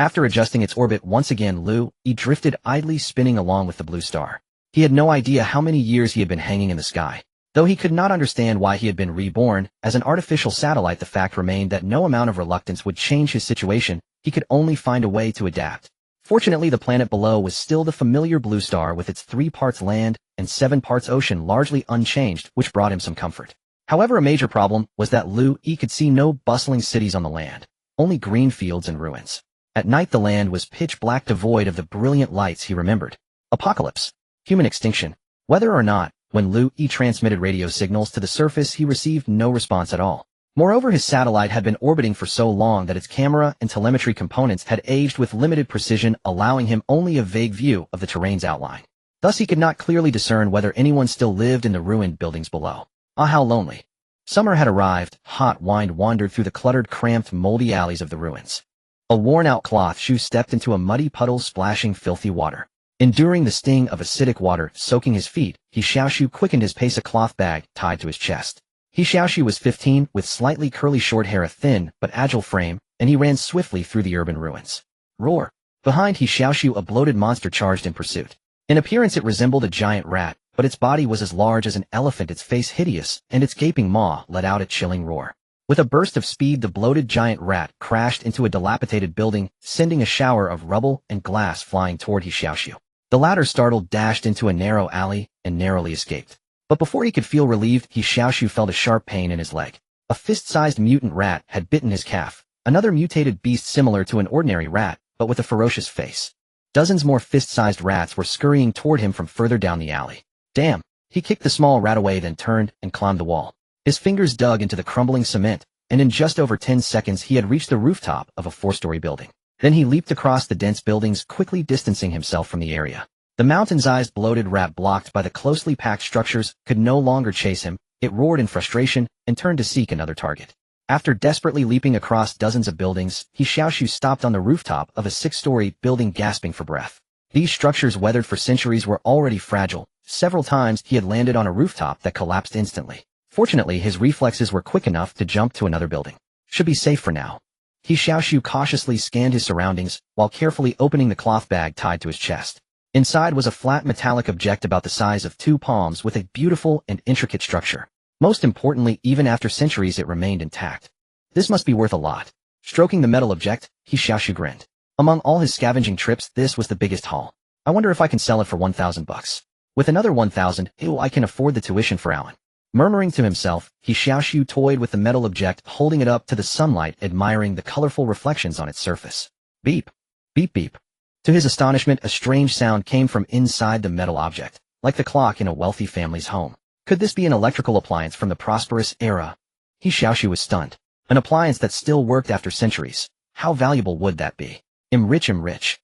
After adjusting its orbit once again, Liu Yi drifted idly spinning along with the blue star. He had no idea how many years he had been hanging in the sky. Though he could not understand why he had been reborn as an artificial satellite, the fact remained that no amount of reluctance would change his situation. He could only find a way to adapt. Fortunately, the planet below was still the familiar blue star with its 3 parts land and 7 parts ocean, largely unchanged, which brought him some comfort. However, a major problem was that Liu Yi could see no bustling cities on the land, only green fields and ruins. At night the land was pitch black, devoid of the brilliant lights he remembered. Apocalypse. Human extinction. Whether or not, when Liu Yi transmitted radio signals to the surface, he received no response at all. Moreover, his satellite had been orbiting for so long that its camera and telemetry components had aged with limited precision, allowing him only a vague view of the terrain's outline. Thus he could not clearly discern whether anyone still lived in the ruined buildings below. Ah, how lonely. Summer had arrived. Hot wind wandered through the cluttered, cramped, moldy alleys of the ruins. A worn-out cloth shoe stepped into a muddy puddle, splashing filthy water. Enduring the sting of acidic water soaking his feet, He Xiaoxu quickened his pace, a cloth bag tied to his chest. He Xiaoxu was 15, with slightly curly short hair, a thin but agile frame, and he ran swiftly through the urban ruins. Roar! Behind He Xiaoxu, a bloated monster charged in pursuit. In appearance it resembled a giant rat, but its body was as large as an elephant, its face hideous, and its gaping maw let out a chilling roar. With a burst of speed, the bloated giant rat crashed into a dilapidated building, sending a shower of rubble and glass flying toward He Xiaoxu. The latter, startled, dashed into a narrow alley and narrowly escaped. But before he could feel relieved, He Xiaoxu felt a sharp pain in his leg. A fist-sized mutant rat had bitten his calf, another mutated beast similar to an ordinary rat, but with a ferocious face. Dozens more fist-sized rats were scurrying toward him from further down the alley. Damn! He kicked the small rat away, then turned and climbed the wall. His fingers dug into the crumbling cement, and in just over 10 seconds he had reached the rooftop of a 4-story building. Then he leaped across the dense buildings, quickly distancing himself from the area. The mountain-sized bloated rat, blocked by the closely packed structures, could no longer chase him. It roared in frustration and turned to seek another target. After desperately leaping across dozens of buildings, He Xiaoxu stopped on the rooftop of a 6-story building, gasping for breath. These structures, weathered for centuries, were already fragile. Several times he had landed on a rooftop that collapsed instantly. Fortunately, his reflexes were quick enough to jump to another building. Should be safe for now. He Xiaoxu cautiously scanned his surroundings while carefully opening the cloth bag tied to his chest. Inside was a flat metallic object about the size of 2 palms with a beautiful and intricate structure. Most importantly, even after centuries it remained intact. This must be worth a lot. Stroking the metal object, He Xiaoxu grinned. Among all his scavenging trips, this was the biggest haul. I wonder if I can sell it for 1,000 bucks. With another 1,000, I can afford the tuition for Alan. Murmuring to himself, He Xiaoxu toyed with the metal object, holding it up to the sunlight, admiring the colorful reflections on its surface. Beep. Beep beep. To his astonishment, a strange sound came from inside the metal object, like the clock in a wealthy family's home. Could this be an electrical appliance from the prosperous era? He Xiaoxu was stunned. An appliance that still worked after centuries. How valuable would that be? I'm rich.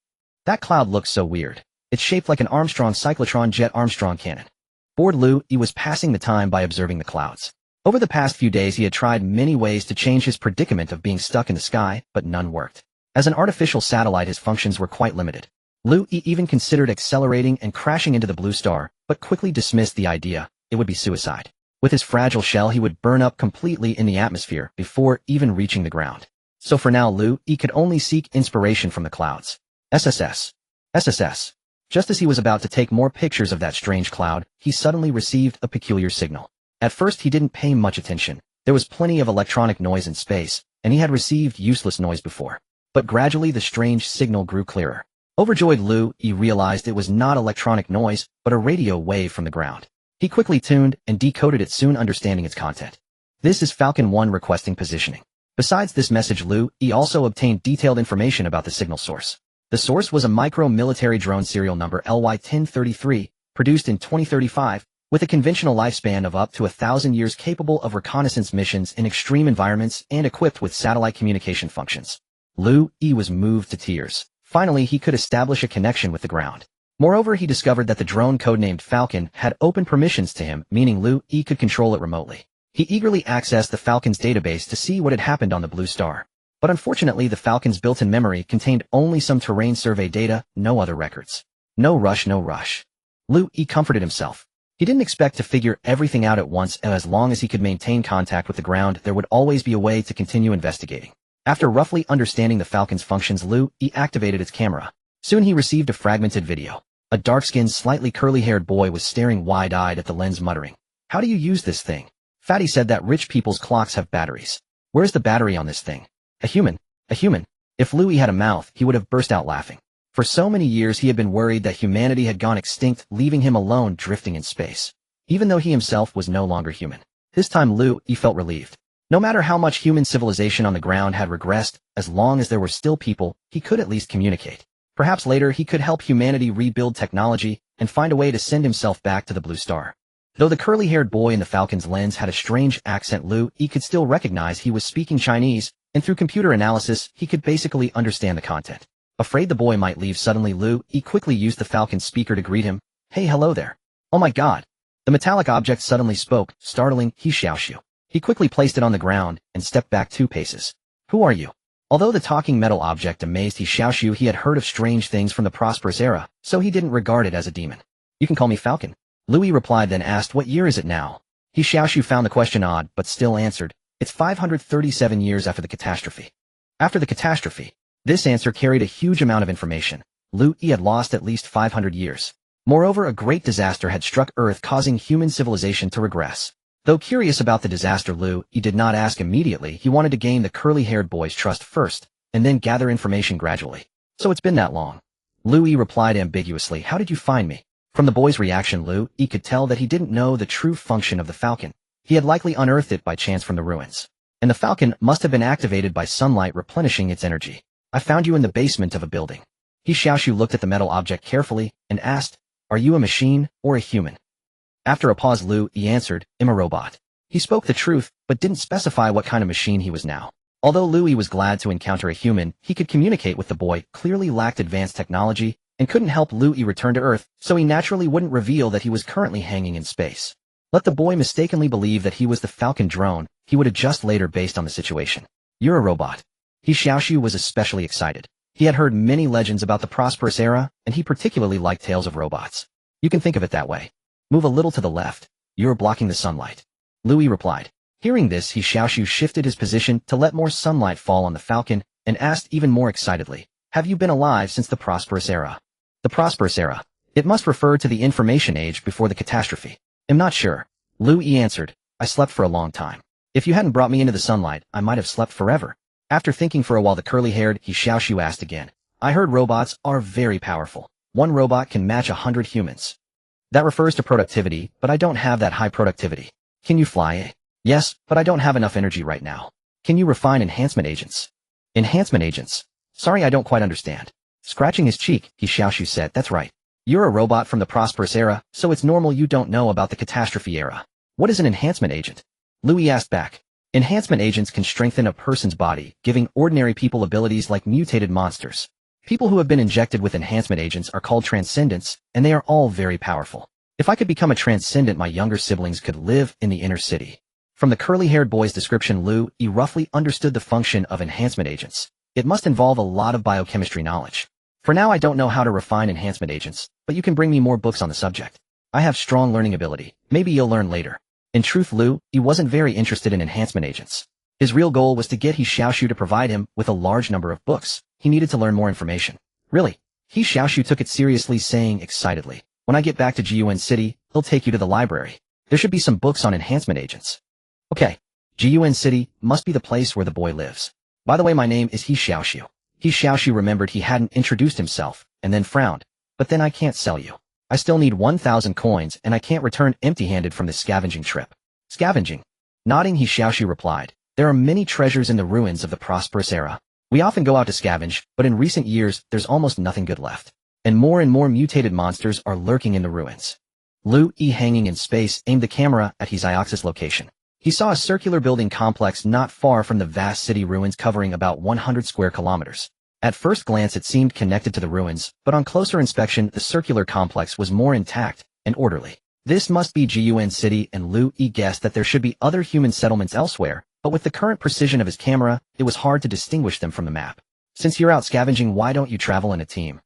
That cloud looked so weird. It's shaped like an Armstrong cyclotron jet Armstrong cannon. Bored, Liu Yi was passing the time by observing the clouds. Over the past few days he had tried many ways to change his predicament of being stuck in the sky, but none worked. As an artificial satellite, his functions were quite limited. Liu Yi even considered accelerating and crashing into the blue star, but quickly dismissed the idea. It would be suicide. With his fragile shell he would burn up completely in the atmosphere before even reaching the ground. So for now Liu Yi could only seek inspiration from the clouds. SSS. Just as he was about to take more pictures of that strange cloud, he suddenly received a peculiar signal. At first he didn't pay much attention. There was plenty of electronic noise in space, and he had received useless noise before. But gradually the strange signal grew clearer. Overjoyed, Liu Yi realized it was not electronic noise, but a radio wave from the ground. He quickly tuned and decoded it, soon understanding its content. This is Falcon 1 requesting positioning. Besides this message, Liu Yi also obtained detailed information about the signal source. The source was a micro-military drone serial number LY-1033, produced in 2035, with a conventional lifespan of up to 1,000 years, capable of reconnaissance missions in extreme environments and equipped with satellite communication functions. Liu Yi was moved to tears. Finally, he could establish a connection with the ground. Moreover, he discovered that the drone, codenamed Falcon, had open permissions to him, meaning Liu Yi could control it remotely. He eagerly accessed the Falcon's database to see what had happened on the blue star. But unfortunately, the Falcon's built-in memory contained only some terrain survey data, no other records. No rush. Liu Yi comforted himself. He didn't expect to figure everything out at once, and as long as he could maintain contact with the ground, there would always be a way to continue investigating. After roughly understanding the Falcon's functions, Liu Yi activated its camera. Soon he received a fragmented video. A dark-skinned, slightly curly-haired boy was staring wide-eyed at the lens, muttering, "How do you use this thing?" Fatty said that rich people's clocks have batteries. Where's the battery on this thing? A human. A human. If Liu Yi had a mouth, he would have burst out laughing. For so many years he had been worried that humanity had gone extinct, leaving him alone drifting in space. Even though he himself was no longer human. This time Liu Yi felt relieved. No matter how much human civilization on the ground had regressed, as long as there were still people, he could at least communicate. Perhaps later he could help humanity rebuild technology and find a way to send himself back to the blue star. Though the curly-haired boy in the Falcon's lens had a strange accent, Liu Yi could still recognize he was speaking Chinese, and through computer analysis he could basically understand the content. Afraid the boy might leave suddenly, Liu Yi quickly used the Falcon's speaker to greet him. "Hey, hello there." "Oh my god." The metallic object suddenly spoke, startling He Xiaoxu. He quickly placed it on the ground and stepped back 2 paces. "Who are you?" Although the talking metal object amazed He Xiaoxu, he had heard of strange things from the prosperous era, so he didn't regard it as a demon. "You can call me Falcon." Liu Yi replied, then asked, "What year is it now?" He Xiaoxu found the question odd, but still answered, "It's 537 years after the catastrophe." After the catastrophe. This answer carried a huge amount of information. Liu Yi had lost at least 500 years. Moreover, a great disaster had struck Earth, causing human civilization to regress. Though curious about the disaster, Liu Yi did not ask immediately. He wanted to gain the curly-haired boy's trust first, and then gather information gradually. "So it's been that long." Liu Yi replied ambiguously, "How did you find me?" From the boy's reaction, Liu Yi could tell that he didn't know the true function of the Falcon. He had likely unearthed it by chance from the ruins. And the Falcon must have been activated by sunlight replenishing its energy. "I found you in the basement of a building." He Xiaoxu looked at the metal object carefully and asked, "Are you a machine or a human?" After a pause, Liu Yi answered, "I'm a robot." He spoke the truth, but didn't specify what kind of machine he was now. Although Liu Yi was glad to encounter a human, he could communicate with the boy, clearly lacked advanced technology, and couldn't help Liu Yi return to Earth, so he naturally wouldn't reveal that he was currently hanging in space. Let the boy mistakenly believe that he was the Falcon drone, he would adjust later based on the situation. "You're a robot." He Xiaoxu was especially excited. He had heard many legends about the prosperous era, and he particularly liked tales of robots. "You can think of it that way. Move a little to the left. You're blocking the sunlight." Liu Yi replied. Hearing this, He Xiaoxu shifted his position to let more sunlight fall on the Falcon, and asked even more excitedly, "Have you been alive since the prosperous era?" The prosperous era. It must refer to the information age before the catastrophe. "I'm not sure." Liu Yi answered, "I slept for a long time. If you hadn't brought me into the sunlight, I might have slept forever." After thinking for a while, the curly-haired He Xiaoxu asked again, "I heard robots are very powerful. One robot can match 100 humans. That refers to productivity, but I don't have that high productivity. Can you fly? Yes, but I don't have enough energy right now. Can you refine enhancement agents?" "Enhancement agents? Sorry, I don't quite understand." Scratching his cheek, He Xiaoxu said, "That's right. You're a robot from the prosperous era, so it's normal you don't know about the catastrophe era. What is an enhancement agent?" Liu Yi asked back. Enhancement agents can strengthen a person's body, giving ordinary people abilities like mutated monsters. People who have been injected with enhancement agents are called transcendents, and they are all very powerful. If I could become a transcendent, my younger siblings could live in the inner city. From the curly-haired boy's description, Liu Yi roughly understood the function of enhancement agents. It must involve a lot of biochemistry knowledge. For now, I don't know how to refine enhancement agents, but you can bring me more books on the subject. I have strong learning ability. Maybe you'll learn later. In truth, Liu Yi wasn't very interested in enhancement agents. His real goal was to get He Xiaoxu to provide him with a large number of books. He needed to learn more information. "Really?" He Xiaoxu took it seriously, saying excitedly, "When I get back to Jiuan City, he'll take you to the library. There should be some books on enhancement agents." "Okay. Jiuan City must be the place where the boy lives. By the way, my name is He Xiaoxu." He Xiaoxu remembered he hadn't introduced himself, and then frowned. "But then I can't sell you. I still need 1,000 coins, and I can't return empty-handed from this scavenging trip." "Scavenging?" Nodding, He Xiaoxu replied, "There are many treasures in the ruins of the prosperous era. We often go out to scavenge, but in recent years, there's almost nothing good left. And more mutated monsters are lurking in the ruins." Liu Yi, hanging in space, aimed the camera at He Xiaoxu's location. He saw a circular building complex not far from the vast city ruins, covering about 100 square kilometers. At first glance it seemed connected to the ruins, but on closer inspection the circular complex was more intact and orderly. This must be Jiuan City, and Liu Yi guessed that there should be other human settlements elsewhere, but with the current precision of his camera, it was hard to distinguish them from the map. "Since you're out scavenging, why don't you travel in a team?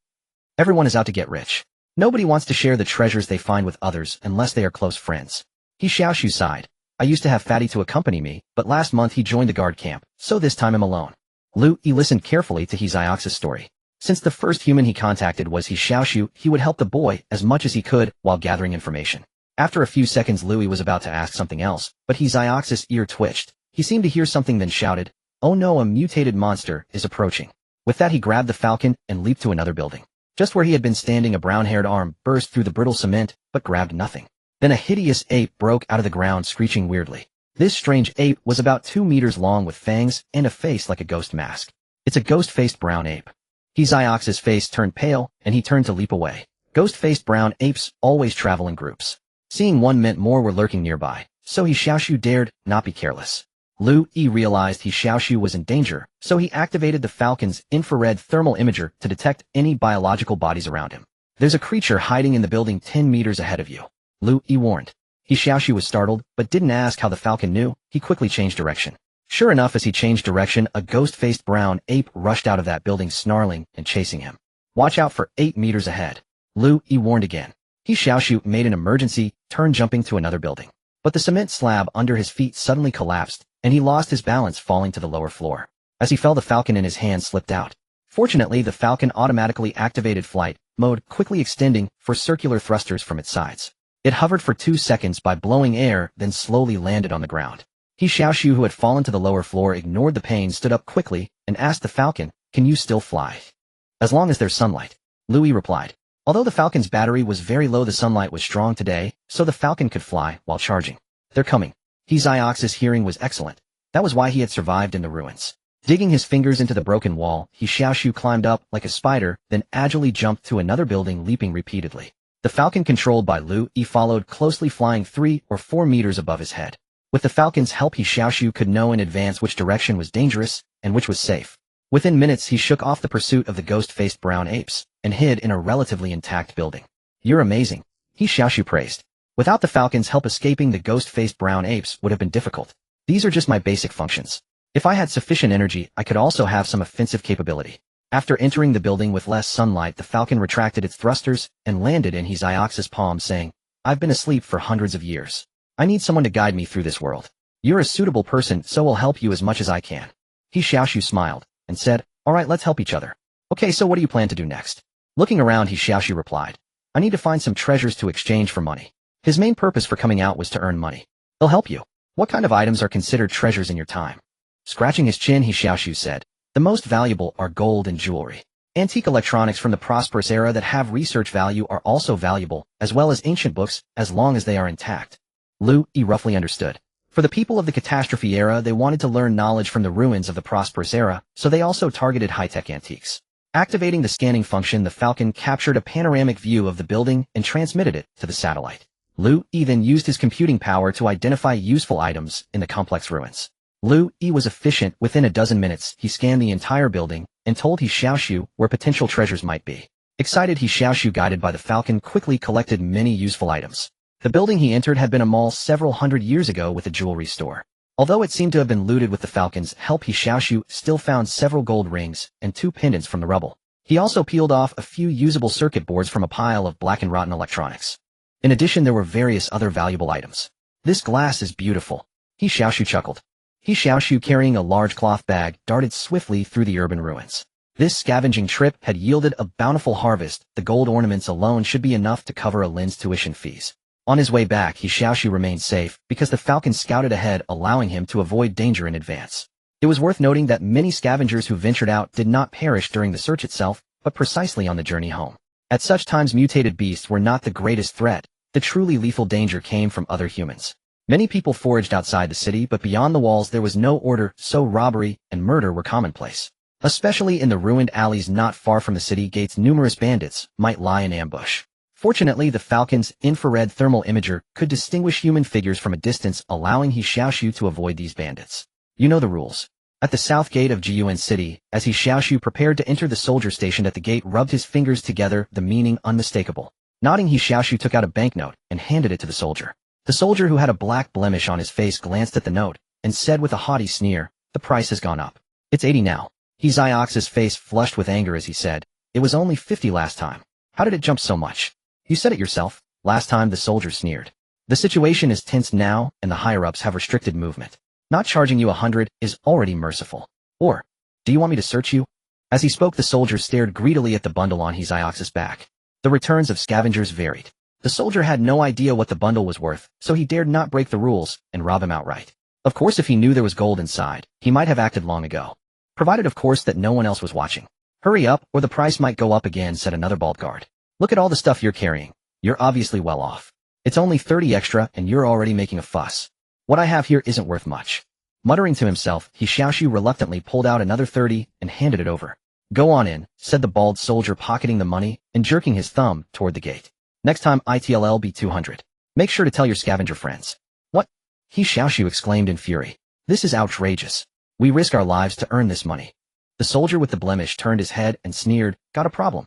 Everyone is out to get rich. Nobody wants to share the treasures they find with others unless they are close friends." He Xiaoxu sighed. "I used to have Fatty to accompany me, but last month he joined the guard camp, so this time I'm alone." Liu Yi listened carefully to He Xiaoxu's story. Since the first human he contacted was He Xiaoxu, he would help the boy as much as he could while gathering information. After a few seconds, Liu Yi was about to ask something else, but He Xiaoxu's ear twitched. He seemed to hear something, then shouted, "Oh no, a mutated monster is approaching." With that, he grabbed the falcon and leaped to another building. Just where he had been standing, a brown-haired arm burst through the brittle cement, but grabbed nothing. Then a hideous ape broke out of the ground, screeching weirdly. This strange ape was about 2 meters long with fangs and a face like a ghost mask. "It's a ghost-faced brown ape." He Xiaoxu's face turned pale, and he turned to leap away. Ghost-faced brown apes always travel in groups. Seeing one meant more were lurking nearby, so He Xiaoxu dared not be careless. Liu Yi realized He Xiaoxu was in danger, so he activated the falcon's infrared thermal imager to detect any biological bodies around him. "There's a creature hiding in the building 10 meters ahead of you," Liu Yi warned. He Xiaoxu was startled, but didn't ask how the falcon knew. He quickly changed direction. Sure enough, as he changed direction, a ghost-faced brown ape rushed out of that building, snarling and chasing him. "Watch out for 8 meters ahead," Liu Yi warned again. He Xiaoxu made an emergency turn, jumping to another building. But the cement slab under his feet suddenly collapsed, and he lost his balance, falling to the lower floor. As he fell, the falcon in his hand slipped out. Fortunately, the falcon automatically activated flight mode, quickly extending for circular thrusters from its sides. It hovered for 2 seconds by blowing air, then slowly landed on the ground. He Xiaoxu, who had fallen to the lower floor, ignored the pain, stood up quickly, and asked the falcon, "Can you still fly?" "As long as there's sunlight," Liu Yi replied. Although the falcon's battery was very low, the sunlight was strong today, so the falcon could fly while charging. "They're coming." He Xiaoxu's hearing was excellent. That was why he had survived in the ruins. Digging his fingers into the broken wall, He Xiaoxu climbed up like a spider, then agilely jumped to another building, leaping repeatedly. The falcon, controlled by Liu Yi, followed closely, flying 3 or 4 meters above his head. With the falcon's help, He Xiaoxu could know in advance which direction was dangerous and which was safe. Within minutes, he shook off the pursuit of the ghost-faced brown apes and hid in a relatively intact building. "You're amazing," He Xiaoxu praised. "Without the falcon's help, escaping the ghost-faced brown apes would have been difficult. These are just my basic functions. If I had sufficient energy, I could also have some offensive capability." After entering the building with less sunlight, the falcon retracted its thrusters and landed in He Xiaoxu's palm, saying, "I've been asleep for hundreds of years. I need someone to guide me through this world. You're a suitable person, so I'll help you as much as I can." He Xiaoxu smiled and said, "All right, let's help each other." "Okay, so what do you plan to do next?" Looking around, He Xiaoxu replied, "I need to find some treasures to exchange for money." His main purpose for coming out was to earn money. "They'll help you. What kind of items are considered treasures in your time?" Scratching his chin, He Xiaoxu said, "The most valuable are gold and jewelry. Antique electronics from the prosperous era that have research value are also valuable, as well as ancient books, as long as they are intact." Liu Yi roughly understood. For the people of the catastrophe era, they wanted to learn knowledge from the ruins of the prosperous era, so they also targeted high-tech antiques. Activating the scanning function, the falcon captured a panoramic view of the building and transmitted it to the satellite. Liu Yi then used his computing power to identify useful items in the complex ruins. Liu Yi was efficient. Within a dozen minutes, he scanned the entire building and told He Xiaoxu where potential treasures might be. Excited, He Xiaoxu, guided by the falcon, quickly collected many useful items. The building he entered had been a mall several hundred years ago with a jewelry store. Although it seemed to have been looted with the falcon's help, He Xiaoxu still found several gold rings and 2 pendants from the rubble. He also peeled off a few usable circuit boards from a pile of black and rotten electronics. In addition, there were various other valuable items. "This glass is beautiful," He Xiaoxu chuckled. He Xiaoxu, carrying a large cloth bag, darted swiftly through the urban ruins. This scavenging trip had yielded a bountiful harvest. The gold ornaments alone should be enough to cover Alin's tuition fees. On his way back, He Xiaoxu remained safe because the falcon scouted ahead, allowing him to avoid danger in advance. It was worth noting that many scavengers who ventured out did not perish during the search itself, but precisely on the journey home. At such times, mutated beasts were not the greatest threat. The truly lethal danger came from other humans. Many people foraged outside the city, but beyond the walls there was no order, so robbery and murder were commonplace. Especially in the ruined alleys not far from the city gates, numerous bandits might lie in ambush. Fortunately, the falcon's infrared thermal imager could distinguish human figures from a distance, allowing He Xiaoxu to avoid these bandits. You know the rules. At the south gate of Jiyuan City, as He Xiaoxu prepared to enter, the soldier stationed at the gate rubbed his fingers together, the meaning unmistakable. Nodding, He Xiaoxu took out a banknote and handed it to the soldier. The soldier, who had a black blemish on his face, glanced at the note and said with a haughty sneer, "The price has gone up. It's 80 now." He Xiaoxu's face flushed with anger as he said, "It was only 50 last time. How did it jump so much?" "You said it yourself last time," the soldier sneered. "The situation is tense now, and the higher-ups have restricted movement. Not charging you 100 is already merciful. Or, Do you want me to search you? As he spoke, the soldier stared greedily at the bundle on He Xiaoxu's back. The returns of scavengers varied. The soldier had no idea what the bundle was worth, so he dared not break the rules and rob him outright. Of course, if he knew there was gold inside, he might have acted long ago. Provided, of course, that no one else was watching. Hurry up, or the price might go up again, said another bald guard. Look at all the stuff you're carrying. You're obviously well off. It's only 30 extra, and you're already making a fuss. What I have here isn't worth much. Muttering to himself, He Xiaoxu reluctantly pulled out another 30 and handed it over. Go on in, said the bald soldier, pocketing the money and jerking his thumb toward the gate. Next time ITLL be 200. Make sure to tell your scavenger friends. What? He Xiaoxu exclaimed in fury. This is outrageous. We risk our lives to earn this money. The soldier with the blemish turned his head and sneered, got a problem.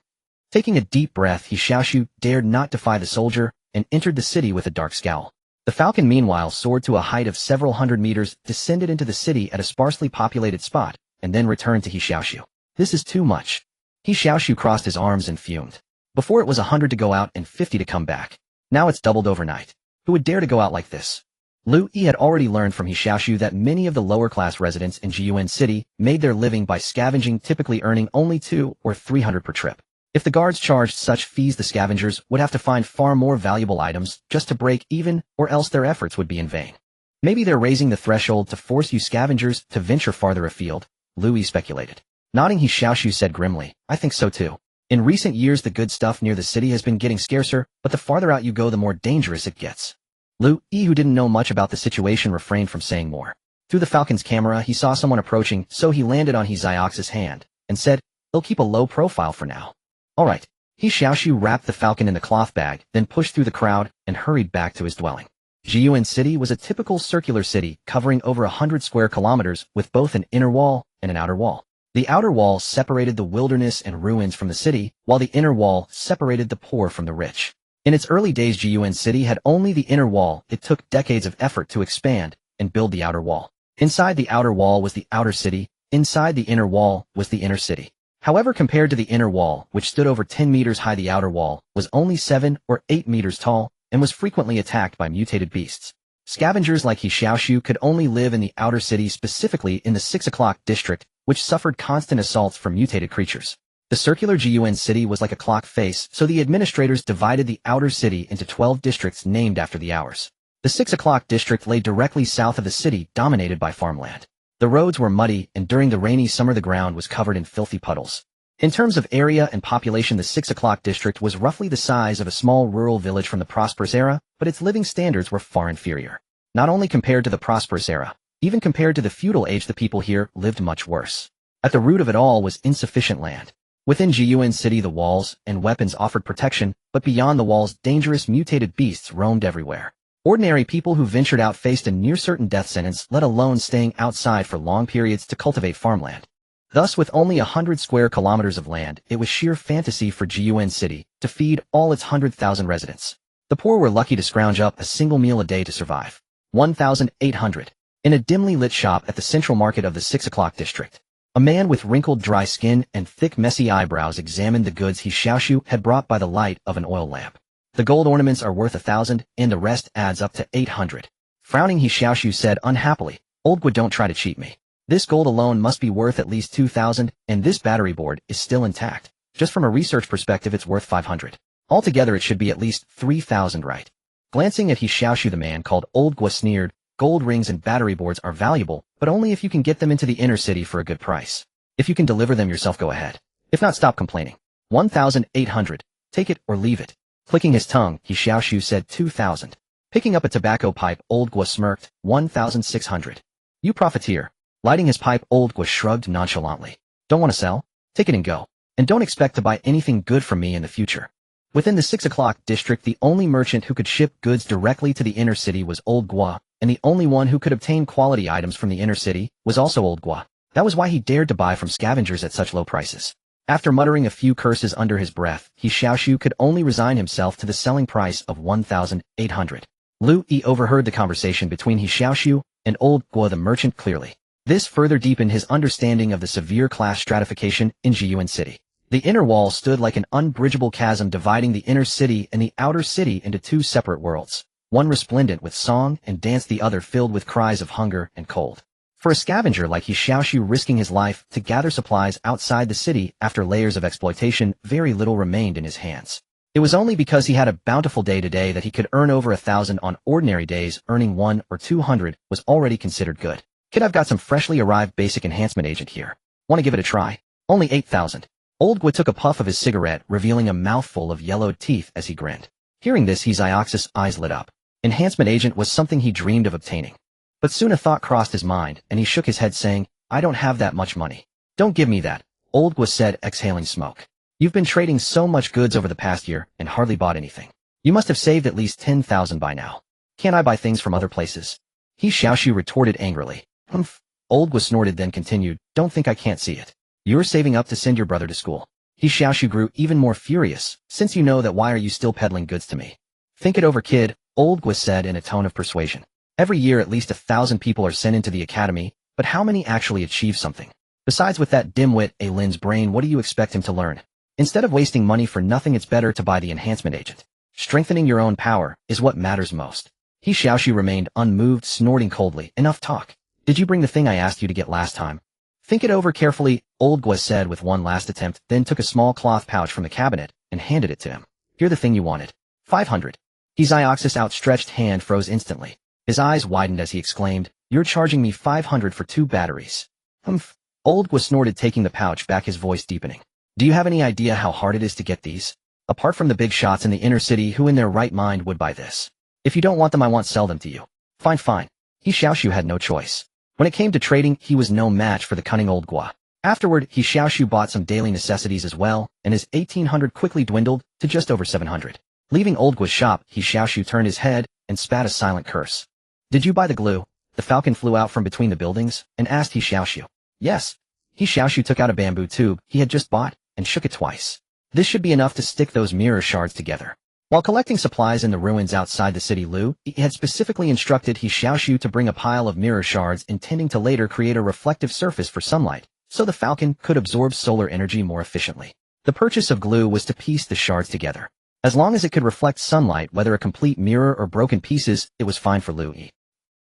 Taking a deep breath, He Xiaoxu dared not defy the soldier and entered the city with a dark scowl. The Falcon meanwhile soared to a height of several hundred meters, descended into the city at a sparsely populated spot, and then returned to He Xiaoxu. This is too much. He Xiaoxu crossed his arms and fumed. Before it was 100 to go out and 50 to come back. Now it's doubled overnight. Who would dare to go out like this? Liu Yi had already learned from He Xiaoxu that many of the lower-class residents in Jiyuan City made their living by scavenging, typically earning only 200 or 300 per trip. If the guards charged such fees, the scavengers would have to find far more valuable items just to break even, or else their efforts would be in vain. Maybe they're raising the threshold to force you scavengers to venture farther afield, Liu Yi speculated. Nodding, He Xiaoxu said grimly, I think so too. In recent years, the good stuff near the city has been getting scarcer, but the farther out you go, the more dangerous it gets. Liu Yi, who didn't know much about the situation, refrained from saying more. Through the Falcon's camera, he saw someone approaching, so he landed on He Xiaoxu's hand and said, they'll keep a low profile for now. All right. He Xiaoxu wrapped the Falcon in the cloth bag, then pushed through the crowd and hurried back to his dwelling. Jiyuan City was a typical circular city covering over 100 square kilometers with both an inner wall and an outer wall. The outer wall separated the wilderness and ruins from the city, while the inner wall separated the poor from the rich. In its early days, Jiyuan City had only the inner wall. It took decades of effort to expand and build the outer wall. Inside the outer wall was the outer city. Inside the inner wall was the inner city. However, compared to the inner wall, which stood over 10 meters high, the outer wall was only 7 or 8 meters tall and was frequently attacked by mutated beasts. Scavengers like He Xiaoxu could only live in the outer city, specifically in the 6 o'clock district, which suffered constant assaults from mutated creatures. The circular Jiyuan City was like a clock face, so the administrators divided the outer city into 12 districts named after the hours. The 6 o'clock district lay directly south of the city, dominated by farmland. The roads were muddy, and during the rainy summer the ground was covered in filthy puddles. In terms of area and population, the 6 o'clock district was roughly the size of a small rural village from the prosperous era, but its living standards were far inferior. Not only compared to the prosperous era, even compared to the feudal age, the people here lived much worse. At the root of it all was insufficient land. Within Jiyuan City, the walls and weapons offered protection, but beyond the walls, dangerous mutated beasts roamed everywhere. Ordinary people who ventured out faced a near-certain death sentence, let alone staying outside for long periods to cultivate farmland. Thus, with only 100 square kilometers of land, it was sheer fantasy for Jiyuan City to feed all its 100,000 residents. The poor were lucky to scrounge up a single meal a day to survive. 1,800. In a dimly lit shop at the central market of the 6 o'clock district, a man with wrinkled dry skin and thick messy eyebrows examined the goods He Xiaoxu had brought by the light of an oil lamp. The gold ornaments are worth 1,000, and the rest adds up to 800. Frowning, He Xiaoxu said unhappily, Old Gua, don't try to cheat me. This gold alone must be worth at least 2,000, and this battery board is still intact. Just from a research perspective, it's worth 500. Altogether, it should be at least 3,000, right? Glancing at He Xiaoxu, the man called Old Gua sneered, gold rings and battery boards are valuable, but only if you can get them into the inner city for a good price. If you can deliver them yourself, go ahead. If not, stop complaining. 1,800. Take it or leave it. Clicking his tongue, He Xiaoxu said 2,000. Picking up a tobacco pipe, Old Gua smirked, 1,600. You profiteer. Lighting his pipe, Old Gua shrugged nonchalantly. Don't want to sell? Take it and go. And don't expect to buy anything good from me in the future. Within the 6 o'clock district, the only merchant who could ship goods directly to the inner city was Old Gua, and the only one who could obtain quality items from the inner city was also Old Gua. That was why he dared to buy from scavengers at such low prices. After muttering a few curses under his breath, He Xiaoxu could only resign himself to the selling price of 1,800. Liu Yi overheard the conversation between He Xiaoxu and Old Gua the merchant clearly. This further deepened his understanding of the severe class stratification in Jiyuan City. The inner wall stood like an unbridgeable chasm, dividing the inner city and the outer city into two separate worlds, one resplendent with song and dance, the other filled with cries of hunger and cold. For a scavenger like He Xiaoxu risking his life to gather supplies outside the city after layers of exploitation, very little remained in his hands. It was only because he had a bountiful day today that he could earn over 1,000 on ordinary days. Earning 100 or 200 was already considered good. Kid, I've got some freshly arrived basic enhancement agent here. Want to give it a try? Only 8,000. Old Gua took a puff of his cigarette, revealing a mouthful of yellowed teeth as he grinned. Hearing this, He Xiaoxu's eyes lit up. Enhancement agent was something he dreamed of obtaining. But soon a thought crossed his mind, and he shook his head saying, I don't have that much money. Don't give me that, Old Gua said, exhaling smoke. You've been trading so much goods over the past year and hardly bought anything. You must have saved at least 10,000 by now. Can't I buy things from other places? He Xiaoxu retorted angrily. Humph. Old Gua snorted, then continued, don't think I can't see it. You're saving up to send your brother to school. He Xiaoxu grew even more furious. Since you know that, why are you still peddling goods to me? Think it over, kid, Old Gua said in a tone of persuasion. Every year at least 1,000 people are sent into the academy, but how many actually achieve something? Besides, with that dimwit Lin's brain, what do you expect him to learn? Instead of wasting money for nothing, it's better to buy the enhancement agent. Strengthening your own power is what matters most. He Xiaoxu remained unmoved, snorting coldly. Enough talk. Did you bring the thing I asked you to get last time? Think it over carefully, Old Gua said with one last attempt, then took a small cloth pouch from the cabinet and handed it to him. Here, the thing you wanted. 500. He Xiaoxu's outstretched hand froze instantly. His eyes widened as he exclaimed, You're charging me 500 for 2 batteries. Humph. Old Gua snorted, taking the pouch back, his voice deepening. Do you have any idea how hard it is to get these? Apart from the big shots in the inner city, who in their right mind would buy this? If you don't want them, I won't sell them to you. Fine. He Xiaoxu had no choice. When it came to trading, he was no match for the cunning Old Gua. Afterward, He Xiaoxu bought some daily necessities as well, and his 1,800 quickly dwindled to just over 700. Leaving Old Gua's shop, He Xiaoxu turned his head and spat a silent curse. Did you buy the glue? The Falcon flew out from between the buildings and asked He Xiaoxu. Yes. He Xiaoxu took out a bamboo tube he had just bought and shook it twice. This should be enough to stick those mirror shards together. While collecting supplies in the ruins outside the city, Liu Yi had specifically instructed He Xiaoxu to bring a pile of mirror shards, intending to later create a reflective surface for sunlight, so the Falcon could absorb solar energy more efficiently. The purchase of glue was to piece the shards together. As long as it could reflect sunlight, whether a complete mirror or broken pieces, it was fine for Liu Yi.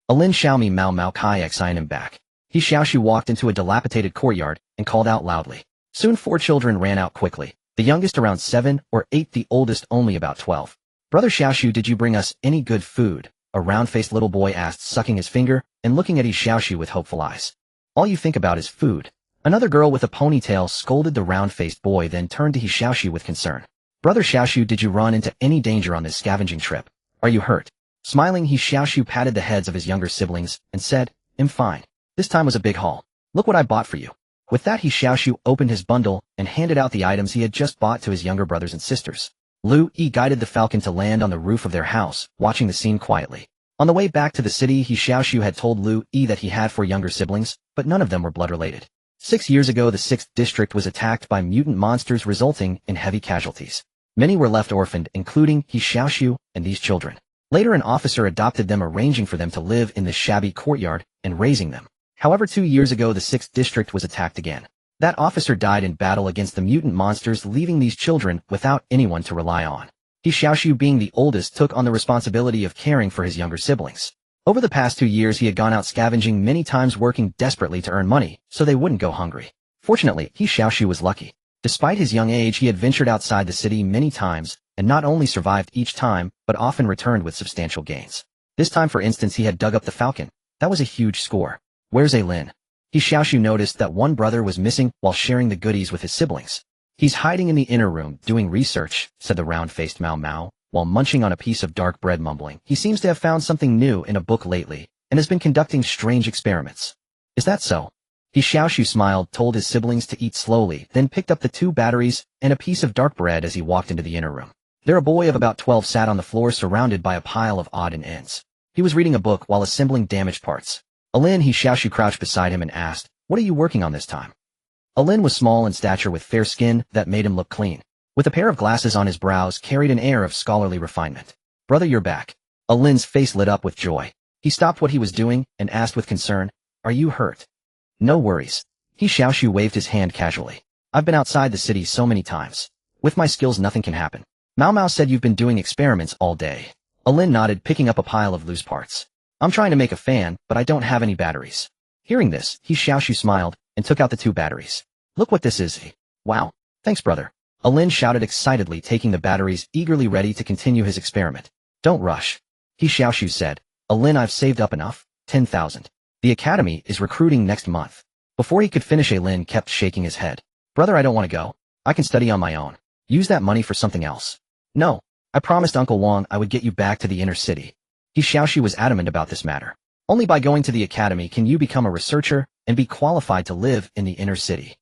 Alin Xiaomi Mao Mao Kai Xian him back. He Xiaoxu walked into a dilapidated courtyard and called out loudly. Soon 4 children ran out quickly. The youngest around 7 or 8, the oldest only about 12. Brother Xiaoxu, did you bring us any good food? A round-faced little boy asked, sucking his finger and looking at He Xiaoxu with hopeful eyes. All you think about is food. Another girl with a ponytail scolded the round-faced boy, then turned to He Xiaoxu with concern. Brother Xiaoxu, did you run into any danger on this scavenging trip? Are you hurt? Smiling, He Xiaoxu patted the heads of his younger siblings and said, I'm fine. This time was a big haul. Look what I bought for you. With that, He Xiaoxu opened his bundle and handed out the items he had just bought to his younger brothers and sisters. Liu Yi guided the Falcon to land on the roof of their house, watching the scene quietly. On the way back to the city, He Xiaoxu had told Liu Yi that he had 4 younger siblings, but none of them were blood-related. 6 years ago, the 6th district was attacked by mutant monsters, resulting in heavy casualties. Many were left orphaned, including He Xiaoxu and these children. Later, an officer adopted them, arranging for them to live in the shabby courtyard and raising them. However, 2 years ago, the 6th district was attacked again. That officer died in battle against the mutant monsters, leaving these children without anyone to rely on. He Xiaoxu, being the oldest, took on the responsibility of caring for his younger siblings. Over the past 2 years, he had gone out scavenging many times, working desperately to earn money so they wouldn't go hungry. Fortunately, He Xiaoxu was lucky. Despite his young age, he had ventured outside the city many times and not only survived each time, but often returned with substantial gains. This time, for instance, he had dug up the Falcon. That was a huge score. Where's Lin? He Xiaoxu noticed that one brother was missing while sharing the goodies with his siblings. He's hiding in the inner room, doing research, said the round-faced Mao Mao, while munching on a piece of dark bread, mumbling. He seems to have found something new in a book lately, and has been conducting strange experiments. Is that so? He Xiaoxu smiled, told his siblings to eat slowly, then picked up the 2 batteries and a piece of dark bread as he walked into the inner room. There, a boy of about 12 sat on the floor, surrounded by a pile of odd and ends. He was reading a book while assembling damaged parts. Alin He Xiaoxu crouched beside him and asked, What are you working on this time? Alin was small in stature with fair skin that made him look clean. With a pair of glasses on his brows, carried an air of scholarly refinement. Brother, you're back. Alin's face lit up with joy. He stopped what he was doing and asked with concern, Are you hurt? No worries. He Xiaoxu waved his hand casually. I've been outside the city so many times. With my skills, nothing can happen. Mao Mao said you've been doing experiments all day. Alin nodded, picking up a pile of loose parts. I'm trying to make a fan, but I don't have any batteries. Hearing this, He Xiaoxu smiled and took out the 2 batteries. Look what this is. Wow. Thanks, brother. Lin shouted excitedly, taking the batteries, eagerly ready to continue his experiment. Don't rush. He Xiaoxu said. Lin, I've saved up enough. 10,000. The academy is recruiting next month. Before he could finish, Lin kept shaking his head. Brother, I don't want to go. I can study on my own. Use that money for something else. No. I promised Uncle Wang I would get you back to the inner city. He Xiaoxu was adamant about this matter. Only by going to the academy can you become a researcher and be qualified to live in the inner city.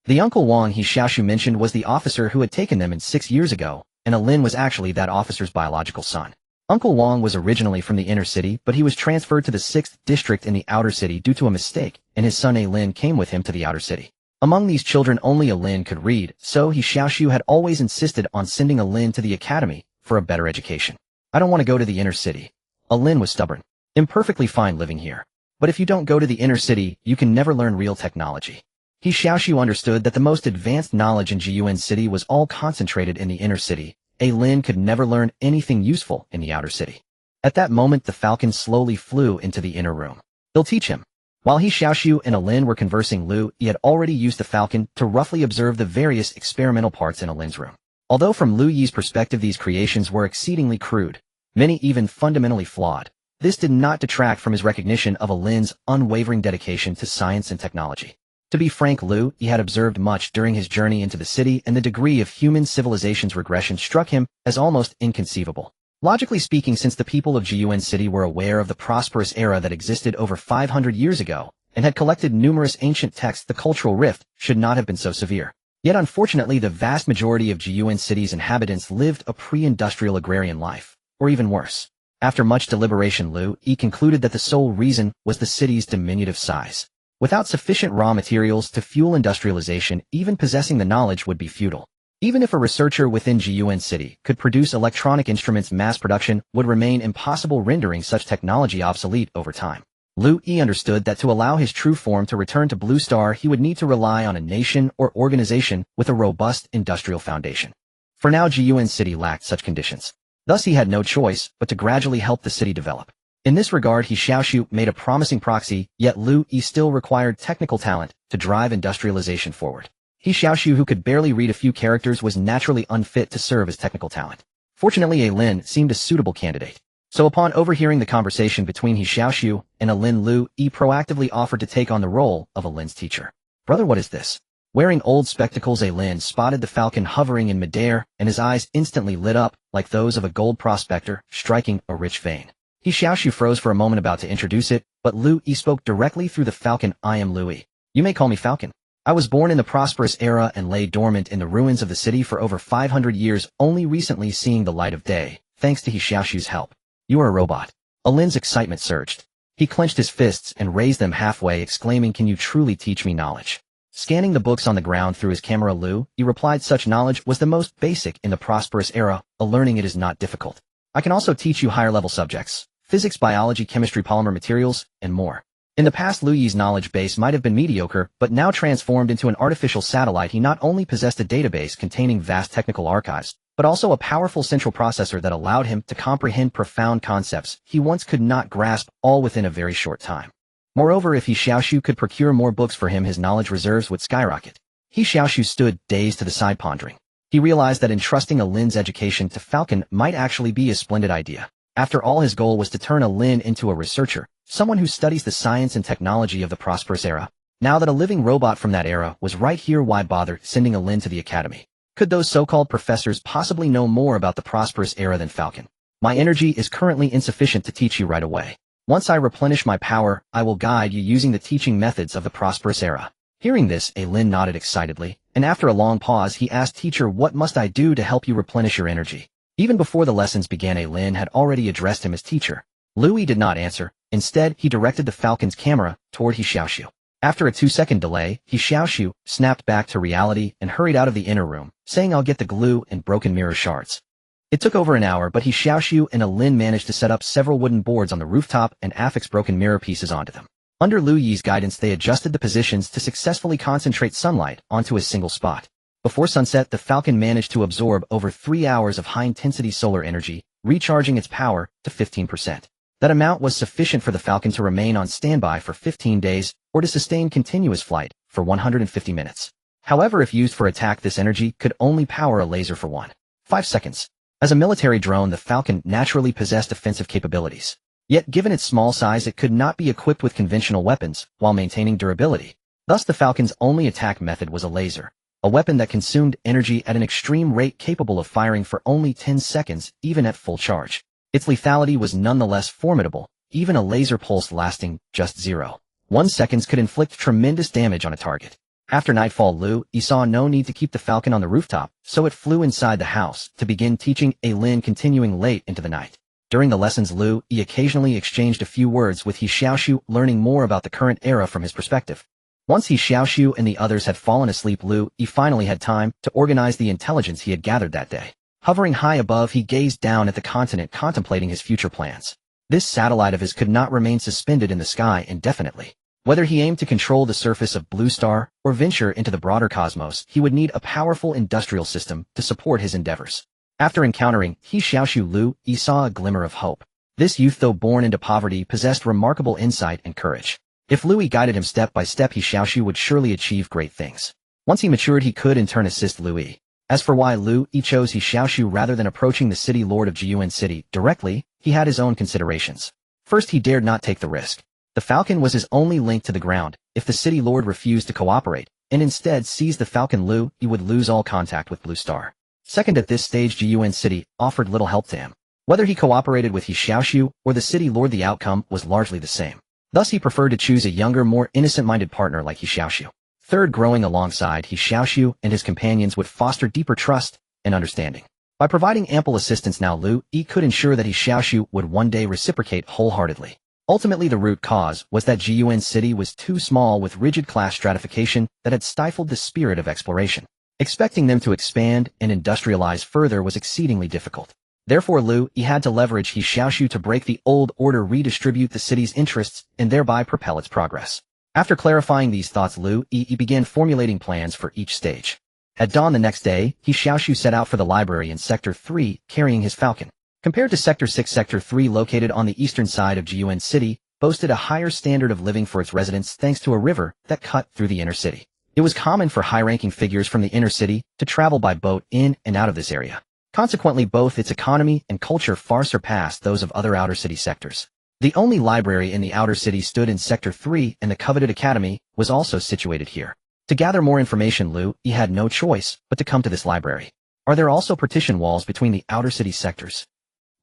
The Uncle Wang He Xiaoxu mentioned was the officer who had taken them in 6 years ago, and Lin was actually that officer's biological son. Uncle Wang was originally from the inner city, but he was transferred to the 6th district in the outer city due to a mistake, and his son Lin came with him to the outer city. Among these children, only Lin could read, so He Xiaoxu had always insisted on sending Lin to the academy for a better education. I don't want to go to the inner city. Lin was stubborn. I'm perfectly fine living here. But if you don't go to the inner city, you can never learn real technology. He Xiaoxu understood that the most advanced knowledge in Jiyuan City was all concentrated in the inner city. Lin could never learn anything useful in the outer city. At that moment, the falcon slowly flew into the inner room. They'll teach him. While He Xiaoxu and Lin were conversing, Liu Yi had already used the falcon to roughly observe the various experimental parts in Lin's room. Although from Liu Yi's perspective these creations were exceedingly crude, many even fundamentally flawed, this did not detract from his recognition of Lin's unwavering dedication to science and technology. To be frank, Liu Yi had observed much during his journey into the city, and the degree of human civilization's regression struck him as almost inconceivable. Logically speaking, since the people of Jiyuan City were aware of the prosperous era that existed over 500 years ago, and had collected numerous ancient texts, the cultural rift should not have been so severe. Yet unfortunately, the vast majority of Jiyuan City's inhabitants lived a pre-industrial agrarian life, or even worse. After much deliberation, Liu Yi concluded that the sole reason was the city's diminutive size. Without sufficient raw materials to fuel industrialization, even possessing the knowledge would be futile. Even if a researcher within Jiyuan City could produce electronic instruments, mass production would remain impossible, rendering such technology obsolete over time. Liu Yi understood that to allow his true form to return to Blue Star, he would need to rely on a nation or organization with a robust industrial foundation. For now, Jiyuan City lacked such conditions. Thus, he had no choice but to gradually help the city develop. In this regard, He Xiaoxu made a promising proxy, yet Liu Yi still required technical talent to drive industrialization forward. He Xiaoxu, who could barely read a few characters, was naturally unfit to serve as technical talent. Fortunately, Lin seemed a suitable candidate. So upon overhearing the conversation between He Xiaoxu and Lin, Liu Yi proactively offered to take on the role of Lin's teacher. Brother, what is this? Wearing old spectacles, Lin spotted the falcon hovering in midair, and his eyes instantly lit up like those of a gold prospector striking a rich vein. He Xiaoxu froze for a moment, about to introduce it, but Liu Yi spoke directly through the falcon. I am Liu Yi. You may call me Falcon. I was born in the prosperous era and lay dormant in the ruins of the city for over 500 years, only recently seeing the light of day, thanks to He Xiaoxu's help. You are a robot. Lin's excitement surged. He clenched his fists and raised them halfway, exclaiming, can you truly teach me knowledge? Scanning the books on the ground through his camera, Liu Yi replied, such knowledge was the most basic in the prosperous era. Learning it is not difficult. I can also teach you higher level subjects: physics, biology, chemistry, polymer materials, and more. In the past, Liu Yi's knowledge base might have been mediocre, but now transformed into an artificial satellite. He not only possessed a database containing vast technical archives, but also a powerful central processor that allowed him to comprehend profound concepts he once could not grasp, all within a very short time. Moreover, if He Xiaoxu could procure more books for him, his knowledge reserves would skyrocket. He Xiaoxu stood dazed to the side, pondering. He realized that entrusting Lin's education to Falcon might actually be a splendid idea. After all, his goal was to turn Lin into a researcher, someone who studies the science and technology of the prosperous era. Now that a living robot from that era was right here, why bother sending Lin to the academy? Could those so-called professors possibly know more about the prosperous era than Falcon? My energy is currently insufficient to teach you right away. Once I replenish my power, I will guide you using the teaching methods of the prosperous era. Hearing this, Lin nodded excitedly, and after a long pause he asked, teacher, what must I do to help you replenish your energy? Even before the lessons began, Lin had already addressed him as teacher. Liu Yi did not answer. Instead, he directed the falcon's camera toward He Xiaoxu. After a 2-second delay, He Xiaoxu snapped back to reality and hurried out of the inner room, saying, I'll get the glue and broken mirror shards. It took over an hour, but He Xiaoxu and Lin managed to set up several wooden boards on the rooftop and affix broken mirror pieces onto them. Under Liu Yi's guidance, they adjusted the positions to successfully concentrate sunlight onto a single spot. Before sunset, the falcon managed to absorb over 3 hours of high-intensity solar energy, recharging its power to 15%. That amount was sufficient for the falcon to remain on standby for 15 days, or to sustain continuous flight for 150 minutes. However, if used for attack, this energy could only power a laser for 1.5 seconds. As a military drone, the Falcon naturally possessed offensive capabilities. Yet, given its small size, it could not be equipped with conventional weapons while maintaining durability. Thus, the Falcon's only attack method was a laser, a weapon that consumed energy at an extreme rate, capable of firing for only 10 seconds, even at full charge. Its lethality was nonetheless formidable. Even a laser pulse lasting just 0.1 seconds could inflict tremendous damage on a target. After nightfall, Liu Yi saw no need to keep the Falcon on the rooftop, so it flew inside the house to begin teaching Lin, continuing late into the night. During the lessons, Liu Yi occasionally exchanged a few words with He Xiaoxu, learning more about the current era from his perspective. Once He Xiaoxu and the others had fallen asleep, Liu Yi finally had time to organize the intelligence he had gathered that day. Hovering high above, he gazed down at the continent, contemplating his future plans. This satellite of his could not remain suspended in the sky indefinitely. Whether he aimed to control the surface of Blue Star or venture into the broader cosmos, he would need a powerful industrial system to support his endeavors. After encountering He Xiaoxu, Liu Yi saw a glimmer of hope. This youth, though born into poverty, possessed remarkable insight and courage. If Liu Yi guided him step by step, He Xiaoxu would surely achieve great things. Once he matured, he could in turn assist Liu Yi. As for why Liu Yi chose He Xiaoxu rather than approaching the city lord of Jiyuan City directly, he had his own considerations. First, he dared not take the risk. The Falcon was his only link to the ground. If the city lord refused to cooperate, and instead seized the Falcon, Liu Yi would lose all contact with Blue Star. Second, at this stage, Jiyuan City offered little help to him. Whether he cooperated with He Xiaoxu or the city lord, the outcome was largely the same. Thus, he preferred to choose a younger, more innocent-minded partner like He Xiaoxu. Third, growing alongside He Xiaoxu and his companions would foster deeper trust and understanding. By providing ample assistance now, Liu Yi could ensure that He Xiaoxu would one day reciprocate wholeheartedly. Ultimately, the root cause was that Jiyuan City was too small, with rigid class stratification that had stifled the spirit of exploration. Expecting them to expand and industrialize further was exceedingly difficult. Therefore, Liu Yi had to leverage He Xiaoxu to break the old order, redistribute the city's interests, and thereby propel its progress. After clarifying these thoughts, Liu Yi began formulating plans for each stage. At dawn the next day, He Xiaoxu set out for the library in Sector 3, carrying his Falcon. Compared to Sector 6, Sector 3, located on the eastern side of Jiyuan City, boasted a higher standard of living for its residents thanks to a river that cut through the inner city. It was common for high-ranking figures from the inner city to travel by boat in and out of this area. Consequently, both its economy and culture far surpassed those of other outer city sectors. The only library in the outer city stood in Sector 3, and the coveted academy was also situated here. To gather more information, Liu Yi had no choice but to come to this library. Are there also partition walls between the outer city sectors?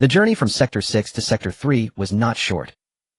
The journey from Sector 6 to Sector 3 was not short.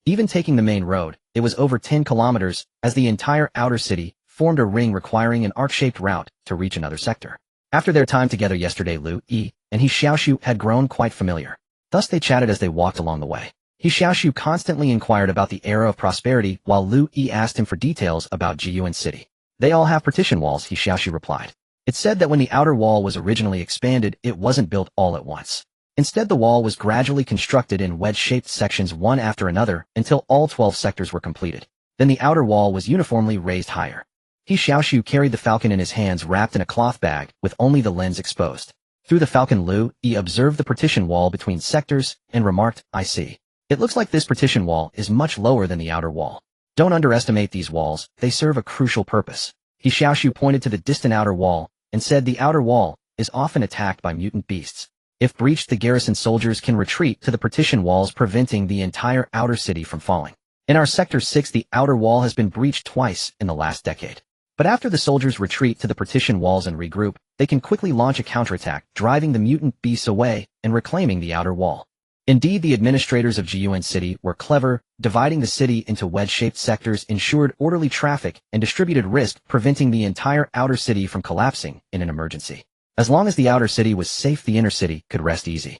Even taking the main road, it was over 10 kilometers, as the entire outer city formed a ring, requiring an arc-shaped route to reach another sector. After their time together yesterday, Liu Yi and He Xiaoxu had grown quite familiar. Thus they chatted as they walked along the way. He Xiaoxu constantly inquired about the era of prosperity, while Liu Yi asked him for details about Jiyuan City. They all have partition walls, He Xiaoxu replied. It said that when the outer wall was originally expanded, it wasn't built all at once. Instead, the wall was gradually constructed in wedge-shaped sections, one after another, until all 12 sectors were completed. Then the outer wall was uniformly raised higher. He Xiaoxu carried the Falcon in his hands, wrapped in a cloth bag, with only the lens exposed. Through the Falcon, Liu Yi observed the partition wall between sectors and remarked, "I see. It looks like this partition wall is much lower than the outer wall. Don't underestimate these walls, they serve a crucial purpose." He Xiaoxu pointed to the distant outer wall and said, "The outer wall is often attacked by mutant beasts. If breached, the garrison soldiers can retreat to the partition walls, preventing the entire outer city from falling. In our Sector 6, the outer wall has been breached twice in the last decade. But after the soldiers retreat to the partition walls and regroup, they can quickly launch a counterattack, driving the mutant beasts away and reclaiming the outer wall." Indeed, the administrators of Jiyuan City were clever. Dividing the city into wedge-shaped sectors ensured orderly traffic and distributed risk, preventing the entire outer city from collapsing in an emergency. As long as the outer city was safe, the inner city could rest easy.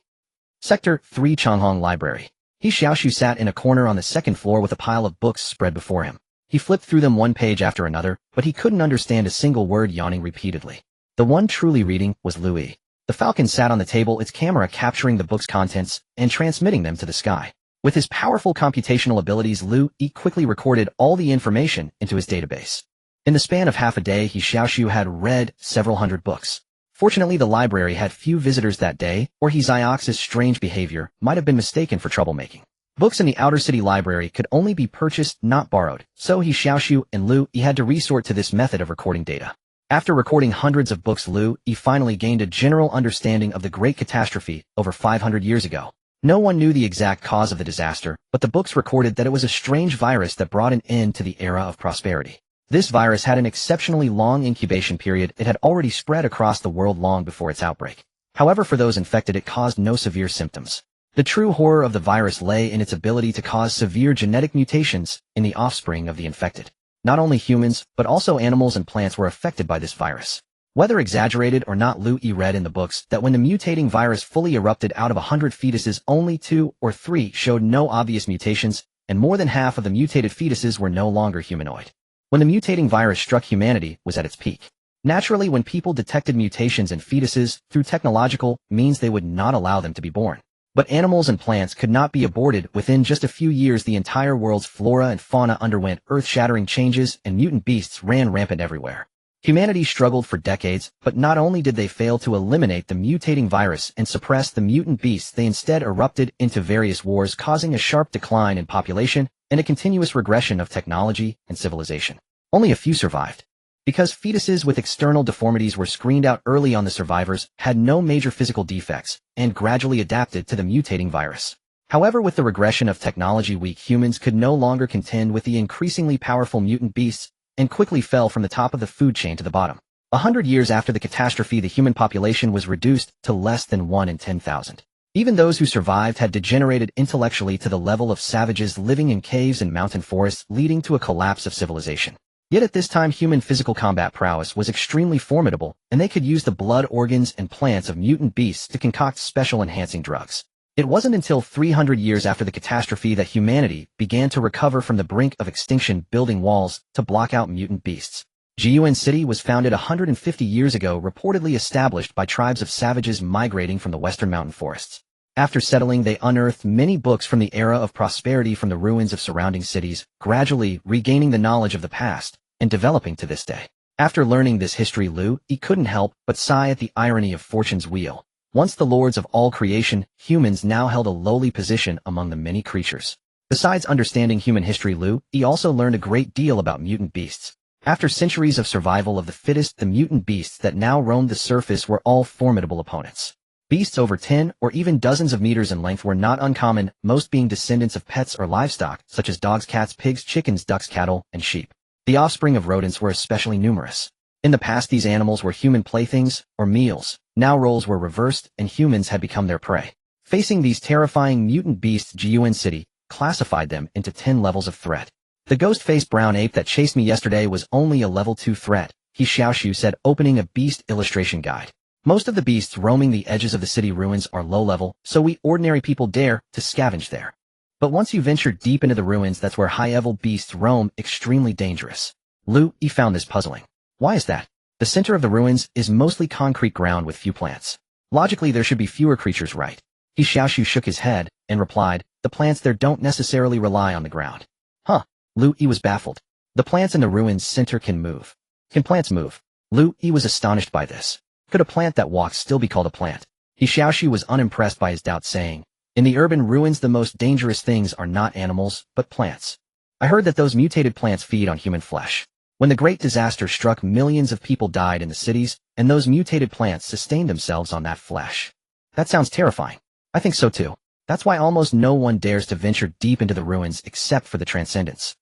Sector 3, Changhong Library. He Xiaoxu sat in a corner on the second floor with a pile of books spread before him. He flipped through them one page after another, but he couldn't understand a single word, yawning repeatedly. The one truly reading was Liu Yi. The Falcon sat on the table, its camera capturing the book's contents and transmitting them to the sky. With his powerful computational abilities, Liu Yi quickly recorded all the information into his database. In the span of half a day, He Xiaoxu had read several hundred books. Fortunately, the library had few visitors that day, or He Xiaoxu's strange behavior might have been mistaken for troublemaking. Books in the outer city library could only be purchased, not borrowed, so He Xiaoxu and Liu Yi had to resort to this method of recording data. After recording hundreds of books, Liu Yi finally gained a general understanding of the Great Catastrophe over 500 years ago. No one knew the exact cause of the disaster, but the books recorded that it was a strange virus that brought an end to the era of prosperity. This virus had an exceptionally long incubation period. It had already spread across the world long before its outbreak. However, for those infected, it caused no severe symptoms. The true horror of the virus lay in its ability to cause severe genetic mutations in the offspring of the infected. Not only humans, but also animals and plants were affected by this virus. Whether exaggerated or not, Liu Yi read in the books that when the mutating virus fully erupted, out of 100 fetuses, only 2 or 3 showed no obvious mutations, and more than half of the mutated fetuses were no longer humanoid. When the mutating virus struck, humanity was at its peak. Naturally, when people detected mutations in fetuses through technological means, they would not allow them to be born. But animals and plants could not be aborted. Within just a few years, the entire world's flora and fauna underwent earth-shattering changes, and mutant beasts ran rampant everywhere. Humanity struggled for decades, but not only did they fail to eliminate the mutating virus and suppress the mutant beasts, they instead erupted into various wars, causing a sharp decline in population and a continuous regression of technology and civilization. Only a few survived. Because fetuses with external deformities were screened out early on, the survivors had no major physical defects and gradually adapted to the mutating virus. However, with the regression of technology, weak humans could no longer contend with the increasingly powerful mutant beasts and quickly fell from the top of the food chain to the bottom. 100 years after the catastrophe, the human population was reduced to less than 1 in 10,000. Even those who survived had degenerated intellectually to the level of savages living in caves and mountain forests, leading to a collapse of civilization. Yet at this time, human physical combat prowess was extremely formidable, and they could use the blood, organs, and plants of mutant beasts to concoct special enhancing drugs. It wasn't until 300 years after the catastrophe that humanity began to recover from the brink of extinction, building walls to block out mutant beasts. Jiuan City was founded 150 years ago, reportedly established by tribes of savages migrating from the western mountain forests. After settling, they unearthed many books from the era of prosperity from the ruins of surrounding cities, gradually regaining the knowledge of the past and developing to this day. After learning this history, Liu Yi couldn't help but sigh at the irony of fortune's wheel. Once the lords of all creation, humans now held a lowly position among the many creatures. Besides understanding human history, Liu Yi also learned a great deal about mutant beasts. After centuries of survival of the fittest, the mutant beasts that now roamed the surface were all formidable opponents. Beasts over 10 or even dozens of meters in length were not uncommon, most being descendants of pets or livestock, such as dogs, cats, pigs, chickens, ducks, cattle, and sheep. The offspring of rodents were especially numerous. In the past, these animals were human playthings or meals. Now roles were reversed, and humans had become their prey. Facing these terrifying mutant beasts, Jiuan City classified them into 10 levels of threat. The ghost-faced brown ape that chased me yesterday was only a level 2 threat, He Xiaoxu said, opening a beast illustration guide. Most of the beasts roaming the edges of the city ruins are low-level, so we ordinary people dare to scavenge there. But once you venture deep into the ruins, that's where high-level beasts roam, extremely dangerous. Liu Yi found this puzzling. Why is that? The center of the ruins is mostly concrete ground with few plants. Logically, there should be fewer creatures, right? He Xiaoxu shook his head and replied, the plants there don't necessarily rely on the ground. Huh. Liu Yi was baffled. The plants in the ruins center can move. Can plants move? Liu Yi was astonished by this. Could a plant that walks still be called a plant? He Xiaoxu was unimpressed by his doubt, saying, in the urban ruins, the most dangerous things are not animals, but plants. I heard that those mutated plants feed on human flesh. When the great disaster struck, millions of people died in the cities, and those mutated plants sustained themselves on that flesh. That sounds terrifying. I think so too. That's why almost no one dares to venture deep into the ruins except for the transcendents.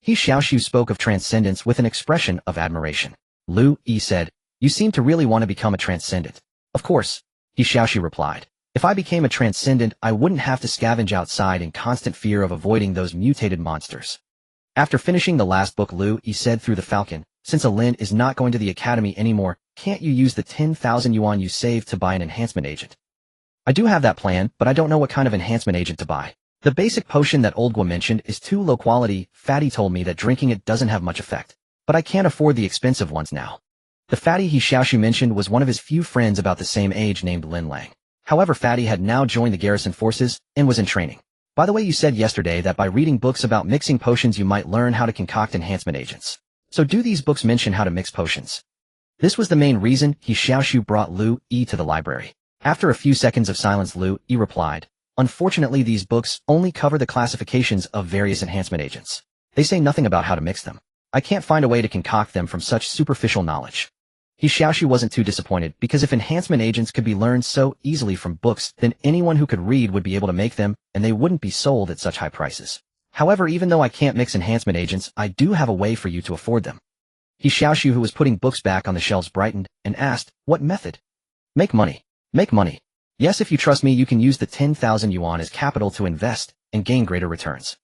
He Xiaoxu spoke of transcendence with an expression of admiration. Liu Yi said, you seem to really want to become a transcendent. Of course, He Xiaoxu replied. If I became a transcendent, I wouldn't have to scavenge outside in constant fear of avoiding those mutated monsters. After finishing the last book, Liu Yi said through the Falcon, since Alin is not going to the academy anymore, can't you use the 10,000 yuan you saved to buy an enhancement agent? I do have that plan, but I don't know what kind of enhancement agent to buy. The basic potion that Old Gua mentioned is too low quality. Fatty told me that drinking it doesn't have much effect. But I can't afford the expensive ones now. The Fatty He Xiaoxu mentioned was one of his few friends about the same age named Lin Lang. However, Fatty had now joined the garrison forces and was in training. By the way, you said yesterday that by reading books about mixing potions you might learn how to concoct enhancement agents. So do these books mention how to mix potions? This was the main reason He Xiaoxu brought Liu Yi to the library. After a few seconds of silence, Liu Yi replied, Unfortunately, these books only cover the classifications of various enhancement agents. They say nothing about how to mix them. I can't find a way to concoct them from such superficial knowledge. He Xiaoxu wasn't too disappointed, because if enhancement agents could be learned so easily from books, then anyone who could read would be able to make them, and they wouldn't be sold at such high prices. However, even though I can't mix enhancement agents, I do have a way for you to afford them. He Xiaoxu, who was putting books back on the shelves, brightened and asked, "What method?" "Make money. Make money. Yes, if you trust me, you can use the 10,000 yuan as capital to invest and gain greater returns."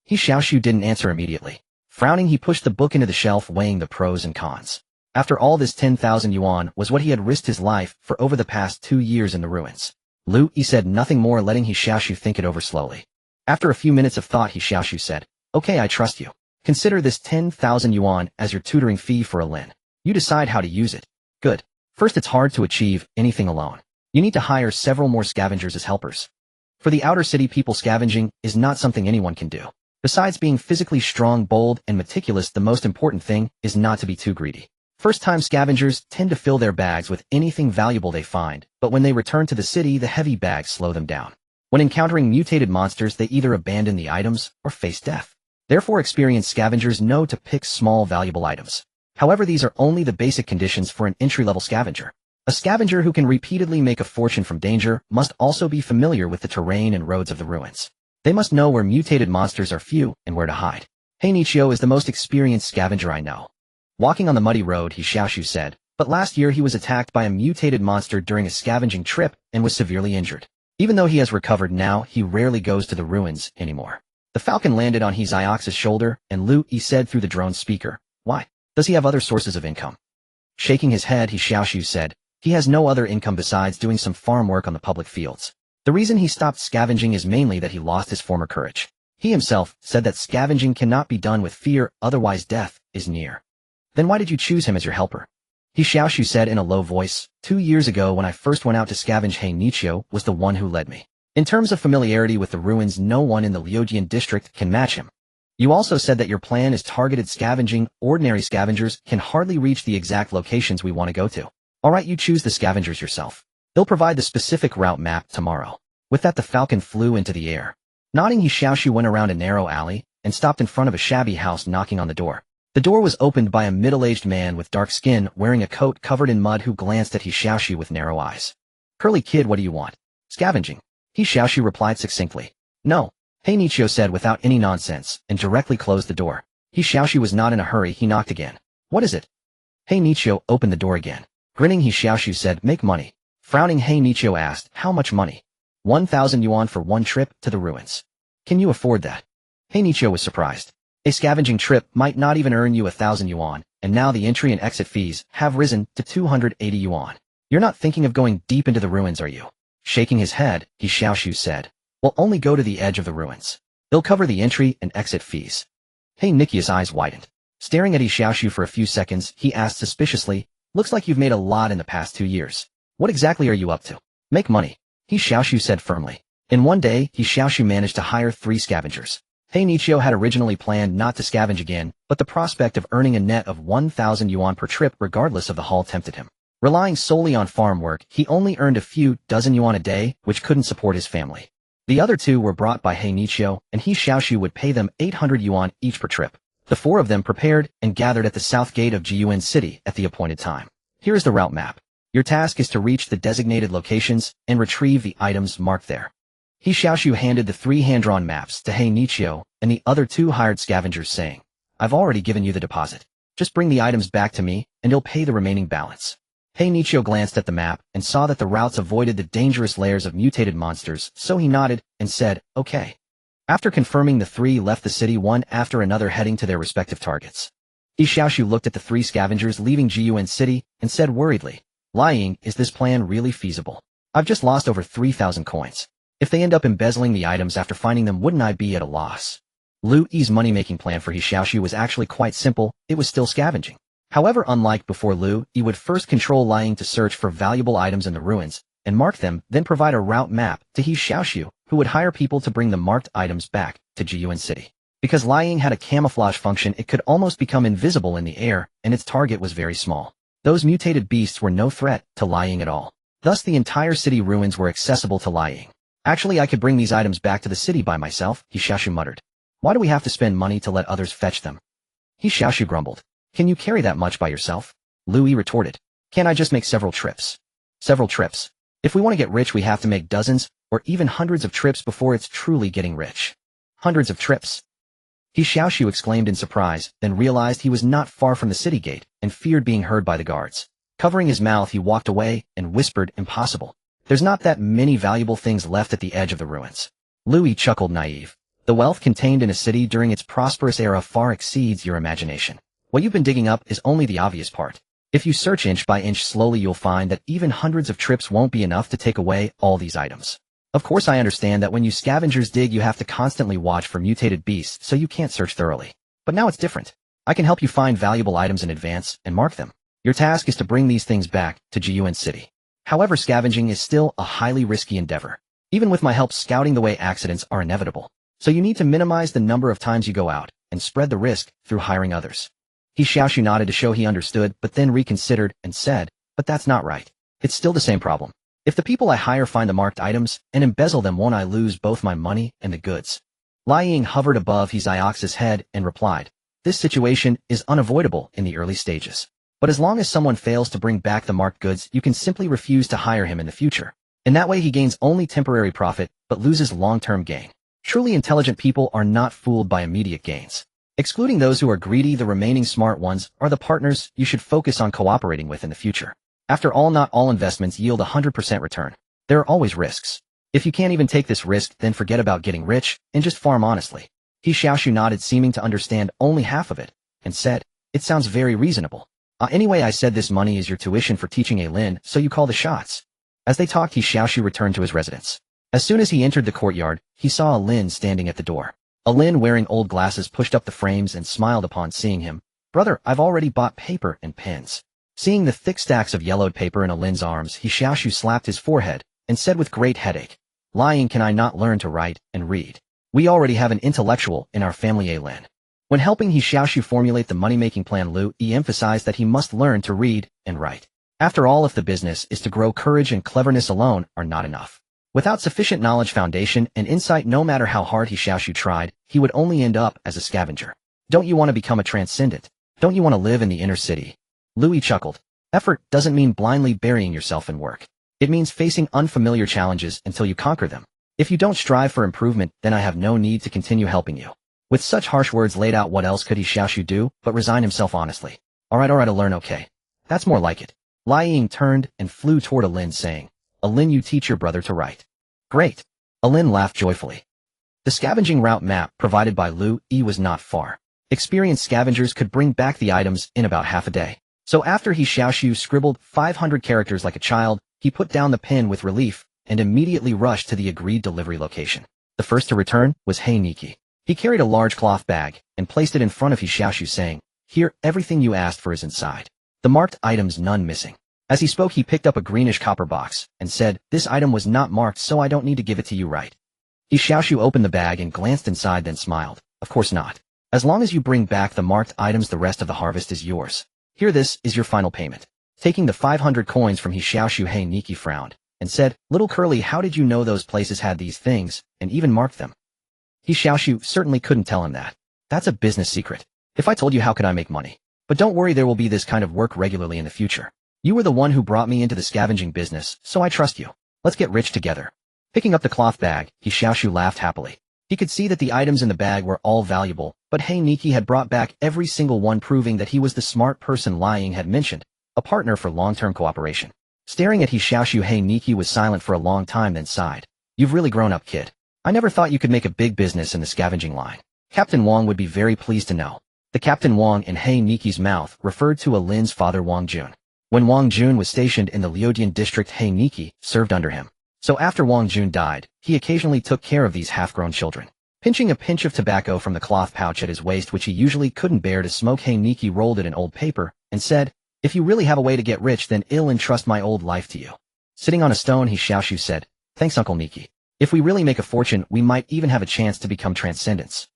He Xiaoxu didn't answer immediately. Frowning, he pushed the book into the shelf, weighing the pros and cons. After all, this 10,000 yuan was what he had risked his life for over the past 2 years in the ruins. Liu Yi said nothing more, letting He Xiaoxu think it over slowly. After a few minutes of thought, He Xiaoxu said, "Okay, I trust you. Consider this 10,000 yuan as your tutoring fee for a lin. You decide how to use it." "Good. First, it's hard to achieve anything alone. You need to hire several more scavengers as helpers. For the outer city people, scavenging is not something anyone can do. Besides being physically strong, bold, and meticulous, the most important thing is not to be too greedy. First-time scavengers tend to fill their bags with anything valuable they find, but when they return to the city, the heavy bags slow them down. When encountering mutated monsters, they either abandon the items or face death. Therefore, experienced scavengers know to pick small, valuable items. However, these are only the basic conditions for an entry-level scavenger. A scavenger who can repeatedly make a fortune from danger must also be familiar with the terrain and roads of the ruins. They must know where mutated monsters are few and where to hide. He Xiaoxu is the most experienced scavenger I know. Walking on the muddy road, He Xiaoxu said, but last year he was attacked by a mutated monster during a scavenging trip and was severely injured. Even though he has recovered now, he rarely goes to the ruins anymore. The Falcon landed on He Xiaoxu's shoulder, and Liu Yi said through the drone speaker, "Why? Does he have other sources of income?" Shaking his head, He Xiaoxu said, "He has no other income besides doing some farm work on the public fields. The reason he stopped scavenging is mainly that he lost his former courage. He himself said that scavenging cannot be done with fear, otherwise death is near." "Then why did you choose him as your helper?" He Xiaoxu said in a low voice, 2 years ago when I first went out to scavenge, He Xiaoxu was the one who led me. In terms of familiarity with the ruins, no one in the Liujian district can match him. You also said that your plan is targeted scavenging. Ordinary scavengers can hardly reach the exact locations we want to go to. Alright, you choose the scavengers yourself. They'll provide the specific route map tomorrow." With that, the Falcon flew into the air. Nodding, He Xiaoxu went around a narrow alley and stopped in front of a shabby house, knocking on the door. The door was opened by a middle-aged man with dark skin, wearing a coat covered in mud, who glanced at He Xiaoxu with narrow eyes. "Curly kid, what do you want?" "Scavenging," He Xiaoxu replied succinctly. "No," He Xiaoxu said without any nonsense, and directly closed the door. He Xiaoxu was not in a hurry. He knocked again. "What is it?" He Xiaoxu opened the door again. Grinning, He Xiaoxu said, "Make money." Frowning, He Xiaoxu asked, "How much money?" 1,000 yuan for one trip to the ruins. "Can you afford that?" He Xiaoxu was surprised. A scavenging trip might not even earn you 1,000 yuan, and now the entry and exit fees have risen to 280 yuan. "You're not thinking of going deep into the ruins, are you?" Shaking his head, He Xiaoxu said, "We'll only go to the edge of the ruins. They'll cover the entry and exit fees." He Xiaoxu's eyes widened. Staring at He Xiaoxu for a few seconds, he asked suspiciously, "Looks like you've made a lot in the past 2 years. What exactly are you up to?" "Make money," He Xiaoxu said firmly. In one day, He Xiaoxu managed to hire 3 scavengers. He Xiaoxu had originally planned not to scavenge again, but the prospect of earning a net of 1,000 yuan per trip regardless of the haul tempted him. Relying solely on farm work, he only earned a few dozen yuan a day, which couldn't support his family. The other 2 were brought by He Xiaoxu, and He Xiaoxu would pay them 800 yuan each per trip. The 4 of them prepared and gathered at the south gate of Jiyuan City at the appointed time. Here is the route map. Your task is to reach the designated locations and retrieve the items marked there. He Xiaoxu handed the 3 hand-drawn maps to He Xiaoxu and the other 2 hired scavengers, saying, "I've already given you the deposit. Just bring the items back to me, and you'll pay the remaining balance." He Xiaoxu glanced at the map and saw that the routes avoided the dangerous layers of mutated monsters, so he nodded and said, "Okay." After confirming, the 3 left the city one after another, heading to their respective targets. He Xiaoxu looked at the 3 scavengers leaving Jiyuan City and said worriedly, "Lying, is this plan really feasible? I've just lost over 3,000 coins. If they end up embezzling the items after finding them, wouldn't I be at a loss?" Liu Yi's money-making plan for He Xiaoxu was actually quite simple. It was still scavenging. However, unlike before, Liu Yi would first control Lying to search for valuable items in the ruins and mark them, then provide a route map to He Xiaoxu, who would hire people to bring the marked items back to Jiyuan City. Because Lying had a camouflage function, it could almost become invisible in the air, and its target was very small. Those mutated beasts were no threat to Lying at all. Thus, the entire city ruins were accessible to Lying. Actually, I could bring these items back to the city by myself, He Xiaoxu muttered. Why do we have to spend money to let others fetch them? He Xiaoxu grumbled. Can you carry that much by yourself? Liu Yi retorted. Can't I just make several trips? Several trips. If we want to get rich, we have to make dozens or even hundreds of trips before it's truly getting rich. Hundreds of trips. He Xiaoxu exclaimed in surprise, then realized he was not far from the city gate and feared being heard by the guards. Covering his mouth, he walked away and whispered, impossible. There's not that many valuable things left at the edge of the ruins. Liu Yi chuckled naive. The wealth contained in a city during its prosperous era far exceeds your imagination. What you've been digging up is only the obvious part. If you search inch by inch slowly, you'll find that even hundreds of trips won't be enough to take away all these items. Of course, I understand that when you scavengers dig, you have to constantly watch for mutated beasts, so you can't search thoroughly. But now it's different. I can help you find valuable items in advance and mark them. Your task is to bring these things back to Jiyuan City. However, scavenging is still a highly risky endeavor. Even with my help scouting the way, accidents are inevitable. So you need to minimize the number of times you go out and spread the risk through hiring others. He Xiaoxu nodded to show he understood, but then reconsidered and said, but that's not right. It's still the same problem. If the people I hire find the marked items and embezzle them, won't I lose both my money and the goods? Liu Yi hovered above He Xiaoxu's head and replied, this situation is unavoidable in the early stages. But as long as someone fails to bring back the marked goods, you can simply refuse to hire him in the future. In that way, he gains only temporary profit, but loses long-term gain. Truly intelligent people are not fooled by immediate gains. Excluding those who are greedy, the remaining smart ones are the partners you should focus on cooperating with in the future. After all, not all investments yield 100% return. There are always risks. If you can't even take this risk, then forget about getting rich and just farm honestly. He Xiaoxu nodded, seeming to understand only half of it, and said, it sounds very reasonable. Anyway, I said this money is your tuition for teaching a Lin, so you call the shots. As they talked, He Xiaoxu returned to his residence. As soon as he entered the courtyard, he saw a Lin standing at the door. A Lin wearing old glasses pushed up the frames and smiled upon seeing him. Brother, I've already bought paper and pens. Seeing the thick stacks of yellowed paper in a Lin's arms, He Xiaoxu slapped his forehead and said with great headache, Lying, can I not learn to write and read? We already have an intellectual in our family, a Lin. When helping He Xiaoxu formulate the money-making plan, Liu Yi emphasized that he must learn to read and write. After all, if the business is to grow, courage and cleverness alone are not enough. Without sufficient knowledge, foundation, and insight, no matter how hard He Xiaoxu tried, he would only end up as a scavenger. Don't you want to become a transcendent? Don't you want to live in the inner city? Liu Yi chuckled. Effort doesn't mean blindly burying yourself in work. It means facing unfamiliar challenges until you conquer them. If you don't strive for improvement, then I have no need to continue helping you. With such harsh words laid out, what else could He Xiaoxu do but resign himself honestly? Alright, I'll learn, okay. That's more like it. Liu Yi turned and flew toward a Lin, saying, A Lin, you teach your brother to write. Great. A Lin laughed joyfully. The scavenging route map provided by Liu Yi was not far. Experienced scavengers could bring back the items in about half a day. So after He Xiaoxu scribbled 500 characters like a child, he put down the pen with relief and immediately rushed to the agreed delivery location. The first to return was He Xiaoxu. He carried a large cloth bag and placed it in front of He Xiaoxu, saying, Here, everything you asked for is inside. The marked items, none missing. As he spoke, he picked up a greenish copper box and said, This item was not marked, so I don't need to give it to you, right? He Xiaoxu opened the bag and glanced inside, then smiled. Of course not. As long as you bring back the marked items, the rest of the harvest is yours. Here, this is your final payment. Taking the 500 coins from He Xiaoxu, He Xiaoxu frowned and said, Little Curly, how did you know those places had these things and even marked them? He Xiaoxu certainly couldn't tell him that. That's a business secret. If I told you, how could I make money? But don't worry, there will be this kind of work regularly in the future. You were the one who brought me into the scavenging business, so I trust you. Let's get rich together. Picking up the cloth bag, He Xiaoxu laughed happily. He could see that the items in the bag were all valuable, but He Xiaoxu had brought back every single one, proving that he was the smart person Liu Yi had mentioned, a partner for long-term cooperation. Staring at He Xiaoxu, He Xiaoxu was silent for a long time, then sighed. You've really grown up, kid. I never thought you could make a big business in the scavenging line. Captain Wang would be very pleased to know. The Captain Wang in He Xiaoxu's mouth referred to a Lin's father, Wang Jun. When Wang Jun was stationed in the Liudian district, He Xiaoxu served under him. So after Wang Jun died, he occasionally took care of these half-grown children. Pinching a pinch of tobacco from the cloth pouch at his waist, which he usually couldn't bear to smoke, He Xiaoxu rolled it in old paper and said, If you really have a way to get rich, then I'll entrust my old life to you. Sitting on a stone, He Xiaoxu said, Thanks, Uncle Xiaoxu. If we really make a fortune, we might even have a chance to become transcendents.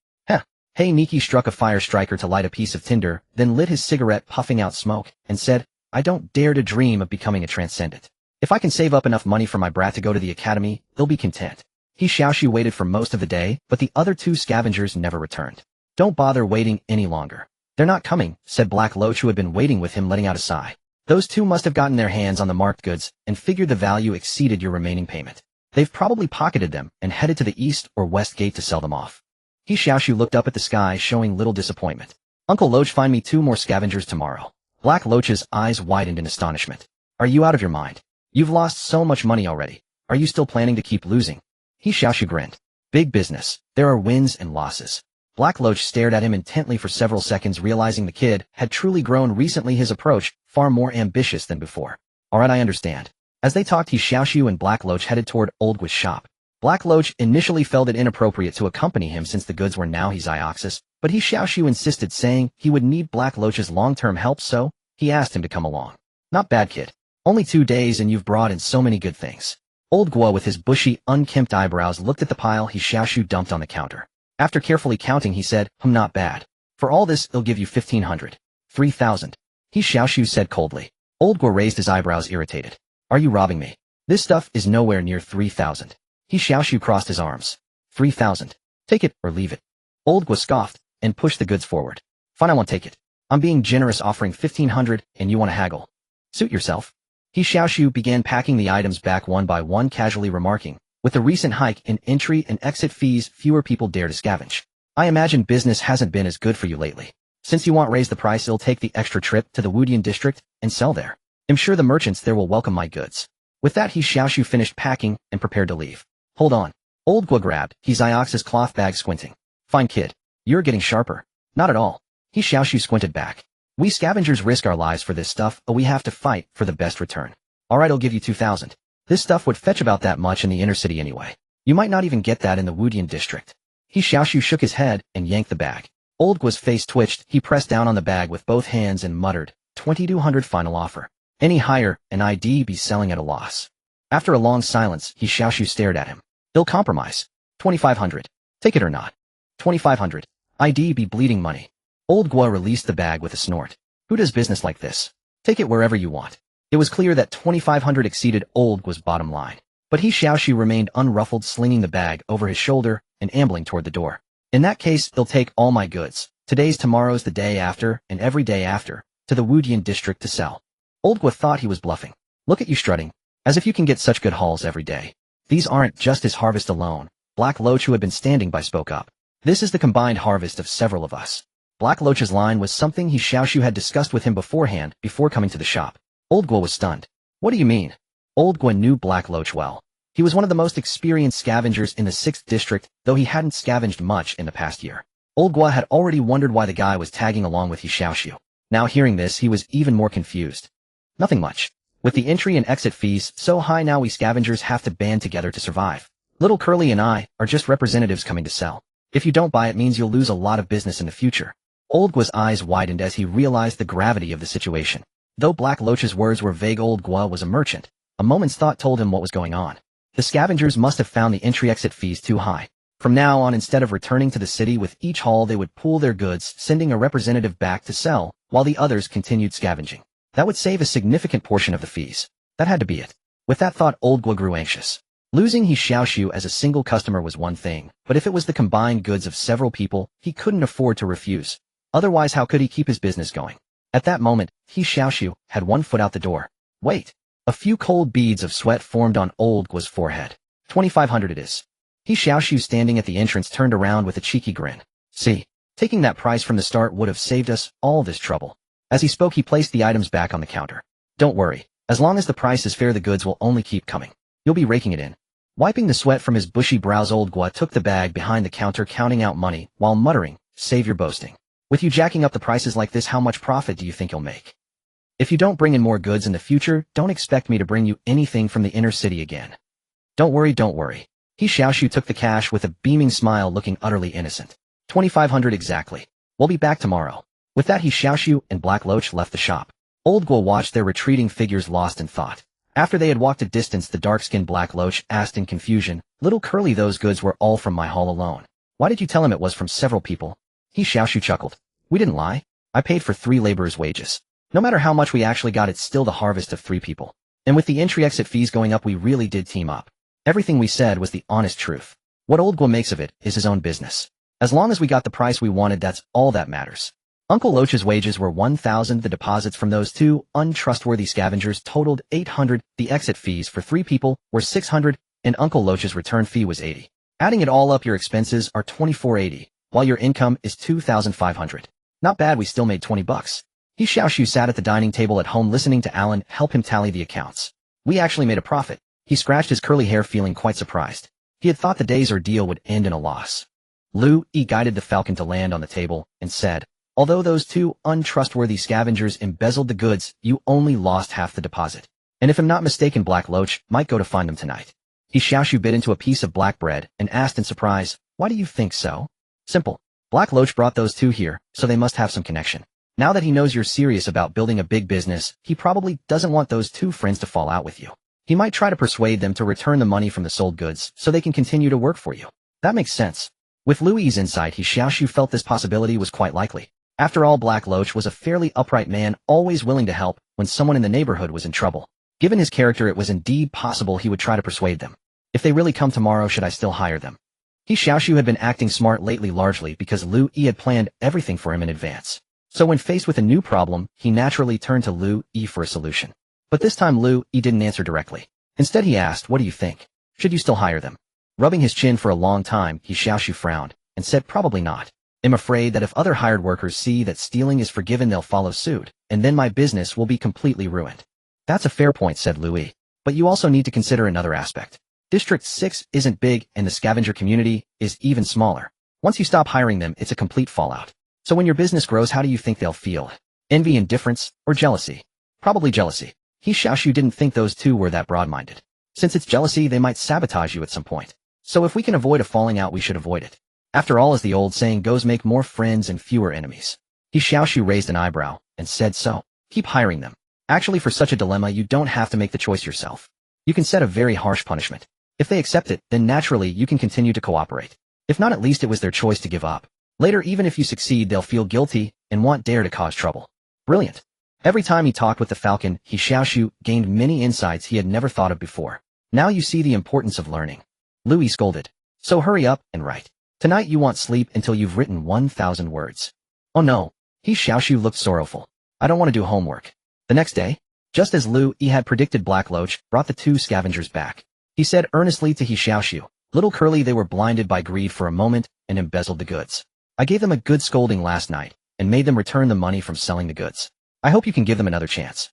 He Xiaoxu struck a fire striker to light a piece of tinder, then lit his cigarette, puffing out smoke, and said, I don't dare to dream of becoming a transcendent. If I can save up enough money for my brat to go to the academy, they'll be content. He Xiaoxu waited for most of the day, but the other two scavengers never returned. Don't bother waiting any longer. They're not coming, said Black Loach, who had been waiting with him, letting out a sigh. Those two must have gotten their hands on the marked goods and figured the value exceeded your remaining payment. They've probably pocketed them and headed to the east or west gate to sell them off. He Xiaoxu looked up at the sky, showing little disappointment. Uncle Loach, find me 2 more scavengers tomorrow. Black Loach's eyes widened in astonishment. Are you out of your mind? You've lost so much money already. Are you still planning to keep losing? He Xiaoxu grinned. Big business. There are wins and losses. Black Loach stared at him intently for several seconds, realizing the kid had truly grown recently, his approach far more ambitious than before. Alright, I understand. As they talked, He Xiaoxu and Black Loach headed toward Old Gua's shop. Black Loach initially felt it inappropriate to accompany him since the goods were now He Xiaoxu's, but He Xiaoxu insisted, saying he would need Black Loach's long-term help, so he asked him to come along. Not bad, kid. Only 2 days and you've brought in so many good things. Old Gua, with his bushy, unkempt eyebrows, looked at the pile He Xiaoxu dumped on the counter. After carefully counting, he said, not bad. For all this, I'll give you 1,500. 3,000. He Xiaoxu said coldly. Old Gua raised his eyebrows, irritated. Are you robbing me? This stuff is nowhere near 3,000. He Xiaoxu crossed his arms. 3,000. Take it or leave it. Old Gua scoffed and pushed the goods forward. Fine, I won't take it. I'm being generous, offering 1,500, and you want to haggle. Suit yourself. He Xiaoxu began packing the items back one by one, casually remarking, with the recent hike in entry and exit fees, fewer people dare to scavenge. I imagine business hasn't been as good for you lately. Since you won't raise the price, I'll take the extra trip to the Wudian district and sell there. I'm sure the merchants there will welcome my goods. With that, He Xiaoxu finished packing and prepared to leave. Hold on. Old Gua grabbed He Xiaoxu's cloth bag, squinting. Fine, kid. You're getting sharper. Not at all. He Xiaoxu squinted back. We scavengers risk our lives for this stuff, but we have to fight for the best return. Alright, I'll give you 2,000. This stuff would fetch about that much in the inner city anyway. You might not even get that in the Wudian district. He Xiaoxu shook his head and yanked the bag. Old Gua's face twitched. He pressed down on the bag with both hands and muttered, 2,200 final offer. Any higher, and I'd be selling at a loss. After a long silence, He Xiaoxu stared at him. They'll compromise. 2,500. Take it or not. 2,500. I'd be bleeding money. Old Gua released the bag with a snort. Who does business like this? Take it wherever you want. It was clear that 2,500 exceeded Old Gua's bottom line. But He Xiaoxu remained unruffled, slinging the bag over his shoulder and ambling toward the door. In that case, they'll take all my goods. Today's, tomorrow's, the day after, and every day after, to the Wudian district to sell. Old Gua thought he was bluffing. Look at you strutting. As if you can get such good hauls every day. These aren't just his harvest alone. Black Loach, who had been standing by, spoke up. This is the combined harvest of several of us. Black Loach's line was something He Xiaoxu had discussed with him beforehand, before coming to the shop. Old Gua was stunned. What do you mean? Old Gua knew Black Loach well. He was one of the most experienced scavengers in the 6th district, though he hadn't scavenged much in the past year. Old Gua had already wondered why the guy was tagging along with He Xiaoxu. Now hearing this, he was even more confused. Nothing much. With the entry and exit fees so high now, we scavengers have to band together to survive. Little Curly and I are just representatives coming to sell. If you don't buy, it means you'll lose a lot of business in the future. Old Gua's eyes widened as he realized the gravity of the situation. Though Black Loach's words were vague, Old Gua was a merchant. A moment's thought told him what was going on. The scavengers must have found the entry-exit fees too high. From now on, instead of returning to the city with each haul, they would pool their goods, sending a representative back to sell, while the others continued scavenging. That would save a significant portion of the fees. That had to be it. With that thought, Old Gua grew anxious. Losing He Xiaoxu as a single customer was one thing, but if it was the combined goods of several people, he couldn't afford to refuse. Otherwise, how could he keep his business going? At that moment, He Xiaoxu had one foot out the door. Wait. A few cold beads of sweat formed on Old Gua's forehead. 2,500 it is. He Xiaoxu, standing at the entrance, turned around with a cheeky grin. See, taking that price from the start would have saved us all this trouble. As he spoke, he placed the items back on the counter. Don't worry. As long as the price is fair, the goods will only keep coming. You'll be raking it in. Wiping the sweat from his bushy brows, Old Gua took the bag behind the counter, counting out money, while muttering, save your boasting. With you jacking up the prices like this, how much profit do you think you'll make? If you don't bring in more goods in the future, don't expect me to bring you anything from the inner city again. Don't worry, don't worry. He Xiaoxu took the cash with a beaming smile, looking utterly innocent. 2,500 exactly. We'll be back tomorrow. With that, He Xiaoxu and Black Loach left the shop. Old Gua watched their retreating figures, lost in thought. After they had walked a distance, the dark-skinned Black Loach asked in confusion, Little Curly, those goods were all from my haul alone. Why did you tell him it was from several people? He Xiaoxu chuckled. We didn't lie. I paid for 3 laborers' wages. No matter how much we actually got, it's still the harvest of 3 people. And with the entry-exit fees going up, we really did team up. Everything we said was the honest truth. What old Guo makes of it is his own business. As long as we got the price we wanted, that's all that matters. Uncle Loach's wages were 1,000, the deposits from those two untrustworthy scavengers totaled 800, the exit fees for 3 people were 600, and Uncle Loach's return fee was 80. Adding it all up, your expenses are 2480, while your income is 2,500. Not bad, we still made 20 bucks. He Xiaoxu sat at the dining table at home listening to Alan help him tally the accounts. We actually made a profit. He scratched his curly hair feeling quite surprised. He had thought the day's ordeal would end in a loss. Liu Yi guided the Falcon to land on the table and said, although those two untrustworthy scavengers embezzled the goods, you only lost half the deposit. And if I'm not mistaken, Black Loach might go to find them tonight. He Xiaoxu bit into a piece of black bread and asked in surprise, why do you think so? Simple. Black Loach brought those two here, so they must have some connection. Now that he knows you're serious about building a big business, he probably doesn't want those two friends to fall out with you. He might try to persuade them to return the money from the sold goods so they can continue to work for you. That makes sense. With Liu Yi's insight, He Xiaoxu felt this possibility was quite likely. After all, Black Loach was a fairly upright man, always willing to help when someone in the neighborhood was in trouble. Given his character, it was indeed possible he would try to persuade them. If they really come tomorrow, should I still hire them? He Xiaoxu had been acting smart lately, largely because Liu Yi had planned everything for him in advance. So when faced with a new problem, he naturally turned to Liu Yi for a solution. But this time Liu Yi didn't answer directly. Instead he asked, what do you think? Should you still hire them? Rubbing his chin for a long time, He Xiaoxu frowned and said, probably not. I'm afraid that if other hired workers see that stealing is forgiven, they'll follow suit, and then my business will be completely ruined. That's a fair point, said Liu Yi. But you also need to consider another aspect. District 6 isn't big and the scavenger community is even smaller. Once you stop hiring them, it's a complete fallout. So when your business grows, how do you think they'll feel? Envy, indifference, or jealousy? Probably jealousy. He Xiaoxu didn't think those two were that broad-minded. Since it's jealousy, they might sabotage you at some point. So if we can avoid a falling out, we should avoid it. After all, as the old saying goes, make more friends and fewer enemies. He Xiaoxu raised an eyebrow and said, so, keep hiring them. Actually, for such a dilemma, you don't have to make the choice yourself. You can set a very harsh punishment. If they accept it, then naturally you can continue to cooperate. If not, at least it was their choice to give up. Later, even if you succeed, they'll feel guilty and won't dare to cause trouble. Brilliant. Every time he talked with the Falcon, He Xiaoxu gained many insights he had never thought of before. Now you see the importance of learning. Liu Yi scolded. So hurry up and write. Tonight you won't sleep until you've written 1,000 words. Oh no. He Xiaoxu looked sorrowful. I don't want to do homework. The next day, just as Liu Yi had predicted, Black Loach brought the two scavengers back. He said earnestly to He Xiaoxu, little Curly, they were blinded by greed for a moment and embezzled the goods. I gave them a good scolding last night and made them return the money from selling the goods. I hope you can give them another chance.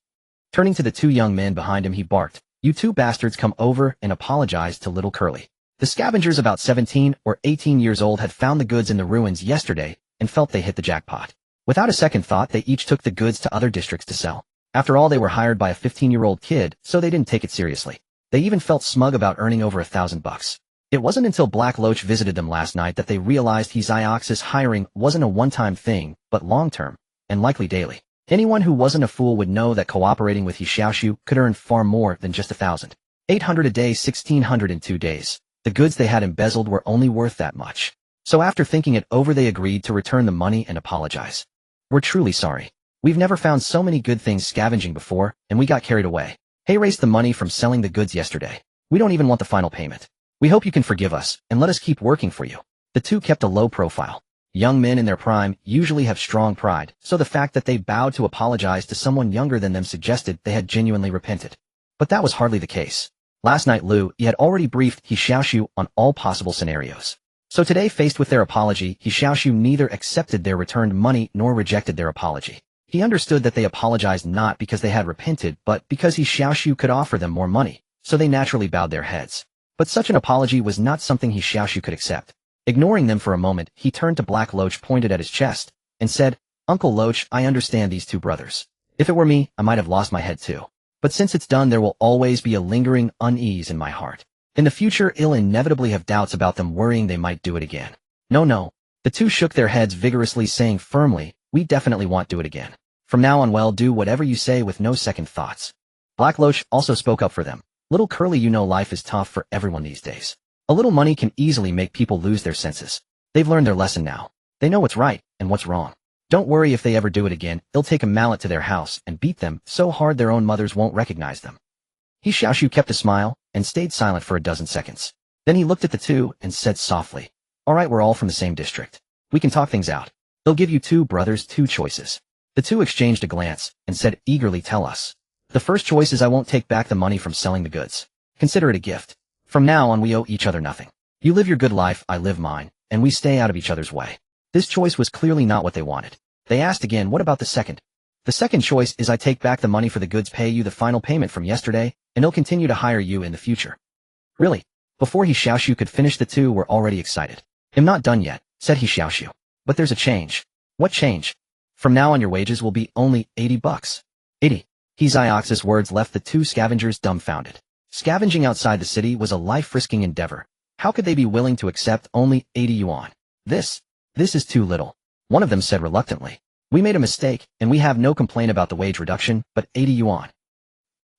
Turning to the two young men behind him, he barked, you two bastards, come over and apologize to little Curly. The scavengers, about 17 or 18 years old, had found the goods in the ruins yesterday and felt they hit the jackpot. Without a second thought, they each took the goods to other districts to sell. After all, they were hired by a 15-year-old kid, so they didn't take it seriously. They even felt smug about earning over 1,000 bucks. It wasn't until Black Loach visited them last night that they realized He Xiaoxu's hiring wasn't a one-time thing, but long-term, and likely daily. Anyone who wasn't a fool would know that cooperating with He Xiaoxu could earn far more than just 1,800 a day, 1,600 in 2 days. The goods they had embezzled were only worth that much. So after thinking it over, they agreed to return the money and apologize. We're truly sorry. We've never found so many good things scavenging before, and we got carried away. He raised the money from selling the goods yesterday. We don't even want the final payment. We hope you can forgive us and let us keep working for you. The two kept a low profile. Young men in their prime usually have strong pride, so the fact that they bowed to apologize to someone younger than them suggested they had genuinely repented. But that was hardly the case. Last night Liu Yi had already briefed He Xiaoxu on all possible scenarios. So today, faced with their apology, He Xiaoxu neither accepted their returned money nor rejected their apology. He understood that they apologized not because they had repented, but because He Xiaoxu could offer them more money, so they naturally bowed their heads. But such an apology was not something He Xiaoxu could accept. Ignoring them for a moment, he turned to Black Loach, pointed at his chest, and said, Uncle Loach, I understand these two brothers. If it were me, I might have lost my head too. But since it's done, there will always be a lingering unease in my heart. In the future, I'll inevitably have doubts about them, worrying they might do it again. No. The two shook their heads vigorously, saying firmly, we definitely won't do it again. From now on, we'll do whatever you say with no second thoughts. Black Loach also spoke up for them. Little Curly, you know life is tough for everyone these days. A little money can easily make people lose their senses. They've learned their lesson now. They know what's right and what's wrong. Don't worry if they ever do it again. They'll take a mallet to their house and beat them so hard their own mothers won't recognize them. He Xiaoxu kept a smile and stayed silent for a dozen seconds. Then he looked at the two and said softly, "All right, we're all from the same district. We can talk things out. They'll give you two brothers two choices." The two exchanged a glance and said eagerly, "Tell us." "The first choice is I won't take back the money from selling the goods. Consider it a gift. From now on we owe each other nothing. You live your good life, I live mine, and we stay out of each other's way." This choice was clearly not what they wanted. They asked again, "What about the second?" "The second choice is I take back the money for the goods, pay you the final payment from yesterday, and he'll continue to hire you in the future." "Really?" Before He Xiaoxu could finish, the two were already excited. "I'm not done yet," said He Xiaoxu. "But there's a change." "What change?" "From now on your wages will be only $80. 80. He Xiaoxu's words left the two scavengers dumbfounded. Scavenging outside the city was a life-risking endeavor. How could they be willing to accept only 80 yuan? This is too little. One of them said reluctantly. "We made a mistake, and we have no complaint about the wage reduction, but 80 yuan.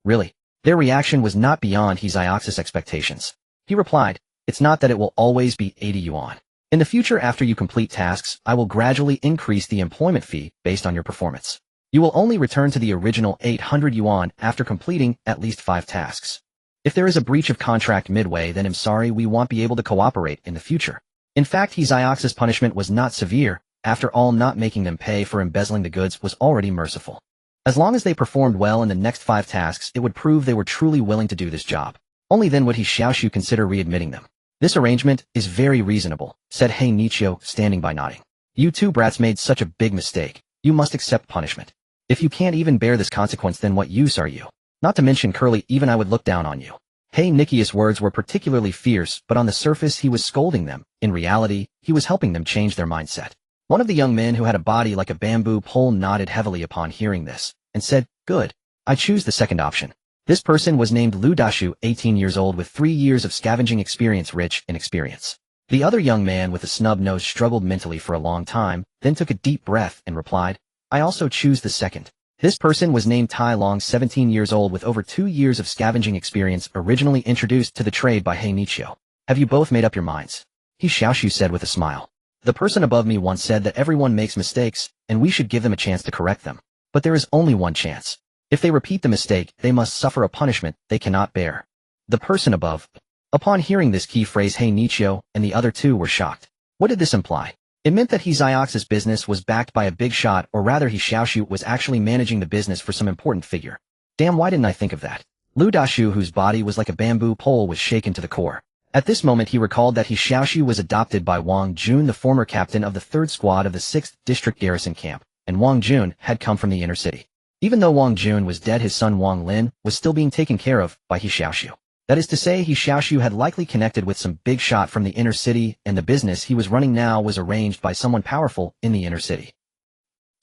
Really? Their reaction was not beyond He Xiaoxu's expectations. He replied, "It's not that it will always be 80 yuan. In the future, after you complete tasks, I will gradually increase the employment fee based on your performance. You will only return to the original 800 yuan after completing at least 5 tasks. If there is a breach of contract midway, then I'm sorry, we won't be able to cooperate in the future." In fact, He Xiaoxu's punishment was not severe. After all, not making them pay for embezzling the goods was already merciful. As long as they performed well in the next 5 tasks, it would prove they were truly willing to do this job. Only then would He Xiaoxu consider readmitting them. "This arrangement is very reasonable," said He Xiaoxu, standing by nodding. "You two brats made such a big mistake. You must accept punishment. If you can't even bear this consequence, then what use are you? Not to mention, Curly, even I would look down on you." He Xiaoxu's words were particularly fierce, but on the surface he was scolding them. In reality, he was helping them change their mindset. One of the young men, who had a body like a bamboo pole, nodded heavily upon hearing this, and said, "Good. I choose the second option." This person was named Liu Yi, 18 years old with 3 years of scavenging experience, rich in experience. The other young man with a snub nose struggled mentally for a long time, then took a deep breath and replied, "I also choose the second." This person was named Tai Long, 17 years old with over 2 years of scavenging experience, originally introduced to the trade by He Xiaoxu. "Have you both made up your minds?" He Xiaoxu said with a smile. "The person above me once said that everyone makes mistakes, and we should give them a chance to correct them. But there is only one chance. If they repeat the mistake, they must suffer a punishment they cannot bear." The person above. Upon hearing this key phrase, He Xiaoxu and the other two were shocked. What did this imply? It meant that He Xiaoxu's business was backed by a big shot, or rather He Xiaoxu was actually managing the business for some important figure. Damn, why didn't I think of that? Liu Yi, whose body was like a bamboo pole, was shaken to the core. At this moment he recalled that He Xiaoxu was adopted by Wang Jun, the former captain of the 3rd Squad of the 6th District Garrison Camp, and Wang Jun had come from the inner city. Even though Wang Jun was dead, his son Wang Lin was still being taken care of by He Xiaoxu. That is to say, He Xiaoxu had likely connected with some big shot from the inner city, and the business he was running now was arranged by someone powerful in the inner city.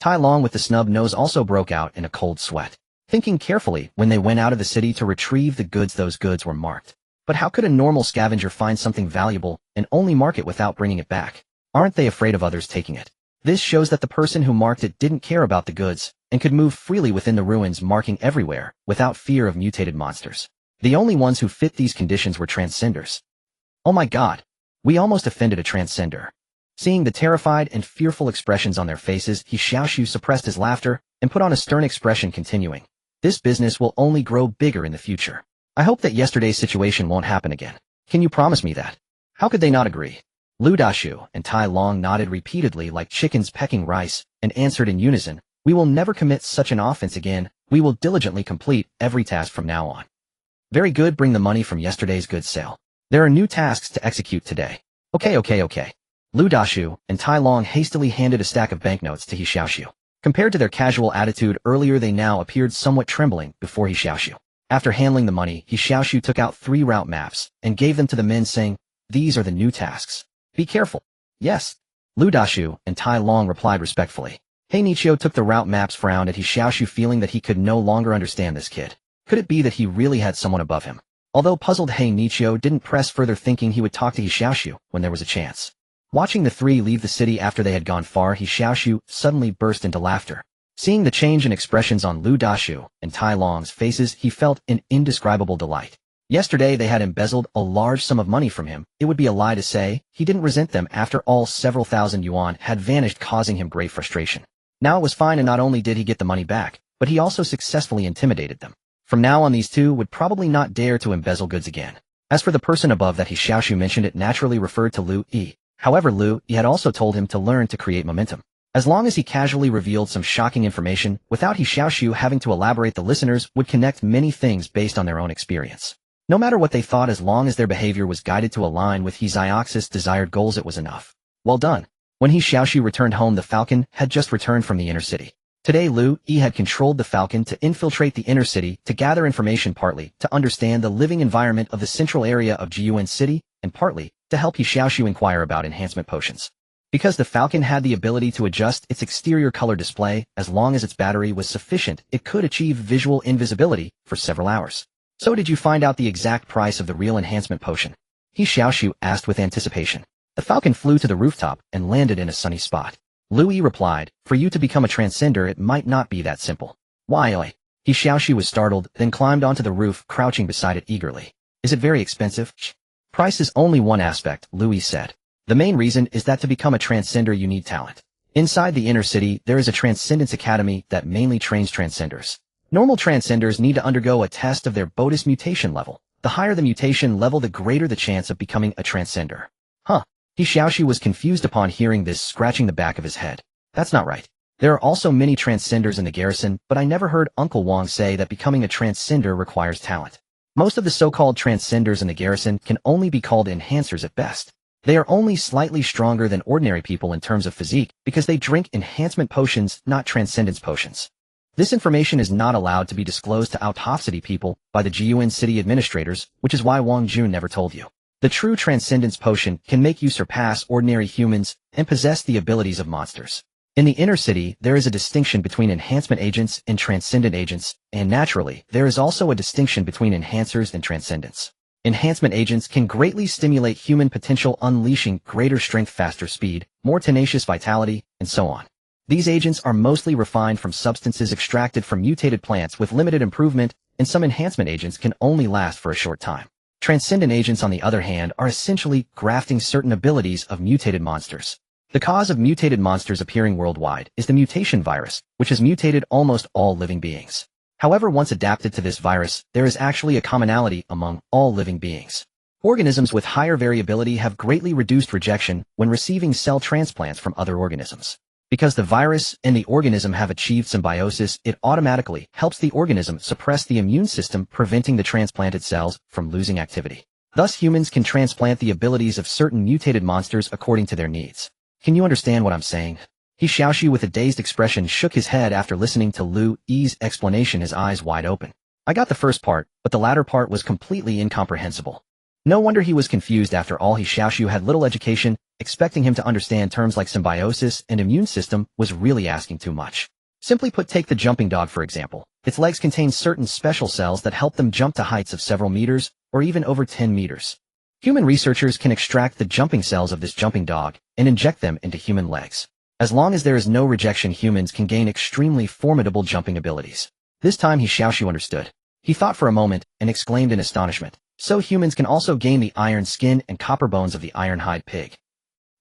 Tai Long with the snub nose also broke out in a cold sweat. Thinking carefully, when they went out of the city to retrieve the goods, those goods were marked. But how could a normal scavenger find something valuable and only mark it without bringing it back? Aren't they afraid of others taking it? This shows that the person who marked it didn't care about the goods and could move freely within the ruins, marking everywhere without fear of mutated monsters. The only ones who fit these conditions were transcenders. Oh my god, we almost offended a transcender. Seeing the terrified and fearful expressions on their faces, He Xiaoxu suppressed his laughter and put on a stern expression, continuing, "This business will only grow bigger in the future. I hope that yesterday's situation won't happen again. Can you promise me that?" How could they not agree? Liu Yi and Tai Long nodded repeatedly like chickens pecking rice and answered in unison, "We will never commit such an offense again. We will diligently complete every task from now on." "Very good, bring the money from yesterday's goods sale. There are new tasks to execute today." Okay. Liu Yi and Tai Long hastily handed a stack of banknotes to He Xiaoxu. Compared to their casual attitude earlier, they now appeared somewhat trembling before He Xiaoxu. After handling the money, He Xiaoxu took out 3 route maps and gave them to the men, saying, "These are the new tasks. Be careful." "Yes." Liu Yi and Tai Long replied respectfully. He Xiaoxu took the route maps, frowned at He Xiaoxu, feeling that he could no longer understand this kid. Could it be that he really had someone above him? Although puzzled, He Xiaoxu didn't press further, thinking he would talk to He Xiaoxu when there was a chance. Watching the 3 leave the city after they had gone far, He Xiaoxu suddenly burst into laughter. Seeing the change in expressions on Liu Yi and Tai Long's faces, he felt an indescribable delight. Yesterday they had embezzled a large sum of money from him. It would be a lie to say he didn't resent them. After all, several thousand yuan had vanished, causing him great frustration. Now it was fine, and not only did he get the money back, but he also successfully intimidated them. From now on, these two would probably not dare to embezzle goods again. As for the person above that He Xiaoxu mentioned, it naturally referred to Liu Yi. However, Liu Yi had also told him to learn to create momentum. As long as he casually revealed some shocking information, without He Xiaoxu having to elaborate, the listeners would connect many things based on their own experience. No matter what they thought, as long as their behavior was guided to align with He Xiaoxu's desired goals, it was enough. Well done. When He Xiaoxu returned home, the Falcon had just returned from the inner city. Today, Liu Yi had controlled the Falcon to infiltrate the inner city to gather information, partly to understand the living environment of the central area of Jiyuan City, and partly to help He Xiaoxu inquire about enhancement potions. Because the Falcon had the ability to adjust its exterior color display, as long as its battery was sufficient, it could achieve visual invisibility for several hours. So did you find out the exact price of the real enhancement potion? He Xiaoxu asked with anticipation. The Falcon flew to the rooftop and landed in a sunny spot. Liu Yi replied, for you to become a transcender, it might not be that simple. Why? He Xiaoxu was startled, then climbed onto the roof, crouching beside it eagerly. Is it very expensive? Price is only one aspect, Liu Yi said. The main reason is that to become a transcender you need talent. Inside the inner city, there is a Transcendence Academy that mainly trains transcenders. Normal transcenders need to undergo a test of their Bodis mutation level. The higher the mutation level, the greater the chance of becoming a transcender. He Xiaoxu was confused upon hearing this, scratching the back of his head. That's not right. There are also many transcenders in the garrison, but I never heard Uncle Wang say that becoming a transcender requires talent. Most of the so-called transcenders in the garrison can only be called enhancers at best. They are only slightly stronger than ordinary people in terms of physique because they drink enhancement potions, not transcendence potions. This information is not allowed to be disclosed to out-of-city people by the Jiyuan city administrators, which is why Wang Jun never told you. The true transcendence potion can make you surpass ordinary humans and possess the abilities of monsters. In the inner city, there is a distinction between enhancement agents and transcendent agents, and naturally, there is also a distinction between enhancers and transcendents. Enhancement agents can greatly stimulate human potential, unleashing greater strength, faster speed, more tenacious vitality, and so on. These agents are mostly refined from substances extracted from mutated plants with limited improvement, and some enhancement agents can only last for a short time. Transcendent agents, on the other hand, are essentially grafting certain abilities of mutated monsters. The cause of mutated monsters appearing worldwide is the mutation virus, which has mutated almost all living beings. However, once adapted to this virus, there is actually a commonality among all living beings. Organisms with higher variability have greatly reduced rejection when receiving cell transplants from other organisms. Because the virus and the organism have achieved symbiosis, it automatically helps the organism suppress the immune system, preventing the transplanted cells from losing activity. Thus, humans can transplant the abilities of certain mutated monsters according to their needs. Can you understand what I'm saying? He Xiaoxu, with a dazed expression, shook his head after listening to Liu Yi's explanation, his eyes wide open. I got the first part, but the latter part was completely incomprehensible. No wonder he was confused. After all, He Xiaoxu had little education. Expecting him to understand terms like symbiosis and immune system was really asking too much. Simply put, take the jumping dog for example. Its legs contain certain special cells that help them jump to heights of several meters, or even over 10 meters. Human researchers can extract the jumping cells of this jumping dog and inject them into human legs. As long as there is no rejection, humans can gain extremely formidable jumping abilities. This time He Xiaoxu understood. He thought for a moment and exclaimed in astonishment. So humans can also gain the iron skin and copper bones of the iron-hide pig.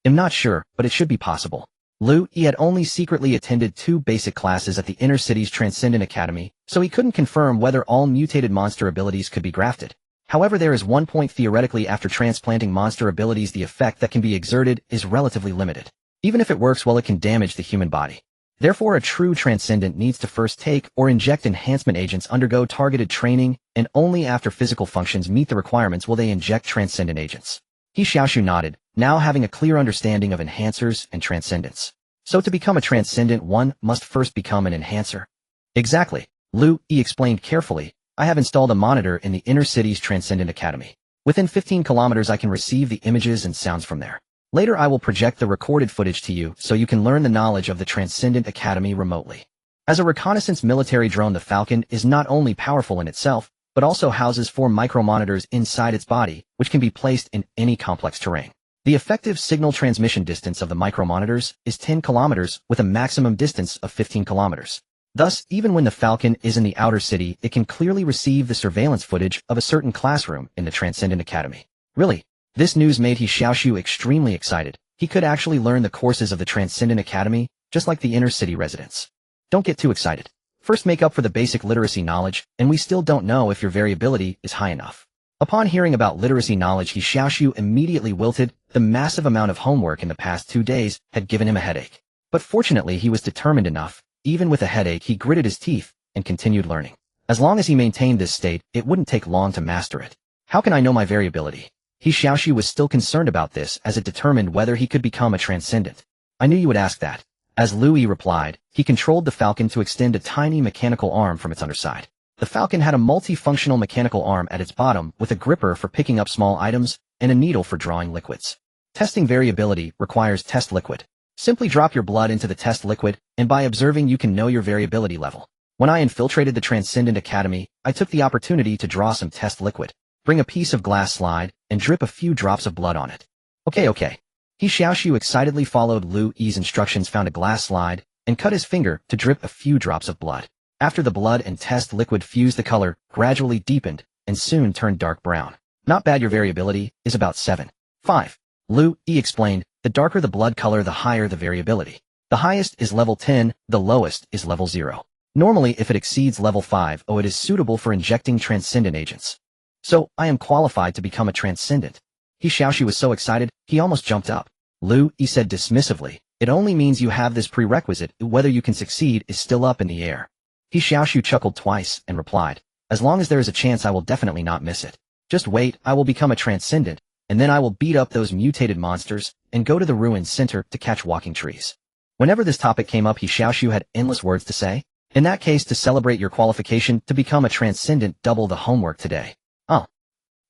I'm not sure, but it should be possible. Liu Yi had only secretly attended 2 basic classes at the inner city's Transcendent Academy, so he couldn't confirm whether all mutated monster abilities could be grafted. However, there is one point: theoretically, after transplanting monster abilities, the effect that can be exerted is relatively limited. Even if it works well, it can damage the human body. Therefore, a true transcendent needs to first take or inject enhancement agents, undergo targeted training, and only after physical functions meet the requirements will they inject transcendent agents. He Xiaoxu nodded, now having a clear understanding of enhancers and transcendents. So to become a transcendent, one must first become an enhancer. Exactly. Liu Yi explained carefully. I have installed a monitor in the inner city's Transcendent Academy. Within 15 kilometers I can receive the images and sounds from there. Later I will project the recorded footage to you so you can learn the knowledge of the Transcendent Academy remotely. As a reconnaissance military drone, the Falcon is not only powerful in itself, but also houses 4 micromonitors inside its body, which can be placed in any complex terrain. The effective signal transmission distance of the micromonitors is 10 kilometers with a maximum distance of 15 kilometers. Thus, even when the Falcon is in the outer city, it can clearly receive the surveillance footage of a certain classroom in the Transcendent Academy. Really? This news made He Xiaoxu extremely excited. He could actually learn the courses of the Transcendent Academy, just like the inner city residents. Don't get too excited. First make up for the basic literacy knowledge, and we still don't know if your variability is high enough. Upon hearing about literacy knowledge, He Xiaoxu immediately wilted. The massive amount of homework in the past 2 days had given him a headache. But fortunately, he was determined enough. Even with a headache, he gritted his teeth and continued learning. As long as he maintained this state, it wouldn't take long to master it. How can I know my variability? He Xiaoxu was still concerned about this, as it determined whether he could become a transcendent. I knew you would ask that. As Liu Yi replied, he controlled the falcon to extend a tiny mechanical arm from its underside. The falcon had a multifunctional mechanical arm at its bottom with a gripper for picking up small items and a needle for drawing liquids. Testing variability requires test liquid. Simply drop your blood into the test liquid, and by observing you can know your variability level. When I infiltrated the Transcendent Academy, I took the opportunity to draw some test liquid. Bring a piece of glass slide and drip a few drops of blood on it. Okay. He Xiaoxu excitedly followed Liu Yi's instructions, found a glass slide, and cut his finger to drip a few drops of blood. After the blood and test liquid fused, the color gradually deepened and soon turned dark brown. Not bad, your variability is about 7.5. Liu Yi explained, the darker the blood color, the higher the variability. The highest is level 10, the lowest is level 0. Normally, if it exceeds level 5, it is suitable for injecting transcendent agents. So, I am qualified to become a transcendent. He Xiaoxu was so excited, he almost jumped up. Liu Yi said dismissively, it only means you have this prerequisite, whether you can succeed is still up in the air. He Xiaoxu chuckled twice and replied, as long as there is a chance, I will definitely not miss it. Just wait, I will become a transcendent, and then I will beat up those mutated monsters and go to the ruined center to catch walking trees. Whenever this topic came up, He Xiaoxu had endless words to say. In that case, to celebrate your qualification to become a transcendent, double the homework today.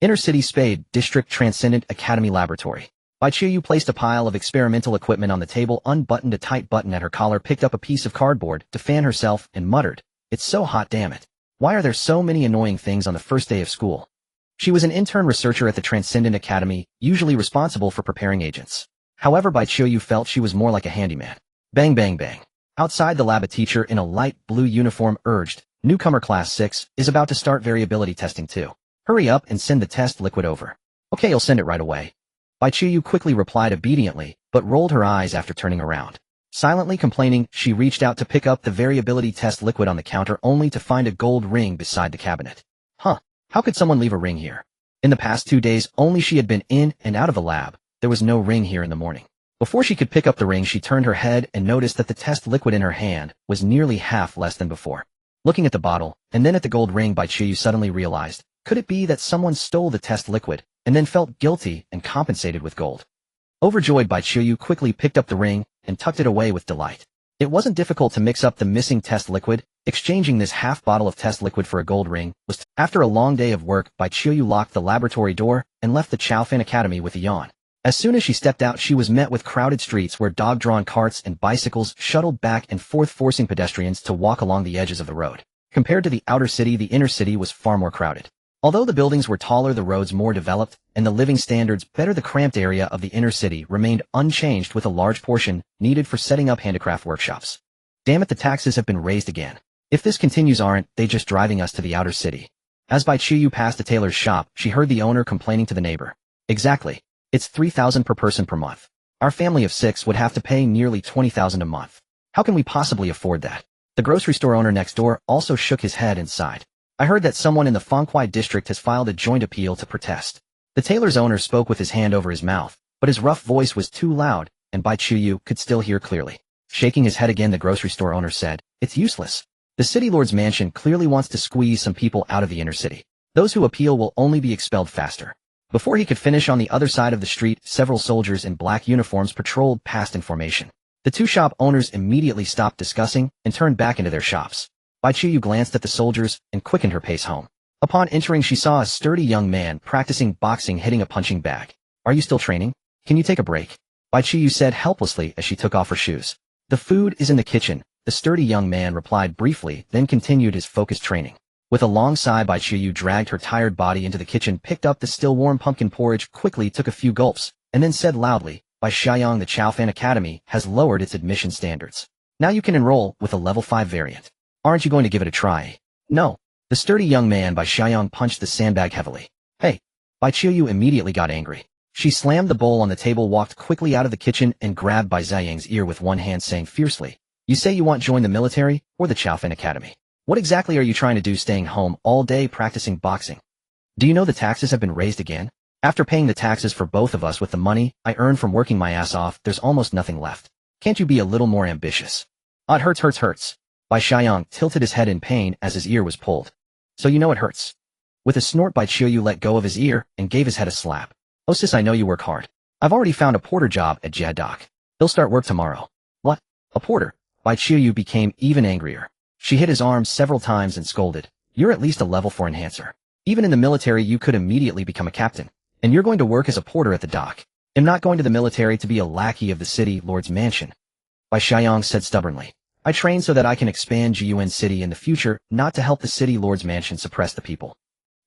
Inner City Spade District Transcendent Academy Laboratory. Bai Qiuyu placed a pile of experimental equipment on the table, unbuttoned a tight button at her collar, picked up a piece of cardboard to fan herself, and muttered, it's so hot, damn it. Why are there so many annoying things on the first day of school? She was an intern researcher at the Transcendent Academy, usually responsible for preparing agents. However, Bai Qiuyu felt she was more like a handyman. Bang bang bang. Outside the lab, a teacher in a light blue uniform urged, newcomer class 6 is about to start variability testing too. Hurry up and send the test liquid over. Okay, I'll send it right away. Bai Qiuyu quickly replied obediently, but rolled her eyes after turning around. Silently complaining, she reached out to pick up the variability test liquid on the counter, only to find a gold ring beside the cabinet. How could someone leave a ring here? In the past 2 days, only she had been in and out of the lab. There was no ring here in the morning. Before she could pick up the ring, she turned her head and noticed that the test liquid in her hand was nearly half less than before. Looking at the bottle, and then at the gold ring, Bai Qiuyu suddenly realized, could it be that someone stole the test liquid, and then felt guilty and compensated with gold? Overjoyed, Bai Qiuyu quickly picked up the ring and tucked it away with delight. It wasn't difficult to mix up the missing test liquid. Exchanging this half bottle of test liquid for a gold ring was after a long day of work. Bai Qiuyu locked the laboratory door and left the Chaofan Academy with a yawn. As soon as she stepped out, she was met with crowded streets where dog-drawn carts and bicycles shuttled back and forth, forcing pedestrians to walk along the edges of the road. Compared to the outer city, the inner city was far more crowded. Although the buildings were taller, the roads more developed, and the living standards better, the cramped area of the inner city remained unchanged, with a large portion needed for setting up handicraft workshops. Damn it, the taxes have been raised again. If this continues, aren't they just driving us to the outer city? As Bai Qiuyu passed a tailor's shop, she heard the owner complaining to the neighbor. Exactly. It's 3,000 per person per month. Our family of 6 would have to pay nearly 20,000 a month. How can we possibly afford that? The grocery store owner next door also shook his head and sighed. I heard that someone in the Fenghuai district has filed a joint appeal to protest. The tailor's owner spoke with his hand over his mouth, but his rough voice was too loud, and Bai Qiuyu could still hear clearly. Shaking his head again, the grocery store owner said, it's useless. The city lord's mansion clearly wants to squeeze some people out of the inner city. Those who appeal will only be expelled faster. Before he could finish, on the other side of the street, several soldiers in black uniforms patrolled past in formation. The two shop owners immediately stopped discussing and turned back into their shops. Bai Qiuyu glanced at the soldiers and quickened her pace home. Upon entering, she saw a sturdy young man practicing boxing hitting a punching bag. Are you still training? Can you take a break? Bai Qiuyu said helplessly as she took off her shoes. The food is in the kitchen, the sturdy young man replied briefly, then continued his focused training. With a long sigh, Bai Qiuyu dragged her tired body into the kitchen, picked up the still warm pumpkin porridge, quickly took a few gulps, and then said loudly, By Xiaoyang, the Chaofan Academy has lowered its admission standards. Now you can enroll with a level 5 variant. Aren't you going to give it a try? No. The sturdy young man Bai Xiaoyang punched the sandbag heavily. Hey! Bai Qiuyu immediately got angry. She slammed the bowl on the table, walked quickly out of the kitchen, and grabbed Bai Xiaoyang's ear with one hand, saying fiercely, You say you want to join the military or the Chaofan Academy? What exactly are you trying to do staying home all day practicing boxing? Do you know the taxes have been raised again? After paying the taxes for both of us with the money I earned from working my ass off, there's almost nothing left. Can't you be a little more ambitious? Oh, it hurts. Bai Xiaoyang tilted his head in pain as his ear was pulled. So you know it hurts. With a snort, Bai Qiuyu let go of his ear and gave his head a slap. Oh sis, I know you work hard. I've already found a porter job at Jiadoc. He'll start work tomorrow. What? A porter? Bai Qiuyu became even angrier. She hit his arm several times and scolded. You're at least a level 4 enhancer. Even in the military you could immediately become a captain. And you're going to work as a porter at the dock. I'm not going to the military to be a lackey of the city lord's mansion. Bai Xiaoyang said stubbornly. I train so that I can expand Jiyuan City in the future, not to help the city lord's mansion suppress the people.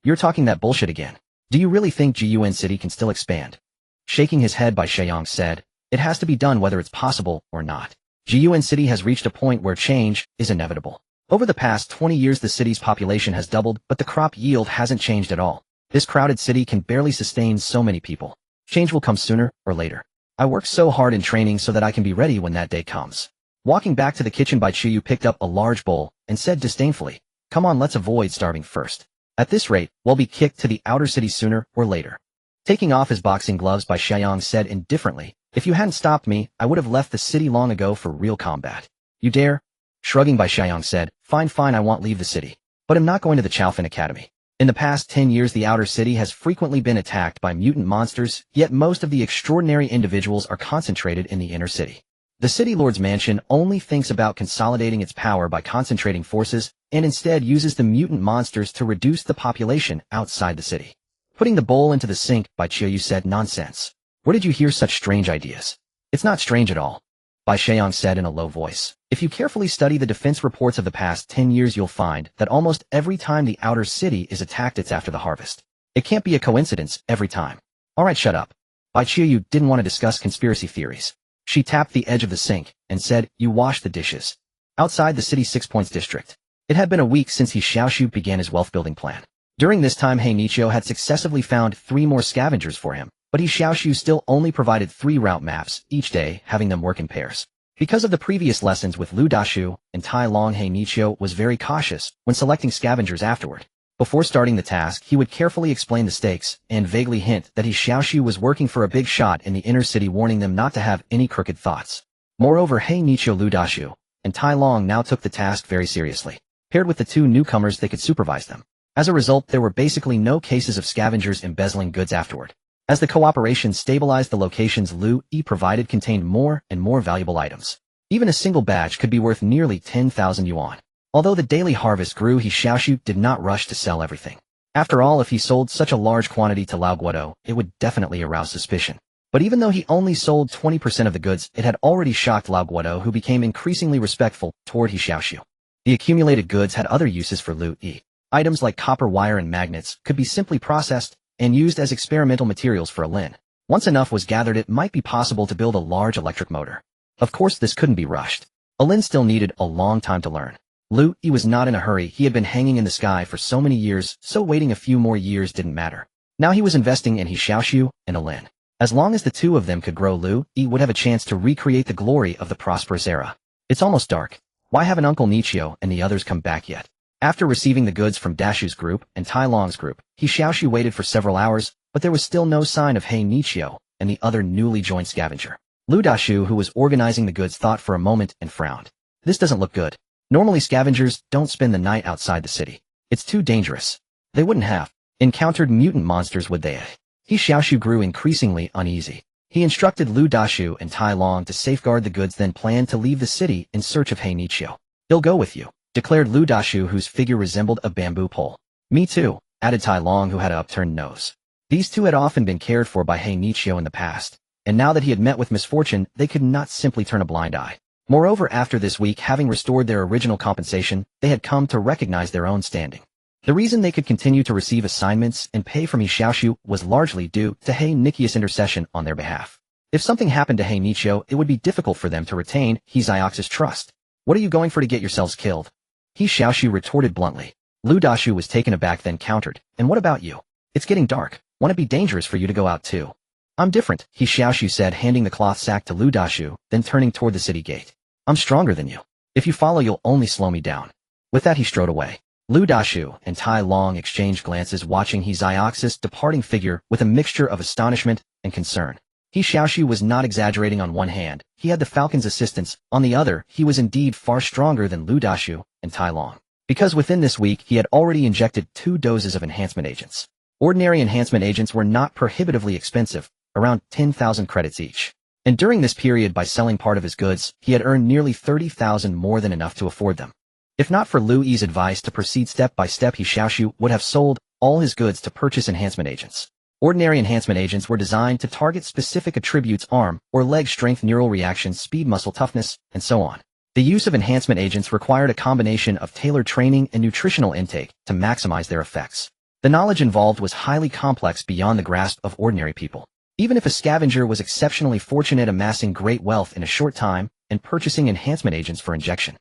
You're talking that bullshit again. Do you really think Jiyuan City can still expand? Shaking his head, Bai Xiaoyang said, it has to be done whether it's possible or not. Jiyuan City has reached a point where change is inevitable. Over the past 20 years the city's population has doubled, but the crop yield hasn't changed at all. This crowded city can barely sustain so many people. Change will come sooner or later. I work so hard in training so that I can be ready when that day comes. Walking back to the kitchen, Bai Qiuyu picked up a large bowl and said disdainfully, come on, let's avoid starving first. At this rate, we'll be kicked to the outer city sooner or later. Taking off his boxing gloves, Bai Xiaoyang said indifferently, if you hadn't stopped me, I would have left the city long ago for real combat. You dare? Shrugging, Bai Xiaoyang said, fine, I won't leave the city. But I'm not going to the Chaofin Academy. In the past 10 years the outer city has frequently been attacked by mutant monsters, yet most of the extraordinary individuals are concentrated in the inner city. The city lord's mansion only thinks about consolidating its power by concentrating forces, and instead uses the mutant monsters to reduce the population outside the city. Putting the bowl into the sink, Bai Qiuyu said, nonsense. Where did you hear such strange ideas? It's not strange at all. Bai Xiaoyang said in a low voice. If you carefully study the defense reports of the past 10 years you'll find that almost every time the outer city is attacked it's after the harvest. It can't be a coincidence every time. Alright, shut up. Bai Qiuyu didn't want to discuss conspiracy theories. She tapped the edge of the sink and said, you wash the dishes. Outside the city's 6 Points district. It had been a week since He Xiaoxu began his wealth-building plan. During this time He Xiaoxu had successively found 3 more scavengers for him, but He Xiaoxu still only provided 3 route maps each day, having them work in pairs. Because of the previous lessons with Liu Dashu and Tai Long, He Xiaoxu was very cautious when selecting scavengers afterward. Before starting the task, he would carefully explain the stakes and vaguely hint that He Xiaoxu was working for a big shot in the inner city, warning them not to have any crooked thoughts. Moreover, He Xiaoxu, Liu Dashu, and Tai Long now took the task very seriously. Paired with the 2 newcomers, they could supervise them. As a result, there were basically no cases of scavengers embezzling goods afterward. As the cooperation stabilized, the locations Liu Yi provided contained more and more valuable items. Even a single batch could be worth nearly 10,000 yuan. Although the daily harvest grew, He Xiaoxu did not rush to sell everything. After all, if he sold such a large quantity to Lao Guodo, it would definitely arouse suspicion. But even though he only sold 20% of the goods, it had already shocked Lao Guodo, who became increasingly respectful toward He Xiaoxu. The accumulated goods had other uses for Liu Yi. Items like copper wire and magnets could be simply processed and used as experimental materials for a lin. Once enough was gathered, it might be possible to build a large electric motor. Of course, this couldn't be rushed. A lin still needed a long time to learn. Liu Yi was not in a hurry. He had been hanging in the sky for so many years, so waiting a few more years didn't matter. Now he was investing in He Xiaoxu and a lin. As long as the 2 of them could grow, Liu Yi would have a chance to recreate the glory of the prosperous era. It's almost dark. Why haven't Uncle Nichio and the others come back yet? After receiving the goods from Dashu's group and Tai Long's group, He Xiaoxu waited for several hours, but there was still no sign of He Nichio and the other newly joined scavenger. Liu Dashu, who was organizing the goods, thought for a moment and frowned. This doesn't look good. Normally scavengers don't spend the night outside the city. It's too dangerous. They wouldn't have encountered mutant monsters, would they? He Xiaoxu grew increasingly uneasy. He instructed Liu Dashu and Tai Long to safeguard the goods, then planned to leave the city in search of He Nichio. He'll go with you, declared Liu Dashu, whose figure resembled a bamboo pole. Me too, added Tai Long, who had an upturned nose. These 2 had often been cared for by He Nichio in the past, and now that he had met with misfortune, they could not simply turn a blind eye. Moreover, after this week, having restored their original compensation, they had come to recognize their own standing. The reason they could continue to receive assignments and pay from He Xiaoxu was largely due to He Nichio's intercession on their behalf. If something happened to He Nichio, it would be difficult for them to retain He Xiaoxu's trust. What are you going for to get yourselves killed? He Xiaoxu retorted bluntly. Liu Dashu was taken aback, then countered, and what about you? It's getting dark. Won't it be dangerous for you to go out too? I'm different, He Xiaoxu said, handing the cloth sack to Liu Dashu, then turning toward the city gate. I'm stronger than you. If you follow, you'll only slow me down. With that he strode away. Liu Dashu and Tai Long exchanged glances watching He Xiaoxu's departing figure with a mixture of astonishment and concern. He Xiaoxu was not exaggerating. On one hand, he had the Falcon's assistance, on the other, he was indeed far stronger than Liu Dashu and Tai Long. Because within this week he had already injected 2 doses of enhancement agents. Ordinary enhancement agents were not prohibitively expensive, around 10,000 credits each. And during this period, by selling part of his goods, he had earned nearly 30,000, more than enough to afford them. If not for Liu Yi's advice to proceed step by step, He Xiaoxu would have sold all his goods to purchase enhancement agents. Ordinary enhancement agents were designed to target specific attributes: arm or leg strength, neural reactions, speed, muscle toughness, and so on. The use of enhancement agents required a combination of tailored training and nutritional intake to maximize their effects. The knowledge involved was highly complex, beyond the grasp of ordinary people. Even if a scavenger was exceptionally fortunate, amassing great wealth in a short time and purchasing enhancement agents for injection.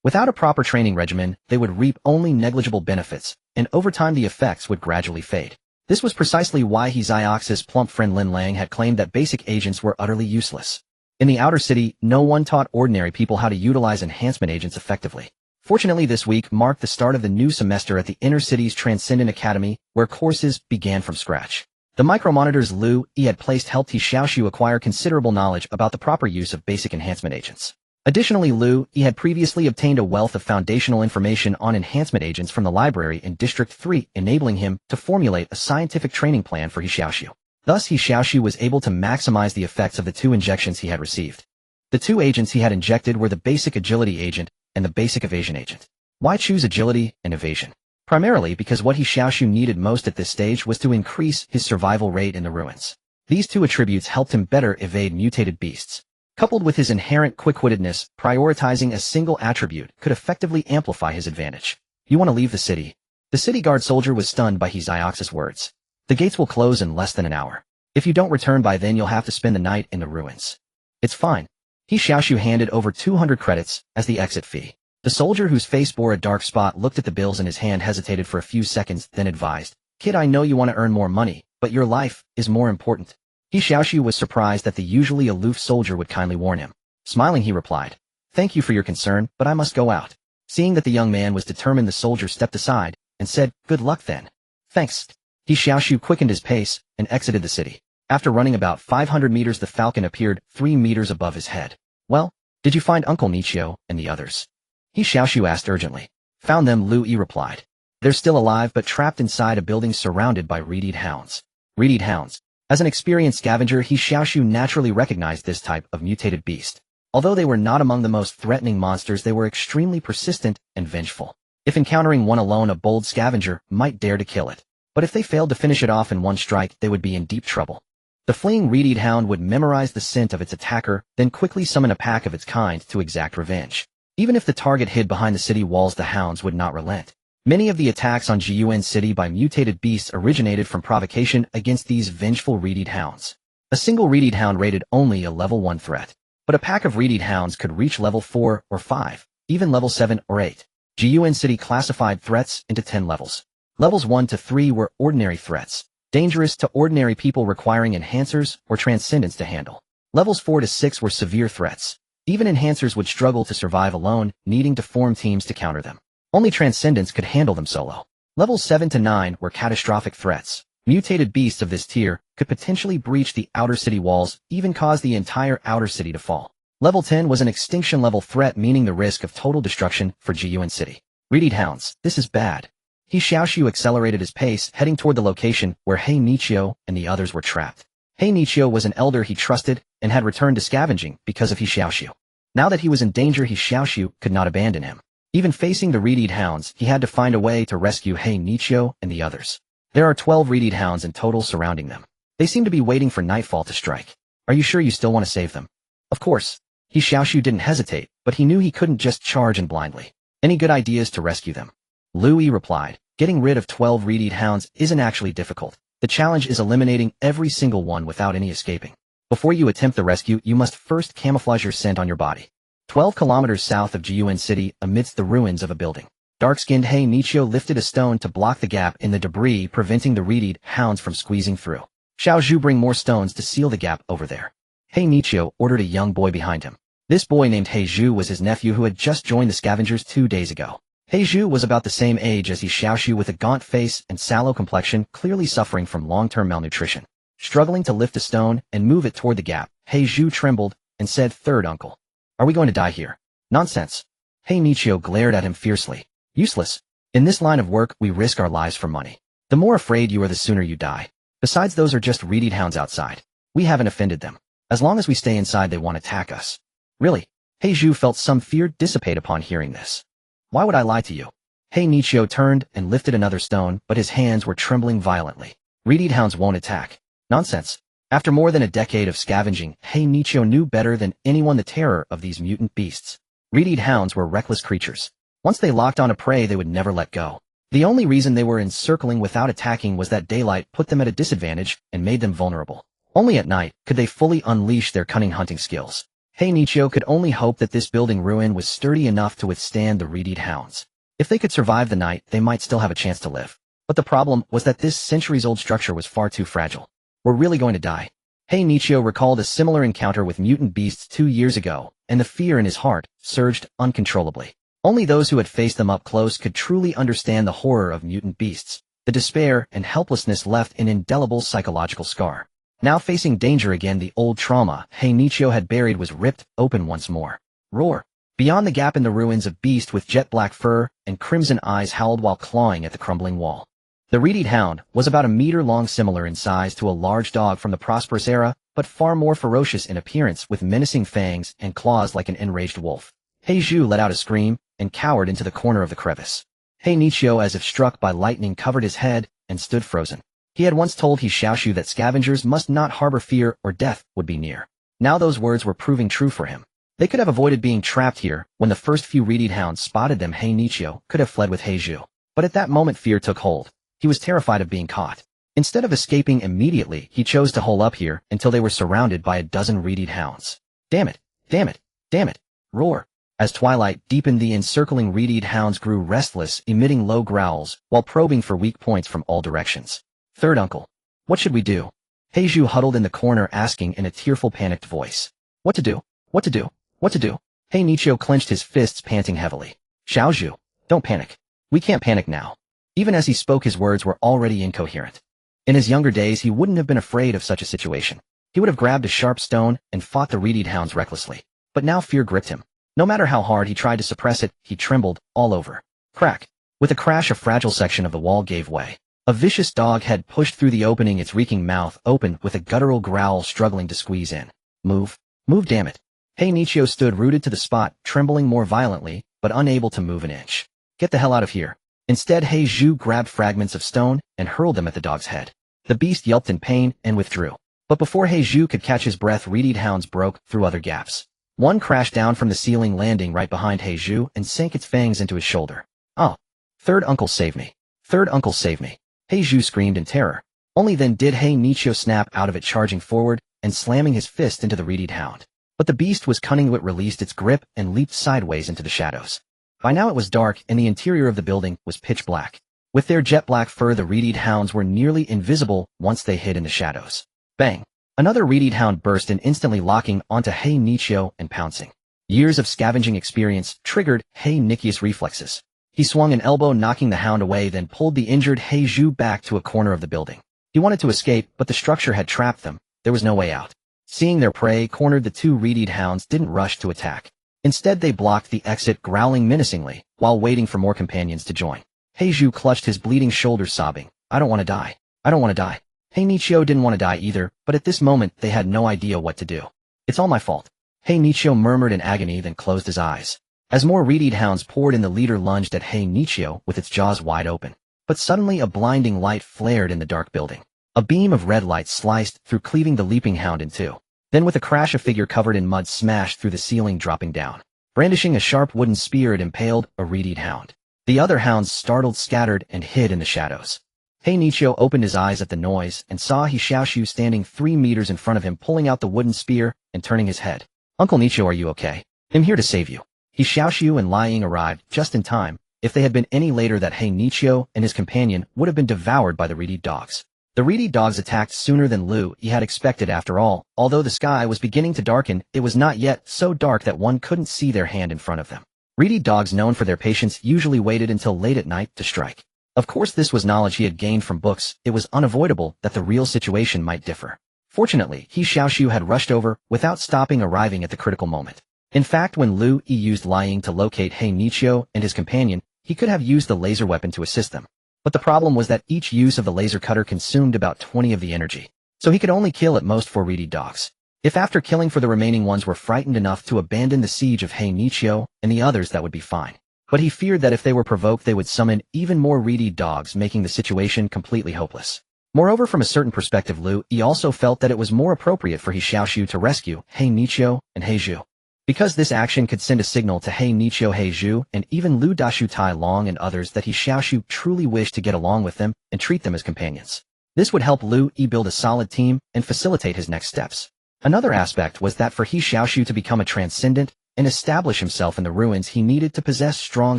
Without a proper training regimen, they would reap only negligible benefits, and over time the effects would gradually fade. This was precisely why He Xiaoxu's plump friend Lin Lang had claimed that basic agents were utterly useless. In the outer city, no one taught ordinary people how to utilize enhancement agents effectively. Fortunately, this week marked the start of the new semester at the inner city's Transcendent Academy, where courses began from scratch. The micromonitors Liu Yi had placed helped He Xiaoxu acquire considerable knowledge about the proper use of basic enhancement agents. Additionally, Liu Yi had previously obtained a wealth of foundational information on enhancement agents from the library in District 3, enabling him to formulate a scientific training plan for He Xiaoxu. Thus, He Xiaoxu was able to maximize the effects of the 2 injections he had received. The 2 agents he had injected were the basic agility agent and the basic evasion agent. Why choose agility and evasion? Primarily because what He Xiaoxu needed most at this stage was to increase his survival rate in the ruins. These 2 attributes helped him better evade mutated beasts. Coupled with his inherent quick-wittedness, prioritizing a single attribute could effectively amplify his advantage. You want to leave the city? The city guard soldier was stunned by He Xiaoxu's words. The gates will close in less than an hour. If you don't return by then, you'll have to spend the night in the ruins. It's fine. He Xiaoxu handed over 200 credits as the exit fee. The soldier, whose face bore a dark spot, looked at the bills in his hand, hesitated for a few seconds, then advised, "Kid, I know you want to earn more money, but your life is more important." He Xiaoxu was surprised that the usually aloof soldier would kindly warn him. Smiling, he replied, "Thank you for your concern, but I must go out." Seeing that the young man was determined, the soldier stepped aside and said, "Good luck then." "Thanks." He Xiaoxu quickened his pace and exited the city. After running about 500 meters, the Falcon appeared 3 meters above his head. "Well, did you find Uncle Nichio and the others?" He Xiaoxu asked urgently. "Found them," Liu Yi replied. "They're still alive but trapped inside a building surrounded by red-eyed hounds." Red-eyed hounds. As an experienced scavenger, He Xiaoxu naturally recognized this type of mutated beast. Although they were not among the most threatening monsters, they were extremely persistent and vengeful. If encountering one alone, a bold scavenger might dare to kill it. But if they failed to finish it off in one strike, they would be in deep trouble. The fleeing red-eyed hound would memorize the scent of its attacker, then quickly summon a pack of its kind to exact revenge. Even if the target hid behind the city walls, the hounds would not relent. Many of the attacks on Jiyuan City by mutated beasts originated from provocation against these vengeful red-eyed hounds. A single red-eyed hound rated only a level 1 threat, but a pack of red-eyed hounds could reach level 4 or 5, even level 7 or 8. Jiyuan City classified threats into 10 levels. Levels 1 to 3 were ordinary threats, dangerous to ordinary people, requiring enhancers or transcendence to handle. Levels 4 to 6 were severe threats. Even enhancers would struggle to survive alone, needing to form teams to counter them. Only transcendence could handle them solo. Levels 7 to 9 were catastrophic threats. Mutated beasts of this tier could potentially breach the outer city walls, even cause the entire outer city to fall. Level 10 was an extinction level threat, meaning the risk of total destruction for Jiyuan City. Red-eyed hounds, this is bad. He Xiaoxu accelerated his pace, heading toward the location where He Nichio and the others were trapped. He Nichio was an elder he trusted and had returned to scavenging because of He Xiaoxu. Now that he was in danger, He Xiaoxu could not abandon him. Even facing the red-eyed hounds, he had to find a way to rescue He Nichio and the others. There are 12 red-eyed hounds in total surrounding them. They seem to be waiting for nightfall to strike. Are you sure you still want to save them? Of course. He Xiaoxu didn't hesitate, but he knew he couldn't just charge in blindly. Any good ideas to rescue them? Liu Yi replied, getting rid of 12 red-eyed hounds isn't actually difficult. The challenge is eliminating every single one without any escaping. Before you attempt the rescue, you must first camouflage your scent on your body. 12 kilometers south of Jiyuan City, amidst the ruins of a building, dark-skinned He Nichio lifted a stone to block the gap in the debris, preventing the red-eyed hounds from squeezing through. Xiaoxu, bring more stones to seal the gap over there. He Nichio ordered a young boy behind him. This boy named He Zhu was his nephew, who had just joined the scavengers 2 days ago. He Xiaoxu was about the same age as He Xiaoxu with a gaunt face and sallow complexion, clearly suffering from long-term malnutrition. Struggling to lift a stone and move it toward the gap, He Xiaoxu trembled and said, "Third uncle. Are we going to die here?" "Nonsense." He Xiaoxu glared at him fiercely. "Useless. In this line of work, we risk our lives for money. The more afraid you are, the sooner you die. Besides, those are just reed hounds outside. We haven't offended them. As long as we stay inside, they won't attack us." "Really?" He Xiaoxu felt some fear dissipate upon hearing this. "Why would I lie to you?" He Xiaoxu turned and lifted another stone, but his hands were trembling violently. "Reed hounds won't attack." "Nonsense." After more than a decade of scavenging, He Xiaoxu knew better than anyone the terror of these mutant beasts. Reed hounds were reckless creatures. Once they locked on a prey, they would never let go. The only reason they were encircling without attacking was that daylight put them at a disadvantage and made them vulnerable. Only at night could they fully unleash their cunning hunting skills. He Xiaoxu could only hope that this building ruin was sturdy enough to withstand the reed hounds. If they could survive the night, they might still have a chance to live. But the problem was that this centuries-old structure was far too fragile. "We're really going to die." He Xiaoxu recalled a similar encounter with mutant beasts 2 years ago, and the fear in his heart surged uncontrollably. Only those who had faced them up close could truly understand the horror of mutant beasts. The despair and helplessness left an indelible psychological scar. Now facing danger again, the old trauma He Xiaoxu had buried was ripped open once more. Roar! Beyond the gap in the ruins, a beast with jet-black fur and crimson eyes howled while clawing at the crumbling wall. The reed hound was about a meter long, similar in size to a large dog from the prosperous era, but far more ferocious in appearance with menacing fangs and claws like an enraged wolf. He Xiaoxu let out a scream and cowered into the corner of the crevice. He Xiaoxu, as if struck by lightning, covered his head and stood frozen. He had once told He Xiaoxu that scavengers must not harbor fear or death would be near. Now those words were proving true for him. They could have avoided being trapped here. When the first few reed hounds spotted them, He Xiaoxu could have fled with He Xiaoxu. But at that moment fear took hold. He was terrified of being caught. Instead of escaping immediately, he chose to hole up here until they were surrounded by a dozen reed hounds. "Damn it! Damn it! Damn it!" Roar! As twilight deepened, the encircling reed hounds grew restless, emitting low growls, while probing for weak points from all directions. "Third uncle, what should we do?" He Xiaoxu huddled in the corner, asking in a tearful, panicked voice. "What to do? What to do? What to do?" He Xiaoxu clenched his fists, panting heavily. "Xiaoxu, don't panic. We can't panic now." Even as he spoke, his words were already incoherent. In his younger days, he wouldn't have been afraid of such a situation. He would have grabbed a sharp stone and fought the reed hounds recklessly. But now fear gripped him. No matter how hard he tried to suppress it, he trembled all over. Crack! With a crash, a fragile section of the wall gave way. A vicious dog head pushed through the opening, its reeking mouth open with a guttural growl, struggling to squeeze in. "Move. Move, damn it." He Xiaoxu stood rooted to the spot, trembling more violently, but unable to move an inch. "Get the hell out of here." Instead, He Xiaoxu grabbed fragments of stone and hurled them at the dog's head. The beast yelped in pain and withdrew. But before He Xiaoxu could catch his breath, reed hounds broke through other gaps. One crashed down from the ceiling, landing right behind He Xiaoxu and sank its fangs into his shoulder. "Oh! Third uncle, save me! Third uncle, save me!" He Xiaoxu screamed in terror. Only then did He Xiaoxu snap out of it, charging forward and slamming his fist into the reed hound. But the beast was cunning. It released its grip and leaped sideways into the shadows. By now it was dark, and the interior of the building was pitch black. With their jet-black fur, the reed hounds were nearly invisible once they hid in the shadows. Bang! Another reed hound burst in, instantly locking onto He Xiaoxu and pouncing. Years of scavenging experience triggered He Xiaoxu's reflexes. He swung an elbow, knocking the hound away, then pulled the injured He Xiaoxu back to a corner of the building. He wanted to escape, but the structure had trapped them. There was no way out. Seeing their prey cornered, the two reed hounds didn't rush to attack. Instead, they blocked the exit, growling menacingly, while waiting for more companions to join. He Xiaoxu clutched his bleeding shoulders, sobbing, "I don't want to die. I don't want to die." He Xiaoxu didn't want to die either, but at this moment, they had no idea what to do. "It's all my fault." He Xiaoxu murmured in agony, then closed his eyes. As more reed hounds poured in, the leader lunged at He Xiaoxu with its jaws wide open. But suddenly a blinding light flared in the dark building. A beam of red light sliced through, cleaving the leaping hound in two. Then with a crash, a figure covered in mud smashed through the ceiling, dropping down. Brandishing a sharp wooden spear, it impaled a reed hound. The other hounds, startled, scattered and hid in the shadows. He Xiaoxu opened his eyes at the noise and saw He Xiaoxu standing 3 meters in front of him, pulling out the wooden spear and turning his head. "Uncle Xiaoxu, are you okay? I'm here to save you." He Xiaoxu and Liu Yi arrived just in time. If they had been any later, that He Xiaoxu and his companion would have been devoured by the reedy dogs. The reedy dogs attacked sooner than Liu Yi had expected. After all, although the sky was beginning to darken, it was not yet so dark that one couldn't see their hand in front of them. Greedy dogs known for their patience usually waited until late at night to strike. Of course, this was knowledge he had gained from books. It was unavoidable that the real situation might differ. Fortunately, He Xiaoxu had rushed over without stopping, arriving at the critical moment. In fact, when Liu Yi used Liu Yi to locate He Xiaoxu and his companion, he could have used the laser weapon to assist them. But the problem was that each use of the laser cutter consumed about 20 of the energy. So he could only kill at most 4 greedy dogs. If after killing for the remaining ones were frightened enough to abandon the siege of He Xiaoxu and the others, that would be fine. But he feared that if they were provoked they would summon even more greedy dogs, making the situation completely hopeless. Moreover, from a certain perspective, Liu Yi also felt that it was more appropriate for He Xiaoxu to rescue He Xiaoxu and He Zhu. Because this action could send a signal to He Xiaoxu, He Zhu, and even Liu Dashu Tai Long and others that He Xiaoxu truly wished to get along with them and treat them as companions. This would help Liu Yi build a solid team and facilitate his next steps. Another aspect was that for He Xiaoxu to become a transcendent and establish himself in the ruins, he needed to possess strong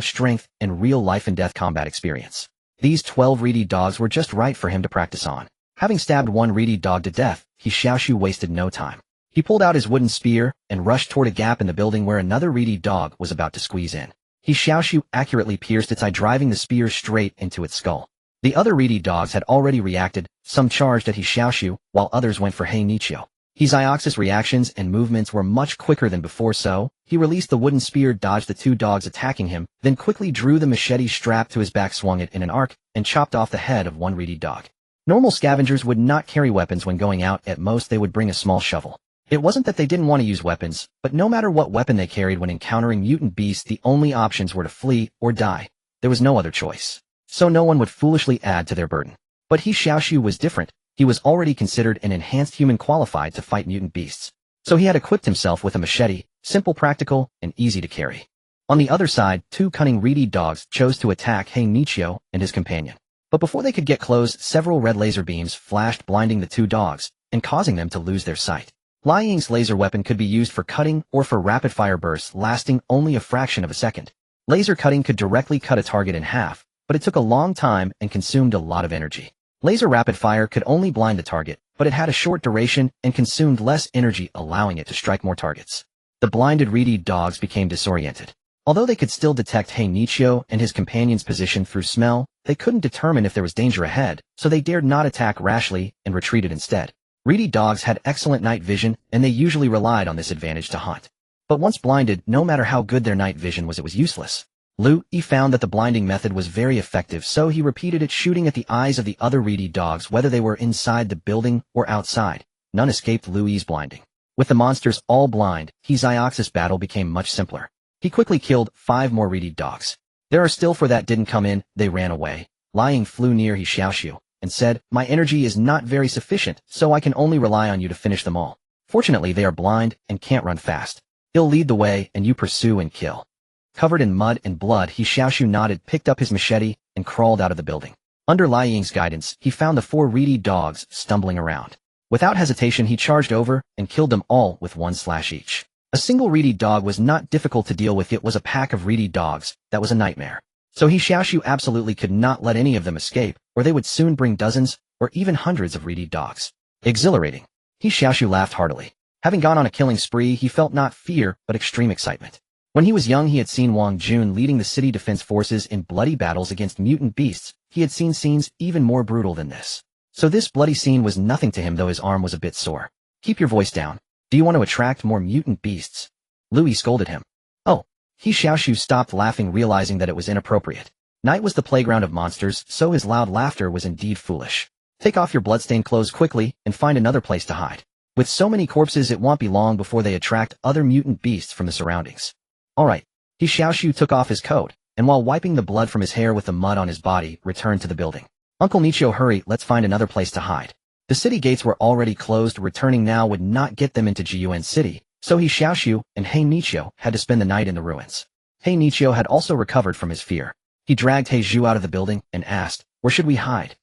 strength and real life-and-death combat experience. These 12 greedy dogs were just right for him to practice on. Having stabbed one greedy dog to death, He Xiaoxu wasted no time. He pulled out his wooden spear and rushed toward a gap in the building where another greedy dog was about to squeeze in. He Xiaoxu accurately pierced its eye, driving the spear straight into its skull. The other greedy dogs had already reacted, some charged at He Xiaoxu, while others went for He Xiaoxu. He Xiaoxu's reactions and movements were much quicker than before, so he released the wooden spear, dodged the 2 dogs attacking him, then quickly drew the machete strapped to his back, swung it in an arc, and chopped off the head of one greedy dog. Normal scavengers would not carry weapons when going out. At most they would bring a small shovel. It wasn't that they didn't want to use weapons, but no matter what weapon they carried when encountering mutant beasts, the only options were to flee or die. There was no other choice. So no one would foolishly add to their burden. But He Xiaoxu was different. He was already considered an enhanced human qualified to fight mutant beasts. So he had equipped himself with a machete, simple, practical, and easy to carry. On the other side, 2 cunning greedy dogs chose to attack He Xiaoxu and his companion. But before they could get close, several red laser beams flashed, blinding the 2 dogs and causing them to lose their sight. Liu Yi's laser weapon could be used for cutting or for rapid-fire bursts lasting only a fraction of a second. Laser cutting could directly cut a target in half, but it took a long time and consumed a lot of energy. Laser rapid fire could only blind the target, but it had a short duration and consumed less energy, allowing it to strike more targets. The blinded greedy dogs became disoriented. Although they could still detect He Xiaoxu and his companion's position through smell, they couldn't determine if there was danger ahead, so they dared not attack rashly and retreated instead. Greedy dogs had excellent night vision, and they usually relied on this advantage to hunt. But once blinded, no matter how good their night vision was, it was useless. Liu Yi found that the blinding method was very effective, so he repeated it, shooting at the eyes of the other greedy dogs whether they were inside the building or outside. None escaped Liu Yi's blinding. With the monsters all blind, He Xiaoxu's battle became much simpler. He quickly killed 5 more greedy dogs. There are still 4 that didn't come in. They ran away. Liu Yi flew near He Xiaoxu and said, "My energy is not very sufficient, so I can only rely on you to finish them all. Fortunately, they are blind and can't run fast. He'll lead the way and you pursue and kill." Covered in mud and blood, He Xiaoxu nodded, picked up his machete, and crawled out of the building. Under Liu Yi's guidance, he found the 4 greedy dogs stumbling around. Without hesitation, he charged over and killed them all with 1 slash each. A single greedy dog was not difficult to deal with. It was a pack of greedy dogs that was a nightmare. So He Xiaoxu absolutely could not let any of them escape, or they would soon bring dozens or even hundreds of greedy dogs. Exhilarating. He Xiaoxu laughed heartily. Having gone on a killing spree, he felt not fear but extreme excitement. When he was young, he had seen Wang Jun leading the city defense forces in bloody battles against mutant beasts. He had seen scenes even more brutal than this. So this bloody scene was nothing to him, though his arm was a bit sore. "Keep your voice down. Do you want to attract more mutant beasts?" Liu Yi scolded him. "Oh." He Xiaoxu stopped laughing, realizing that it was inappropriate. Night was the playground of monsters, so his loud laughter was indeed foolish. "Take off your bloodstained clothes quickly and find another place to hide. With so many corpses, it won't be long before they attract other mutant beasts from the surroundings." "All right." He Xiaoxu took off his coat, and while wiping the blood from his hair with the mud on his body, returned to the building. "Uncle Nichio, hurry, let's find another place to hide." The city gates were already closed. Returning now would not get them into Jiyuan City, so He Xiaoxu and He Nichio had to spend the night in the ruins. He Nichio had also recovered from his fear. He dragged He Zhu out of the building and asked, "Where should we hide?"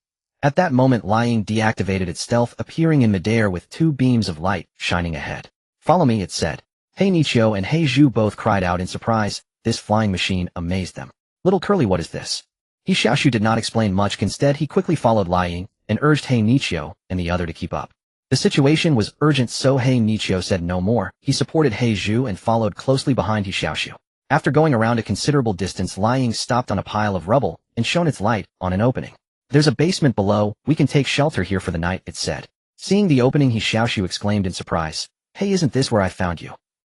At that moment, Liu Yi deactivated its stealth, appearing in midair with 2 beams of light shining ahead. "Follow me," it said. He Nichio and He Zhu both cried out in surprise. This flying machine amazed them. "Little Curly, what is this?" He Xiaoxu did not explain much. Instead, he quickly followed Liu Yi and urged He Nichio and the other to keep up. The situation was urgent, so He Nichio said no more. He supported He Zhu and followed closely behind He Xiaoxu. After going around a considerable distance, Liu Yi stopped on a pile of rubble and shone its light on an opening. There's a basement below, we can take shelter here for the night, it said. Seeing the opening, He Xiaoxu exclaimed in surprise. Hey, isn't this where I found you?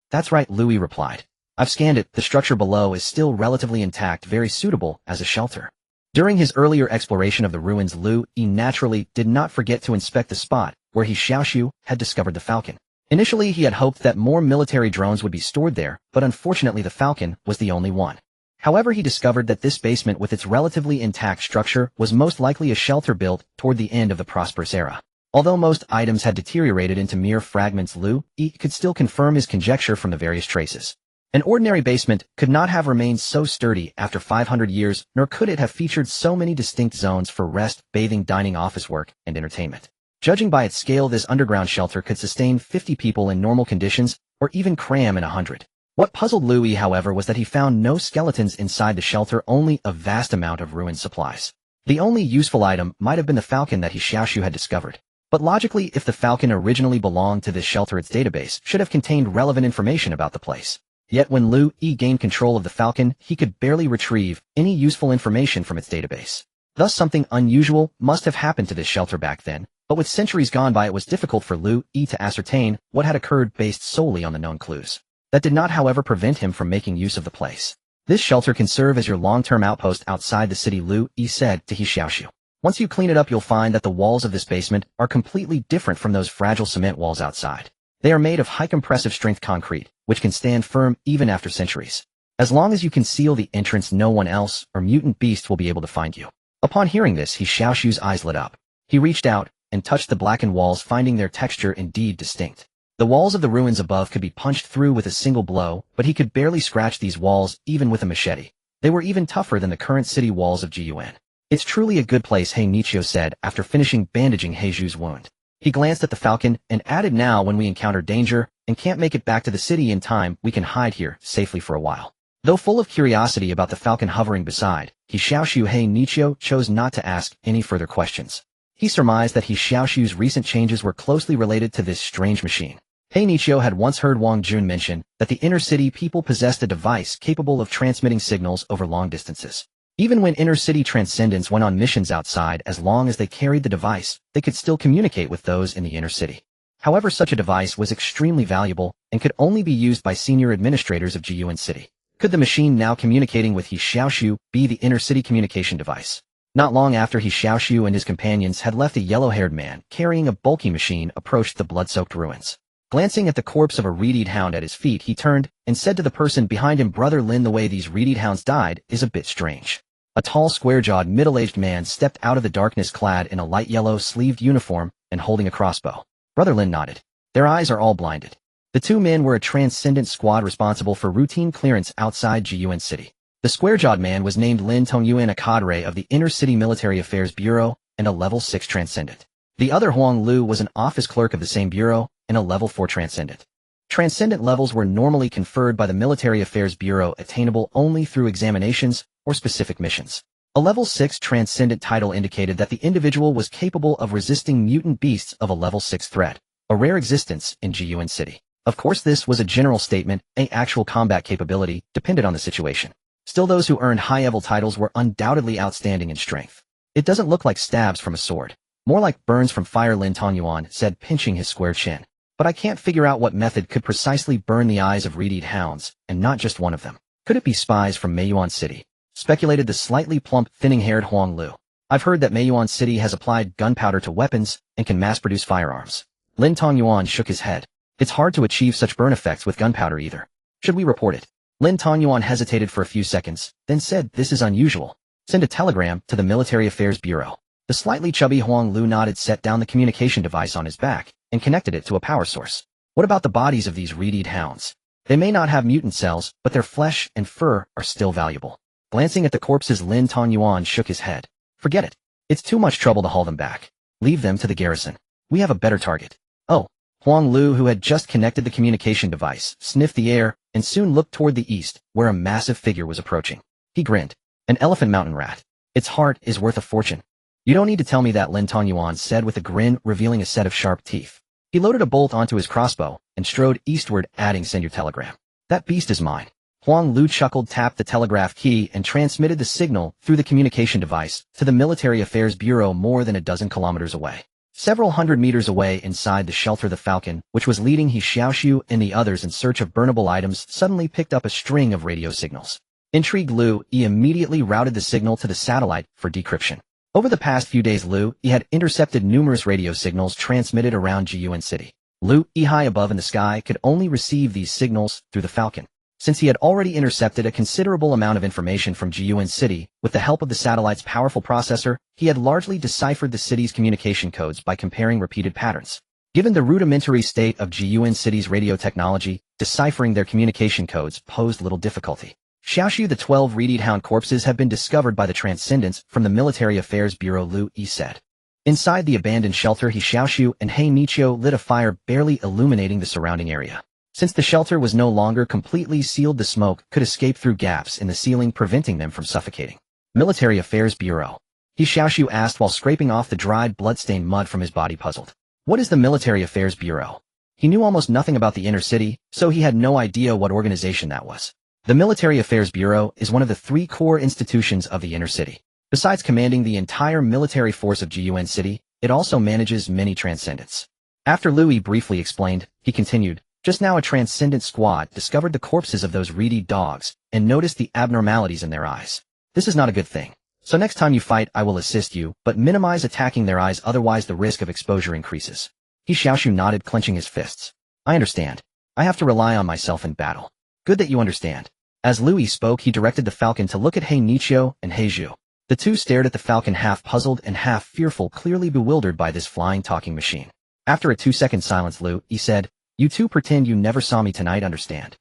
That's right, Liu Yi replied. I've scanned it, the structure below is still relatively intact, very suitable as a shelter. During his earlier exploration of the ruins, Liu Yi naturally did not forget to inspect the spot where He Xiaoxu had discovered the Falcon. Initially, he had hoped that more military drones would be stored there, but unfortunately the Falcon was the only one. However, he discovered that this basement with its relatively intact structure was most likely a shelter built toward the end of the prosperous era. Although most items had deteriorated into mere fragments, Liu Yi could still confirm his conjecture from the various traces. An ordinary basement could not have remained so sturdy after 500 years, nor could it have featured so many distinct zones for rest, bathing, dining, office work, and entertainment. Judging by its scale, this underground shelter could sustain 50 people in normal conditions, or even cram in 100. What puzzled Liu Yi, however, was that he found no skeletons inside the shelter, only a vast amount of ruined supplies. The only useful item might have been the Falcon that He Xiaoxu had discovered. But logically, if the Falcon originally belonged to this shelter, its database should have contained relevant information about the place. Yet when Liu Yi gained control of the Falcon, he could barely retrieve any useful information from its database. Thus something unusual must have happened to this shelter back then, but with centuries gone by, it was difficult for Liu Yi to ascertain what had occurred based solely on the known clues. That did not, however, prevent him from making use of the place. This shelter can serve as your long-term outpost outside the city, Liu Yi said to He Xiaoxu. Once you clean it up, you'll find that the walls of this basement are completely different from those fragile cement walls outside. They are made of high compressive strength concrete, which can stand firm even after centuries. As long as you conceal the entrance, no one else or mutant beast will be able to find you. Upon hearing this, He Xiaoxu's eyes lit up. He reached out and touched the blackened walls, finding their texture indeed distinct. The walls of the ruins above could be punched through with a single blow, but he could barely scratch these walls even with a machete. They were even tougher than the current city walls of Gun. It's truly a good place, He Xiaoxu said after finishing bandaging He Zhu's wound. He glanced at the Falcon and added, now when we encounter danger and can't make it back to the city in time, we can hide here safely for a while. Though full of curiosity about the Falcon hovering beside, He Xiaoxu, He Xiaoxu chose not to ask any further questions. He surmised that He Xiaoxu's recent changes were closely related to this strange machine. He Xiaoxu had once heard Wang Jun mention that the inner city people possessed a device capable of transmitting signals over long distances. Even when inner city transcendents went on missions outside, as long as they carried the device, they could still communicate with those in the inner city. However, such a device was extremely valuable and could only be used by senior administrators of Gun City. Could the machine now communicating with He Xiaoxu be the inner city communication device? Not long after He Xiaoxu and his companions had left, a yellow-haired man carrying a bulky machine approached the blood-soaked ruins. Glancing at the corpse of a red-eyed hound at his feet, he turned and said to the person behind him, Brother Lin, the way these red-eyed hounds died is a bit strange. A tall, square-jawed, middle-aged man stepped out of the darkness, clad in a light yellow-sleeved uniform and holding a crossbow. Brother Lin nodded. Their eyes are all blinded. The two men were a transcendent squad responsible for routine clearance outside Gun City. The square-jawed man was named Lin Tongyuan, a cadre of the Inner City Military Affairs Bureau and a Level 6 Transcendent. The other, Huang Lu, was an office clerk of the same bureau and a Level 4 Transcendent. Transcendent levels were normally conferred by the Military Affairs Bureau, attainable only through examinations or specific missions. A Level 6 Transcendent title indicated that the individual was capable of resisting mutant beasts of a Level 6 threat, a rare existence in Gun City. Of course, this was a general statement, an actual combat capability depended on the situation. Still, those who earned high-level titles were undoubtedly outstanding in strength. It doesn't look like stabs from a sword. More like burns from fire, Lin Tongyuan said, pinching his square chin. But I can't figure out what method could precisely burn the eyes of red-eyed hounds, and not just one of them. Could it be spies from Meiyuan City? Speculated the slightly plump, thinning-haired Huang Lu. I've heard that Meiyuan City has applied gunpowder to weapons and can mass-produce firearms. Lin Tongyuan shook his head. It's hard to achieve such burn effects with gunpowder either. Should we report it? Lin Tongyuan hesitated for a few seconds, then said, this is unusual. Send a telegram to the Military Affairs Bureau. The slightly chubby Huang Lu nodded, set down the communication device on his back, and connected it to a power source. What about the bodies of these red-eyed hounds? They may not have mutant cells, but their flesh and fur are still valuable. Glancing at the corpses, Lin Tongyuan shook his head. Forget it. It's too much trouble to haul them back. Leave them to the garrison. We have a better target. Oh. Huang Lu, who had just connected the communication device, sniffed the air and soon looked toward the east, where a massive figure was approaching. He grinned. An elephant mountain rat. Its heart is worth a fortune. You don't need to tell me that, Lin Tongyuan said with a grin, revealing a set of sharp teeth. He loaded a bolt onto his crossbow and strode eastward, adding, send your telegram. That beast is mine. Huang Lu chuckled, tapped the telegraph key, and transmitted the signal through the communication device to the Military Affairs Bureau more than a dozen kilometers away. Several hundred meters away inside the shelter, the Falcon, which was leading He Xiaoxu and the others in search of burnable items, suddenly picked up a string of radio signals. Intrigued, Liu Yi immediately routed the signal to the satellite for decryption. Over the past few days, Liu Yi had intercepted numerous radio signals transmitted around Jiyuan City. Liu Yi, high above in the sky, could only receive these signals through the Falcon. Since he had already intercepted a considerable amount of information from Jiyuan City, with the help of the satellite's powerful processor, he had largely deciphered the city's communication codes by comparing repeated patterns. Given the rudimentary state of Jiyuan City's radio technology, deciphering their communication codes posed little difficulty. Xiaoxu, the 12 reed hound corpses have been discovered by the Transcendents from the Military Affairs Bureau, Liu Yi said. Inside the abandoned shelter, He Xiaoxu and He Xiaoxu lit a fire, barely illuminating the surrounding area. Since the shelter was no longer completely sealed, the smoke could escape through gaps in the ceiling, preventing them from suffocating. Military Affairs Bureau. He Xiaoxu asked while scraping off the dried, blood-stained mud from his body, puzzled. What is the Military Affairs Bureau? He knew almost nothing about the inner city, so he had no idea what organization that was. The Military Affairs Bureau is one of the 3 core institutions of the inner city. Besides commanding the entire military force of Jiyuan City, it also manages many Transcendents. After Liu Yi briefly explained, he continued, just now a Transcendent squad discovered the corpses of those reedy dogs and noticed the abnormalities in their eyes. This is not a good thing. So next time you fight, I will assist you, but minimize attacking their eyes, otherwise the risk of exposure increases. He Xiaoxu nodded, clenching his fists. I understand. I have to rely on myself in battle. Good that you understand. As Liu Yi spoke, he directed the Falcon to look at He Xiaoxu and He Xiaoxu. The two stared at the Falcon, half puzzled and half fearful, clearly bewildered by this flying talking machine. After a 2-second silence, Liu Yi said, You two pretend you never saw me tonight, understand?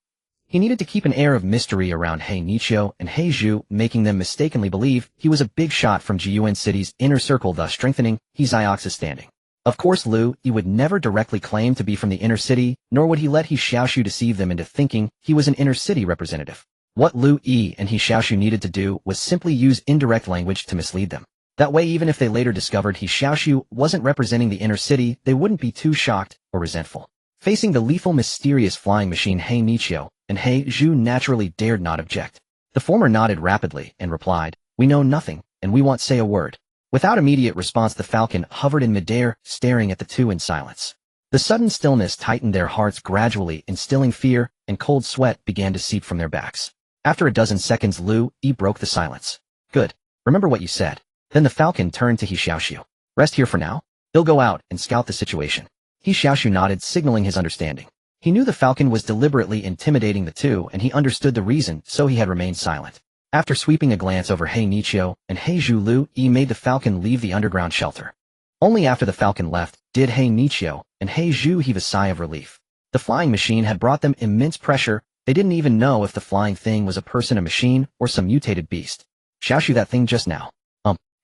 He needed to keep an air of mystery around He Xiaoxu and He Xiaoxu, making them mistakenly believe he was a big shot from Jiyuan City's inner circle, thus strengthening He Xiaoxu's standing. Of course, Liu Yi would never directly claim to be from the inner city, nor would he let He Xiaoxu deceive them into thinking he was an inner city representative. What Liu Yi and He Xiaoxu needed to do was simply use indirect language to mislead them. That way, even if they later discovered He Xiaoxu wasn't representing the inner city, they wouldn't be too shocked or resentful. Facing the lethal, mysterious flying machine, He Xiaoxu and He Xiaoxu naturally dared not object. The former nodded rapidly and replied, We know nothing, and we won't say a word. Without immediate response, the Falcon hovered in midair, staring at the two in silence. The sudden stillness tightened their hearts, gradually instilling fear, and cold sweat began to seep from their backs. After a dozen seconds, Liu Yi broke the silence. Good. Remember what you said. Then the Falcon turned to He Xiaoxu. Rest here for now. He'll go out and scout the situation. He Xiaoxu nodded, signaling his understanding. He knew the Falcon was deliberately intimidating the two, and he understood the reason, so he had remained silent. After sweeping a glance over He Xiaoxu and He Xiaoxu, Liu Yi made the Falcon leave the underground shelter. Only after the Falcon left did He Xiaoxu and He Xiaoxu heave a sigh of relief. The flying machine had brought them immense pressure. They didn't even know if the flying thing was a person, a machine, or some mutated beast. Xiaoxu, that thing just now.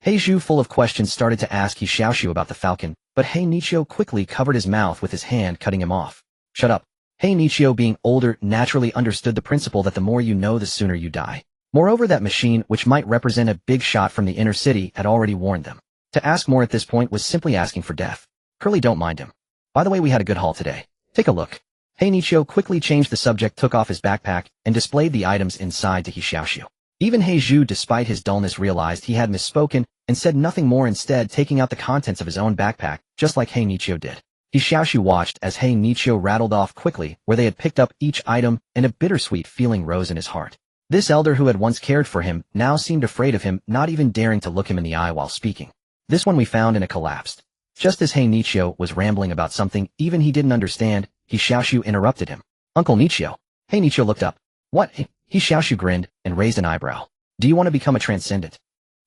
He Xiaoxu, full of questions, started to ask He Xiaoxu about the Falcon, but He Xiaoxu quickly covered his mouth with his hand, cutting him off. Shut up. He Xiaoxu, being older, naturally understood the principle that the more you know, the sooner you die. Moreover, that machine, which might represent a big shot from the inner city, had already warned them. To ask more at this point was simply asking for death. Curly, don't mind him. By the way, we had a good haul today. Take a look. He Xiaoxu quickly changed the subject, took off his backpack, and displayed the items inside to He Xiaoxu. Even He Xiaoxu, despite his dullness, realized he had misspoken and said nothing more, instead taking out the contents of his own backpack, just like He Xiaoxu did. He Xiaoxu watched as He Xiaoxu rattled off quickly where they had picked up each item, and a bittersweet feeling rose in his heart. This elder who had once cared for him now seemed afraid of him, not even daring to look him in the eye while speaking. This one we found, and it collapsed. Just as He Xiaoxu was rambling about something even he didn't understand, He Xiaoxu interrupted him. Uncle Xiaoxu. He Xiaoxu looked up. What? He Xiaoxu grinned and raised an eyebrow. Do you want to become a Transcendent?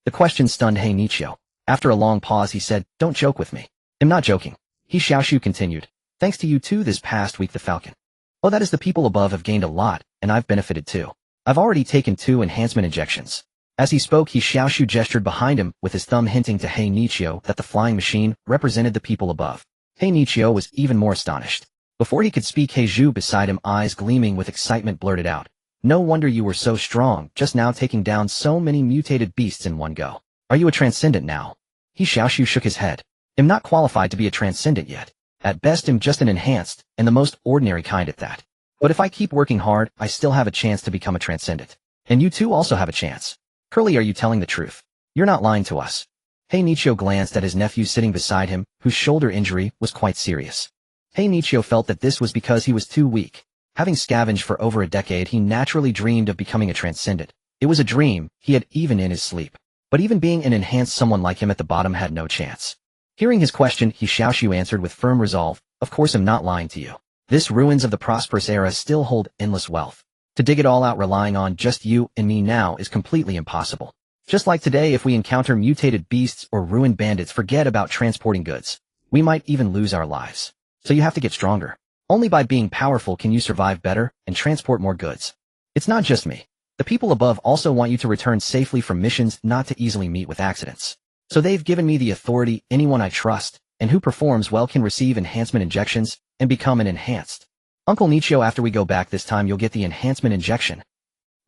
The question stunned He Xiaoxu. After a long pause, he said, Don't joke with me. I'm not joking. He Xiaoxu continued. Thanks to you two this past week, the Falcon. Oh, that is, the people above have gained a lot, and I've benefited too. I've already taken 2 enhancement injections. As he spoke, He Xiaoxu gestured behind him with his thumb, hinting to He Xiaoxu that the flying machine represented the people above. He Xiaoxu was even more astonished. Before he could speak, He Xiaoxu beside him, eyes gleaming with excitement, blurted out, No wonder you were so strong, just now taking down so many mutated beasts in one go. Are you a Transcendent now? He Xiaoxu shook his head. I'm not qualified to be a Transcendent yet. At best, I'm just an enhanced, and the most ordinary kind at that. But if I keep working hard, I still have a chance to become a transcendent. And you too also have a chance. Curly, are you telling the truth? You're not lying to us. He Xiaoxu glanced at his nephew sitting beside him, whose shoulder injury was quite serious. He Xiaoxu felt that this was because he was too weak. Having scavenged for over a decade, he naturally dreamed of becoming a transcendent. It was a dream he had even in his sleep. But even being an enhanced someone like him at the bottom had no chance. Hearing his question, He Xiaoxu answered with firm resolve, "Of course I'm not lying to you. This ruins of the prosperous era still hold endless wealth. To dig it all out relying on just you and me now is completely impossible. Just like today, if we encounter mutated beasts or ruined bandits, forget about transporting goods. We might even lose our lives. So you have to get stronger. Only by being powerful can you survive better and transport more goods. It's not just me. The people above also want you to return safely from missions, not to easily meet with accidents. So they've given me the authority. Anyone I trust and who performs well can receive enhancement injections and become an enhanced. Uncle Xiaoxu, after we go back this time you'll get the enhancement injection."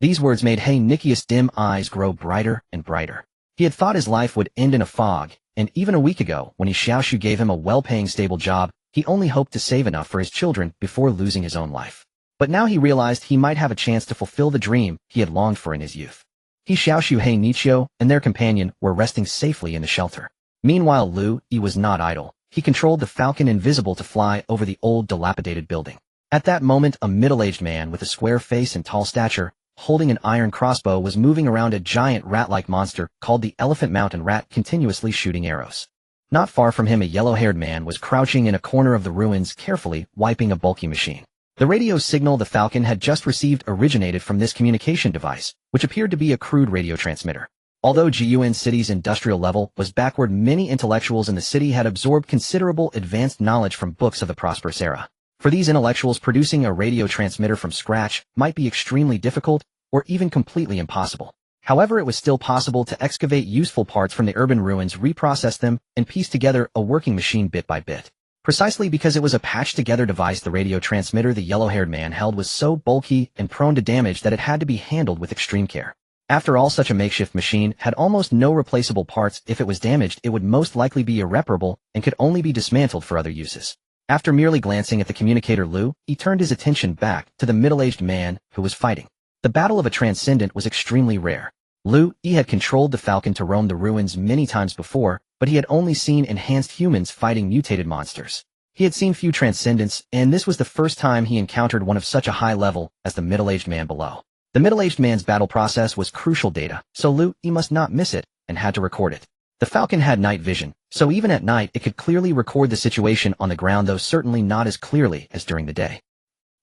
These words made He Xiaoxu's dim eyes grow brighter and brighter. He had thought his life would end in a fog, and even a week ago, when He Xiaoxu gave him a well-paying stable job, he only hoped to save enough for his children before losing his own life. But now he realized he might have a chance to fulfill the dream he had longed for in his youth. He Xiaoxu, He Xiaoxu, and their companion were resting safely in the shelter. Meanwhile, Liu Yi was not idle. He controlled the Falcon invisible to fly over the old dilapidated building. At that moment, a middle-aged man with a square face and tall stature, holding an iron crossbow, was moving around a giant rat-like monster called the Elephant Mountain Rat, continuously shooting arrows. Not far from him, a yellow-haired man was crouching in a corner of the ruins, carefully wiping a bulky machine. The radio signal the Falcon had just received originated from this communication device, which appeared to be a crude radio transmitter. Although Jiuan City's industrial level was backward, many intellectuals in the city had absorbed considerable advanced knowledge from books of the prosperous era. For these intellectuals, producing a radio transmitter from scratch might be extremely difficult or even completely impossible. However, it was still possible to excavate useful parts from the urban ruins, reprocess them, and piece together a working machine bit by bit. Precisely because it was a patched-together device, the radio transmitter the yellow-haired man held was so bulky and prone to damage that it had to be handled with extreme care. After all, such a makeshift machine had almost no replaceable parts. If it was damaged, it would most likely be irreparable and could only be dismantled for other uses. After merely glancing at the communicator Liu, he turned his attention back to the middle-aged man who was fighting. The battle of a transcendent was extremely rare. Liu Yi had controlled the Falcon to roam the ruins many times before, but he had only seen enhanced humans fighting mutated monsters. He had seen few transcendents, and this was the first time he encountered one of such a high level as the middle-aged man below. The middle-aged man's battle process was crucial data, so Liu Yi must not miss it and had to record it. The Falcon had night vision, so even at night it could clearly record the situation on the ground, though certainly not as clearly as during the day.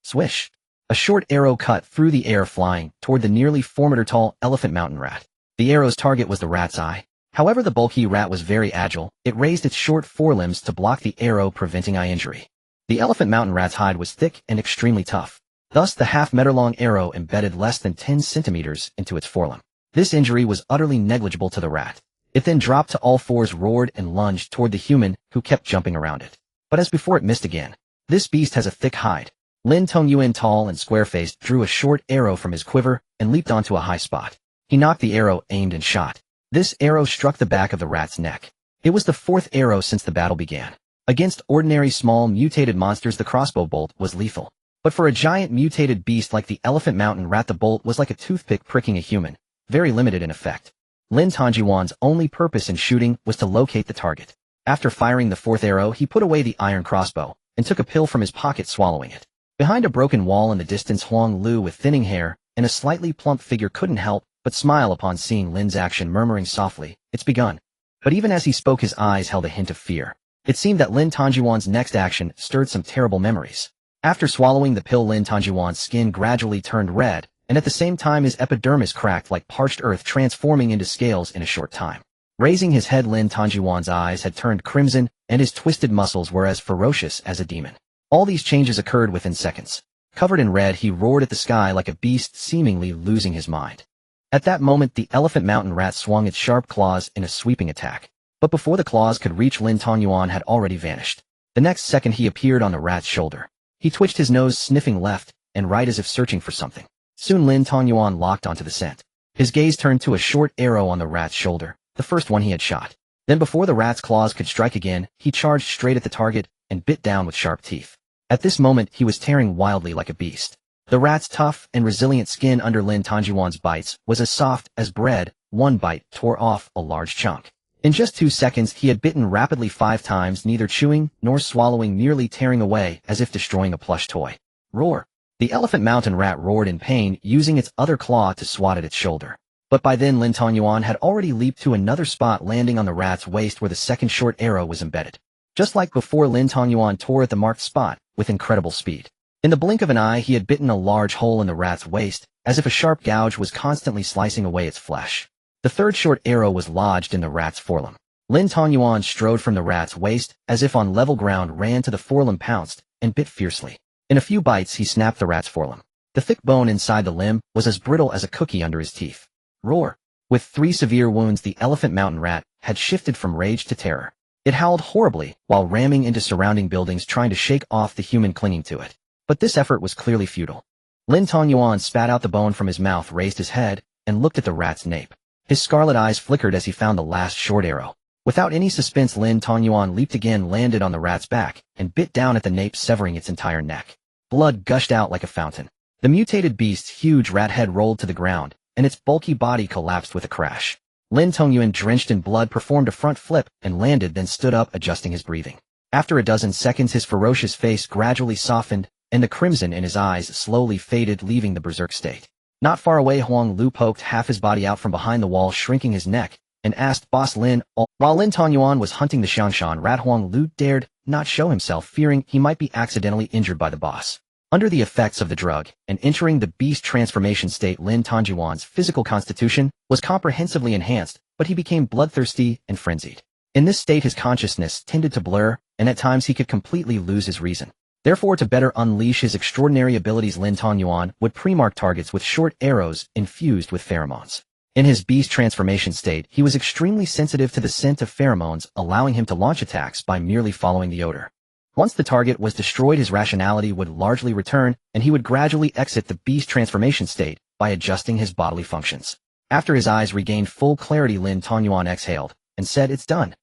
Swish! A short arrow cut through the air, flying toward the nearly 4-meter-tall Elephant Mountain Rat. The arrow's target was the rat's eye. However, the bulky rat was very agile. It raised its short forelimbs to block the arrow, preventing eye injury. The Elephant Mountain Rat's hide was thick and extremely tough. Thus, the half-meter-long arrow embedded less than 10 centimeters into its forelimb. This injury was utterly negligible to the rat. It then dropped to all fours, roared, and lunged toward the human, who kept jumping around it. But as before, it missed again. This beast has a thick hide. Lin Tongyuan, tall and square-faced, drew a short arrow from his quiver and leaped onto a high spot. He knocked the arrow, aimed, and shot. This arrow struck the back of the rat's neck. It was the 4th arrow since the battle began. Against ordinary small mutated monsters, the crossbow bolt was lethal. But for a giant mutated beast like the Elephant Mountain Rat, the bolt was like a toothpick pricking a human, very limited in effect. Lin Tongyuan's only purpose in shooting was to locate the target. After firing the 4th arrow, he put away the iron crossbow and took a pill from his pocket, swallowing it. Behind a broken wall in the distance, Huang Lu, with thinning hair and a slightly plump figure, couldn't help but smile upon seeing Lin's action, murmuring softly, "It's begun." But even as he spoke, his eyes held a hint of fear. It seemed that Lin Tongyuan's next action stirred some terrible memories. After swallowing the pill, Lin Tongyuan's skin gradually turned red, and at the same time his epidermis cracked like parched earth, transforming into scales in a short time. Raising his head, Lin Tongyuan's eyes had turned crimson, and his twisted muscles were as ferocious as a demon. All these changes occurred within seconds. Covered in red, he roared at the sky like a beast, seemingly losing his mind. At that moment, the Elephant Mountain Rat swung its sharp claws in a sweeping attack. But before the claws could reach, Lin Tongyuan had already vanished. The next second, he appeared on the rat's shoulder. He twitched his nose, sniffing left and right as if searching for something. Soon Lin Tongyuan locked onto the scent. His gaze turned to a short arrow on the rat's shoulder, the first one he had shot. Then, before the rat's claws could strike again, he charged straight at the target and bit down with sharp teeth. At this moment, he was tearing wildly like a beast. The rat's tough and resilient skin under Lin Tongjuan's bites was as soft as bread. One bite tore off a large chunk. In just 2 seconds, he had bitten rapidly 5 times, neither chewing nor swallowing, nearly tearing away as if destroying a plush toy. Roar! The elephant mountain rat roared in pain, using its other claw to swat at its shoulder. But by then Lin Tongjuan had already leaped to another spot, landing on the rat's waist where the second short arrow was embedded. Just like before, Lin Tongjuan tore at the marked spot with incredible speed. In the blink of an eye, he had bitten a large hole in the rat's waist, as if a sharp gouge was constantly slicing away its flesh. The third short arrow was lodged in the rat's forelimb. Lin Tongjuan strode from the rat's waist, as if on level ground, ran to the forelimb, pounced, and bit fiercely. In a few bites, he snapped the rat's forelimb. The thick bone inside the limb was as brittle as a cookie under his teeth. Roar! With 3 severe wounds, the elephant mountain rat had shifted from rage to terror. It howled horribly while ramming into surrounding buildings, trying to shake off the human clinging to it. But this effort was clearly futile. Lin Tongjuan spat out the bone from his mouth, raised his head, and looked at the rat's nape. His scarlet eyes flickered as he found the last short arrow. Without any suspense, Lin Tongjuan leaped again, landed on the rat's back, and bit down at the nape, severing its entire neck. Blood gushed out like a fountain. The mutated beast's huge rat head rolled to the ground, and its bulky body collapsed with a crash. Lin Tongjuan, drenched in blood, performed a front flip and landed, then stood up, adjusting his breathing. After a dozen seconds, his ferocious face gradually softened, and the crimson in his eyes slowly faded, leaving the berserk state. Not far away, Huang Lu poked half his body out from behind the wall, shrinking his neck, and asked Boss Lin. While Lin Tongjuan was hunting the Xiangshan rat, Huang Lu dared not show himself, fearing he might be accidentally injured by the boss. Under the effects of the drug, and entering the beast transformation state, Lin Tongjuan's physical constitution was comprehensively enhanced, but he became bloodthirsty and frenzied. In this state, his consciousness tended to blur, and at times he could completely lose his reason. Therefore, to better unleash his extraordinary abilities, Lin Tongjuan would pre-mark targets with short arrows infused with pheromones. In his beast transformation state, he was extremely sensitive to the scent of pheromones, allowing him to launch attacks by merely following the odor. Once the target was destroyed, his rationality would largely return, and he would gradually exit the beast transformation state by adjusting his bodily functions. After his eyes regained full clarity, Lin Tongjuan exhaled and said, "It's done.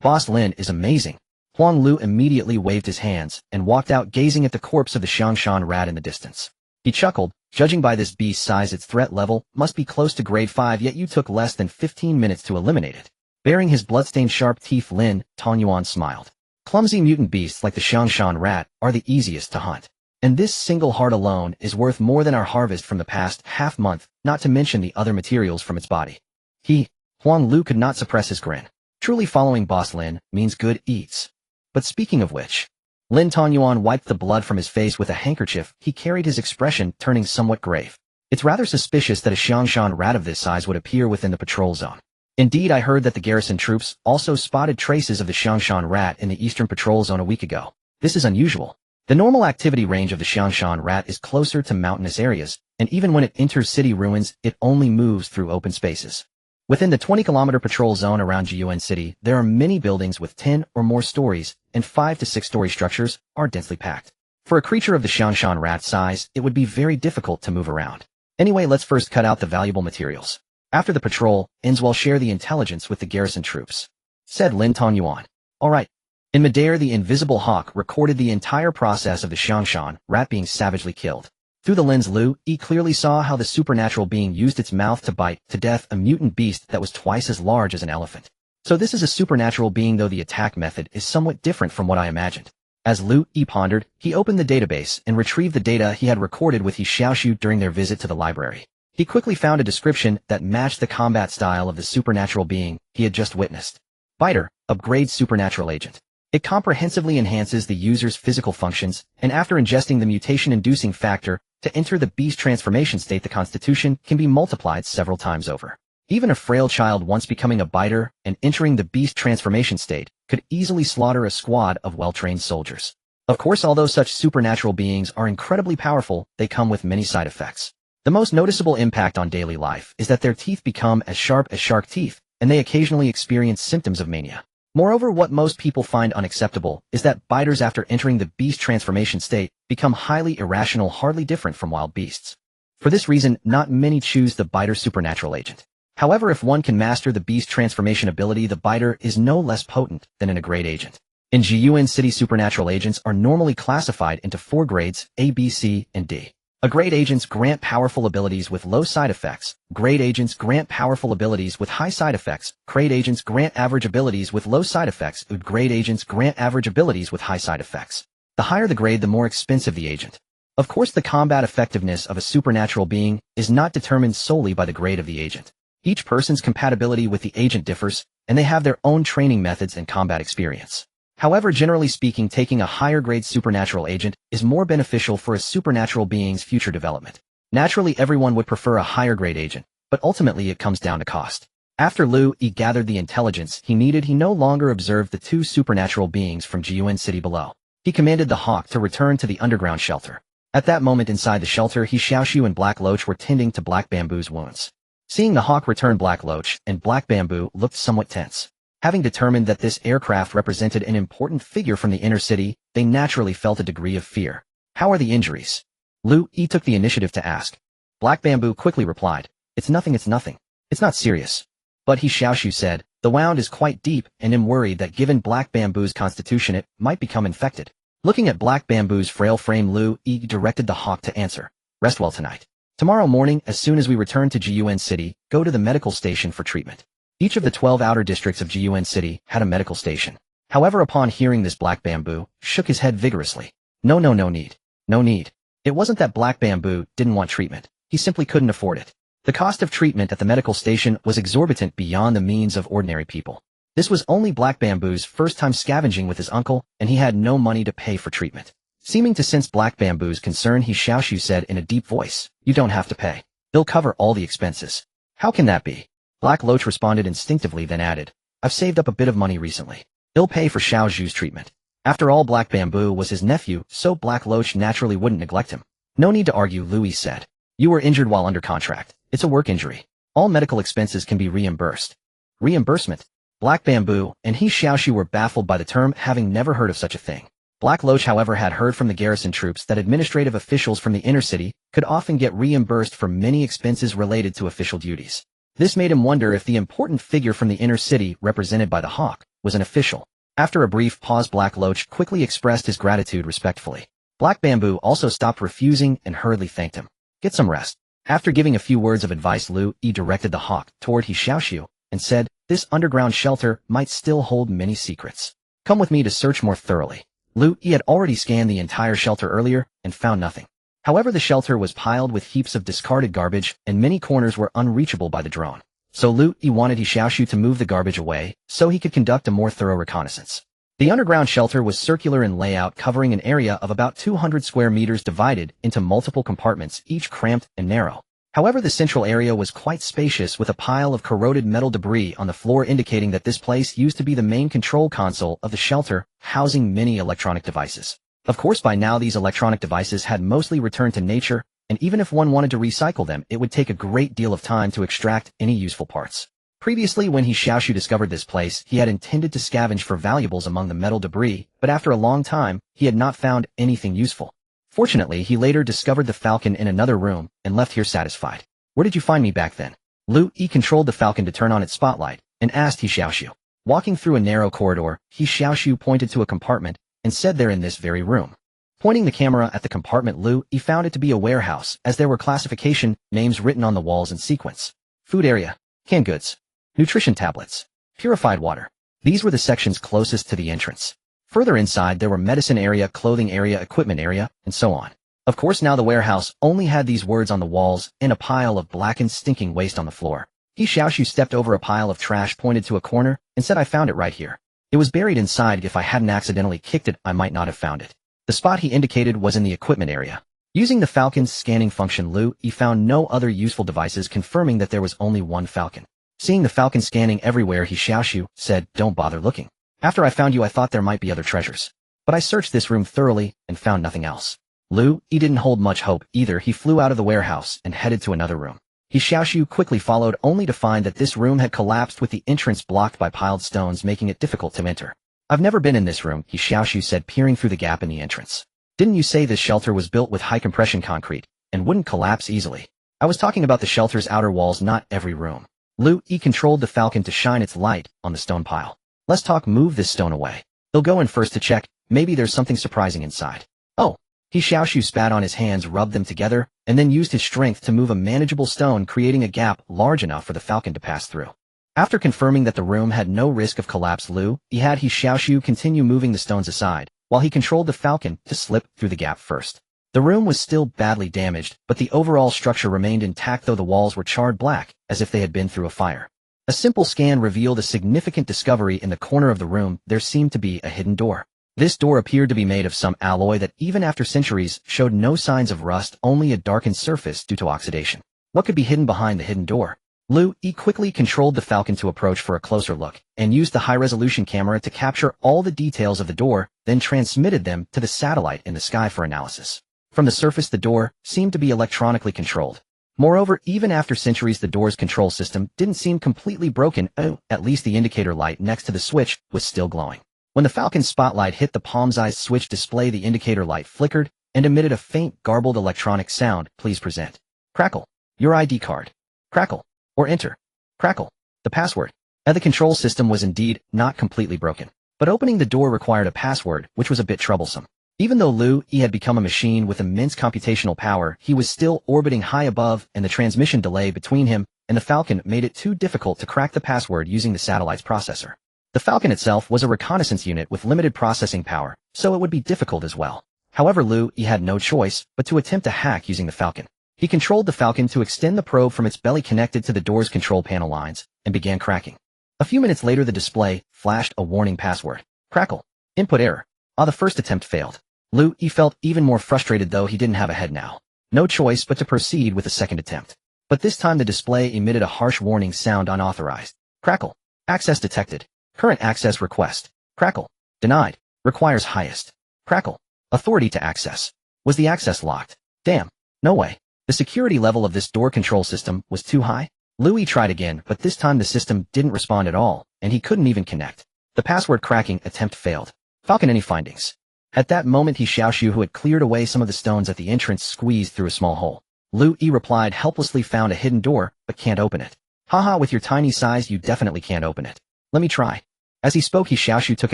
Boss Lin is amazing." Huang Lu immediately waved his hands and walked out, gazing at the corpse of the Xiangshan rat in the distance. He chuckled. "Judging by this beast's size, its threat level must be close to grade 5, yet you took less than 15 minutes to eliminate it." Baring his bloodstained sharp teeth, Lin Tongjuan smiled. Clumsy mutant beasts like the Xiangshan rat are the easiest to hunt. And this single heart alone is worth more than our harvest from the past half-month, not to mention the other materials from its body. Huang Lu could not suppress his grin. Truly, following Boss Lin means good eats. But speaking of which, Lin Tongjuan wiped the blood from his face with a handkerchief he carried, his expression turning somewhat grave. It's rather suspicious that a Xiangshan rat of this size would appear within the patrol zone. Indeed, I heard that the garrison troops also spotted traces of the Xiangshan rat in the eastern patrol zone a week ago. This is unusual. The normal activity range of the Xiangshan rat is closer to mountainous areas, and even when it enters city ruins, it only moves through open spaces. Within the 20-kilometer patrol zone around Jiyuan City, there are many buildings with 10 or more stories, and 5 to 6-story structures are densely packed. For a creature of the Xiangshan rat size, it would be very difficult to move around. Anyway, let's first cut out the valuable materials. After the patrol ends, we'll share the intelligence with the garrison troops," said Lin Tongjuan. "All right." In midair, the invisible hawk recorded the entire process of the Xiangshan rat being savagely killed. Through the lens, Liu Yi clearly saw how the supernatural being used its mouth to bite to death a mutant beast that was twice as large as an elephant. So this is a supernatural being, though the attack method is somewhat different from what I imagined. As Liu Yi pondered, he opened the database and retrieved the data he had recorded with He Xiaoxu during their visit to the library. He quickly found a description that matched the combat style of the supernatural being he had just witnessed. Biter, upgrade supernatural agent. It comprehensively enhances the user's physical functions, and after ingesting the mutation-inducing factor to enter the beast transformation state, the constitution can be multiplied several times over. Even a frail child, once becoming a biter and entering the beast transformation state, could easily slaughter a squad of well-trained soldiers. Of course, although such supernatural beings are incredibly powerful, they come with many side effects. The most noticeable impact on daily life is that their teeth become as sharp as shark teeth, and they occasionally experience symptoms of mania. Moreover, what most people find unacceptable is that biters, after entering the beast transformation state, become highly irrational, hardly different from wild beasts. For this reason, not many choose the biter supernatural agent. However, if one can master the beast transformation ability, the biter is no less potent than an A-grade agent. In Jiyuan City, supernatural agents are normally classified into 4 grades, A, B, C, and D. A grade agents grant powerful abilities with low side effects. Grade agents grant powerful abilities with high side effects. Grade agents grant average abilities with low side effects. Grade agents grant average abilities with high side effects. The higher the grade, the more expensive the agent. Of course, the combat effectiveness of a supernatural being is not determined solely by the grade of the agent. Each person's compatibility with the agent differs, and they have their own training methods and combat experience. However, generally speaking, taking a higher grade supernatural agent is more beneficial for a supernatural being's future development. Naturally, everyone would prefer a higher grade agent, but ultimately it comes down to cost. After Liu Yi gathered the intelligence he needed, he no longer observed the two supernatural beings from Jiyuan City below. He commanded the hawk to return to the underground shelter. At that moment inside the shelter, He Xiaoxu and Black Loach were tending to Black Bamboo's wounds. Seeing the hawk return, Black Loach and Black Bamboo looked somewhat tense. Having determined that this aircraft represented an important figure from the inner city, they naturally felt a degree of fear. How are the injuries? Liu Yi took the initiative to ask. Black Bamboo quickly replied, It's nothing. It's not serious. But He Xiaoxu said, the wound is quite deep and am worried that given Black Bamboo's constitution it might become infected. Looking at Black Bamboo's frail frame, Liu Yi directed the hawk to answer. Rest well tonight. Tomorrow morning, as soon as we return to Jiyuan City, go to the medical station for treatment. Each of the 12 outer districts of Jiyuan City had a medical station. However, upon hearing this, Black Bamboo shook his head vigorously. No need. No need. It wasn't that Black Bamboo didn't want treatment. He simply couldn't afford it. The cost of treatment at the medical station was exorbitant beyond the means of ordinary people. This was only Black Bamboo's first time scavenging with his uncle, and he had no money to pay for treatment. Seeming to sense Black Bamboo's concern, He Xiaoxu said in a deep voice, You don't have to pay. They'll cover all the expenses. How can that be? Black Loach responded instinctively, then added, I've saved up a bit of money recently. They'll pay for Xiaoxu's treatment. After all, Black Bamboo was his nephew, so Black Loach naturally wouldn't neglect him. No need to argue, Liu Yi said. You were injured while under contract. It's a work injury. All medical expenses can be reimbursed. Reimbursement? Black Bamboo and He Xiaoxu were baffled by the term, having never heard of such a thing. Black Loach, however, had heard from the garrison troops that administrative officials from the inner city could often get reimbursed for many expenses related to official duties. This made him wonder if the important figure from the inner city, represented by the hawk, was an official. After a brief pause, Black Loach quickly expressed his gratitude respectfully. Black Bamboo also stopped refusing and hurriedly thanked him. Get some rest. After giving a few words of advice, Liu Yi directed the hawk toward He Xiaoxu and said, This underground shelter might still hold many secrets. Come with me to search more thoroughly. Liu Yi had already scanned the entire shelter earlier and found nothing. However, the shelter was piled with heaps of discarded garbage and many corners were unreachable by the drone. So Liu Yi wanted He Xiaoxu to move the garbage away so he could conduct a more thorough reconnaissance. The underground shelter was circular in layout, covering an area of about 200 square meters divided into multiple compartments, each cramped and narrow. However, the central area was quite spacious with a pile of corroded metal debris on the floor, indicating that this place used to be the main control console of the shelter, housing many electronic devices. Of course, by now these electronic devices had mostly returned to nature, and even if one wanted to recycle them, it would take a great deal of time to extract any useful parts. Previously, when He Xiaoxu discovered this place, he had intended to scavenge for valuables among the metal debris, but after a long time, he had not found anything useful. Fortunately, he later discovered the Falcon in another room and left here satisfied. Where did you find me back then? Liu Yi controlled the Falcon to turn on its spotlight and asked He Xiaoxu. Walking through a narrow corridor, He Xiaoxu pointed to a compartment and said, They're in this very room. Pointing the camera at the compartment, Liu Yi found it to be a warehouse, as there were classification names written on the walls in sequence. Food area, canned goods, nutrition tablets, purified water. These were the sections closest to the entrance. Further inside, there were medicine area, clothing area, equipment area, and so on. Of course, now the warehouse only had these words on the walls and a pile of blackened, stinking waste on the floor. He Xiaoxu stepped over a pile of trash, pointed to a corner, and said, I found it right here. It was buried inside. If I hadn't accidentally kicked it, I might not have found it. The spot he indicated was in the equipment area. Using the Falcon's scanning function, Liu Yi found no other useful devices, confirming that there was only one Falcon. Seeing the Falcon scanning everywhere, He Xiaoxu said, Don't bother looking. After I found you, I thought there might be other treasures. But I searched this room thoroughly and found nothing else. Liu Yi didn't hold much hope either. He flew out of the warehouse and headed to another room. He Xiaoxu quickly followed, only to find that this room had collapsed with the entrance blocked by piled stones, making it difficult to enter. I've never been in this room, He Xiaoxu said, peering through the gap in the entrance. Didn't you say this shelter was built with high compression concrete and wouldn't collapse easily? I was talking about the shelter's outer walls, not every room. Liu Yi controlled the Falcon to shine its light on the stone pile. Let's talk. Move this stone away. They'll go in first to check. Maybe there's something surprising inside. Oh. He Xiaoxu spat on his hands, rubbed them together, and then used his strength to move a manageable stone, creating a gap large enough for the Falcon to pass through. After confirming that the room had no risk of collapse, Liu Yi had He Xiaoxu continue moving the stones aside, while he controlled the Falcon to slip through the gap first. The room was still badly damaged, but the overall structure remained intact, though the walls were charred black, as if they had been through a fire. A simple scan revealed a significant discovery. In the corner of the room, there seemed to be a hidden door. This door appeared to be made of some alloy that, even after centuries, showed no signs of rust, only a darkened surface due to oxidation. What could be hidden behind the hidden door? Liu Yi quickly controlled the Falcon to approach for a closer look, and used the high-resolution camera to capture all the details of the door, then transmitted them to the satellite in the sky for analysis. From the surface, the door seemed to be electronically controlled. Moreover, even after centuries, the door's control system didn't seem completely broken. At least the indicator light next to the switch was still glowing. When the Falcon's spotlight hit the palm-sized switch display, the indicator light flickered and emitted a faint, garbled electronic sound. Please present. Crackle. Your ID card. Crackle. Or enter. Crackle. The password. The control system was indeed not completely broken, but opening the door required a password, which was a bit troublesome. Even though Liu Yi had become a machine with immense computational power, he was still orbiting high above, and the transmission delay between him and the Falcon made it too difficult to crack the password using the satellite's processor. The Falcon itself was a reconnaissance unit with limited processing power, so it would be difficult as well. However, Liu Yi had no choice but to attempt a hack using the Falcon. He controlled the Falcon to extend the probe from its belly connected to the door's control panel lines, and began cracking. A few minutes later, the display flashed a warning password. Crackle. Input error. The first attempt failed. Liu Yi felt even more frustrated, though he didn't have a head now. No choice but to proceed with the second attempt. But this time the display emitted a harsh warning sound: unauthorized. Crackle. Access detected. Current access request. Crackle. Denied. Requires highest. Crackle. Authority to access. Was the access locked? Damn. No way. The security level of this door control system was too high. Liu Yi tried again, but this time the system didn't respond at all, and he couldn't even connect. The password cracking attempt failed. Falcon, any findings? At that moment, He Xiaoxu, who had cleared away some of the stones at the entrance, squeezed through a small hole. Liu Yi replied helplessly, found a hidden door, but can't open it. Haha, with your tiny size you definitely can't open it. Let me try. As he spoke, He Xiaoxu took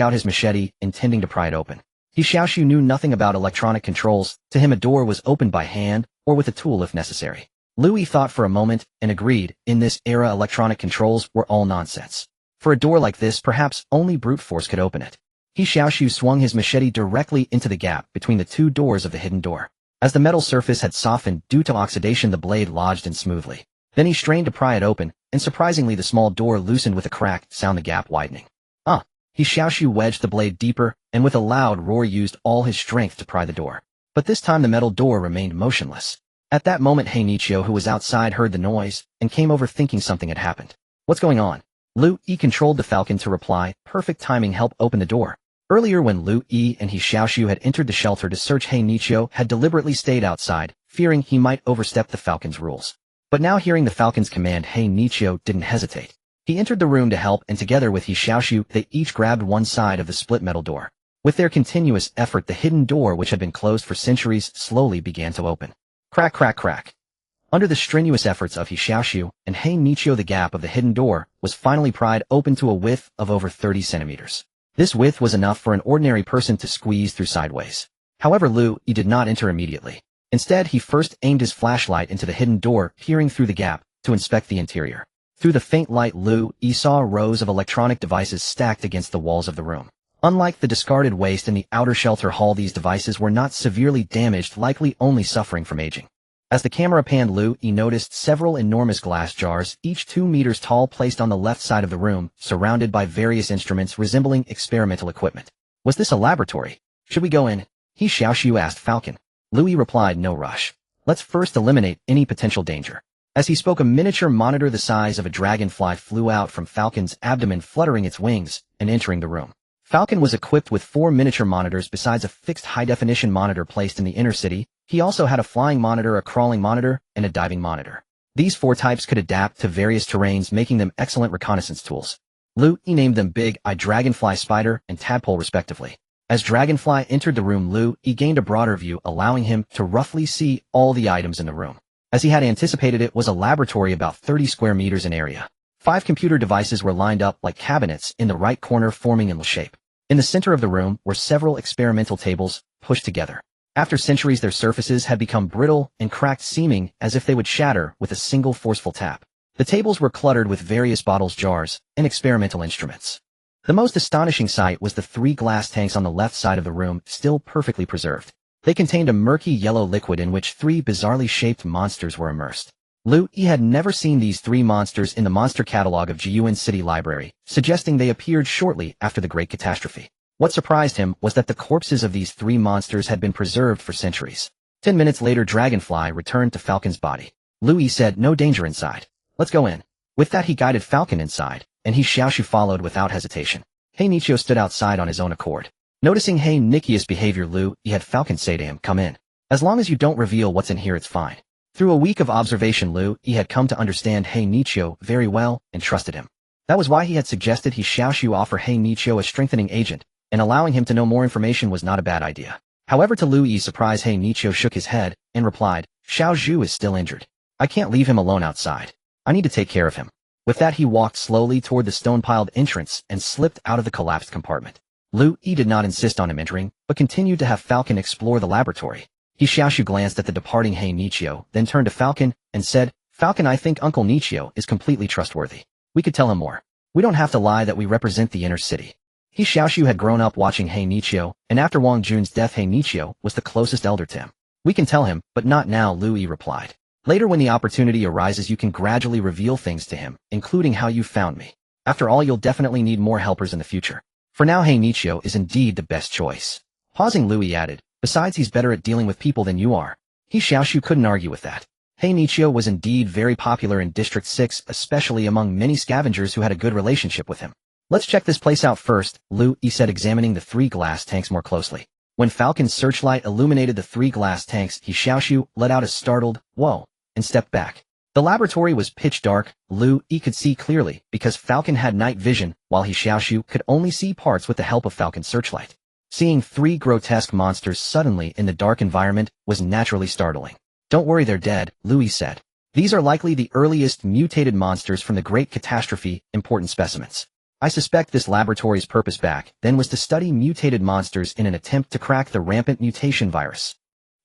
out his machete, intending to pry it open. He Xiaoxu knew nothing about electronic controls. To him, a door was opened by hand, or with a tool if necessary. Liu Yi thought for a moment, and agreed. In this era, electronic controls were all nonsense. For a door like this, perhaps only brute force could open it. He Xiaoxu swung his machete directly into the gap between the two doors of the hidden door. As the metal surface had softened due to oxidation, the blade lodged in smoothly. Then he strained to pry it open, and surprisingly the small door loosened with a crack sound, the gap widening. He Xiaoxu wedged the blade deeper, and with a loud roar used all his strength to pry the door. But this time the metal door remained motionless. At that moment, He Xiaoxu, who was outside, heard the noise, and came over thinking something had happened. What's going on? Liu Yi controlled the Falcon to reply, perfect timing, help open the door. Earlier, when Liu Yi and He Xiaoxu had entered the shelter to search, He Xiaoxu had deliberately stayed outside, fearing he might overstep the Falcon's rules. But now, hearing the Falcon's command, He Xiaoxu didn't hesitate. He entered the room to help, and together with He Xiaoxu, they each grabbed one side of the split metal door. With their continuous effort, the hidden door, which had been closed for centuries, slowly began to open. Crack, crack, crack. Under the strenuous efforts of He Xiaoxu and He Xiaoxu, the gap of the hidden door was finally pried open to a width of over 30 centimeters. This width was enough for an ordinary person to squeeze through sideways. However, Liu Yi did not enter immediately. Instead, he first aimed his flashlight into the hidden door, peering through the gap to inspect the interior. Through the faint light, Liu Yi saw rows of electronic devices stacked against the walls of the room. Unlike the discarded waste in the outer shelter hall, these devices were not severely damaged, likely only suffering from aging. As the camera panned, Liu Yi noticed several enormous glass jars, each 2 meters tall, placed on the left side of the room, surrounded by various instruments resembling experimental equipment. Was this a laboratory? Should we go in? He Xiaoxu asked Falcon. Liu Yi replied, no rush. Let's first eliminate any potential danger. As he spoke, a miniature monitor the size of a dragonfly flew out from Falcon's abdomen, fluttering its wings and entering the room. Falcon was equipped with 4 miniature monitors besides a fixed high-definition monitor placed in the inner city. He also had a flying monitor, a crawling monitor, and a diving monitor. These 4 types could adapt to various terrains, making them excellent reconnaissance tools. Liu Yi named them Big Eye, Dragonfly, Spider, and Tadpole respectively. As Dragonfly entered the room, Liu Yi gained a broader view, allowing him to roughly see all the items in the room. As he had anticipated, it was a laboratory about 30 square meters in area. 5 computer devices were lined up like cabinets in the right corner, forming an L shape. In the center of the room were several experimental tables pushed together. After centuries their surfaces had become brittle and cracked, seeming as if they would shatter with a single forceful tap. The tables were cluttered with various bottles, jars, and experimental instruments. The most astonishing sight was the 3 glass tanks on the left side of the room, still perfectly preserved. They contained a murky yellow liquid in which 3 bizarrely shaped monsters were immersed. Liu Yi had never seen these 3 monsters in the monster catalog of Jiyuan City Library, suggesting they appeared shortly after the Great Catastrophe. What surprised him was that the corpses of these 3 monsters had been preserved for centuries. 10 minutes later, Dragonfly returned to Falcon's body. Liu Yi said, "No danger inside. Let's go in." With that he guided Falcon inside, and He Xiaoxu followed without hesitation. He Xiaoxu stood outside on his own accord. Noticing He Xiaoxu's behavior, Liu Yi had Falcon say to him, "Come in. As long as you don't reveal what's in here, it's fine." Through a week of observation, Liu Yi had come to understand He Xiaoxu very well and trusted him. That was why he had suggested He Xiaoxu offer He Xiaoxu a strengthening agent, and allowing him to know more information was not a bad idea. However, to Liu Yi's surprise, He Xiaoxu shook his head and replied, "Xiaoxu is still injured. I can't leave him alone outside. I need to take care of him." With that he walked slowly toward the stone-piled entrance and slipped out of the collapsed compartment. Liu Yi did not insist on him entering, but continued to have Falcon explore the laboratory. He Xiaoxu glanced at the departing He Xiaoxu, then turned to Falcon and said, "Falcon, I think Uncle Xiaoxu is completely trustworthy. We could tell him more. We don't have to lie that we represent the inner city." He Xiaoxu had grown up watching He Xiaoxu, and after Wang Jun's death He Xiaoxu was the closest elder to him. "We can tell him, but not now," Liu Yi replied. "Later when the opportunity arises you can gradually reveal things to him, including how you found me. After all, you'll definitely need more helpers in the future. For now He Xiaoxu is indeed the best choice." Pausing, Liu Yi added, "Besides, he's better at dealing with people than you are." He Xiaoxu couldn't argue with that. He Xiaoxu was indeed very popular in District 6, especially among many scavengers who had a good relationship with him. "Let's check this place out first," Liu Yi said, examining the 3 glass tanks more closely. When Falcon's searchlight illuminated the 3 glass tanks, He Xiaoxu let out a startled, "Whoa," and stepped back. The laboratory was pitch dark. Liu Yi could see clearly because Falcon had night vision, while He Xiaoxu could only see parts with the help of Falcon's searchlight. Seeing 3 grotesque monsters suddenly in the dark environment was naturally startling. "Don't worry, they're dead," Liu Yi said. "These are likely the earliest mutated monsters from the Great Catastrophe, important specimens. I suspect this laboratory's purpose back then was to study mutated monsters in an attempt to crack the rampant mutation virus."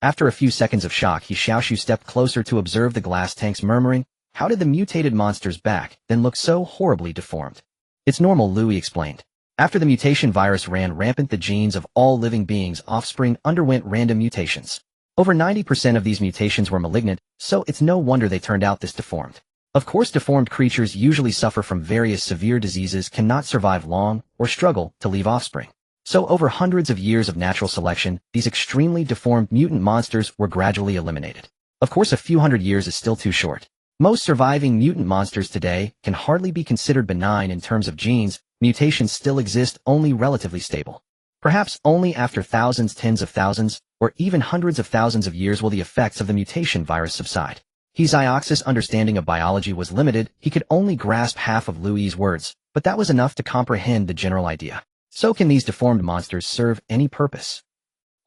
After a few seconds of shock, He Xiaoxu stepped closer to observe the glass tanks, murmuring, "How did the mutated monsters back then look so horribly deformed?" "It's normal," Liu Yi explained. "After the mutation virus ran rampant, the genes of all living beings' offspring underwent random mutations. Over 90% of these mutations were malignant, so it's no wonder they turned out this deformed. Of course, deformed creatures usually suffer from various severe diseases, cannot survive long, or struggle to leave offspring. So over hundreds of years of natural selection, these extremely deformed mutant monsters were gradually eliminated. Of course, a few hundred years is still too short. Most surviving mutant monsters today can hardly be considered benign in terms of genes. Mutations still exist, only relatively stable. Perhaps only after thousands, tens of thousands, or even hundreds of thousands of years will the effects of the mutation virus subside." He Xiaoxu's understanding of biology was limited. He could only grasp half of Liu Yi's words, but that was enough to comprehend the general idea. "So can these deformed monsters serve any purpose?"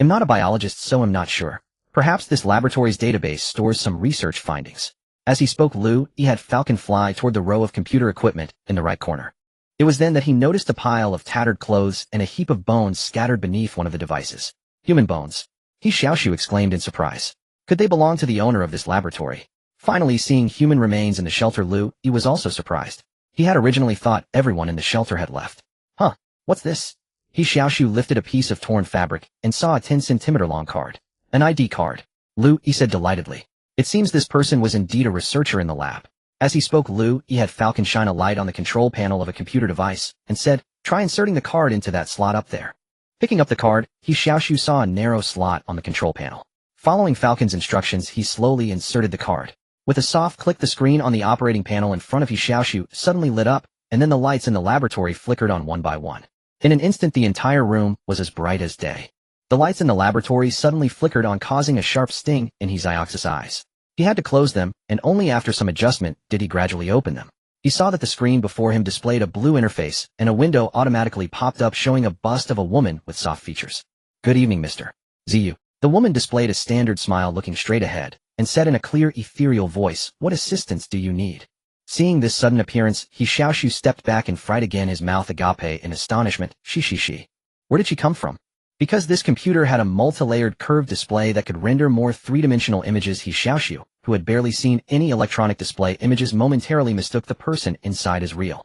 "I'm not a biologist, so I'm not sure. Perhaps this laboratory's database stores some research findings." As he spoke, Liu Yi had Falcon fly toward the row of computer equipment in the right corner. It was then that he noticed a pile of tattered clothes and a heap of bones scattered beneath one of the devices. "Human bones!" He Xiaoxu exclaimed in surprise. Could they belong to the owner of this laboratory? Finally, seeing human remains in the shelter, Liu Yi was also surprised. He had originally thought everyone in the shelter had left. "Huh, what's this?" He Xiaoxu lifted a piece of torn fabric and saw a 10-centimeter long card. "An ID card," Liu Yi said delightedly. It seems this person was indeed a researcher in the lab. As he spoke, Liu Yi had Falcon shine a light on the control panel of a computer device and said, "Try inserting the card into that slot up there." Picking up the card, He Xiaoxu saw a narrow slot on the control panel. Following Falcon's instructions, he slowly inserted the card. With a soft click, the screen on the operating panel in front of He Xiaoxu suddenly lit up, and then the lights in the laboratory flickered on one by one. In an instant, the entire room was as bright as day. The lights in the laboratory suddenly flickered on, causing a sharp sting in He Xiaoxu's eyes. He had to close them, and only after some adjustment did he gradually open them. He saw that the screen before him displayed a blue interface, and a window automatically popped up showing a bust of a woman with soft features. "Good evening, Mr. Ziyu." The woman displayed a standard smile, looking straight ahead, and said in a clear, ethereal voice, "What assistance do you need?" Seeing this sudden appearance, He Xiaoxu stepped back in fright, again his mouth agape in astonishment. She. Where did she come from? Because this computer had a multi-layered curved display that could render more three-dimensional images, He Xiaoxu, who had barely seen any electronic display images, momentarily mistook the person inside as real.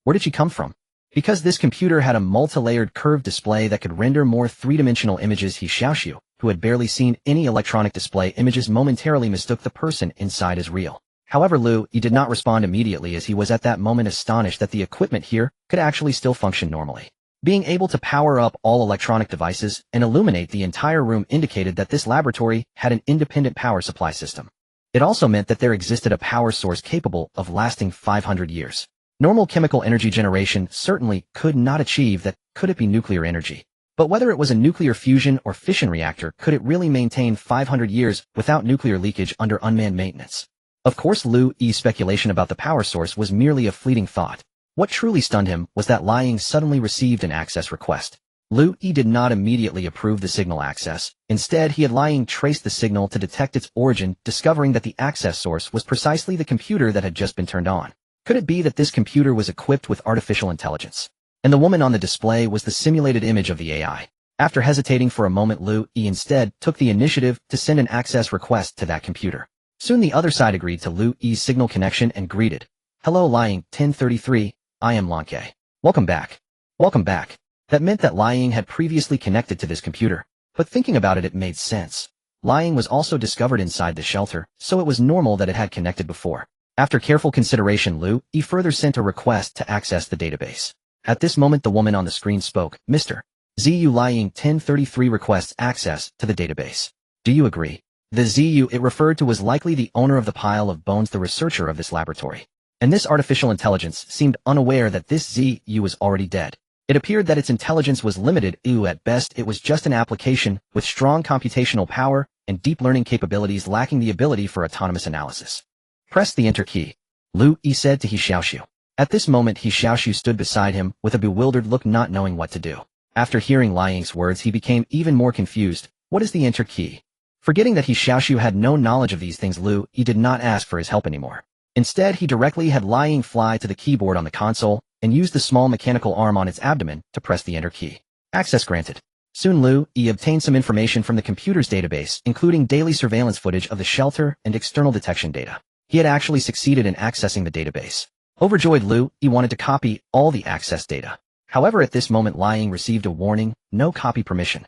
Where did she come from? Because this computer had a multi-layered curved display that could render more three-dimensional images, He Xiaoxu, who had barely seen any electronic display images, momentarily mistook the person inside as real. However, Liu Yi did not respond immediately, as he was at that moment astonished that the equipment here could actually still function normally. Being able to power up all electronic devices and illuminate the entire room indicated that this laboratory had an independent power supply system. It also meant that there existed a power source capable of lasting 500 years. Normal chemical energy generation certainly could not achieve that. Could it be nuclear energy? But whether it was a nuclear fusion or fission reactor, could it really maintain 500 years without nuclear leakage under unmanned maintenance? Of course, Liu Yi's speculation about the power source was merely a fleeting thought. What truly stunned him was that Liu Yi suddenly received an access request. Liu Yi did not immediately approve the signal access. Instead, he had Liu Yi traced the signal to detect its origin, discovering that the access source was precisely the computer that had just been turned on. Could it be that this computer was equipped with artificial intelligence? And the woman on the display was the simulated image of the AI. After hesitating for a moment, Liu Yi instead took the initiative to send an access request to that computer. Soon the other side agreed to Liu Yi's signal connection and greeted, "Hello, Liu Yi, 1033, I am Liu Yi. Welcome back." Welcome back. That meant that Liu Yi had previously connected to this computer. But thinking about it, it made sense. Liu Yi was also discovered inside the shelter, so it was normal that it had connected before. After careful consideration, Liu Yi further sent a request to access the database. At this moment, the woman on the screen spoke, "Mr. ZU, Liu Yi 1033 requests access to the database. Do you agree?" The ZU it referred to was likely the owner of the pile of bones, the researcher of this laboratory. And this artificial intelligence seemed unaware that this ZU was already dead. It appeared that its intelligence was limited. At best, it was just an application with strong computational power and deep learning capabilities, lacking the ability for autonomous analysis. "Press the enter key," Liu Yi said to He Xiaoxu. At this moment, He Xiaoxu stood beside him with a bewildered look, not knowing what to do. After hearing Liu Yi's words, he became even more confused. What is the enter key? Forgetting that He Xiaoxu had no knowledge of these things, Liu Yi did not ask for his help anymore. Instead, he directly had Liu Yi fly to the keyboard on the console and use the small mechanical arm on its abdomen to press the enter key. Access granted. Soon Liu Yi obtained some information from the computer's database, including daily surveillance footage of the shelter and external detection data. He had actually succeeded in accessing the database. Overjoyed, Liu Yi wanted to copy all the access data. However, at this moment, Liu Yi received a warning: no copy permission.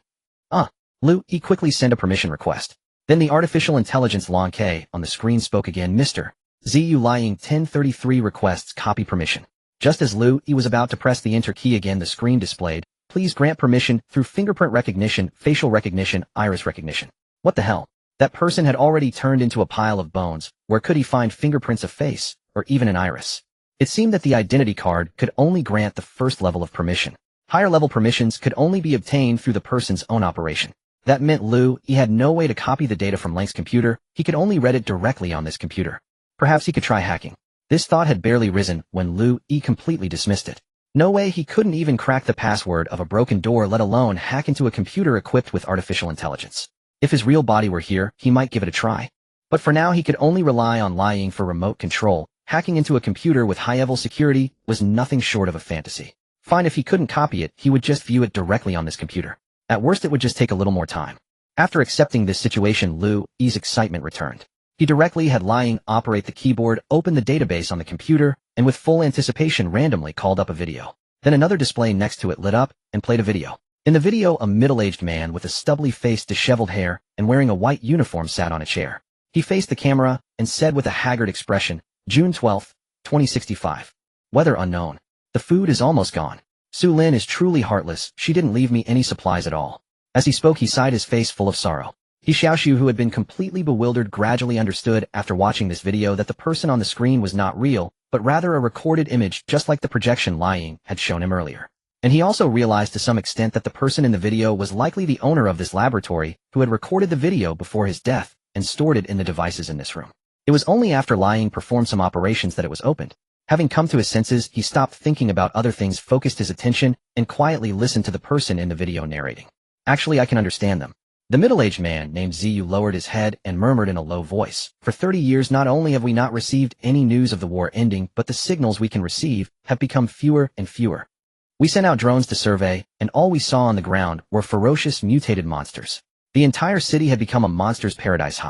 Liu Yi quickly sent a permission request. Then the artificial intelligence Liu Yi on the screen spoke again, "Mr. ZU, Liu Yi 1033 requests copy permission." Just as Liu Yi was about to press the enter key again, the screen displayed, "Please grant permission through fingerprint recognition, facial recognition, iris recognition." What the hell? That person had already turned into a pile of bones. Where could he find fingerprints, a face, or even an iris? It seemed that the identity card could only grant the first level of permission. Higher level permissions could only be obtained through the person's own operation. That meant Liu Yi had no way to copy the data from Liu's computer. He could only read it directly on this computer. Perhaps he could try hacking. This thought had barely risen when Liu Yi completely dismissed it. No way, he couldn't even crack the password of a broken door, let alone hack into a computer equipped with artificial intelligence. If his real body were here, he might give it a try. But for now, he could only rely on Liu Yi for remote control. Hacking into a computer with high-level security was nothing short of a fantasy. Fine, if he couldn't copy it, he would just view it directly on this computer. At worst, it would just take a little more time. After accepting this situation, Liu Yi's excitement returned. He directly had Liu Yi operate the keyboard, open the database on the computer, and with full anticipation randomly called up a video. Then another display next to it lit up and played a video. In the video, a middle-aged man with a stubbly face, disheveled hair, and wearing a white uniform sat on a chair. He faced the camera and said with a haggard expression, "June 12, 2065. Weather unknown. The food is almost gone. Su Lin is truly heartless. She didn't leave me any supplies at all." As he spoke, he sighed, his face full of sorrow. He Xiaoxu, who had been completely bewildered, gradually understood after watching this video that the person on the screen was not real, but rather a recorded image, just like the projection Liu Yi had shown him earlier. And he also realized to some extent that the person in the video was likely the owner of this laboratory, who had recorded the video before his death and stored it in the devices in this room. It was only after Liu Yi performed some operations that it was opened. Having come to his senses, he stopped thinking about other things, focused his attention, and quietly listened to the person in the video narrating. "Actually, I can understand them." The middle-aged man named Ziyu lowered his head and murmured in a low voice, "For 30 years, not only have we not received any news of the war ending, but the signals we can receive have become fewer and fewer. We sent out drones to survey, and all we saw on the ground were ferocious mutated monsters. The entire city had become a monster's paradise.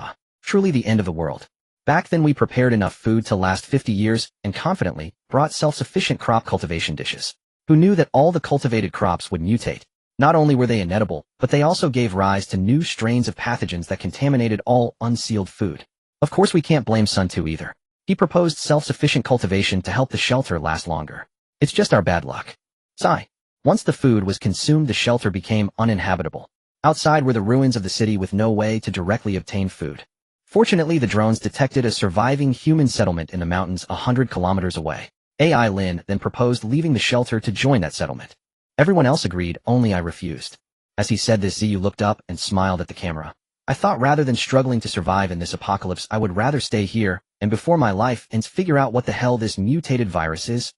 Truly the end of the world. Back then we prepared enough food to last 50 years and confidently brought self-sufficient crop cultivation dishes. Who knew that all the cultivated crops would mutate? Not only were they inedible, but they also gave rise to new strains of pathogens that contaminated all unsealed food. Of course we can't blame Sun Tzu either. He proposed self-sufficient cultivation to help the shelter last longer. It's just our bad luck. Sigh. Once the food was consumed, the shelter became uninhabitable. Outside were the ruins of the city with no way to directly obtain food. Fortunately, the drones detected a surviving human settlement in the mountains 100 kilometers away. AI Lin then proposed leaving the shelter to join that settlement. Everyone else agreed, only I refused. As he said this, Ziyu looked up and smiled at the camera. I thought rather than struggling to survive in this apocalypse, I would rather stay here and before my life and figure out what the hell this mutated virus is.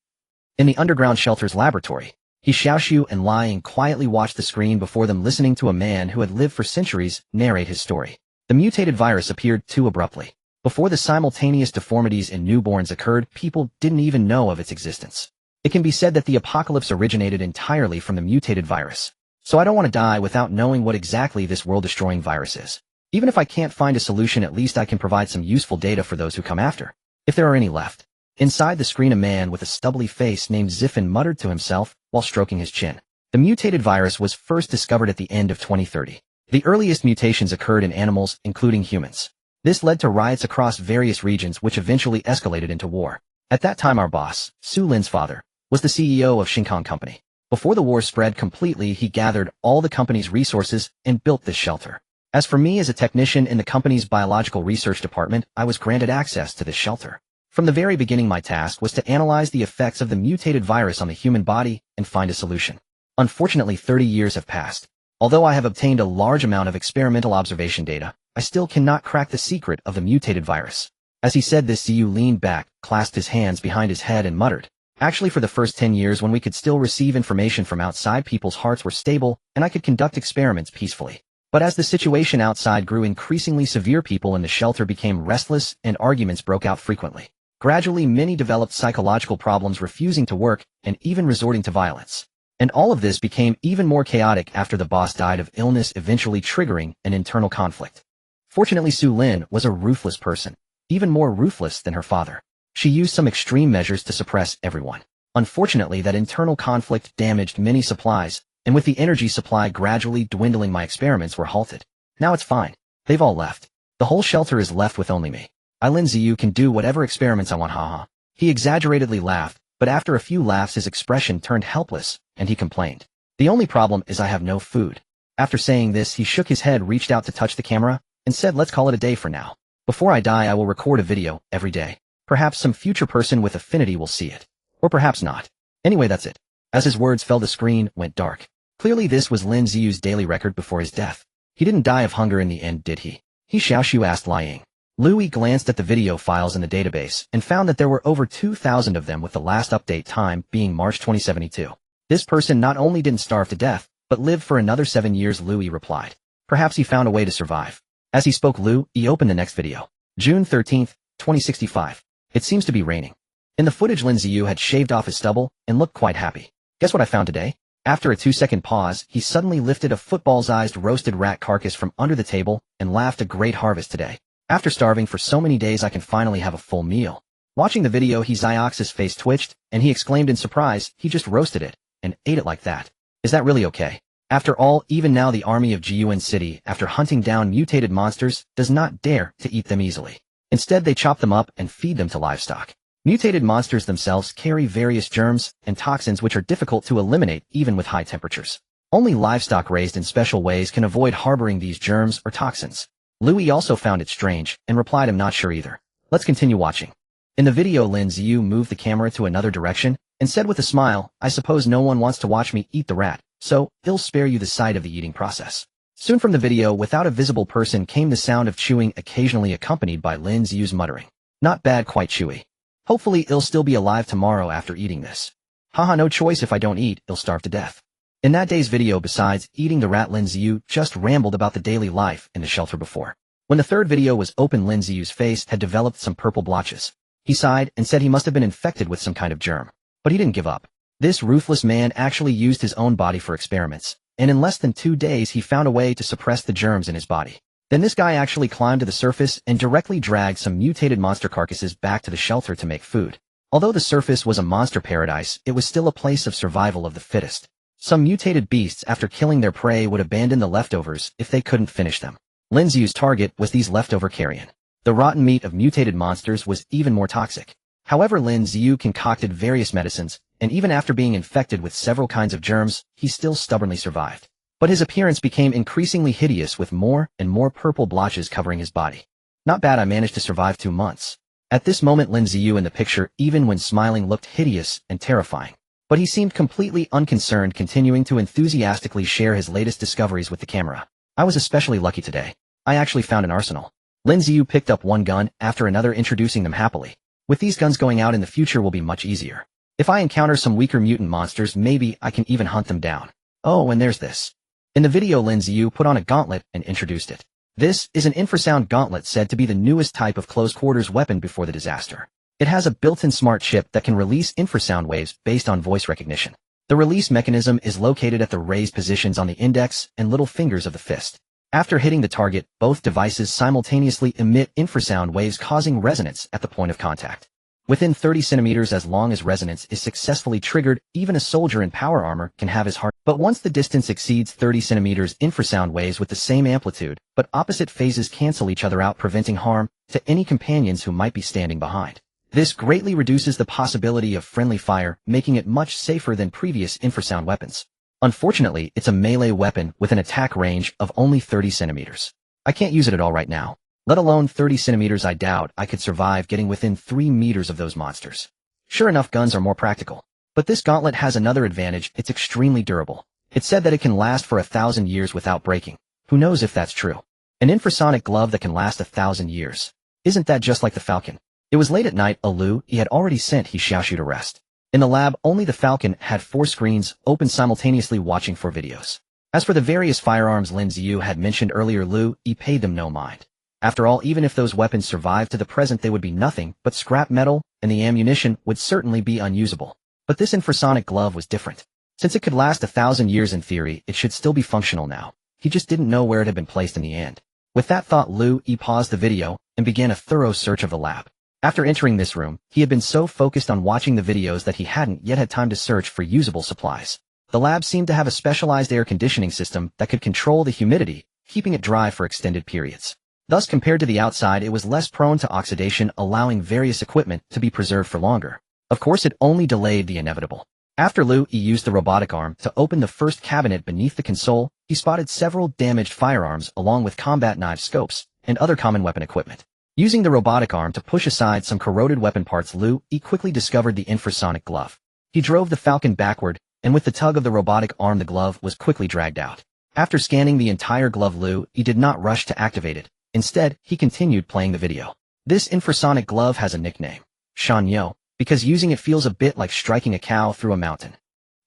In the underground shelter's laboratory, He Xiaoxu and Liu Yi quietly watched the screen before them, listening to a man who had lived for centuries narrate his story. The mutated virus appeared too abruptly. Before the simultaneous deformities in newborns occurred, people didn't even know of its existence. It can be said that the apocalypse originated entirely from the mutated virus. So I don't want to die without knowing what exactly this world-destroying virus is. Even if I can't find a solution, at least I can provide some useful data for those who come after, if there are any left. Inside the screen, a man with a stubbly face named Ziffin muttered to himself while stroking his chin. The mutated virus was first discovered at the end of 2030. The earliest mutations occurred in animals, including humans. This led to riots across various regions, which eventually escalated into war. At that time, our boss, Su Lin's father, was the CEO of Shinkong Company. Before the war spread completely, he gathered all the company's resources and built this shelter. As for me, as a technician in the company's biological research department, I was granted access to this shelter. From the very beginning, my task was to analyze the effects of the mutated virus on the human body and find a solution. Unfortunately, 30 years have passed. Although I have obtained a large amount of experimental observation data, I still cannot crack the secret of the mutated virus. As he said this, Ziyu leaned back, clasped his hands behind his head and muttered, "Actually, for the first 10 years when we could still receive information from outside, people's hearts were stable and I could conduct experiments peacefully. But as the situation outside grew increasingly severe, people in the shelter became restless and arguments broke out frequently. Gradually, many developed psychological problems, refusing to work and even resorting to violence. And all of this became even more chaotic after the boss died of illness, eventually triggering an internal conflict. Fortunately, Su Lin was a ruthless person, even more ruthless than her father. She used some extreme measures to suppress everyone. Unfortunately, that internal conflict damaged many supplies, and with the energy supply gradually dwindling, my experiments were halted. Now it's fine. They've all left. The whole shelter is left with only me. Lin Ziyu can do whatever experiments I want, haha." He exaggeratedly laughed, but after a few laughs his expression turned helpless, and he complained. "The only problem is I have no food." After saying this, he shook his head, reached out to touch the camera, and said, "Let's call it a day for now. Before I die, I will record a video every day. Perhaps some future person with affinity will see it. Or perhaps not. Anyway, that's it." As his words fell, the screen went dark. Clearly this was Lin Ziyu's daily record before his death. He didn't die of hunger in the end, did he? He Xiaoxu asked Liu Yi. Liu Yi glanced at the video files in the database and found that there were over 2,000 of them, with the last update time being March 2072. This person not only didn't starve to death, but lived for another 7 years, Liu Yi replied. Perhaps he found a way to survive. As he spoke, Liu Yi opened the next video. June 13th, 2065. It seems to be raining. In the footage, Lin Ziyu had shaved off his stubble and looked quite happy. Guess what I found today? After a 2-second pause, he suddenly lifted a football-sized roasted rat carcass from under the table and laughed. A great harvest today. After starving for so many days, I can finally have a full meal. Watching the video, He Xiaoxu's face twitched, and he exclaimed in surprise, he just roasted it and ate it like that. Is that really okay? After all, even now the army of Jiyuan City, after hunting down mutated monsters, does not dare to eat them easily. Instead, they chop them up and feed them to livestock. Mutated monsters themselves carry various germs and toxins which are difficult to eliminate even with high temperatures. Only livestock raised in special ways can avoid harboring these germs or toxins. Liu Yi also found it strange and replied, "I'm not sure either." Let's continue watching. In the video, Lin Ziyu moved the camera to another direction and said with a smile, "I suppose no one wants to watch me eat the rat, so I'll spare you the sight of the eating process." Soon from the video, without a visible person, came the sound of chewing, occasionally accompanied by Lin Ziyu's muttering. "Not bad, quite chewy. Hopefully I'll still be alive tomorrow after eating this. Haha, no choice. If I don't eat, I'll starve to death." In that day's video, besides eating the rat, Lin Ziyu just rambled about the daily life in the shelter before. When the third video was open, Lin Ziyu's face had developed some purple blotches. He sighed and said he must have been infected with some kind of germ. But he didn't give up. This ruthless man actually used his own body for experiments, and in less than 2 days he found a way to suppress the germs in his body. Then this guy actually climbed to the surface and directly dragged some mutated monster carcasses back to the shelter to make food. Although the surface was a monster paradise, it was still a place of survival of the fittest. Some mutated beasts after killing their prey would abandon the leftovers if they couldn't finish them. Lin Ziyu's target was these leftover carrion. The rotten meat of mutated monsters was even more toxic. However, Lin Ziyu concocted various medicines, and even after being infected with several kinds of germs, he still stubbornly survived. But his appearance became increasingly hideous with more and more purple blotches covering his body. Not bad, I managed to survive 2 months. At this moment, Lin Ziyu in the picture, even when smiling, looked hideous and terrifying. But he seemed completely unconcerned, continuing to enthusiastically share his latest discoveries with the camera. I was especially lucky today. I actually found an arsenal. Lin Ziyu picked up one gun after another, introducing them happily. With these guns, going out in the future will be much easier. If I encounter some weaker mutant monsters, maybe I can even hunt them down. Oh, and there's this. In the video, Lin Ziyu put on a gauntlet and introduced it. This is an infrasound gauntlet said to be the newest type of close-quarters weapon before the disaster. It has a built-in smart chip that can release infrasound waves based on voice recognition. The release mechanism is located at the raised positions on the index and little fingers of the fist. After hitting the target, both devices simultaneously emit infrasound waves, causing resonance at the point of contact. Within 30 centimeters, as long as resonance is successfully triggered, even a soldier in power armor can have his heart. But once the distance exceeds 30 centimeters, infrasound waves with the same amplitude but opposite phases cancel each other out, preventing harm to any companions who might be standing behind. This greatly reduces the possibility of friendly fire, making it much safer than previous infrasound weapons. Unfortunately, it's a melee weapon with an attack range of only 30 centimeters. I can't use it at all right now. Let alone 30 centimeters. I doubt I could survive getting within 3 meters of those monsters. Sure enough, guns are more practical. But this gauntlet has another advantage: it's extremely durable. It's said that it can last for 1,000 years without breaking. Who knows if that's true? An infrasonic glove that can last 1,000 years. Isn't that just like the Falcon? It was late at night. Liu Yi had already sent He Xiaoxu to rest. In the lab, only the Falcon had 4 screens open simultaneously, watching 4 videos. As for the various firearms Lin Ziyu had mentioned earlier, Liu Yi paid them no mind. After all, even if those weapons survived to the present, they would be nothing but scrap metal, and the ammunition would certainly be unusable. But this infrasonic glove was different. Since it could last 1,000 years in theory, it should still be functional now. He just didn't know where it had been placed in the end. With that thought, Liu Yi paused the video and began a thorough search of the lab. After entering this room, he had been so focused on watching the videos that he hadn't yet had time to search for usable supplies. The lab seemed to have a specialized air conditioning system that could control the humidity, keeping it dry for extended periods. Thus, compared to the outside, it was less prone to oxidation, allowing various equipment to be preserved for longer. Of course, it only delayed the inevitable. After Liu Yi used the robotic arm to open the first cabinet beneath the console, he spotted several damaged firearms along with combat knives, scopes, and other common weapon equipment. Using the robotic arm to push aside some corroded weapon parts, Liu Yi quickly discovered the infrasonic glove. He drove the Falcon backward, and with the tug of the robotic arm, the glove was quickly dragged out. After scanning the entire glove, Liu Yi did not rush to activate it. Instead, he continued playing the video. This infrasonic glove has a nickname, Shanyo, because using it feels a bit like striking a cow through a mountain.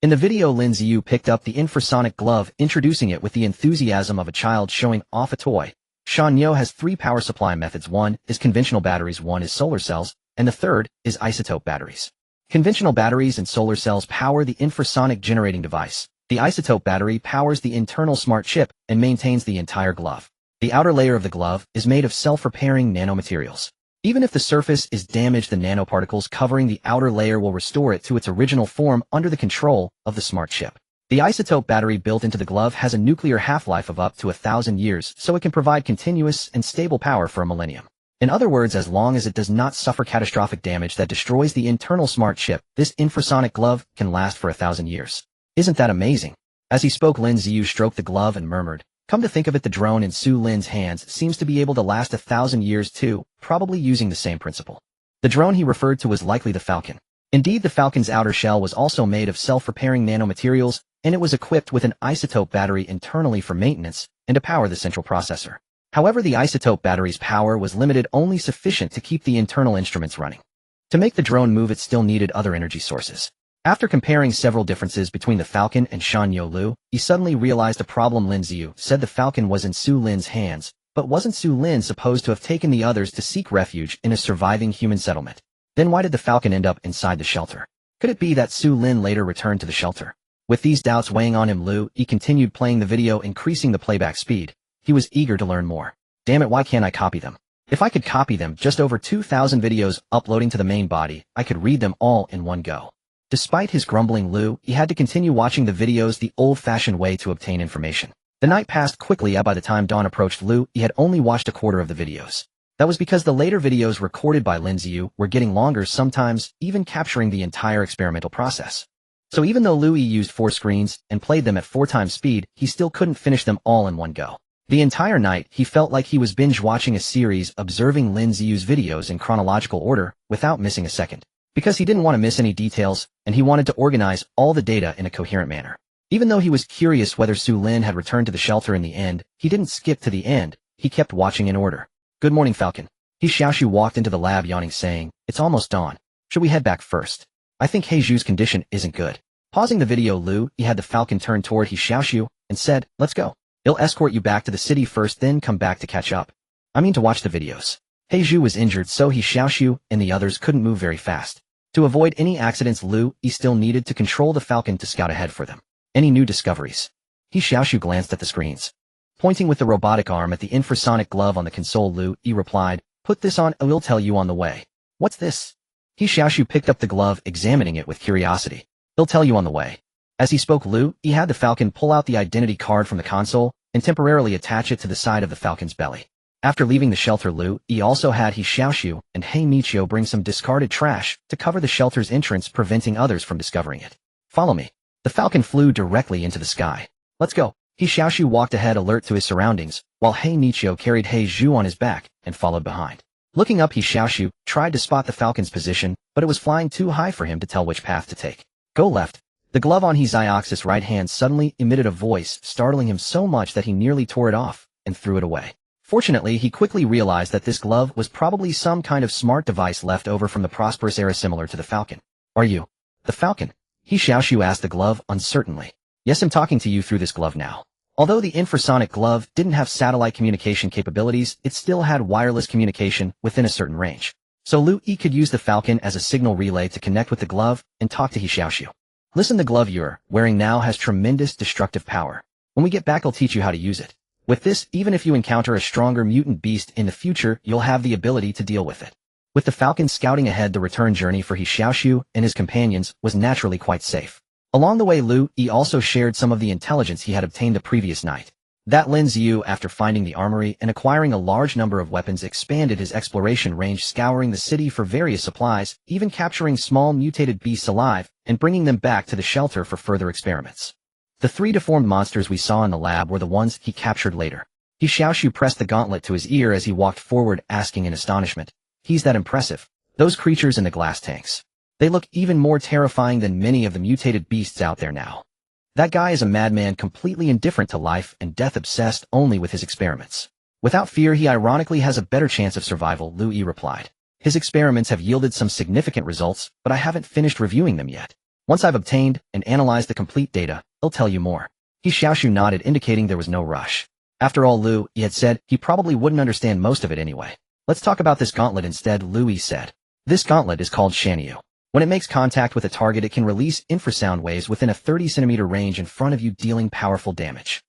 In the video, Lin Ziyu picked up the infrasonic glove, introducing it with the enthusiasm of a child showing off a toy. Shanyo has 3 power supply methods. 1 is conventional batteries, 1 is solar cells, and the third is isotope batteries. Conventional batteries and solar cells power the infrasonic generating device. The isotope battery powers the internal smart chip and maintains the entire glove. The outer layer of the glove is made of self-repairing nanomaterials. Even if the surface is damaged, the nanoparticles covering the outer layer will restore it to its original form under the control of the smart chip. The isotope battery built into the glove has a nuclear half-life of up to 1,000 years, so it can provide continuous and stable power for a millennium. In other words, as long as it does not suffer catastrophic damage that destroys the internal smart chip, this infrasonic glove can last for 1,000 years. Isn't that amazing? As he spoke, Lin Ziyu stroked the glove and murmured, "Come to think of it, the drone in Su Lin's hands seems to be able to last 1,000 years too, probably using the same principle." The drone he referred to was likely the Falcon. Indeed, the Falcon's outer shell was also made of self-repairing nanomaterials, and it was equipped with an isotope battery internally for maintenance and to power the central processor. However, the isotope battery's power was limited, only sufficient to keep the internal instruments running. To make the drone move, it still needed other energy sources. After comparing several differences between the Falcon and Shanyo Liu, he suddenly realized a problem. Lin Ziyu said the Falcon was in Su Lin's hands, but wasn't Su Lin supposed to have taken the others to seek refuge in a surviving human settlement? Then why did the Falcon end up inside the shelter? Could it be that Su Lin later returned to the shelter? With these doubts weighing on him, Liu Yi continued playing the video, increasing the playback speed. He was eager to learn more. Damn it, why can't I copy them? If I could copy them, just over 2,000 videos uploading to the main body, I could read them all in one go. Despite his grumbling, Liu Yi had to continue watching the videos the old-fashioned way to obtain information. The night passed quickly, by the time dawn approached, Liu Yi had only watched a quarter of the videos. That was because the later videos recorded by Lin Ziyu were getting longer, sometimes even capturing the entire experimental process. So even though Liu Yi used 4 screens and played them at 4 times speed, he still couldn't finish them all in one go. The entire night, he felt like he was binge-watching a series, observing Lin Ziyu's videos in chronological order without missing a second. Because he didn't want to miss any details, and he wanted to organize all the data in a coherent manner. Even though he was curious whether Su Lin had returned to the shelter in the end, he didn't skip to the end, he kept watching in order. Good morning, Falcon. He Xiaoxu walked into the lab yawning, saying, "It's almost dawn. Should we head back first? I think He Xiaoxu's condition isn't good." Pausing the video, Liu Yi had the Falcon turn toward He Xiaoxu and said, "Let's go. He'll escort you back to the city first, then come back to catch up. I mean to watch the videos." He Xiaoxu was injured, so He Xiaoxu and the others couldn't move very fast. To avoid any accidents, Liu Yi still needed to control the Falcon to scout ahead for them. Any new discoveries? He Xiaoxu glanced at the screens. Pointing with the robotic arm at the infrasonic glove on the console, Liu Yi replied, "Put this on, I will tell you on the way." "What's this?" He Xiaoxu picked up the glove, examining it with curiosity. "He'll tell you on the way." As he spoke, Liu Yi had the Falcon pull out the identity card from the console and temporarily attach it to the side of the Falcon's belly. After leaving the shelter, Liu Yi also had He Xiaoxu and He Xiaoxu bring some discarded trash to cover the shelter's entrance, preventing others from discovering it. "Follow me." The Falcon flew directly into the sky. "Let's go." He Xiaoxu walked ahead, alert to his surroundings, while He Xiaoxu carried He Xiaoxu on his back and followed behind. Looking up, He Xiaoxu tried to spot the Falcon's position, but it was flying too high for him to tell which path to take. "Go left." The glove on He Xiaoxu's right hand suddenly emitted a voice, startling him so much that he nearly tore it off and threw it away. Fortunately, he quickly realized that this glove was probably some kind of smart device left over from the prosperous era, similar to the Falcon. "Are you the Falcon?" He Xiaoxu asked the glove uncertainly. "Yes, I'm talking to you through this glove now." Although the infrasonic glove didn't have satellite communication capabilities, it still had wireless communication within a certain range. So Liu Yi could use the Falcon as a signal relay to connect with the glove and talk to He Xiaoxu. "Listen, the glove you're wearing now has tremendous destructive power. When we get back, I'll teach you how to use it. With this, even if you encounter a stronger mutant beast in the future, you'll have the ability to deal with it." With the Falcon scouting ahead, the return journey for He Xiaoxu and his companions was naturally quite safe. Along the way, Liu Yi also shared some of the intelligence he had obtained the previous night. That Lin Ziyu, after finding the armory and acquiring a large number of weapons, expanded his exploration range, scouring the city for various supplies, even capturing small mutated beasts alive and bringing them back to the shelter for further experiments. The 3 deformed monsters we saw in the lab were the ones he captured later. He Xiaoxu pressed the gauntlet to his ear as he walked forward, asking in astonishment, "He's that impressive? Those creatures in the glass tanks. They look even more terrifying than many of the mutated beasts out there now. That guy is a madman, completely indifferent to life and death, obsessed only with his experiments. Without fear, he ironically has a better chance of survival," Liu Yi replied. "His experiments have yielded some significant results, but I haven't finished reviewing them yet. Once I've obtained and analyzed the complete data, I'll tell you more." He Xiaoxu nodded, indicating there was no rush. After all, Liu Yi had said he probably wouldn't understand most of it anyway. "Let's talk about this gauntlet instead," Liu Yi said. "This gauntlet is called Shanyu. When it makes contact with a target, it can release infrasound waves within a 30-centimeter range in front of you, dealing powerful damage.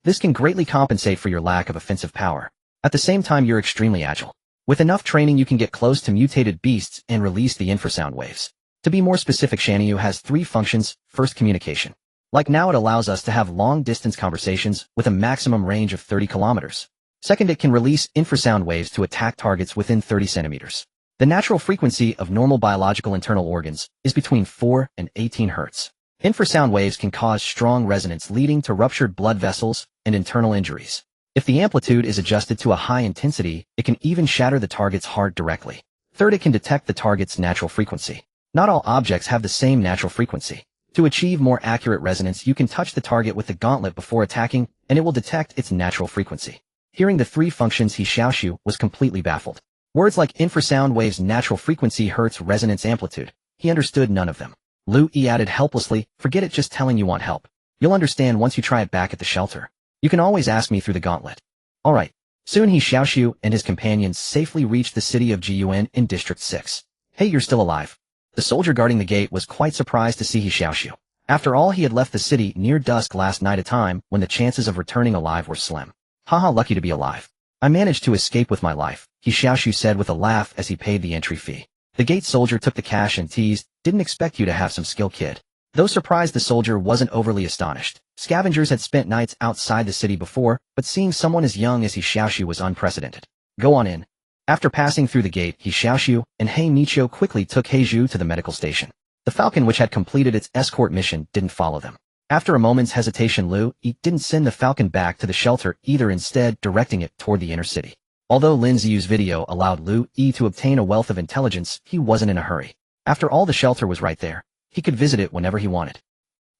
This can greatly compensate for your lack of offensive power. At the same time, you're extremely agile. With enough training, you can get close to mutated beasts and release the infrasound waves. To be more specific, Shanyu has 3 functions. First, communication. Like now, it allows us to have long-distance conversations with a maximum range of 30 kilometers. Second, it can release infrasound waves to attack targets within 30 centimeters. The natural frequency of normal biological internal organs is between 4 and 18 Hz. Infrasound waves can cause strong resonance, leading to ruptured blood vessels and internal injuries. If the amplitude is adjusted to a high intensity, it can even shatter the target's heart directly. Third, it can detect the target's natural frequency. Not all objects have the same natural frequency. To achieve more accurate resonance, you can touch the target with the gauntlet before attacking, and it will detect its natural frequency. Hearing the 3 functions, He Xiaoxu was completely baffled. Words like infrasound waves, natural frequency, hertz, resonance, amplitude. He understood none of them. Liu Yi added helplessly, "Forget it, just telling you want help. You'll understand once you try it back at the shelter. You can always ask me through the gauntlet." Alright. Soon He Xiaoxu and his companions safely reached the city of Jiyuan in District 6. "Hey, you're still alive." The soldier guarding the gate was quite surprised to see He Xiaoxu. After all, he had left the city near dusk last night, a time when the chances of returning alive were slim. Haha, lucky to be alive. I managed to escape with my life, He Xiaoxu said with a laugh as he paid the entry fee. The gate soldier took the cash and teased, "Didn't expect you to have some skill, kid." Though surprised, the soldier wasn't overly astonished. Scavengers had spent nights outside the city before, but seeing someone as young as He Xiaoxu was unprecedented. Go on in. After passing through the gate, He Xiaoxu and He Xiaoxu quickly took He Zhu to the medical station. The Falcon, which had completed its escort mission, didn't follow them. After a moment's hesitation, Liu Yi didn't send the Falcon back to the shelter either, instead directing it toward the inner city. Although Lin Ziyu's video allowed Liu Yi to obtain a wealth of intelligence, he wasn't in a hurry. After all, the shelter was right there. He could visit it whenever he wanted.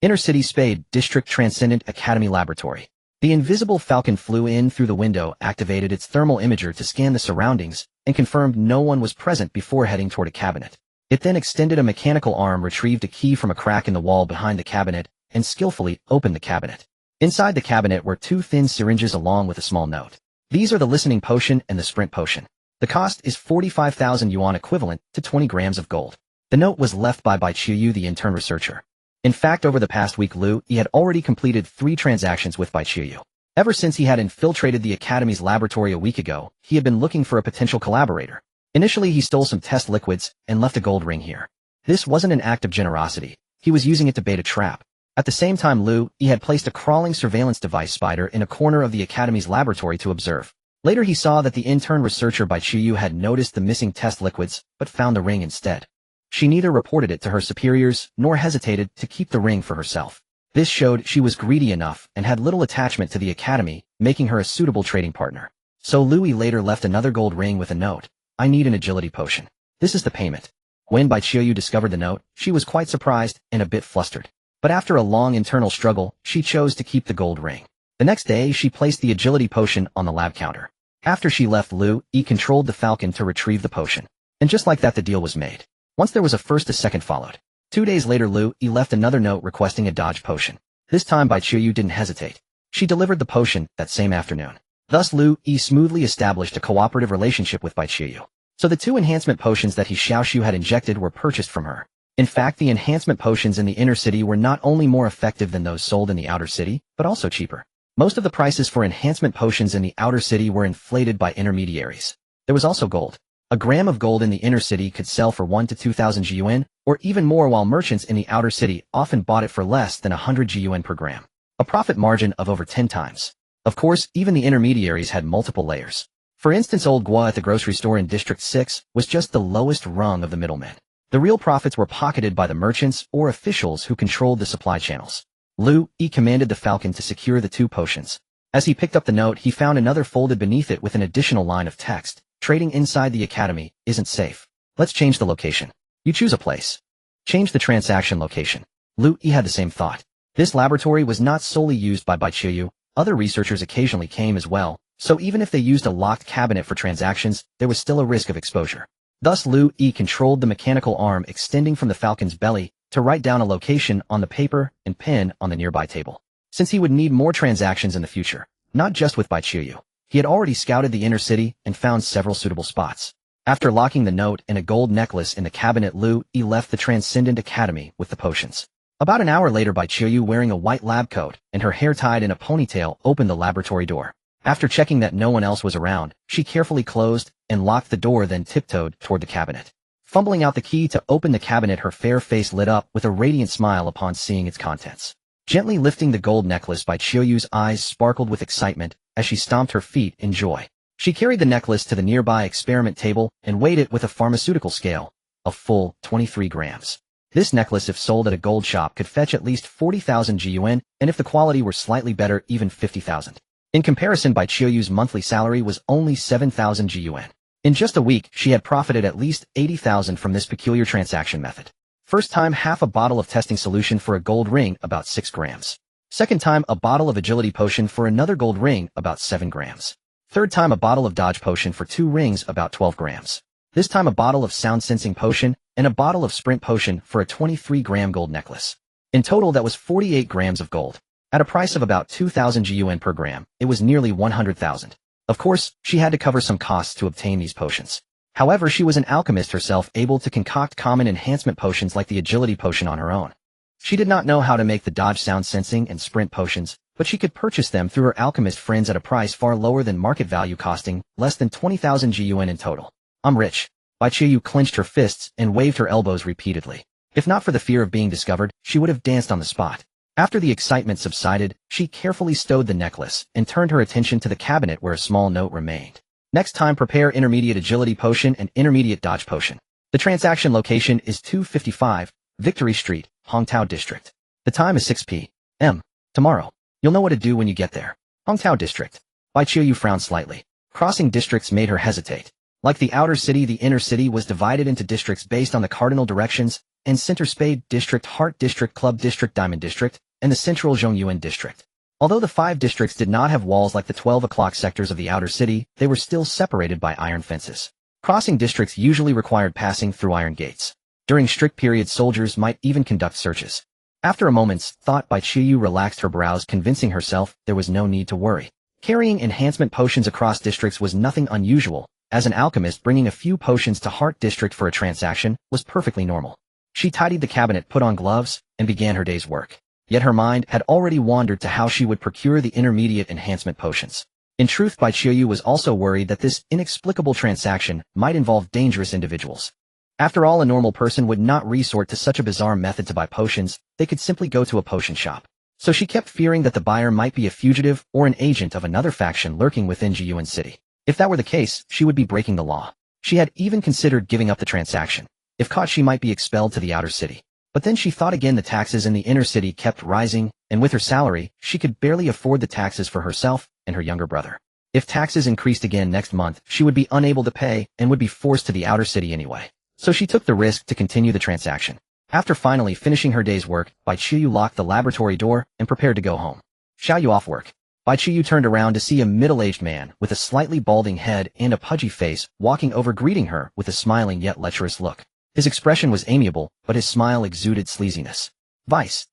Inner City Spade District Transcendent Academy Laboratory. The invisible Falcon flew in through the window, activated its thermal imager to scan the surroundings, and confirmed no one was present before heading toward a cabinet. It then extended a mechanical arm, retrieved a key from a crack in the wall behind the cabinet, and skillfully opened the cabinet. Inside the cabinet were 2 thin syringes along with a small note. These are the listening potion and the sprint potion. The cost is 45,000 yuan, equivalent to 20 grams of gold. The note was left by Qiu, the intern researcher. In fact, over the past week, Liu Yi had already completed 3 transactions with Qiu. Ever since he had infiltrated the Academy's laboratory a week ago, he had been looking for a potential collaborator. Initially, he stole some test liquids and left a gold ring here. This wasn't an act of generosity. He was using it to bait a trap. At the same time, Liu Yi had placed a crawling surveillance device spider in a corner of the Academy's laboratory to observe. Later, he saw that the intern researcher Qiu had noticed the missing test liquids, but found the ring instead. She neither reported it to her superiors nor hesitated to keep the ring for herself. This showed she was greedy enough and had little attachment to the Academy, making her a suitable trading partner. So Liu Yi later left another gold ring with a note. "I need an agility potion. This is the payment." When Qiu discovered the note, she was quite surprised and a bit flustered. But after a long internal struggle, she chose to keep the gold ring. The next day, she placed the agility potion on the lab counter. After she left, Liu Yi controlled the Falcon to retrieve the potion. And just like that, the deal was made. Once there was a first, a second followed. 2 days later, Liu Yi left another note requesting a dodge potion. This time, Qiu didn't hesitate. She delivered the potion that same afternoon. Thus, Liu Yi smoothly established a cooperative relationship with Qiu. So the 2 enhancement potions that He Xiaoxu had injected were purchased from her. In fact, the enhancement potions in the inner city were not only more effective than those sold in the outer city, but also cheaper. Most of the prices for enhancement potions in the outer city were inflated by intermediaries. There was also gold. A gram of gold in the inner city could sell for 1 to 2,000 yuan, or even more, while merchants in the outer city often bought it for less than 100 yuan per gram. A profit margin of over 10 times. Of course, even the intermediaries had multiple layers. For instance, Old Gua at the grocery store in District 6 was just the lowest rung of the middlemen. The real profits were pocketed by the merchants or officials who controlled the supply channels. Liu Yi commanded the Falcon to secure the 2 potions. As he picked up the note, he found another folded beneath it with an additional line of text. "Trading inside the Academy isn't safe. Let's change the location. You choose a place. Change the transaction location." Liu Yi had the same thought. This laboratory was not solely used by Qiu. Other researchers occasionally came as well, so even if they used a locked cabinet for transactions, there was still a risk of exposure. Thus, Liu Yi controlled the mechanical arm extending from the Falcon's belly to write down a location on the paper and pen on the nearby table. Since he would need more transactions in the future, not just with Qiu, he had already scouted the inner city and found several suitable spots. After locking the note and a gold necklace in the cabinet, Liu Yi left the Transcendent Academy with the potions. About an hour later, Qiu, wearing a white lab coat and her hair tied in a ponytail, opened the laboratory door. After checking that no one else was around, she carefully closed and locked the door, then tiptoed toward the cabinet. Fumbling out the key to open the cabinet, her fair face lit up with a radiant smile upon seeing its contents. Gently lifting the gold necklace, Qiu's eyes sparkled with excitement as she stomped her feet in joy. She carried the necklace to the nearby experiment table and weighed it with a pharmaceutical scale, a full 23 grams. This necklace, if sold at a gold shop, could fetch at least 40,000 yuan, and if the quality were slightly better, even 50,000. In comparison, Qiu's monthly salary was only 7,000 yuan. In just a week, she had profited at least 80,000 from this peculiar transaction method. First time, half a bottle of testing solution for a gold ring, about 6 grams. Second time, a bottle of agility potion for another gold ring, about 7 grams. Third time, a bottle of dodge potion for 2 rings, about 12 grams. This time, a bottle of sound sensing potion and a bottle of sprint potion for a 23-gram gold necklace. In total, that was 48 grams of gold. At a price of about 2,000 yuan per gram, it was nearly 100,000. Of course, she had to cover some costs to obtain these potions. However, she was an alchemist herself, able to concoct common enhancement potions like the agility potion on her own. She did not know how to make the dodge sound sensing and sprint potions, but she could purchase them through her alchemist friends at a price far lower than market value, costing less than 20,000 GUN in total. I'm rich. Bai Qiuyu clenched her fists and waved her elbows repeatedly. If not for the fear of being discovered, she would have danced on the spot. After the excitement subsided, she carefully stowed the necklace and turned her attention to the cabinet where a small note remained. Next time, prepare intermediate agility potion and intermediate dodge potion. The transaction location is 255 Victory Street, Hongtao District. The time is 6 p.m. tomorrow. You'll know what to do when you get there. Hongtao District. Bai Qiuyu frowned slightly. Crossing districts made her hesitate. Like the outer city, the inner city was divided into districts based on the cardinal directions, and Center Spade District, Heart District, Club District, Diamond District, and the Central Zhongyuan District. Although the 5 districts did not have walls like the 12 o'clock sectors of the outer city, they were still separated by iron fences. Crossing districts usually required passing through iron gates. During strict periods, soldiers might even conduct searches. After a moment's thought, Bai Qiuyu relaxed her brows, convincing herself there was no need to worry. Carrying enhancement potions across districts was nothing unusual. As an alchemist, bringing a few potions to Heart District for a transaction was perfectly normal. She tidied the cabinet, put on gloves, and began her day's work. Yet her mind had already wandered to how she would procure the intermediate enhancement potions. In truth, Bai Qiuyu was also worried that this inexplicable transaction might involve dangerous individuals. After all, a normal person would not resort to such a bizarre method to buy potions. They could simply go to a potion shop. So she kept fearing that the buyer might be a fugitive or an agent of another faction lurking within Jiyuan City. If that were the case, she would be breaking the law. She had even considered giving up the transaction. If caught, she might be expelled to the outer city. But then she thought again. The taxes in the inner city kept rising, and with her salary, she could barely afford the taxes for herself and her younger brother. If taxes increased again next month, she would be unable to pay and would be forced to the outer city anyway. So she took the risk to continue the transaction. After finally finishing her day's work, Bai Qiuyu locked the laboratory door and prepared to go home. Xiaoyu off work. Bai Qiuyu turned around to see a middle-aged man with a slightly balding head and a pudgy face walking over, greeting her with a smiling yet lecherous look. His expression was amiable, but his smile exuded sleaziness. Vice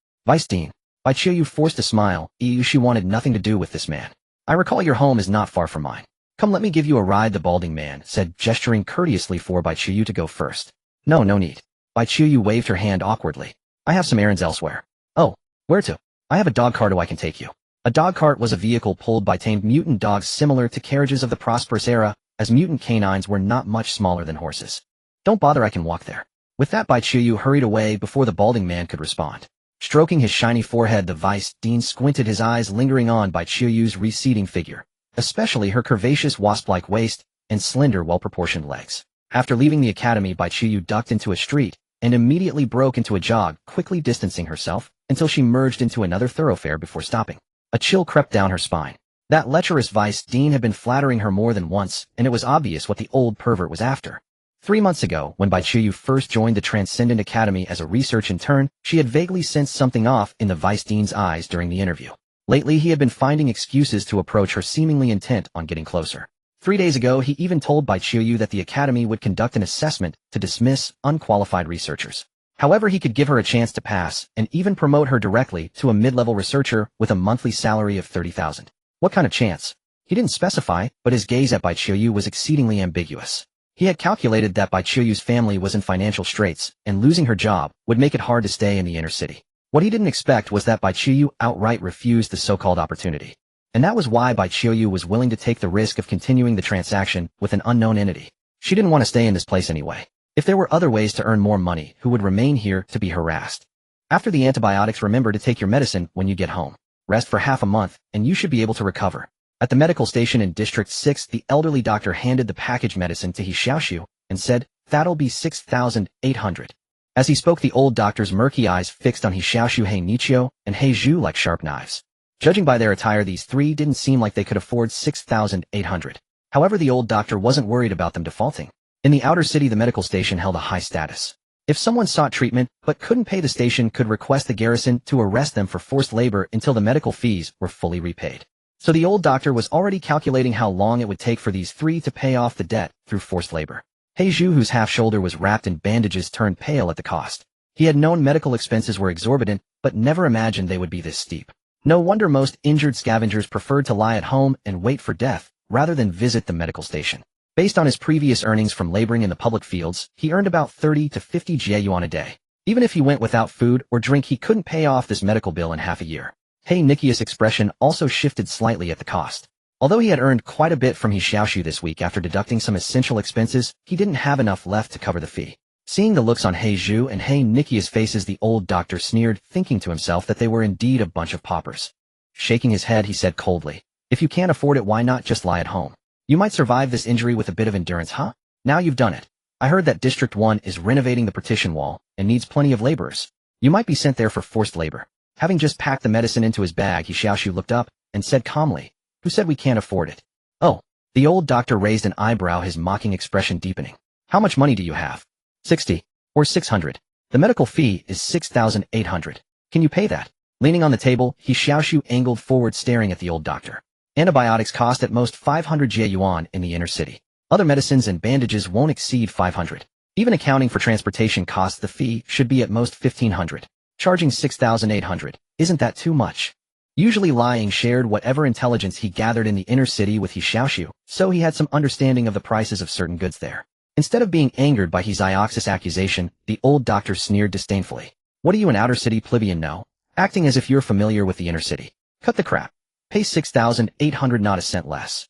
Dean. Bai Qiuyu forced a smile. She wanted nothing to do with this man. I recall your home is not far from mine. Come, let me give you a ride, the balding man said, gesturing courteously for Bai Qiuyu to go first. No need. Bai Qiuyu waved her hand awkwardly. I have some errands elsewhere. Oh, where to? I have a dog cart, I can take you. A dog cart was a vehicle pulled by tamed mutant dogs similar to carriages of the prosperous era, as mutant canines were not much smaller than horses. Don't bother, I can walk there. With that, Bai Qiuyu hurried away before the balding man could respond. Stroking his shiny forehead, the vice dean squinted his eyes, lingering on Bai Qiuyu's receding figure, especially her curvaceous wasp-like waist and slender, well-proportioned legs. After leaving the academy, Bai Qiuyu ducked into a street and immediately broke into a jog, quickly distancing herself until she merged into another thoroughfare before stopping. A chill crept down her spine. That lecherous vice dean had been flattering her more than once, and it was obvious what the old pervert was after. 3 months ago, when Bai Qiuyu first joined the Transcendent Academy as a research intern, she had vaguely sensed something off in the vice dean's eyes during the interview. Lately, he had been finding excuses to approach her, seemingly intent on getting closer. 3 days ago, he even told Bai Qiuyu that the academy would conduct an assessment to dismiss unqualified researchers. However, he could give her a chance to pass and even promote her directly to a mid-level researcher with a monthly salary of 30,000. What kind of chance? He didn't specify, but his gaze at Bai Qiuyu was exceedingly ambiguous. He had calculated that Bai Qiuyu's family was in financial straits, and losing her job would make it hard to stay in the inner city. What he didn't expect was that Bai Qiuyu outright refused the so-called opportunity. And that was why Bai Qiuyu was willing to take the risk of continuing the transaction with an unknown entity. She didn't want to stay in this place anyway. If there were other ways to earn more money, who would remain here to be harassed? After the antibiotics, remember to take your medicine when you get home. Rest for half a month, and you should be able to recover. At the medical station in District 6, the elderly doctor handed the packaged medicine to He Xiaoxu and said, "That'll be 6,800. As he spoke, the old doctor's murky eyes fixed on He Xiaoxu, He Nichio, and He Zhu like sharp knives. Judging by their attire, these three didn't seem like they could afford 6,800. However, the old doctor wasn't worried about them defaulting. In the outer city, the medical station held a high status. If someone sought treatment but couldn't pay, the station could request the garrison to arrest them for forced labor until the medical fees were fully repaid. So the old doctor was already calculating how long it would take for these three to pay off the debt through forced labor. He Zhu, whose half shoulder was wrapped in bandages, turned pale at the cost. He had known medical expenses were exorbitant, but never imagined they would be this steep. No wonder most injured scavengers preferred to lie at home and wait for death rather than visit the medical station. Based on his previous earnings from laboring in the public fields, he earned about 30 to 50 yuan a day. Even if he went without food or drink, he couldn't pay off this medical bill in half a year. He Xiaoxu's expression also shifted slightly at the cost. Although he had earned quite a bit from He Xiaoxu this week after deducting some essential expenses, he didn't have enough left to cover the fee. Seeing the looks on He Xiaoxu and He Xiaoxu's faces, the old doctor sneered, thinking to himself that they were indeed a bunch of paupers. Shaking his head, he said coldly, "If you can't afford it, why not just lie at home? You might survive this injury with a bit of endurance, huh? Now you've done it. I heard that District 1 is renovating the partition wall and needs plenty of laborers. You might be sent there for forced labor." Having just packed the medicine into his bag, He Xiaoxu looked up and said calmly, "Who said we can't afford it?" "Oh." The old doctor raised an eyebrow, his mocking expression deepening. "How much money do you have?" 60. Or 600. The medical fee is 6,800. Can you pay that? Leaning on the table, He Xiaoxu angled forward, staring at the old doctor. Antibiotics cost at most 500 yuan in the inner city. Other medicines and bandages won't exceed 500. Even accounting for transportation costs, the fee should be at most 1,500. Charging 6,800. Isn't that too much? Usually Liang shared whatever intelligence he gathered in the inner city with He Xiaoxu, so he had some understanding of the prices of certain goods there. Instead of being angered by He Xiaoxu's accusation, the old doctor sneered disdainfully. "What do you, an outer city plebeian, know? Acting as if you're familiar with the inner city. Cut the crap. Pay 6,800, not a cent less."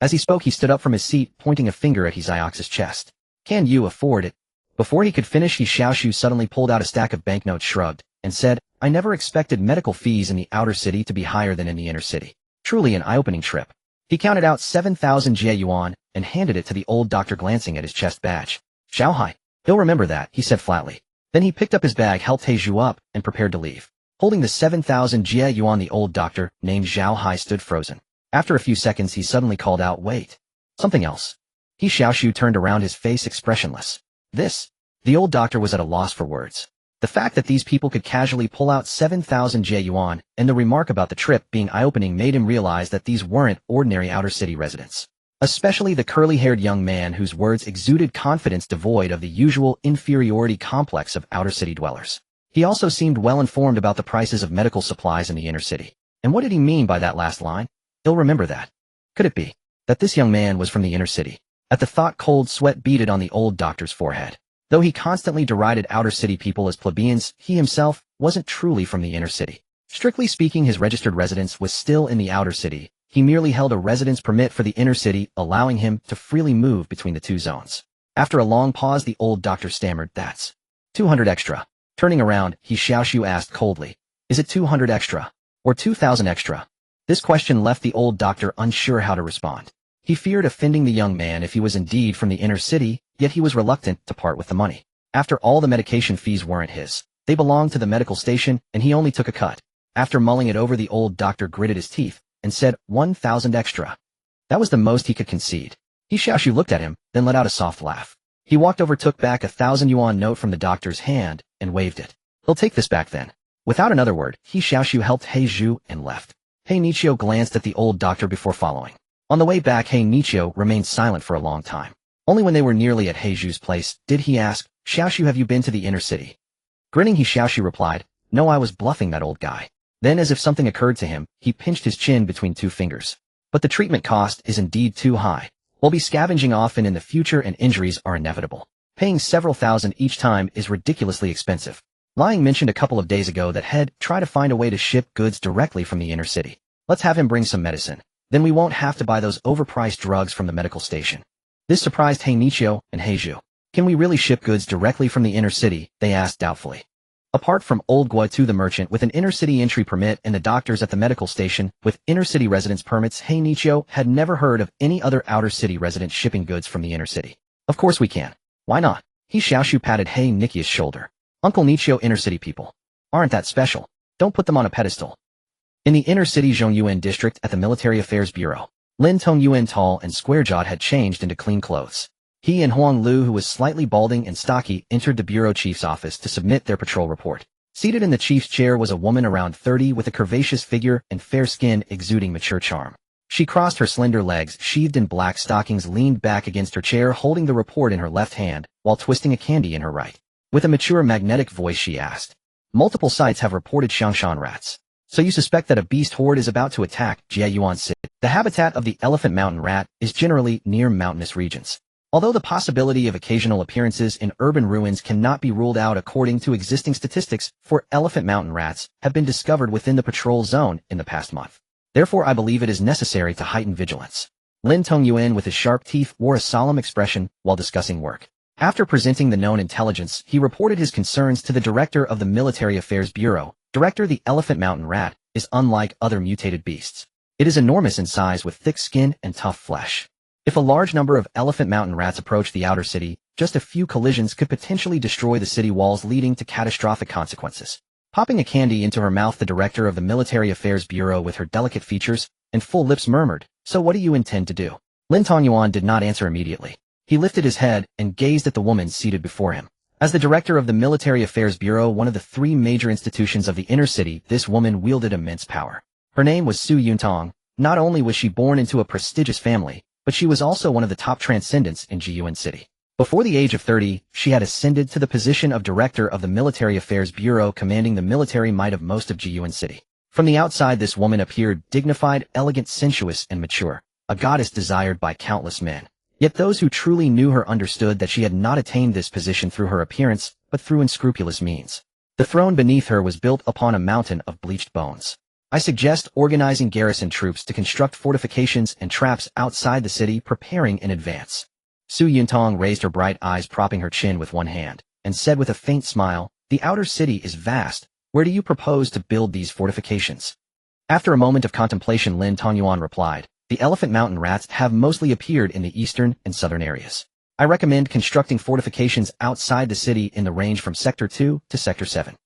As he spoke, he stood up from his seat, pointing a finger at He Xiaoxu's chest. "Can you afford it?" Before he could finish, He Xiaoxu suddenly pulled out a stack of banknotes, shrugged, and said, "I never expected medical fees in the outer city to be higher than in the inner city. Truly an eye-opening trip." He counted out 7,000 yuan and handed it to the old doctor, glancing at his chest badge. "Xiao Hai, he'll remember that," he said flatly. Then he picked up his bag, helped He Xiaoxu up, and prepared to leave. Holding the 7,000 yuan, the old doctor, named Xiao Hai, stood frozen. After a few seconds, he suddenly called out, "Wait. Something else." He Xiaoxu turned around, his face expressionless. "This?" The old doctor was at a loss for words. The fact that these people could casually pull out 7,000 yuan and the remark about the trip being eye-opening made him realize that these weren't ordinary outer city residents. Especially the curly-haired young man whose words exuded confidence devoid of the usual inferiority complex of outer city dwellers. He also seemed well informed about the prices of medical supplies in the inner city. And what did he mean by that last line? He'll remember that. Could it be that this young man was from the inner city? At the thought, cold sweat beaded on the old doctor's forehead. Though he constantly derided outer city people as plebeians, he himself wasn't truly from the inner city. Strictly speaking, his registered residence was still in the outer city. He merely held a residence permit for the inner city, allowing him to freely move between the two zones. After a long pause, the old doctor stammered, "That's 200 extra." Turning around, He Xiaoxu asked coldly, "Is it 200 extra? Or 2,000 extra?" This question left the old doctor unsure how to respond. He feared offending the young man if he was indeed from the inner city, yet he was reluctant to part with the money. After all, the medication fees weren't his. They belonged to the medical station, and he only took a cut. After mulling it over, the old doctor gritted his teeth and said, 1,000 extra. That was the most he could concede. He Xiaoxu looked at him, then let out a soft laugh. He walked over, took back a 1,000 yuan note from the doctor's hand, and waved it. "He'll take this back then." Without another word, He Xiaoxu helped He Xiaoxu and left. He Xiaoxu glanced at the old doctor before following. On the way back, He Xiaoxu remained silent for a long time. Only when they were nearly at He Xiaoxu's place did he ask, "Xiaoxu, have you been to the inner city?" Grinning, He Xiaoxu replied, "No, I was bluffing that old guy." Then, as if something occurred to him, he pinched his chin between two fingers. "But the treatment cost is indeed too high. We'll be scavenging often in the future and injuries are inevitable. Paying several thousand each time is ridiculously expensive." Liang mentioned a couple of days ago that he'd try to find a way to ship goods directly from the inner city. Let's have him bring some medicine. Then we won't have to buy those overpriced drugs from the medical station. This surprised He Xiaoxu and He Xiaoxu. "Can we really ship goods directly from the inner city?" they asked doubtfully. Apart from old Guaitu, the merchant with an inner city entry permit, and the doctors at the medical station with inner city residence permits, He Xiaoxu had never heard of any other outer city resident shipping goods from the inner city. "Of course we can. Why not?" He Xiaoxu patted He Xiaoxu's shoulder. "Uncle Xiaoxu, inner city people aren't that special. Don't put them on a pedestal." In the inner city Zhongyuan district at the Military Affairs Bureau, Lin Tongyuan, tall and square-jawed, had changed into clean clothes. He and Huang Lu, who was slightly balding and stocky, entered the bureau chief's office to submit their patrol report. Seated in the chief's chair was a woman around 30 with a curvaceous figure and fair skin exuding mature charm. She crossed her slender legs, sheathed in black stockings, leaned back against her chair, holding the report in her left hand, while twisting a candy in her right. With a mature, magnetic voice, she asked, "Multiple sites have reported Xiangshan rats. So you suspect that a beast horde is about to attack Jiayuan City. The habitat of the elephant mountain rat is generally near mountainous regions. Although the possibility of occasional appearances in urban ruins cannot be ruled out according to existing statistics, for elephant mountain rats have been discovered within the patrol zone in the past month. Therefore, I believe it is necessary to heighten vigilance. Lin Tongyuan with his sharp teeth wore a solemn expression while discussing work. After presenting the known intelligence, he reported his concerns to the director of the Military Affairs Bureau. Director, the elephant mountain rat is unlike other mutated beasts. It is enormous in size with thick skin and tough flesh. If a large number of elephant mountain rats approach the outer city, just a few collisions could potentially destroy the city walls, leading to catastrophic consequences. Popping a candy into her mouth, the director of the Military Affairs Bureau with her delicate features and full lips murmured, "So what do you intend to do?" Lin Tongyuan did not answer immediately. He lifted his head and gazed at the woman seated before him. As the director of the Military Affairs Bureau, one of the three major institutions of the inner city, this woman wielded immense power. Her name was Su Yuntong. Not only was she born into a prestigious family, but she was also one of the top transcendents in Jiyuan City. Before the age of 30, she had ascended to the position of director of the Military Affairs Bureau, commanding the military might of most of Jiyuan City. From the outside, this woman appeared dignified, elegant, sensuous, and mature, a goddess desired by countless men. Yet those who truly knew her understood that she had not attained this position through her appearance, but through unscrupulous means. The throne beneath her was built upon a mountain of bleached bones. I suggest organizing garrison troops to construct fortifications and traps outside the city, preparing in advance. Su Yuntong raised her bright eyes, propping her chin with one hand, and said with a faint smile, "The outer city is vast. Where do you propose to build these fortifications?" After a moment of contemplation, Lin Tongyuan replied, "The elephant mountain rats have mostly appeared in the eastern and southern areas. I recommend constructing fortifications outside the city in the range from Sector 2 to Sector 7.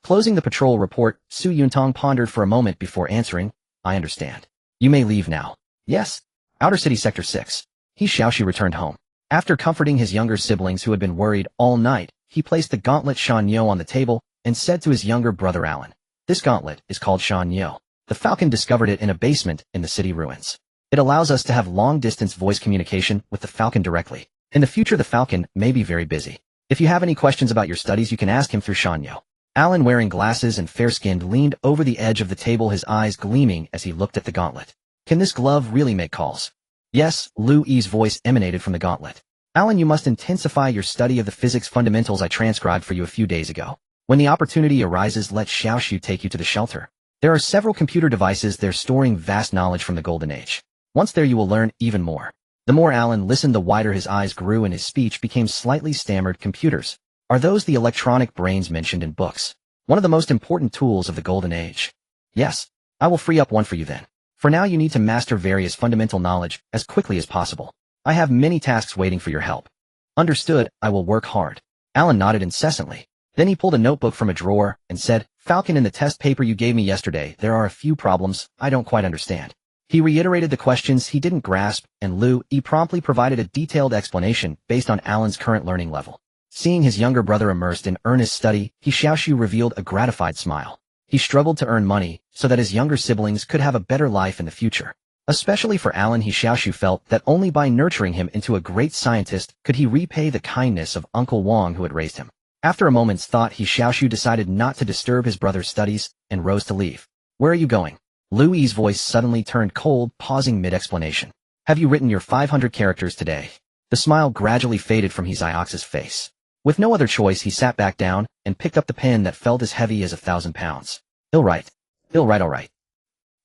Closing the patrol report, Su Yuntong pondered for a moment before answering, "I understand. You may leave now." "Yes." Outer City Sector 6. He Xiaoxu returned home. After comforting his younger siblings who had been worried all night, he placed the gauntlet Shan Yo on the table and said to his younger brother Alan, "This gauntlet is called Shan Yo. The Falcon discovered it in a basement in the city ruins. It allows us to have long-distance voice communication with the Falcon directly. In the future, the Falcon may be very busy. If you have any questions about your studies, you can ask him through Shan Yo." Alan, wearing glasses and fair-skinned, leaned over the edge of the table, his eyes gleaming as he looked at the gauntlet. "Can this glove really make calls?" "Yes," Liu Yi's voice emanated from the gauntlet. "Alan, you must intensify your study of the physics fundamentals I transcribed for you a few days ago. When the opportunity arises, let Xiaoxu take you to the shelter. There are several computer devices there storing vast knowledge from the Golden Age. Once there, you will learn even more." The more Alan listened, the wider his eyes grew and his speech became slightly stammered. "Computers. Are those the electronic brains mentioned in books? One of the most important tools of the Golden Age?" "Yes. I will free up one for you then. For now, you need to master various fundamental knowledge as quickly as possible. I have many tasks waiting for your help." "Understood. I will work hard." Alan nodded incessantly. Then he pulled a notebook from a drawer and said, "Falcon, in the test paper you gave me yesterday, there are a few problems I don't quite understand." He reiterated the questions he didn't grasp, and Liu Yi promptly provided a detailed explanation based on Alan's current learning level. Seeing his younger brother immersed in earnest study, He Xiaoxu revealed a gratified smile. He struggled to earn money so that his younger siblings could have a better life in the future. Especially for Alan, He Xiaoxu felt that only by nurturing him into a great scientist could he repay the kindness of Uncle Wang who had raised him. After a moment's thought, He Xiaoxu decided not to disturb his brother's studies and rose to leave. "Where are you going?" Liu Yi's voice suddenly turned cold, pausing mid-explanation. "Have you written your 500 characters today?" The smile gradually faded from He Xiaoxu's face. With no other choice, he sat back down and picked up the pen that felt as heavy as 1,000 pounds. "He'll write. He'll write all right."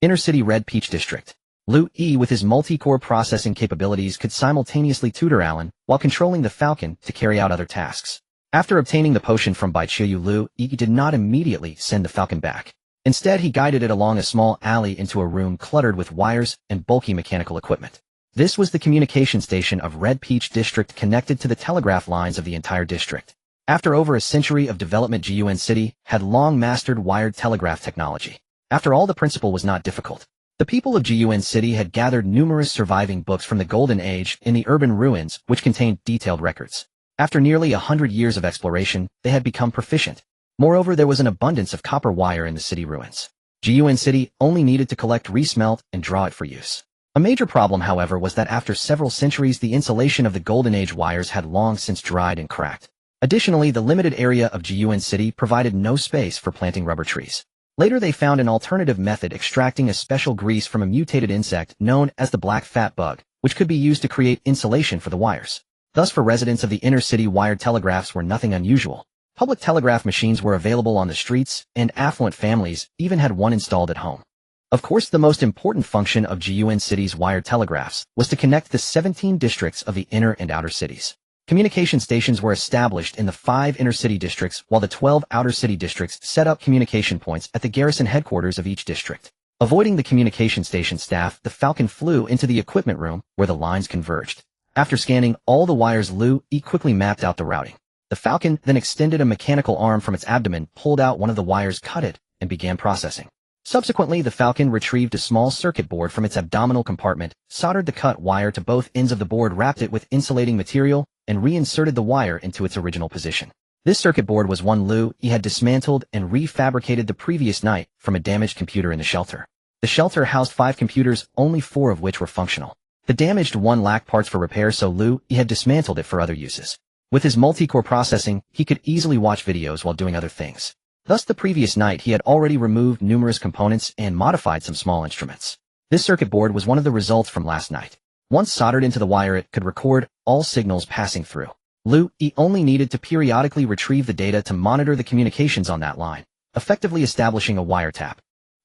Inner City Red Peach District. Liu Yi, with his multi-core processing capabilities, could simultaneously tutor Alan while controlling the Falcon to carry out other tasks. After obtaining the potion from Bai Chiyu, Liu Yi did not immediately send the Falcon back. Instead, he guided it along a small alley into a room cluttered with wires and bulky mechanical equipment. This was the communication station of Red Peach District, connected to the telegraph lines of the entire district. After over a century of development, Jiyuan City had long mastered wired telegraph technology. After all, the principle was not difficult. The people of Jiyuan City had gathered numerous surviving books from the Golden Age in the urban ruins, which contained detailed records. After nearly 100 years of exploration, they had become proficient. Moreover, there was an abundance of copper wire in the city ruins. Jiyuan City only needed to collect, resmelt, and draw it for use. A major problem, however, was that after several centuries, the insulation of the Golden Age wires had long since dried and cracked. Additionally, the limited area of Jiyuan City provided no space for planting rubber trees. Later they found an alternative method extracting a special grease from a mutated insect known as the black fat bug, which could be used to create insulation for the wires. Thus for residents of the inner city, wired telegraphs were nothing unusual. Public telegraph machines were available on the streets, and affluent families even had one installed at home. Of course, the most important function of Jiyuan City's wired telegraphs was to connect the 17 districts of the inner and outer cities. Communication stations were established in the 5 inner-city districts, while the 12 outer-city districts set up communication points at the garrison headquarters of each district. Avoiding the communication station staff, the Falcon flew into the equipment room where the lines converged. After scanning all the wires, Liu Yi quickly mapped out the routing. The Falcon then extended a mechanical arm from its abdomen, pulled out one of the wires, cut it, and began processing. Subsequently, the Falcon retrieved a small circuit board from its abdominal compartment, soldered the cut wire to both ends of the board, wrapped it with insulating material, and reinserted the wire into its original position. This circuit board was one Liu Yi had dismantled and refabricated the previous night from a damaged computer in the shelter. The shelter housed 5 computers, only 4 of which were functional. The damaged one lacked parts for repair, so Liu Yi had dismantled it for other uses. With his multi-core processing, he could easily watch videos while doing other things. Thus the previous night he had already removed numerous components and modified some small instruments. This circuit board was one of the results from last night. Once soldered into the wire, it could record all signals passing through. Liu Yi only needed to periodically retrieve the data to monitor the communications on that line, effectively establishing a wiretap.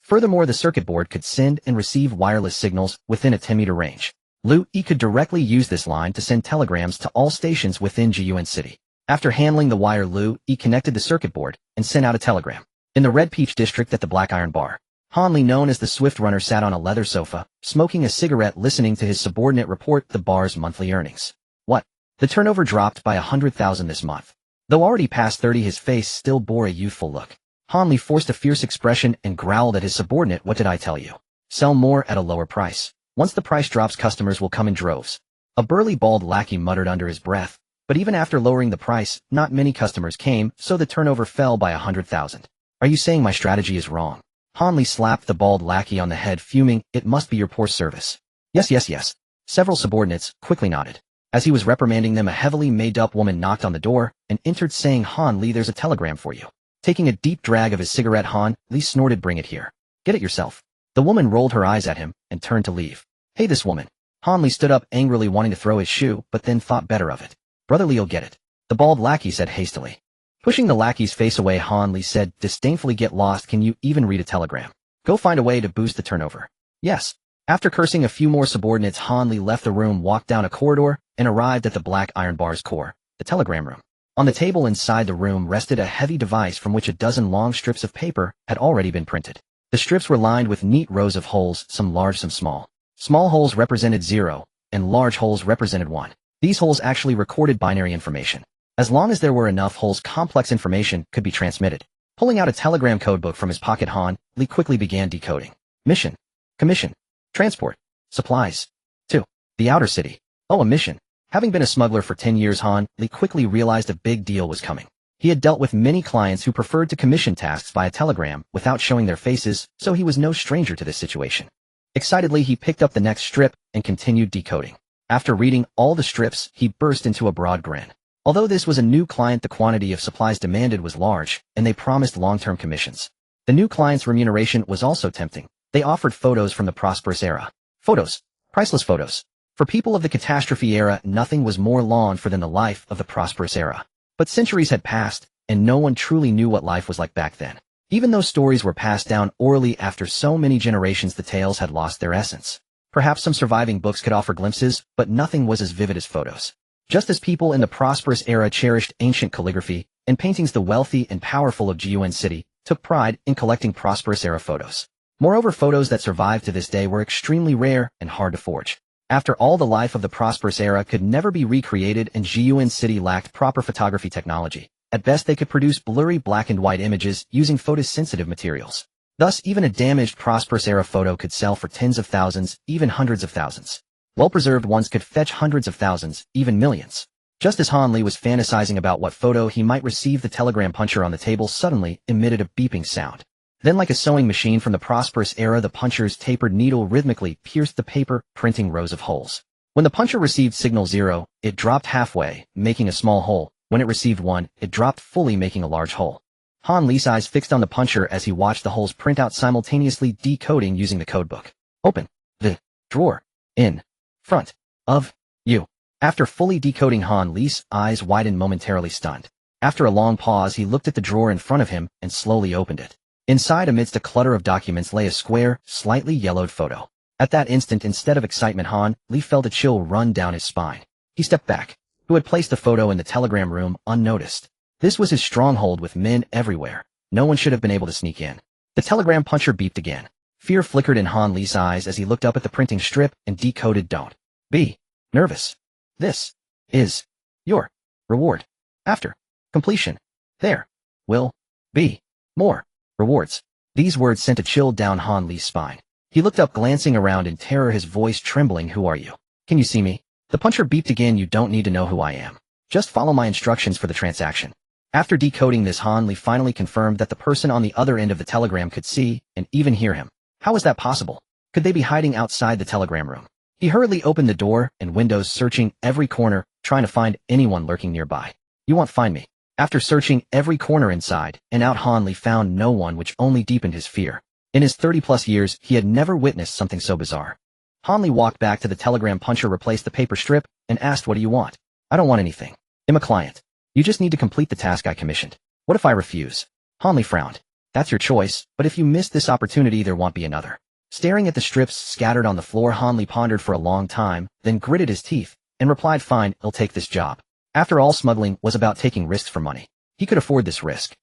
Furthermore, the circuit board could send and receive wireless signals within a 10-meter range. Liu Yi could directly use this line to send telegrams to all stations within Jiyuan City. After handling the wire, Liu Yi connected the circuit board and sent out a telegram. In the Red Peach district at the Black Iron Bar, Han Li, known as the Swift Runner, sat on a leather sofa, smoking a cigarette, listening to his subordinate report the bar's monthly earnings. What? The turnover dropped by 100,000 this month. Though already past 30, his face still bore a youthful look. Han Li forced a fierce expression and growled at his subordinate. What did I tell you? Sell more at a lower price. Once the price drops, customers will come in droves. A burly bald lackey muttered under his breath, but even after lowering the price, not many customers came, so the turnover fell by 100,000. Are you saying my strategy is wrong? Han Li slapped the bald lackey on the head, fuming. It must be your poor service. Yes. Several subordinates quickly nodded. As he was reprimanding them, a heavily made-up woman knocked on the door and entered, saying, Han Li, there's a telegram for you. Taking a deep drag of his cigarette, Han Li snorted, bring it here. Get it yourself. The woman rolled her eyes at him and turned to leave. Hey, this woman. Han Li stood up angrily, wanting to throw his shoe, but then thought better of it. Brother Li'll get it. The bald lackey said hastily. Pushing the lackey's face away, Han Li said disdainfully, get lost. Can you even read a telegram? Go find a way to boost the turnover. Yes. After cursing a few more subordinates, Han Li left the room, walked down a corridor, and arrived at the Black Iron Bar's core, the telegram room. On the table inside the room rested a heavy device from which a dozen long strips of paper had already been printed. The strips were lined with neat rows of holes, some large, some small. Small holes represented 0, and large holes represented 1. These holes actually recorded binary information. As long as there were enough holes, complex information could be transmitted. Pulling out a telegram codebook from his pocket, Han Li quickly began decoding. Mission. Commission. Transport. Supplies. To the outer city. Oh, a mission. Having been a smuggler for 10 years, Han Li quickly realized a big deal was coming. He had dealt with many clients who preferred to commission tasks via telegram without showing their faces, so he was no stranger to this situation. Excitedly, he picked up the next strip and continued decoding. After reading all the strips, he burst into a broad grin. Although this was a new client, the quantity of supplies demanded was large, and they promised long-term commissions. The new client's remuneration was also tempting. They offered photos from the prosperous era. Photos. Priceless photos. For people of the catastrophe era, nothing was more longed for than the life of the prosperous era. But centuries had passed, and no one truly knew what life was like back then. Even though stories were passed down orally after so many generations, the tales had lost their essence. Perhaps some surviving books could offer glimpses, but nothing was as vivid as photos. Just as people in the prosperous era cherished ancient calligraphy and paintings, the wealthy and powerful of Jiyuan City took pride in collecting prosperous era photos. Moreover, photos that survived to this day were extremely rare and hard to forge. After all, the life of the prosperous era could never be recreated, and Jiyuan City lacked proper photography technology. At best, they could produce blurry black and white images using photosensitive materials. Thus, even a damaged prosperous era photo could sell for tens of thousands, even hundreds of thousands. Well-preserved ones could fetch hundreds of thousands, even millions. Just as Han Li was fantasizing about what photo he might receive, the telegram puncher on the table suddenly emitted a beeping sound. Then, like a sewing machine from the prosperous era, the puncher's tapered needle rhythmically pierced the paper, printing rows of holes. When the puncher received signal 0, it dropped halfway, making a small hole. When it received 1, it dropped fully, making a large hole. Han Li's eyes fixed on the puncher as he watched the holes print out simultaneously decoding using the codebook. Open the drawer in front of you. After fully decoding, Han Li's eyes widened, momentarily stunned. After a long pause, he looked at the drawer in front of him and slowly opened it. Inside, amidst a clutter of documents, lay a square, slightly yellowed photo. At that instant, instead of excitement, Han Li felt a chill run down his spine. He stepped back. Who had placed the photo in the telegram room unnoticed? This was his stronghold with men everywhere. No one should have been able to sneak in. The telegram puncher beeped again. Fear flickered in Han Li's eyes as he looked up at the printing strip and decoded, "Don't be nervous. This is your reward. After completion, there will be more rewards." These words sent a chill down Han Li's spine. He looked up, glancing around in terror, his voice trembling. "Who are you? Can you see me?" The puncher beeped again. "You don't need to know who I am. Just follow my instructions for the transaction." After decoding this, Han Li finally confirmed that the person on the other end of the telegram could see and even hear him. How was that possible? Could they be hiding outside the telegram room? He hurriedly opened the door and windows, searching every corner, trying to find anyone lurking nearby. "You won't find me." After searching every corner inside and out, Han Li found no one, which only deepened his fear. In his 30-plus years, he had never witnessed something so bizarre. Han Li walked back to the telegram puncher, replaced the paper strip, and asked, "What do you want?" "I don't want anything. I'm a client. You just need to complete the task I commissioned." "What if I refuse?" Han Li frowned. "That's your choice, but if you miss this opportunity, there won't be another." Staring at the strips scattered on the floor, Han Li pondered for a long time, then gritted his teeth, and replied, "Fine, I'll take this job." After all, smuggling was about taking risks for money. He could afford this risk.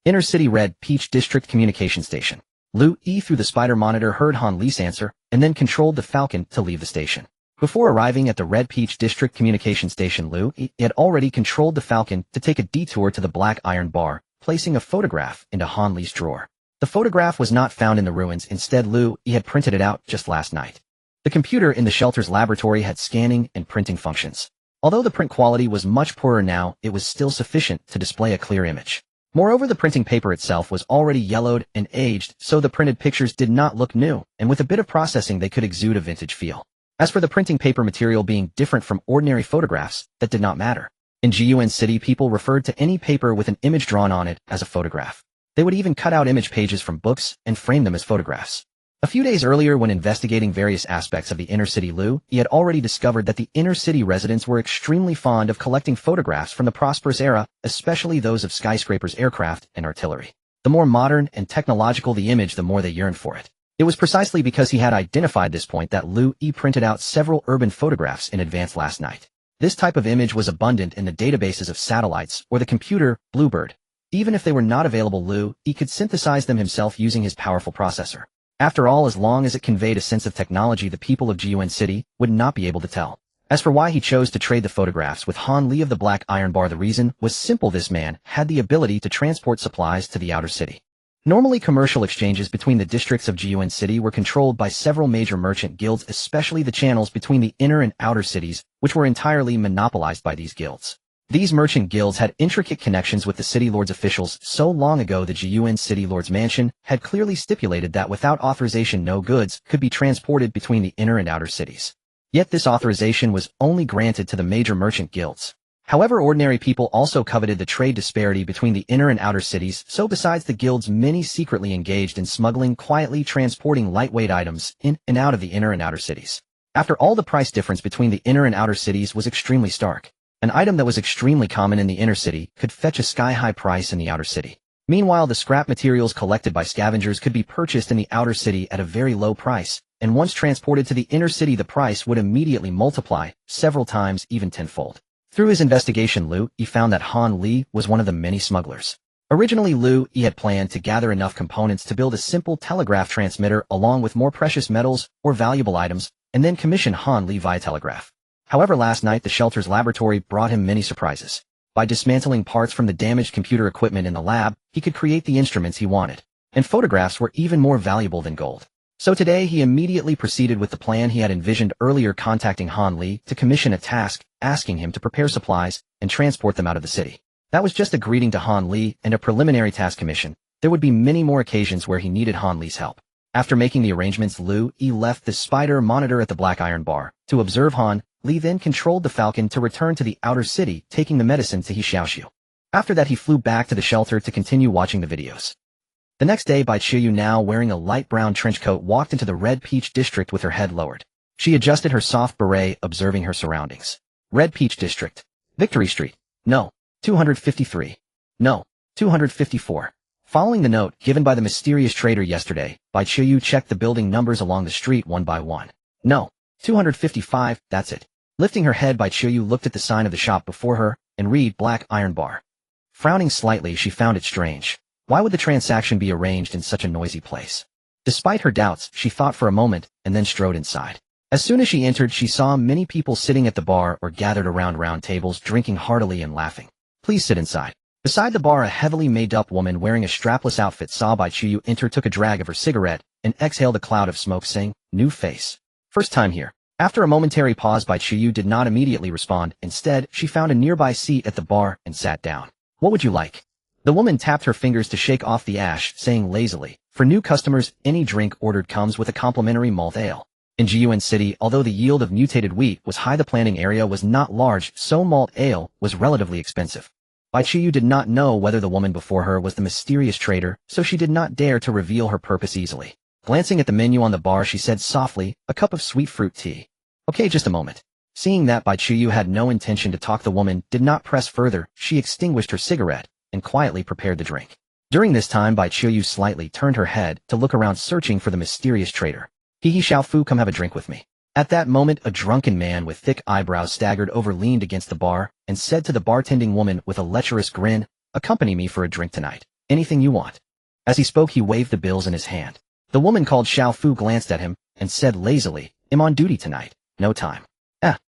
Inner City Red Peach District Communication Station. Liu Yi, through the spider monitor, heard Han Li's answer, and then controlled the Falcon to leave the station. Before arriving at the Red Peach District Communication Station, Liu Yi had already controlled the Falcon to take a detour to the Black Iron Bar, placing a photograph into Han Li's drawer. The photograph was not found in the ruins. Instead, Liu Yi had printed it out just last night. The computer in the shelter's laboratory had scanning and printing functions. Although the print quality was much poorer now, it was still sufficient to display a clear image. Moreover, the printing paper itself was already yellowed and aged, so the printed pictures did not look new, and with a bit of processing they could exude a vintage feel. As for the printing paper material being different from ordinary photographs, that did not matter. In Jiuan City, people referred to any paper with an image drawn on it as a photograph. They would even cut out image pages from books and frame them as photographs. A few days earlier, when investigating various aspects of the inner city, Liu Yi had already discovered that the inner city residents were extremely fond of collecting photographs from the prosperous era, especially those of skyscrapers, aircraft, and artillery. The more modern and technological the image, the more they yearned for it. It was precisely because he had identified this point that Liu Yi printed out several urban photographs in advance last night. This type of image was abundant in the databases of satellites or the computer Bluebird. Even if they were not available, Liu Yi could synthesize them himself using his powerful processor. After all, as long as it conveyed a sense of technology, the people of Jiuan City would not be able to tell. As for why he chose to trade the photographs with Han Li of the Black Iron Bar, the reason was simple. This man had the ability to transport supplies to the outer city. Normally, commercial exchanges between the districts of Jiuan City were controlled by several major merchant guilds, especially the channels between the inner and outer cities, which were entirely monopolized by these guilds. These merchant guilds had intricate connections with the city lord's officials. So long ago, the Jiuan City Lord's mansion had clearly stipulated that without authorization no goods could be transported between the inner and outer cities. Yet this authorization was only granted to the major merchant guilds. However, ordinary people also coveted the trade disparity between the inner and outer cities, so besides the guilds, many secretly engaged in smuggling, quietly transporting lightweight items in and out of the inner and outer cities. After all, the price difference between the inner and outer cities was extremely stark. An item that was extremely common in the inner city could fetch a sky-high price in the outer city. Meanwhile, the scrap materials collected by scavengers could be purchased in the outer city at a very low price, and once transported to the inner city, the price would immediately multiply, several times, even tenfold. Through his investigation, Liu Yi found that Han Li was one of the many smugglers. Originally, Liu Yi had planned to gather enough components to build a simple telegraph transmitter along with more precious metals or valuable items, and then commission Han Li via telegraph. However, last night the shelter's laboratory brought him many surprises. By dismantling parts from the damaged computer equipment in the lab, he could create the instruments he wanted. And photographs were even more valuable than gold. So today he immediately proceeded with the plan he had envisioned earlier, contacting Han Li to commission a task, asking him to prepare supplies and transport them out of the city. That was just a greeting to Han Li and a preliminary task commission. There would be many more occasions where he needed Han Li's help. After making the arrangements, Liu Yi left the spider monitor at the Black Iron Bar to observe Han Li, then controlled the Falcon to return to the outer city, taking the medicine to He Xiaoxu. After that he flew back to the shelter to continue watching the videos. The next day Bai Qiuyu, now wearing a light brown trench coat, walked into the Red Peach district with her head lowered. She adjusted her soft beret, observing her surroundings. Red Peach district. Victory Street. No. 253. No. 254. Following the note given by the mysterious trader yesterday, Bai Qiuyu checked the building numbers along the street one by one. No. 255, that's it. Lifting her head, Bai Qiuyu looked at the sign of the shop before her, and read Black Iron Bar. Frowning slightly, she found it strange. Why would the transaction be arranged in such a noisy place? Despite her doubts, she thought for a moment, and then strode inside. As soon as she entered, she saw many people sitting at the bar or gathered around round tables, drinking heartily and laughing. Please sit inside. Beside the bar, a heavily made-up woman wearing a strapless outfit saw Bai Qiuyu enter, took a drag of her cigarette, and exhaled a cloud of smoke, saying, "New face. First time here." After a momentary pause, Bai Qiuyu did not immediately respond. Instead, she found a nearby seat at the bar and sat down. "What would you like?" The woman tapped her fingers to shake off the ash, saying lazily, "For new customers, any drink ordered comes with a complimentary malt ale." In Jiyuan City, although the yield of mutated wheat was high, the planting area was not large, so malt ale was relatively expensive. Bai Qiuyu did not know whether the woman before her was the mysterious trader, so she did not dare to reveal her purpose easily. Glancing at the menu on the bar, she said softly, "A cup of sweet fruit tea." "Okay, just a moment." Seeing that Bai Qiuyu had no intention to talk, the woman did not press further. She extinguished her cigarette and quietly prepared the drink. During this time, Bai Qiuyu slightly turned her head to look around, searching for the mysterious trader. He Xiaoxu, come have a drink with me." At that moment, a drunken man with thick eyebrows staggered over, leaned against the bar, and said to the bartending woman with a lecherous grin, "Accompany me for a drink tonight. Anything you want." As he spoke, he waved the bills in his hand. The woman called Xiaofu glanced at him and said lazily, "I'm on duty tonight. No time."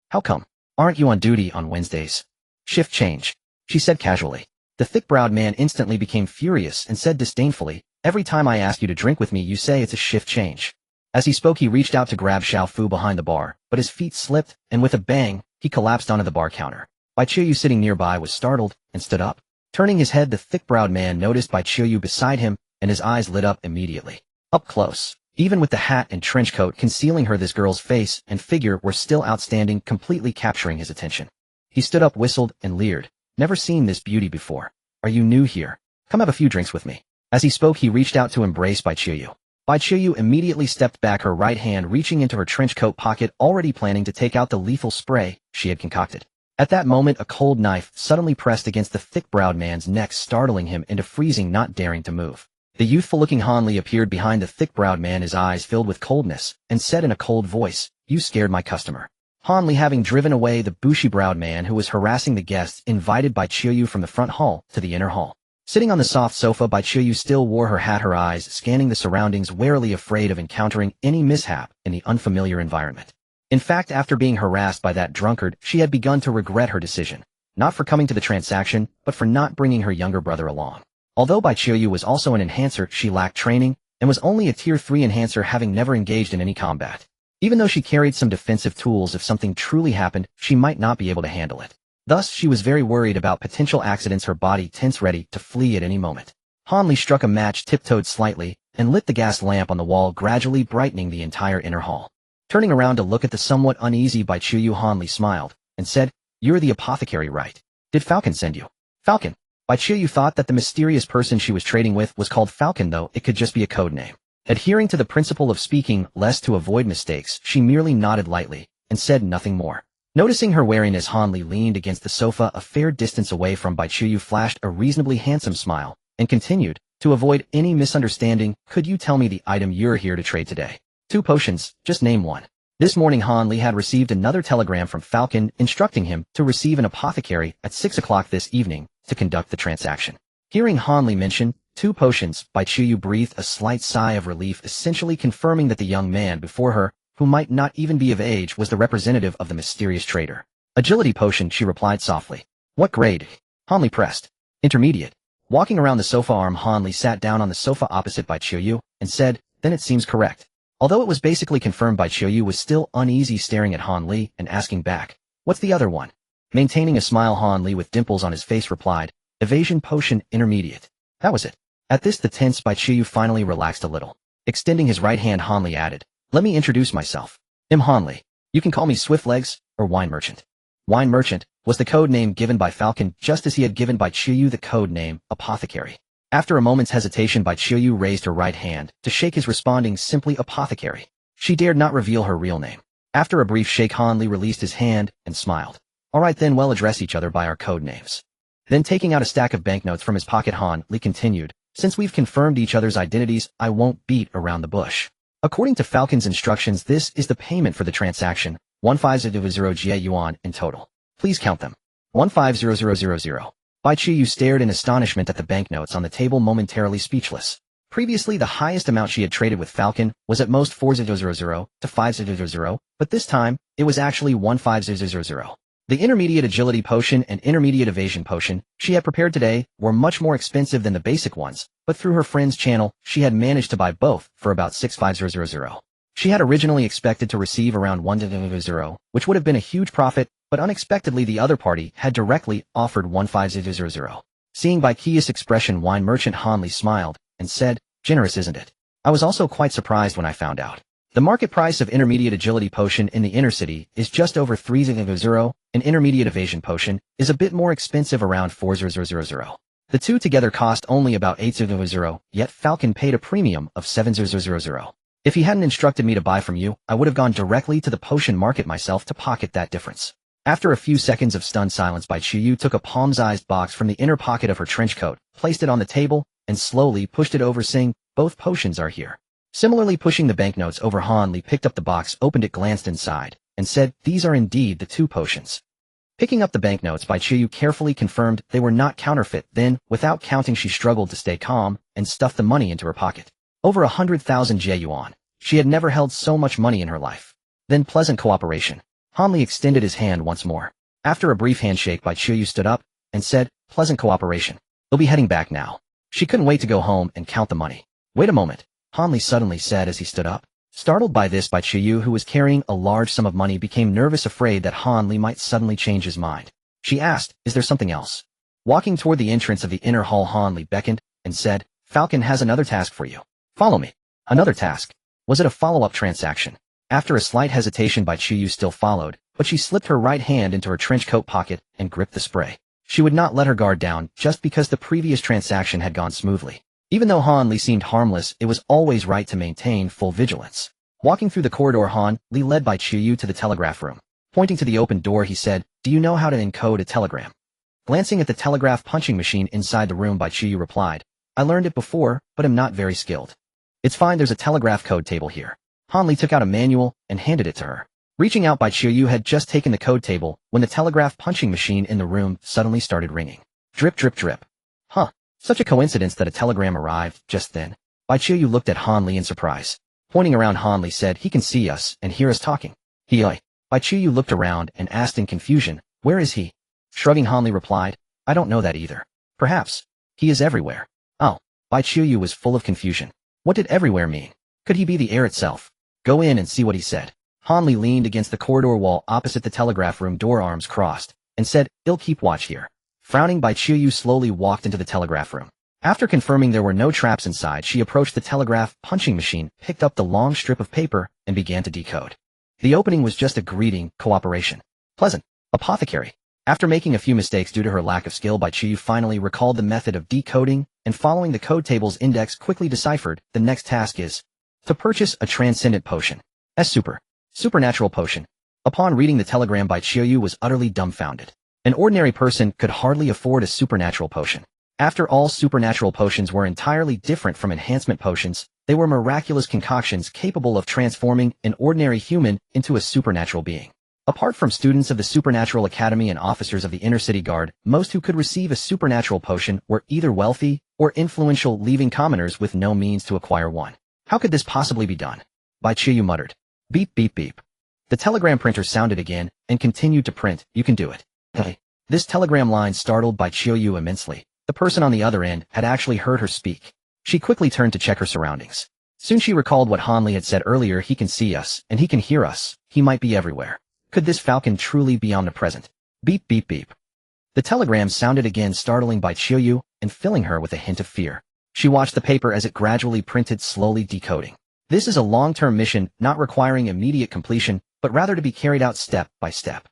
How come? Aren't you on duty on Wednesdays?" "Shift change," she said casually. The thick-browed man instantly became furious and said disdainfully, "Every time I ask you to drink with me, you say it's a shift change." As he spoke, he reached out to grab Xiaofu behind the bar, but his feet slipped, and with a bang, he collapsed onto the bar counter. Bai Qiuyu, sitting nearby, was startled and stood up. Turning his head, the thick-browed man noticed Bai Qiuyu beside him, and his eyes lit up immediately. Up close, even with the hat and trench coat concealing her, this girl's face and figure were still outstanding, completely capturing his attention. He stood up, whistled, and leered. "Never seen this beauty before. Are you new here? Come have a few drinks with me." As he spoke, he reached out to embrace Bai Qiuyu. Bai Qiuyu immediately stepped back, her right hand reaching into her trench coat pocket, already planning to take out the lethal spray she had concocted. At that moment, a cold knife suddenly pressed against the thick-browed man's neck, startling him into freezing, not daring to move. The youthful-looking Han Li appeared behind the thick-browed man, his eyes filled with coldness, and said in a cold voice, "You scared my customer." Han Li, having driven away the bushy-browed man who was harassing the guests, invited Bai Qiuyu from the front hall to the inner hall. Sitting on the soft sofa, Bai Qiuyu still wore her hat, her eyes scanning the surroundings, warily afraid of encountering any mishap in the unfamiliar environment. In fact, after being harassed by that drunkard, she had begun to regret her decision, not for coming to the transaction, but for not bringing her younger brother along. Although Bai Qiuyu was also an enhancer, she lacked training, and was only a Tier 3 enhancer, having never engaged in any combat. Even though she carried some defensive tools, if something truly happened, she might not be able to handle it. Thus, she was very worried about potential accidents, her body tense, ready to flee at any moment. Han Li struck a match, tiptoed slightly, and lit the gas lamp on the wall, gradually brightening the entire inner hall. Turning around to look at the somewhat uneasy Bai Qiuyu, Han Li smiled, and said, "You're the apothecary, right? Did Falcon send you?" "Falcon?" Bai Qiuyu thought that the mysterious person she was trading with was called Falcon, though it could just be a code name. Adhering to the principle of speaking less to avoid mistakes, she merely nodded lightly, and said nothing more. Noticing her wariness, Han Li leaned against the sofa a fair distance away from Bai Qiuyu, flashed a reasonably handsome smile, and continued, "To avoid any misunderstanding, could you tell me the item you're here to trade today?" "2 potions, just name one." This morning, Han Li had received another telegram from Falcon instructing him to receive an apothecary at 6 o'clock this evening to conduct the transaction. Hearing Han Li mention 2 potions, Bai Qiuyu breathed a slight sigh of relief, essentially confirming that the young man before her, who might not even be of age, was the representative of the mysterious trader. "Agility potion," she replied softly. "What grade?" Han Li pressed. "Intermediate." Walking around the sofa arm, Han Li sat down on the sofa opposite Bai Qiuyu, and said, "Then it seems correct." Although it was basically confirmed, Bai Qiuyu was still uneasy, staring at Han Li and asking back, "What's the other one?" Maintaining a smile, Han Li, with dimples on his face, replied, "Evasion potion, intermediate." That was it. At this, the tense Bai Qiuyu finally relaxed a little. Extending his right hand, Han Li added, "Let me introduce myself. I'm Han Li. You can call me Swift Legs or Wine Merchant." "Wine Merchant," was the code name given by Falcon just as he had given by Qiuyu the code name, apothecary. After a moment's hesitation by Qiuyu raised her right hand to shake his responding simply apothecary. She dared not reveal her real name. After a brief shake Han Li released his hand and smiled. Alright then we'll address each other by our code names. Then taking out a stack of banknotes from his pocket Han Li continued, since we've confirmed each other's identities, I won't beat around the bush. According to Falcon's instructions, this is the payment for the transaction, 1500 Jie Yuan in total. Please count them. 150000. Bai Qiuyu stared in astonishment at the banknotes on the table, momentarily speechless. Previously, the highest amount she had traded with Falcon was at most 4000 to 5000, but this time, it was actually 1500. The intermediate agility potion and intermediate evasion potion she had prepared today were much more expensive than the basic ones, but through her friend's channel, she had managed to buy both for about 6500. She had originally expected to receive around 100, which would have been a huge profit, but unexpectedly the other party had directly offered 1500. Seeing Bai Qiu's expression, wine merchant Han Li smiled and said, generous isn't it? I was also quite surprised when I found out. The market price of intermediate agility potion in the inner city is just over 300, and intermediate evasion potion is a bit more expensive, around 4000. The two together cost only about 800, yet Falcon paid a premium of 700. If he hadn't instructed me to buy from you, I would have gone directly to the potion market myself to pocket that difference. After a few seconds of stunned silence, Bai Qiuyu took a palm-sized box from the inner pocket of her trench coat, placed it on the table, and slowly pushed it over, saying, both potions are here. Similarly pushing the banknotes over, Han Li picked up the box, opened it, glanced inside, and said, these are indeed the two potions. Picking up the banknotes, Bai Qiuyu carefully confirmed they were not counterfeit, then, without counting, she struggled to stay calm, and stuffed the money into her pocket. Over 100,000 Jie Yuan. She had never held so much money in her life. Then pleasant cooperation. Han Li extended his hand once more. After a brief handshake, Bai Qiuyu stood up, and said, pleasant cooperation. We'll be heading back now. She couldn't wait to go home and count the money. Wait a moment, Han Li suddenly said as he stood up. Startled by this, Bai Qiuyu, who was carrying a large sum of money, became nervous, afraid that Han Li might suddenly change his mind. She asked, is there something else? Walking toward the entrance of the inner hall, Han Li beckoned and said, Falcon has another task for you. Follow me. Another task? Was it a follow-up transaction? After a slight hesitation, Bai Qiuyu still followed, but she slipped her right hand into her trench coat pocket and gripped the spray. She would not let her guard down just because the previous transaction had gone smoothly. Even though Han Li seemed harmless, it was always right to maintain full vigilance. Walking through the corridor, Han Li led Bai Qiuyu to the telegraph room. Pointing to the open door, he said, do you know how to encode a telegram? Glancing at the telegraph punching machine inside the room, Bai Qiuyu replied, I learned it before, but am not very skilled. It's fine, there's a telegraph code table here. Han Li took out a manual and handed it to her. Reaching out, Bai Qiuyu had just taken the code table when the telegraph punching machine in the room suddenly started ringing. Drip, drip, drip. Huh. Such a coincidence that a telegram arrived just then. Bai Qiuyu looked at Han Li in surprise. Pointing around, Han Li said, he can see us and hear us talking. He Bai Qiuyu looked around and asked in confusion, where is he? Shrugging, Han Li replied, I don't know that either. Perhaps. He is everywhere. Oh. Bai Qiuyu was full of confusion. What did everywhere mean? Could he be the air itself? Go in and see what he said. Han Li leaned against the corridor wall opposite the telegraph room door, arms crossed, and said, I'll keep watch here. Frowning, Bai Qiuyu slowly walked into the telegraph room. After confirming there were no traps inside, she approached the telegraph punching machine, picked up the long strip of paper, and began to decode. The opening was just a greeting, cooperation. Pleasant. Apothecary. After making a few mistakes due to her lack of skill, Bai Qiuyu finally recalled the method of decoding, and following the code table's index, quickly deciphered, the next task is to purchase a transcendent potion. Supernatural potion. Upon reading the telegram, Bai Qiuyu was utterly dumbfounded. An ordinary person could hardly afford a supernatural potion. After all, supernatural potions were entirely different from enhancement potions. They were miraculous concoctions capable of transforming an ordinary human into a supernatural being. Apart from students of the Supernatural Academy and officers of the Inner City Guard, most who could receive a supernatural potion were either wealthy or influential, leaving commoners with no means to acquire one. How could this possibly be done? Bai Qiuyu muttered. Beep, beep, beep. The telegram printer sounded again and continued to print. You can do it. Hey. This telegram line startled Bai Qiuyu immensely. The person on the other end had actually heard her speak. She quickly turned to check her surroundings. Soon she recalled what Han Li had said earlier, he can see us, and he can hear us. He might be everywhere. Could this Falcon truly be omnipresent? Beep, beep, beep. The telegram sounded again, startling Bai Qiuyu and filling her with a hint of fear. She watched the paper as it gradually printed, slowly decoding. This is a long-term mission, not requiring immediate completion, but rather to be carried out step by step.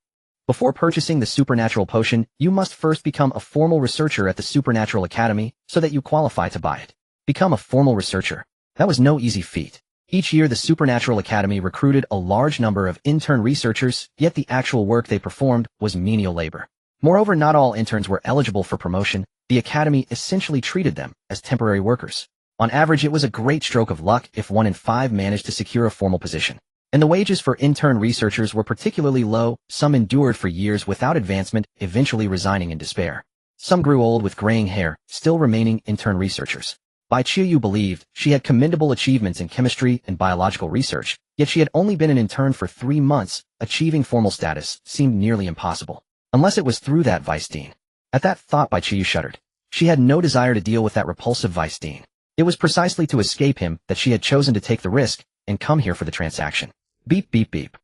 Before purchasing the supernatural potion, you must first become a formal researcher at the Supernatural Academy so that you qualify to buy it. Become a formal researcher. That was no easy feat. Each year the Supernatural Academy recruited a large number of intern researchers, yet the actual work they performed was menial labor. Moreover, not all interns were eligible for promotion. The Academy essentially treated them as temporary workers. On average, it was a great stroke of luck if 1 in 5 managed to secure a formal position. And the wages for intern researchers were particularly low. Some endured for years without advancement, eventually resigning in despair. Some grew old with graying hair, still remaining intern researchers. Bai Qiuyu believed she had commendable achievements in chemistry and biological research, yet she had only been an intern for 3 months. Achieving formal status seemed nearly impossible. Unless it was through that vice dean. At that thought, Bai Qiuyu shuddered. She had no desire to deal with that repulsive vice dean. It was precisely to escape him that she had chosen to take the risk and come here for the transaction. Beep beep beep.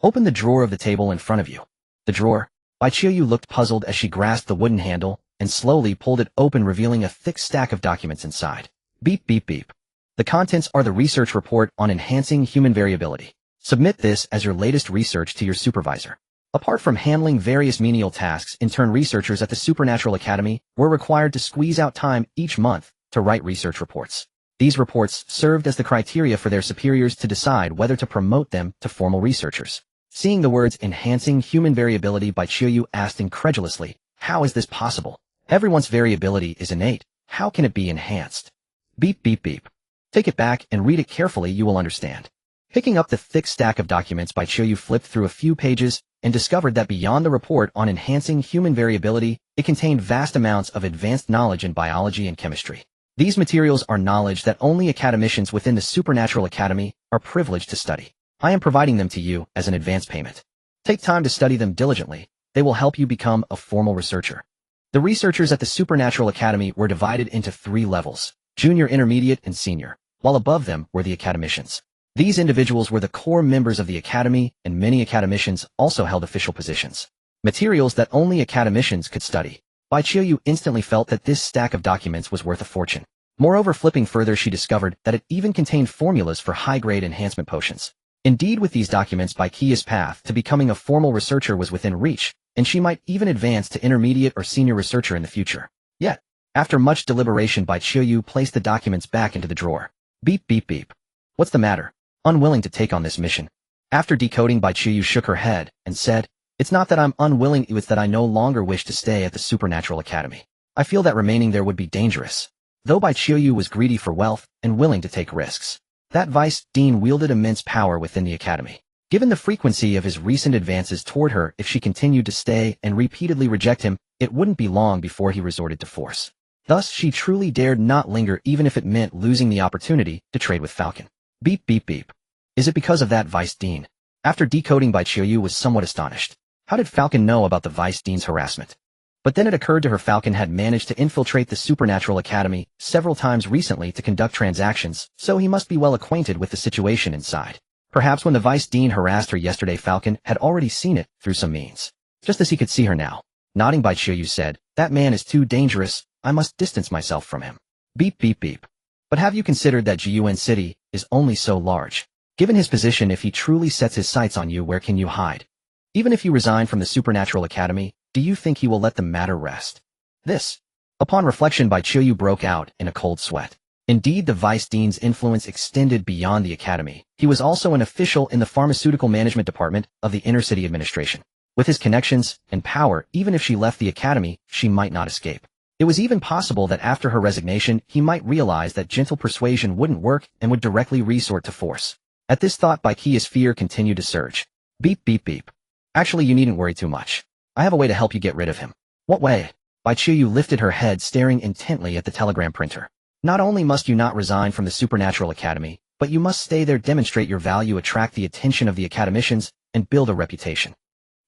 Open the drawer of the table in front of you. The drawer. Bai Qiuyu looked puzzled as she grasped the wooden handle and slowly pulled it open, revealing a thick stack of documents inside. Beep beep beep. The contents are the research report on enhancing human variability. Submit this as your latest research to your supervisor. Apart from handling various menial tasks, intern researchers at the Supernatural Academy were required to squeeze out time each month to write research reports. These reports served as the criteria for their superiors to decide whether to promote them to formal researchers. Seeing the words enhancing human variability, Bai Qiuyu asked incredulously, how is this possible? Everyone's variability is innate. How can it be enhanced? Beep beep beep. Take it back and read it carefully, you will understand. Picking up the thick stack of documents, Bai Qiuyu flipped through a few pages and discovered that beyond the report on enhancing human variability, it contained vast amounts of advanced knowledge in biology and chemistry. These materials are knowledge that only academicians within the Supernatural Academy are privileged to study. I am providing them to you as an advance payment. Take time to study them diligently. They will help you become a formal researcher. The researchers at the Supernatural Academy were divided into 3 levels, junior, intermediate, and senior, while above them were the academicians. These individuals were the core members of the Academy, and many academicians also held official positions. Materials that only academicians could study. Bai Qiuyu instantly felt that this stack of documents was worth a fortune. Moreover, flipping further, she discovered that it even contained formulas for high-grade enhancement potions. Indeed, with these documents, Bai Qiu's path to becoming a formal researcher was within reach, and she might even advance to intermediate or senior researcher in the future. Yet, after much deliberation, Bai Qiuyu placed the documents back into the drawer. Beep beep beep. What's the matter? Unwilling to take on this mission. After decoding, Bai Qiuyu shook her head and said, it's not that I'm unwilling, it's that I no longer wish to stay at the Supernatural Academy. I feel that remaining there would be dangerous. Though Bai Qiuyu was greedy for wealth and willing to take risks, that vice dean wielded immense power within the academy. Given the frequency of his recent advances toward her, if she continued to stay and repeatedly reject him, it wouldn't be long before he resorted to force. Thus, she truly dared not linger, even if it meant losing the opportunity to trade with Falcon. Beep beep beep. Is it because of that vice dean? After decoding, Bai Qiuyu was somewhat astonished. How did Falcon know about the vice dean's harassment? But then it occurred to her Falcon had managed to infiltrate the Supernatural Academy several times recently to conduct transactions, so he must be well acquainted with the situation inside. Perhaps when the vice dean harassed her yesterday, Falcon had already seen it through some means. Just as he could see her now. Nodding, Bai Qiuyu said, that man is too dangerous, I must distance myself from him. Beep beep beep. But have you considered that Jiyuan City is only so large? Given his position, if he truly sets his sights on you, where can you hide? Even if you resign from the Supernatural Academy, do you think he will let the matter rest? This. Upon reflection, Bai Qiuyu broke out in a cold sweat. Indeed, the vice dean's influence extended beyond the academy. He was also an official in the pharmaceutical management department of the inner city administration. With his connections and power, even if she left the academy, she might not escape. It was even possible that after her resignation, he might realize that gentle persuasion wouldn't work and would directly resort to force. At this thought, Bai Qiu's fear continued to surge. Beep beep beep. Actually, you needn't worry too much. I have a way to help you get rid of him. What way? Bai Qiuyu lifted her head, staring intently at the telegram printer. Not only must you not resign from the Supernatural Academy, but you must stay there, demonstrate your value, attract the attention of the academicians, and build a reputation.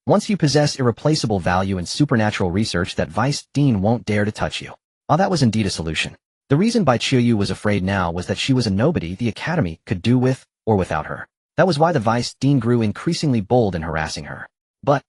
Once you possess irreplaceable value in supernatural research, that vice dean won't dare to touch you. Ah, that was indeed a solution. The reason Bai Qiuyu was afraid now was that she was a nobody the academy could do with or without her. That was why the vice dean grew increasingly bold in harassing her. But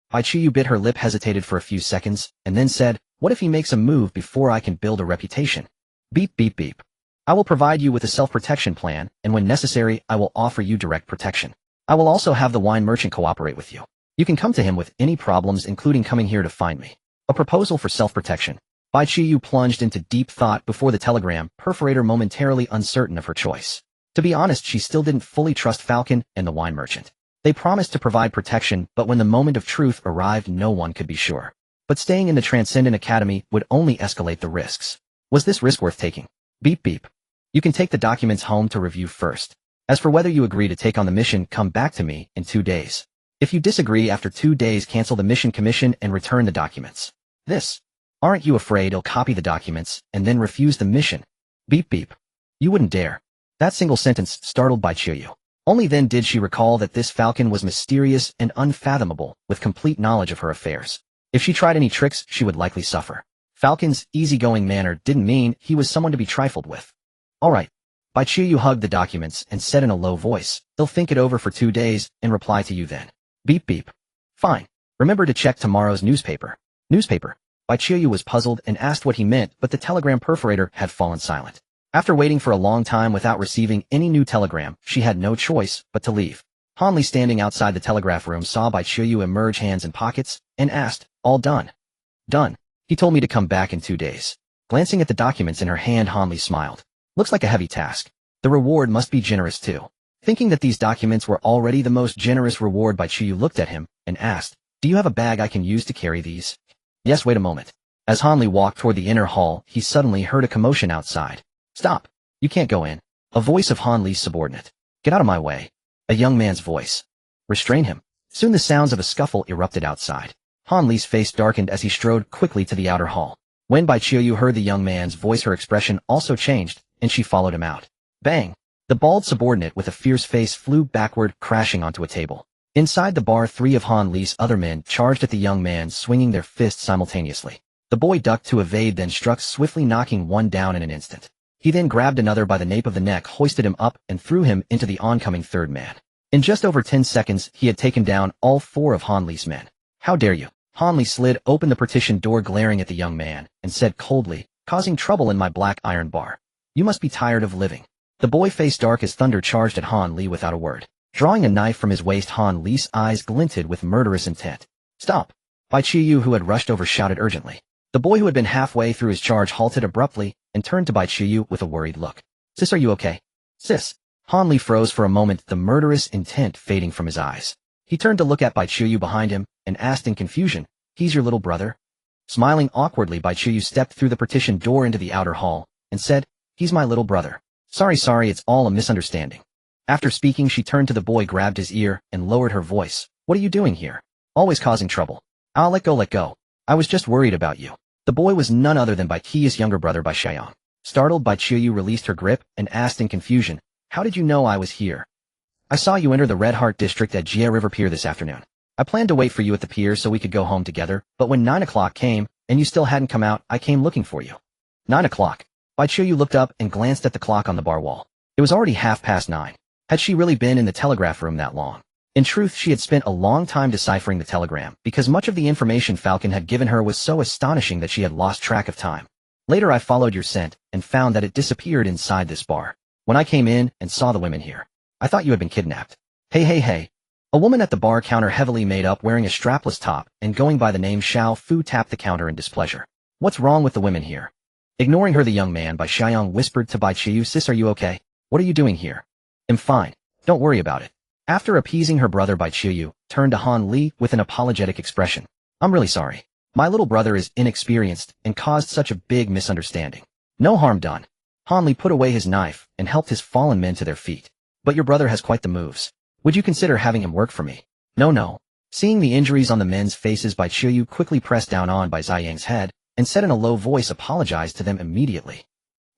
Bai Qiuyu bit her lip, hesitated for a few seconds, and then said, what if he makes a move before I can build a reputation? Beep beep beep. I will provide you with a self-protection plan, and when necessary, I will offer you direct protection. I will also have the wine merchant cooperate with you. You can come to him with any problems, including coming here to find me. A proposal for self-protection. Bai Qiyu plunged into deep thought before the telegram perforator, momentarily uncertain of her choice. To be honest, she still didn't fully trust Falcon and the wine merchant. They promised to provide protection, but when the moment of truth arrived, no one could be sure. But staying in the Transcendent Academy would only escalate the risks. Was this risk worth taking? Beep beep. You can take the documents home to review first. As for whether you agree to take on the mission, come back to me in 2 days. If you disagree after 2 days, cancel the mission commission and return the documents. This. Aren't you afraid he'll copy the documents and then refuse the mission? Beep beep. You wouldn't dare. That single sentence startled Bai Qiyu. Only then did she recall that this Falcon was mysterious and unfathomable, with complete knowledge of her affairs. If she tried any tricks, she would likely suffer. Falcon's easygoing manner didn't mean he was someone to be trifled with. All right. Bai Qiyu hugged the documents and said in a low voice, "They'll think it over for 2 days and reply to you then." Beep beep. Fine. Remember to check tomorrow's newspaper. Newspaper. Bai Qiyu was puzzled and asked what he meant, but the telegram perforator had fallen silent. After waiting for a long time without receiving any new telegram, she had no choice but to leave. Han Li, standing outside the telegraph room, saw Bai Qiyu emerge, hands in pockets, and asked, "All done?" "Done. He told me to come back in 2 days." Glancing at the documents in her hand, Han Li smiled. "Looks like a heavy task. The reward must be generous too." Thinking that these documents were already the most generous reward, Bai Qiyu looked at him and asked, "Do you have a bag I can use to carry these?" "Yes, wait a moment." As Han Li walked toward the inner hall, he suddenly heard a commotion outside. "Stop! You can't go in." A voice of Han Li's subordinate. "Get out of my way." A young man's voice. "Restrain him." Soon the sounds of a scuffle erupted outside. Han Li's face darkened as he strode quickly to the outer hall. When Bai Qiyu heard the young man's voice, her expression also changed, and she followed him out. Bang! The bald subordinate with a fierce face flew backward, crashing onto a table. Inside the bar, 3 of Han Li's other men charged at the young man, swinging their fists simultaneously. The boy ducked to evade, then struck swiftly, knocking one down in an instant. He then grabbed another by the nape of the neck, hoisted him up, and threw him into the oncoming third man. In just over 10 seconds, he had taken down all 4 of Han Li's men. "How dare you?" Han Li slid open the partition door, glaring at the young man, and said coldly, "Causing trouble in my black iron bar. You must be tired of living." The boy, face dark as thunder, charged at Han Li without a word. Drawing a knife from his waist, Han Li's eyes glinted with murderous intent. "Stop!" Bai Qiyu, who had rushed over, shouted urgently. The boy, who had been halfway through his charge, halted abruptly and turned to Bai Qiyu with a worried look. "Sis, are you okay?" "Sis." Han Li froze for a moment, the murderous intent fading from his eyes. He turned to look at Bai Qiyu behind him and asked in confusion, "He's your little brother?" Smiling awkwardly, Bai Qiyu stepped through the partition door into the outer hall and said, "He's my little brother. Sorry, it's all a misunderstanding." After speaking, she turned to the boy, grabbed his ear, and lowered her voice. "What are you doing here? Always causing trouble." "I'll let go. I was just worried about you." The boy was none other than Bai Qiu's younger brother, Bai Xiaoxu. Startled, Bai Qiu released her grip and asked in confusion, "How did you know I was here?" "I saw you enter the Red Heart district at Jia River Pier this afternoon. I planned to wait for you at the pier so we could go home together, but when 9 o'clock came, and you still hadn't come out, I came looking for you." 9 o'clock. Bai Qiu looked up and glanced at the clock on the bar wall. It was already 9:30. Had she really been in the telegraph room that long? In truth, she had spent a long time deciphering the telegram, because much of the information Falcon had given her was so astonishing that she had lost track of time. "Later I followed your scent, and found that it disappeared inside this bar. When I came in and saw the women here, I thought you had been kidnapped." Hey. A woman at the bar counter, heavily made up, wearing a strapless top, and going by the name Xiao Fu, tapped the counter in displeasure. "What's wrong with the women here?" Ignoring her, the young man, Bai Xiaoxu, whispered to Bai Qiu, "Sis, are you okay? What are you doing here?" "I'm fine. Don't worry about it." After appeasing her brother, Bai Qiu turned to Han Li with an apologetic expression. "I'm really sorry. My little brother is inexperienced and caused such a big misunderstanding." "No harm done." Han Li put away his knife and helped his fallen men to their feet. "But your brother has quite the moves. Would you consider having him work for me?" No. Seeing the injuries on the men's faces, Bai Qiu quickly pressed down on Bai Ziyang's head and said in a low voice, apologized to them immediately.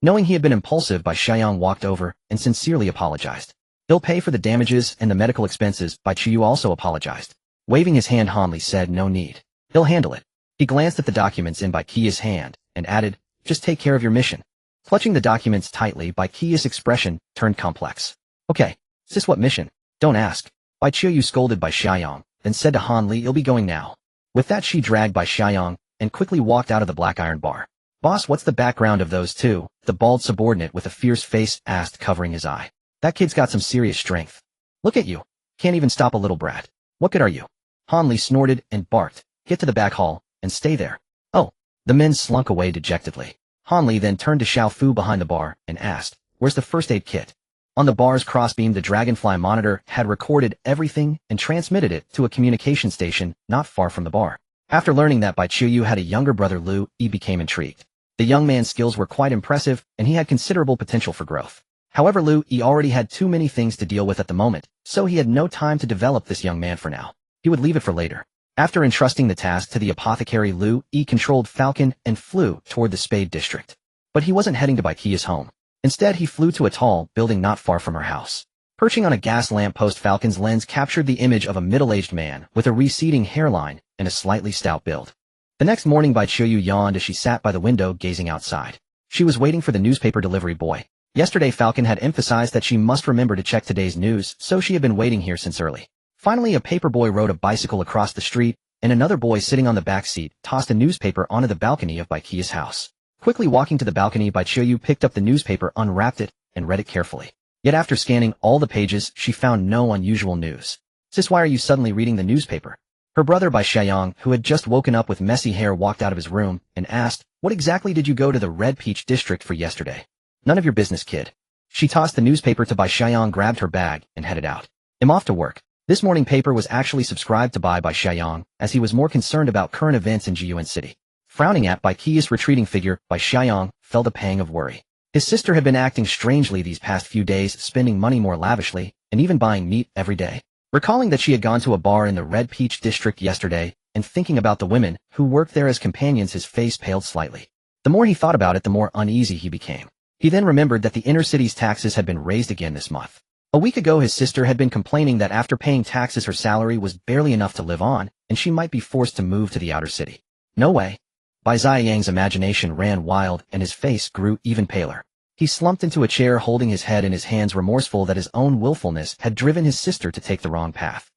Knowing he had been impulsive, Bai Xiaoxu walked over and sincerely apologized. "He'll pay for the damages and the medical expenses." Bai Qiu also apologized. Waving his hand, Han Li said, "No need. He'll handle it." He glanced at the documents in Bai Qiu's hand and added, "Just take care of your mission." Clutching the documents tightly, Bai Qiu's expression turned complex. "Okay. Sis, what mission?" "Don't ask." Bai Qiu scolded Bai Xiaoxu, then said to Han Li, "You'll be going now." With that, she dragged Bai Xiaoxu and quickly walked out of the black iron bar. "Boss, what's the background of those two?" the bald subordinate with a fierce face asked, covering his eye. "That kid's got some serious strength. Look at you. Can't even stop a little brat. What good are you?" Hanli snorted and barked. Get to the back hall, and stay there. Oh. The men slunk away dejectedly. Hanli then turned to Xiaofu behind the bar and asked, where's the first aid kit? On the bar's crossbeam, the dragonfly monitor had recorded everything and transmitted it to a communication station not far from the bar. After learning that Bai Qiuyu had a younger brother, Liu Yi became intrigued. The young man's skills were quite impressive, and he had considerable potential for growth. However, Liu Yi already had too many things to deal with at the moment, so he had no time to develop this young man for now. He would leave it for later. After entrusting the task to the apothecary, Liu Yi controlled Falcon and flew toward the Spade district. But he wasn't heading to Bai Qiu's home. Instead, he flew to a tall building not far from her house. Perching on a gas lamppost, Falcon's lens captured the image of a middle-aged man with a receding hairline and a slightly stout build. The next morning, Bai Qiuyu yawned as she sat by the window gazing outside. She was waiting for the newspaper delivery boy. Yesterday, Falcon had emphasized that she must remember to check today's news, so she had been waiting here since early. Finally, a paper boy rode a bicycle across the street, and another boy sitting on the back seat tossed a newspaper onto the balcony of Bai Qiu's house. Quickly walking to the balcony, Bai Qiuyu picked up the newspaper, unwrapped it, and read it carefully. Yet after scanning all the pages, she found no unusual news. Sis, why are you suddenly reading the newspaper? Her brother Bai Xiaoxu, who had just woken up with messy hair, walked out of his room and asked, what exactly did you go to the Red Peach district for yesterday? None of your business, kid. She tossed the newspaper to Bai Xiaoxu, grabbed her bag, and headed out. I'm off to work. This morning paper was actually subscribed to by Bai Xiaoxu, as he was more concerned about current events in Jiyuan City. Frowning at Bai Qiu's retreating figure, Bai Xiaoxu felt a pang of worry. His sister had been acting strangely these past few days, spending money more lavishly, and even buying meat every day. Recalling that she had gone to a bar in the Red Peach district yesterday, and thinking about the women who worked there as companions, his face paled slightly. The more he thought about it, the more uneasy he became. He then remembered that the inner city's taxes had been raised again this month. A week ago, his sister had been complaining that after paying taxes, her salary was barely enough to live on, and she might be forced to move to the outer city. No way. Bai Ziyang's imagination ran wild, and his face grew even paler. He slumped into a chair, holding his head in his hands, remorseful that his own willfulness had driven his sister to take the wrong path.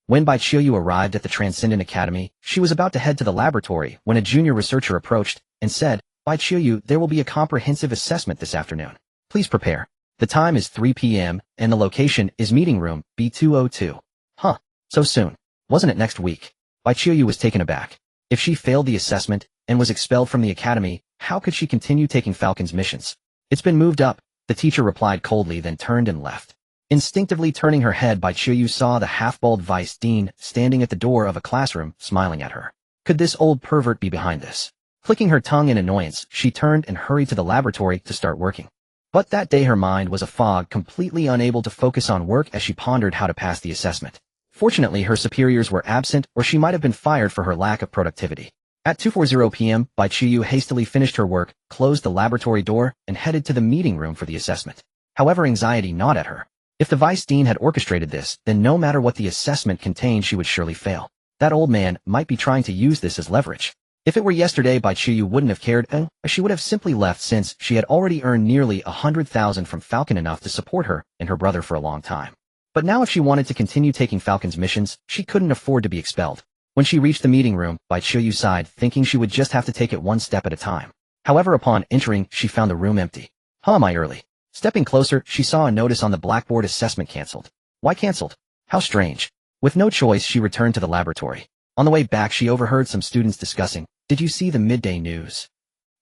When Bai Qiuyu arrived at the Transcendent Academy, she was about to head to the laboratory when a junior researcher approached and said, Bai Qiuyu, there will be a comprehensive assessment this afternoon. Please prepare. The time is 3 p.m., and the location is meeting room B202. Huh, so soon. Wasn't it next week? Bai Qiuyu was taken aback. If she failed the assessment and was expelled from the academy, how could she continue taking Falcon's missions? It's been moved up, the teacher replied coldly, then turned and left. Instinctively turning her head, Bai Qiuyu saw the half-bald vice dean standing at the door of a classroom, smiling at her. Could this old pervert be behind this? Clicking her tongue in annoyance, she turned and hurried to the laboratory to start working. But that day her mind was a fog, completely unable to focus on work as she pondered how to pass the assessment. Fortunately, her superiors were absent, or she might have been fired for her lack of productivity. At 2:40 p.m., Bai Qiuyu hastily finished her work, closed the laboratory door, and headed to the meeting room for the assessment. However, anxiety gnawed at her. If the vice dean had orchestrated this, then no matter what the assessment contained, she would surely fail. That old man might be trying to use this as leverage. If it were yesterday, Bai Qiuyu wouldn't have cared, she would have simply left, since she had already earned nearly 100,000 from Falcon, enough to support her and her brother for a long time. But now if she wanted to continue taking Falcon's missions, she couldn't afford to be expelled. When she reached the meeting room, Bai Qiuyu sighed, thinking she would just have to take it one step at a time. However, upon entering, she found the room empty. Am I early? Stepping closer, she saw a notice on the blackboard: assessment cancelled. Why cancelled? How strange. With no choice, she returned to the laboratory. On the way back, she overheard some students discussing, did you see the midday news?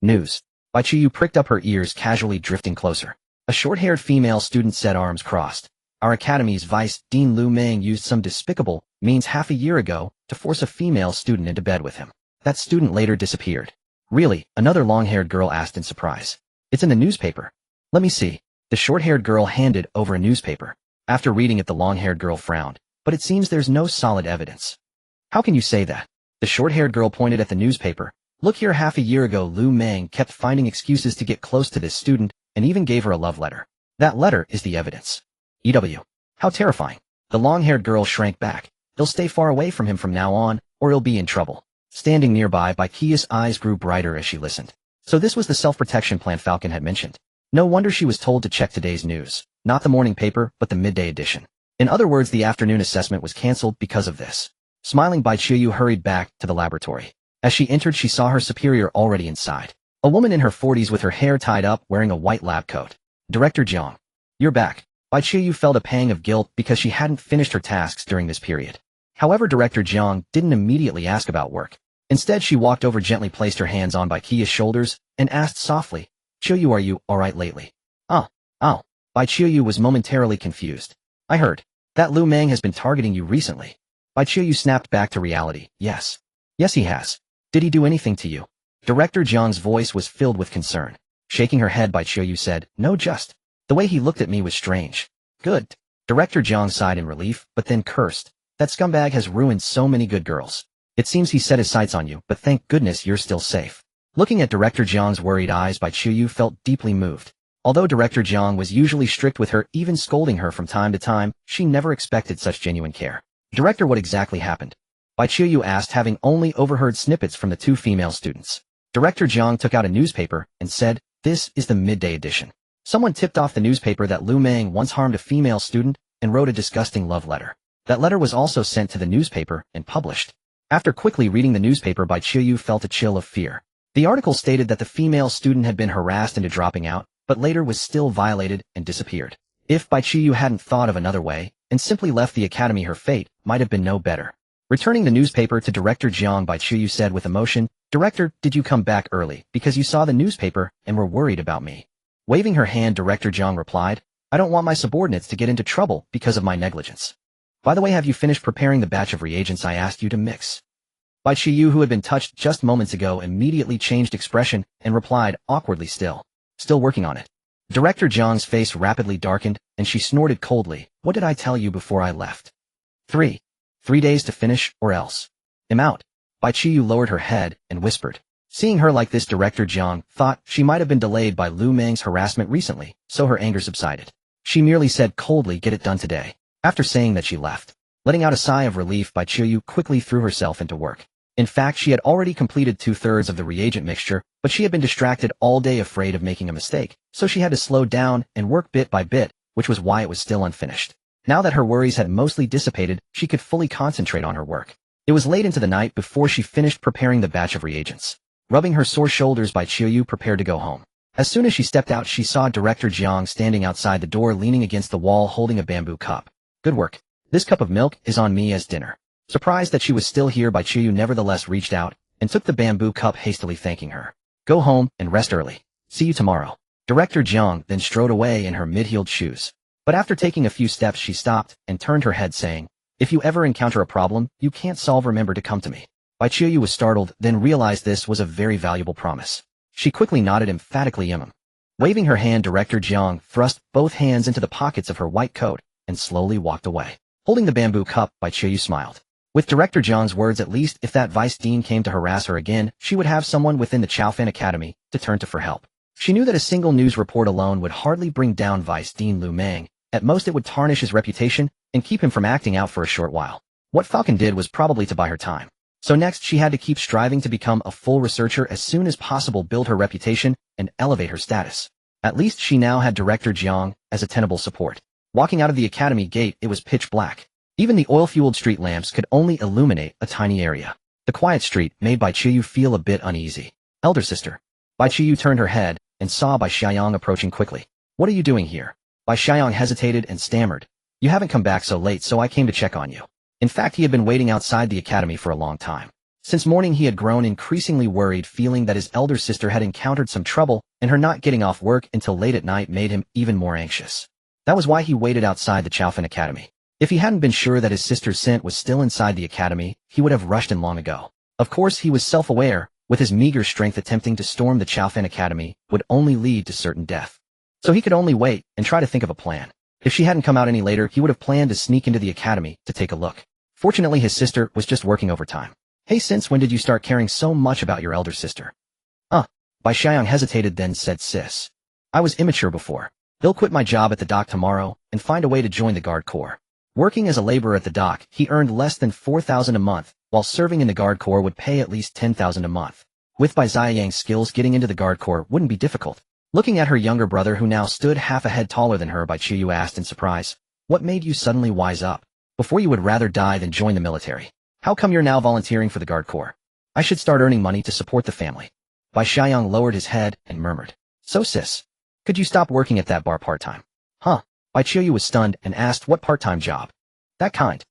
News. Bai Qiuyu pricked up her ears, casually drifting closer. A short-haired female student said, arms crossed. Our academy's vice dean Liu Meng used some despicable means half a year ago to force a female student into bed with him. That student later disappeared. Really? Another long-haired girl asked in surprise. It's in the newspaper. Let me see. The short-haired girl handed over a newspaper. After reading it, the long-haired girl frowned. But it seems there's no solid evidence. How can you say that? The short-haired girl pointed at the newspaper. Look here, half a year ago Liu Meng kept finding excuses to get close to this student, and even gave her a love letter. That letter is the evidence. EW. How terrifying. The long-haired girl shrank back. He'll stay far away from him from now on, or he'll be in trouble. Standing nearby, Bai Qiu's eyes grew brighter as she listened. So this was the self-protection plan Falcon had mentioned. No wonder she was told to check today's news. Not the morning paper, but the midday edition. In other words, the afternoon assessment was cancelled because of this. Smiling, Bai Qiuyu hurried back to the laboratory. As she entered, she saw her superior already inside. A woman in her 40s with her hair tied up, wearing a white lab coat. Director Jiang. You're back. Bai Qiuyu felt a pang of guilt because she hadn't finished her tasks during this period. However, Director Jiang didn't immediately ask about work. Instead, she walked over, gently placed her hands on Bai Qiu's shoulders, and asked softly, "Qiu, are you alright lately?" Oh. Bai Qiu was momentarily confused. "I heard that Lu Meng has been targeting you recently." Bai Qiu snapped back to reality. Yes, he has. Did he do anything to you?" Director Jiang's voice was filled with concern. Shaking her head, Bai Qiu said, "No, just the way he looked at me was strange." "Good." Director Jiang sighed in relief, but then cursed. "That scumbag has ruined so many good girls. It seems he set his sights on you, but thank goodness you're still safe." Looking at Director Jiang's worried eyes, Bai Qiu felt deeply moved. Although Director Jiang was usually strict with her, even scolding her from time to time, she never expected such genuine care. "Director, what exactly happened?" Bai Qiu asked, having only overheard snippets from the two female students. Director Jiang took out a newspaper and said, "This is the midday edition. Someone tipped off the newspaper that Lu Meng once harmed a female student and wrote a disgusting love letter. That letter was also sent to the newspaper and published." After quickly reading the newspaper, Bai Qiu felt a chill of fear. The article stated that the female student had been harassed into dropping out, but later was still violated and disappeared. If Bai Qiu hadn't thought of another way, and simply left the academy, her fate might have been no better. Returning the newspaper to Director Jiang, Bai Qiu said with emotion, "Director, did you come back early because you saw the newspaper and were worried about me?" Waving her hand, Director Jiang replied, "I don't want my subordinates to get into trouble because of my negligence. By the way, have you finished preparing the batch of reagents I asked you to mix?" Bai Qiu, who had been touched just moments ago, immediately changed expression and replied, awkwardly, Still working on it." Director Jiang's face rapidly darkened, and she snorted coldly, "What did I tell you before I left? 3 days to finish, or else I'm out." Bai Qiu lowered her head and whispered. Seeing her like this, Director Jiang thought she might have been delayed by Lu Meng's harassment recently, so her anger subsided. She merely said coldly, "Get it done today." After saying that, she left. Letting out a sigh of relief, Bai Qiu quickly threw herself into work. In fact, she had already completed 2/3 of the reagent mixture, but she had been distracted all day, afraid of making a mistake, so she had to slow down and work bit by bit, which was why it was still unfinished. Now that her worries had mostly dissipated, she could fully concentrate on her work. It was late into the night before she finished preparing the batch of reagents. Rubbing her sore shoulders, Bai Qiu prepared to go home. As soon as she stepped out, she saw Director Jiang standing outside the door, leaning against the wall, holding a bamboo cup. "Good work. This cup of milk is on me as dinner." Surprised that she was still here, Bai Qiu nevertheless reached out and took the bamboo cup, hastily thanking her. "Go home and rest early. See you tomorrow." Director Jiang then strode away in her mid-heeled shoes. But after taking a few steps, she stopped and turned her head, saying, "If you ever encounter a problem you can't solve, remember to come to me." Bai Qiu was startled, then realized this was a very valuable promise. She quickly nodded emphatically. Waving her hand, Director Jiang thrust both hands into the pockets of her white coat and slowly walked away. Holding the bamboo cup, Bai Qiu smiled. With Director Jiang's words, at least if that vice dean came to harass her again, she would have someone within the Chaofan Academy to turn to for help. She knew that a single news report alone would hardly bring down Vice Dean Lu Meng. At most, it would tarnish his reputation and keep him from acting out for a short while. What Falcon did was probably to buy her time. So next, she had to keep striving to become a full researcher as soon as possible, build her reputation, and elevate her status. At least she now had Director Jiang as a tenable support. Walking out of the academy gate, it was pitch black. Even the oil-fueled street lamps could only illuminate a tiny area. The quiet street made Bai Qiu feel a bit uneasy. "Elder sister." Bai Qiu turned her head and saw Bai Xiaoxu approaching quickly. "What are you doing here?" Bai Xiaoxu hesitated and stammered. "You haven't come back so late, so I came to check on you." In fact, he had been waiting outside the academy for a long time. Since morning, he had grown increasingly worried, feeling that his elder sister had encountered some trouble, and her not getting off work until late at night made him even more anxious. That was why he waited outside the Chaofan Academy. If he hadn't been sure that his sister's scent was still inside the academy, he would have rushed in long ago. Of course, he was self-aware, with his meager strength, attempting to storm the Chaofan Academy would only lead to certain death. So he could only wait and try to think of a plan. If she hadn't come out any later, he would have planned to sneak into the academy to take a look. Fortunately, his sister was just working overtime. "Hey, since when did you start caring so much about your elder sister?" Bai Xiaoxu hesitated, then said, "Sis, I was immature before. He'll quit my job at the dock tomorrow and find a way to join the Guard Corps." Working as a laborer at the dock, he earned less than 4,000 a month, while serving in the Guard Corps would pay at least 10,000 a month. With Bai Xiaoxu's skills, getting into the Guard Corps wouldn't be difficult. Looking at her younger brother, who now stood half a head taller than her, Bai Qiu asked in surprise, "What made you suddenly wise up? Before you would rather die than join the military. How come you're now volunteering for the Guard Corps?" "I should start earning money to support the family." Bai Xiaoxu lowered his head and murmured, "So sis, could you stop working at that bar part-time?" Bai Qiu was stunned and asked, "What part-time job?" That kind.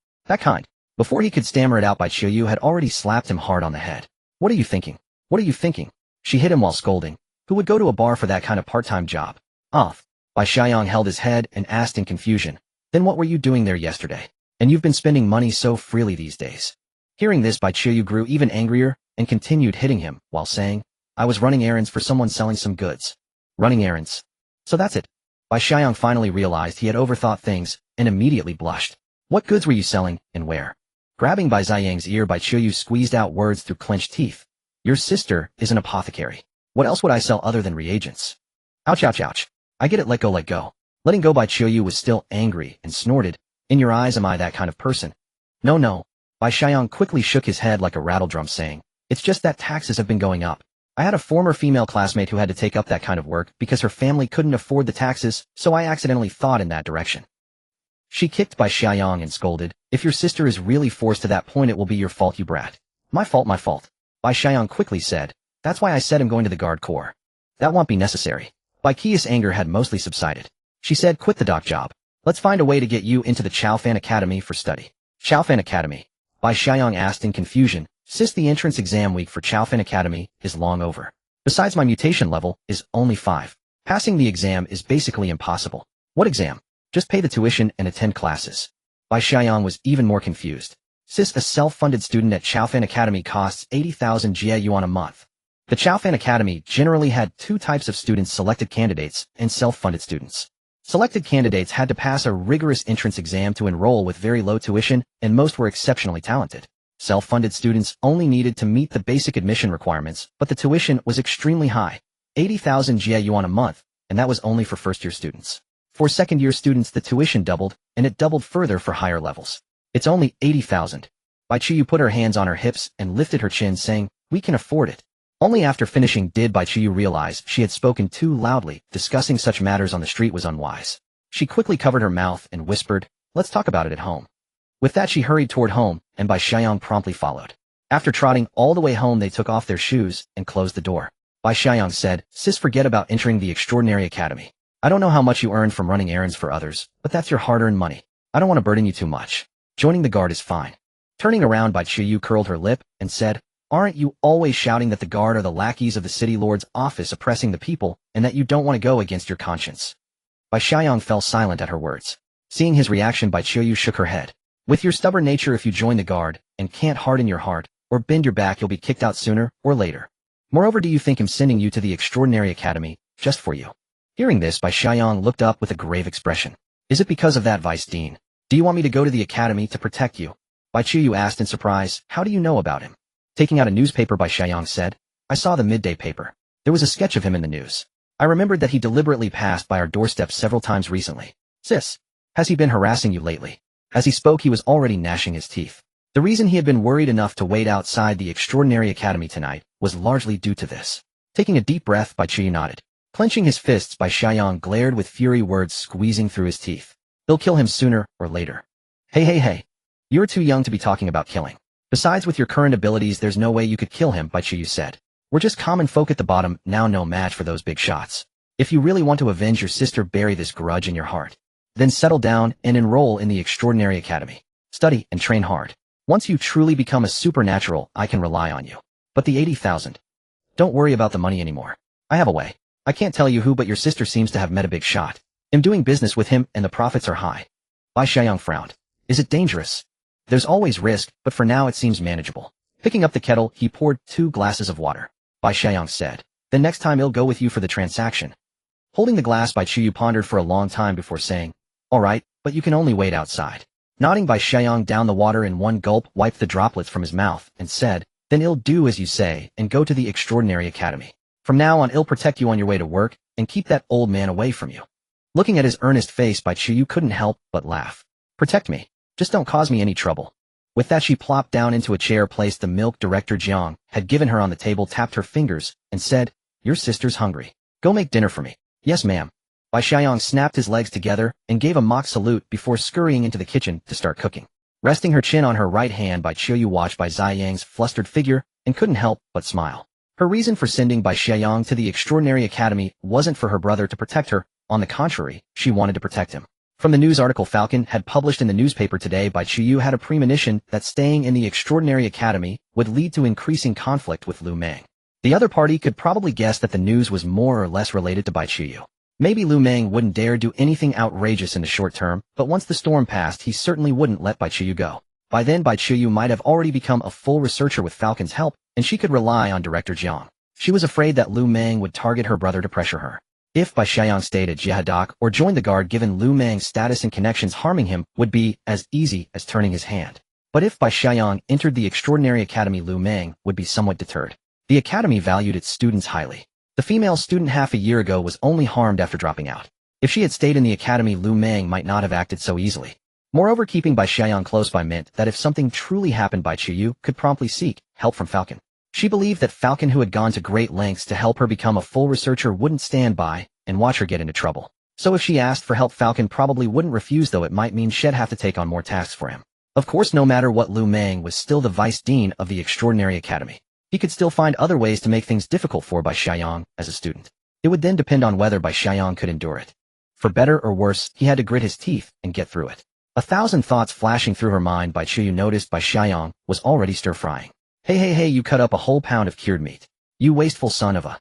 Before he could stammer it out, Bai Qiuyu had already slapped him hard on the head. What are you thinking? What are you thinking? She hit him while scolding. Who would go to a bar for that kind of part-time job? Off. Bai Xiaoyang held his head and asked in confusion. Then what were you doing there yesterday? And you've been spending money so freely these days. Hearing this, Bai Qiuyu grew even angrier and continued hitting him while saying, I was running errands for someone selling some goods. Running errands. So that's it. Bai Xiaoyang finally realized he had overthought things and immediately blushed. What goods were you selling and where? Grabbing Bai Ziyang's ear, Bai Qiuyu squeezed out words through clenched teeth. Your sister is an apothecary. What else would I sell other than reagents? Ouch, ouch, ouch. I get it, let go, let go. Letting go, Bai Qiuyu was still angry and snorted. In your eyes, am I that kind of person? No, no. Bai Xiaoyang quickly shook his head like a rattledrum, saying, it's just that taxes have been going up. I had a former female classmate who had to take up that kind of work because her family couldn't afford the taxes, so I accidentally thought in that direction. She kicked Bai Xiaoyang and scolded, if your sister is really forced to that point, it will be your fault, you brat. My fault, my fault. Bai Xiaoyang quickly said, that's why I said I'm going to the guard corps. That won't be necessary. Bai Qiu's anger had mostly subsided. She said, quit the doc job. Let's find a way to get you into the Chaofan Academy for study. Chaofan Academy? Bai Xiaoyang asked in confusion, since the entrance exam week for Chaofan Academy is long over. Besides, my mutation level is only 5. Passing the exam is basically impossible. What exam? Just pay the tuition and attend classes. Bai Xiaoyang was even more confused. Sis, a self-funded student at Chaofan Academy costs 80,000 Jie Yuan a month. The Chaofan Academy generally had 2 types of students: selected candidates and self-funded students. Selected candidates had to pass a rigorous entrance exam to enroll with very low tuition, and most were exceptionally talented. Self-funded students only needed to meet the basic admission requirements, but the tuition was extremely high, 80,000 Jie Yuan a month, and that was only for first-year students. For second-year students, the tuition doubled, and it doubled further for higher levels. It's only 80,000. Bai Qiuyu put her hands on her hips and lifted her chin, saying, we can afford it. Only after finishing did Bai Qiuyu realize she had spoken too loudly. Discussing such matters on the street was unwise. She quickly covered her mouth and whispered, let's talk about it at home. With that, she hurried toward home, and Bai Xiaoyang promptly followed. After trotting all the way home, they took off their shoes and closed the door. Bai Xiaoyang said, sis, forget about entering the Extraordinary Academy. I don't know how much you earned from running errands for others, but that's your hard-earned money. I don't want to burden you too much. Joining the guard is fine. Turning around, Bai Qiuyu curled her lip and said, aren't you always shouting that the guard are the lackeys of the city lord's office oppressing the people, and that you don't want to go against your conscience? Bai Xiaoyang fell silent at her words. Seeing his reaction, Bai Qiuyu shook her head. With your stubborn nature, if you join the guard and can't harden your heart or bend your back, you'll be kicked out sooner or later. Moreover, do you think I'm sending you to the Extraordinary Academy just for you? Hearing this, Bai Xiaoyang looked up with a grave expression. Is it because of that, Vice Dean? Do you want me to go to the academy to protect you? Bai Qiuyu asked in surprise. How do you know about him? Taking out a newspaper, Bai Xiaoyang said, I saw the midday paper. There was a sketch of him in the news. I remembered that he deliberately passed by our doorstep several times recently. Sis, has he been harassing you lately? As he spoke, he was already gnashing his teeth. The reason he had been worried enough to wait outside the Extraordinary Academy tonight was largely due to this. Taking a deep breath, Bai Qiuyu nodded. Clenching his fists, Bai Xiaoyang glared with fury, words squeezing through his teeth. They'll kill him sooner or later. Hey, hey, hey. You're too young to be talking about killing. Besides, with your current abilities, there's no way you could kill him, Bai Qiuyu said. We're just common folk at the bottom, now no match for those big shots. If you really want to avenge your sister, bury this grudge in your heart. Then settle down and enroll in the Extraordinary Academy. Study and train hard. Once you truly become a supernatural, I can rely on you. But the 80,000. Don't worry about the money anymore. I have a way. I can't tell you who, but your sister seems to have met a big shot. I'm doing business with him and the profits are high. Bai Xiaoyang frowned. Is it dangerous? There's always risk, but for now it seems manageable. Picking up the kettle, he poured 2 glasses of water. Bai Xiaoyang said, then next time I'll go with you for the transaction. Holding the glass, Bai Qiuyu pondered for a long time before saying, all right, but you can only wait outside. Nodding, Bai Xiaoyang downed the water in one gulp, wiped the droplets from his mouth, and said, then I'll do as you say and go to the Extraordinary Academy. From now on, I'll protect you on your way to work and keep that old man away from you. Looking at his earnest face, Bai Qiuyu couldn't help but laugh. Protect me. Just don't cause me any trouble. With that, she plopped down into a chair, placed the milk Director Jiang had given her on the table, tapped her fingers, and said, your sister's hungry. Go make dinner for me. Yes, ma'am. Bai Xiaoyang snapped his legs together and gave a mock salute before scurrying into the kitchen to start cooking. Resting her chin on her right hand, Bai Qiuyu watched Bai Ziyang's flustered figure and couldn't help but smile. Her reason for sending Bai Xiaoyang to the Extraordinary Academy wasn't for her brother to protect her. On the contrary, she wanted to protect him. From the news article Falcon had published in the newspaper today, Bai Qiyu had a premonition that staying in the Extraordinary Academy would lead to increasing conflict with Lu Meng. The other party could probably guess that the news was more or less related to Bai Qiyu. Maybe Lu Meng wouldn't dare do anything outrageous in the short term, but once the storm passed he certainly wouldn't let Bai Qiyu go. By then Bai Qiyu might have already become a full researcher with Falcon's help, and she could rely on Director Jiang. She was afraid that Lu Meng would target her brother to pressure her. If Bai Xiaoxu stayed at Jihadok or joined the guard, given Lu Meng's status and connections, harming him would be as easy as turning his hand. But if Bai Xiaoxu entered the Extraordinary Academy, Lu Meng would be somewhat deterred. The academy valued its students highly. The female student half a year ago was only harmed after dropping out. If she had stayed in the academy, Lu Meng might not have acted so easily. Moreover, keeping Bai Xiaoxu close by meant that if something truly happened, Bai Qiyu could promptly seek help from Falcon. She believed that Falcon, who had gone to great lengths to help her become a full researcher, wouldn't stand by and watch her get into trouble. So if she asked for help, Falcon probably wouldn't refuse, though it might mean she'd have to take on more tasks for him. Of course, no matter what, Lu Meng was still the vice dean of the Extraordinary Academy. He could still find other ways to make things difficult for Bai Xiaoxu as a student. It would then depend on whether Bai Xiaoxu could endure it. For better or worse, he had to grit his teeth and get through it. 1,000 thoughts flashing through her mind, Bai Qiyu noticed Bai Xiaoxu was already stir-frying. Hey, you cut up a whole pound of cured meat. You wasteful son of a...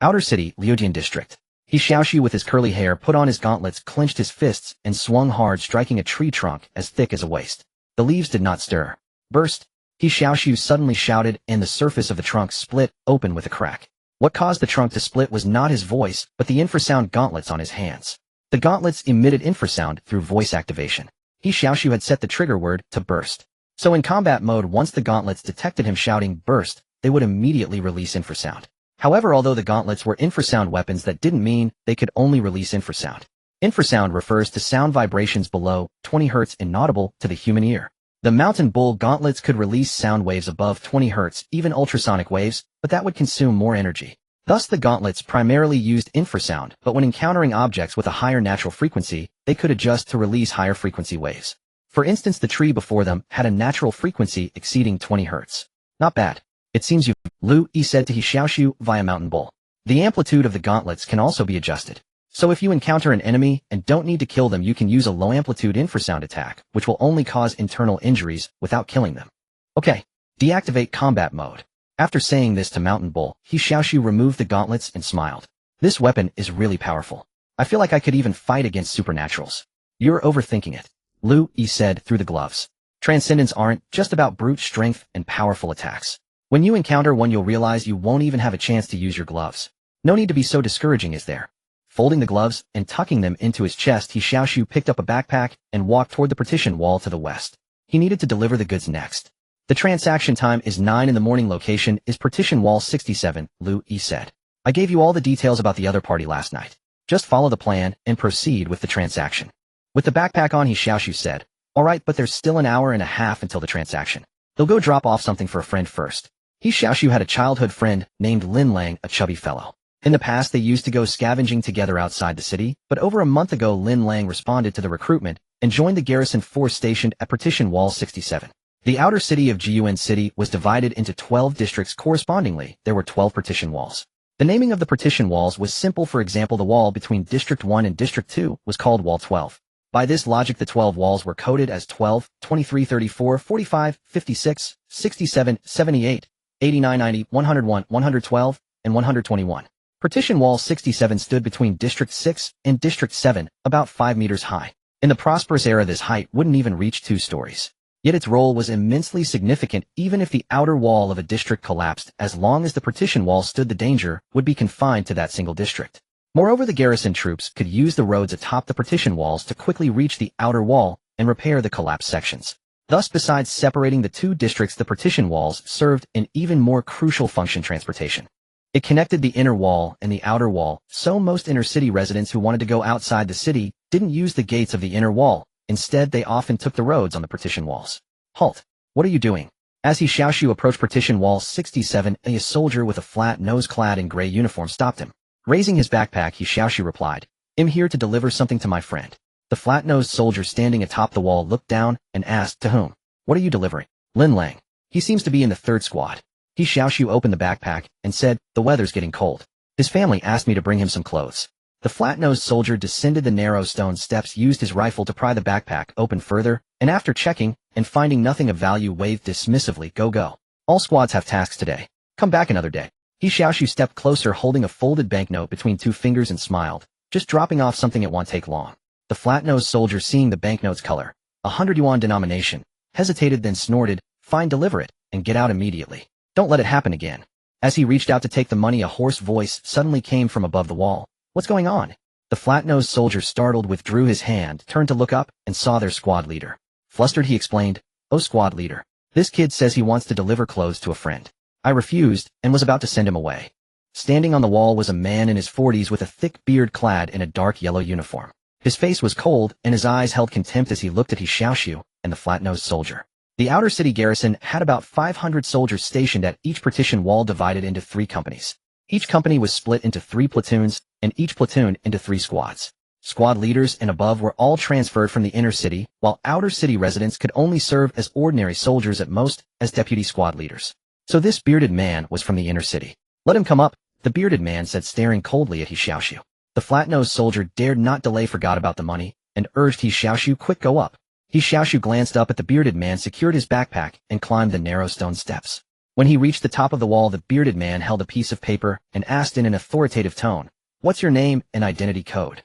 Outer City, Liujian District. He Xiaoxu, with his curly hair, put on his gauntlets, clenched his fists, and swung hard, striking a tree trunk as thick as a waist. The leaves did not stir. Burst! He Xiaoxu suddenly shouted, and the surface of the trunk split open with a crack. What caused the trunk to split was not his voice, but the infrasound gauntlets on his hands. The gauntlets emitted infrasound through voice activation. He Xiaoxu had set the trigger word to burst. So in combat mode, once the gauntlets detected him shouting burst, they would immediately release infrasound. However, although the gauntlets were infrasound weapons, that didn't mean they could only release infrasound. Infrasound refers to sound vibrations below 20 Hz inaudible to the human ear. The Mountain Bull gauntlets could release sound waves above 20 Hz, even ultrasonic waves, but that would consume more energy. Thus the gauntlets primarily used infrasound, but when encountering objects with a higher natural frequency, they could adjust to release higher frequency waves. For instance, the tree before them had a natural frequency exceeding 20 Hz. Not bad. It seems Liu Yi said to He Xiaoxu via Mountain Bull. The amplitude of the gauntlets can also be adjusted. So if you encounter an enemy and don't need to kill them, you can use a low-amplitude infrasound attack, which will only cause internal injuries without killing them. Okay, deactivate combat mode. After saying this to Mountain Bull, He Xiaoxu removed the gauntlets and smiled. This weapon is really powerful. I feel like I could even fight against supernaturals. You're overthinking it, Liu Yi said through the gloves. Transcendence aren't just about brute strength and powerful attacks. When you encounter one, you'll realize you won't even have a chance to use your gloves. No need to be so discouraging, is there? Folding the gloves and tucking them into his chest, He Xiaoxu picked up a backpack and walked toward the partition wall to the west. He needed to deliver the goods next. The transaction time is 9 in the morning. Location is partition wall 67, Liu Yi said. I gave you all the details about the other party last night. Just follow the plan and proceed with the transaction. With the backpack on, He Xiaoxu said, all right, but there's still an hour and a half until the transaction. They'll go drop off something for a friend first. He Xiaoxu had a childhood friend named Lin Lang, a chubby fellow. In the past, they used to go scavenging together outside the city, but over a month ago Lin Lang responded to the recruitment and joined the garrison force stationed at partition wall 67. The outer city of Jiyuan City was divided into 12 districts. Correspondingly, there were 12 partition walls. The naming of the partition walls was simple. For example, the wall between District 1 and District 2 was called Wall 12. By this logic, the 12 walls were coded as 12, 23, 34, 45, 56, 67, 78, 89, 90, 101, 112, and 121. Partition wall 67 stood between District 6 and District 7, about 5 meters high. In the prosperous era, this height wouldn't even reach 2 stories. Yet its role was immensely significant. Even if the outer wall of a district collapsed, as long as the partition wall stood, the danger would be confined to that single district. Moreover, the garrison troops could use the roads atop the partition walls to quickly reach the outer wall and repair the collapsed sections. Thus, besides separating the 2 districts, the partition walls served an even more crucial function: transportation. It connected the inner wall and the outer wall, so most inner-city residents who wanted to go outside the city didn't use the gates of the inner wall. Instead, they often took the roads on the partition walls. Halt! What are you doing? As He Xiaoxu approached partition wall 67, a soldier with a flat nose clad in gray uniform stopped him. Raising his backpack, He Xiaoxu replied, I'm here to deliver something to my friend. The flat-nosed soldier standing atop the wall looked down and asked, to whom? What are you delivering? Lin Lang. He seems to be in the 3rd squad. He Xiaoxu opened the backpack and said, the weather's getting cold. His family asked me to bring him some clothes. The flat-nosed soldier descended the narrow stone steps, used his rifle to pry the backpack open further, and after checking and finding nothing of value, waved dismissively, "Go. All squads have tasks today. Come back another day." He Xiaoxu stepped closer, holding a folded banknote between two fingers, and smiled. "Just dropping off something, it won't take long." The flat-nosed soldier, seeing the banknote's color, 100 yuan denomination, hesitated, then snorted, "Fine, deliver it, and get out immediately. Don't let it happen again." As he reached out to take the money, a hoarse voice suddenly came from above the wall. "What's going on?" The flat-nosed soldier, startled, withdrew his hand, turned to look up, and saw their squad leader. Flustered, he explained, "Oh, squad leader. This kid says he wants to deliver clothes to a friend. I refused, and was about to send him away." Standing on the wall was a man in his 40s with a thick beard, clad in a dark yellow uniform. His face was cold, and his eyes held contempt as he looked at He Xiaoxu and the flat-nosed soldier. The outer city garrison had about 500 soldiers stationed at each partition wall, divided into 3 companies. Each company was split into 3 platoons, and each platoon into 3 squads. Squad leaders and above were all transferred from the inner city, while outer city residents could only serve as ordinary soldiers, at most as deputy squad leaders. So this bearded man was from the inner city. "Let him come up," the bearded man said, staring coldly at He Xiaoxu. The flat-nosed soldier dared not delay, forgot about the money, and urged He Xiaoxu, "Quick, go up." He Xiaoxu glanced up at the bearded man, secured his backpack, and climbed the narrow stone steps. When he reached the top of the wall, the bearded man held a piece of paper and asked in an authoritative tone, "What's your name and identity code?"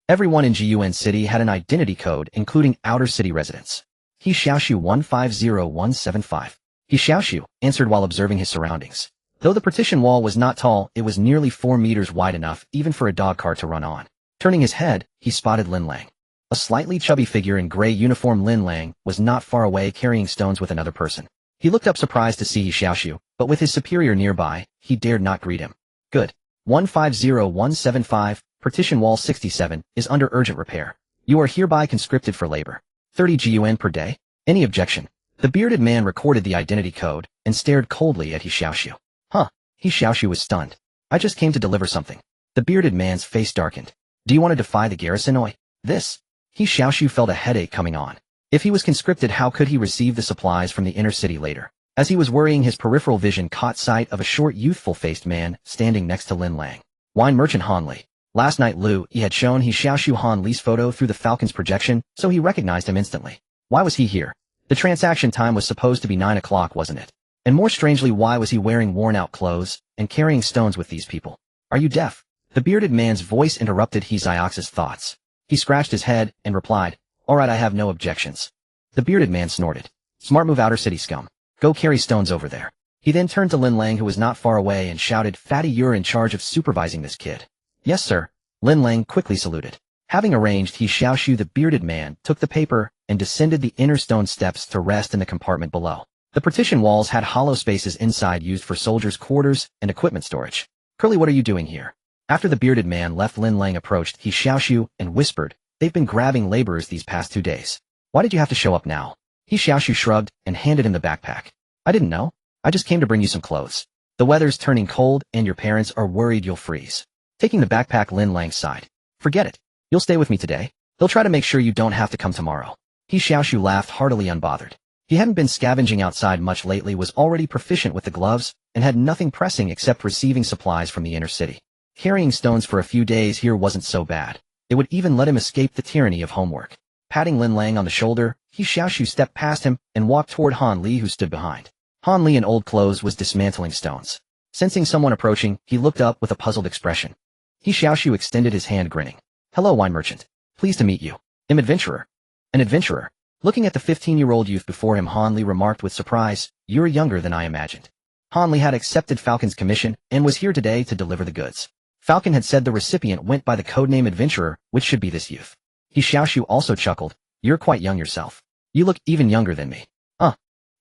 Everyone in Gun City had an identity code, including outer city residents. He Xiaoxu 150175. He Xiaoxu answered while observing his surroundings. Though the partition wall was not tall, it was nearly 4 meters wide, enough even for a dog cart to run on. Turning his head, he spotted Lin Lang. A slightly chubby figure in gray uniform, Lin Lang was not far away, carrying stones with another person. He looked up, surprised to see He Xiaoxu, but with his superior nearby, he dared not greet him. "Good. 150175, partition wall 67, is under urgent repair. You are hereby conscripted for labor. 30 GUN per day. Any objection?" The bearded man recorded the identity code and stared coldly at He Xiaoxu. "Huh." He Xiaoxu was stunned. "I just came to deliver something." The bearded man's face darkened. "Do you want to defy the garrison, oi?" This. He Xiaoxu felt a headache coming on. If he was conscripted, how could he receive the supplies from the inner city later? As he was worrying, his peripheral vision caught sight of a short, youthful-faced man standing next to Lin Lang. Wine merchant Han Li. Last night Liu Yi had shown He Xiaoxu Han Li's photo through the Falcon's projection, so he recognized him instantly. Why was he here? The transaction time was supposed to be 9 o'clock, wasn't it? And more strangely, why was he wearing worn-out clothes and carrying stones with these people? "Are you deaf?" The bearded man's voice interrupted He Xiaoxu's thoughts. He scratched his head and replied, "All right, I have no objections." The bearded man snorted. "Smart move, outer city scum. Go carry stones over there." He then turned to Lin Lang, who was not far away, and shouted, "Fatty, you're in charge of supervising this kid." "Yes, sir." Lin Lang quickly saluted. Having arranged, He Xiaoxu, the bearded man, took the paper and descended the inner stone steps to rest in the compartment below. The partition walls had hollow spaces inside, used for soldiers' quarters and equipment storage. "Curly, what are you doing here?" After the bearded man left, Lin Lang approached He Xiaoxu and whispered, "They've been grabbing laborers these past 2 days. Why did you have to show up now?" He Xiaoxu shrugged and handed him the backpack. "I didn't know. I just came to bring you some clothes. The weather's turning cold and your parents are worried you'll freeze." Taking the backpack, Lin Lang sighed. "Forget it. You'll stay with me today. They'll try to make sure you don't have to come tomorrow." He Xiaoxu laughed heartily, unbothered. He hadn't been scavenging outside much lately, was already proficient with the gloves, and had nothing pressing except receiving supplies from the inner city. Carrying stones for a few days here wasn't so bad. It would even let him escape the tyranny of homework. Patting Lin Lang on the shoulder, He Xiaoxu stepped past him and walked toward Han Li, who stood behind. Han Li, in old clothes, was dismantling stones. Sensing someone approaching, he looked up with a puzzled expression. He Xiaoxu extended his hand, grinning. "Hello, wine merchant. Pleased to meet you. Am adventurer." "An adventurer?" Looking at the 15-year-old youth before him, Han Li remarked with surprise, "You're younger than I imagined." Han Li had accepted Falcon's commission and was here today to deliver the goods. Falcon had said the recipient went by the codename Adventurer, which should be this youth. He Xiaoxu also chuckled. "You're quite young yourself. You look even younger than me."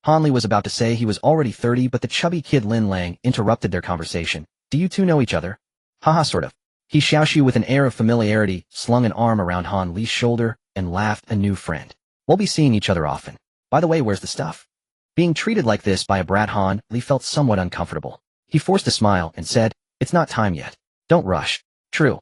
Han Li was about to say he was already 30, but the chubby kid Lin Lang interrupted their conversation. "Do you two know each other?" "Haha, sort of." He Xiaoxu, with an air of familiarity, slung an arm around Han Li's shoulder and laughed. "A new friend. We'll be seeing each other often. By the way, where's the stuff?" Being treated like this by a brat, Han Li felt somewhat uncomfortable. He forced a smile and said, "It's not time yet. Don't rush." "True."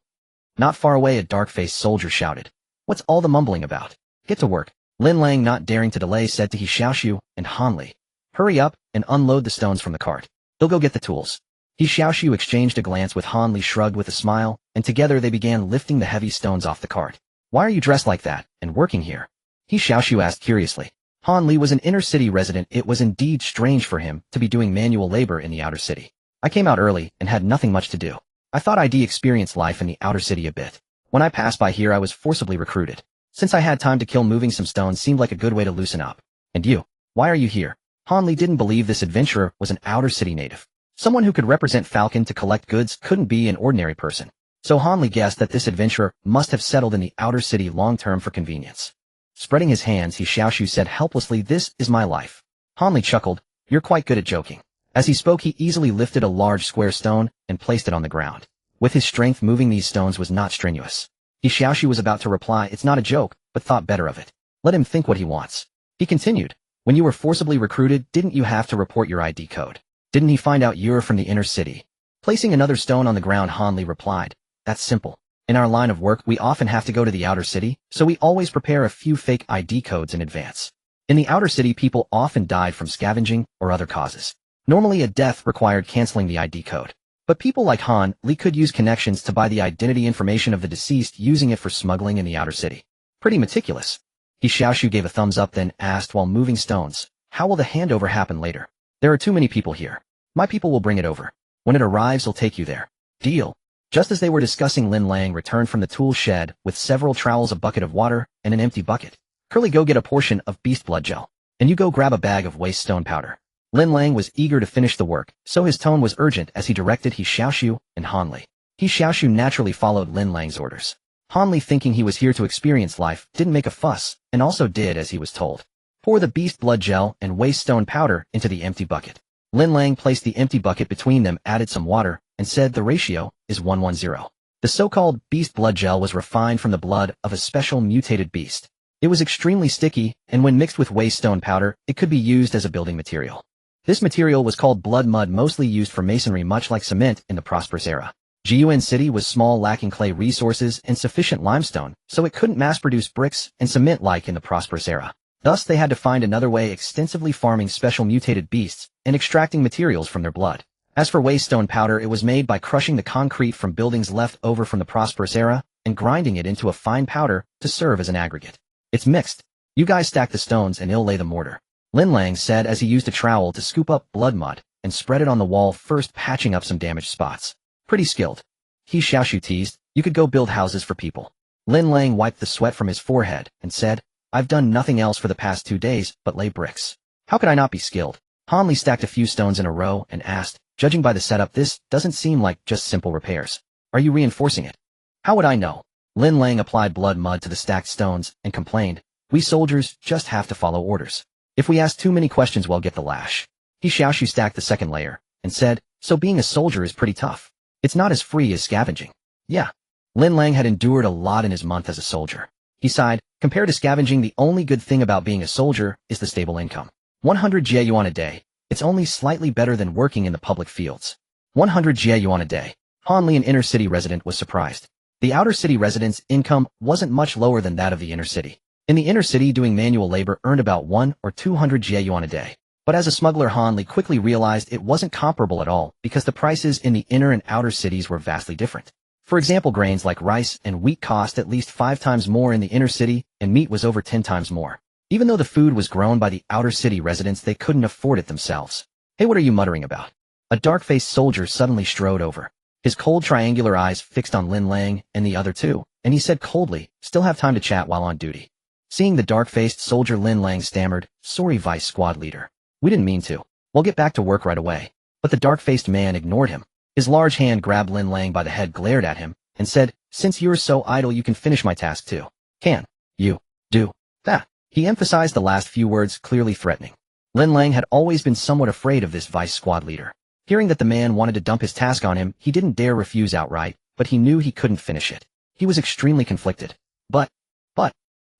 Not far away, a dark-faced soldier shouted, "What's all the mumbling about? Get to work." Lin Lang, not daring to delay, said to He Xiaoxu and Han Li, "Hurry up and unload the stones from the cart. They'll go get the tools." He Xiaoxu exchanged a glance with Han Li, shrugged with a smile, and together they began lifting the heavy stones off the cart. Why are you dressed like that, and working here? He Xiaoxu asked curiously. Han Li was an inner-city resident. It was indeed strange for him to be doing manual labor in the outer city. I came out early and had nothing much to do. I thought I'd experience life in the outer city a bit. When I passed by here I was forcibly recruited. Since I had time to kill, moving some stones seemed like a good way to loosen up. And you? Why are you here? Han Li didn't believe this adventurer was an outer city native. Someone who could represent Falcon to collect goods couldn't be an ordinary person. So Han Li guessed that this adventurer must have settled in the outer city long-term for convenience. Spreading his hands, He Xiaoxu said helplessly, "This is my life." Han Li chuckled. "You're quite good at joking." As he spoke, he easily lifted a large square stone and placed it on the ground. With his strength, moving these stones was not strenuous. He Xiaoxu was about to reply, "It's not a joke," but thought better of it. Let him think what he wants. He continued, "When you were forcibly recruited, didn't you have to report your ID code? Didn't he find out you're from the inner city?" Placing another stone on the ground, Han Li replied, "That's simple. In our line of work, we often have to go to the outer city, so we always prepare a few fake ID codes in advance. In the outer city, people often died from scavenging or other causes. Normally, a death required canceling the ID code. But people like Han Li could use connections to buy the identity information of the deceased, using it for smuggling in the outer city. Pretty meticulous." He Xiaoxu gave a thumbs up, then asked while moving stones, "How will the handover happen later? There are too many people here. My people will bring it over. When it arrives, I'll take you there." "Deal." Just as they were discussing, Lin Lang returned from the tool shed with several trowels, a bucket of water, and an empty bucket. "Curly, go get a portion of beast blood gel. And you go grab a bag of waste stone powder." Lin Lang was eager to finish the work, so his tone was urgent as he directed He Xiaoxu and Han Li. He Xiaoxu naturally followed Lin Lang's orders. Han Li, thinking he was here to experience life, didn't make a fuss, and also did as he was told. Pour the beast blood gel and waste stone powder into the empty bucket. Lin Lang placed the empty bucket between them, added some water, and said the ratio is 1:10. The so-called beast blood gel was refined from the blood of a special mutated beast. It was extremely sticky, and when mixed with waste stone powder, it could be used as a building material. This material was called blood mud, mostly used for masonry, much like cement in the prosperous era. Jiuan City was small, lacking clay resources and sufficient limestone, so it couldn't mass-produce bricks and cement like in the prosperous era. Thus, they had to find another way, extensively farming special mutated beasts and extracting materials from their blood. As for waste stone powder, it was made by crushing the concrete from buildings left over from the prosperous era and grinding it into a fine powder to serve as an aggregate. "It's mixed. You guys stack the stones and I'll lay the mortar," Lin Lang said as he used a trowel to scoop up blood mud and spread it on the wall, first patching up some damaged spots. "Pretty skilled." He Xiaoxu teased, "You could go build houses for people." Lin Lang wiped the sweat from his forehead and said, "I've done nothing else for the past 2 days but lay bricks. How could I not be skilled?" Han Li stacked a few stones in a row and asked, "Judging by the setup, this doesn't seem like just simple repairs. Are you reinforcing it?" "How would I know?" Lin Lang applied blood mud to the stacked stones and complained, "We soldiers just have to follow orders. If we ask too many questions, we'll get the lash." He Xiaoxu stacked the second layer and said, "So being a soldier is pretty tough. It's not as free as scavenging." "Yeah." Lin Lang had endured a lot in his month as a soldier. He sighed, "Compared to scavenging, the only good thing about being a soldier is the stable income. 100 Jie yuan a day. It's only slightly better than working in the public fields." 100 Jie yuan a day. Han Li, an inner city resident, was surprised. The outer city resident's income wasn't much lower than that of the inner city. In the inner city, doing manual labor earned about 1 or 200 Jie yuan a day. But as a smuggler, Han Li quickly realized it wasn't comparable at all because the prices in the inner and outer cities were vastly different. For example, grains like rice and wheat cost at least 5 times more in the inner city, and meat was over 10 times more. Even though the food was grown by the outer city residents, they couldn't afford it themselves. "Hey, what are you muttering about?" A dark-faced soldier suddenly strode over. His cold triangular eyes fixed on Lin Lang and the other two, and he said coldly, "Still have time to chat while on duty." Seeing the dark-faced soldier, Lin Lang stammered, "Sorry, Vice Squad Leader. We didn't mean to. We'll get back to work right away." But the dark-faced man ignored him. His large hand grabbed Lin Lang by the head, glared at him, and said, "Since you're so idle, you can finish my task too. Can you do that?" He emphasized the last few words, clearly threatening. Lin Lang had always been somewhat afraid of this Vice Squad Leader. Hearing that the man wanted to dump his task on him, he didn't dare refuse outright, but he knew he couldn't finish it. He was extremely conflicted.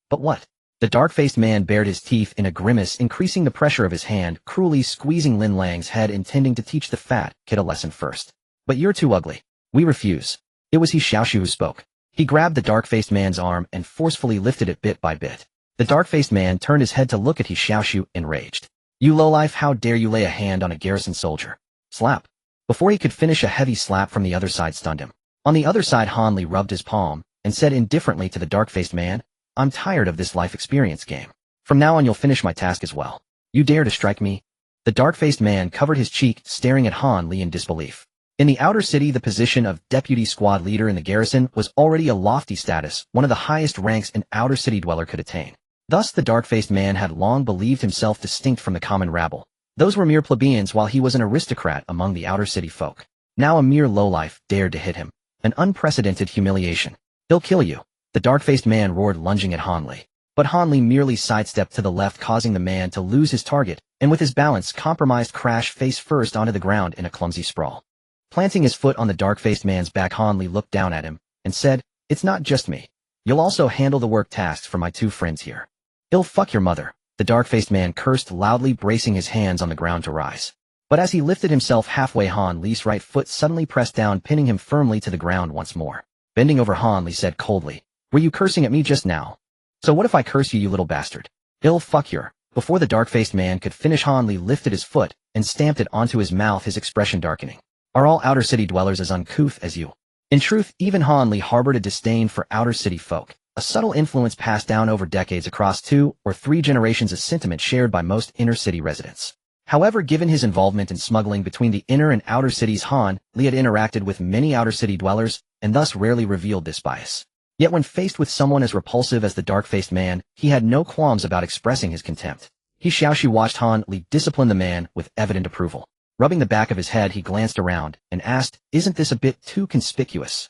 But what? The dark-faced man bared his teeth in a grimace, increasing the pressure of his hand, cruelly squeezing Lin Lang's head, intending to teach the fat kid a lesson first. "But you're too ugly. We refuse." It was He Xiaoxu who spoke. He grabbed the dark-faced man's arm and forcefully lifted it bit by bit. The dark-faced man turned his head to look at He Xiaoxu, enraged. "You lowlife, how dare you lay a hand on a garrison soldier?" Slap. Before he could finish, a heavy slap from the other side stunned him. On the other side, Han Li rubbed his palm and said indifferently to the dark-faced man, "I'm tired of this life experience game. From now on you'll finish my task as well. You dare to strike me?" The dark-faced man covered his cheek, staring at Han Li in disbelief. In the outer city, the position of deputy squad leader in the garrison was already a lofty status, one of the highest ranks an outer city dweller could attain. Thus the dark-faced man had long believed himself distinct from the common rabble. Those were mere plebeians, while he was an aristocrat among the outer city folk. Now a mere lowlife dared to hit him. An unprecedented humiliation. "He'll kill you," the dark-faced man roared, lunging at Han Li. But Han Li merely sidestepped to the left, causing the man to lose his target, and with his balance compromised, crash face first onto the ground in a clumsy sprawl. Planting his foot on the dark-faced man's back, Han Li looked down at him and said, "It's not just me. You'll also handle the work tasks for my two friends here." "He'll fuck your mother," the dark-faced man cursed loudly, bracing his hands on the ground to rise. But as he lifted himself halfway, Han Li's right foot suddenly pressed down, pinning him firmly to the ground once more. Bending over, Han Li said coldly, "Were you cursing at me just now? So what if I curse you, you little bastard?" "He'll fuck your..." Before the dark-faced man could finish, Han Li lifted his foot and stamped it onto his mouth, his expression darkening. "Are all outer city dwellers as uncouth as you?" In truth, even Han Li harbored a disdain for outer city folk, a subtle influence passed down over decades across 2 or 3 generations, a sentiment shared by most inner city residents. However, given his involvement in smuggling between the inner and outer cities, Han Li had interacted with many outer city dwellers and thus rarely revealed this bias. Yet when faced with someone as repulsive as the dark-faced man, he had no qualms about expressing his contempt. He Xiaoxu watched Han Li discipline the man with evident approval. Rubbing the back of his head, he glanced around and asked, "Isn't this a bit too conspicuous?"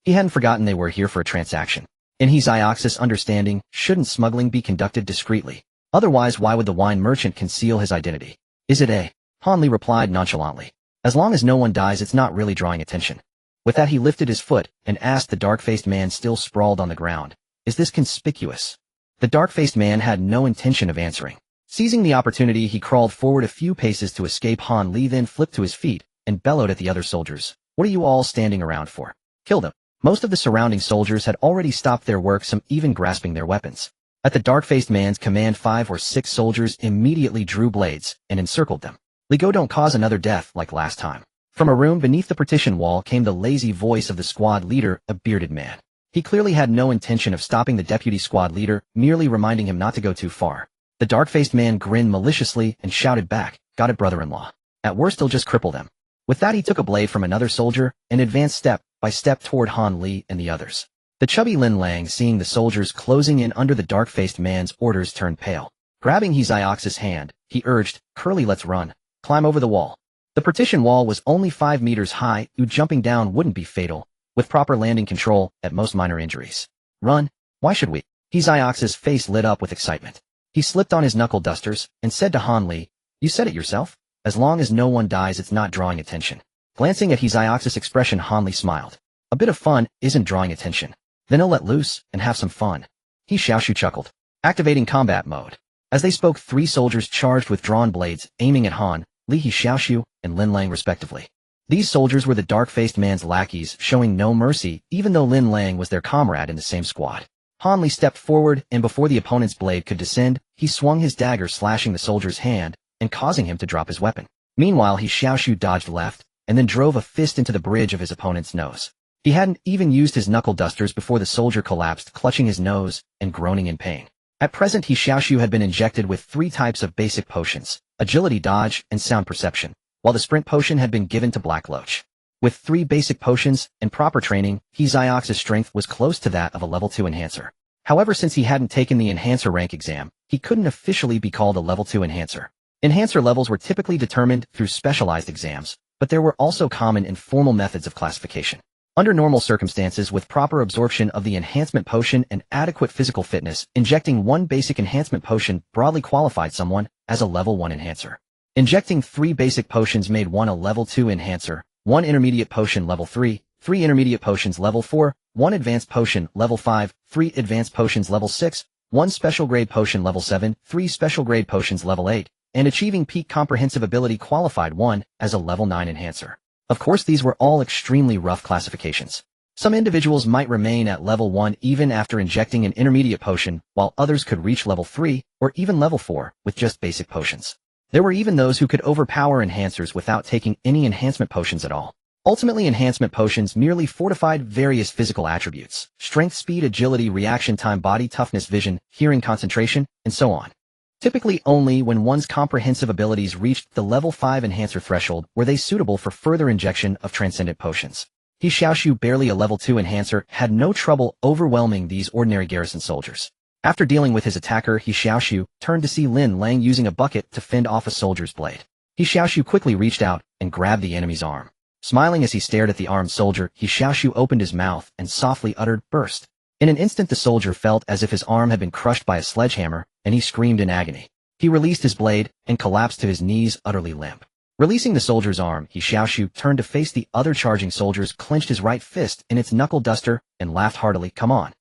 He hadn't forgotten they were here for a transaction. In He Xiaoxu's understanding, shouldn't smuggling be conducted discreetly? Otherwise, why would the wine merchant conceal his identity? "Is it a?" Han Li replied nonchalantly. "As long as no one dies, it's not really drawing attention." With that, he lifted his foot and asked the dark-faced man, still sprawled on the ground, "Is this conspicuous?" The dark-faced man had no intention of answering. Seizing the opportunity, he crawled forward a few paces to escape Han Li, then flipped to his feet and bellowed at the other soldiers, "What are you all standing around for? Kill them." Most of the surrounding soldiers had already stopped their work, some even grasping their weapons. At the dark-faced man's command, 5 or 6 soldiers immediately drew blades and encircled them. "Li Go, don't cause another death like last time." From a room beneath the partition wall came the lazy voice of the squad leader, a bearded man. He clearly had no intention of stopping the deputy squad leader, merely reminding him not to go too far. The dark-faced man grinned maliciously and shouted back, "Got it, brother-in-law. At worst he'll just cripple them." With that, he took a blade from another soldier and advanced step by step toward Han Li and the others. The chubby Lin Lang, seeing the soldiers closing in under the dark-faced man's orders, turned pale. Grabbing He Xiaoxu's hand, he urged, "Curly, let's run. Climb over the wall." The partition wall was only 5 meters high, jumping down wouldn't be fatal, with proper landing control, at most minor injuries. "Run? Why should we?" He Xiaoxu's face lit up with excitement. He slipped on his knuckle dusters and said to Han Li, "You said it yourself. As long as no one dies, it's not drawing attention." Glancing at He Xiaoxu's expression, Han Li smiled. "A bit of fun isn't drawing attention. Then he'll let loose and have some fun." He Xiaoxu chuckled. Activating combat mode. As they spoke, 3 soldiers charged with drawn blades, aiming at Han Li, He Xiaoxu, and Lin Lang respectively. These soldiers were the dark-faced man's lackeys, showing no mercy, even though Lin Lang was their comrade in the same squad. Han Li stepped forward, and before the opponent's blade could descend, he swung his dagger, slashing the soldier's hand and causing him to drop his weapon. Meanwhile, He Xiaoxu dodged left and then drove a fist into the bridge of his opponent's nose. He hadn't even used his knuckle dusters before the soldier collapsed, clutching his nose and groaning in pain. At present, He Xiaoxu had been injected with 3 types of basic potions: agility, dodge, and sound perception, while the sprint potion had been given to Black Loach. With 3 basic potions and proper training, He Xiaoxu's strength was close to that of a level 2 enhancer. However, since he hadn't taken the enhancer rank exam, he couldn't officially be called a level 2 enhancer. Enhancer levels were typically determined through specialized exams, but there were also common and formal methods of classification. Under normal circumstances, with proper absorption of the enhancement potion and adequate physical fitness, injecting 1 basic enhancement potion broadly qualified someone as a level 1 enhancer. Injecting 3 basic potions made one a level 2 enhancer, 1 intermediate potion level 3, 3 intermediate potions level 4, 1 advanced potion level 5, 3 advanced potions level 6, 1 special grade potion level 7, 3 special grade potions level 8, and achieving peak comprehensive ability qualified 1 as a level 9 enhancer. Of course, these were all extremely rough classifications. Some individuals might remain at level 1 even after injecting an intermediate potion, while others could reach level 3 or even level 4 with just basic potions. There were even those who could overpower enhancers without taking any enhancement potions at all. Ultimately, enhancement potions merely fortified various physical attributes: strength, speed, agility, reaction time, body toughness, vision, hearing, concentration, and so on. Typically only when one's comprehensive abilities reached the level 5 enhancer threshold were they suitable for further injection of transcendent potions. He Xiaoxu, barely a level 2 enhancer, had no trouble overwhelming these ordinary garrison soldiers. After dealing with his attacker, He Xiaoxu turned to see Lin Lang using a bucket to fend off a soldier's blade. He Xiaoxu quickly reached out and grabbed the enemy's arm. Smiling as he stared at the armed soldier, He Xiaoxu opened his mouth and softly uttered, "Burst." In an instant, the soldier felt as if his arm had been crushed by a sledgehammer, and he screamed in agony. He released his blade and collapsed to his knees, utterly limp. Releasing the soldier's arm, He Xiaoxu turned to face the other charging soldiers, clenched his right fist in its knuckle duster, and laughed heartily. "Come on.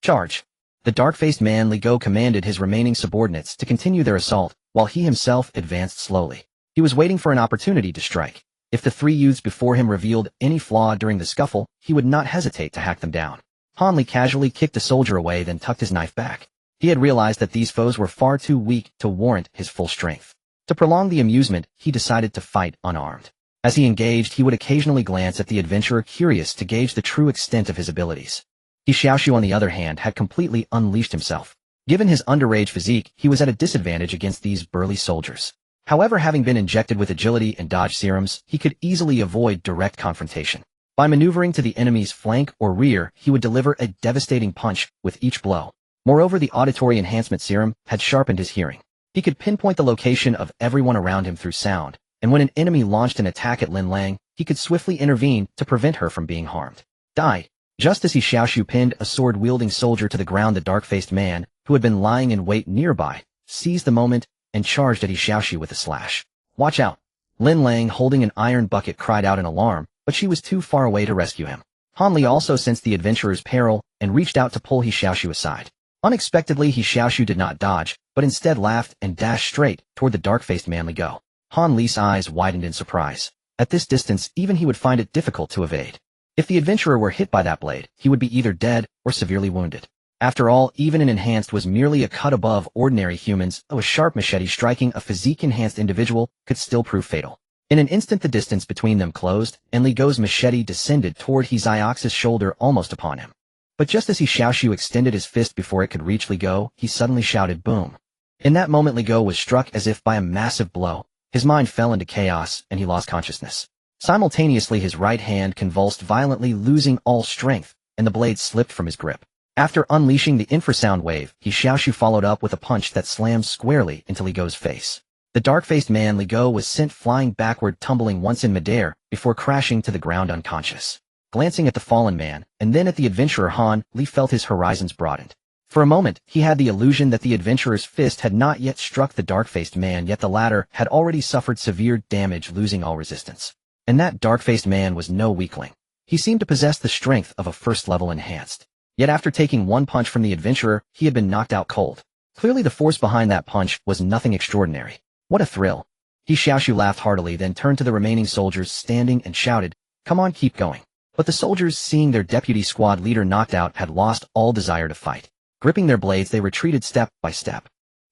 Charge." The dark-faced man Li Go commanded his remaining subordinates to continue their assault, while he himself advanced slowly. He was waiting for an opportunity to strike. If the three youths before him revealed any flaw during the scuffle, he would not hesitate to hack them down. Han Li casually kicked the soldier away, then tucked his knife back. He had realized that these foes were far too weak to warrant his full strength. To prolong the amusement, he decided to fight unarmed. As he engaged, he would occasionally glance at the adventurer, curious to gauge the true extent of his abilities. He Xiaoxu, on the other hand, had completely unleashed himself. Given his underage physique, he was at a disadvantage against these burly soldiers. However, having been injected with agility and dodge serums, he could easily avoid direct confrontation. By maneuvering to the enemy's flank or rear, he would deliver a devastating punch with each blow. Moreover, the auditory enhancement serum had sharpened his hearing. He could pinpoint the location of everyone around him through sound, and when an enemy launched an attack at Lin Lang, he could swiftly intervene to prevent her from being harmed. Die! Just as He Xiaoxu pinned a sword-wielding soldier to the ground, the dark-faced man, who had been lying in wait nearby, seized the moment and charged at He Xiaoxu with a slash. "Watch out!" Lin Lang, holding an iron bucket, cried out in alarm, but she was too far away to rescue him. Han Li also sensed the adventurer's peril and reached out to pull He Xiaoxu aside. Unexpectedly, He Xiaoxu did not dodge, but instead laughed and dashed straight toward the dark-faced man Li Go. Han Li's eyes widened in surprise. At this distance, even he would find it difficult to evade. If the adventurer were hit by that blade, he would be either dead or severely wounded. After all, even an enhanced was merely a cut above ordinary humans, though a sharp machete striking a physique-enhanced individual could still prove fatal. In an instant, the distance between them closed, and Li Go's machete descended toward He Xiaoxu's shoulder, almost upon him. But just as He Xiaoxu extended his fist before it could reach Li Go, he suddenly shouted, "Boom!" In that moment, Li Go was struck as if by a massive blow. His mind fell into chaos, and he lost consciousness. Simultaneously, his right hand convulsed violently, losing all strength, and the blade slipped from his grip. After unleashing the infrasound wave, He Xiaoxu followed up with a punch that slammed squarely into Li Go's face. The dark-faced man Li Go was sent flying backward, tumbling once in midair, before crashing to the ground unconscious. Glancing at the fallen man, and then at the adventurer, Han Li felt his horizons broadened. For a moment, he had the illusion that the adventurer's fist had not yet struck the dark-faced man, yet the latter had already suffered severe damage, losing all resistance. And that dark-faced man was no weakling. He seemed to possess the strength of a first-level enhanced. Yet after taking one punch from the adventurer, he had been knocked out cold. Clearly the force behind that punch was nothing extraordinary. What a thrill. He Xiaoxu laughed heartily, then turned to the remaining soldiers standing and shouted, "Come on, keep going." But the soldiers, seeing their deputy squad leader knocked out, had lost all desire to fight. Gripping their blades, they retreated step by step.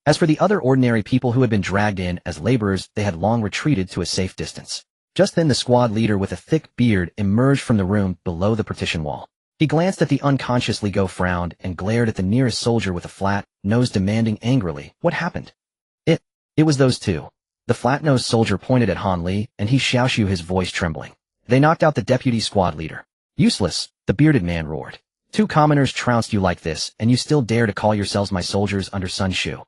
As for the other ordinary people who had been dragged in as laborers, they had long retreated to a safe distance. Just then the squad leader with a thick beard emerged from the room below the partition wall. He glanced at the unconscious Li Go, frowned, and glared at the nearest soldier with a flat nose, demanding angrily, "What happened?" It was those two. The flat-nosed soldier pointed at Han Li, and He Xiaoxu, his voice trembling. "They knocked out the deputy squad leader." "Useless," the bearded man roared. "Two commoners trounced you like this, and you still dare to call yourselves my soldiers under Sun Shu."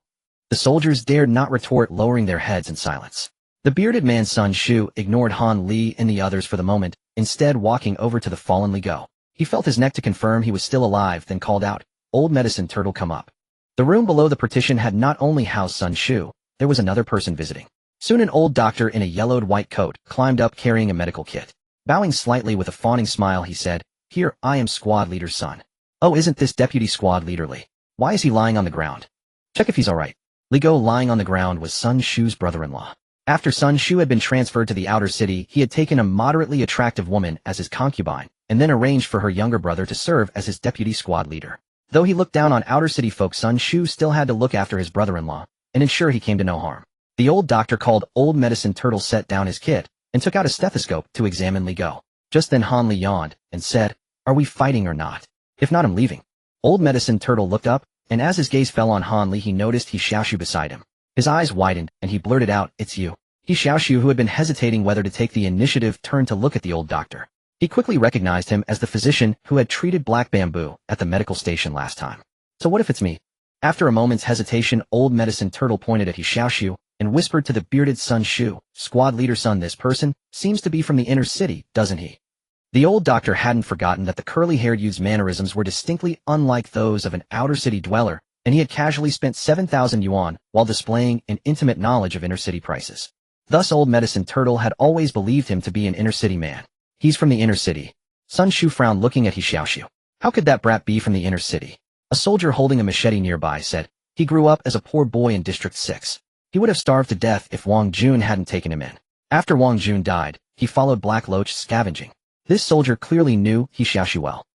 The soldiers dared not retort, lowering their heads in silence. The bearded man Sun Shu ignored Han Li and the others for the moment, instead walking over to the fallen Li Go. He felt his neck to confirm he was still alive, then called out, "Old medicine turtle, come up." The room below the partition had not only housed Sun Shu, there was another person visiting. Soon an old doctor in a yellowed white coat climbed up carrying a medical kit. Bowing slightly with a fawning smile, he said, "Here, I am squad leader's son." "Oh, isn't this deputy squad leader Li? Why is he lying on the ground?" "Check if he's alright." Li Go, lying on the ground, was Sun Shu's brother-in-law. After Sun Shu had been transferred to the outer city, he had taken a moderately attractive woman as his concubine, and then arranged for her younger brother to serve as his deputy squad leader. Though he looked down on outer city folk, Sun Shu still had to look after his brother-in-law and ensure he came to no harm. The old doctor called Old Medicine Turtle set down his kit and took out a stethoscope to examine Li Go. Just then Han Li yawned and said, "Are we fighting or not? If not, I'm leaving." Old Medicine Turtle looked up, and as his gaze fell on Han Li, he noticed He Xiaoxu beside him. His eyes widened, and he blurted out, "It's you." He Xiaoxu, who had been hesitating whether to take the initiative, turned to look at the old doctor. He quickly recognized him as the physician who had treated Black Bamboo at the medical station last time. "So what if it's me?" After a moment's hesitation, Old Medicine Turtle pointed at He Xiaoxu and whispered to the bearded Sun Shu, "Squad leader Sun, this person seems to be from the inner city, doesn't he?" The old doctor hadn't forgotten that the curly-haired youth's mannerisms were distinctly unlike those of an outer city dweller, and he had casually spent 7,000 yuan while displaying an intimate knowledge of inner city prices. Thus Old Medicine Turtle had always believed him to be an inner city man. "He's from the inner city." Sun Shu frowned, looking at He Xiaoxu. "How could that brat be from the inner city?" A soldier holding a machete nearby said, "He grew up as a poor boy in District 6. He would have starved to death if Wang Jun hadn't taken him in. After Wang Jun died, he followed Black Loach scavenging." This soldier clearly knew He Xiaoxu well.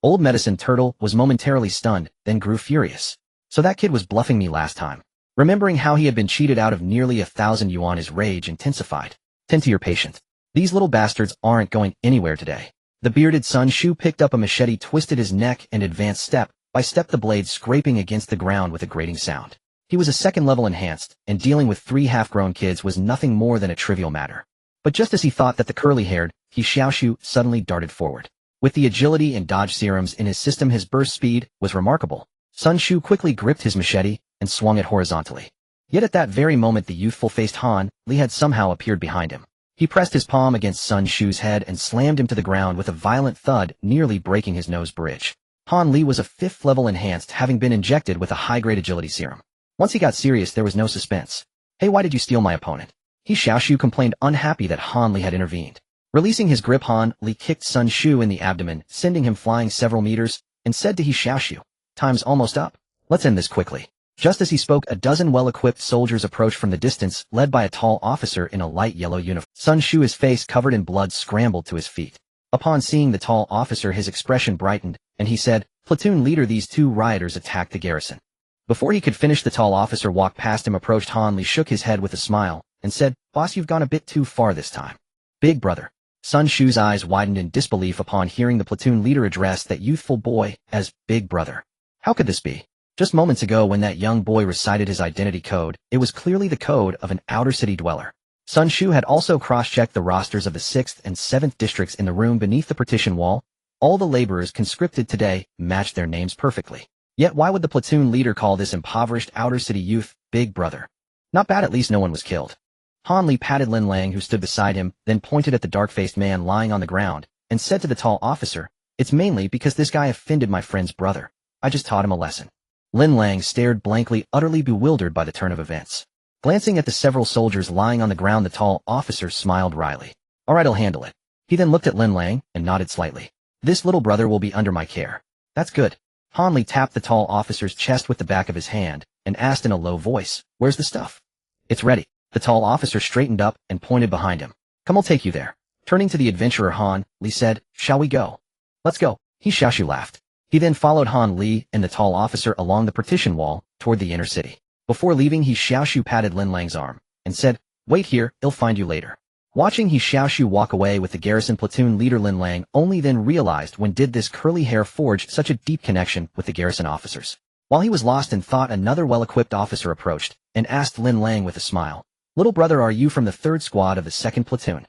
Old Medicine Turtle was momentarily stunned, then grew furious. "So that kid was bluffing me last time." Remembering how he had been cheated out of nearly 1,000 yuan, his rage intensified. "Tend to your patient. These little bastards aren't going anywhere today." The bearded Sun Shu picked up a machete, twisted his neck, and advanced step by step, the blade scraping against the ground with a grating sound. He was a second-level enhanced, and dealing with 3 half-grown kids was nothing more than a trivial matter. But just as he thought that the curly-haired He Xiaoxu suddenly darted forward. With the agility and dodge serums in his system, his burst speed was remarkable. Sun Shu quickly gripped his machete and swung it horizontally. Yet at that very moment, the youthful-faced Han Li had somehow appeared behind him. He pressed his palm against Sun Shu's head and slammed him to the ground with a violent thud, nearly breaking his nose bridge. Han Li was a 5th-level enhanced, having been injected with a high-grade agility serum. Once he got serious, there was no suspense. "Hey, why did you steal my opponent?" He Xiaoxu complained, unhappy that Han Li had intervened. Releasing his grip, Han Li kicked Sun Shu in the abdomen, sending him flying several meters, and said to He Xiaoxu, "Time's almost up. Let's end this quickly." Just as he spoke, a dozen well-equipped soldiers approached from the distance, led by a tall officer in a light yellow uniform. Sun Shu, his face covered in blood, scrambled to his feet. Upon seeing the tall officer, his expression brightened, and he said, "Platoon leader, these 2 rioters attacked the garrison." Before he could finish, the tall officer walked past him, approached Han Li, shook his head with a smile, and said, "Boss, you've gone a bit too far this time." "Big brother." Sun Shu's eyes widened in disbelief upon hearing the platoon leader address that youthful boy as Big Brother. How could this be? Just moments ago, when that young boy recited his identity code, it was clearly the code of an outer city dweller. Sun Shu had also cross-checked the rosters of the 6th and 7th districts in the room beneath the partition wall. All the laborers conscripted today matched their names perfectly. Yet why would the platoon leader call this impoverished outer city youth Big Brother? Not bad, at least no one was killed. Han Li patted Lin Lang, who stood beside him, then pointed at the dark-faced man lying on the ground, and said to the tall officer, "It's mainly because this guy offended my friend's brother. I just taught him a lesson." Lin Lang stared blankly, utterly bewildered by the turn of events. Glancing at the several soldiers lying on the ground, the tall officer smiled wryly. "All right, I'll handle it." He then looked at Lin Lang and nodded slightly. "This little brother will be under my care." "That's good." Han Li tapped the tall officer's chest with the back of his hand and asked in a low voice, "Where's the stuff?" "It's ready." The tall officer straightened up and pointed behind him. "Come, I'll take you there." Turning to the adventurer, Han Li said, "Shall we go?" "Let's go." He Xiaoxu laughed. He then followed Han Li and the tall officer along the partition wall toward the inner city. Before leaving, He Xiaoxu patted Lin Lang's arm and said, "Wait here, I'll find you later." Watching He Xiaoxu walk away with the garrison platoon leader, Lin Lang only then realized when did this curly hair forge such a deep connection with the garrison officers. While he was lost in thought, another well-equipped officer approached and asked Lin Lang with a smile, "Little brother, are you from the 3rd squad of the 2nd platoon?"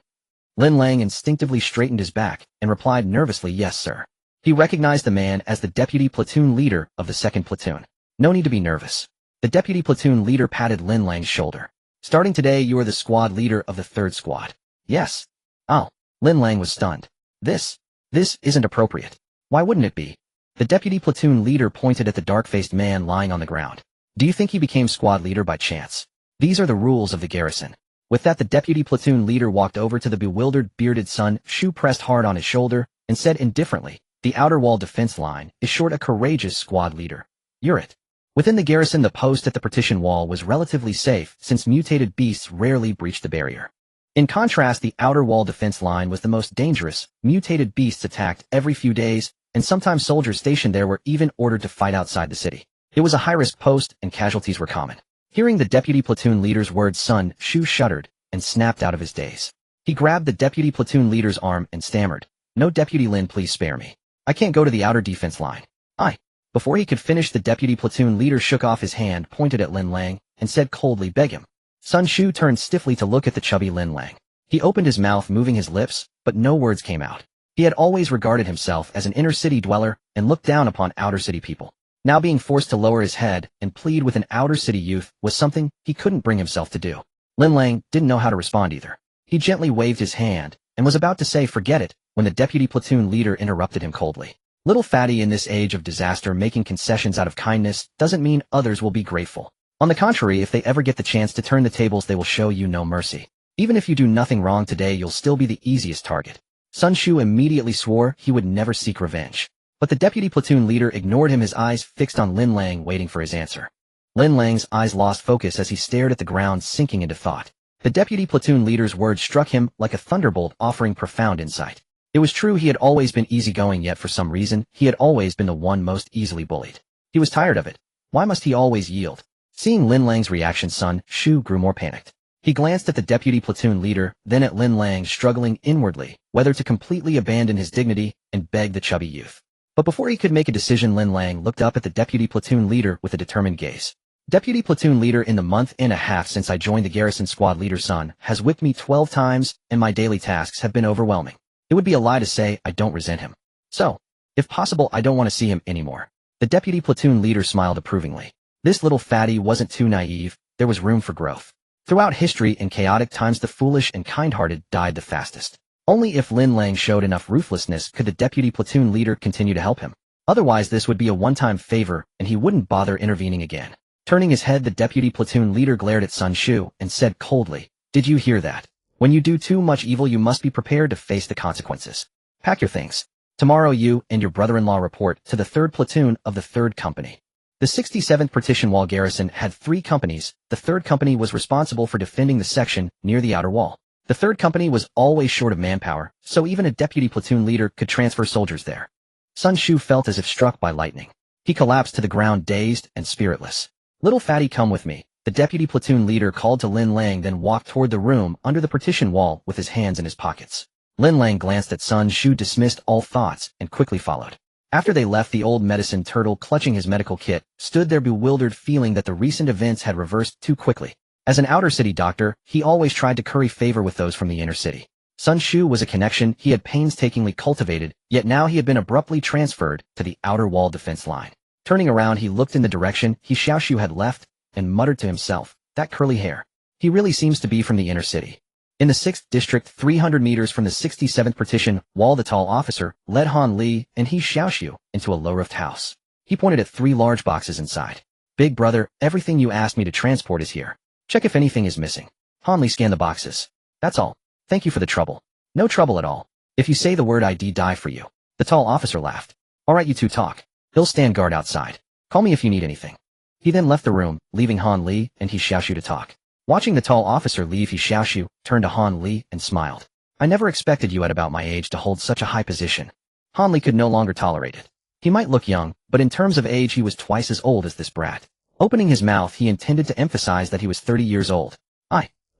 Lin Lang instinctively straightened his back and replied nervously, "Yes, sir." He recognized the man as the deputy platoon leader of the 2nd platoon. "No need to be nervous." The deputy platoon leader patted Lin Lang's shoulder. "Starting today, you are the squad leader of the 3rd squad." "Yes." "Oh." Lin Lang was stunned. This isn't appropriate." "Why wouldn't it be?" The deputy platoon leader pointed at the dark-faced man lying on the ground. "Do you think he became squad leader by chance? These are the rules of the garrison." With that, the deputy platoon leader walked over to the bewildered bearded Sun Shu, pressed hard on his shoulder, and said indifferently, "The outer wall defense line is short a courageous squad leader. You're it." Within the garrison, the post at the partition wall was relatively safe, since mutated beasts rarely breached the barrier. In contrast, the outer wall defense line was the most dangerous. Mutated beasts attacked every few days, and sometimes soldiers stationed there were even ordered to fight outside the city. It was a high-risk post, and casualties were common. Hearing the deputy platoon leader's words, Sun Shu shuddered and snapped out of his daze. He grabbed the deputy platoon leader's arm and stammered, "No, Deputy Lin, please spare me. I can't go to the outer defense line. I..." Before he could finish, the deputy platoon leader shook off his hand, pointed at Lin Lang, and said coldly, "Beg him." Sun Shu turned stiffly to look at the chubby Lin Lang. He opened his mouth, moving his lips, but no words came out. He had always regarded himself as an inner-city dweller and looked down upon outer-city people. Now being forced to lower his head and plead with an outer-city youth was something he couldn't bring himself to do. Lin Lang didn't know how to respond either. He gently waved his hand and was about to say forget it when the deputy platoon leader interrupted him coldly. "Little fatty, in this age of disaster, making concessions out of kindness doesn't mean others will be grateful. On the contrary, if they ever get the chance to turn the tables, they will show you no mercy. Even if you do nothing wrong today, you'll still be the easiest target." Sun Shu immediately swore he would never seek revenge. But the deputy platoon leader ignored him, his eyes fixed on Lin Lang, waiting for his answer. Lin Lang's eyes lost focus as he stared at the ground, sinking into thought. The deputy platoon leader's words struck him like a thunderbolt, offering profound insight. It was true, he had always been easygoing, yet for some reason, he had always been the one most easily bullied. He was tired of it. Why must he always yield? Seeing Lin Lang's reaction, Sun Shu grew more panicked. He glanced at the deputy platoon leader, then at Lin Lang, struggling inwardly whether to completely abandon his dignity and beg the chubby youth. But before he could make a decision, Lin Lang looked up at the deputy platoon leader with a determined gaze. "Deputy platoon leader, in the month and a half since I joined the garrison, squad leader Sun has whipped me 12 times, and my daily tasks have been overwhelming. It would be a lie to say I don't resent him. So, if possible, I don't want to see him anymore." The deputy platoon leader smiled approvingly. This little fatty wasn't too naive. There was room for growth. Throughout history, in chaotic times, the foolish and kind-hearted died the fastest. Only if Lin Lang showed enough ruthlessness could the deputy platoon leader continue to help him. Otherwise, this would be a one-time favor, and he wouldn't bother intervening again. Turning his head, the deputy platoon leader glared at Sun Shu and said coldly, "Did you hear that? When you do too much evil, you must be prepared to face the consequences. Pack your things. Tomorrow you and your brother-in-law report to the 3rd platoon of the 3rd company." The 67th partition wall garrison had 3 companies. The 3rd company was responsible for defending the section near the outer wall. The 3rd company was always short of manpower, so even a deputy platoon leader could transfer soldiers there. Sun Shu felt as if struck by lightning. He collapsed to the ground, dazed and spiritless. "Little fatty, come with me," the deputy platoon leader called to Lin Lang, then walked toward the room under the partition wall with his hands in his pockets. Lin Lang glanced at Sun Shu, dismissed all thoughts, and quickly followed. After they left, the old medicine turtle, clutching his medical kit, stood there bewildered, feeling that the recent events had reversed too quickly. As an outer-city doctor, he always tried to curry favor with those from the inner city. Sun Shu was a connection he had painstakingly cultivated, yet now he had been abruptly transferred to the outer wall defense line. Turning around, he looked in the direction He Xiaoxu had left and muttered to himself, "That curly hair. He really seems to be from the inner city." In the 6th district, 300 meters from the 67th partition wall, the tall officer led Han Li and He Xiaoxu into a low-roofed house. He pointed at 3 large boxes inside. "Big brother, everything you asked me to transport is here. Check if anything is missing." Han Li scanned the boxes. "That's all. Thank you for the trouble." "No trouble at all. If you say the word, I'd die for you." The tall officer laughed. "All right, you two talk. He'll stand guard outside. Call me if you need anything." He then left the room, leaving Han Li and He Xiaoxu to talk. Watching the tall officer leave, He Xiaoxu turned to Han Li and smiled. "I never expected you at about my age to hold such a high position." Han Li could no longer tolerate it. He might look young, but in terms of age he was twice as old as this brat. Opening his mouth, he intended to emphasize that he was 30 years old.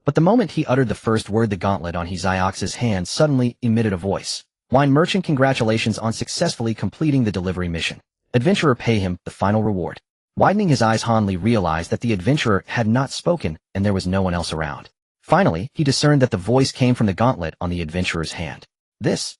But the moment he uttered the first word, the gauntlet on He Xiaoxu's hand suddenly emitted a voice. "Wine merchant, congratulations on successfully completing the delivery mission. Adventurer, pay him the final reward." Widening his eyes, Han Li realized that the adventurer had not spoken and there was no one else around. Finally, he discerned that the voice came from the gauntlet on the adventurer's hand. This.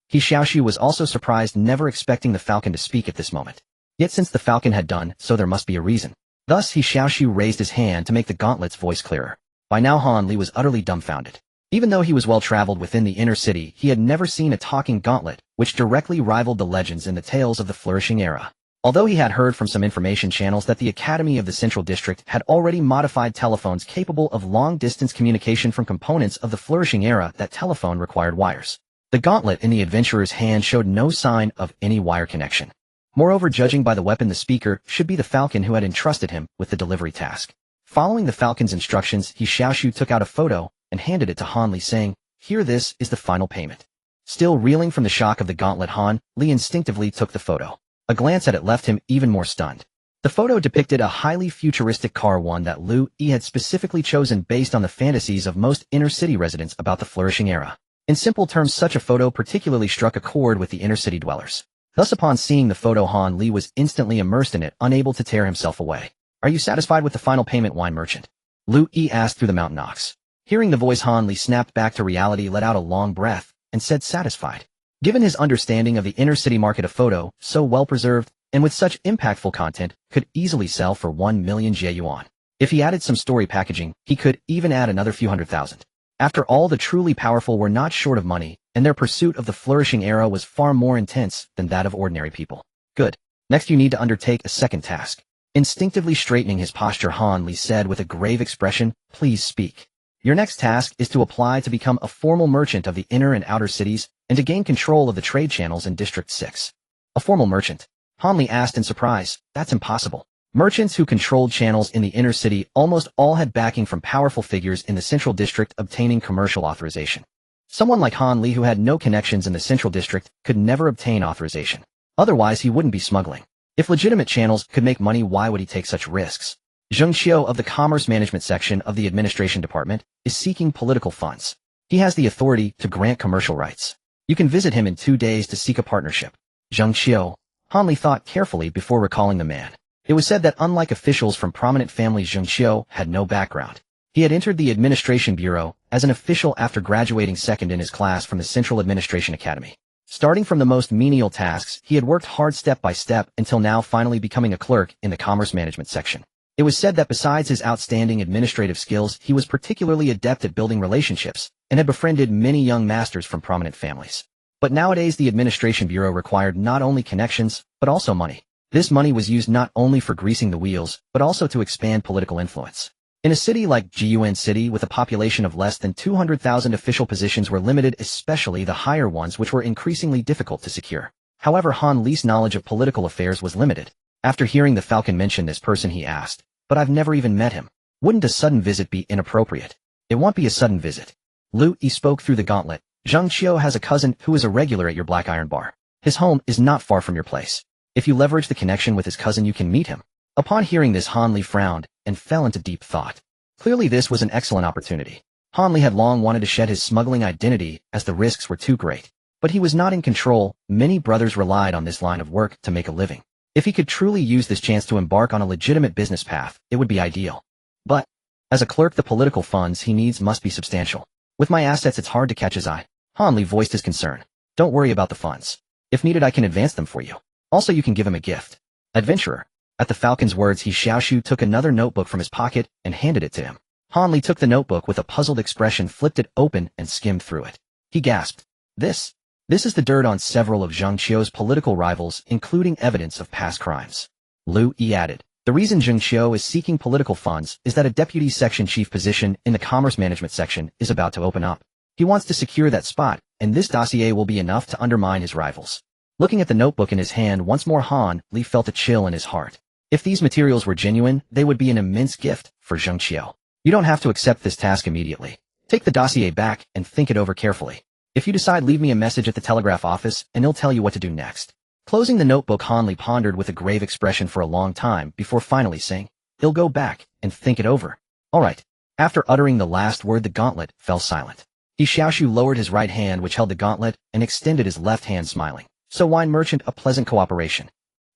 He Xiaoxu was also surprised, never expecting the Falcon to speak at this moment. Yet since the Falcon had done so, there must be a reason. Thus He Xiaoxu raised his hand to make the gauntlet's voice clearer. By now Han Li was utterly dumbfounded. Even though he was well-traveled within the inner city, he had never seen a talking gauntlet, which directly rivaled the legends and the tales of the flourishing era. Although he had heard from some information channels that the Academy of the Central District had already modified telephones capable of long-distance communication from components of the flourishing era, that telephone required wires. The gauntlet in the adventurer's hand showed no sign of any wire connection. Moreover, judging by the weapon, the speaker should be the Falcon who had entrusted him with the delivery task. Following the Falcon's instructions, He Xiaoxu took out a photo and handed it to Han Li, saying, "Here, this is the final payment." Still reeling from the shock of the gauntlet, Han Li instinctively took the photo. A glance at it left him even more stunned. The photo depicted a highly futuristic car, one that Liu Yi had specifically chosen based on the fantasies of most inner-city residents about the flourishing era. In simple terms, such a photo particularly struck a chord with the inner-city dwellers. Thus, upon seeing the photo, Han Li was instantly immersed in it, unable to tear himself away. "Are you satisfied with the final payment, wine merchant?" Liu Yi asked through the mountain ox. Hearing the voice, Han Li snapped back to reality, let out a long breath, and said, "Satisfied." Given his understanding of the inner-city market, a photo, so well-preserved, and with such impactful content, could easily sell for 1 million yuan. If he added some story packaging, he could even add another few hundred thousand. After all, the truly powerful were not short of money, and their pursuit of the flourishing era was far more intense than that of ordinary people. Good. Next, you need to undertake a second task. Instinctively straightening his posture, Han Li said with a grave expression, "Please speak." Your next task is to apply to become a formal merchant of the inner and outer cities, and to gain control of the trade channels in District 6. A formal merchant? Han Li asked in surprise. That's impossible. Merchants who controlled channels in the inner city almost all had backing from powerful figures in the central district obtaining commercial authorization. Someone like Han Li, who had no connections in the central district, could never obtain authorization. Otherwise, he wouldn't be smuggling. If legitimate channels could make money, why would he take such risks? Zheng Xiao of the Commerce Management Section of the Administration Department is seeking political funds. He has the authority to grant commercial rights. You can visit him in 2 days to seek a partnership. Zheng Xiao. Han Li thought carefully before recalling the man. It was said that unlike officials from prominent families, Zheng Xiao had no background. He had entered the Administration Bureau as an official after graduating second in his class from the Central Administration Academy. Starting from the most menial tasks, he had worked hard step by step until now finally becoming a clerk in the Commerce Management Section. It was said that besides his outstanding administrative skills, he was particularly adept at building relationships and had befriended many young masters from prominent families. But nowadays, the Administration Bureau required not only connections, but also money. This money was used not only for greasing the wheels, but also to expand political influence. In a city like Jiuan City, with a population of less than 200,000, official positions were limited, especially the higher ones, which were increasingly difficult to secure. However, Han Li's knowledge of political affairs was limited. After hearing the Falcon mention this person, he asked, "But I've never even met him. Wouldn't a sudden visit be inappropriate?" "It won't be a sudden visit." Liu Yi spoke through the gauntlet. "Zheng Xiao has a cousin who is a regular at your Black Iron Bar. His home is not far from your place. If you leverage the connection with his cousin, you can meet him." Upon hearing this, Han Li frowned and fell into deep thought. Clearly, this was an excellent opportunity. Han Li had long wanted to shed his smuggling identity as the risks were too great. But he was not in control. Many brothers relied on this line of work to make a living. If he could truly use this chance to embark on a legitimate business path, it would be ideal. But, as a clerk, the political funds he needs must be substantial. With my assets, it's hard to catch his eye. Han Li voiced his concern. "Don't worry about the funds. If needed, I can advance them for you. Also, you can give him a gift." "Adventurer." At the Falcon's words, He Xiaoxu took another notebook from his pocket and handed it to him. Han Li took the notebook with a puzzled expression, flipped it open, and skimmed through it. He gasped. This is the dirt on several of Zheng Xiao's political rivals, including evidence of past crimes. Liu Yi added, "The reason Zheng Xiao is seeking political funds is that a deputy section chief position in the Commerce Management Section is about to open up. He wants to secure that spot, and this dossier will be enough to undermine his rivals." Looking at the notebook in his hand once more, Han Li felt a chill in his heart. If these materials were genuine, they would be an immense gift for Zheng Xiao. "You don't have to accept this task immediately. Take the dossier back and think it over carefully. If you decide, leave me a message at the telegraph office, and he'll tell you what to do next." Closing the notebook, Han Li pondered with a grave expression for a long time before finally saying, "He'll go back and think it over. All right." After uttering the last word, the gauntlet fell silent. He Xiaoxu lowered his right hand, which held the gauntlet, and extended his left hand, smiling. "So, wine merchant, a pleasant cooperation."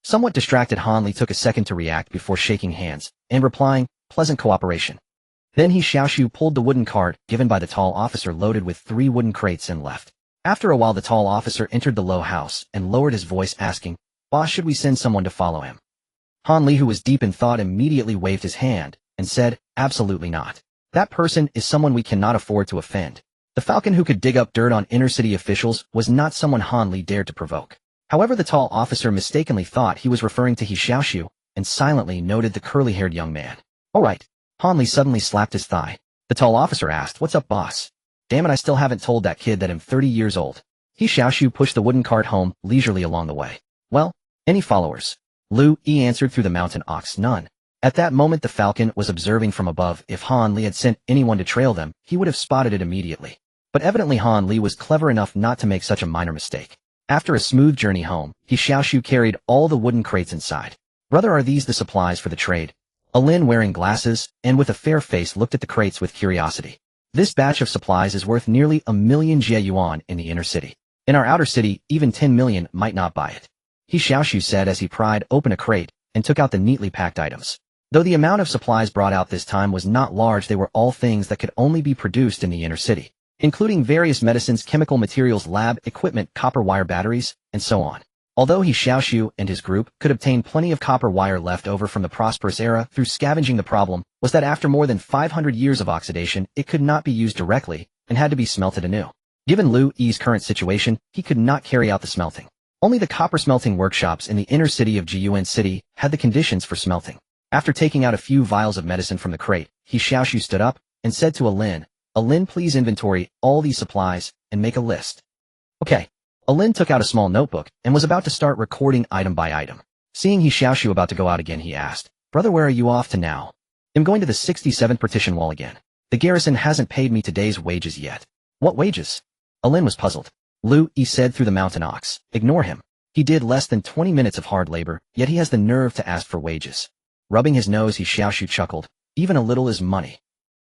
Somewhat distracted, Han Li took a second to react before shaking hands and replying, "Pleasant cooperation." Then He Xiaoxu pulled the wooden cart given by the tall officer loaded with 3 wooden crates and left. After a while, the tall officer entered the low house and lowered his voice, asking, "Boss, should we send someone to follow him?" Han Li, who was deep in thought, immediately waved his hand and said, "Absolutely not. That person is someone we cannot afford to offend." The Falcon, who could dig up dirt on inner-city officials, was not someone Han Li dared to provoke. However, the tall officer mistakenly thought he was referring to He Xiaoxu and silently noted the curly-haired young man. "All right." Han Li suddenly slapped his thigh. The tall officer asked, "What's up, boss?" "Damn it, I still haven't told that kid that I'm 30 years old." He Xiaoxu pushed the wooden cart home leisurely along the way. "Well, any followers?" Liu Yi answered through the mountain ox, "None." At that moment, the Falcon was observing from above. If Han Li had sent anyone to trail them, he would have spotted it immediately. But evidently Han Li was clever enough not to make such a minor mistake. After a smooth journey home, He Xiaoxu carried all the wooden crates inside. Brother, are these the supplies for the trade? Alin, wearing glasses and with a fair face, looked at the crates with curiosity. This batch of supplies is worth nearly 1,000,000 jie yuan in the inner city. In our outer city, even 10 million might not buy it. He Xiaoxu said as he pried open a crate and took out the neatly packed items. Though the amount of supplies brought out this time was not large, they were all things that could only be produced in the inner city, including various medicines, chemical materials, lab equipment, copper wire batteries, and so on. Although He Xiaoxu and his group could obtain plenty of copper wire left over from the prosperous era through scavenging, the problem was that after more than 500 years of oxidation, it could not be used directly and had to be smelted anew. Given Liu Yi's current situation, he could not carry out the smelting. Only the copper smelting workshops in the inner city of Jiyuan City had the conditions for smelting. After taking out a few vials of medicine from the crate, He Xiaoxu stood up and said to Alin, "Alin, please inventory all these supplies and make a list." Okay. Alin took out a small notebook and was about to start recording item by item. Seeing He Xiaoxu about to go out again, he asked, "Brother, where are you off to now?" "I'm going to the 67th partition wall again. The garrison hasn't paid me today's wages yet." "What wages?" Alin was puzzled. Liu Yi said through the mountain ox, "Ignore him. He did less than 20 minutes of hard labor, yet he has the nerve to ask for wages." Rubbing his nose, He Xiaoxu chuckled. "Even a little is money."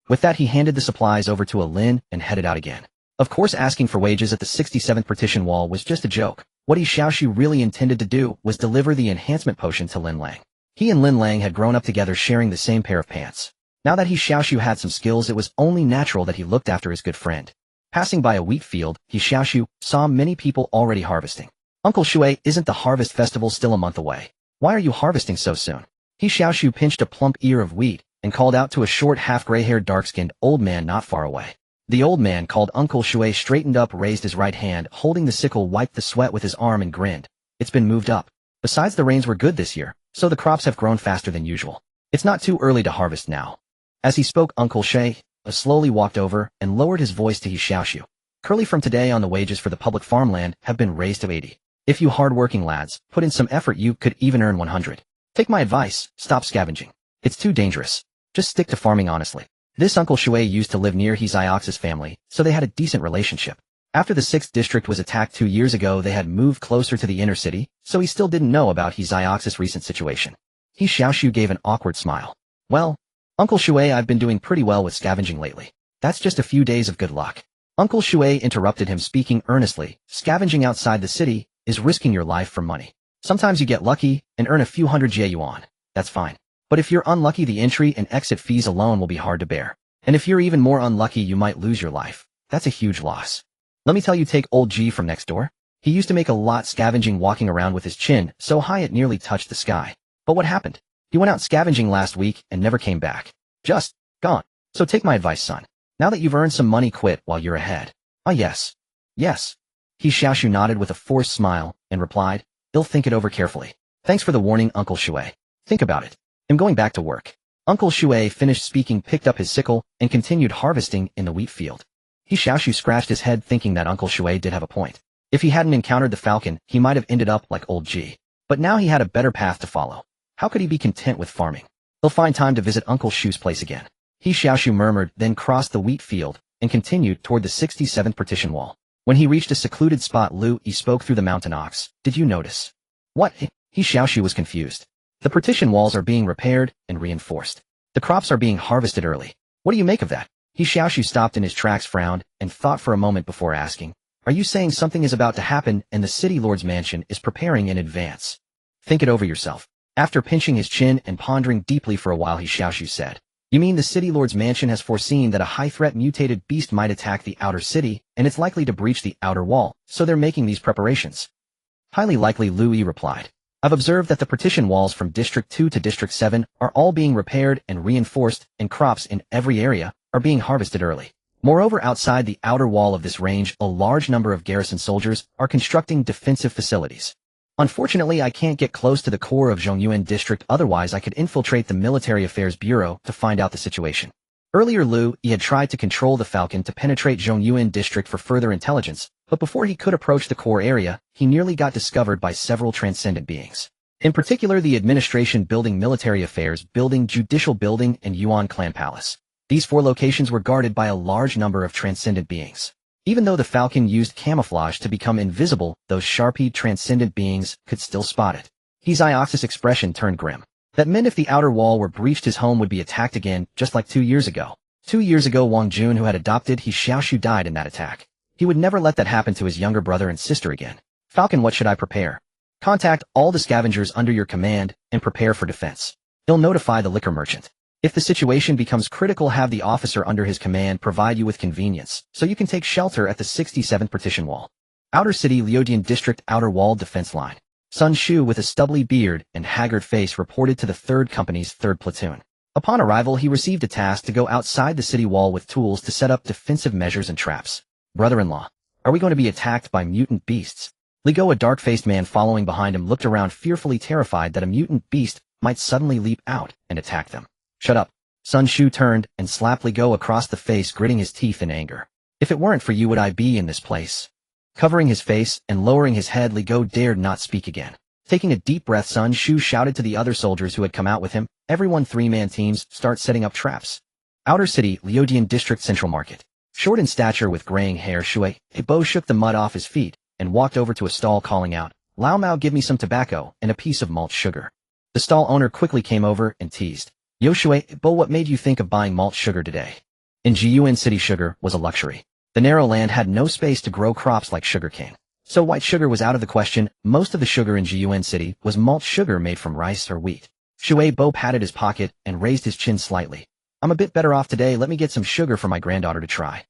With that, he handed the supplies over to Alin and headed out again. Of course, asking for wages at the 67th partition wall was just a joke. What He Xiaoxu really intended to do was deliver the enhancement potion to Lin Lang. He and Lin Lang had grown up together, sharing the same pair of pants. Now that He Xiaoxu had some skills, it was only natural that he looked after his good friend. Passing by a wheat field, He Xiaoxu saw many people already harvesting. "Uncle Shui, isn't the harvest festival still a month away? Why are you harvesting so soon?" He Xiaoxu pinched a plump ear of wheat and called out to a short, half-gray-haired, dark-skinned old man not far away. The old man, called Uncle Shui, straightened up, raised his right hand, holding the sickle, wiped the sweat with his arm and grinned. "It's been moved up. Besides, the rains were good this year, so the crops have grown faster than usual. It's not too early to harvest now." As he spoke, Uncle Shui slowly walked over and lowered his voice to He Xiaoxu. "Curly, from today on, the wages for the public farmland have been raised to 80. If you hard-working lads put in some effort, you could even earn 100. Take my advice, stop scavenging. It's too dangerous. Just stick to farming honestly." This Uncle Shui used to live near He Xiaoxu's family, so they had a decent relationship. After the 6th district was attacked 2 years ago, they had moved closer to the inner city, so he still didn't know about He Xiaoxu's recent situation. He Xiaoxu gave an awkward smile. "Well, Uncle Shui, I've been doing pretty well with scavenging lately. That's just a few days of good luck." Uncle Shui interrupted him, speaking earnestly. "Scavenging outside the city is risking your life for money. Sometimes you get lucky and earn a few hundred jie yuan. That's fine. But if you're unlucky, the entry and exit fees alone will be hard to bear. And if you're even more unlucky, you might lose your life. That's a huge loss. Let me tell you, take old G from next door. He used to make a lot scavenging, walking around with his chin so high it nearly touched the sky. But what happened? He went out scavenging last week and never came back. Just gone. So take my advice, son. Now that you've earned some money, quit while you're ahead." "Ah, yes. Yes." He Xiaoxu nodded with a forced smile and replied, "I'll think it over carefully. Thanks for the warning, Uncle Shui. Think about it. I'm going back to work." Uncle Shui finished speaking, picked up his sickle, and continued harvesting in the wheat field. He Xiaoxu scratched his head, thinking that Uncle Shui did have a point. If he hadn't encountered the Falcon, he might have ended up like old G. But now he had a better path to follow. How could he be content with farming? He'll find time to visit Uncle Shu's place again. He Xiaoxu murmured, then crossed the wheat field and continued toward the 67th partition wall. When he reached a secluded spot, Liu Yi spoke through the mountain ox. "Did you notice?" "What?" He Xiaoxu was confused. "The partition walls are being repaired and reinforced. The crops are being harvested early. What do you make of that?" He Xiaoxu stopped in his tracks, frowned, and thought for a moment before asking, "Are you saying something is about to happen and the city lord's mansion is preparing in advance?" "Think it over yourself." After pinching his chin and pondering deeply for a while, He Xiaoxu said, "You mean the city lord's mansion has foreseen that a high-threat mutated beast might attack the outer city, and it's likely to breach the outer wall, so they're making these preparations?" "Highly likely," Liu Yi replied. "I've observed that the partition walls from District 2 to District 7 are all being repaired and reinforced, and crops in every area are being harvested early. Moreover, outside the outer wall of this range, a large number of garrison soldiers are constructing defensive facilities. Unfortunately, I can't get close to the core of Zhongyuan district, otherwise I could infiltrate the Military Affairs Bureau to find out the situation." Earlier, Liu Yi had tried to control the Falcon to penetrate Zhongyuan district for further intelligence, but before he could approach the core area, he nearly got discovered by several transcendent beings. In particular, the Administration Building, Military Affairs Building, Judicial Building, and Yuan Clan Palace. These 4 locations were guarded by a large number of transcendent beings. Even though the Falcon used camouflage to become invisible, those sharp-eyed transcendent beings could still spot it. He He Xiaoxu's expression turned grim. That meant if the outer wall were breached, his home would be attacked again, just like 2 years ago. 2 years ago, Wang Jun, who had adopted He Xiaoxu, died in that attack. He would never let that happen to his younger brother and sister again. Falcon, what should I prepare? Contact all the scavengers under your command and prepare for defense. He'll notify the liquor merchant. If the situation becomes critical, have the officer under his command provide you with convenience, so you can take shelter at the 67th partition wall. Outer City Liudian District Outer Wall Defense Line. Sun Shu, with a stubbly beard and haggard face, reported to the 3rd Company's 3rd Platoon. Upon arrival, he received a task to go outside the city wall with tools to set up defensive measures and traps. Brother-in-law, are we going to be attacked by mutant beasts? Li Go, a dark-faced man following behind him, looked around, fearfully terrified that a mutant beast might suddenly leap out and attack them. Shut up. Sun Shu turned and slapped Li Go across the face, gritting his teeth in anger. If it weren't for you, would I be in this place? Covering his face and lowering his head, Li Go dared not speak again. Taking a deep breath, Sun Shu shouted to the other soldiers who had come out with him, everyone, 3-man teams, start setting up traps. Outer City Liudian District Central Market. Short in stature with graying hair, Shui Bo shook the mud off his feet and walked over to a stall, calling out, "Lao Mao, give me some tobacco and a piece of malt sugar." The stall owner quickly came over and teased, "Yo Shui Bo, what made you think of buying malt sugar today?" In Jiyuan City, sugar was a luxury. The narrow land had no space to grow crops like sugarcane, so white sugar was out of the question. Most of the sugar in Jiyuan City was malt sugar made from rice or wheat. Shui Bo patted his pocket and raised his chin slightly. "I'm a bit better off today, let me get some sugar for my granddaughter to try."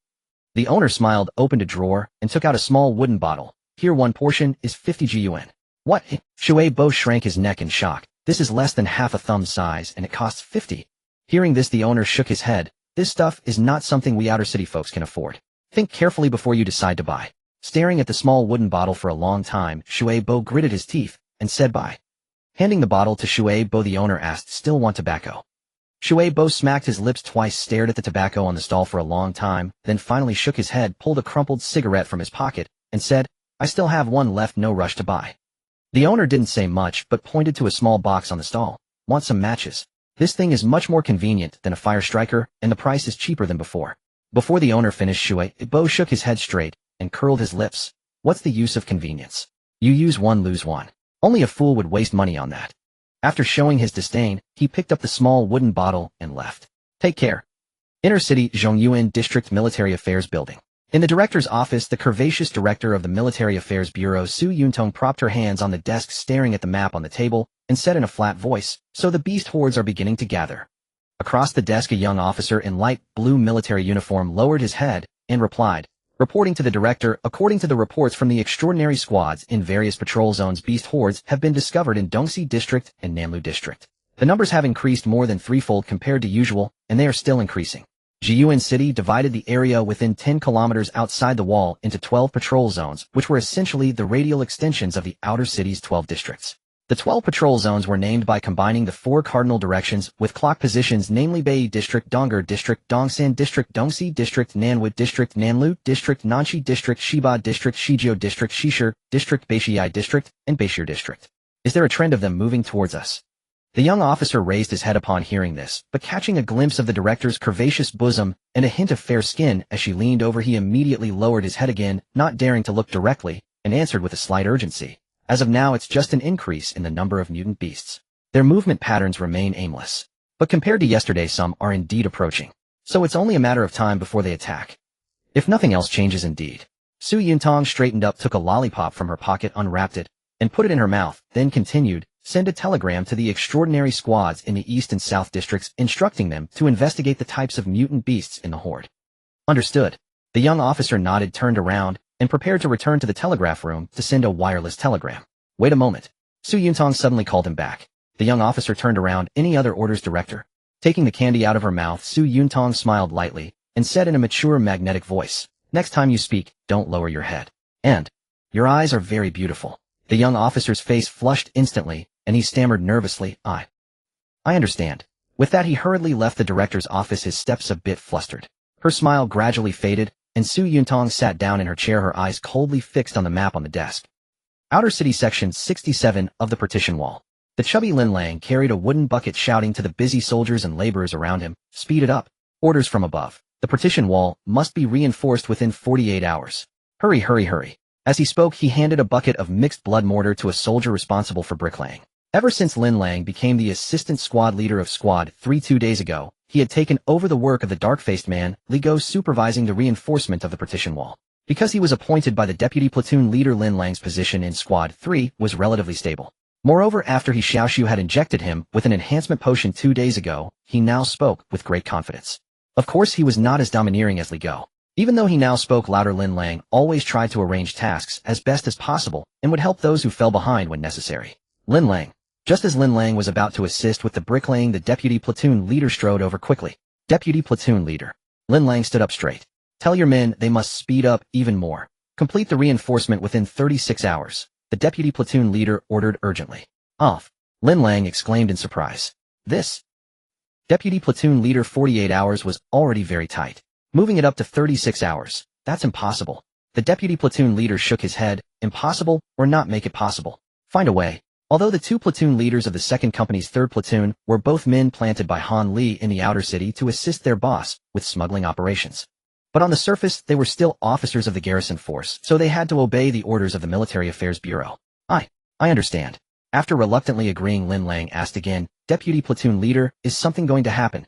The owner smiled, opened a drawer, and took out a small wooden bottle. "Here, one portion is 50 Yuan. "What?" Shui Bo shrank his neck in shock. "This is less than half a thumb size, and it costs 50. Hearing this, the owner shook his head. "This stuff is not something we outer city folks can afford. Think carefully before you decide to buy." Staring at the small wooden bottle for a long time, Shui Bo gritted his teeth and said, "Buy." Handing the bottle to Shui Bo, the owner asked, "Still want tobacco?" Shui Bo smacked his lips twice, stared at the tobacco on the stall for a long time, then finally shook his head, pulled a crumpled cigarette from his pocket, and said, "I still have one left, no rush to buy." The owner didn't say much, but pointed to a small box on the stall. "Want some matches? This thing is much more convenient than a fire striker, and the price is cheaper than before." Before the owner finished, Shui Bo shook his head straight and curled his lips. "What's the use of convenience? You use one, lose one. Only a fool would waste money on that." After showing his disdain, he picked up the small wooden bottle and left. "Take care." Inner City Zhongyuan District Military Affairs Building. In the director's office, the curvaceous director of the Military Affairs Bureau, Su Yuntong, propped her hands on the desk, staring at the map on the table, and said in a flat voice, "So the beast hordes are beginning to gather." Across the desk, a young officer in light blue military uniform lowered his head and replied, reporting to the director, "According to the reports from the extraordinary squads in various patrol zones, beast hordes have been discovered in Dongxi District and Nanlu District. The numbers have increased more than threefold compared to usual, and they are still increasing." Jiyuan City divided the area within 10 kilometers outside the wall into 12 patrol zones, which were essentially the radial extensions of the outer city's 12 districts. The 12 patrol zones were named by combining the 4 cardinal directions with clock positions, namely Bai District, Dong'er District, Dongsan District, Dongxi District, Nanwu District, Nanlu District, Nanxi District, Shiba District, Shijiao District, Shishir District, Baixiai District, and Baishir District. "Is there a trend of them moving towards us?" The young officer raised his head upon hearing this, but catching a glimpse of the director's curvaceous bosom and a hint of fair skin as she leaned over, he immediately lowered his head again, not daring to look directly, and answered with a slight urgency. "As of now, it's just an increase in the number of mutant beasts. Their movement patterns remain aimless. But compared to yesterday, some are indeed approaching. So it's only a matter of time before they attack. If nothing else changes indeed." Su Yuntong straightened up, took a lollipop from her pocket, unwrapped it, and put it in her mouth, then continued, "Send a telegram to the extraordinary squads in the East and South districts, instructing them to investigate the types of mutant beasts in the horde." "Understood." The young officer nodded, turned around, and prepared to return to the telegraph room to send a wireless telegram. "Wait a moment." Su Yuntong suddenly called him back. The young officer turned around. "Any other orders, director?" Taking the candy out of her mouth, Su Yuntong smiled lightly and said in a mature, magnetic voice, "Next time you speak, don't lower your head. And your eyes are very beautiful." The young officer's face flushed instantly, and he stammered nervously, I understand." With that, he hurriedly left the director's office, his steps a bit flustered. Her smile gradually faded, and Su Yuntong sat down in her chair, her eyes coldly fixed on the map on the desk. Outer City Section 67 of the partition wall. The chubby Lin Lang carried a wooden bucket, shouting to the busy soldiers and laborers around him, "Speed it up. Orders from above. The partition wall must be reinforced within 48 hours. Hurry, hurry, hurry." As he spoke, he handed a bucket of mixed blood mortar to a soldier responsible for bricklaying. Ever since Lin Lang became the assistant squad leader of Squad 3 2 days ago, he had taken over the work of the dark-faced man, Li Go, supervising the reinforcement of the partition wall. Because he was appointed by the deputy platoon leader, Lin Lang's position in Squad 3 was relatively stable. Moreover, after He Xiaoxu had injected him with an enhancement potion 2 days ago, he now spoke with great confidence. Of course, he was not as domineering as Li Go. Even though he now spoke louder, Lin Lang always tried to arrange tasks as best as possible and would help those who fell behind when necessary. Lin Lang. Just as Lin Lang was about to assist with the bricklaying, the deputy platoon leader strode over quickly. Deputy platoon leader. Lin Lang stood up straight. Tell your men they must speed up even more. Complete the reinforcement within 36 hours. The deputy platoon leader ordered urgently. Off. Lin Lang exclaimed in surprise. This? Deputy platoon leader, 48 hours was already very tight. Moving it up to 36 hours. That's impossible. The deputy platoon leader shook his head. Impossible, or not make it possible. Find a way. Although the two platoon leaders of the second company's third platoon were both men planted by Han Li in the outer city to assist their boss with smuggling operations. But on the surface, they were still officers of the garrison force, so they had to obey the orders of the Military Affairs Bureau. I understand. After reluctantly agreeing, Lin Lang asked again, Deputy platoon leader, is something going to happen?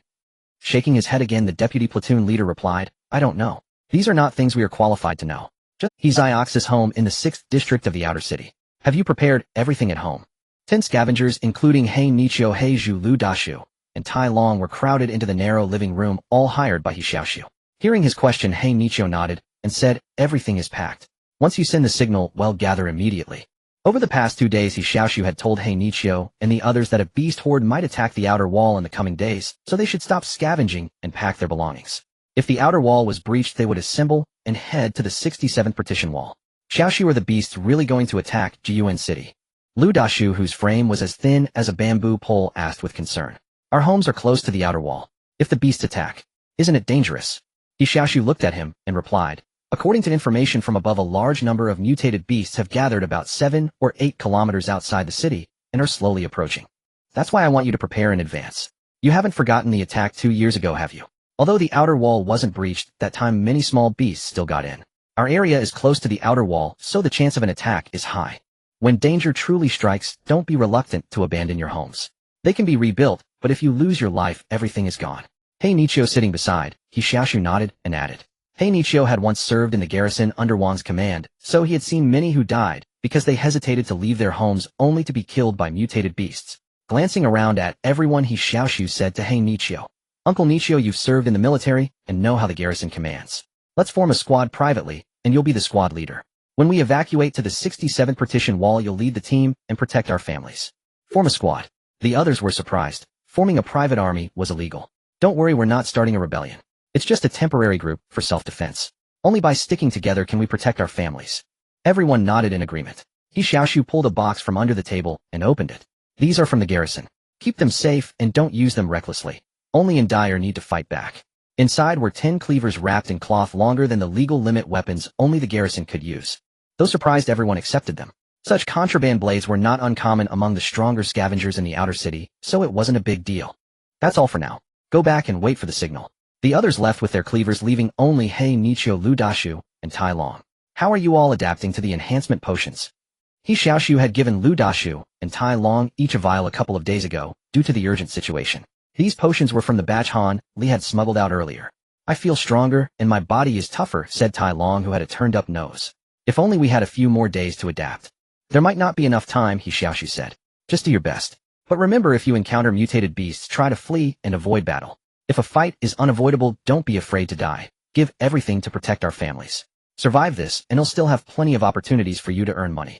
Shaking his head again, the deputy platoon leader replied, I don't know. These are not things we are qualified to know. Just He Xiaoxu's home in the 6th district of the outer city. Have you prepared everything at home? 10 scavengers, including He Xiaoxu, He Zhu, Liu Yi, and Tai Long, were crowded into the narrow living room, all hired by He Xiaoxu. Hearing his question, He Xiaoxu nodded and said, everything is packed. Once you send the signal, well, gather immediately. Over the past 2 days, He Xiaoxu had told He Xiaoxu and the others that a beast horde might attack the outer wall in the coming days, so they should stop scavenging and pack their belongings. If the outer wall was breached, they would assemble and head to the 67th partition wall. Xiaoxu, are the beasts really going to attack Jiyuan City? Liu Yi, whose frame was as thin as a bamboo pole, asked with concern. Our homes are close to the outer wall. If the beasts attack, isn't it dangerous? He Xiaoxu looked at him and replied, according to information from above, a large number of mutated beasts have gathered about 7 or 8 kilometers outside the city and are slowly approaching. That's why I want you to prepare in advance. You haven't forgotten the attack 2 years ago, have you? Although the outer wall wasn't breached, that time many small beasts still got in. Our area is close to the outer wall, so the chance of an attack is high. When danger truly strikes, don't be reluctant to abandon your homes. They can be rebuilt, but if you lose your life, everything is gone. He Xiaoxu, sitting beside, He Xiaoxu, nodded and added. He Xiaoxu had once served in the garrison under Wang's command, so he had seen many who died because they hesitated to leave their homes only to be killed by mutated beasts. Glancing around at everyone, He Xiaoxu said to He Xiaoxu, Uncle Xiaoxu, you've served in the military and know how the garrison commands. Let's form a squad privately, and you'll be the squad leader. When we evacuate to the 67th partition wall, you'll lead the team and protect our families. Form a squad. The others were surprised. Forming a private army was illegal. Don't worry, we're not starting a rebellion. It's just a temporary group for self-defense. Only by sticking together can we protect our families. Everyone nodded in agreement. He Xiaoxu pulled a box from under the table and opened it. These are from the garrison. Keep them safe and don't use them recklessly. Only in dire need to fight back. Inside were 10 cleavers wrapped in cloth, longer than the legal limit, weapons only the garrison could use. Though surprised, everyone accepted them. Such contraband blades were not uncommon among the stronger scavengers in the outer city, so it wasn't a big deal. That's all for now. Go back and wait for the signal. The others left with their cleavers, leaving only He Xiaoxu, Liu Yi, and Tai Long. How are you all adapting to the enhancement potions? He Xiaoxu had given Liu Yi and Tai Long each a vial a couple of days ago, due to the urgent situation. These potions were from the batch Han Li had smuggled out earlier. I feel stronger, and my body is tougher, said Tai Long, who had a turned-up nose. If only we had a few more days to adapt. There might not be enough time, He Xiaoxu said. Just do your best. But remember, if you encounter mutated beasts, try to flee and avoid battle. If a fight is unavoidable, don't be afraid to die. Give everything to protect our families. Survive this, and you'll still have plenty of opportunities for you to earn money.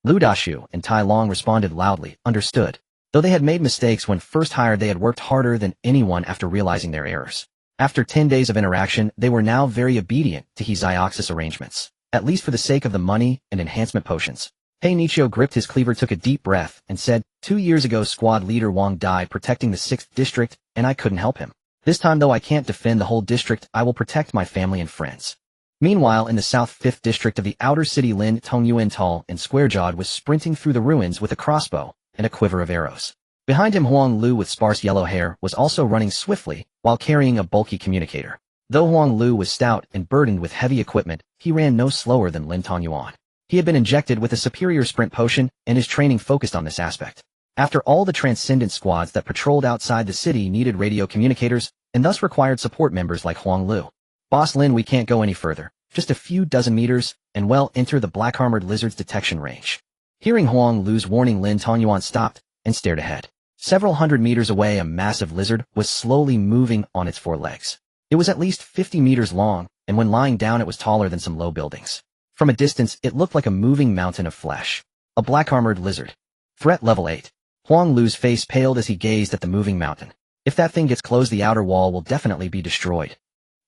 Liu Yi and Tai Long responded loudly, understood. Though they had made mistakes when first hired, they had worked harder than anyone after realizing their errors. After 10 days of interaction, they were now very obedient to He Xiaoxu's arrangements, at least for the sake of the money and enhancement potions. He Xiaoxu gripped his cleaver, took a deep breath, and said, 2 years ago squad leader Wang died protecting the 6th district, and I couldn't help him. This time, though I can't defend the whole district, I will protect my family and friends. Meanwhile, in the South 5th district of the outer city, Lin Tongyuan, tall and square-jawed, was sprinting through the ruins with a crossbow and a quiver of arrows. Behind him, Huang Lu, with sparse yellow hair, was also running swiftly while carrying a bulky communicator. Though Huang Lu was stout and burdened with heavy equipment, he ran no slower than Lin Tongyuan. He had been injected with a superior sprint potion, and his training focused on this aspect. After all, the transcendent squads that patrolled outside the city needed radio communicators and thus required support members like Huang Lu. Boss Lin, we can't go any further. Just a few dozen meters, and well, enter the black-armored lizard's detection range. Hearing Huang Lu's warning, Lin Tongyuan stopped and stared ahead. Several hundred meters away, a massive lizard was slowly moving on its four legs. It was at least 50 meters long, and when lying down it was taller than some low buildings. From a distance, it looked like a moving mountain of flesh. A black-armored lizard. Threat level 8. Huang Lu's face paled as he gazed at the moving mountain. If that thing gets close, the outer wall will definitely be destroyed.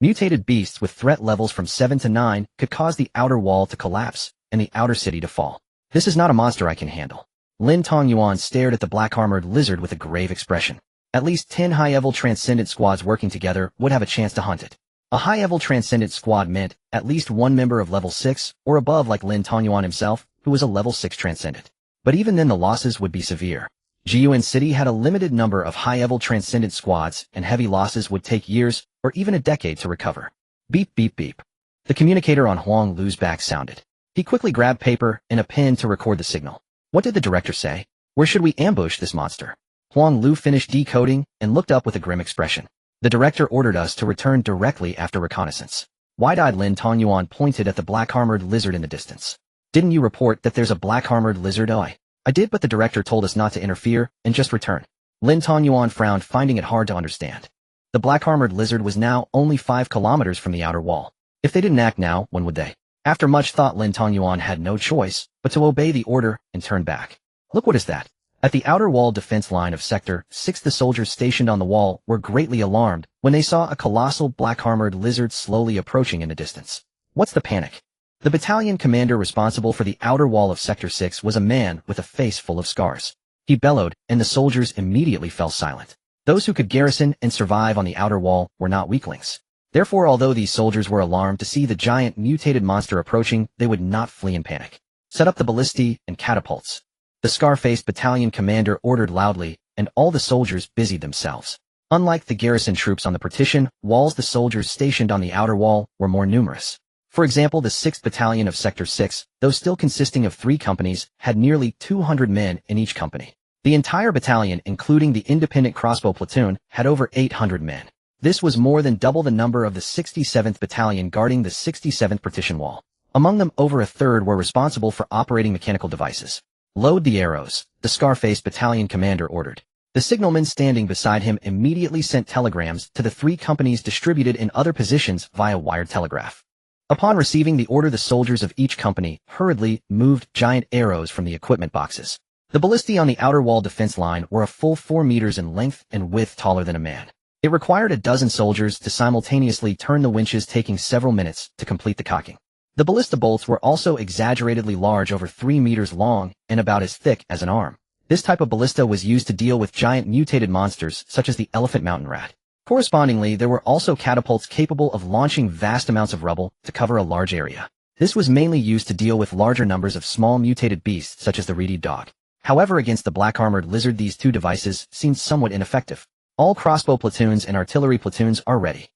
Mutated beasts with threat levels from 7 to 9 could cause the outer wall to collapse and the outer city to fall. This is not a monster I can handle. Lin Tongyuan stared at the black-armored lizard with a grave expression. At least 10 high-level transcendent squads working together would have a chance to hunt it. A high-level transcendent squad meant at least one member of level 6 or above, like Lin Tongyuan himself, who was a level 6 transcendent. But even then the losses would be severe. Jiyuan City had a limited number of high-level transcendent squads, and heavy losses would take years or even a decade to recover. Beep, beep, beep. The communicator on Huang Lu's back sounded. He quickly grabbed paper and a pen to record the signal. What did the director say? Where should we ambush this monster? Huang Lu finished decoding and looked up with a grim expression. The director ordered us to return directly after reconnaissance. Wide-eyed Lin Tongyuan pointed at the black-armored lizard in the distance. Didn't you report that there's a black-armored lizard? I did, but the director told us not to interfere and just return. Lin Tongyuan frowned, finding it hard to understand. The black-armored lizard was now only 5 kilometers from the outer wall. If they didn't act now, when would they? After much thought, Lin Tongyuan had no choice but to obey the order and turn back. Look, what is that? At the outer wall defense line of Sector 6, the soldiers stationed on the wall were greatly alarmed when they saw a colossal black-armored lizard slowly approaching in the distance. What's the panic? The battalion commander responsible for the outer wall of Sector 6 was a man with a face full of scars. He bellowed, and the soldiers immediately fell silent. Those who could garrison and survive on the outer wall were not weaklings. Therefore, although these soldiers were alarmed to see the giant mutated monster approaching, they would not flee in panic. Set up the ballistae and catapults. The scar-faced battalion commander ordered loudly, and all the soldiers busied themselves. Unlike the garrison troops on the partition walls, the soldiers stationed on the outer wall were more numerous. For example, the 6th Battalion of Sector 6, though still consisting of 3 companies, had nearly 200 men in each company. The entire battalion, including the independent crossbow platoon, had over 800 men. This was more than double the number of the 67th Battalion guarding the 67th partition wall. Among them, over a third were responsible for operating mechanical devices. Load the arrows, the scar-faced battalion commander ordered. The signalman standing beside him immediately sent telegrams to the 3 companies distributed in other positions via wired telegraph. Upon receiving the order, the soldiers of each company hurriedly moved giant arrows from the equipment boxes. The ballistae on the outer wall defense line were a full 4 meters in length and width, taller than a man. It required a dozen soldiers to simultaneously turn the winches, taking several minutes to complete the cocking. The ballista bolts were also exaggeratedly large, over 3 meters long and about as thick as an arm. This type of ballista was used to deal with giant mutated monsters such as the elephant mountain rat. Correspondingly, there were also catapults capable of launching vast amounts of rubble to cover a large area. This was mainly used to deal with larger numbers of small mutated beasts such as the red-eyed dog. However, against the black-armored lizard, these 2 devices seemed somewhat ineffective. All crossbow platoons and artillery platoons are ready.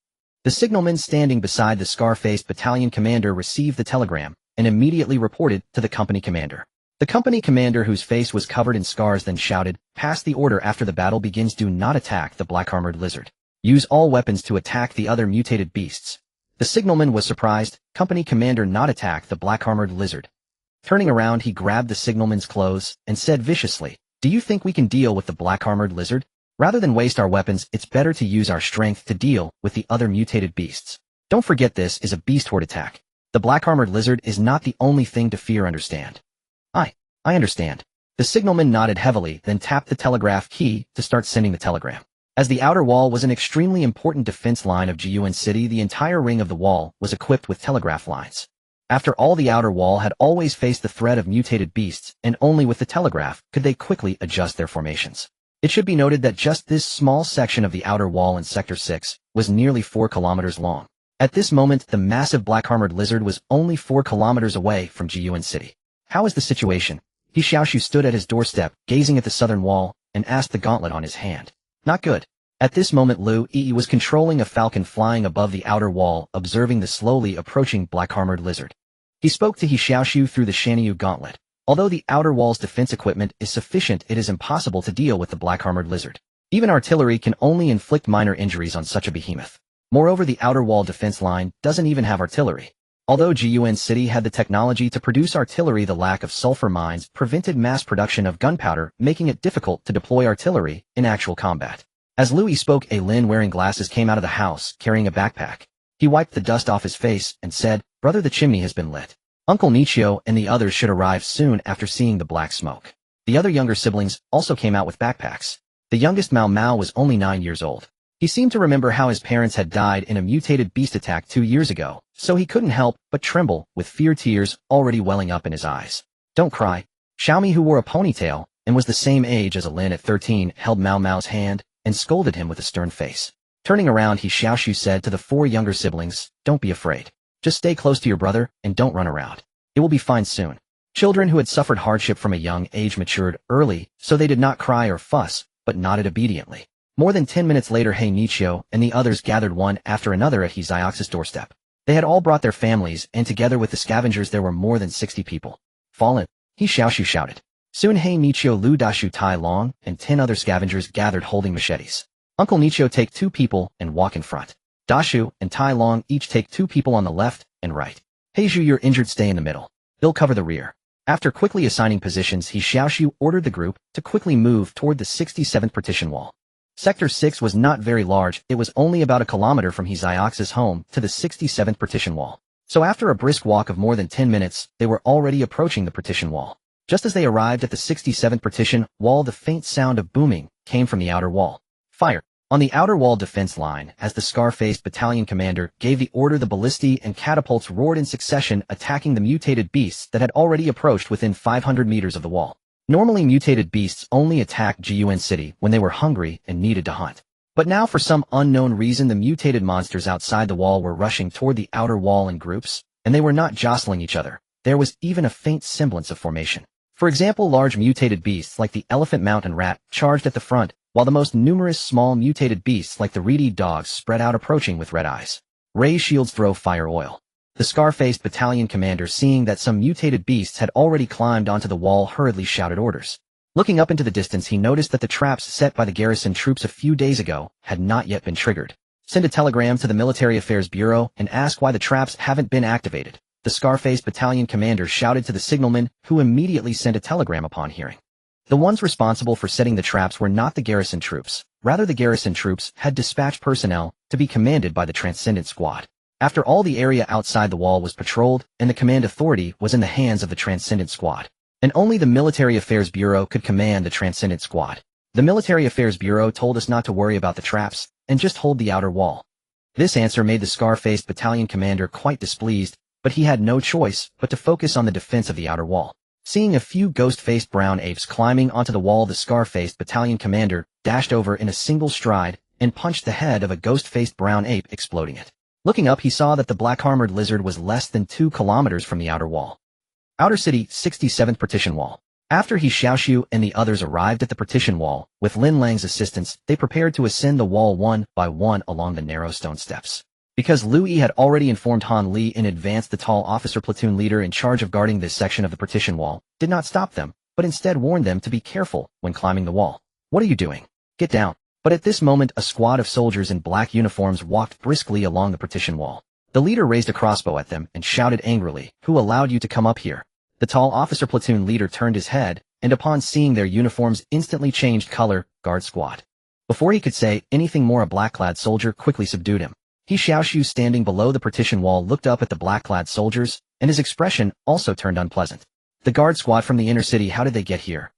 The signalman standing beside the scar-faced battalion commander received the telegram and immediately reported to the company commander. The company commander, whose face was covered in scars, then shouted, "Pass the order. After the battle begins, do not attack the black-armored lizard. Use all weapons to attack the other mutated beasts." The signalman was surprised. Company commander not attack the black-armored lizard. Turning around, he grabbed the signalman's clothes and said viciously, "Do you think we can deal with the black-armored lizard? Rather than waste our weapons, it's better to use our strength to deal with the other mutated beasts. Don't forget, this is a beast horde attack. The black-armored lizard is not the only thing to fear, understand?" I understand." The signalman nodded heavily, then tapped the telegraph key to start sending the telegram. As the outer wall was an extremely important defense line of Jiyuan City, the entire ring of the wall was equipped with telegraph lines. After all, the outer wall had always faced the threat of mutated beasts, and only with the telegraph could they quickly adjust their formations. It should be noted that just this small section of the outer wall in Sector 6 was nearly 4 kilometers long. At this moment, the massive black-armored lizard was only 4 kilometers away from Jiyuan City. How is the situation? He Xiaoxu stood at his doorstep, gazing at the southern wall, and asked the gauntlet on his hand. Not good. At this moment, Liu Yi was controlling a falcon flying above the outer wall, observing the slowly approaching black-armored lizard. He spoke to He Xiaoxu through the Shanyu gauntlet. Although the outer wall's defense equipment is sufficient, it is impossible to deal with the black-armored lizard. Even artillery can only inflict minor injuries on such a behemoth. Moreover, the outer wall defense line doesn't even have artillery. Although Gun City had the technology to produce artillery, the lack of sulfur mines prevented mass production of gunpowder, making it difficult to deploy artillery in actual combat. As Liu Yi spoke, a Lin wearing glasses came out of the house, carrying a backpack. He wiped the dust off his face and said, "Brother, the chimney has been lit. Uncle Nichio and the others should arrive soon after seeing the black smoke." The other younger siblings also came out with backpacks. The youngest Mao Mao was only 9 years old. He seemed to remember how his parents had died in a mutated beast attack 2 years ago, so he couldn't help but tremble, with fear tears already welling up in his eyes. "Don't cry." Xiaomi, who wore a ponytail and was the same age as Lin at 13, held Mao Mao's hand and scolded him with a stern face. Turning around, He Xiaoxu said to the 4 younger siblings, "Don't be afraid. Just stay close to your brother and don't run around. It will be fine soon." Children who had suffered hardship from a young age matured early, so they did not cry or fuss, but nodded obediently. More than 10 minutes later, He Nichio and the others gathered one after another at He Xiaoxu's doorstep. They had all brought their families, and together with the scavengers there were more than 60 people. "Fallen," He Xiaoxu shouted. Soon He Nichio, Lu Dashu, Tai Long, and 10 other scavengers gathered holding machetes. "Uncle Nichio, take 2 people and walk in front. Dashu and Tai Long each take 2 people on the left and right. Heiju, you're injured, stay in the middle. They'll cover the rear." After quickly assigning positions, He Xiaoxu ordered the group to quickly move toward the 67th partition wall. Sector 6 was not very large. It was only about a kilometer from He Xiaoxu's home to the 67th partition wall. So after a brisk walk of more than 10 minutes, they were already approaching the partition wall. Just as they arrived at the 67th partition wall, the faint sound of booming came from the outer wall. "Fire!" On the outer wall defense line, as the scar-faced battalion commander gave the order, the ballistae and catapults roared in succession, attacking the mutated beasts that had already approached within 500 meters of the wall. Normally, mutated beasts only attacked Gun City when they were hungry and needed to hunt. But now, for some unknown reason, the mutated monsters outside the wall were rushing toward the outer wall in groups, and they were not jostling each other. There was even a faint semblance of formation. For example, large mutated beasts like the elephant mountain rat charged at the front, while the most numerous small mutated beasts like the reed dogs spread out, approaching with red eyes. Ray shields, throw fire oil. The scar-faced battalion commander, seeing that some mutated beasts had already climbed onto the wall, hurriedly shouted orders. Looking up into the distance, he noticed that the traps set by the garrison troops a few days ago had not yet been triggered. "Send a telegram to the Military Affairs Bureau and ask why the traps haven't been activated," the scar-faced battalion commander shouted to the signalman, who immediately sent a telegram upon hearing. The ones responsible for setting the traps were not the garrison troops. Rather, the garrison troops had dispatched personnel to be commanded by the Transcendent Squad. After all, the area outside the wall was patrolled, and the command authority was in the hands of the Transcendent Squad. And only the Military Affairs Bureau could command the Transcendent Squad. "The Military Affairs Bureau told us not to worry about the traps, and just hold the outer wall." This answer made the scar-faced battalion commander quite displeased, but he had no choice but to focus on the defense of the outer wall. Seeing a few ghost-faced brown apes climbing onto the wall, the scar-faced battalion commander dashed over in a single stride and punched the head of a ghost-faced brown ape, exploding it. Looking up, he saw that the black-armored lizard was less than 2 kilometers from the outer wall. Outer City, 67th partition wall. After He Xiaoxu and the others arrived at the partition wall, with Lin Lang's assistance, they prepared to ascend the wall one by one along the narrow stone steps. Because Liu Yi had already informed Han Li in advance, the tall officer platoon leader in charge of guarding this section of the partition wall did not stop them, but instead warned them to be careful when climbing the wall. "What are you doing? Get down." But at this moment, a squad of soldiers in black uniforms walked briskly along the partition wall. The leader raised a crossbow at them and shouted angrily, "Who allowed you to come up here?" The tall officer platoon leader turned his head, and upon seeing their uniforms instantly changed color, "Guard squad." Before he could say anything more, a black-clad soldier quickly subdued him. He Xiaoxu, standing below the partition wall, looked up at the black-clad soldiers, and his expression also turned unpleasant. "The guard squad from the inner city, how did they get here?"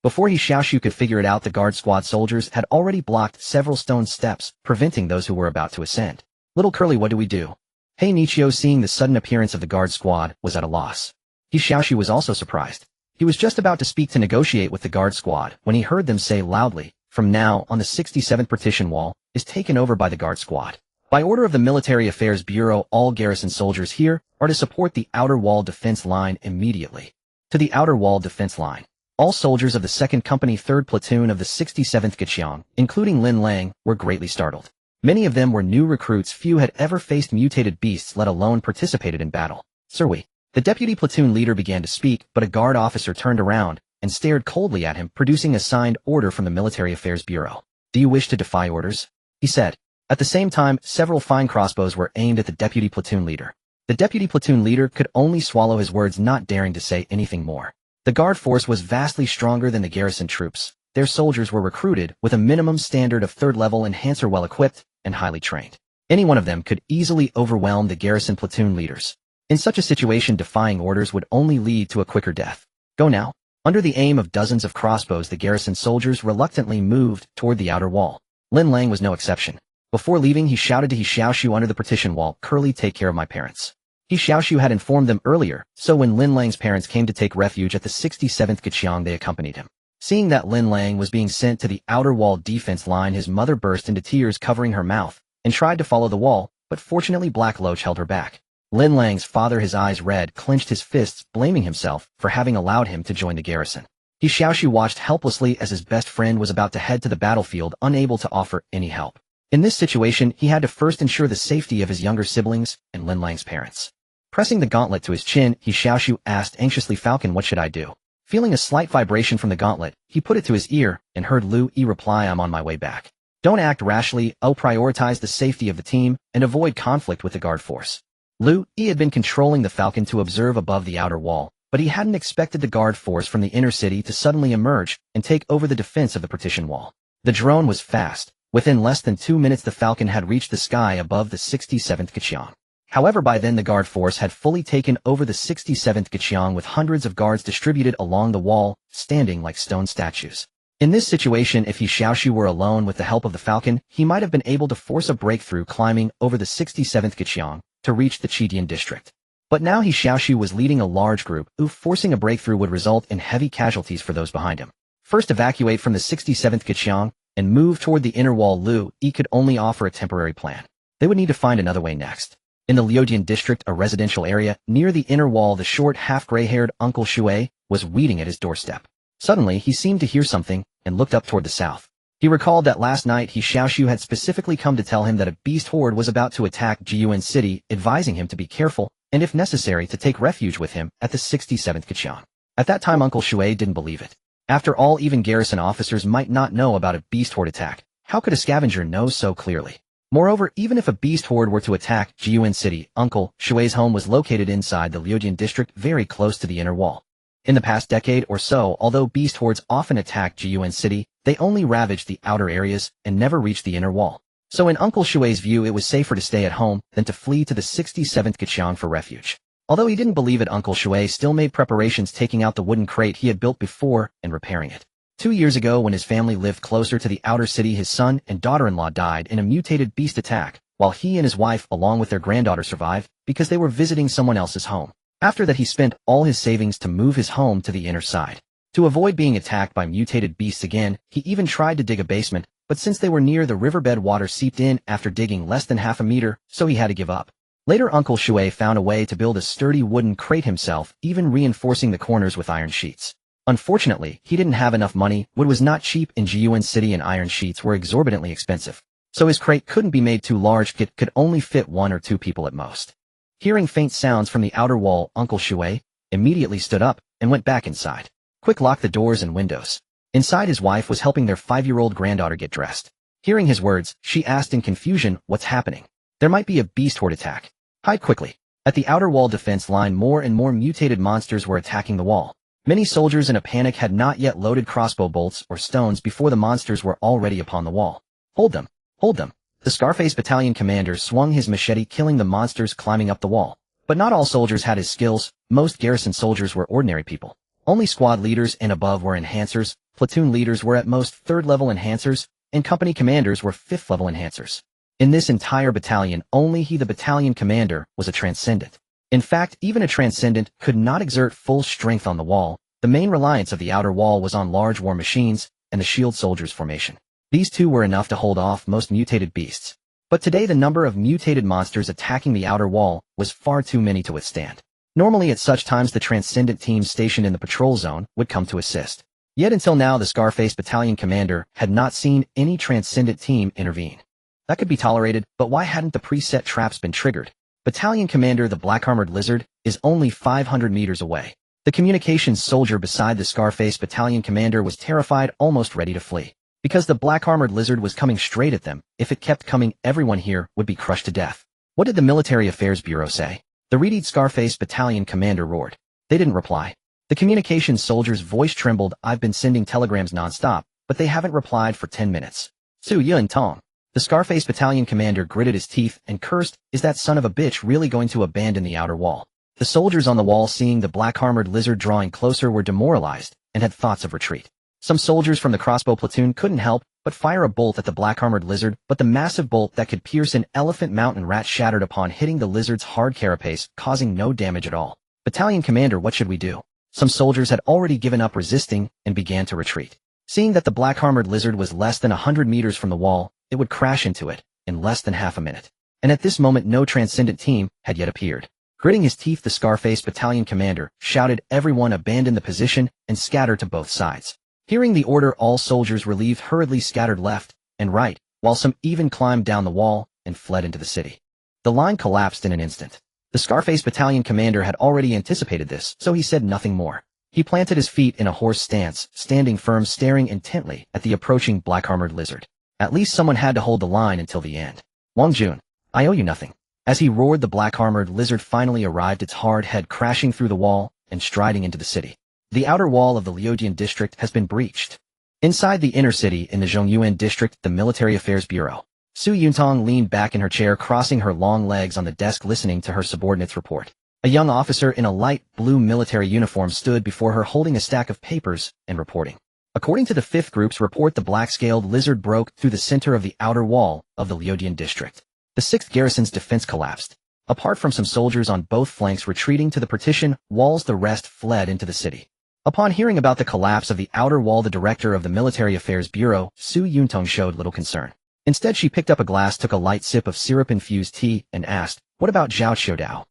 Before He Xiaoxu could figure it out, the guard squad soldiers had already blocked several stone steps, preventing those who were about to ascend. "Little Curly, what do we do?" He Nichio, seeing the sudden appearance of the guard squad, was at a loss. He Xiaoxu was also surprised. He was just about to speak to negotiate with the guard squad when he heard them say loudly, "From now on, the 67th partition wall is taken over by the guard squad. By order of the Military Affairs Bureau, all garrison soldiers here are to support the outer wall defense line immediately." To the outer wall defense line, all soldiers of the 2nd Company 3rd Platoon of the 67th Geqiang, including Lin Lang, were greatly startled. Many of them were new recruits. Few had ever faced mutated beasts, let alone participated in battle. "Sir, we The deputy platoon leader began to speak, but a guard officer turned around and stared coldly at him, producing a signed order from the Military Affairs Bureau. "Do you wish to defy orders?" he said. At the same time, several fine crossbows were aimed at the deputy platoon leader. The deputy platoon leader could only swallow his words, not daring to say anything more. The guard force was vastly stronger than the garrison troops. Their soldiers were recruited with a minimum standard of third-level enhancer, well-equipped and highly trained. Any one of them could easily overwhelm the garrison platoon leaders. In such a situation, defying orders would only lead to a quicker death. "Go now." Under the aim of dozens of crossbows, the garrison soldiers reluctantly moved toward the outer wall. Lin Lang was no exception. Before leaving, he shouted to He Xiaoxu under the partition wall, "Curly, take care of my parents." He Xiaoxu had informed them earlier, so when Lin Lang's parents came to take refuge at the 67th Keqiang, they accompanied him. Seeing that Lin Lang was being sent to the outer wall defense line, his mother burst into tears, covering her mouth, and tried to follow the wall, but fortunately Black Loach held her back. Lin Lang's father, his eyes red, clenched his fists, blaming himself for having allowed him to join the garrison. He Xiaoxu watched helplessly as his best friend was about to head to the battlefield, unable to offer any help. In this situation, he had to first ensure the safety of his younger siblings and Lin Lang's parents. Pressing the gauntlet to his chin, He Xiaoxu asked anxiously, "Falcon, what should I do?" Feeling a slight vibration from the gauntlet, he put it to his ear and heard Liu Yi reply, "I'm on my way back. Don't act rashly, prioritize the safety of the team and avoid conflict with the guard force." Liu Yi had been controlling the Falcon to observe above the outer wall, but he hadn't expected the guard force from the inner city to suddenly emerge and take over the defense of the partition wall. The drone was fast. Within less than 2 minutes, the Falcon had reached the sky above the 67th Keqiang. However, by then the guard force had fully taken over the 67th Keqiang, with hundreds of guards distributed along the wall, standing like stone statues. In this situation, if He Xiaoxu were alone with the help of the Falcon, he might have been able to force a breakthrough climbing over the 67th Keqiang to reach the Chidian district. But now He Xiaoxu was leading a large group, forcing a breakthrough would result in heavy casualties for those behind him. First, evacuate from the 67th Keqiang and move toward the inner wall. Liu Yi could only offer a temporary plan. They would need to find another way next. In the Liudian district, a residential area, near the inner wall, the short, half-gray-haired Uncle Shui was waiting at his doorstep. Suddenly, he seemed to hear something and looked up toward the south. He recalled that last night He Xiaoxu had specifically come to tell him that a beast horde was about to attack Jiyuan City, advising him to be careful and, if necessary, to take refuge with him at the 67th Keqiang. At that time, Uncle Shui didn't believe it. After all, even garrison officers might not know about a beast horde attack. How could a scavenger know so clearly? Moreover, even if a beast horde were to attack Jiyuan City, Uncle Shui's home was located inside the Liudian district, very close to the inner wall. In the past decade or so, although beast hordes often attacked Jiyuan City, they only ravaged the outer areas and never reached the inner wall. So in Uncle Shui's view, it was safer to stay at home than to flee to the 67th Keqiang for refuge. Although he didn't believe it, Uncle Shui still made preparations, taking out the wooden crate he had built before and repairing it. 2 years ago, when his family lived closer to the outer city, his son and daughter-in-law died in a mutated beast attack, while he and his wife, along with their granddaughter, survived because they were visiting someone else's home. After that, he spent all his savings to move his home to the inner side. To avoid being attacked by mutated beasts again, he even tried to dig a basement, but since they were near the riverbed, water seeped in after digging less than half a meter, so he had to give up. Later, Uncle Shui found a way to build a sturdy wooden crate himself, even reinforcing the corners with iron sheets. Unfortunately, he didn't have enough money. Wood was not cheap in Jiyuan City and iron sheets were exorbitantly expensive. So his crate couldn't be made too large, it could only fit 1 or 2 people at most. Hearing faint sounds from the outer wall, Uncle Shui immediately stood up and went back inside. Quick, lock the doors and windows. Inside, his wife was helping their 5-year-old granddaughter get dressed. Hearing his words, she asked in confusion, "What's happening?" "There might be a beast horde attack. Hide quickly." At the outer wall defense line, more and more mutated monsters were attacking the wall. Many soldiers in a panic had not yet loaded crossbow bolts or stones before the monsters were already upon the wall. "Hold them! Hold them!" The Scarface battalion commander swung his machete, killing the monsters climbing up the wall. But not all soldiers had his skills. Most garrison soldiers were ordinary people. Only squad leaders and above were enhancers, platoon leaders were at most 3rd-level enhancers, and company commanders were 5th-level enhancers. In this entire battalion, only he, the battalion commander, was a transcendent. In fact, even a transcendent could not exert full strength on the wall. The main reliance of the outer wall was on large war machines and the shield soldiers formation. These two were enough to hold off most mutated beasts. But today, the number of mutated monsters attacking the outer wall was far too many to withstand. Normally at such times, the transcendent teams stationed in the patrol zone would come to assist. Yet until now, the Scarface battalion commander had not seen any transcendent team intervene. That could be tolerated, but why hadn't the preset traps been triggered? Battalion Commander the Black-Armored Lizard is only 500 meters away. The communications soldier beside the Scarface Battalion Commander was terrified, almost ready to flee. Because the Black-Armored Lizard was coming straight at them. If it kept coming, everyone here would be crushed to death. What did the Military Affairs Bureau say? The readied Scarface Battalion Commander roared. They didn't reply. The communications soldier's voice trembled. I've been sending telegrams non-stop, but they haven't replied for 10 minutes. Su Yuntong. The Scarface Battalion Commander gritted his teeth and cursed, is that son of a bitch really going to abandon the outer wall? The soldiers on the wall, seeing the Black-Armored Lizard drawing closer, were demoralized and had thoughts of retreat. Some soldiers from the crossbow platoon couldn't help but fire a bolt at the Black-Armored Lizard, but the massive bolt that could pierce an elephant mountain rat shattered upon hitting the lizard's hard carapace, causing no damage at all. Battalion Commander, what should we do? Some soldiers had already given up resisting and began to retreat. Seeing that the Black-Armored Lizard was less than 100 meters from the wall, it would crash into it in less than half a minute. And at this moment no transcendent team had yet appeared. Gritting his teeth, the Scarface Battalion Commander shouted, everyone abandon the position and scatter to both sides. Hearing the order, all soldiers relieved hurriedly scattered left and right, while some even climbed down the wall and fled into the city. The line collapsed in an instant. The Scarface Battalion Commander had already anticipated this, so he said nothing more. He planted his feet in a horse stance, standing firm, staring intently at the approaching Black-Armored Lizard. At least someone had to hold the line until the end. Wang Jun, I owe you nothing. As he roared, the Black-Armored Lizard finally arrived, its hard head crashing through the wall and striding into the city. The outer wall of the Liudian district has been breached. Inside the inner city in the Zhongyuan district, the Military Affairs Bureau. Su Yuntong leaned back in her chair, crossing her long legs on the desk, listening to her subordinate's report. A young officer in a light blue military uniform stood before her, holding a stack of papers and reporting. According to the 5th group's report, the black-scaled lizard broke through the center of the outer wall of the Liudian district. The 6th garrison's defense collapsed. Apart from some soldiers on both flanks retreating to the partition walls, the rest fled into the city. Upon hearing about the collapse of the outer wall, the director of the Military Affairs Bureau, Su Yuntong, showed little concern. Instead, she picked up a glass, took a light sip of syrup-infused tea, and asked, what about Zhao Qiudao?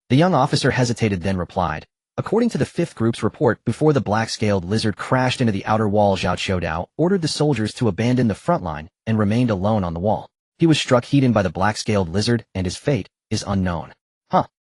The young officer hesitated, then replied, according to the 5th group's report, before the black-scaled lizard crashed into the outer wall, Zhao Qiudao ordered the soldiers to abandon the front line and remained alone on the wall. He was struck heat-in by the black-scaled lizard, and his fate is unknown.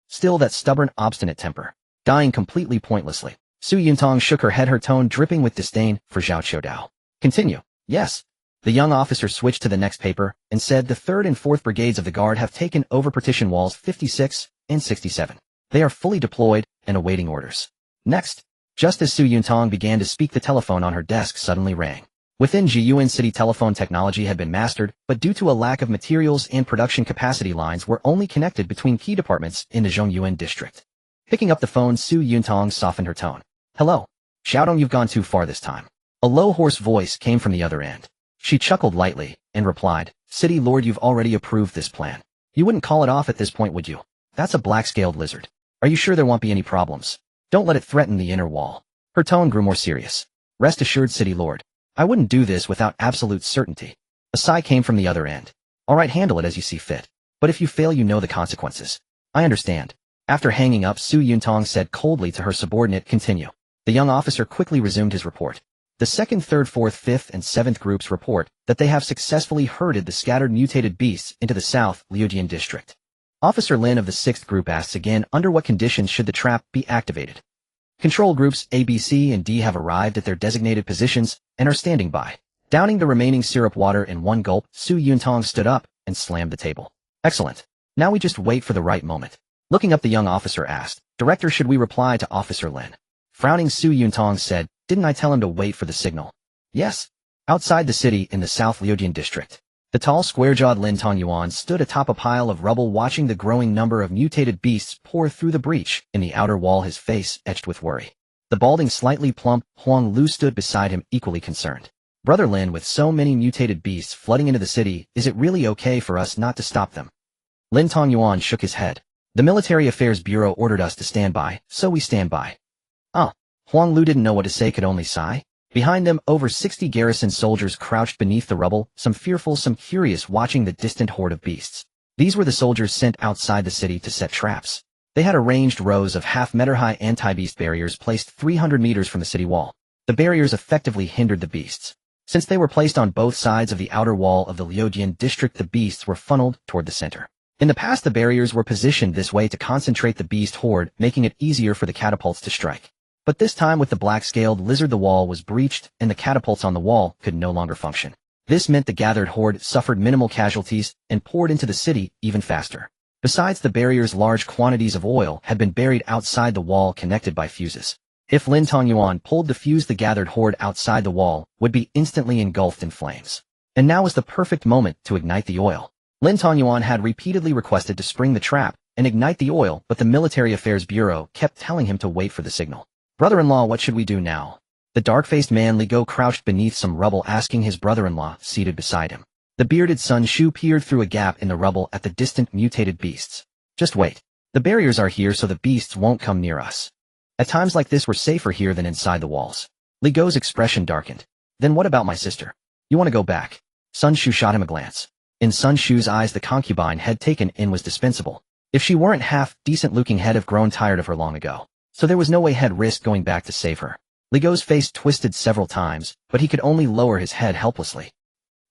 Still that stubborn, obstinate temper. Dying completely pointlessly. Su Yuntong shook her head, her tone dripping with disdain for Zhao Qiudao. Continue. Yes. The young officer switched to the next paper and said the 3rd and 4th brigades of the guard have taken over partition walls 56 and 67. They are fully deployed and awaiting orders. Next. Just as Su Yuntong began to speak, the telephone on her desk suddenly rang. Within Jiyuan City, telephone technology had been mastered, but due to a lack of materials and production capacity, lines were only connected between key departments in the Zhongyuan district. Picking up the phone, Su Yuntong softened her tone. Hello. Xiaodong, you've gone too far this time. A low, hoarse voice came from the other end. She chuckled lightly and replied, City Lord, you've already approved this plan. You wouldn't call it off at this point, would you? That's a black-scaled lizard. Are you sure there won't be any problems? Don't let it threaten the inner wall. Her tone grew more serious. Rest assured, City Lord. I wouldn't do this without absolute certainty. A sigh came from the other end. All right, handle it as you see fit. But if you fail, you know the consequences. I understand. After hanging up, Su Yuntong said coldly to her subordinate, continue. The young officer quickly resumed his report. The 2nd, 3rd, 4th, 5th, and 7th groups report that they have successfully herded the scattered mutated beasts into the South Liudian district. Officer Lin of the 6th group asks again, under what conditions should the trap be activated? Control groups A, B, C, and D have arrived at their designated positions and are standing by. Downing the remaining syrup water in one gulp, Su Yuntong stood up and slammed the table. Excellent. Now we just wait for the right moment. Looking up, the young officer asked, Director, should we reply to Officer Lin? Frowning, Su Yuntong said, didn't I tell him to wait for the signal? Yes. Outside the city in the South Liudian district. The tall, square-jawed Lin Tongyuan stood atop a pile of rubble, watching the growing number of mutated beasts pour through the breach in the outer wall, his face etched with worry. The balding, slightly plump Huang Lu stood beside him, equally concerned. Brother Lin, with so many mutated beasts flooding into the city, is it really okay for us not to stop them? Lin Tongyuan shook his head. The Military Affairs Bureau ordered us to stand by, so we stand by. Huang Lu didn't know what to say, could only sigh. Behind them, over 60 garrison soldiers crouched beneath the rubble, some fearful, some curious, watching the distant horde of beasts. These were the soldiers sent outside the city to set traps. They had arranged rows of half-meter-high anti-beast barriers placed 300 meters from the city wall. The barriers effectively hindered the beasts. Since they were placed on both sides of the outer wall of the Liudian district, the beasts were funneled toward the center. In the past, the barriers were positioned this way to concentrate the beast horde, making it easier for the catapults to strike. But this time with the black-scaled lizard, the wall was breached, and the catapults on the wall could no longer function. This meant the gathered horde suffered minimal casualties and poured into the city even faster. Besides the barriers, large quantities of oil had been buried outside the wall connected by fuses. If Lin Tongyuan pulled the fuse, the gathered horde outside the wall would be instantly engulfed in flames. And now was the perfect moment to ignite the oil. Lin Tongyuan had repeatedly requested to spring the trap and ignite the oil, but the Military Affairs Bureau kept telling him to wait for the signal. "Brother-in-law, what should we do now?" The dark-faced man Li Go crouched beneath some rubble, asking his brother-in-law seated beside him. The bearded Sun Shu peered through a gap in the rubble at the distant mutated beasts. "Just wait. The barriers are here so the beasts won't come near us. At times like this we're safer here than inside the walls." Li Go's expression darkened. "Then what about my sister? You want to go back?" Sun Shu shot him a glance. In Sun Shu's eyes, the concubine had taken in was dispensable. If she weren't half-decent looking, had have grown tired of her long ago. So there was no way he'd risk going back to save her. Li Go's face twisted several times, but he could only lower his head helplessly.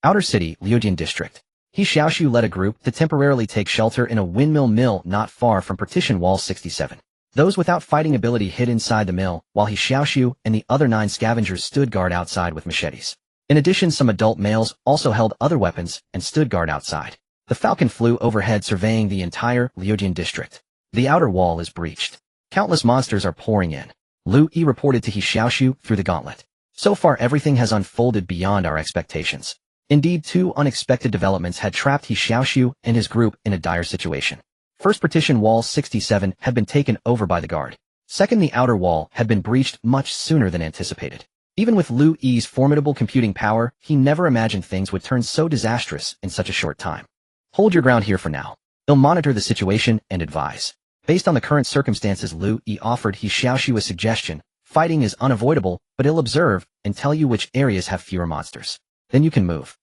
Outer City, Liujian District. He Xiaoxu led a group to temporarily take shelter in a windmill mill not far from Partition Wall 67. Those without fighting ability hid inside the mill, while He Xiaoxu and the other 9 scavengers stood guard outside with machetes. In addition, some adult males also held other weapons and stood guard outside. The Falcon flew overhead, surveying the entire Liujian district. The outer wall is breached. Countless monsters are pouring in. Liu Yi reported to He Xiaoxu through the gauntlet. "So far everything has unfolded beyond our expectations." Indeed, 2 unexpected developments had trapped He Xiaoxu and his group in a dire situation. First, Partition Wall 67 had been taken over by the guard. Second, the outer wall had been breached much sooner than anticipated. Even with Liu Yi's formidable computing power, he never imagined things would turn so disastrous in such a short time. "Hold your ground here for now. They'll monitor the situation and advise." Based on the current circumstances, Liu Yi offered He Xiaoxu a suggestion. "Fighting is unavoidable, but he'll observe and tell you which areas have fewer monsters. Then you can move."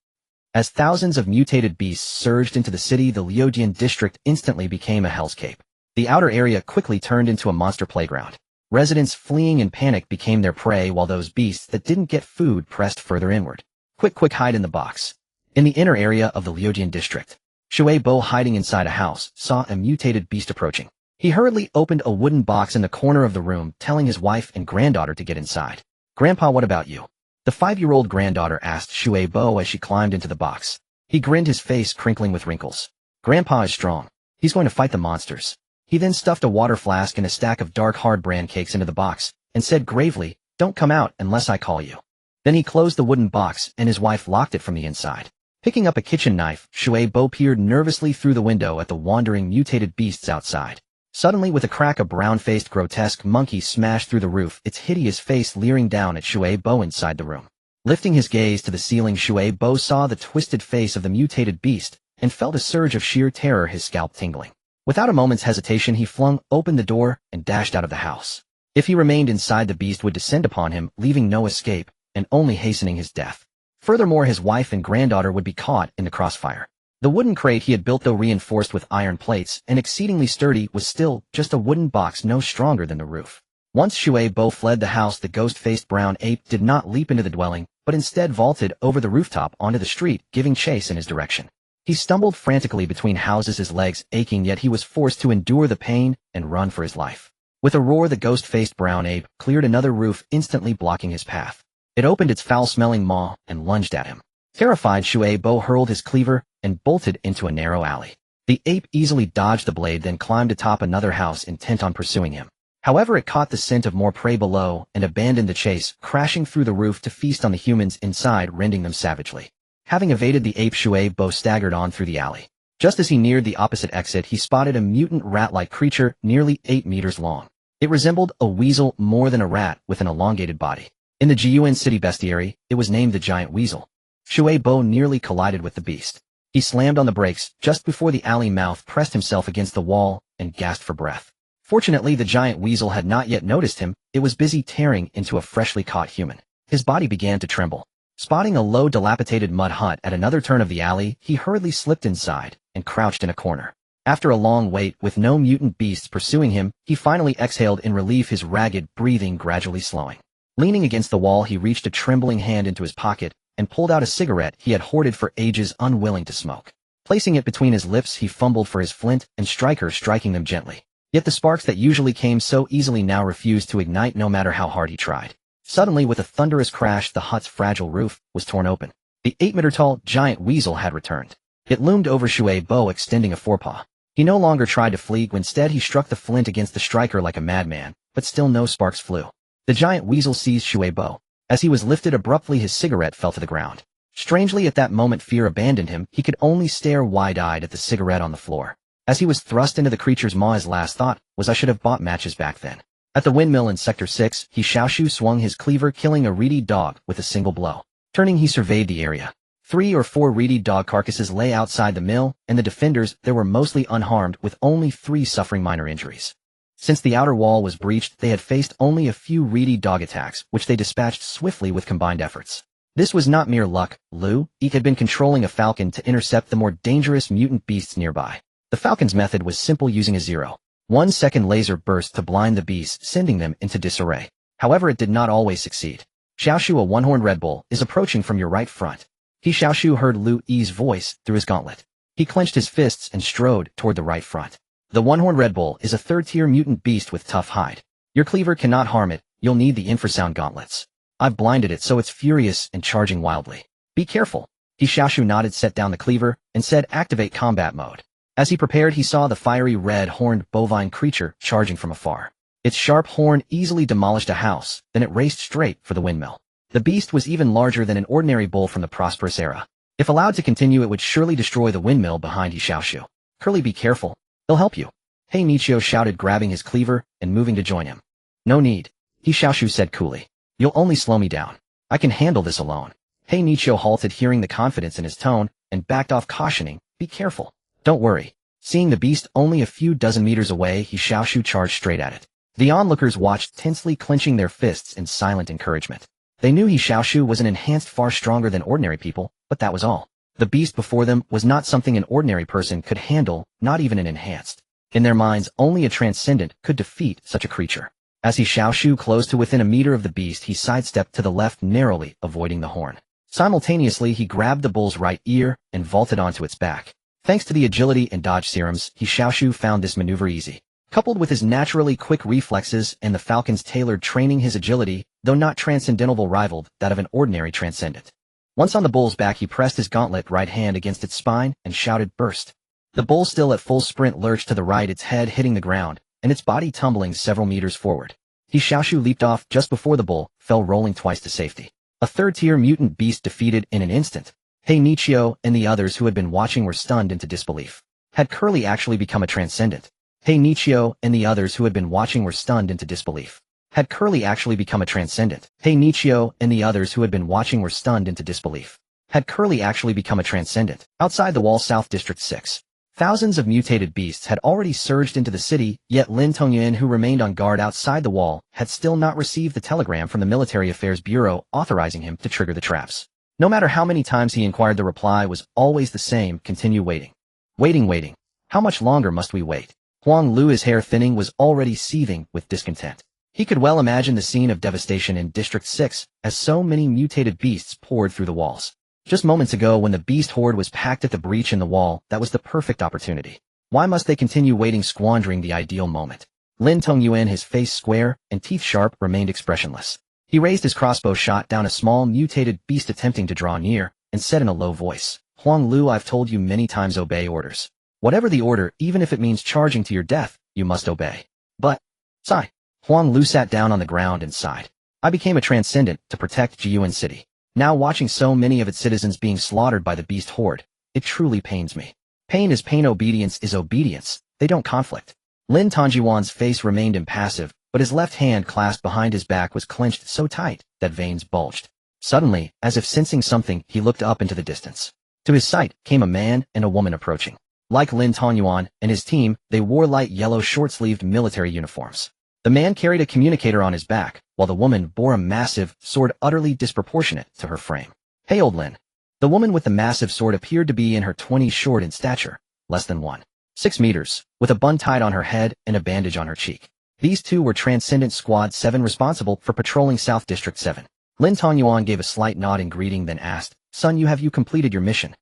As thousands of mutated beasts surged into the city, the Liujian district instantly became a hellscape. The outer area quickly turned into a monster playground. Residents fleeing in panic became their prey, while those beasts that didn't get food pressed further inward. Quick, hide in the box." In the inner area of the Liujian district, Shui Bo, hiding inside a house, saw a mutated beast approaching. He hurriedly opened a wooden box in the corner of the room, telling his wife and granddaughter to get inside. "Grandpa, what about you?" the 5-year-old granddaughter asked Shui Bo as she climbed into the box. He grinned, his face crinkling with wrinkles. "Grandpa is strong. He's going to fight the monsters." He then stuffed a water flask and a stack of dark hard bran cakes into the box, and said gravely, "Don't come out unless I call you." Then he closed the wooden box, and his wife locked it from the inside. Picking up a kitchen knife, Shui Bo peered nervously through the window at the wandering mutated beasts outside. Suddenly, with a crack, a brown-faced grotesque monkey smashed through the roof, its hideous face leering down at Shui Bo inside the room. Lifting his gaze to the ceiling, Shui Bo saw the twisted face of the mutated beast, and felt a surge of sheer terror, his scalp tingling. Without a moment's hesitation, he flung open the door and dashed out of the house. If he remained inside, the beast would descend upon him, leaving no escape, and only hastening his death. Furthermore, his wife and granddaughter would be caught in the crossfire. The wooden crate he had built, though reinforced with iron plates and exceedingly sturdy, was still just a wooden box no stronger than the roof. Once Shui Bo fled the house, the ghost-faced brown ape did not leap into the dwelling, but instead vaulted over the rooftop onto the street, giving chase in his direction. He stumbled frantically between houses, his legs aching, yet he was forced to endure the pain and run for his life. With a roar, the ghost-faced brown ape cleared another roof, instantly blocking his path. It opened its foul-smelling maw and lunged at him. Terrified, Shui Bo hurled his cleaver and bolted into a narrow alley. The ape easily dodged the blade, then climbed atop another house, intent on pursuing him. However, it caught the scent of more prey below and abandoned the chase, crashing through the roof to feast on the humans inside, rending them savagely. Having evaded the ape, Shui Bo staggered on through the alley. Just as he neared the opposite exit, he spotted a mutant rat-like creature nearly 8 meters long. It resembled a weasel more than a rat, with an elongated body. In the Jiuan city bestiary, it was named the giant weasel. Shui Bo nearly collided with the beast. He slammed on the brakes just before the alley mouth pressed himself against the wall and gasped for breath. Fortunately, the giant weasel had not yet noticed him. It was busy tearing into a freshly caught human. His body began to tremble. Spotting a low, dilapidated mud hut at another turn of the alley, he hurriedly slipped inside and crouched in a corner. After a long wait, with no mutant beasts pursuing him, he finally exhaled in relief, his ragged breathing gradually slowing. Leaning against the wall, he reached a trembling hand into his pocket and pulled out a cigarette he had hoarded for ages, unwilling to smoke. Placing it between his lips, he fumbled for his flint and striker, striking them gently. Yet the sparks that usually came so easily now refused to ignite no matter how hard he tried. Suddenly, with a thunderous crash, the hut's fragile roof was torn open. The 8-meter-tall giant weasel had returned. It loomed over Shui Bo, extending a forepaw. He no longer tried to flee. Instead, he struck the flint against the striker like a madman, but still no sparks flew. The giant weasel seized Shui Bo. As he was lifted abruptly, his cigarette fell to the ground. Strangely, at that moment, fear abandoned him. He could only stare wide-eyed at the cigarette on the floor. As he was thrust into the creature's maw, his last thought was, I should have bought matches back then. At the windmill in Sector 6, He Xiaoxu swung his cleaver, killing a reedy dog with a single blow. Turning, he surveyed the area. 3 or 4 reedy dog carcasses lay outside the mill, and the defenders there were mostly unharmed, with only 3 suffering minor injuries. Since the outer wall was breached, they had faced only a few reedy dog attacks, which they dispatched swiftly with combined efforts. This was not mere luck. Liu Yi had been controlling a falcon to intercept the more dangerous mutant beasts nearby. The falcon's method was simple, using a 0.1-second laser burst to blind the beasts, sending them into disarray. However, it did not always succeed. Xiaoxu, a one-horned Red Bull, is approaching from your right front. He Xiaoxu heard Liu Yi's voice through his gauntlet. He clenched his fists and strode toward the right front. The one-horned Red Bull is a 3rd-tier mutant beast with tough hide. Your cleaver cannot harm it. You'll need the infrasound gauntlets. I've blinded it so it's furious and charging wildly. Be careful. He Xiaoxu nodded, set down the cleaver, and said, activate combat mode. As he prepared, he saw the fiery red-horned bovine creature charging from afar. Its sharp horn easily demolished a house, then it raced straight for the windmill. The beast was even larger than an ordinary bull from the prosperous era. If allowed to continue, it would surely destroy the windmill behind He Xiaoxu. Curly, be careful. They'll help you. He Xiaoxu shouted, grabbing his cleaver and moving to join him. No need. He Xiaoxu said coolly. You'll only slow me down. I can handle this alone. He Xiaoxu halted, hearing the confidence in his tone, and backed off, cautioning, be careful. Don't worry. Seeing the beast only a few dozen meters away, He Xiaoxu charged straight at it. The onlookers watched, tensely clenching their fists in silent encouragement. They knew He Xiaoxu was an enhanced, far stronger than ordinary people, but that was all. The beast before them was not something an ordinary person could handle, not even an enhanced. In their minds, only a transcendent could defeat such a creature. As He Xiaoxu closed to within a meter of the beast, he sidestepped to the left, narrowly avoiding the horn. Simultaneously, he grabbed the bull's right ear and vaulted onto its back. Thanks to the agility and dodge serums, He Xiaoxu found this maneuver easy. Coupled with his naturally quick reflexes and the falcon's tailored training, his agility, though not transcendental, rivaled that of an ordinary transcendent. Once on the bull's back, he pressed his gauntlet right hand against its spine and shouted, burst. The bull, still at full sprint, lurched to the right, its head hitting the ground, and its body tumbling several meters forward. He Xiaoxu leaped off just before the bull fell, rolling twice to safety. A 3rd-tier mutant beast defeated in an instant. He Xiaoxu and the others who had been watching were stunned into disbelief. Had Curly actually become a transcendent? He Xiaoxu and the others who had been watching were stunned into disbelief. Had Curly actually become a transcendent? He Xiaoxu and the others who had been watching were stunned into disbelief. Had Curly actually become a transcendent? Outside the wall, South District 6. Thousands of mutated beasts had already surged into the city, yet Lin Tongyuan, who remained on guard outside the wall, had still not received the telegram from the Military Affairs Bureau authorizing him to trigger the traps. No matter how many times he inquired, the reply was always the same: continue waiting. Waiting. How much longer must we wait? Huang Lu, his hair thinning, was already seething with discontent. He could well imagine the scene of devastation in District 6 as so many mutated beasts poured through the walls. Just moments ago, when the beast horde was packed at the breach in the wall, that was the perfect opportunity. Why must they continue waiting, squandering the ideal moment? Lin Tongyuan, his face square and teeth sharp, remained expressionless. He raised his crossbow, shot down a small mutated beast attempting to draw near, and said in a low voice, Huang Lu, I've told you many times, obey orders. Whatever the order, even if it means charging to your death, you must obey. But, sigh. Huang Lu sat down on the ground and sighed. I became a transcendent to protect Jiyuan City. Now, watching so many of its citizens being slaughtered by the beast horde, it truly pains me. Pain is pain, obedience is obedience. They don't conflict. Lin Tongyuan's face remained impassive, but his left hand clasped behind his back was clenched so tight that veins bulged. Suddenly, as if sensing something, he looked up into the distance. To his sight came a man and a woman approaching. Like Lin Tongyuan and his team, they wore light yellow short-sleeved military uniforms. The man carried a communicator on his back, while the woman bore a massive sword utterly disproportionate to her frame. Hey, old Lin. The woman with the massive sword appeared to be in her 20s, short in stature, less than 1.6 meters, with a bun tied on her head and a bandage on her cheek. These two were Transcendent Squad 7, responsible for patrolling South District 7. Lin Tongyuan gave a slight nod in greeting, then asked, Son, have you completed your mission?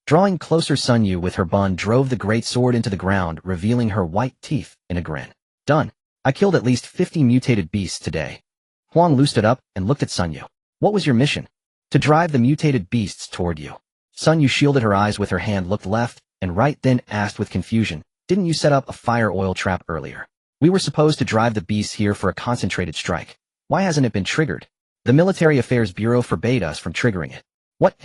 Drawing closer, Sun Yu with her bun drove the great sword into the ground, revealing her white teeth in a grin. Done. I killed at least 50 mutated beasts today. Huang Lu stood up and looked at Sun Yu. What was your mission? To drive the mutated beasts toward you. Sun Yu shielded her eyes with her hand, looked left and right, then asked with confusion, didn't you set up a fire oil trap earlier? We were supposed to drive the beasts here for a concentrated strike. Why hasn't it been triggered? The Military Affairs Bureau forbade us from triggering it. What?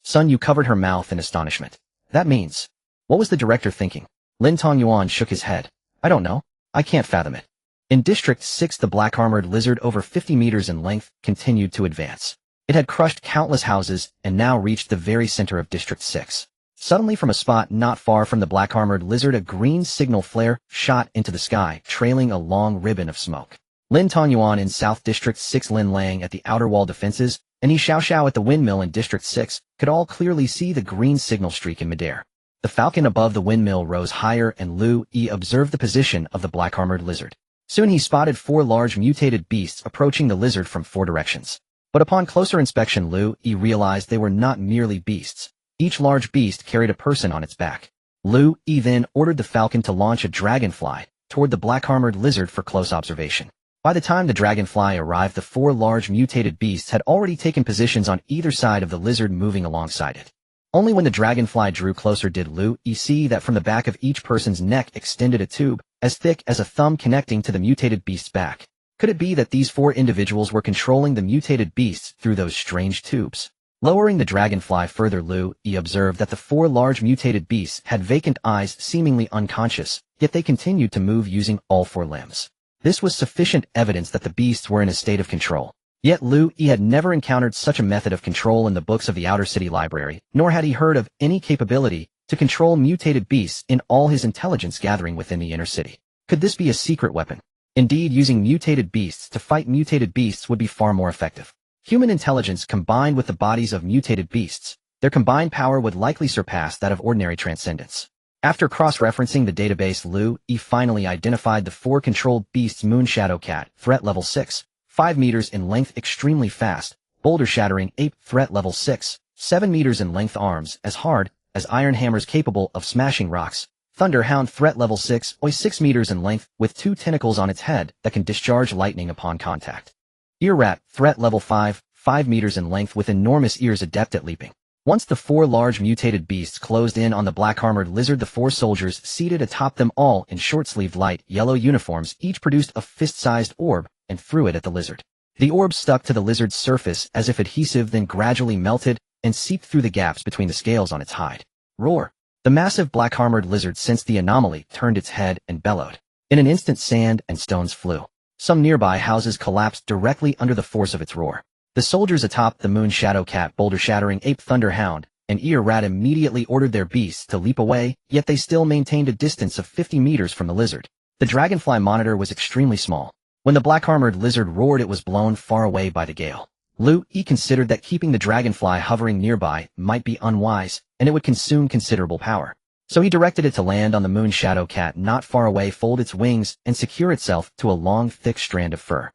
Sun Yu covered her mouth in astonishment. That means... What was the director thinking? Lin Tongyuan shook his head. I don't know. I can't fathom it. In District 6, the black-armored lizard, over 50 meters in length, continued to advance. It had crushed countless houses and now reached the very center of District 6. Suddenly, from a spot not far from the black-armored lizard, a green signal flare shot into the sky, trailing a long ribbon of smoke. Lin Tongyuan in South District 6, Lin Lang at the outer wall defenses, and He Xiaoxu at the windmill in District 6 could all clearly see the green signal streak in midair. The falcon above the windmill rose higher, and Liu Yi observed the position of the black-armored lizard. Soon he spotted 4 large mutated beasts approaching the lizard from 4 directions. But upon closer inspection, Liu Yi realized they were not merely beasts. Each large beast carried a person on its back. Liu Yi then ordered the falcon to launch a dragonfly toward the black-armored lizard for close observation. By the time the dragonfly arrived, the 4 large mutated beasts had already taken positions on either side of the lizard, moving alongside it. Only when the dragonfly drew closer did Liu Yi see that from the back of each person's neck extended a tube, as thick as a thumb, connecting to the mutated beast's back. Could it be that these 4 individuals were controlling the mutated beasts through those strange tubes? Lowering the dragonfly further, Liu Yi observed that the 4 large mutated beasts had vacant eyes, seemingly unconscious, yet they continued to move using all 4 limbs. This was sufficient evidence that the beasts were in a state of control. Yet Liu Yi had never encountered such a method of control in the books of the Outer City Library, nor had he heard of any capability to control mutated beasts in all his intelligence gathering within the inner city. Could this be a secret weapon? Indeed, using mutated beasts to fight mutated beasts would be far more effective. Human intelligence combined with the bodies of mutated beasts, their combined power would likely surpass that of ordinary transcendence. After cross-referencing the database, Liu Yi finally identified the 4 controlled beasts: Moon Shadow Cat, threat level 6, 5 meters in length, extremely fast; Boulder Shattering Ape, threat level 6, 7 meters in length, arms as hard as iron hammers capable of smashing rocks; Thunder Hound, threat level 6, 6 meters in length, with 2 tentacles on its head that can discharge lightning upon contact; Ear Rat, threat level 5, 5 meters in length, with enormous ears, adept at leaping. Once the 4 large mutated beasts closed in on the black-armored lizard, the 4 soldiers seated atop them, all in short-sleeved light yellow uniforms, each produced a fist-sized orb and threw it at the lizard. The orb stuck to the lizard's surface as if adhesive, then gradually melted and seeped through the gaps between the scales on its hide. Roar! The massive black-armored lizard sensed the anomaly, turned its head, and bellowed. In an instant, sand and stones flew. Some nearby houses collapsed directly under the force of its roar. The soldiers atop the Moon Shadow Cat, Boulder Shattering Ape, Thunder Hound, and Ear Rat immediately ordered their beasts to leap away, yet they still maintained a distance of 50 meters from the lizard. The dragonfly monitor was extremely small. When the black-armored lizard roared, it was blown far away by the gale. Liu Yi considered that keeping the dragonfly hovering nearby might be unwise, and it would consume considerable power. So he directed it to land on the Moon Shadow Cat not far away, fold its wings, and secure itself to a long, thick strand of fur.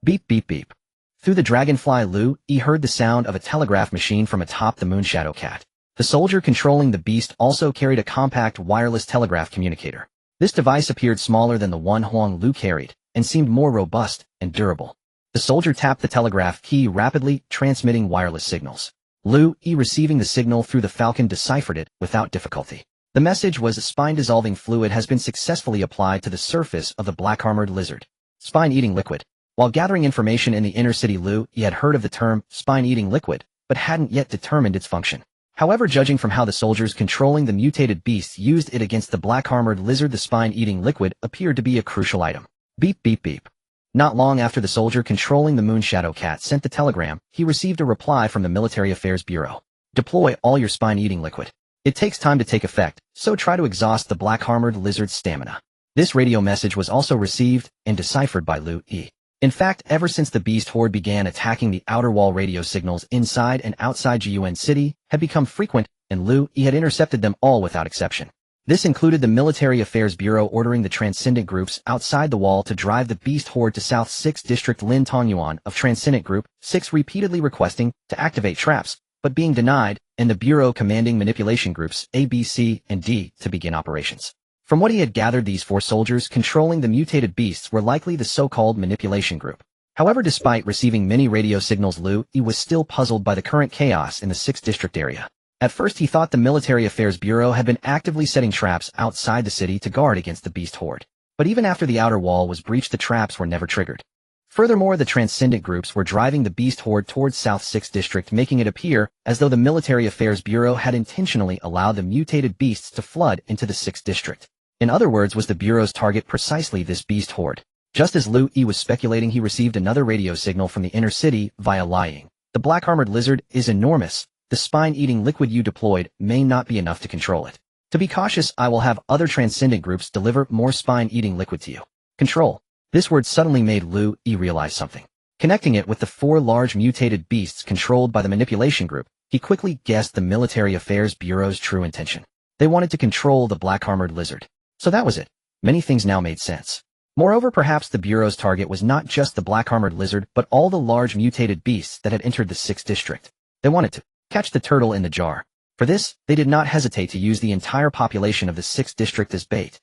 Beep, beep, beep. Through the dragonfly, Liu Yi heard the sound of a telegraph machine from atop the Moon Shadow Cat. The soldier controlling the beast also carried a compact wireless telegraph communicator. This device appeared smaller than the one Huang Lu carried, and seemed more robust and durable. The soldier tapped the telegraph key rapidly, transmitting wireless signals. Liu Yi, receiving the signal through the falcon, deciphered it without difficulty. The message was: a spine-dissolving fluid has been successfully applied to the surface of the black-armored lizard. Spine-eating liquid. While gathering information in the inner city, Liu Yi had heard of the term spine-eating liquid, but hadn't yet determined its function. However, judging from how the soldiers controlling the mutated beasts used it against the black-armored lizard, the spine-eating liquid appeared to be a crucial item. Beep, beep, beep. Not long after the soldier controlling the Moon Shadow Cat sent the telegram, he received a reply from the Military Affairs Bureau. Deploy all your spine-eating liquid. It takes time to take effect, so try to exhaust the black-armored lizard's stamina. This radio message was also received and deciphered by Liu Yi. In fact, ever since the beast horde began attacking, the outer wall, radio signals inside and outside Jiyuan City had become frequent, and Liu Yi had intercepted them all without exception. This included the Military Affairs Bureau ordering the Transcendent groups outside the wall to drive the beast horde to South 6 District, Lin Tongyuan of Transcendent Group 6 repeatedly requesting to activate traps, but being denied, and the Bureau commanding manipulation groups A, B, C, and D to begin operations. From what he had gathered, these 4 soldiers controlling the mutated beasts were likely the so-called manipulation group. However, despite receiving many radio signals, Liu Yi was still puzzled by the current chaos in the 6th district area. At first, he thought the Military Affairs Bureau had been actively setting traps outside the city to guard against the beast horde. But even after the outer wall was breached, the traps were never triggered. Furthermore, the transcendent groups were driving the beast horde towards South 6th District, making it appear as though the Military Affairs Bureau had intentionally allowed the mutated beasts to flood into the 6th District. In other words, was the Bureau's target precisely this beast horde? Just as Liu Yi was speculating, he received another radio signal from the inner city via Liu Yi. The black-armored lizard is enormous. The spine-eating liquid you deployed may not be enough to control it. To be cautious, I will have other transcendent groups deliver more spine-eating liquid to you. Control. This word suddenly made Liu Yi realize something. Connecting it with the 4 large mutated beasts controlled by the manipulation group, he quickly guessed the Military Affairs Bureau's true intention. They wanted to control the black-armored lizard. So that was it. Many things now made sense. Moreover, perhaps the Bureau's target was not just the black-armored lizard, but all the large mutated beasts that had entered the 6th district. They wanted to catch the turtle in the jar. For this, they did not hesitate to use the entire population of the 6th district as bait.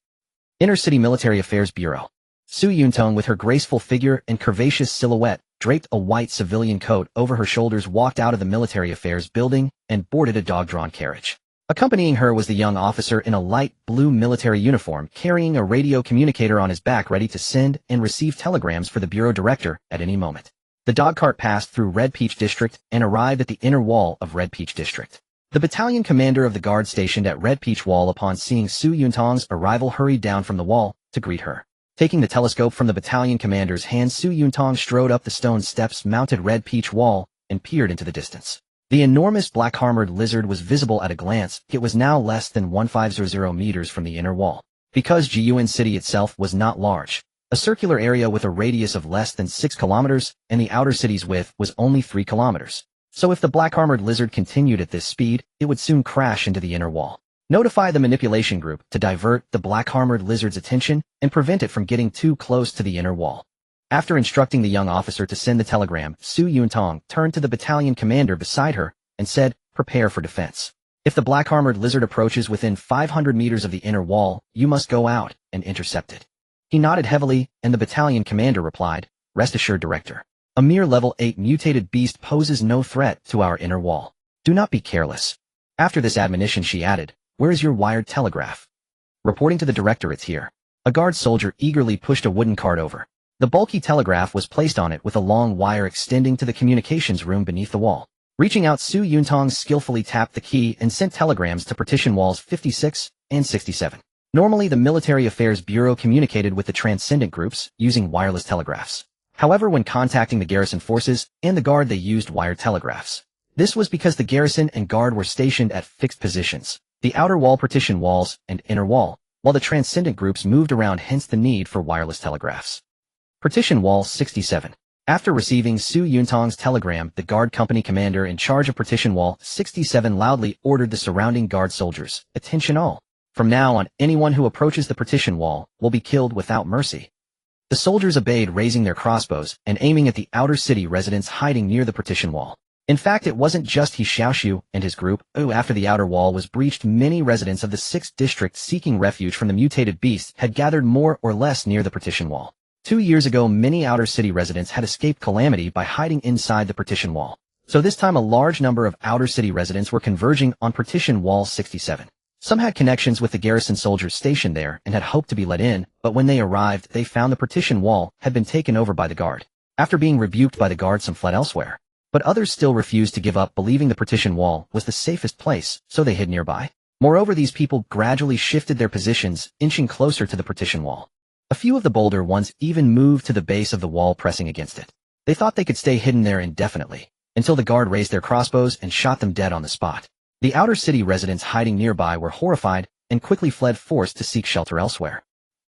Inner City Military Affairs Bureau. Su Yuntong, with her graceful figure and curvaceous silhouette, draped a white civilian coat over her shoulders, walked out of the Military Affairs building and boarded a dog-drawn carriage. Accompanying her was the young officer in a light blue military uniform, carrying a radio communicator on his back, ready to send and receive telegrams for the bureau director at any moment. The dog cart passed through Red Peach District and arrived at the inner wall of Red Peach District. The battalion commander of the guard stationed at Red Peach Wall, upon seeing Su Yuntong's arrival, hurried down from the wall to greet her. Taking the telescope from the battalion commander's hand, Su Yuntong strode up the stone steps mounted Red Peach Wall and peered into the distance. The enormous black-armored lizard was visible at a glance. It was now less than 1500 meters from the inner wall. Because Jiyuan City itself was not large, a circular area with a radius of less than 6 kilometers, and the outer city's width was only 3 kilometers. So if the black-armored lizard continued at this speed, it would soon crash into the inner wall. Notify the manipulation group to divert the black-armored lizard's attention and prevent it from getting too close to the inner wall. After instructing the young officer to send the telegram, Su Yuntong turned to the battalion commander beside her and said, "Prepare for defense. If the black-armored lizard approaches within 500 meters of the inner wall, you must go out and intercept it." He nodded heavily, and the battalion commander replied, "Rest assured, Director. A mere level 8 mutated beast poses no threat to our inner wall. Do not be careless." After this admonition, she added, "Where is your wired telegraph?" "Reporting to the director, it's here." A guard soldier eagerly pushed a wooden cart over. The bulky telegraph was placed on it with a long wire extending to the communications room beneath the wall. Reaching out, Su Yuntong skillfully tapped the key and sent telegrams to partition walls 56 and 67. Normally, the Military Affairs Bureau communicated with the transcendent groups using wireless telegraphs. However, when contacting the garrison forces and the guard, they used wired telegraphs. This was because the garrison and guard were stationed at fixed positions, the outer wall, partition walls, and inner wall, while the transcendent groups moved around, hence the need for wireless telegraphs. Partition Wall 67. After receiving Su Yuntong's telegram, the guard company commander in charge of Partition Wall 67 loudly ordered the surrounding guard soldiers, "Attention all. From now on, anyone who approaches the partition wall will be killed without mercy." The soldiers obeyed, raising their crossbows and aiming at the outer city residents hiding near the partition wall. In fact, it wasn't just He Xiaoxu and his group. After the outer wall was breached, many residents of the 6th district seeking refuge from the mutated beasts had gathered more or less near the partition wall. 2 years ago, many outer city residents had escaped calamity by hiding inside the partition wall. So this time, a large number of outer city residents were converging on partition wall 67. Some had connections with the garrison soldiers stationed there and had hoped to be let in, but when they arrived, they found the partition wall had been taken over by the guard. After being rebuked by the guard, some fled elsewhere. But others still refused to give up, believing the partition wall was the safest place, so they hid nearby. Moreover, these people gradually shifted their positions, inching closer to the partition wall. A few of the bolder ones even moved to the base of the wall, pressing against it. They thought they could stay hidden there indefinitely, until the guard raised their crossbows and shot them dead on the spot. The outer city residents hiding nearby were horrified and quickly fled, forced to seek shelter elsewhere.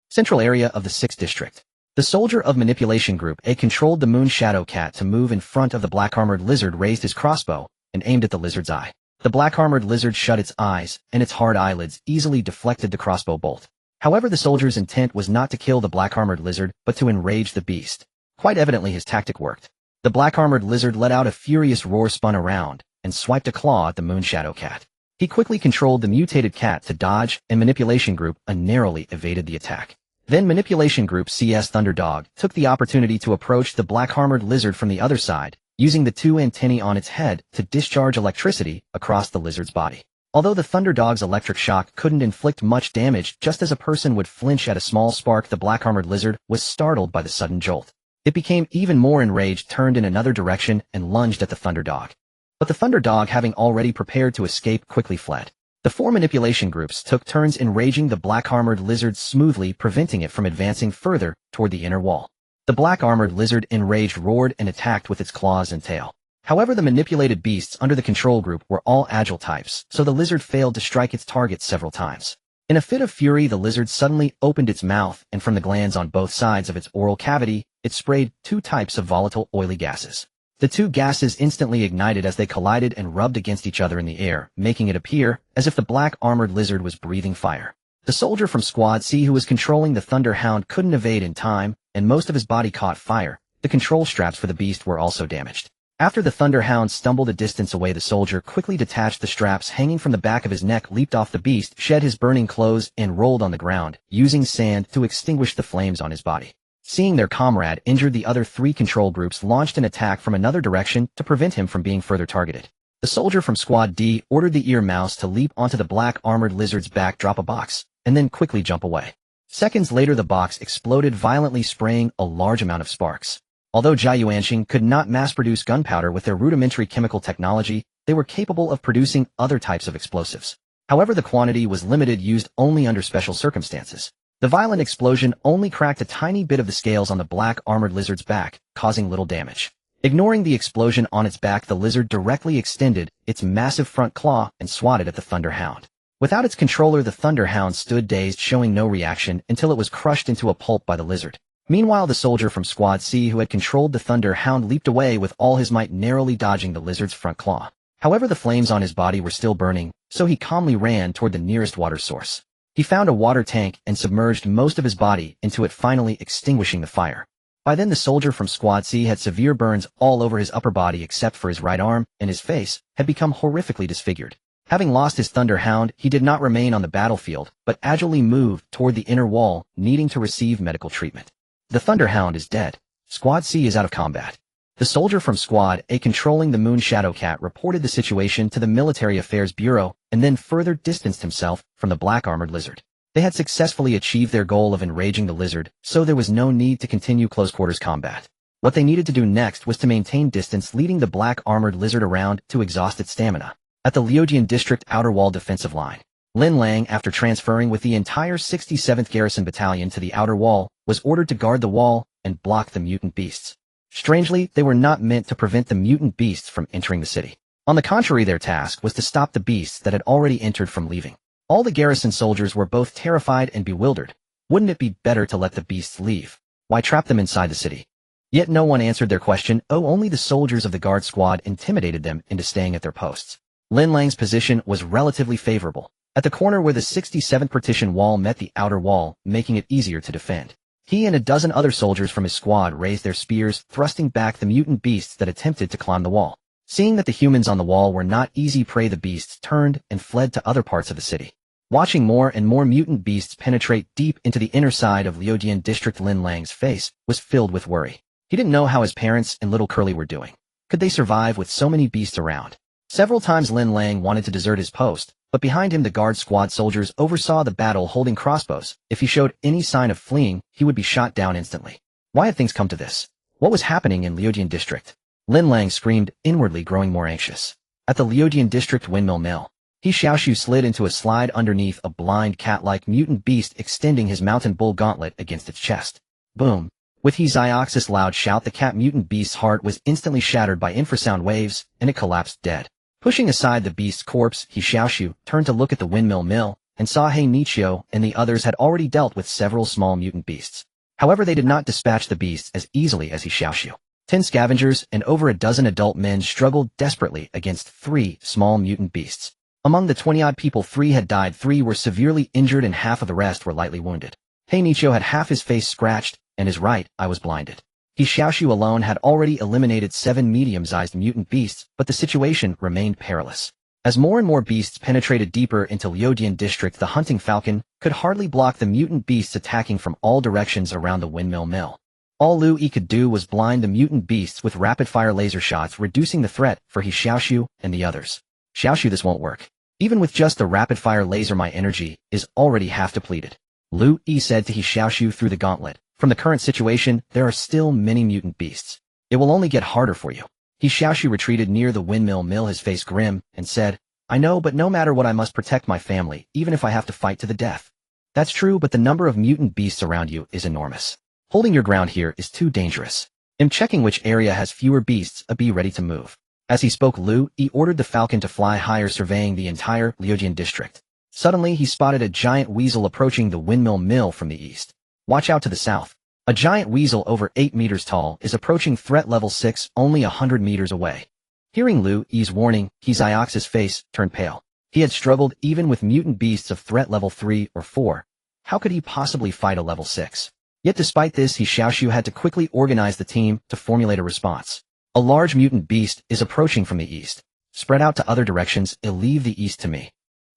Central area of the 6th district. The soldier of manipulation group A controlled the moon shadow cat to move in front of the black-armored lizard, raised his crossbow, and aimed at the lizard's eye. The black-armored lizard shut its eyes, and its hard eyelids easily deflected the crossbow bolt. However, the soldier's intent was not to kill the black-armored lizard, but to enrage the beast. Quite evidently, his tactic worked. The black-armored lizard let out a furious roar, spun around, and swiped a claw at the Moonshadow cat. He quickly controlled the mutated cat to dodge, and Manipulation Group narrowly evaded the attack. Then Manipulation Group CS Thunderdog took the opportunity to approach the black-armored lizard from the other side, using the two antennae on its head to discharge electricity across the lizard's body. Although the Thunderdog's electric shock couldn't inflict much damage, just as a person would flinch at a small spark, the black-armored lizard was startled by the sudden jolt. It became even more enraged, turned in another direction, and lunged at the Thunderdog. But the Thunderdog, having already prepared to escape, quickly fled. The four manipulation groups took turns enraging the black-armored lizard, smoothly preventing it from advancing further toward the inner wall. The black-armored lizard, enraged, roared and attacked with its claws and tail. However, the manipulated beasts under the control group were all agile types, so the lizard failed to strike its target several times. In a fit of fury, the lizard suddenly opened its mouth, and from the glands on both sides of its oral cavity, it sprayed two types of volatile, oily gases. The two gases instantly ignited as they collided and rubbed against each other in the air, making it appear as if the black-armored lizard was breathing fire. The soldier from Squad C who was controlling the Thunderhound couldn't evade in time, and most of his body caught fire. The control straps for the beast were also damaged. After the Thunderhound stumbled a distance away, the soldier quickly detached the straps hanging from the back of his neck, leaped off the beast, shed his burning clothes, and rolled on the ground, using sand to extinguish the flames on his body. Seeing their comrade injured, the other three control groups launched an attack from another direction to prevent him from being further targeted. The soldier from Squad D ordered the ear mouse to leap onto the black-armored lizard's back, drop a box, and then quickly jump away. Seconds later, the box exploded violently, spraying a large amount of sparks. Although Jiayuanxing could not mass-produce gunpowder with their rudimentary chemical technology, they were capable of producing other types of explosives. However, the quantity was limited, used only under special circumstances. The violent explosion only cracked a tiny bit of the scales on the black-armored lizard's back, causing little damage. Ignoring the explosion on its back, the lizard directly extended its massive front claw and swatted at the Thunderhound. Without its controller, the Thunderhound stood dazed, showing no reaction until it was crushed into a pulp by the lizard. Meanwhile, the soldier from Squad C who had controlled the Thunderhound leaped away with all his might, narrowly dodging the lizard's front claw. However, the flames on his body were still burning, so he calmly ran toward the nearest water source. He found a water tank and submerged most of his body into it, finally extinguishing the fire. By then, the soldier from Squad C had severe burns all over his upper body except for his right arm, and his face had become horrifically disfigured. Having lost his Thunderhound, he did not remain on the battlefield, but agilely moved toward the inner wall, needing to receive medical treatment. The Thunderhound is dead. Squad C is out of combat. The soldier from Squad A controlling the Moonshadow cat reported the situation to the Military Affairs Bureau and then further distanced himself from the black-armored lizard. They had successfully achieved their goal of enraging the lizard, so there was no need to continue close-quarters combat. What they needed to do next was to maintain distance, leading the black-armored lizard around to exhaust its stamina. At the Liujian District outer wall defensive line, Lin Lang, after transferring with the entire 67th Garrison Battalion to the outer wall, was ordered to guard the wall and block the mutant beasts. Strangely, they were not meant to prevent the mutant beasts from entering the city. On the contrary, their task was to stop the beasts that had already entered from leaving. All the garrison soldiers were both terrified and bewildered. Wouldn't it be better to let the beasts leave? Why trap them inside the city? Yet no one answered their question. Only the soldiers of the guard squad intimidated them into staying at their posts. Lin Lang's position was relatively favorable, at the corner where the 67th partition wall met the outer wall, making it easier to defend. He and a dozen other soldiers from his squad raised their spears, thrusting back the mutant beasts that attempted to climb the wall. Seeing that the humans on the wall were not easy prey, the beasts turned and fled to other parts of the city. Watching more and more mutant beasts penetrate deep into the inner side of Liujian District, Lin Lang's face was filled with worry. He didn't know how his parents and little Curly were doing. Could they survive with so many beasts around? Several times Lin Lang wanted to desert his post, but behind him the guard squad soldiers oversaw the battle holding crossbows. If he showed any sign of fleeing, he would be shot down instantly. Why had things come to this? What was happening in Liujian District? Lin Lang screamed, inwardly growing more anxious. At the Liujian District Windmill Mill, He Xiaoxu slid into a slide underneath a blind cat-like mutant beast, extending his mountain bull gauntlet against its chest. Boom! With He Xiaoxu's loud shout, the cat mutant beast's heart was instantly shattered by infrasound waves, and it collapsed dead. Pushing aside the beast's corpse, He Xiaoxu turned to look at the windmill mill, and saw He Xiaoxu and the others had already dealt with several small mutant beasts. However, they did not dispatch the beasts as easily as He Xiaoxu. 10 scavengers and over a dozen adult men struggled desperately against 3 small mutant beasts. Among the 20-odd people, 3 had died, 3 were severely injured, and half of the rest were lightly wounded. He Xiaoxu had half his face scratched, and his right eye was blinded. He He Xiaoxu alone had already eliminated 7 medium-sized mutant beasts, but the situation remained perilous. As more and more beasts penetrated deeper into Liudian district, the hunting falcon could hardly block the mutant beasts attacking from all directions around the windmill mill. All Liu Yi could do was blind the mutant beasts with rapid-fire laser shots, reducing the threat for He Xiaoxu and the others. Xiaoxu, this won't work. Even with just the rapid-fire laser, my energy is already half depleted. Liu Yi said to He Xiaoxu through the gauntlet. From the current situation, there are still many mutant beasts. It will only get harder for you. He Xiaoxu retreated near the windmill mill, his face grim, and said, I know, but no matter what, I must protect my family, even if I have to fight to the death. That's true, but the number of mutant beasts around you is enormous. Holding your ground here is too dangerous. I'm checking which area has fewer beasts, be ready to move. As he spoke, Liu Yi ordered the falcon to fly higher, surveying the entire Liudian district. Suddenly, he spotted a giant weasel approaching the windmill mill from the east. Watch out to the south. A giant weasel over 8 meters tall is approaching, threat level 6, only 100 meters away. Hearing Liu Yi's warning, He Xiaoxu's face turned pale. He had struggled even with mutant beasts of threat level 3 or 4. How could he possibly fight a level 6? Yet despite this, He Xiaoxu had to quickly organize the team to formulate a response. A large mutant beast is approaching from the east. Spread out to other directions, leave the east to me.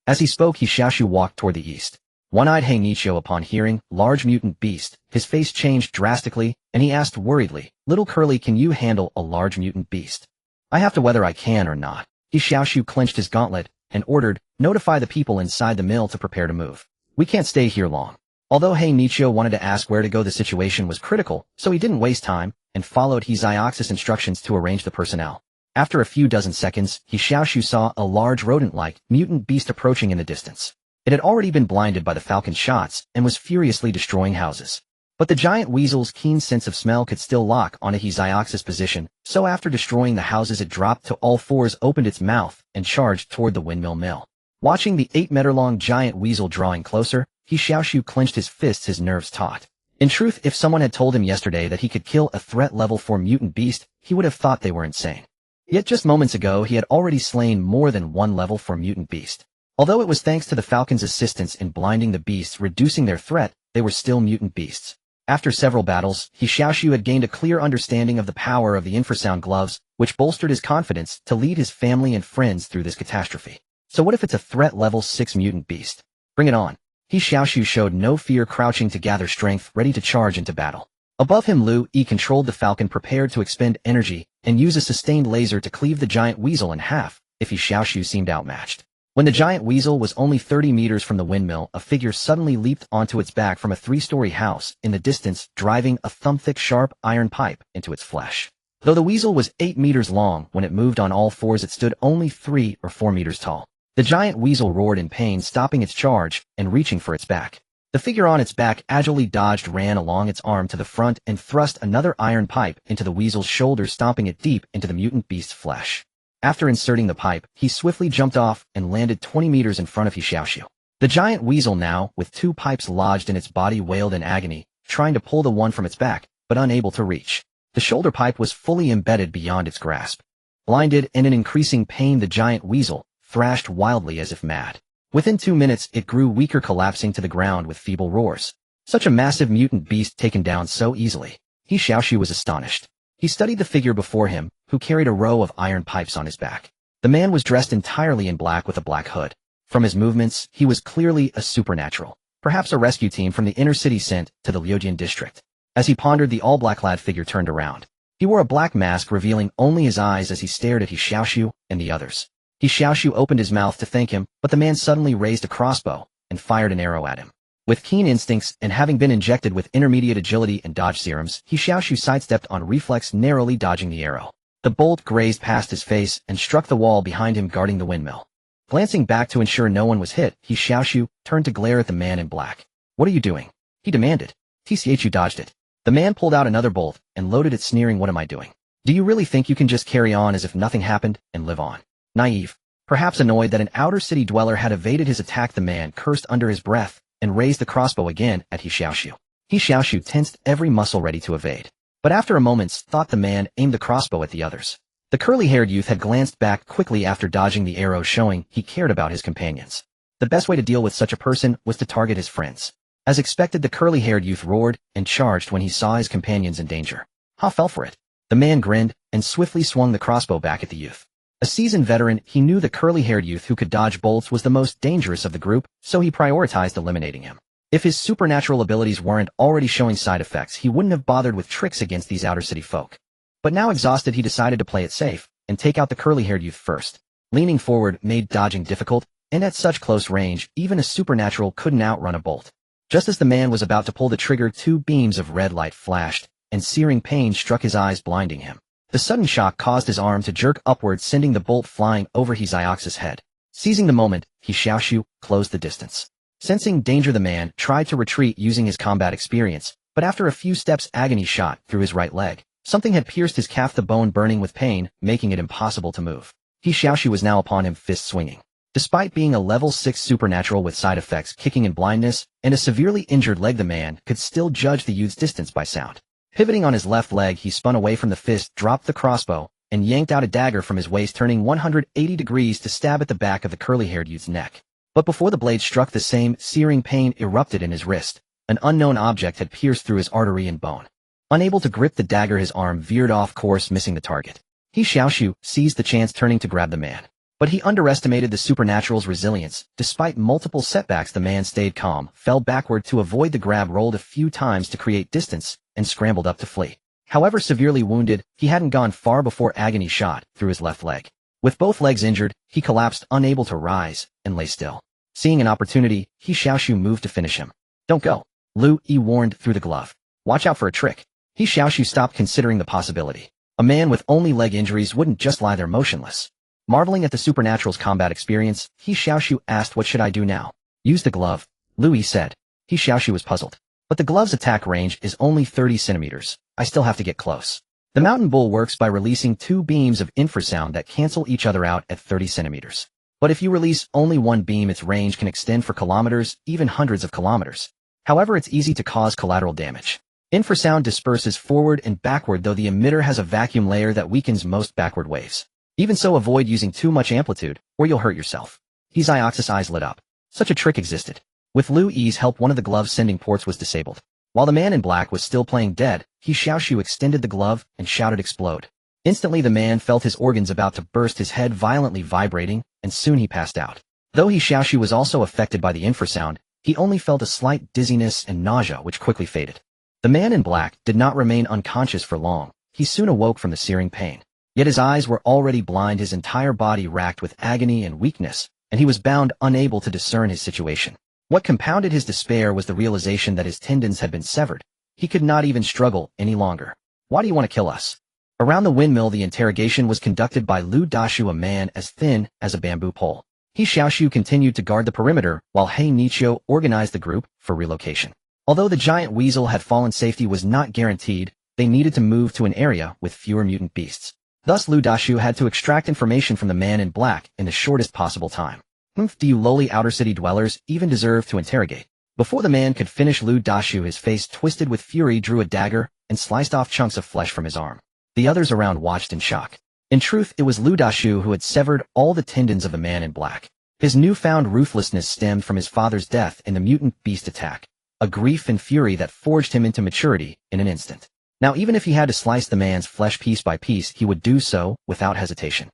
As he spoke, He Xiaoxu walked toward the east. One-eyed He Xiaoxu, upon hearing large mutant beast, his face changed drastically, and he asked worriedly, Little Curly, can you handle a large mutant beast? I have to whether I can or not. He Xiaoxu clenched his gauntlet and ordered, notify the people inside the mill to prepare to move. We can't stay here long. Although He Xiaoxu wanted to ask where to go, the situation was critical, so he didn't waste time and followed He Xiaoxu's instructions to arrange the personnel. After a few dozen seconds, He Xiaoxu saw a large rodent-like mutant beast approaching in the distance. It had already been blinded by the falcon's shots and was furiously destroying houses. But the giant weasel's keen sense of smell could still lock onto He Xiaoxu's position, so after destroying the houses, it dropped to all fours, opened its mouth, and charged toward the windmill mill. Watching the 8-meter-long giant weasel drawing closer, He Xiaoxu clenched his fists, his nerves taut. In truth, if someone had told him yesterday that he could kill a threat level 4 mutant beast, he would have thought they were insane. Yet just moments ago, he had already slain more than one level 4 mutant beast. Although it was thanks to the falcon's assistance in blinding the beasts, reducing their threat, they were still mutant beasts. After several battles, He Xiaoxu had gained a clear understanding of the power of the infrasound gloves, which bolstered his confidence to lead his family and friends through this catastrophe. So what if it's a threat level 6 mutant beast? Bring it on. He Xiaoxu showed no fear, crouching to gather strength, ready to charge into battle. Above him, Liu Yi controlled the falcon, prepared to expend energy and use a sustained laser to cleave the giant weasel in half if He Xiaoxu seemed outmatched. When the giant weasel was only 30 meters from the windmill, a figure suddenly leaped onto its back from a 3-story house in the distance, driving a thumb-thick sharp iron pipe into its flesh. Though the weasel was 8 meters long, when it moved on all fours, it stood only 3 or 4 meters tall. The giant weasel roared in pain, stopping its charge and reaching for its back. The figure on its back agilely dodged, ran along its arm to the front, and thrust another iron pipe into the weasel's shoulder, stomping it deep into the mutant beast's flesh. After inserting the pipe, he swiftly jumped off and landed 20 meters in front of He Xiaoxu. The giant weasel, now with 2 pipes lodged in its body, wailed in agony, trying to pull the one from its back, but unable to reach. The shoulder pipe was fully embedded beyond its grasp. Blinded and in increasing pain, the giant weasel thrashed wildly as if mad. Within 2 minutes, it grew weaker, collapsing to the ground with feeble roars. Such a massive mutant beast taken down so easily. He Xiaoxu was astonished. He studied the figure before him, who carried a row of iron pipes on his back. The man was dressed entirely in black with a black hood. From his movements, he was clearly a supernatural, perhaps a rescue team from the inner city sent to the Liudian district. As he pondered, the all-black-clad figure turned around. He wore a black mask, revealing only his eyes as he stared at He Xiaoxu and the others. He Xiaoxu opened his mouth to thank him, but the man suddenly raised a crossbow and fired an arrow at him. With keen instincts and having been injected with intermediate agility and dodge serums, He Xiaoxu sidestepped on reflex, narrowly dodging the arrow. The bolt grazed past his face and struck the wall behind him, guarding the windmill. Glancing back to ensure no one was hit, He Xiaoxu turned to glare at the man in black. What are you doing? He demanded. TCHU dodged it. The man pulled out another bolt and loaded it, sneering. What am I doing? Do you really think you can just carry on as if nothing happened and live on? Naive. Perhaps annoyed that an outer city dweller had evaded his attack, the man cursed under his breath and raised the crossbow again at He Xiaoxu. He Xiaoxu tensed every muscle, ready to evade. But after a moment's thought, the man aimed the crossbow at the others. The curly-haired youth had glanced back quickly after dodging the arrow, showing he cared about his companions. The best way to deal with such a person was to target his friends. As expected, the curly-haired youth roared and charged when he saw his companions in danger. Ha fell for it. The man grinned and swiftly swung the crossbow back at the youth. A seasoned veteran, he knew the curly-haired youth who could dodge bolts was the most dangerous of the group, so he prioritized eliminating him. If his supernatural abilities weren't already showing side effects, he wouldn't have bothered with tricks against these outer city folk. But now exhausted, he decided to play it safe and take out the curly-haired youth first. Leaning forward made dodging difficult, and at such close range, even a supernatural couldn't outrun a bolt. Just as the man was about to pull the trigger, two beams of red light flashed, and searing pain struck his eyes, blinding him. The sudden shock caused his arm to jerk upward, sending the bolt flying over He Xiaoxu's head. Seizing the moment, He Xiaoxu closed the distance. Sensing danger, the man tried to retreat using his combat experience, but after a few steps, agony shot through his right leg. Something had pierced his calf, the bone burning with pain, making it impossible to move. He Xiaoxu was now upon him, fist swinging. Despite being a level 6 supernatural with side effects, kicking and blindness, and a severely injured leg, the man could still judge the youth's distance by sound. Pivoting on his left leg, he spun away from the fist, dropped the crossbow, and yanked out a dagger from his waist, turning 180 degrees to stab at the back of the curly-haired youth's neck. But before the blade struck, the same searing pain erupted in his wrist. An unknown object had pierced through his artery and bone. Unable to grip the dagger, his arm veered off course, missing the target. He Xiaoxu seized the chance, turning to grab the man. But he underestimated the supernatural's resilience. Despite multiple setbacks, the man stayed calm, fell backward to avoid the grab, rolled a few times to create distance, and scrambled up to flee. However severely wounded, he hadn't gone far before agony shot through his left leg. With both legs injured, he collapsed, unable to rise, and lay still. Seeing an opportunity, He Xiaoxu moved to finish him. "Don't go," Liu Yi warned through the glove. "Watch out for a trick." He Xiaoxu stopped, considering the possibility. A man with only leg injuries wouldn't just lie there motionless. Marveling at the supernatural's combat experience, He Xiaoxu asked, "What should I do now?" "Use the glove," Liu Yi said. He Xiaoxu was puzzled. "But the glove's attack range is only 30 centimeters. I still have to get close." The mountain bull works by releasing two beams of infrasound that cancel each other out at 30 centimeters. But if you release only one beam, its range can extend for kilometers, even hundreds of kilometers. However, it's easy to cause collateral damage. Infrasound disperses forward and backward, though the emitter has a vacuum layer that weakens most backward waves. Even so, avoid using too much amplitude, or you'll hurt yourself. He Xiaoxu's eyes lit up. Such a trick existed. With Liu Yi's help, one of the glove's sending ports was disabled. While the man in black was still playing dead, He Xiaoxu extended the glove and shouted, "Explode." Instantly, the man felt his organs about to burst, his head violently vibrating, and soon he passed out. Though He Xiaoxu was also affected by the infrasound, he only felt a slight dizziness and nausea, which quickly faded. The man in black did not remain unconscious for long. He soon awoke from the searing pain. Yet his eyes were already blind, his entire body racked with agony and weakness, and he was bound, unable to discern his situation. What compounded his despair was the realization that his tendons had been severed. He could not even struggle any longer. "Why do you want to kill us?" Around the windmill, the interrogation was conducted by Liu Dashu, a man as thin as a bamboo pole. He Xiaoxu continued to guard the perimeter, while He Xiaoxu organized the group for relocation. Although the giant weasel had fallen, safety was not guaranteed. They needed to move to an area with fewer mutant beasts. Thus, Liu Dashu had to extract information from the man in black in the shortest possible time. Do you lowly outer city dwellers even deserve to interrogate? Before the man could finish, Liu Dashu, his face twisted with fury, drew a dagger and sliced off chunks of flesh from his arm. The others around watched in shock. In truth, it was Liu Dashu who had severed all the tendons of the man in black. His newfound ruthlessness stemmed from his father's death in the mutant beast attack, a grief and fury that forged him into maturity in an instant. Now, even if he had to slice the man's flesh piece by piece, he would do so without hesitation.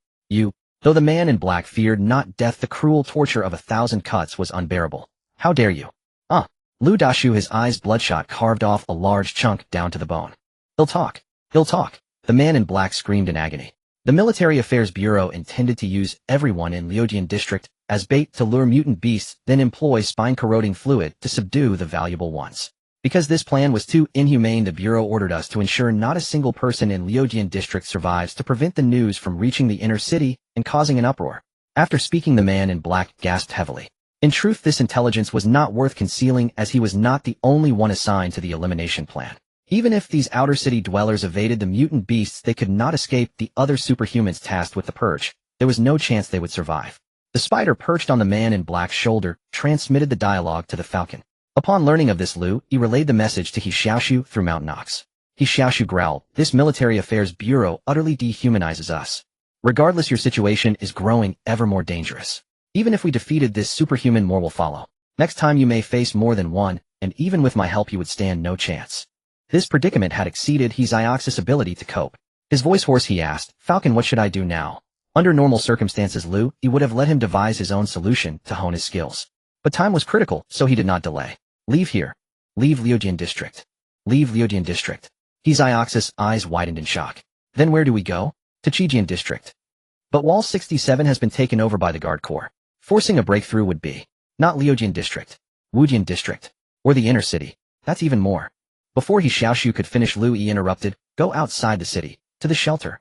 Though the man in black feared not death, the cruel torture of 1,000 cuts was unbearable. "How dare you?" Liu Dashu, his eyes bloodshot, carved off a large chunk down to the bone. He'll talk. The man in black screamed in agony. The Military Affairs Bureau intended to use everyone in Liujian district as bait to lure mutant beasts, then employ spine-corroding fluid to subdue the valuable ones. Because this plan was too inhumane, the Bureau ordered us to ensure not a single person in Liujian district survives, to prevent the news from reaching the inner city and causing an uproar. After speaking, the man in black gasped heavily. In truth, this intelligence was not worth concealing, as he was not the only one assigned to the elimination plan. Even if these outer city dwellers evaded the mutant beasts, they could not escape the other superhumans tasked with the purge. There was no chance they would survive. The spider perched on the man in black's shoulder transmitted the dialogue to the Falcon. Upon learning of this, Liu Yi relayed the message to He Xiaoxu through Mountain Ox. He Xiaoxu growled, "This Military Affairs Bureau utterly dehumanizes us. Regardless, your situation is growing ever more dangerous. Even if we defeated this superhuman, more will follow. Next time you may face more than one, and even with my help you would stand no chance." This predicament had exceeded He Xiaoxu's ability to cope. His voice hoarse, he asked, "Falcon, what should I do now?" Under normal circumstances, Liu Yi would have let him devise his own solution to hone his skills. But time was critical, so he did not delay. "Leave here. Leave Liujian district. Leave Liujian district." He Xiaoxu's eyes widened in shock. "Then where do we go?" "To Qijian district." "But Wall 67 has been taken over by the Guard Corps. Forcing a breakthrough would be not Liujian district, Wujian district, or the inner city. That's even more." Before He Xiaoxu could finish, Liu Yi interrupted. "Go outside the city, to the shelter."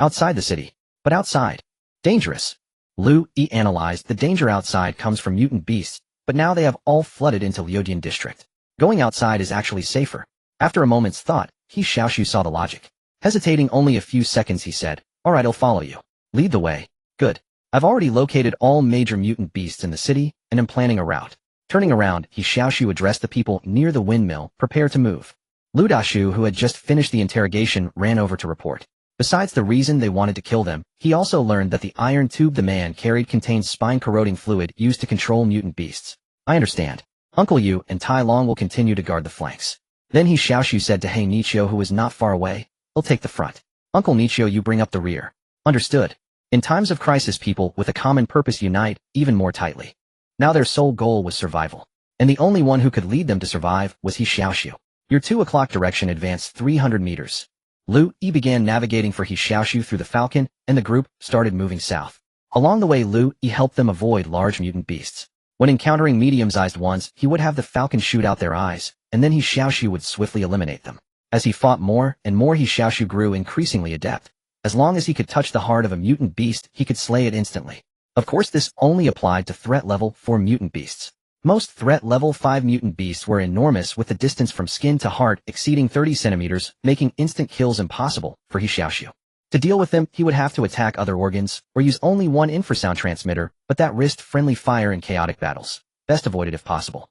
Outside the city. But outside. Dangerous. Liu Yi analyzed. The danger outside comes from mutant beasts, but now they have all flooded into Liujian district. Going outside is actually safer. After a moment's thought, He Xiaoxu saw the logic. Hesitating only a few seconds, he said, "All right, I'll follow you. Lead the way." "Good. I've already located all major mutant beasts in the city, and am planning a route." Turning around, He Xiaoxu addressed the people near the windmill. "Prepare to move." Liu Dashu, who had just finished the interrogation, ran over to report. Besides the reason they wanted to kill them, he also learned that the iron tube the man carried contained spine-corroding fluid used to control mutant beasts. "I understand. Uncle Yu and Tai Long will continue to guard the flanks." Then He Xiaoxu said to He Nichio, who was not far away, "He'll take the front. Uncle Nichio, you bring up the rear." "Understood." In times of crisis, people with a common purpose unite even more tightly. Now their sole goal was survival. And the only one who could lead them to survive was He Xiaoxu. Your 2 o'clock direction advanced 300 meters. Liu Yi began navigating for He Xiaoxu through the Falcon, and the group started moving south. Along the way, Liu Yi helped them avoid large mutant beasts. When encountering medium-sized ones, he would have the Falcon shoot out their eyes, and then He Xiaoxu would swiftly eliminate them. As he fought more and more, He Xiaoxu grew increasingly adept. As long as he could touch the heart of a mutant beast, he could slay it instantly. Of course, this only applied to threat level 4 mutant beasts. Most threat level 5 mutant beasts were enormous, with the distance from skin to heart exceeding 30 centimeters, making instant kills impossible for He Xiaoxu. To deal with them, he would have to attack other organs, or use only one infrasound transmitter, but that risked friendly fire in chaotic battles. Best avoided if possible.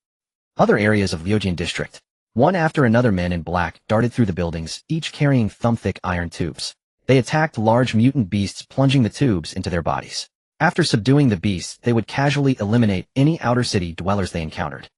Other areas of Liujian district. One after another, men in black darted through the buildings, each carrying thumb-thick iron tubes. They attacked large mutant beasts, plunging the tubes into their bodies. After subduing the beasts, they would casually eliminate any outer city dwellers they encountered.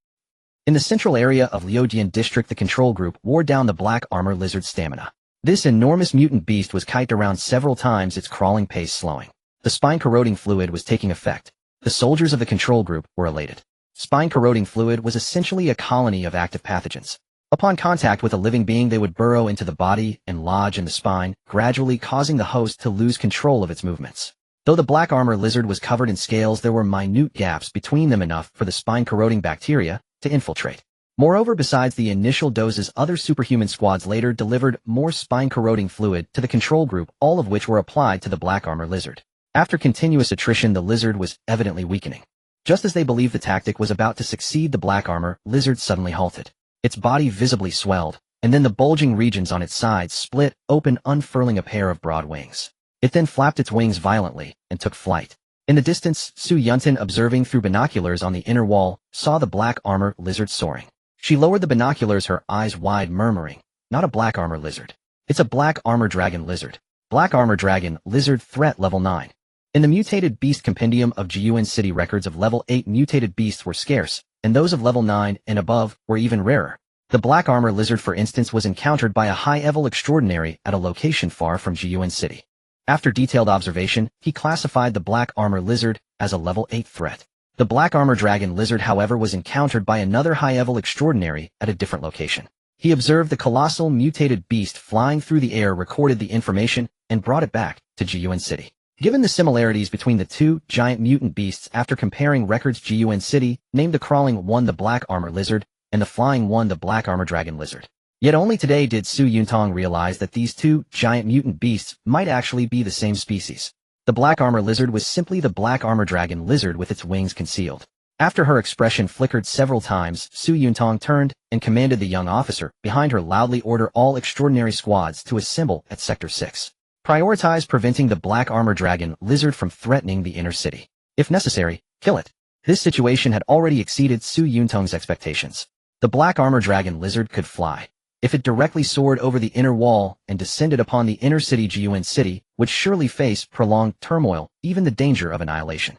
In the central area of Liujian district, the control group wore down the black armor lizard's stamina. This enormous mutant beast was kited around several times, its crawling pace slowing. The spine-corroding fluid was taking effect. The soldiers of the control group were elated. Spine-corroding fluid was essentially a colony of active pathogens. Upon contact with a living being, they would burrow into the body and lodge in the spine, gradually causing the host to lose control of its movements. Though the black armor lizard was covered in scales, there were minute gaps between them, enough for the spine-corroding bacteria to infiltrate. Moreover, besides the initial doses, other superhuman squads later delivered more spine-corroding fluid to the control group, all of which were applied to the black armor lizard. After continuous attrition, the lizard was evidently weakening. Just as they believed the tactic was about to succeed, the black armor lizard suddenly halted. Its body visibly swelled, and then the bulging regions on its sides split open, unfurling a pair of broad wings. It then flapped its wings violently and took flight. In the distance, Su Yuntin, observing through binoculars on the inner wall, saw the black armor lizard soaring. She lowered the binoculars, her eyes wide, murmuring, "Not a black armor lizard. It's a black armor dragon lizard. Black armor dragon lizard, threat level 9. In the mutated beast compendium of Jiyuan City, records of level 8 mutated beasts were scarce, and those of level 9 and above were even rarer. The black armor lizard, for instance, was encountered by a high-level extraordinary at a location far from Jiyuan City. After detailed observation, he classified the black armor lizard as a level 8 threat. The black armor dragon lizard, however, was encountered by another high-level extraordinary at a different location. He observed the colossal mutated beast flying through the air, recorded the information, and brought it back to Jiyuan City. Given the similarities between the two giant mutant beasts, after comparing records, Jiyuan City named the crawling one the black armor lizard, and the flying one the black armor dragon lizard. Yet only today did Su Yuntong realize that these two giant mutant beasts might actually be the same species. The black armor lizard was simply the black armor dragon lizard with its wings concealed. After her expression flickered several times, Su Yuntong turned and commanded the young officer behind her, loudly order all extraordinary squads to assemble at Sector 6. Prioritize preventing the black armor dragon lizard from threatening the inner city. If necessary, kill it. This situation had already exceeded Su Yuntong's expectations. The black armor dragon lizard could fly. If it directly soared over the inner wall and descended upon the inner city, Jiyuan City would surely face prolonged turmoil, even the danger of annihilation.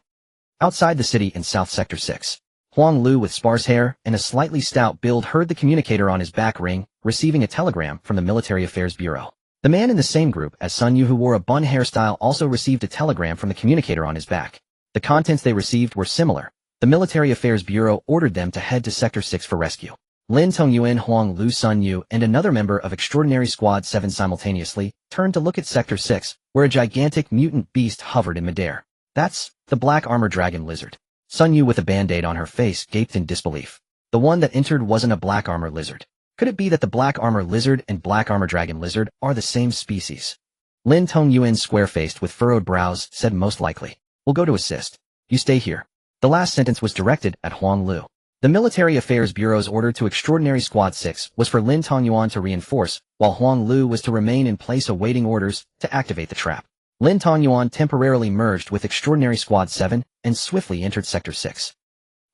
Outside the city in South Sector 6, Huang Lu with sparse hair and a slightly stout build heard the communicator on his back ring, receiving a telegram from the Military Affairs Bureau. The man in the same group as Sun Yu who wore a bun hairstyle also received a telegram from the communicator on his back. The contents they received were similar. The Military Affairs Bureau ordered them to head to Sector 6 for rescue. Lin Tongyuan, Huang Lu, Sun Yu, and another member of Extraordinary Squad 7 simultaneously turned to look at Sector 6, where a gigantic mutant beast hovered in midair. That's the Black Armor Dragon Lizard. Sun Yu with a band-aid on her face gaped in disbelief. The one that entered wasn't a Black Armor Lizard. Could it be that the Black Armor Lizard and Black Armor Dragon Lizard are the same species? Lin Tongyuan, square-faced with furrowed brows, said most likely. We'll go to assist. You stay here. The last sentence was directed at Huang Lu. The Military Affairs Bureau's order to Extraordinary Squad 6 was for Lin Tongyuan to reinforce, while Huang Lu was to remain in place awaiting orders to activate the trap. Lin Tongyuan temporarily merged with Extraordinary Squad 7 and swiftly entered Sector 6.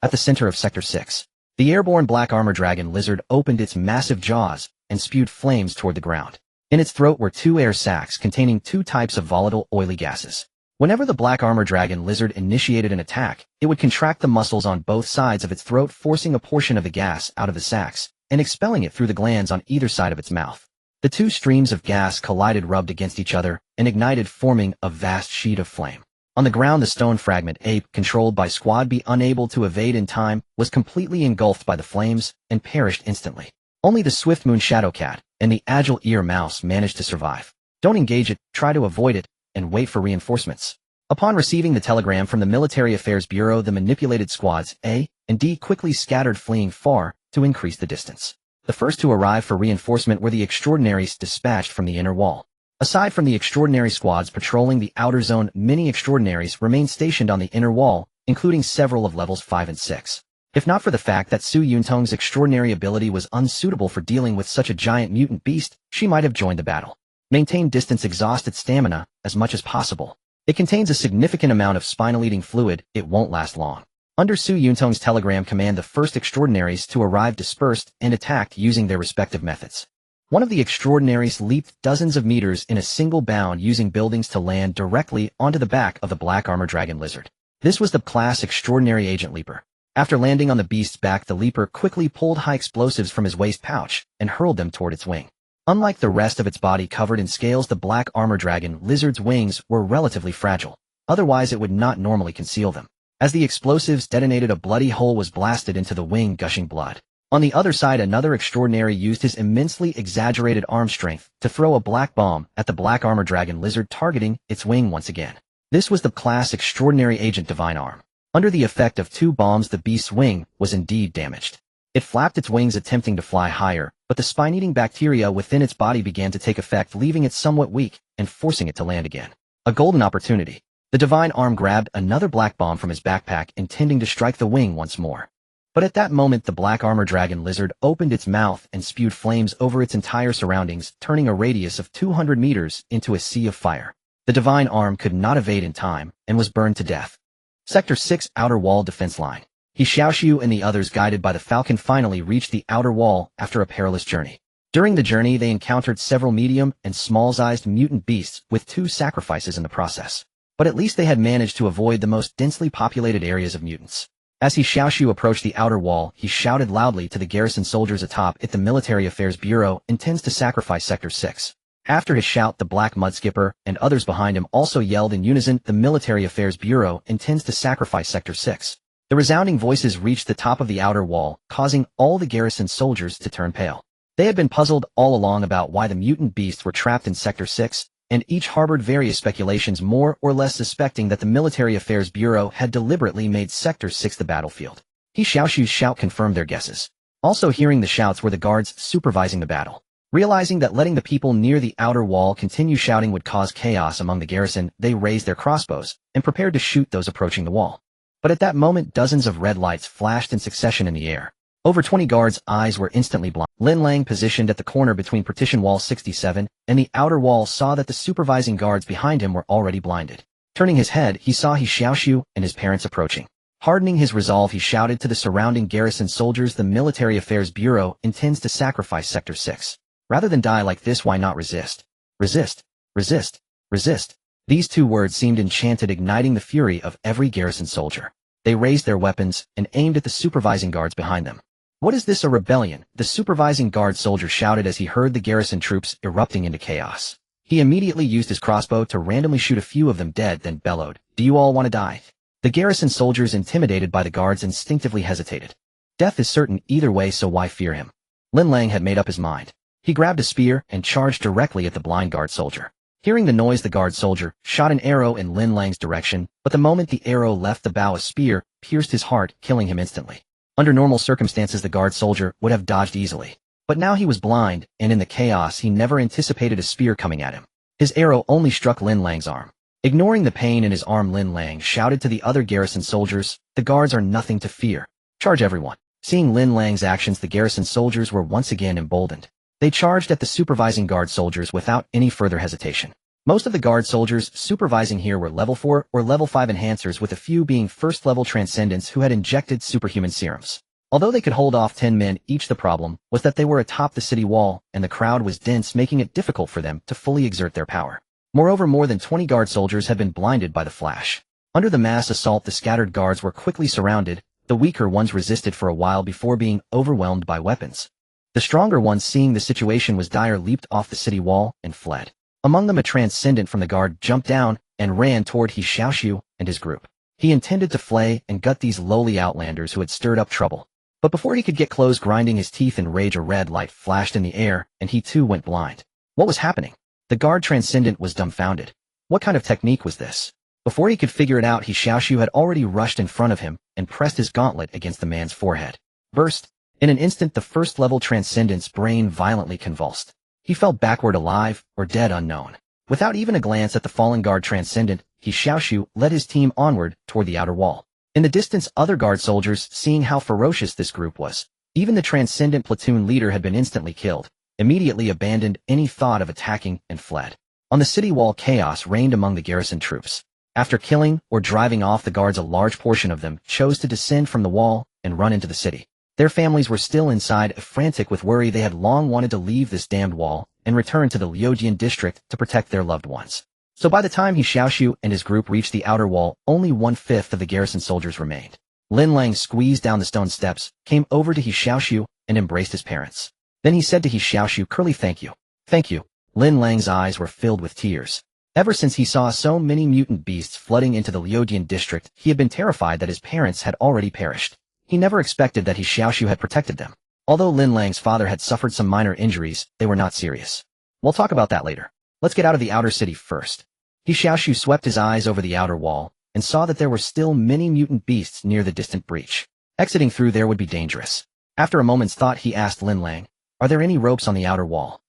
At the center of Sector 6, the airborne Black Armor Dragon Lizard opened its massive jaws and spewed flames toward the ground. In its throat were two air sacs containing two types of volatile, oily gases. Whenever the Black Armor Dragon Lizard initiated an attack, it would contract the muscles on both sides of its throat, forcing a portion of the gas out of the sacs and expelling it through the glands on either side of its mouth. The two streams of gas collided, rubbed against each other, and ignited, forming a vast sheet of flame. On the ground, the stone fragment ape, controlled by Squad B, unable to evade in time, was completely engulfed by the flames and perished instantly. Only the swift moon shadow cat and the agile ear mouse managed to survive. Don't engage it, try to avoid it, and wait for reinforcements. Upon receiving the telegram from the Military Affairs Bureau, the manipulated squads A and D quickly scattered, fleeing far to increase the distance. The first to arrive for reinforcement were the Extraordinaries dispatched from the inner wall. Aside from the Extraordinary squads patrolling the outer zone, many Extraordinaries remained stationed on the inner wall, including several of levels 5 and 6. If not for the fact that Su Yuntong's extraordinary ability was unsuitable for dealing with such a giant mutant beast, she might have joined the battle. Maintain distance, exhaust its stamina as much as possible. It contains a significant amount of spinal-eating fluid, it won't last long. Under Su Yuntong's telegram command, the first Extraordinaries to arrive dispersed and attacked using their respective methods. One of the Extraordinaries leaped dozens of meters in a single bound, using buildings to land directly onto the back of the Black Armor Dragon Lizard. This was the class Extraordinary Agent Leaper. After landing on the beast's back, the Leaper quickly pulled high explosives from his waist pouch and hurled them toward its wing. Unlike the rest of its body covered in scales, the Black Armor Dragon Lizard's wings were relatively fragile. Otherwise, it would not normally conceal them. As the explosives detonated, a bloody hole was blasted into the wing, gushing blood. On the other side, another Extraordinary used his immensely exaggerated arm strength to throw a black bomb at the Black Armor Dragon Lizard, targeting its wing once again. This was the class Extraordinary Agent Divine Arm. Under the effect of two bombs, the beast's wing was indeed damaged. It flapped its wings, attempting to fly higher, but the spine-eating bacteria within its body began to take effect, leaving it somewhat weak and forcing it to land again. A golden opportunity. The Divine Arm grabbed another black bomb from his backpack, intending to strike the wing once more. But at that moment, the Black Armor Dragon Lizard opened its mouth and spewed flames over its entire surroundings, turning a radius of 200 meters into a sea of fire. The Divine Arm could not evade in time and was burned to death. Sector 6 Outer Wall Defense Line. He Xiaoxu and the others, guided by the Falcon, finally reached the outer wall after a perilous journey. During the journey, they encountered several medium and small-sized mutant beasts, with 2 sacrifices in the process. But at least they had managed to avoid the most densely populated areas of mutants. As He Xiaoxu approached the outer wall, he shouted loudly to the garrison soldiers atop it, the Military Affairs Bureau intends to sacrifice Sector 6. After his shout, the Black Mudskipper and others behind him also yelled in unison, the Military Affairs Bureau intends to sacrifice Sector 6. The resounding voices reached the top of the outer wall, causing all the garrison soldiers to turn pale. They had been puzzled all along about why the mutant beasts were trapped in Sector 6, and each harbored various speculations, more or less suspecting that the Military Affairs Bureau had deliberately made Sector 6 the battlefield. He Xiaoxu's shout confirmed their guesses. Also hearing the shouts were the guards supervising the battle. Realizing that letting the people near the outer wall continue shouting would cause chaos among the garrison, they raised their crossbows and prepared to shoot those approaching the wall. But at that moment, dozens of red lights flashed in succession in the air. Over 20 guards' eyes were instantly blind. Lin Lang, positioned at the corner between partition wall 67 and the outer wall, saw that the supervising guards behind him were already blinded. Turning his head, he saw He Xiaoxu and his parents approaching. Hardening his resolve, he shouted to the surrounding garrison soldiers, the Military Affairs Bureau intends to sacrifice Sector 6. Rather than die like this, why not resist? Resist. Resist. Resist. These 2 words seemed enchanted, igniting the fury of every garrison soldier. They raised their weapons and aimed at the supervising guards behind them. "What is this, a rebellion?" the supervising guard soldier shouted as he heard the garrison troops erupting into chaos. He immediately used his crossbow to randomly shoot a few of them dead, then bellowed, "Do you all want to die?" The garrison soldiers, intimidated by the guards, instinctively hesitated. Death is certain either way, so why fear him? Lin Lang had made up his mind. He grabbed a spear and charged directly at the blind guard soldier. Hearing the noise, the guard soldier shot an arrow in Lin Lang's direction, but the moment the arrow left the bow, a spear pierced his heart, killing him instantly. Under normal circumstances, the guard soldier would have dodged easily. But now he was blind, and in the chaos he never anticipated a spear coming at him. His arrow only struck Lin Lang's arm. Ignoring the pain in his arm, Lin Lang shouted to the other garrison soldiers, "The guards are nothing to fear. Charge everyone." Seeing Lin Lang's actions, the garrison soldiers were once again emboldened. They charged at the supervising guard soldiers without any further hesitation. Most of the guard soldiers supervising here were level 4 or level 5 enhancers, with a few being first-level transcendents who had injected superhuman serums. Although they could hold off 10 men each, the problem was that they were atop the city wall, and the crowd was dense, making it difficult for them to fully exert their power. Moreover, more than 20 guard soldiers had been blinded by the flash. Under the mass assault, the scattered guards were quickly surrounded. The weaker ones resisted for a while before being overwhelmed by weapons. The stronger ones, seeing the situation was dire, leaped off the city wall and fled. Among them, a transcendent from the guard jumped down and ran toward He Xiaoxu and his group. He intended to flay and gut these lowly outlanders who had stirred up trouble. But before he could get close, grinding his teeth in rage, a red light flashed in the air, and he too went blind. What was happening? The guard transcendent was dumbfounded. What kind of technique was this? Before he could figure it out, He Xiaoxu had already rushed in front of him and pressed his gauntlet against the man's forehead. Burst! In an instant, the first-level transcendent's brain violently convulsed. He fell backward, alive or dead, unknown. Without even a glance at the fallen guard transcendent, He Xiaoxu led his team onward toward the outer wall. In the distance, other guard soldiers, seeing how ferocious this group was, even the transcendent platoon leader had been instantly killed, immediately abandoned any thought of attacking and fled. On the city wall, chaos reigned among the garrison troops. After killing or driving off the guards, a large portion of them chose to descend from the wall and run into the city. Their families were still inside, frantic with worry. They had long wanted to leave this damned wall and return to the Liu Yi district to protect their loved ones. So by the time He Xiaoxu and his group reached the outer wall, only 1/5 of the garrison soldiers remained. Lin Lang squeezed down the stone steps, came over to He Xiaoxu, and embraced his parents. Then he said to He Xiaoxu, "Curly, thank you. Thank you." Lin Lang's eyes were filled with tears. Ever since he saw so many mutant beasts flooding into the Liu Yi district, he had been terrified that his parents had already perished. He never expected that He Xiaoxu had protected them. Although Lin Lang's father had suffered some minor injuries, they were not serious. We'll talk about that later. Let's get out of the outer city first. He Xiaoxu swept his eyes over the outer wall and saw that there were still many mutant beasts near the distant breach. Exiting through there would be dangerous. After a moment's thought, he asked Lin Lang, "Are there any ropes on the outer wall?"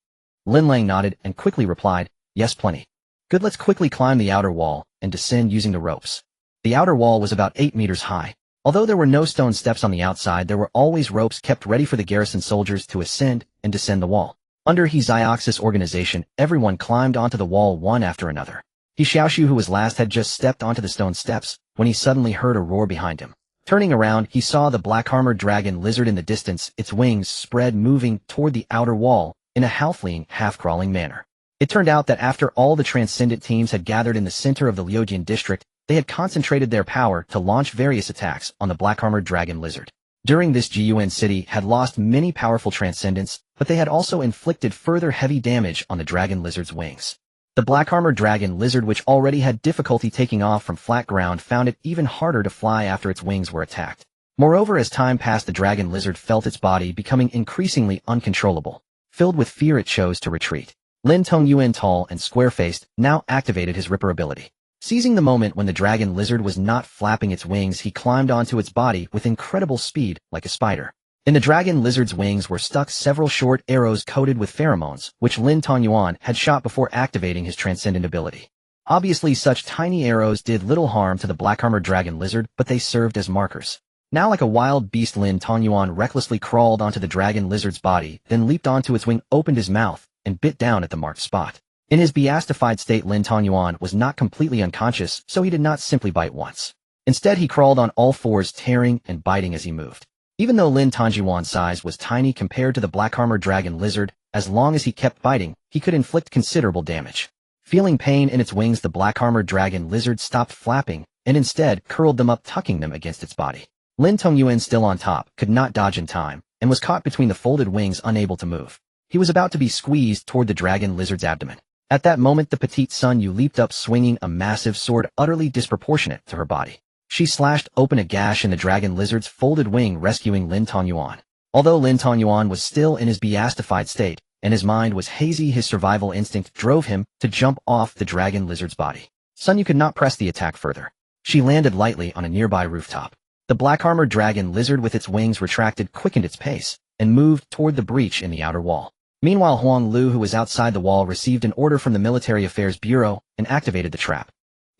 Lin Lang nodded and quickly replied, "Yes, plenty." "Good, let's quickly climb the outer wall and descend using the ropes." The outer wall was about 8 meters high. Although there were no stone steps on the outside, there were always ropes kept ready for the garrison soldiers to ascend and descend the wall. Under He Xiaoxu's organization, everyone climbed onto the wall one after another. He Xiaoxu, who was last, had just stepped onto the stone steps when he suddenly heard a roar behind him. Turning around, he saw the black-armored dragon lizard in the distance, its wings spread, moving toward the outer wall in a halfling, half-crawling manner. It turned out that after all the transcendent teams had gathered in the center of the Liu Yi district, they had concentrated their power to launch various attacks on the black-armored dragon lizard. During this, Gun City had lost many powerful transcendents, but they had also inflicted further heavy damage on the dragon lizard's wings. The black-armored dragon lizard, which already had difficulty taking off from flat ground, found it even harder to fly after its wings were attacked. Moreover, as time passed, the dragon lizard felt its body becoming increasingly uncontrollable. Filled with fear, it chose to retreat. Lin Tongyuan, tall and square-faced, now activated his Ripper ability. Seizing the moment when the dragon lizard was not flapping its wings, he climbed onto its body with incredible speed, like a spider. In the dragon lizard's wings were stuck several short arrows coated with pheromones, which Lin Tongyuan had shot before activating his transcendent ability. Obviously, such tiny arrows did little harm to the black-armored dragon lizard, but they served as markers. Now, like a wild beast, Lin Tongyuan recklessly crawled onto the dragon lizard's body, then leaped onto its wing, opened his mouth, and bit down at the marked spot. In his beastified state, Lin Tongyuan was not completely unconscious, so he did not simply bite once. Instead, he crawled on all fours, tearing and biting as he moved. Even though Lin Tongyuan's size was tiny compared to the black-armored dragon lizard, as long as he kept biting, he could inflict considerable damage. Feeling pain in its wings, the black-armored dragon lizard stopped flapping and instead curled them up, tucking them against its body. Lin Tongyuan, still on top, could not dodge in time, and was caught between the folded wings, unable to move. He was about to be squeezed toward the dragon lizard's abdomen. At that moment, the petite Sun Yu leaped up, swinging a massive sword utterly disproportionate to her body. She slashed open a gash in the dragon lizard's folded wing, rescuing Lin Tongyuan. Although Lin Tongyuan was still in his beatified state, and his mind was hazy, his survival instinct drove him to jump off the dragon lizard's body. Sun Yu could not press the attack further. She landed lightly on a nearby rooftop. The black-armored dragon lizard, with its wings retracted, quickened its pace, and moved toward the breach in the outer wall. Meanwhile, Huang Lu, who was outside the wall, received an order from the Military Affairs Bureau and activated the trap.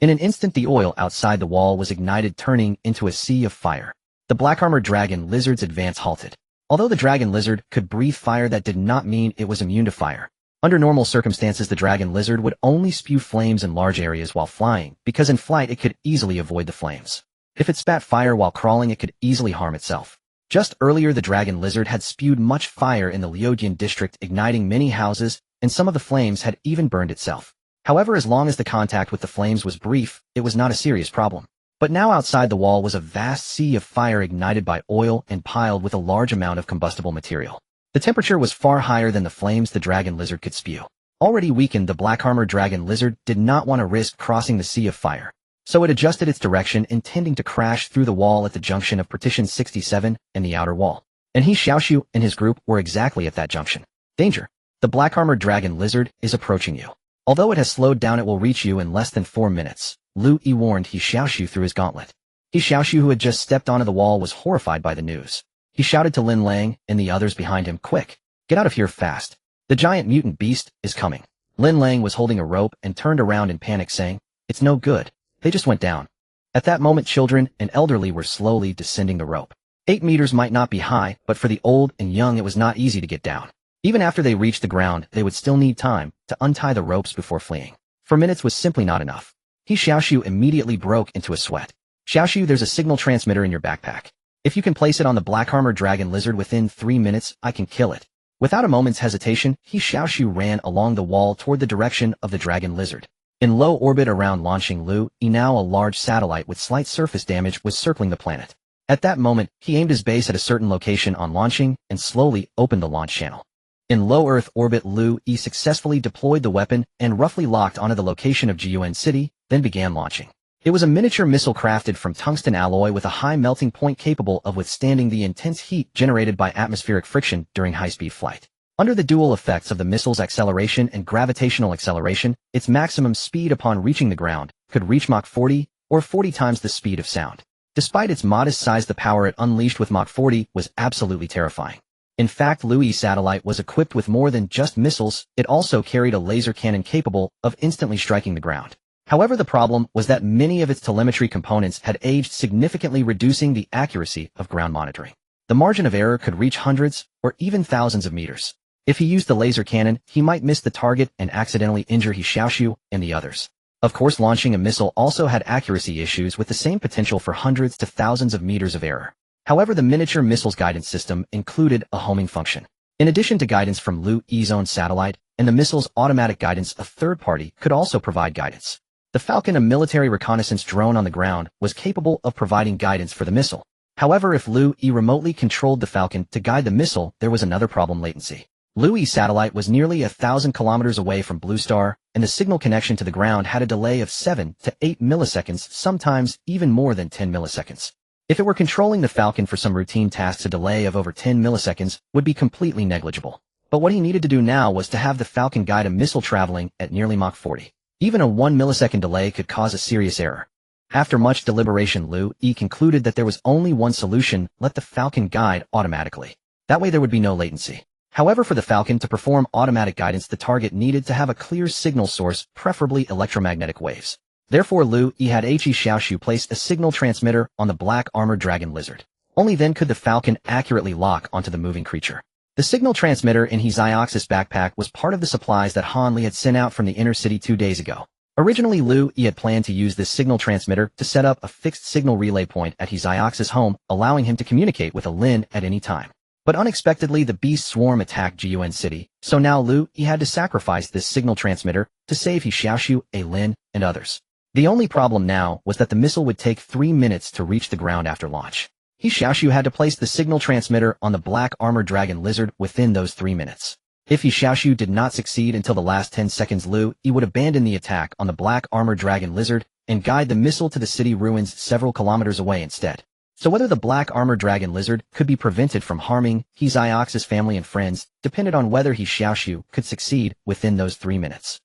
In an instant, the oil outside the wall was ignited, turning into a sea of fire. The black-armored dragon lizard's advance halted. Although the dragon lizard could breathe fire, that did not mean it was immune to fire. Under normal circumstances, the dragon lizard would only spew flames in large areas while flying, because in flight it could easily avoid the flames. If it spat fire while crawling, it could easily harm itself. Just earlier, the dragon lizard had spewed much fire in the Liujian district, igniting many houses, and some of the flames had even burned itself. However, as long as the contact with the flames was brief, it was not a serious problem. But now outside the wall was a vast sea of fire, ignited by oil and piled with a large amount of combustible material. The temperature was far higher than the flames the dragon lizard could spew. Already weakened, the black-armored dragon lizard did not want to risk crossing the sea of fire. So it adjusted its direction, intending to crash through the wall at the junction of partition 67 and the outer wall. And He Xiaoxu and his group were exactly at that junction. Danger! The black-armored dragon lizard is approaching you. Although it has slowed down, it will reach you in less than 4 minutes. Liu Yi warned He Xiaoxu through his gauntlet. He Xiaoxu, who had just stepped onto the wall, was horrified by the news. He shouted to Lin Lang and the others behind him, "Quick! Get out of here fast! The giant mutant beast is coming!" Lin Lang was holding a rope and turned around in panic, saying, "It's no good. They just went down." At that moment, children and elderly were slowly descending the rope. 8 meters might not be high, but for the old and young it was not easy to get down. Even after they reached the ground, they would still need time to untie the ropes before fleeing. 4 minutes was simply not enough. He Xiaoxu immediately broke into a sweat. "Xiaoxu, there's a signal transmitter in your backpack. If you can place it on the black-armored dragon lizard within 3 minutes, I can kill it." Without a moment's hesitation, He Xiaoxu ran along the wall toward the direction of the dragon lizard. In low orbit around launching Liu Yi, now a large satellite with slight surface damage was circling the planet. At that moment, he aimed his base at a certain location on launching and slowly opened the launch channel. In low Earth orbit, Liu Yi successfully deployed the weapon and roughly locked onto the location of Jiyuan City, then began launching. It was a miniature missile crafted from tungsten alloy with a high melting point capable of withstanding the intense heat generated by atmospheric friction during high-speed flight. Under the dual effects of the missile's acceleration and gravitational acceleration, its maximum speed upon reaching the ground could reach Mach 40, or 40 times the speed of sound. Despite its modest size, the power it unleashed with Mach 40 was absolutely terrifying. In fact, Liu Yi's satellite was equipped with more than just missiles. It also carried a laser cannon capable of instantly striking the ground. However, the problem was that many of its telemetry components had aged, significantly reducing the accuracy of ground monitoring. The margin of error could reach hundreds or even thousands of meters. If he used the laser cannon, he might miss the target and accidentally injure He Xiaoxu and the others. Of course, launching a missile also had accuracy issues with the same potential for hundreds to thousands of meters of error. However, the miniature missile's guidance system included a homing function. In addition to guidance from Liu Yi's own satellite, and the missile's automatic guidance, a third party could also provide guidance. The Falcon, a military reconnaissance drone on the ground, was capable of providing guidance for the missile. However, if Liu Yi remotely controlled the Falcon to guide the missile, there was another problem: latency. Liu Yi's satellite was nearly 1,000 kilometers away from Blue Star, and the signal connection to the ground had a delay of 7 to 8 milliseconds, sometimes even more than 10 milliseconds. If it were controlling the Falcon for some routine tasks, a delay of over 10 milliseconds would be completely negligible. But what he needed to do now was to have the Falcon guide a missile traveling at nearly Mach 40. Even a 1 millisecond delay could cause a serious error. After much deliberation, Liu Yi concluded that there was only one solution: let the Falcon guide automatically. That way there would be no latency. However, for the Falcon to perform automatic guidance, the target needed to have a clear signal source, preferably electromagnetic waves. Therefore, Liu Yi had He Xiaoxu place a signal transmitter on the black armored dragon lizard. Only then could the Falcon accurately lock onto the moving creature. The signal transmitter in He Xiaoxu's backpack was part of the supplies that Han Li had sent out from the inner city 2 days ago. Originally, Liu Yi had planned to use this signal transmitter to set up a fixed signal relay point at He Xiaoxu's home, allowing him to communicate with a Lin at any time. But unexpectedly, the beast swarm attacked Jiyuan City, so now Liu Yi had to sacrifice this signal transmitter to save He Xiaoxu, a Lin, and others. The only problem now was that the missile would take 3 minutes to reach the ground after launch. He Xiaoxu had to place the signal transmitter on the black armored dragon lizard within those 3 minutes. If He Xiaoxu did not succeed until the last 10 seconds, Liu Yi would abandon the attack on the black armored dragon lizard and guide the missile to the city ruins several kilometers away instead. So whether the black armored dragon lizard could be prevented from harming He Xiaoxu's family and friends depended on whether He Xiaoxu could succeed within those 3 minutes.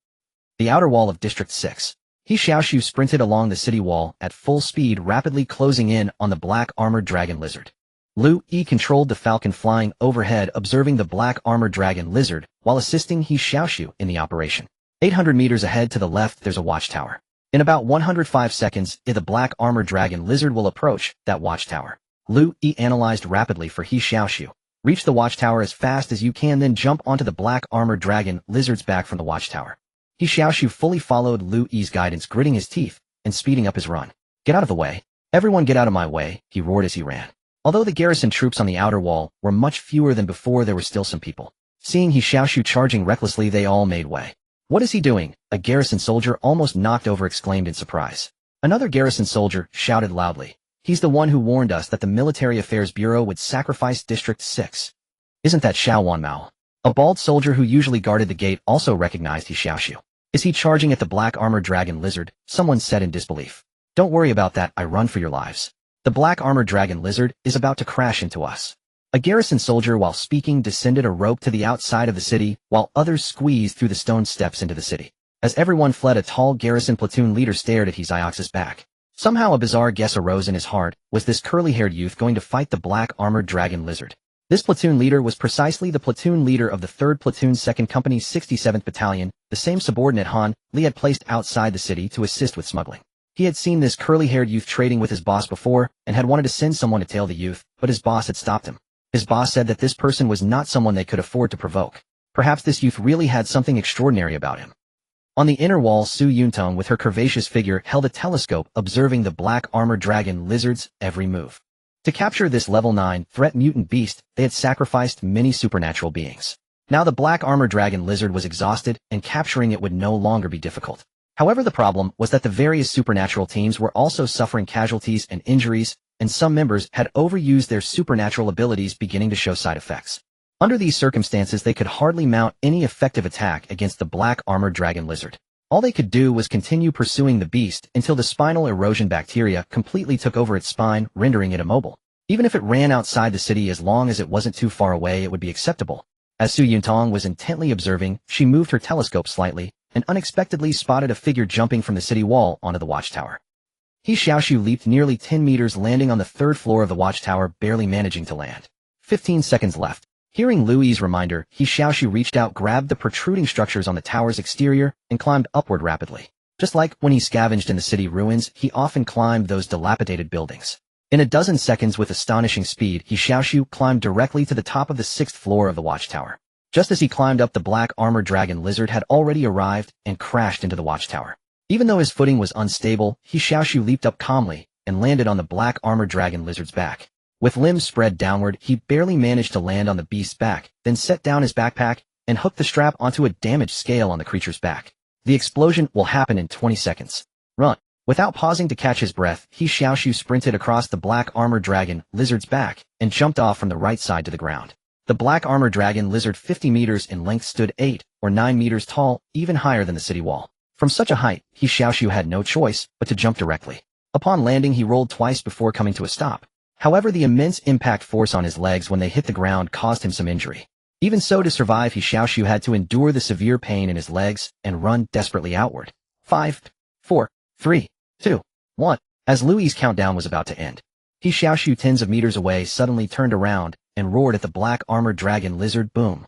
The outer wall of District 6. He Xiaoxu sprinted along the city wall at full speed, rapidly closing in on the black armored dragon lizard. Liu Yi controlled the Falcon flying overhead, observing the black armored dragon lizard while assisting He Xiaoxu in the operation. 800 meters ahead to the left, there's a watchtower. In about 105 seconds, the black armored dragon lizard will approach that watchtower. Liu Yi analyzed rapidly for He Xiaoxu. Reach the watchtower as fast as you can, then jump onto the black armored dragon lizard's back from the watchtower. He Xiaoxu fully followed Liu Yi's guidance, gritting his teeth and speeding up his run. Get out of the way. Everyone get out of my way, he roared as he ran. Although the garrison troops on the outer wall were much fewer than before, there were still some people. Seeing He Xiaoxu charging recklessly, they all made way. What is he doing? A garrison soldier, almost knocked over, exclaimed in surprise. Another garrison soldier shouted loudly. He's the one who warned us that the Military Affairs Bureau would sacrifice District 6. Isn't that Xiao Wanmao? A bald soldier who usually guarded the gate also recognized He Xiaoxu. Is he charging at the black armored dragon lizard? Someone said in disbelief. Don't worry about that, I run for your lives. The black armored dragon lizard is about to crash into us. A garrison soldier, while speaking, descended a rope to the outside of the city, while others squeezed through the stone steps into the city. As everyone fled, a tall garrison platoon leader stared at He Xiaoxu's back. Somehow a bizarre guess arose in his heart. Was this curly-haired youth going to fight the black armored dragon lizard? This platoon leader was precisely the platoon leader of the 3rd Platoon 2nd Company's 67th Battalion, the same subordinate Han Li had placed outside the city to assist with smuggling. He had seen this curly-haired youth trading with his boss before and had wanted to send someone to tail the youth, but his boss had stopped him. His boss said that this person was not someone they could afford to provoke. Perhaps this youth really had something extraordinary about him. On the inner wall, Su Yuntong with her curvaceous figure held a telescope, observing the black armored dragon lizard's every move. To capture this level 9 threat mutant beast, they had sacrificed many supernatural beings. Now the black armored dragon lizard was exhausted, and capturing it would no longer be difficult. However, the problem was that the various supernatural teams were also suffering casualties and injuries, and some members had overused their supernatural abilities, beginning to show side effects. Under these circumstances, they could hardly mount any effective attack against the black armored dragon lizard. All they could do was continue pursuing the beast until the spinal erosion bacteria completely took over its spine, rendering it immobile. Even if it ran outside the city, as long as it wasn't too far away, it would be acceptable. As Su Yuntong was intently observing, she moved her telescope slightly and unexpectedly spotted a figure jumping from the city wall onto the watchtower. He Xiaoxu leaped nearly 10 meters, landing on the 3rd floor of the watchtower, barely managing to land. 15 seconds left. Hearing Liu Yi's reminder, He Xiaoxu reached out, grabbed the protruding structures on the tower's exterior, and climbed upward rapidly. Just like when he scavenged in the city ruins, he often climbed those dilapidated buildings. In a dozen seconds, with astonishing speed, He Xiaoxu climbed directly to the top of the 6th floor of the watchtower. Just as he climbed up, the black armored dragon lizard had already arrived and crashed into the watchtower. Even though his footing was unstable, He Xiaoxu leaped up calmly and landed on the black armored dragon lizard's back. With limbs spread downward, he barely managed to land on the beast's back, then set down his backpack and hooked the strap onto a damaged scale on the creature's back. The explosion will happen in 20 seconds. Run! Without pausing to catch his breath, He Xiaoxu sprinted across the black armored dragon lizard's back and jumped off from the right side to the ground. The black armored dragon lizard, 50 meters in length, stood 8 or 9 meters tall, even higher than the city wall. From such a height, He Xiaoxu had no choice but to jump directly. Upon landing, he rolled twice before coming to a stop. However, the immense impact force on his legs when they hit the ground caused him some injury. Even so, to survive, He Xiaoxu had to endure the severe pain in his legs and run desperately outward. 5, 4, 3, 2, 1. As Liu Yi's countdown was about to end, He Xiaoxu, tens of meters away, suddenly turned around and roared at the black armored dragon lizard. Boom!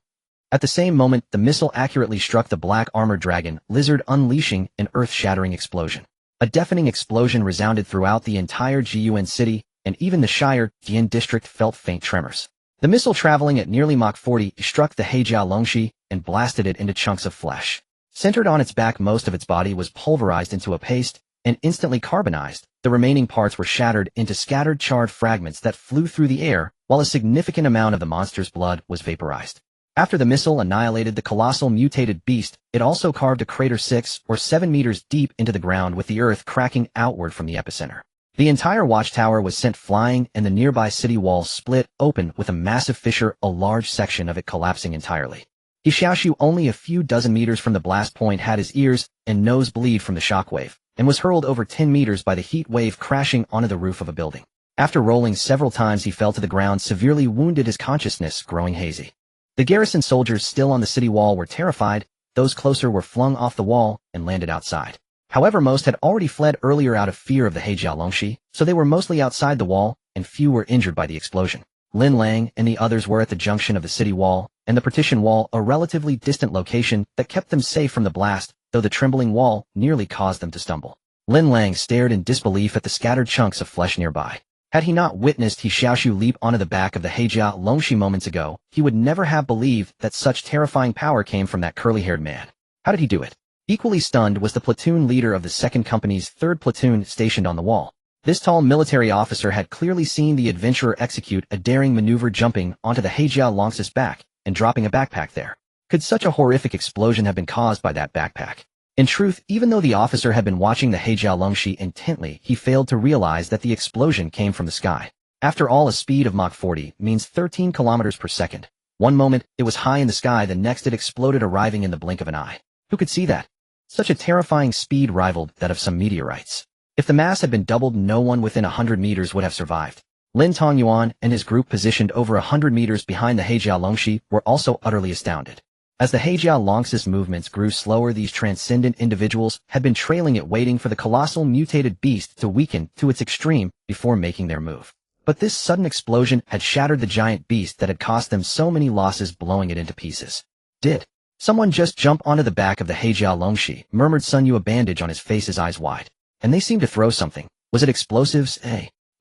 At the same moment, the missile accurately struck the black armored dragon lizard, unleashing an earth-shattering explosion. A deafening explosion resounded throughout the entire Jiyuan city, and even the Shire Dian district felt faint tremors. The missile, traveling at nearly Mach 40, struck the Heijia Longxi and blasted it into chunks of flesh. Centered on its back, most of its body was pulverized into a paste and instantly carbonized. The remaining parts were shattered into scattered charred fragments that flew through the air, while a significant amount of the monster's blood was vaporized. After the missile annihilated the colossal mutated beast, it also carved a crater 6 or 7 meters deep into the ground with the earth cracking outward from the epicenter. The entire watchtower was sent flying and the nearby city wall split open with a massive fissure, a large section of it collapsing entirely. He Xiaoxu, only a few dozen meters from the blast point, had his ears and nose bleed from the shockwave, and was hurled over 10 meters by the heat wave, crashing onto the roof of a building. After rolling several times, he fell to the ground, severely wounded, his consciousness growing hazy. The garrison soldiers still on the city wall were terrified. Those closer were flung off the wall and landed outside. However, most had already fled earlier out of fear of the He Xiaoxu, so they were mostly outside the wall, and few were injured by the explosion. Lin Lang and the others were at the junction of the city wall and the partition wall, a relatively distant location that kept them safe from the blast, though the trembling wall nearly caused them to stumble. Lin Lang stared in disbelief at the scattered chunks of flesh nearby. Had he not witnessed He Xiaoxu leap onto the back of the He Xiaoxu moments ago, he would never have believed that such terrifying power came from that curly-haired man. How did he do it? Equally stunned was the platoon leader of the 2nd Company's 3rd Platoon stationed on the wall. This tall military officer had clearly seen the adventurer execute a daring maneuver, jumping onto the He Xiaoxu's back and dropping a backpack there. Could such a horrific explosion have been caused by that backpack? In truth, even though the officer had been watching the He Xiaoxu intently, he failed to realize that the explosion came from the sky. After all, a speed of Mach 40 means 13 kilometers per second. One moment, it was high in the sky, the next it exploded, arriving in the blink of an eye. Who could see that? Such a terrifying speed rivaled that of some meteorites. If the mass had been doubled, no one within 100 meters would have survived. Lin Tongyuan and his group, positioned over 100 meters behind the He Xiaoxu, were also utterly astounded. As the He Xiaoxu's movements grew slower, these transcendent individuals had been trailing it, waiting for the colossal mutated beast to weaken to its extreme before making their move. But this sudden explosion had shattered the giant beast that had cost them so many losses, blowing it into pieces. Did someone just jump onto the back of the He Xiaoxu? Murmured Sun Yu, a bandage on his face, his eyes wide. And they seemed to throw something. Was it explosives?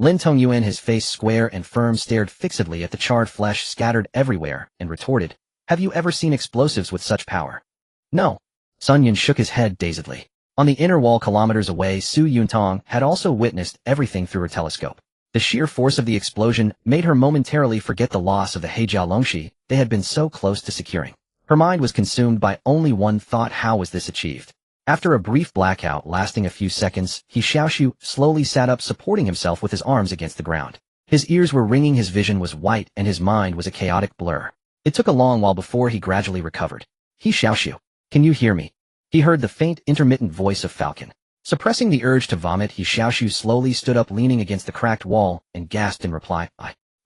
Lin Tongyuan, his face square and firm, stared fixedly at the charred flesh scattered everywhere and retorted, "Have you ever seen explosives with such power?" "No." Sun Yun shook his head dazedly. On the inner wall kilometers away, Su Yuntong had also witnessed everything through her telescope. The sheer force of the explosion made her momentarily forget the loss of the He Xiaoxu they had been so close to securing. Her mind was consumed by only one thought: how was this achieved? After a brief blackout lasting a few seconds, He Xiaoxu slowly sat up, supporting himself with his arms against the ground. His ears were ringing, his vision was white, and his mind was a chaotic blur. It took a long while before he gradually recovered. "He Xiaoxu, can you hear me?" He heard the faint, intermittent voice of Falcon. Suppressing the urge to vomit, He Xiaoxu slowly stood up, leaning against the cracked wall, and gasped in reply,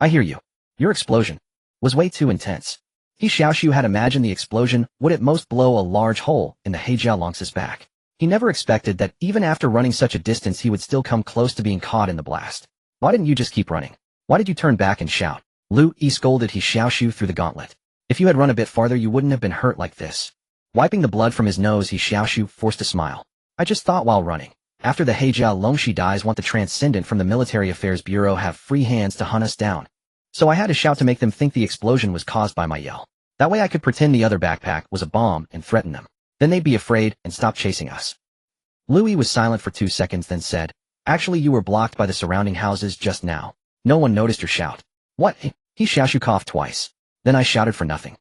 I hear you. Your explosion was way too intense." He Xiaoxu had imagined the explosion would at most blow a large hole in the He Xiaoxu's back. He never expected that even after running such a distance he would still come close to being caught in the blast. "Why didn't you just keep running? Why did you turn back and shout?" Liu Yi scolded He Xiaoxu through the gauntlet. "If you had run a bit farther, you wouldn't have been hurt like this." Wiping the blood from his nose, He Xiaoxu forced a smile. "I just thought while running. After the He Xiaoxu dies, want the Transcendent from the Military Affairs Bureau have free hands to hunt us down. So I had to shout to make them think the explosion was caused by my yell. That way I could pretend the other backpack was a bomb and threaten them. Then they'd be afraid and stop chasing us." Liu Yi was silent for 2 seconds, then said, "Actually, you were blocked by the surrounding houses just now. No one noticed your shout." "What?" He Xiaoxu coughed twice. "Then I shouted for nothing.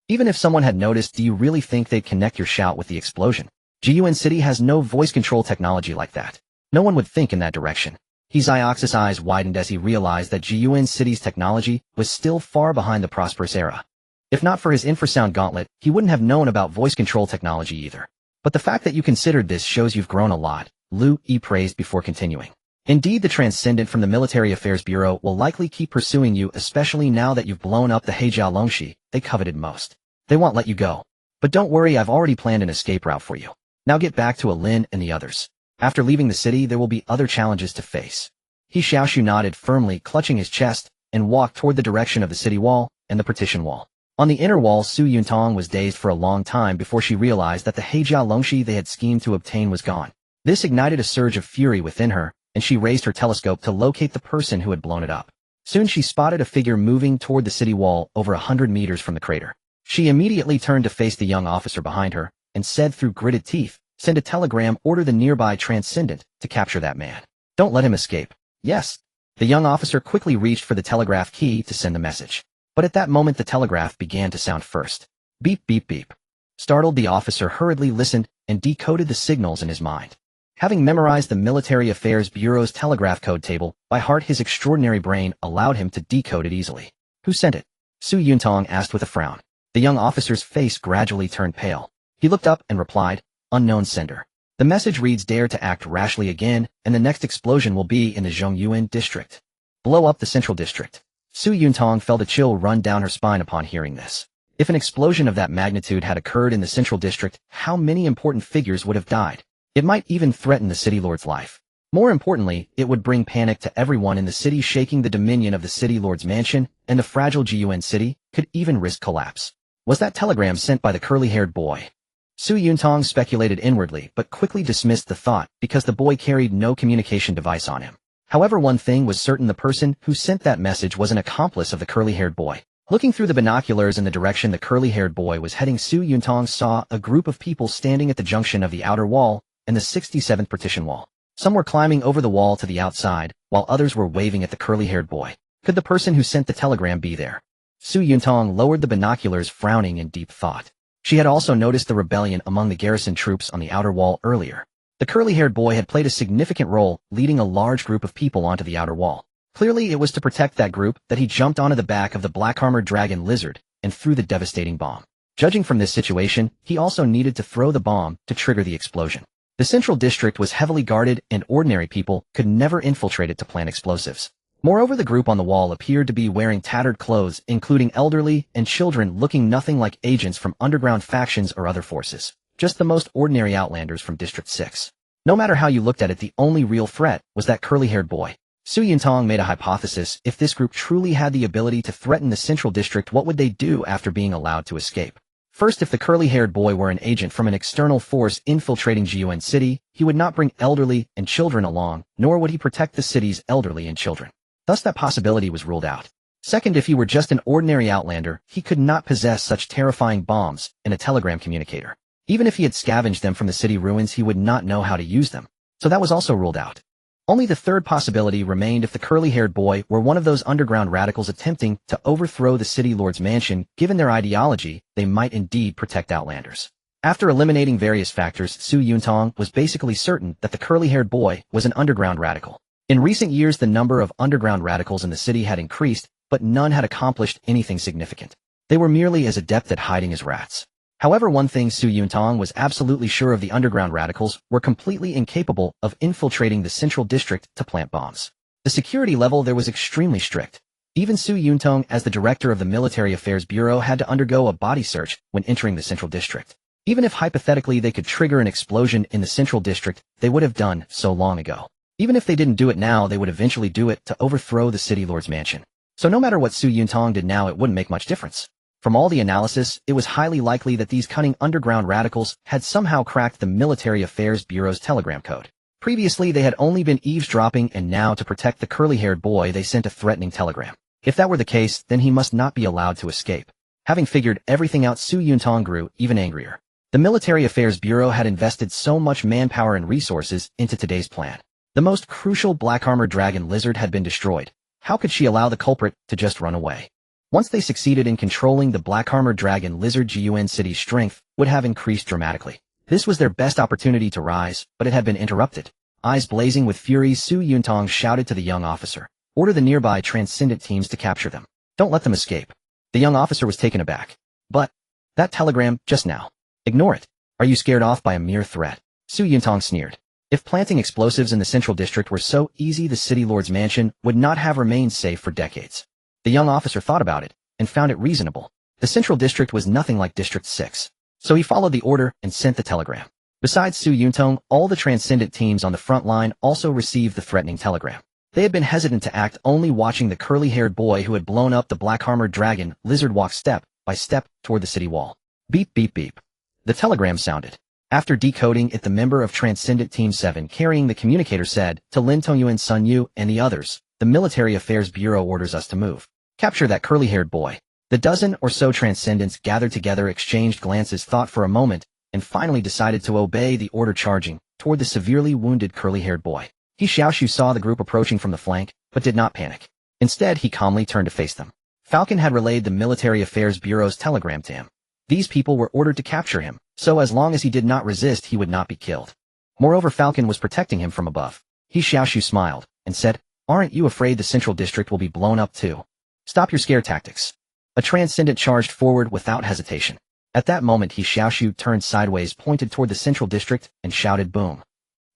Even if someone had noticed, do you really think they'd connect your shout with the explosion? Jiyuan City has no voice control technology like that. No one would think in that direction." He Xiaoxu's eyes widened as he realized that Jiyuan City's technology was still far behind the prosperous era. If not for his infrasound gauntlet, he wouldn't have known about voice control technology either. "But the fact that you considered this shows you've grown a lot," Liu Yi praised before continuing. "Indeed, the Transcendent from the Military Affairs Bureau will likely keep pursuing you, especially now that you've blown up the He Xiaoxu they coveted most. They won't let you go. But don't worry, I've already planned an escape route for you. Now get back to Lin and the others. After leaving the city, there will be other challenges to face." He Xiaoxu nodded firmly, clutching his chest, and walked toward the direction of the city wall and the partition wall. On the inner wall, Su Yuntong was dazed for a long time before she realized that the He Xiaoxu they had schemed to obtain was gone. This ignited a surge of fury within her, and she raised her telescope to locate the person who had blown it up. Soon she spotted a figure moving toward the city wall over 100 meters from the crater. She immediately turned to face the young officer behind her and said through gritted teeth, "Send a telegram, order the nearby Transcendent to capture that man. Don't let him escape." "Yes." The young officer quickly reached for the telegraph key to send the message. But at that moment the telegraph began to sound first. Beep, beep, beep. Startled, the officer hurriedly listened and decoded the signals in his mind. Having memorized the Military Affairs Bureau's telegraph code table by heart, his extraordinary brain allowed him to decode it easily. Who sent it? Su Yuntong asked with a frown. The young officer's face gradually turned pale. He looked up and replied, "Unknown sender. The message reads, dare to act rashly again, and the next explosion will be in the Zhongyuan district. Blow up the central district." Su Yuntong felt a chill run down her spine upon hearing this. If an explosion of that magnitude had occurred in the central district, how many important figures would have died? It might even threaten the city lord's life. More importantly, it would bring panic to everyone in the city, shaking the dominion of the city lord's mansion, and the fragile Jiyuan city could even risk collapse. Was that telegram sent by the curly-haired boy? Su Yuntong speculated inwardly, but quickly dismissed the thought because the boy carried no communication device on him. However, one thing was certain: the person who sent that message was an accomplice of the curly-haired boy. Looking through the binoculars in the direction the curly-haired boy was heading, Su Yuntong saw a group of people standing at the junction of the outer wall and the 67th partition wall. Some were climbing over the wall to the outside, while others were waving at the curly-haired boy. Could the person who sent the telegram be there? Su Yuntong lowered the binoculars, frowning in deep thought. She had also noticed the rebellion among the garrison troops on the outer wall earlier. The curly-haired boy had played a significant role, leading a large group of people onto the outer wall. Clearly, it was to protect that group that he jumped onto the back of the black-armored dragon lizard and threw the devastating bomb. Judging from this situation, he also needed to throw the bomb to trigger the explosion. The central district was heavily guarded, and ordinary people could never infiltrate it to plant explosives. Moreover, the group on the wall appeared to be wearing tattered clothes, including elderly and children looking nothing like agents from underground factions or other forces. Just the most ordinary outlanders from District 6. No matter how you looked at it, the only real threat was that curly-haired boy. Su Yuntong made a hypothesis: if this group truly had the ability to threaten the central district, what would they do after being allowed to escape? First, if the curly-haired boy were an agent from an external force infiltrating Jiyuan City, he would not bring elderly and children along, nor would he protect the city's elderly and children. Thus that possibility was ruled out. Second, if he were just an ordinary outlander, he could not possess such terrifying bombs and a telegram communicator. Even if he had scavenged them from the city ruins, he would not know how to use them. So that was also ruled out. Only the third possibility remained: if the curly-haired boy were one of those underground radicals attempting to overthrow the city lord's mansion. Given their ideology, they might indeed protect outlanders. After eliminating various factors, Su Yuntong was basically certain that the curly-haired boy was an underground radical. In recent years, the number of underground radicals in the city had increased, but none had accomplished anything significant. They were merely as adept at hiding as rats. However, one thing Su Yuntong was absolutely sure of: the underground radicals were completely incapable of infiltrating the central district to plant bombs. The security level there was extremely strict. Even Su Yuntong, as the director of the Military Affairs Bureau, had to undergo a body search when entering the central district. Even if hypothetically they could trigger an explosion in the central district, they would have done so long ago. Even if they didn't do it now, they would eventually do it to overthrow the city lord's mansion. So no matter what Su Yuntong did now, it wouldn't make much difference. From all the analysis, it was highly likely that these cunning underground radicals had somehow cracked the Military Affairs Bureau's telegram code. Previously, they had only been eavesdropping, and now, to protect the curly-haired boy, they sent a threatening telegram. If that were the case, then he must not be allowed to escape. Having figured everything out, Su Yuntong grew even angrier. The Military Affairs Bureau had invested so much manpower and resources into today's plan. The most crucial black-armored dragon lizard had been destroyed. How could she allow the culprit to just run away? Once they succeeded in controlling the black-armored dragon lizard, Jiyuan City's strength would have increased dramatically. This was their best opportunity to rise, but it had been interrupted. Eyes blazing with fury, Su Yuntong shouted to the young officer, "Order the nearby transcendent teams to capture them. Don't let them escape." The young officer was taken aback. "But that telegram just now. Ignore it. Are you scared off by a mere threat?" Su Yuntong sneered. If planting explosives in the central district were so easy, the city lord's mansion would not have remained safe for decades. The young officer thought about it and found it reasonable. The central district was nothing like District 6. So he followed the order and sent the telegram. Besides Su Yuntong, all the transcendent teams on the front line also received the threatening telegram. They had been hesitant to act, only watching the curly-haired boy who had blown up the black-armored dragon lizard walk step by step toward the city wall. Beep, beep, beep. The telegram sounded. After decoding it, the member of Transcendent Team 7 carrying the communicator said to Lin Tongyuan, Sun Yu, and the others, "The Military Affairs Bureau orders us to move. Capture that curly-haired boy." The dozen or so transcendents gathered together, exchanged glances, thought for a moment, and finally decided to obey the order, charging toward the severely wounded curly-haired boy. He Xiaoxu saw the group approaching from the flank, but did not panic. Instead, he calmly turned to face them. Falcon had relayed the Military Affairs Bureau's telegram to him. These people were ordered to capture him, so as long as he did not resist he would not be killed. Moreover, Falcon was protecting him from above. He Xiaoxu smiled, and said, "Aren't you afraid the central district will be blown up too? Stop your scare tactics." A transcendent charged forward without hesitation. At that moment He Xiaoxu turned sideways, pointed toward the central district, and shouted boom.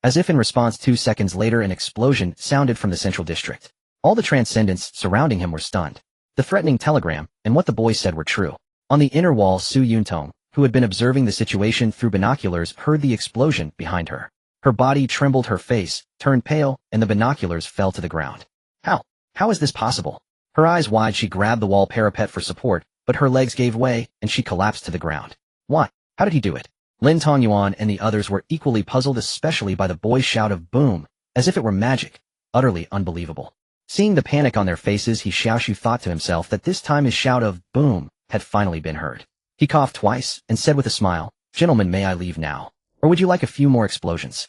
As if in response, 2 seconds later an explosion sounded from the central district. All the transcendents surrounding him were stunned. The threatening telegram, and what the boy said were true. On the inner wall, Su Yuntong, who had been observing the situation through binoculars, heard the explosion behind her. Her body trembled, her face turned pale, and the binoculars fell to the ground. How is this possible? Her eyes wide, she grabbed the wall parapet for support, but her legs gave way, and she collapsed to the ground. What? How did he do it? Lin Tongyuan and the others were equally puzzled, especially by the boy's shout of boom, as if it were magic. Utterly unbelievable. Seeing the panic on their faces, He Xiaoxu thought to himself that this time his shout of boom had finally been heard. He coughed twice, and said with a smile, "Gentlemen, may I leave now? Or would you like a few more explosions?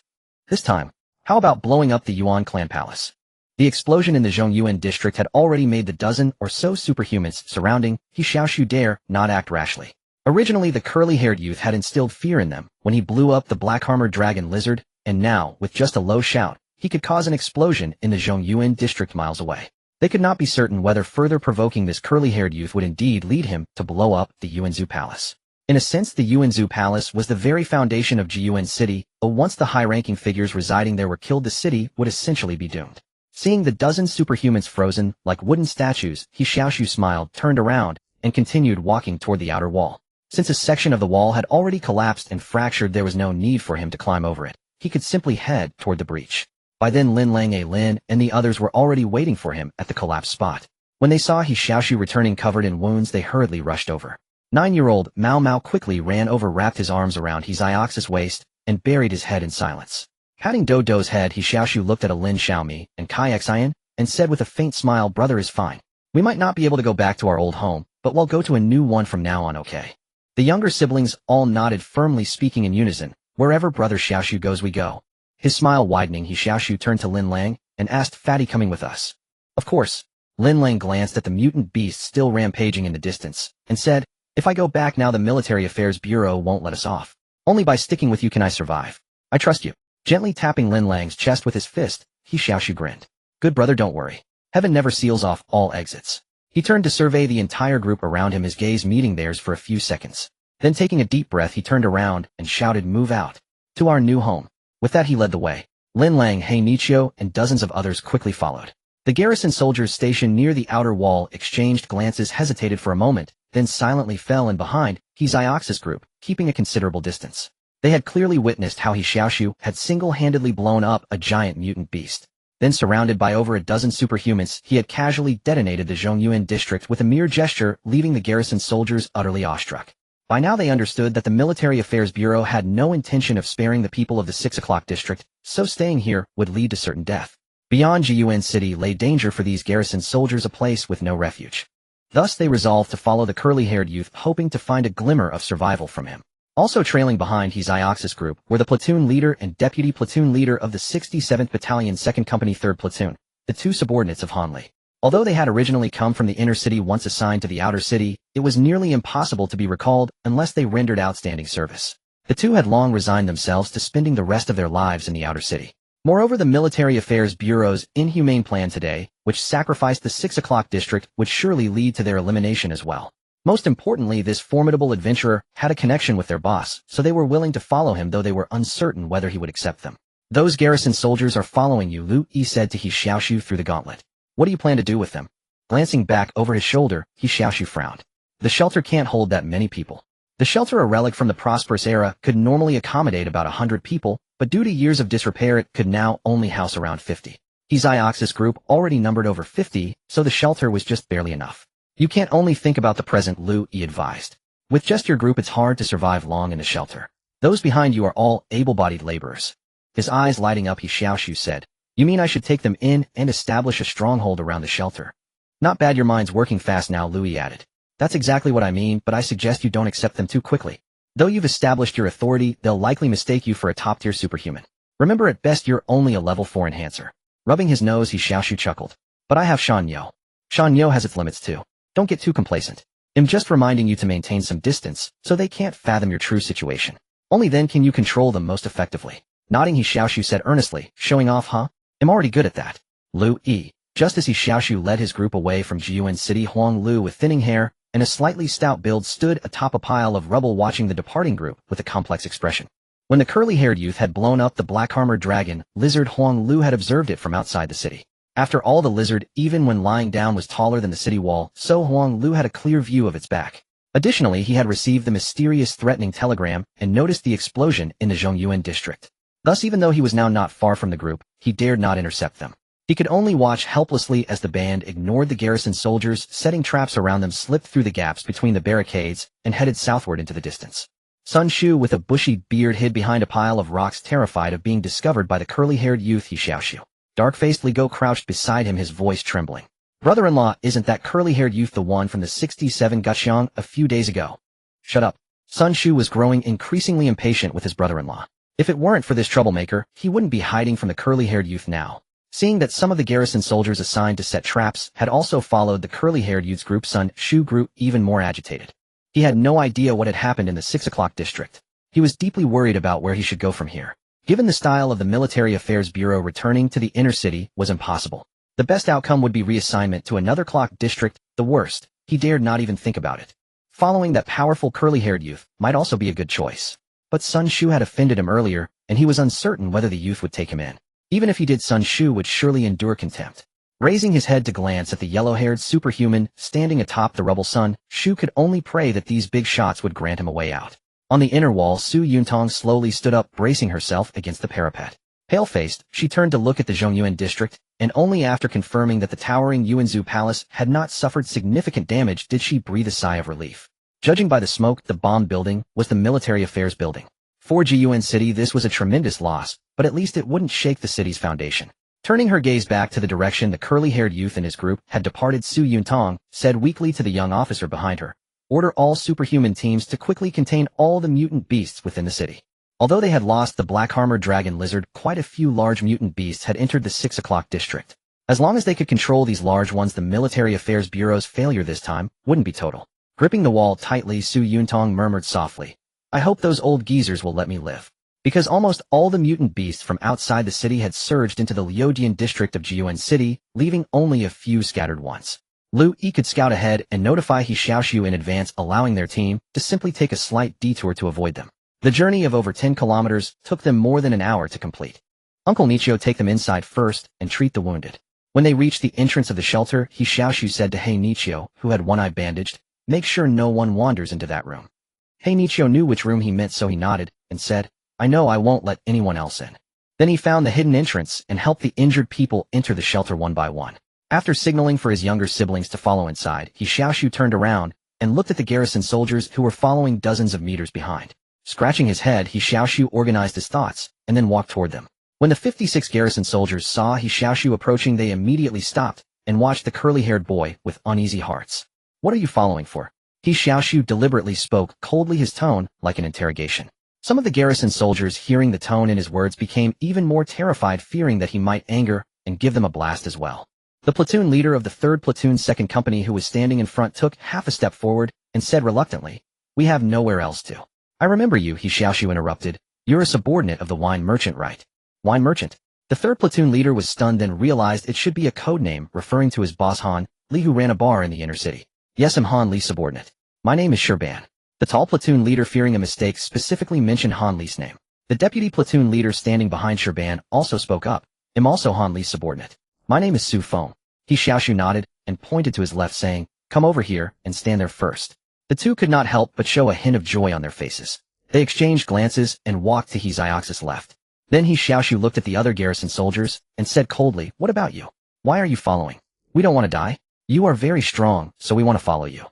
This time, how about blowing up the Yuan clan palace?" The explosion in the Zhongyuan district had already made the dozen or so superhumans surrounding He Xiaoxu dare not act rashly. Originally the curly-haired youth had instilled fear in them when he blew up the black-armored dragon lizard, and now, with just a low shout, he could cause an explosion in the Zhongyuan district miles away. They could not be certain whether further provoking this curly-haired youth would indeed lead him to blow up the Yuanzhou Palace. In a sense, the Yuanzhou Palace was the very foundation of Jiyuan City, but once the high-ranking figures residing there were killed, the city would essentially be doomed. Seeing the dozen superhumans frozen like wooden statues, He Xiaoxu smiled, turned around, and continued walking toward the outer wall. Since a section of the wall had already collapsed and fractured, there was no need for him to climb over it. He could simply head toward the breach. By then Lin and the others were already waiting for him at the collapsed spot. When they saw He Xiaoxu returning covered in wounds, they hurriedly rushed over. 9-year-old Mao Mao quickly ran over, wrapped his arms around He Xiaoxu's waist, and buried his head in silence. Patting Dodo's head, He Xiaoxu looked at Lin Xiaomi and Kai Xian, and said with a faint smile, "Brother is fine. We might not be able to go back to our old home, but we'll go to a new one from now on, okay?" The younger siblings all nodded firmly, speaking in unison, "Wherever Brother Xiaoxu goes, we go." His smile widening, He Xiaoxu turned to Lin Lang and asked, "Fatty coming with us?" "Of course." Lin Lang glanced at the mutant beast still rampaging in the distance, and said, "If I go back now, the Military Affairs Bureau won't let us off. Only by sticking with you can I survive. I trust you." Gently tapping Lin Lang's chest with his fist, He Xiaoxu grinned. "Good brother, don't worry. Heaven never seals off all exits." He turned to survey the entire group around him, his gaze meeting theirs for a few seconds. Then taking a deep breath, he turned around and shouted, "Move out. To our new home." With that he led the way. Lin Lang, He Nichio, and dozens of others quickly followed. The garrison soldiers stationed near the outer wall exchanged glances, hesitated for a moment, then silently fell in behind He Xiaoxu's group, keeping a considerable distance. They had clearly witnessed how He Xiaoxu had single-handedly blown up a giant mutant beast. Then, surrounded by over a dozen superhumans, he had casually detonated the Zhongyuan district with a mere gesture, leaving the garrison soldiers utterly awestruck. By now they understood that the Military Affairs Bureau had no intention of sparing the people of the 6 o'clock district, so staying here would lead to certain death. Beyond Jiyuan City lay danger for these garrison soldiers, a place with no refuge. Thus they resolved to follow the curly-haired youth, hoping to find a glimmer of survival from him. Also trailing behind He Xiaoxu's group were the platoon leader and deputy platoon leader of the 67th Battalion 2nd Company 3rd Platoon, the two subordinates of Han Li. Although they had originally come from the inner city, once assigned to the outer city, it was nearly impossible to be recalled unless they rendered outstanding service. The two had long resigned themselves to spending the rest of their lives in the outer city. Moreover, the Military Affairs Bureau's inhumane plan today, which sacrificed the 6 o'clock district, would surely lead to their elimination as well. Most importantly, this formidable adventurer had a connection with their boss, so they were willing to follow him, though they were uncertain whether he would accept them. "Those garrison soldiers are following you," Liu Yi said to He Xiaoxu through the gauntlet. "What do you plan to do with them?" Glancing back over his shoulder, He Xiaoxu frowned. "The shelter can't hold that many people." The shelter, a relic from the prosperous era, could normally accommodate about 100 people, but due to years of disrepair it could now only house around 50. He Xiaoxu's group already numbered over 50, so the shelter was just barely enough. "You can't only think about the present," Liu Yi advised. "With just your group it's hard to survive long in the shelter. Those behind you are all able-bodied laborers." His eyes lighting up, He Xiaoxu said, "You mean I should take them in and establish a stronghold around the shelter?" "Not bad, your mind's working fast now," Liu Yi added. "That's exactly what I mean, but I suggest you don't accept them too quickly. Though you've established your authority, they'll likely mistake you for a top-tier superhuman. Remember, at best you're only a level 4 enhancer." Rubbing his nose, He Xiaoxu chuckled. "But I have Shan Yo. Shan Yo has its limits too. Don't get too complacent. I'm just reminding you to maintain some distance, so they can't fathom your true situation. Only then can you control them most effectively. Nodding, He Xiaoxu said earnestly, showing off, huh? I'm already good at that. Liu Yi. Just as He Xiaoxu led his group away from Jiyuan City, Huang Lu with thinning hair and a slightly stout build stood atop a pile of rubble watching the departing group with a complex expression. When the curly-haired youth had blown up the black-armored dragon, lizard Huang Lu had observed it from outside the city. After all, the lizard, even when lying down, was taller than the city wall, so Huang Lu had a clear view of its back. Additionally, he had received the mysterious threatening telegram and noticed the explosion in the Zhongyuan district. Thus, even though he was now not far from the group, he dared not intercept them. He could only watch helplessly as the band ignored the garrison soldiers, setting traps around them, slipped through the gaps between the barricades, and headed southward into the distance. Sun Shu with a bushy beard hid behind a pile of rocks, terrified of being discovered by the curly-haired youth He Xiaoxu. Dark-faced Li Go crouched beside him, his voice trembling. Brother-in-law, isn't that curly-haired youth the one from the 67 Guxiang a few days ago? Shut up. Sun Shu was growing increasingly impatient with his brother-in-law. If it weren't for this troublemaker, he wouldn't be hiding from the curly-haired youth now. Seeing that some of the garrison soldiers assigned to set traps had also followed the curly-haired youth's group, Sun Shu grew even more agitated. He had no idea what had happened in the 6 o'clock district. He was deeply worried about where he should go from here. Given the style of the Military Affairs Bureau, returning to the inner city was impossible. The best outcome would be reassignment to another clock district. The worst, he dared not even think about it. Following that powerful curly-haired youth might also be a good choice. But Sun Shu had offended him earlier, and he was uncertain whether the youth would take him in. Even if he did, Sun Shu would surely endure contempt. Raising his head to glance at the yellow-haired superhuman standing atop the rubble, Sun Shu could only pray that these big shots would grant him a way out. On the inner wall, Su Yuntong slowly stood up, bracing herself against the parapet. Pale-faced, she turned to look at the Zhongyuan district, and only after confirming that the towering Yuanzhu Palace had not suffered significant damage did she breathe a sigh of relief. Judging by the smoke, the bombed building was the Military Affairs Building. For Jiyuan City, this was a tremendous loss, but at least it wouldn't shake the city's foundation. Turning her gaze back to the direction the curly-haired youth and his group had departed, Su Yuntong said weakly to the young officer behind her, "Order all superhuman teams to quickly contain all the mutant beasts within the city." Although they had lost the black-armored dragon lizard, quite a few large mutant beasts had entered the 6 o'clock district. As long as they could control these large ones, the Military Affairs Bureau's failure this time wouldn't be total. Gripping the wall tightly, Su Yuntong murmured softly, "I hope those old geezers will let me live." Because almost all the mutant beasts from outside the city had surged into the Liodian district of Jiyuan City, leaving only a few scattered ones. Liu Yi could scout ahead and notify He Xiaoxu in advance, allowing their team to simply take a slight detour to avoid them. The journey of over 10 kilometers took them more than an hour to complete. Uncle Nichio, take them inside first and treat the wounded. When they reached the entrance of the shelter, He Xiaoxu said to He Nichio, who had one eye bandaged, "Make sure no one wanders into that room." He Nichio knew which room he meant, so he nodded and said, "I know, I won't let anyone else in." Then he found the hidden entrance and helped the injured people enter the shelter one by one. After signaling for his younger siblings to follow inside, He Xiaoxu turned around and looked at the garrison soldiers who were following dozens of meters behind. Scratching his head, He Xiaoxu organized his thoughts and then walked toward them. When the 56 garrison soldiers saw He Xiaoxu approaching, they immediately stopped and watched the curly-haired boy with uneasy hearts. "What are you following for?" He Xiaoxu deliberately spoke coldly, his tone like an interrogation. Some of the garrison soldiers, hearing the tone in his words, became even more terrified, fearing that he might anger and give them a blast as well. The platoon leader of the 3rd Platoon's 2nd Company, who was standing in front, took half a step forward and said reluctantly, "We have nowhere else to." "I remember you," He Xiaoxu interrupted. "You're a subordinate of the wine merchant, right?" "Wine merchant?" The 3rd Platoon leader was stunned, then realized it should be a code name referring to his boss Han Li, who ran a bar in the inner city. "Yes, I'm Han Li's subordinate. My name is Sherban." The tall platoon leader, fearing a mistake, specifically mentioned Han Li's name. The deputy platoon leader standing behind Sherban also spoke up, "I'm also Han Li's subordinate. My name is Su Feng." He Xiaoxu nodded and pointed to his left, saying, "Come over here and stand there first." The two could not help but show a hint of joy on their faces. They exchanged glances and walked to He Xiaoxu's left. Then He Xiaoxu looked at the other garrison soldiers and said coldly, "What about you? Why are you following? We don't want to die. You are very strong, so we want to follow you."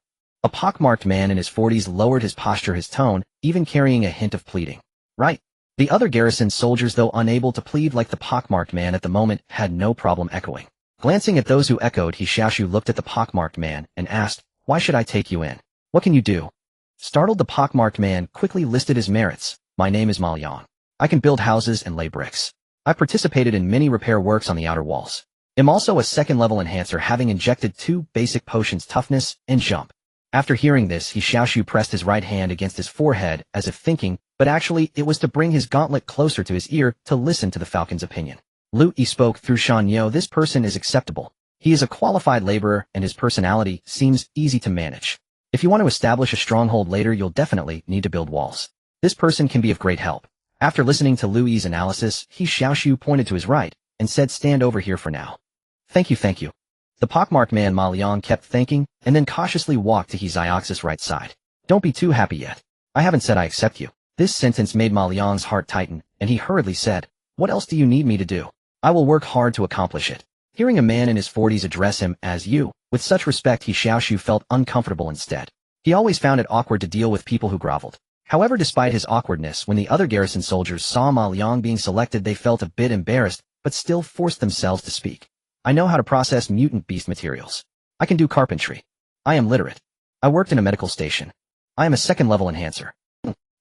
A pockmarked man in his 40s lowered his posture, his tone even carrying a hint of pleading. "Right." The other garrison soldiers, though unable to plead like the pockmarked man at the moment, had no problem echoing. Glancing at those who echoed, He Xiaoxu looked at the pockmarked man and asked, "Why should I take you in? What can you do?" Startled, the pockmarked man quickly listed his merits. "My name is Ma Liang. I can build houses and lay bricks. I participated in many repair works on the outer walls. I'm also a second-level enhancer having injected 2 basic potions toughness and jump. After hearing this, He Xiaoxu pressed his right hand against his forehead as if thinking, but actually it was to bring his gauntlet closer to his ear to listen to the Falcon's opinion. Liu Yi spoke through Shan Yo. This person is acceptable. He is a qualified laborer and his personality seems easy to manage. If you want to establish a stronghold later, you'll definitely need to build walls. This person can be of great help. After listening to Liu Yi's analysis, He Xiaoxu pointed to his right and said, stand over here for now. Thank you, thank you. The pockmarked man Ma Liang kept thanking and then cautiously walked to He Xiaoxu's right side. Don't be too happy yet. I haven't said I accept you. This sentence made Ma Liang's heart tighten, and he hurriedly said, what else do you need me to do? I will work hard to accomplish it. Hearing a man in his 40s address him as you, with such respect, He Xiaoxu felt uncomfortable instead. He always found it awkward to deal with people who groveled. However, despite his awkwardness, when the other garrison soldiers saw Ma Liang being selected, they felt a bit embarrassed, but still forced themselves to speak. I know how to process mutant beast materials. I can do carpentry. I am literate. I worked in a medical station. I am a second-level enhancer.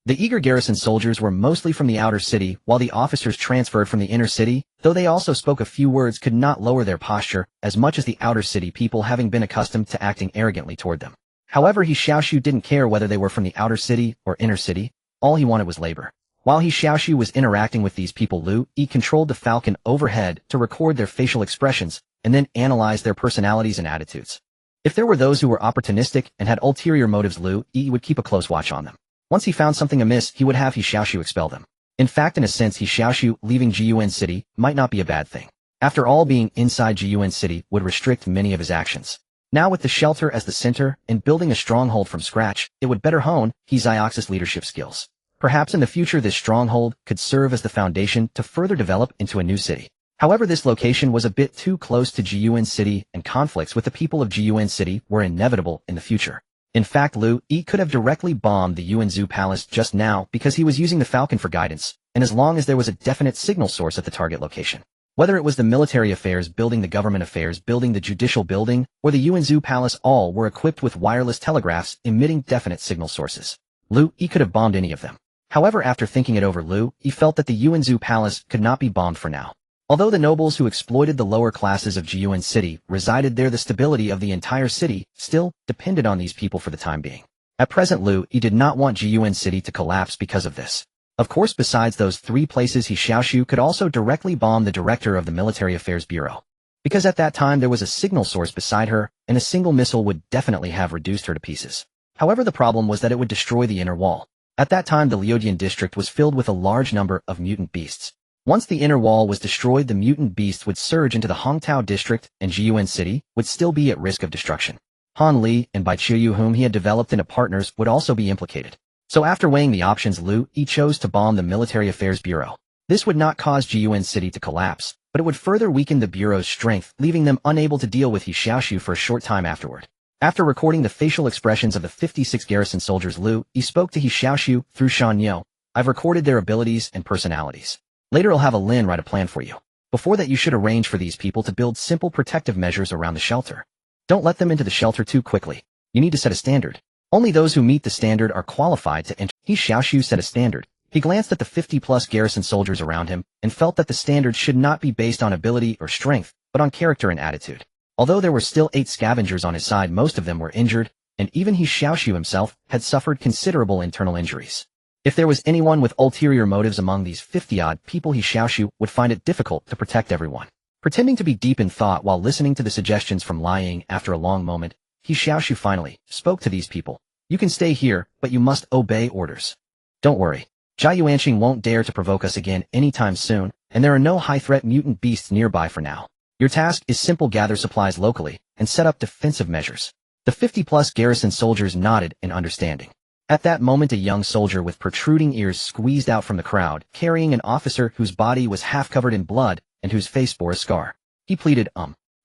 The eager garrison soldiers were mostly from the outer city, while the officers transferred from the inner city, though they also spoke a few words, could not lower their posture as much as the outer city people, having been accustomed to acting arrogantly toward them. However, He Xiaoxu didn't care whether they were from the outer city or inner city. All he wanted was labor. While He Xiaoxu was interacting with these people, Liu Yi controlled the Falcon overhead to record their facial expressions and then analyze their personalities and attitudes. If there were those who were opportunistic and had ulterior motives, Liu Yi would keep a close watch on them. Once he found something amiss, he would have He Xiaoxu expel them. In fact, in a sense, He Xiaoxu leaving Jiyuan City might not be a bad thing. After all, being inside Jiyuan City would restrict many of his actions. Now with the shelter as the center and building a stronghold from scratch, it would better hone He Xiaoxu's leadership skills. Perhaps in the future this stronghold could serve as the foundation to further develop into a new city. However, this location was a bit too close to Jiyuan City, and conflicts with the people of Jiyuan City were inevitable in the future. In fact, Liu Yi could have directly bombed the Yuanzhou Palace just now because he was using the Falcon for guidance, and as long as there was a definite signal source at the target location. Whether it was the military affairs building, the government affairs building, the judicial building, or the Yuanzhou Palace, all were equipped with wireless telegraphs emitting definite signal sources. Liu Yi could have bombed any of them. However, after thinking it over, Liu Yi felt that the Yuanzhou Palace could not be bombed for now. Although the nobles who exploited the lower classes of Jiyuan City resided there, the stability of the entire city still depended on these people for the time being. At present, Liu Yi did not want Jiyuan City to collapse because of this. Of course, besides those 3 places, He Xiaoxu could also directly bomb the director of the Military Affairs Bureau. Because at that time there was a signal source beside her, and a single missile would definitely have reduced her to pieces. However, the problem was that it would destroy the inner wall. At that time, the Liudian district was filled with a large number of mutant beasts. Once the inner wall was destroyed, the mutant beasts would surge into the Hongtao district, and Jiyuan City would still be at risk of destruction. Han Li and Bai Qiuyu, whom he had developed into partners, would also be implicated. So after weighing the options, Liu Yi chose to bomb the Military Affairs Bureau. This would not cause Jiyuan City to collapse, but it would further weaken the Bureau's strength, leaving them unable to deal with He Xiaoxu for a short time afterward. After recording the facial expressions of the 56 garrison soldiers, Liu Yi spoke to He Xiaoxu through Shan Yo. I've recorded their abilities and personalities. Later I'll have a Lin write a plan for you. Before that, you should arrange for these people to build simple protective measures around the shelter. Don't let them into the shelter too quickly. You need to set a standard. Only those who meet the standard are qualified to enter. He Xiaoxu set a standard. He glanced at the 50-plus garrison soldiers around him and felt that the standard should not be based on ability or strength, but on character and attitude. Although there were still 8 scavengers on his side, most of them were injured, and even He Xiaoxu himself had suffered considerable internal injuries. If there was anyone with ulterior motives among these 50-odd people, He Xiaoxu would find it difficult to protect everyone. Pretending to be deep in thought while listening to the suggestions from Liu Yi, after a long moment, He Xiaoxu finally spoke to these people. You can stay here, but you must obey orders. Don't worry. Jia Yuanqing won't dare to provoke us again anytime soon, and there are no high-threat mutant beasts nearby for now. Your task is simple: gather supplies locally and set up defensive measures. The 50-plus garrison soldiers nodded in understanding. At that moment, a young soldier with protruding ears squeezed out from the crowd, carrying an officer whose body was half covered in blood and whose face bore a scar. He pleaded,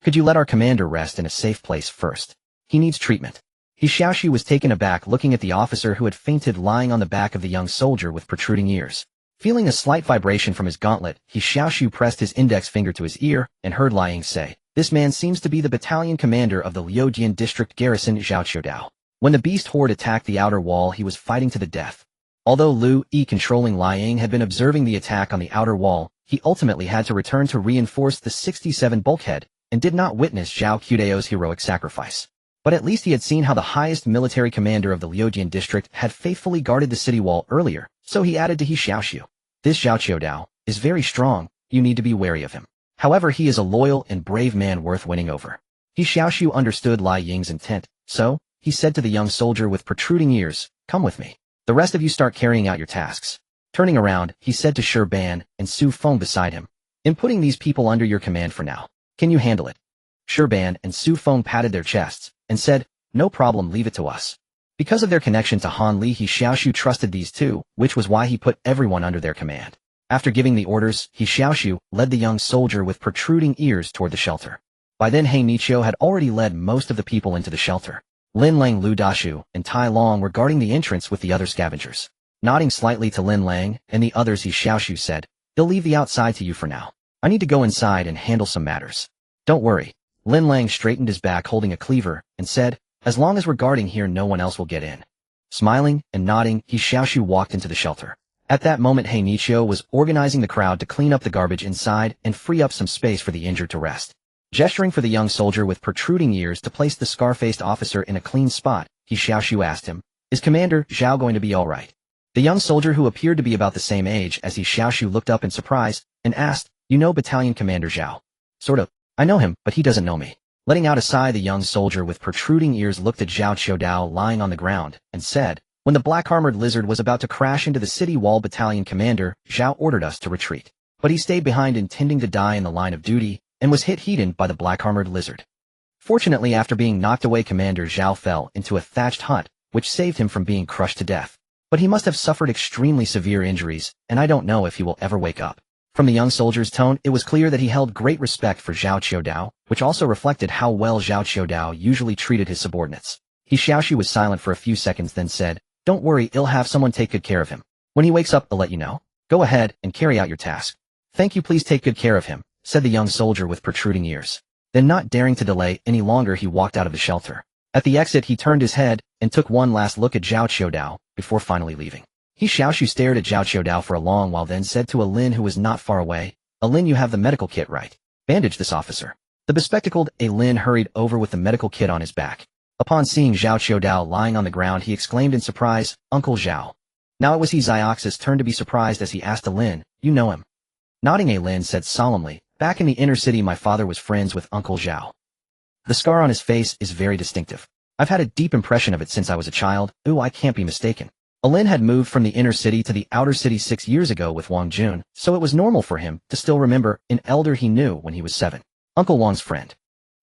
could you let our commander rest in a safe place first? He needs treatment. He Xiaoxu was taken aback, looking at the officer who had fainted lying on the back of the young soldier with protruding ears. Feeling a slight vibration from his gauntlet, He Xiaoxu pressed his index finger to his ear and heard Liu Yi say, this man seems to be the battalion commander of the Liudian district garrison Zhaoqiudao. When the beast horde attacked the outer wall, he was fighting to the death. Although Liu Yi, controlling Liu Yi, had been observing the attack on the outer wall, he ultimately had to return to reinforce the 67 bulkhead, and did not witness Zhao Qiudao's heroic sacrifice. But at least he had seen how the highest military commander of the Liujian district had faithfully guarded the city wall earlier, so he added to He Xiaoxu. This Zhao Qiudao is very strong, you need to be wary of him. However, he is a loyal and brave man worth winning over. He Xiaoxu understood Li Ying's intent, so he said to the young soldier with protruding ears, "Come with me. The rest of you start carrying out your tasks." Turning around, he said to Shi Ban and Su Feng beside him, "In putting these people under your command for now, can you handle it?" Shi Ban and Su Feng patted their chests and said, "No problem, leave it to us." Because of their connection to Han Li, He Xiaoxu trusted these two, which was why he put everyone under their command. After giving the orders, He Xiaoxu led the young soldier with protruding ears toward the shelter. By then He Nichio had already led most of the people into the shelter. Lin Lang, Lu Dashu, and Tai Long were guarding the entrance with the other scavengers. Nodding slightly to Lin Lang and the others, He Xiaoxu said, "They'll leave the outside to you for now. I need to go inside and handle some matters." "Don't worry." Lin Lang straightened his back holding a cleaver and said, "As long as we're guarding here, no one else will get in." Smiling and nodding, He Xiaoxu walked into the shelter. At that moment, He Nichio was organizing the crowd to clean up the garbage inside and free up some space for the injured to rest. Gesturing for the young soldier with protruding ears to place the scar-faced officer in a clean spot, He Xiaoxu asked him, "Is Commander Zhao going to be all right?" The young soldier, who appeared to be about the same age as He Xiaoxu, looked up in surprise and asked, "You know Battalion Commander Zhao?" "Sort of. I know him, but he doesn't know me." Letting out a sigh, the young soldier with protruding ears looked at Zhao Qiudao lying on the ground and said, "When the black-armored lizard was about to crash into the city wall, Battalion Commander Zhao ordered us to retreat. But he stayed behind intending to die in the line of duty and was hit head-on by the black-armored lizard. Fortunately, after being knocked away, Commander Zhao fell into a thatched hut, which saved him from being crushed to death. But he must have suffered extremely severe injuries, and I don't know if he will ever wake up." From the young soldier's tone, it was clear that he held great respect for Zhao Qiudao, which also reflected how well Zhao Qiudao usually treated his subordinates. He Xiaoxu was silent for a few seconds, then said, "Don't worry, I'll have someone take good care of him. When he wakes up, I'll let you know. Go ahead and carry out your task." "Thank you, please take good care of him," said the young soldier with protruding ears. Then, not daring to delay any longer, he walked out of the shelter. At the exit, he turned his head and took one last look at Zhao Qiudao before finally leaving. He Xiaoxu stared at Zhao Qiudao for a long while, then said to Lin, who was not far away, "Lin, you have the medical kit, right? Bandage this officer." The bespectacled Lin hurried over with the medical kit on his back. Upon seeing Zhao Qiudao lying on the ground, he exclaimed in surprise, "Uncle Zhao." Now it was He Xiaoxu's turn to be surprised as he asked Lin, "You know him?" Nodding, Lin said solemnly, "Back in the inner city, my father was friends with Uncle Zhao. The scar on his face is very distinctive. I've had a deep impression of it since I was a child. Ooh, I can't be mistaken." Lin had moved from the inner city to the outer city 6 years ago with Wang Jun, so it was normal for him to still remember an elder he knew when he was 7. Uncle Wang's friend.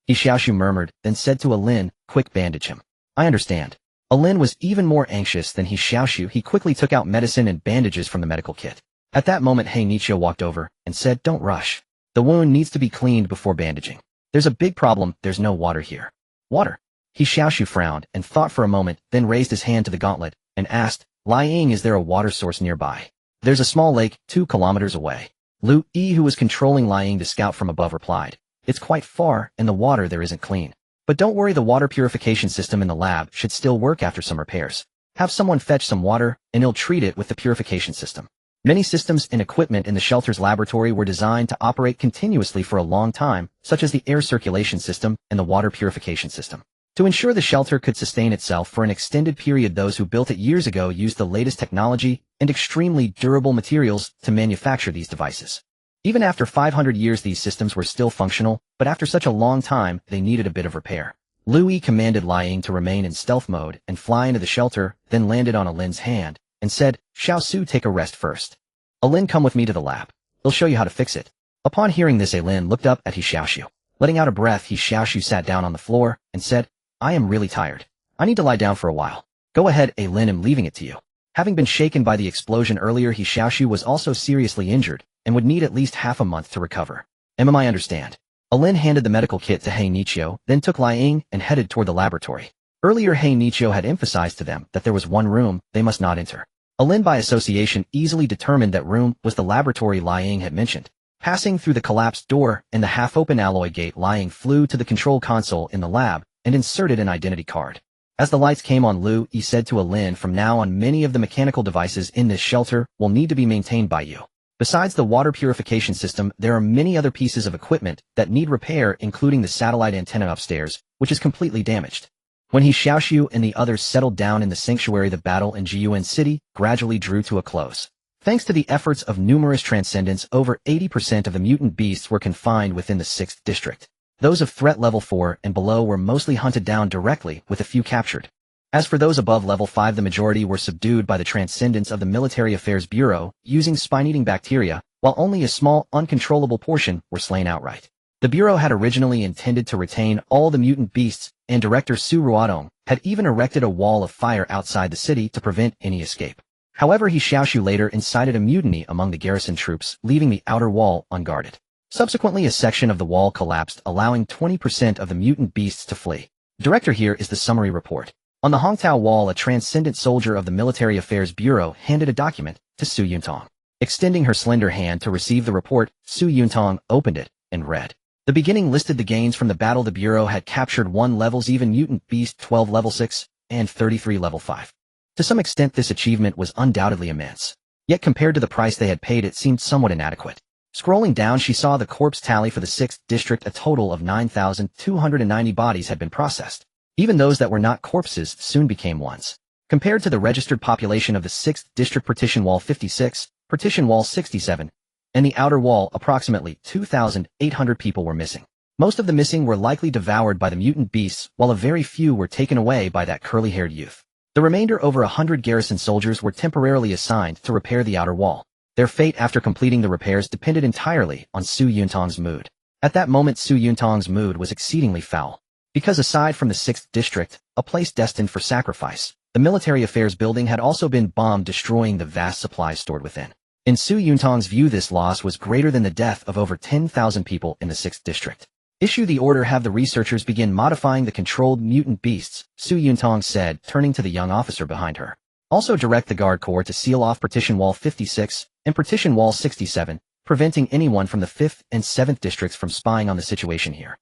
He Xiaoxu murmured, then said to Lin, "Quick, bandage him." "I understand." Lin was even more anxious than He Xiaoxu. He quickly took out medicine and bandages from the medical kit. At that moment, He Nichio walked over and said, "Don't rush. The wound needs to be cleaned before bandaging. There's a big problem, there's no water here." "Water?" He Xiaoxu frowned and thought for a moment, then raised his hand to the gauntlet and asked, "Li Ying, is there a water source nearby?" "There's a small lake 2 kilometers away." Liu Yi, who was controlling Li Ying to scout from above, replied, "It's quite far, and the water there isn't clean. But don't worry, the water purification system in the lab should still work after some repairs. Have someone fetch some water, and he'll treat it with the purification system." Many systems and equipment in the shelter's laboratory were designed to operate continuously for a long time, such as the air circulation system and the water purification system. To ensure the shelter could sustain itself for an extended period, those who built it years ago used the latest technology and extremely durable materials to manufacture these devices. Even after 500 years, these systems were still functional, but after such a long time, they needed a bit of repair. Liu Yi commanded Li Ying to remain in stealth mode and fly into the shelter, then landed on Lin's hand and said, "Xiaoxu, take a rest first. Lin, come with me to the lab. They'll show you how to fix it." Upon hearing this, Lin looked up at He Xiaoxu. Letting out a breath, He Xiaoxu sat down on the floor and said, "I am really tired. I need to lie down for a while. Go ahead, Lin, I'm leaving it to you." Having been shaken by the explosion earlier, He Xiaoxu was also seriously injured and would need at least half a month to recover. "I understand." Lin handed the medical kit to He Nichio, then took Li Ying and headed toward the laboratory. Earlier, He Nichio had emphasized to them that there was one room they must not enter. Lin, by association, easily determined that room was the laboratory Li Ying had mentioned. Passing through the collapsed door and the half-open alloy gate, Li Ying flew to the control console in the lab and inserted an identity card. As the lights came on, Liu Yi said to Lin, "From now on, many of the mechanical devices in this shelter will need to be maintained by you. Besides the water purification system, there are many other pieces of equipment that need repair, including the satellite antenna upstairs, which is completely damaged. When He Xiaoxu and the others settled down in the sanctuary, the battle in Jiyuan City gradually drew to a close. Thanks to the efforts of numerous transcendents, over 80% of the mutant beasts were confined within the 6th district. Those of threat level 4 and below were mostly hunted down directly, with a few captured. As for those above level 5, the majority were subdued by the transcendents of the Military Affairs Bureau using spine-eating bacteria, while only a small, uncontrollable portion were slain outright. The Bureau had originally intended to retain all the mutant beasts, and Director Su Ruodong had even erected a wall of fire outside the city to prevent any escape. However, He Xiaoxu later incited a mutiny among the garrison troops, leaving the outer wall unguarded. Subsequently, a section of the wall collapsed, allowing 20% of the mutant beasts to flee. Director, here is the summary report. On the Hongtao wall, a transcendent soldier of the Military Affairs Bureau handed a document to Su Yuntong. Extending her slender hand to receive the report, Su Yuntong opened it and read. The beginning listed the gains from the battle. The Bureau had captured 1 levels even mutant beast, 12 level 6, and 33 level 5. To some extent, this achievement was undoubtedly immense. Yet compared to the price they had paid, it seemed somewhat inadequate. Scrolling down, she saw the corpse tally for the 6th district. A total of 9,290 bodies had been processed. Even those that were not corpses soon became ones. Compared to the registered population of the 6th district, partition wall 56, partition wall 67, and the outer wall, approximately 2,800 people were missing. Most of the missing were likely devoured by the mutant beasts, while a very few were taken away by that curly-haired youth. The remainder, over 100 garrison soldiers, were temporarily assigned to repair the outer wall. Their fate after completing the repairs depended entirely on Su Yuntong's mood. At that moment, Su Yuntong's mood was exceedingly foul. Because aside from the 6th district, a place destined for sacrifice, the Military Affairs building had also been bombed, destroying the vast supplies stored within. In Su Yuntong's view, this loss was greater than the death of over 10,000 people in the 6th district. Issue the order, have the researchers begin modifying the controlled mutant beasts, Su Yuntong said, turning to the young officer behind her. Also direct the Guard Corps to seal off partition wall 56 and partition wall 67, preventing anyone from the 5th and 7th districts from spying on the situation here.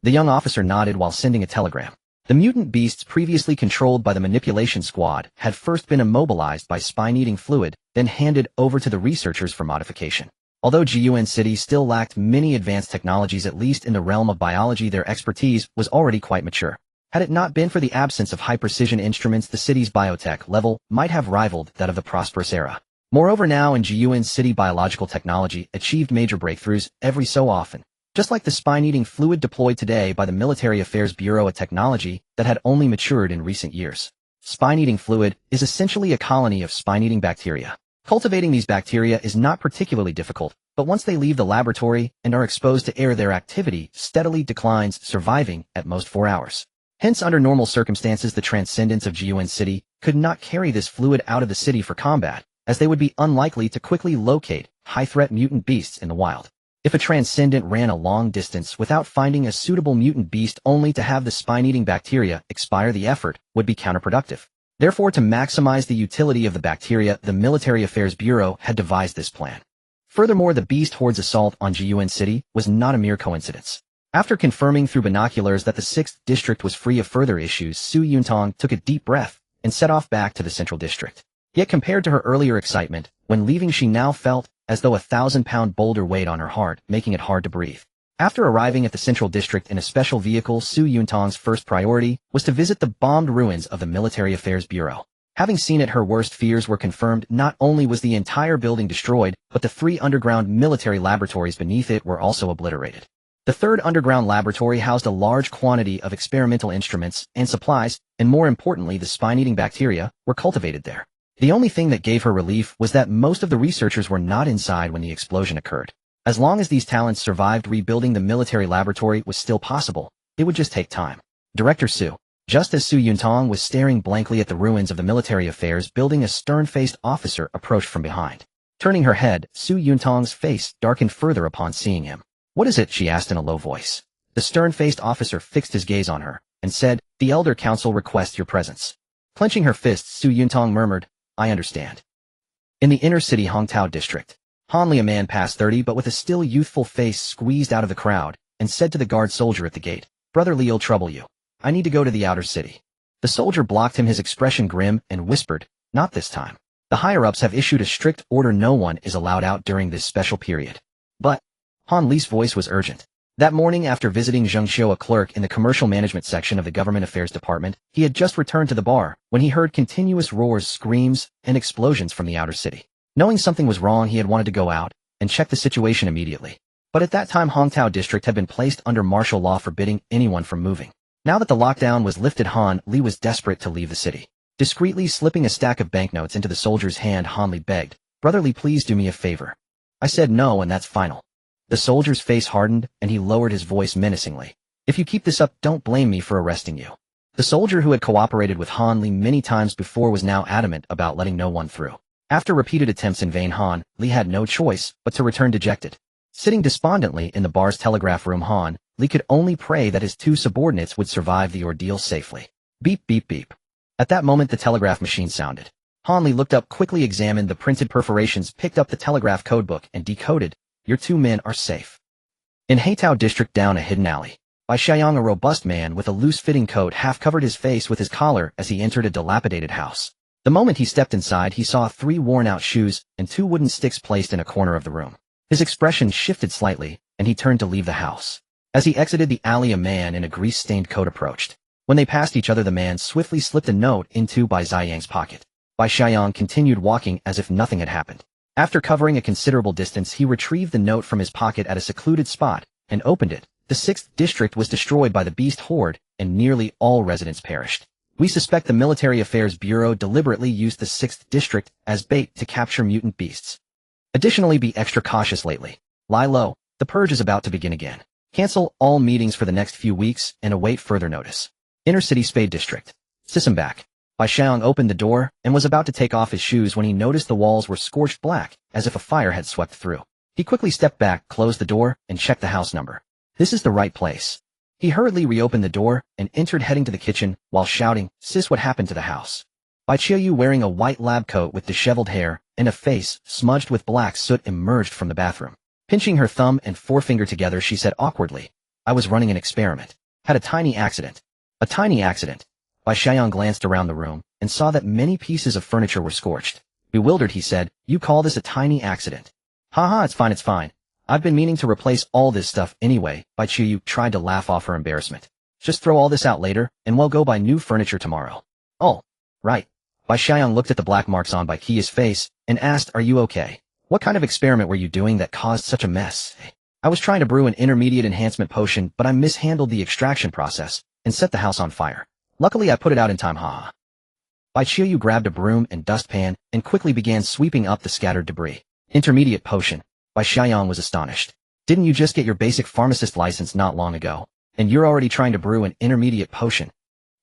The young officer nodded while sending a telegram. The mutant beasts previously controlled by the manipulation squad had first been immobilized by spine-eating fluid, then handed over to the researchers for modification. Although Jiyuan City still lacked many advanced technologies, at least in the realm of biology, their expertise was already quite mature. Had it not been for the absence of high-precision instruments, the city's biotech level might have rivaled that of the prosperous era. Moreover, now in Jiyuan City, biological technology achieved major breakthroughs every so often. Just like the spine-eating fluid deployed today by the Military Affairs Bureau, a technology that had only matured in recent years. Spine-eating fluid is essentially a colony of spine-eating bacteria. Cultivating these bacteria is not particularly difficult, but once they leave the laboratory and are exposed to air, their activity steadily declines, surviving at most 4 hours. Hence, under normal circumstances, the transcendents of Jiyuan City could not carry this fluid out of the city for combat, as they would be unlikely to quickly locate high-threat mutant beasts in the wild. If a transcendent ran a long distance without finding a suitable mutant beast only to have the spine-eating bacteria expire, the effort would be counterproductive. Therefore, to maximize the utility of the bacteria, the Military Affairs Bureau had devised this plan. Furthermore, the beast horde's assault on Jiyuan City was not a mere coincidence. After confirming through binoculars that the 6th district was free of further issues, Su Yuntong took a deep breath and set off back to the central district. Yet compared to her earlier excitement, when leaving, she now felt as though a 1,000-pound boulder weighed on her heart, making it hard to breathe. After arriving at the central district in a special vehicle, Su Yuntong's first priority was to visit the bombed ruins of the Military Affairs Bureau. Having seen it, her worst fears were confirmed. Not only was the entire building destroyed, but the 3 underground military laboratories beneath it were also obliterated. The 3rd underground laboratory housed a large quantity of experimental instruments and supplies, and more importantly, the spine-eating bacteria were cultivated there. The only thing that gave her relief was that most of the researchers were not inside when the explosion occurred. As long as these talents survived, rebuilding the military laboratory was still possible. It would just take time. Director Su. Just as Su Yuntong was staring blankly at the ruins of the Military Affairs building, a stern-faced officer approached from behind. Turning her head, Su Yuntong's face darkened further upon seeing him. "What is it?" she asked in a low voice. The stern-faced officer fixed his gaze on her and said, "The Elder Council requests your presence." Clenching her fists, Su Yuntong murmured, "I understand." In the inner city Hongtao district, Hanli, a man past 30 but with a still youthful face, squeezed out of the crowd and said to the guard soldier at the gate, "Brother Li'll trouble you. I need to go to the outer city." The soldier blocked him, his expression grim, and whispered, "Not this time." The higher-ups have issued a strict order no one is allowed out during this special period. But Han Li's voice was urgent. That morning after visiting Zheng Xiu, a clerk in the commercial management section of the government affairs department, he had just returned to the bar when he heard continuous roars, screams, and explosions from the outer city. Knowing something was wrong, he had wanted to go out and check the situation immediately. But at that time, Hongtao district had been placed under martial law forbidding anyone from moving. Now that the lockdown was lifted, Han Li was desperate to leave the city. Discreetly slipping a stack of banknotes into the soldier's hand, Han Li begged, "Brother Li, please do me a favor." "I said no, and that's final." The soldier's face hardened, and he lowered his voice menacingly. "If you keep this up, don't blame me for arresting you." The soldier, who had cooperated with Han Li many times before, was now adamant about letting no one through. After repeated attempts in vain, Han Li had no choice but to return dejected. Sitting despondently in the bar's telegraph room, Han Li could only pray that his two subordinates would survive the ordeal safely. Beep, beep, beep. At that moment, the telegraph machine sounded. Han Li looked up, quickly examined the printed perforations, picked up the telegraph codebook, and decoded, "Your 2 men are safe." In Heitao district, down a hidden alley, Bai Xiaoyang, a robust man with a loose-fitting coat, half covered his face with his collar as he entered a dilapidated house. The moment he stepped inside, he saw 3 worn-out shoes and 2 wooden sticks placed in a corner of the room. His expression shifted slightly, and he turned to leave the house. As he exited the alley, a man in a grease-stained coat approached. When they passed each other, the man swiftly slipped a note into Bai Xiaoyang's pocket. Bai Xiaoyang continued walking as if nothing had happened. After covering a considerable distance, he retrieved the note from his pocket at a secluded spot and opened it. The 6th district was destroyed by the beast horde, and nearly all residents perished. We suspect the Military Affairs Bureau deliberately used the 6th district as bait to capture mutant beasts. Additionally, be extra cautious lately. Lie low. The purge is about to begin again. Cancel all meetings for the next few weeks and await further notice. Inner City Spade District. Sissimbak. Bai Xiaoyang opened the door and was about to take off his shoes when he noticed the walls were scorched black, as if a fire had swept through. He quickly stepped back, closed the door, and checked the house number. This is the right place. He hurriedly reopened the door and entered, heading to the kitchen while shouting, "Sis, what happened to the house?" Bai Qiuyu, wearing a white lab coat with disheveled hair and a face smudged with black soot, emerged from the bathroom. Pinching her thumb and forefinger together, she said awkwardly, "I was running an experiment. Had a tiny accident." "A tiny accident?" Bai Xiaoyang glanced around the room and saw that many pieces of furniture were scorched. Bewildered, he said, "You call this a tiny accident?" "Haha, it's fine, it's fine. I've been meaning to replace all this stuff anyway." Bai Qiuyu tried to laugh off her embarrassment. "Just throw all this out later, and we'll go buy new furniture tomorrow." "Oh, right." Bai Xiaoyang looked at the black marks on Bai Qiu's face and asked, "Are you okay? What kind of experiment were you doing that caused such a mess?" "I was trying to brew an intermediate enhancement potion, but I mishandled the extraction process and set the house on fire. Luckily, I put it out in time, haha." Bai Qiuyu grabbed a broom and dustpan and quickly began sweeping up the scattered debris. "Intermediate potion?" Bai Xiaoyang was astonished. "Didn't you just get your basic pharmacist license not long ago? And you're already trying to brew an intermediate potion?"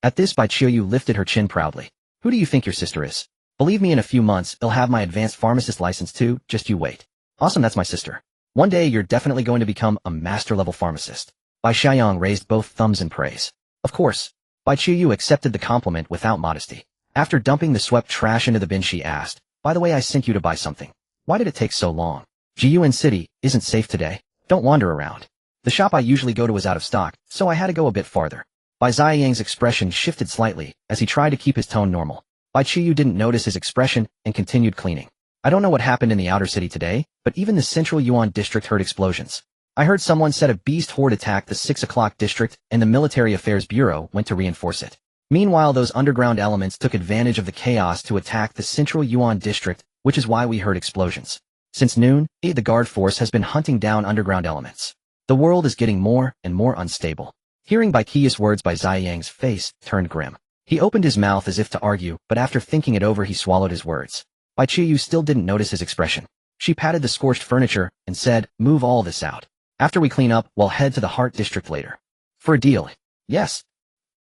At this, Bai Qiuyu lifted her chin proudly. "Who do you think your sister is? Believe me, in a few months, I'll have my advanced pharmacist license too, just you wait." "Awesome, that's my sister. One day you're definitely going to become a master-level pharmacist." Bai Xiaoyang raised both thumbs in praise. "Of course." Bai Qiuyu accepted the compliment without modesty. After dumping the swept trash into the bin, she asked, "By the way, I sent you to buy something. Why did it take so long?" "Jiyuan City isn't safe today. Don't wander around. The shop I usually go to is out of stock, so I had to go a bit farther." Bai Xiaoyang's expression shifted slightly as he tried to keep his tone normal. Bai Qiuyu didn't notice his expression and continued cleaning. "I don't know what happened in the outer city today, but even the central Yuan district heard explosions. I heard someone said a beast horde attacked the 6 o'clock district and the Military Affairs Bureau went to reinforce it. Meanwhile, those underground elements took advantage of the chaos to attack the central Yuan district, which is why we heard explosions. Since noon, the guard force has been hunting down underground elements. The world is getting more and more unstable." Hearing Bai Qiu's words, Bai Xiaoyang's face turned grim. He opened his mouth as if to argue, but after thinking it over, he swallowed his words. Bai Qiuyu still didn't notice his expression. She patted the scorched furniture and said, "Move all this out. After we clean up, we'll head to the Heart District later." "For a deal." "Yes."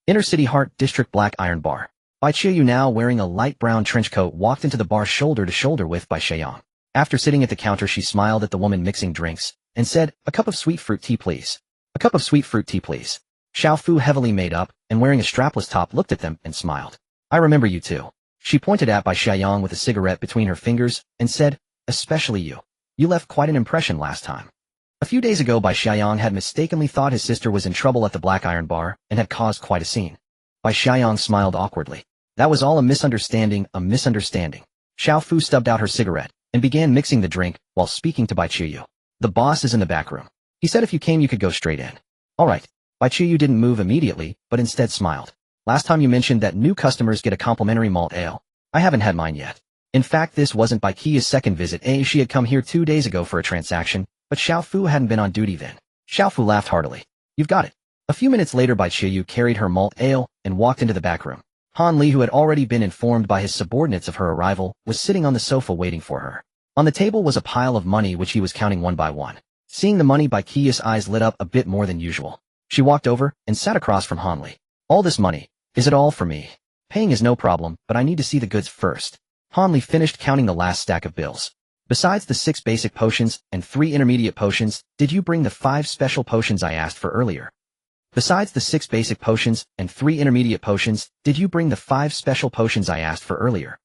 Inner City Heart District Black Iron Bar. Bai Qiuyu, now wearing a light brown trench coat, walked into the bar shoulder to shoulder with Bai Xiaoyang. After sitting at the counter, she smiled at the woman mixing drinks and said, "A cup of sweet fruit tea, please." "A cup of sweet fruit tea, please." Xiao Fu, heavily made up and wearing a strapless top, looked at them and smiled. "I remember you too." She pointed at Bai Xiaoyang with a cigarette between her fingers and said, "Especially you. You left quite an impression last time." A few days ago, Bai Xiaoyang had mistakenly thought his sister was in trouble at the Black Iron Bar and had caused quite a scene. Bai Xiaoyang smiled awkwardly. "That was all a misunderstanding, a misunderstanding." Xiaofu stubbed out her cigarette and began mixing the drink while speaking to Bai Qiyu. The boss is in the back room. He said if you came you could go straight in. All right. Bai Qiyu didn't move immediately, but instead smiled. Last time you mentioned that new customers get a complimentary malt ale. I haven't had mine yet. In fact, this wasn't Bai Qiu's second visit. She had come here 2 days ago for a transaction, but Xiaofu hadn't been on duty then. Xiaofu laughed heartily. You've got it. A few minutes later, Bai Qiu carried her malt ale and walked into the back room. Han Li, who had already been informed by his subordinates of her arrival, was sitting on the sofa waiting for her. On the table was a pile of money which he was counting one by one. Seeing the money, Bai Qiu's eyes lit up a bit more than usual. She walked over and sat across from Han Li. All this money. Is it all for me? Paying is no problem, but I need to see the goods first. Han Li finished counting the last stack of bills. Besides the 6 basic potions and 3 intermediate potions, did you bring the 5 special potions I asked for earlier? Besides the 6 basic potions and 3 intermediate potions, did you bring the 5 special potions I asked for earlier?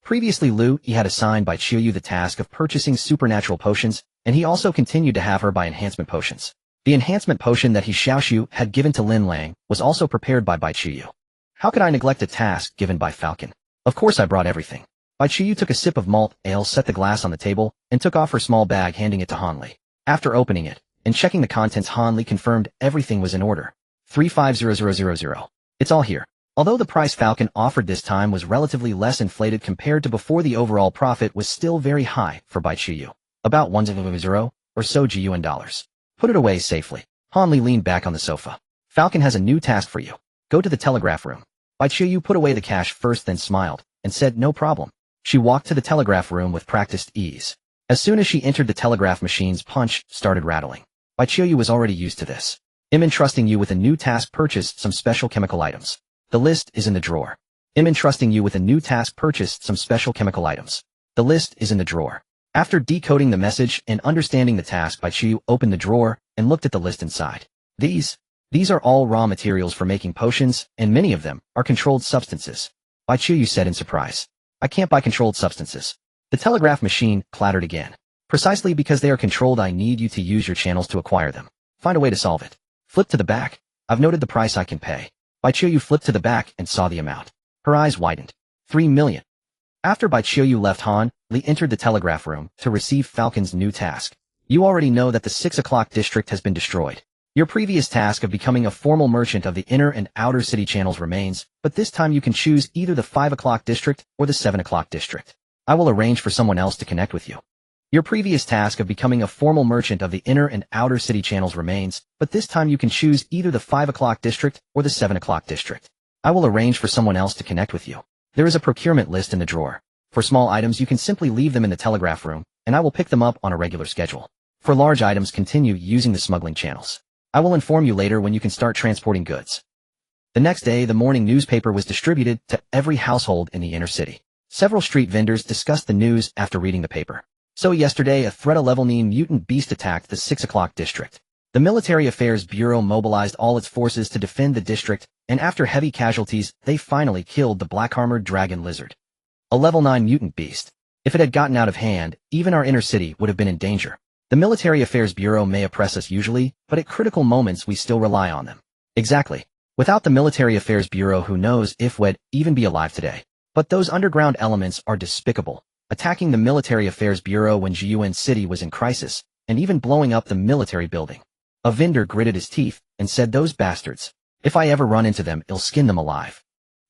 Previously, Liu Yi had assigned Bai Qiu the task of purchasing supernatural potions, and he also continued to have her buy enhancement potions. The enhancement potion that He Xiaoxu had given to Lin Lang was also prepared by Bai Qiu. How could I neglect a task given by Falcon? Of course I brought everything. Bai Qiu took a sip of malt ale, set the glass on the table, and took off her small bag, handing it to Han Li. After opening it and checking the contents, Han Li confirmed everything was in order. 350000. It's all here. Although the price Falcon offered this time was relatively less inflated compared to before, the overall profit was still very high for Bai Qiu. About 100 or so GUN dollars. Put it away safely. Han Li leaned back on the sofa. Falcon has a new task for you. Go to the telegraph room. Bai Qiu put away the cash first, then smiled and said no problem. She walked to the telegraph room with practiced ease. As soon as she entered, the telegraph machine's punch started rattling. Bai Qiu was already used to this. I'm entrusting you with a new task. Purchase some special chemical items. The list is in the drawer. I'm entrusting you with a new task. Purchase some special chemical items. The list is in the drawer. After decoding the message and understanding the task, Bai Qiu opened the drawer and looked at the list inside. These are all raw materials for making potions, and many of them are controlled substances. Bai Qiu said in surprise. I can't buy controlled substances. The telegraph machine clattered again. Precisely because they are controlled, I need you to use your channels to acquire them. Find a way to solve it. Flip to the back. I've noted the price I can pay. Bai Qiu flipped to the back and saw the amount. Her eyes widened. 3 million. After Bai Qiu left, Han Li entered the telegraph room to receive Falcon's new task. You already know that the 6 o'clock district has been destroyed. Your previous task of becoming a formal merchant of the inner and outer city channels remains, but this time you can choose either the 5 o'clock district or the 7 o'clock district. I will arrange for someone else to connect with you. Your previous task of becoming a formal merchant of the inner and outer city channels remains, but this time you can choose either the 5 o'clock district or the 7 o'clock district. I will arrange for someone else to connect with you. There is a procurement list in the drawer. For small items, you can simply leave them in the telegraph room, and I will pick them up on a regular schedule. For large items, continue using the smuggling channels. I will inform you later when you can start transporting goods. The next day, the morning newspaper was distributed to every household in the inner city. Several street vendors discussed the news after reading the paper. So yesterday, a threat, a level 9 mutant beast attacked the 6 o'clock district. The Military Affairs Bureau mobilized all its forces to defend the district, and after heavy casualties, they finally killed the black-armored dragon lizard. A level 9 mutant beast. If it had gotten out of hand, even our inner city would have been in danger. The Military Affairs Bureau may oppress us usually, but at critical moments we still rely on them. Exactly. Without the Military Affairs Bureau, who knows if we'd even be alive today. But those underground elements are despicable, attacking the Military Affairs Bureau when Jiyuan City was in crisis, and even blowing up the military building. A vendor gritted his teeth and said, those bastards. If I ever run into them, I'll skin them alive.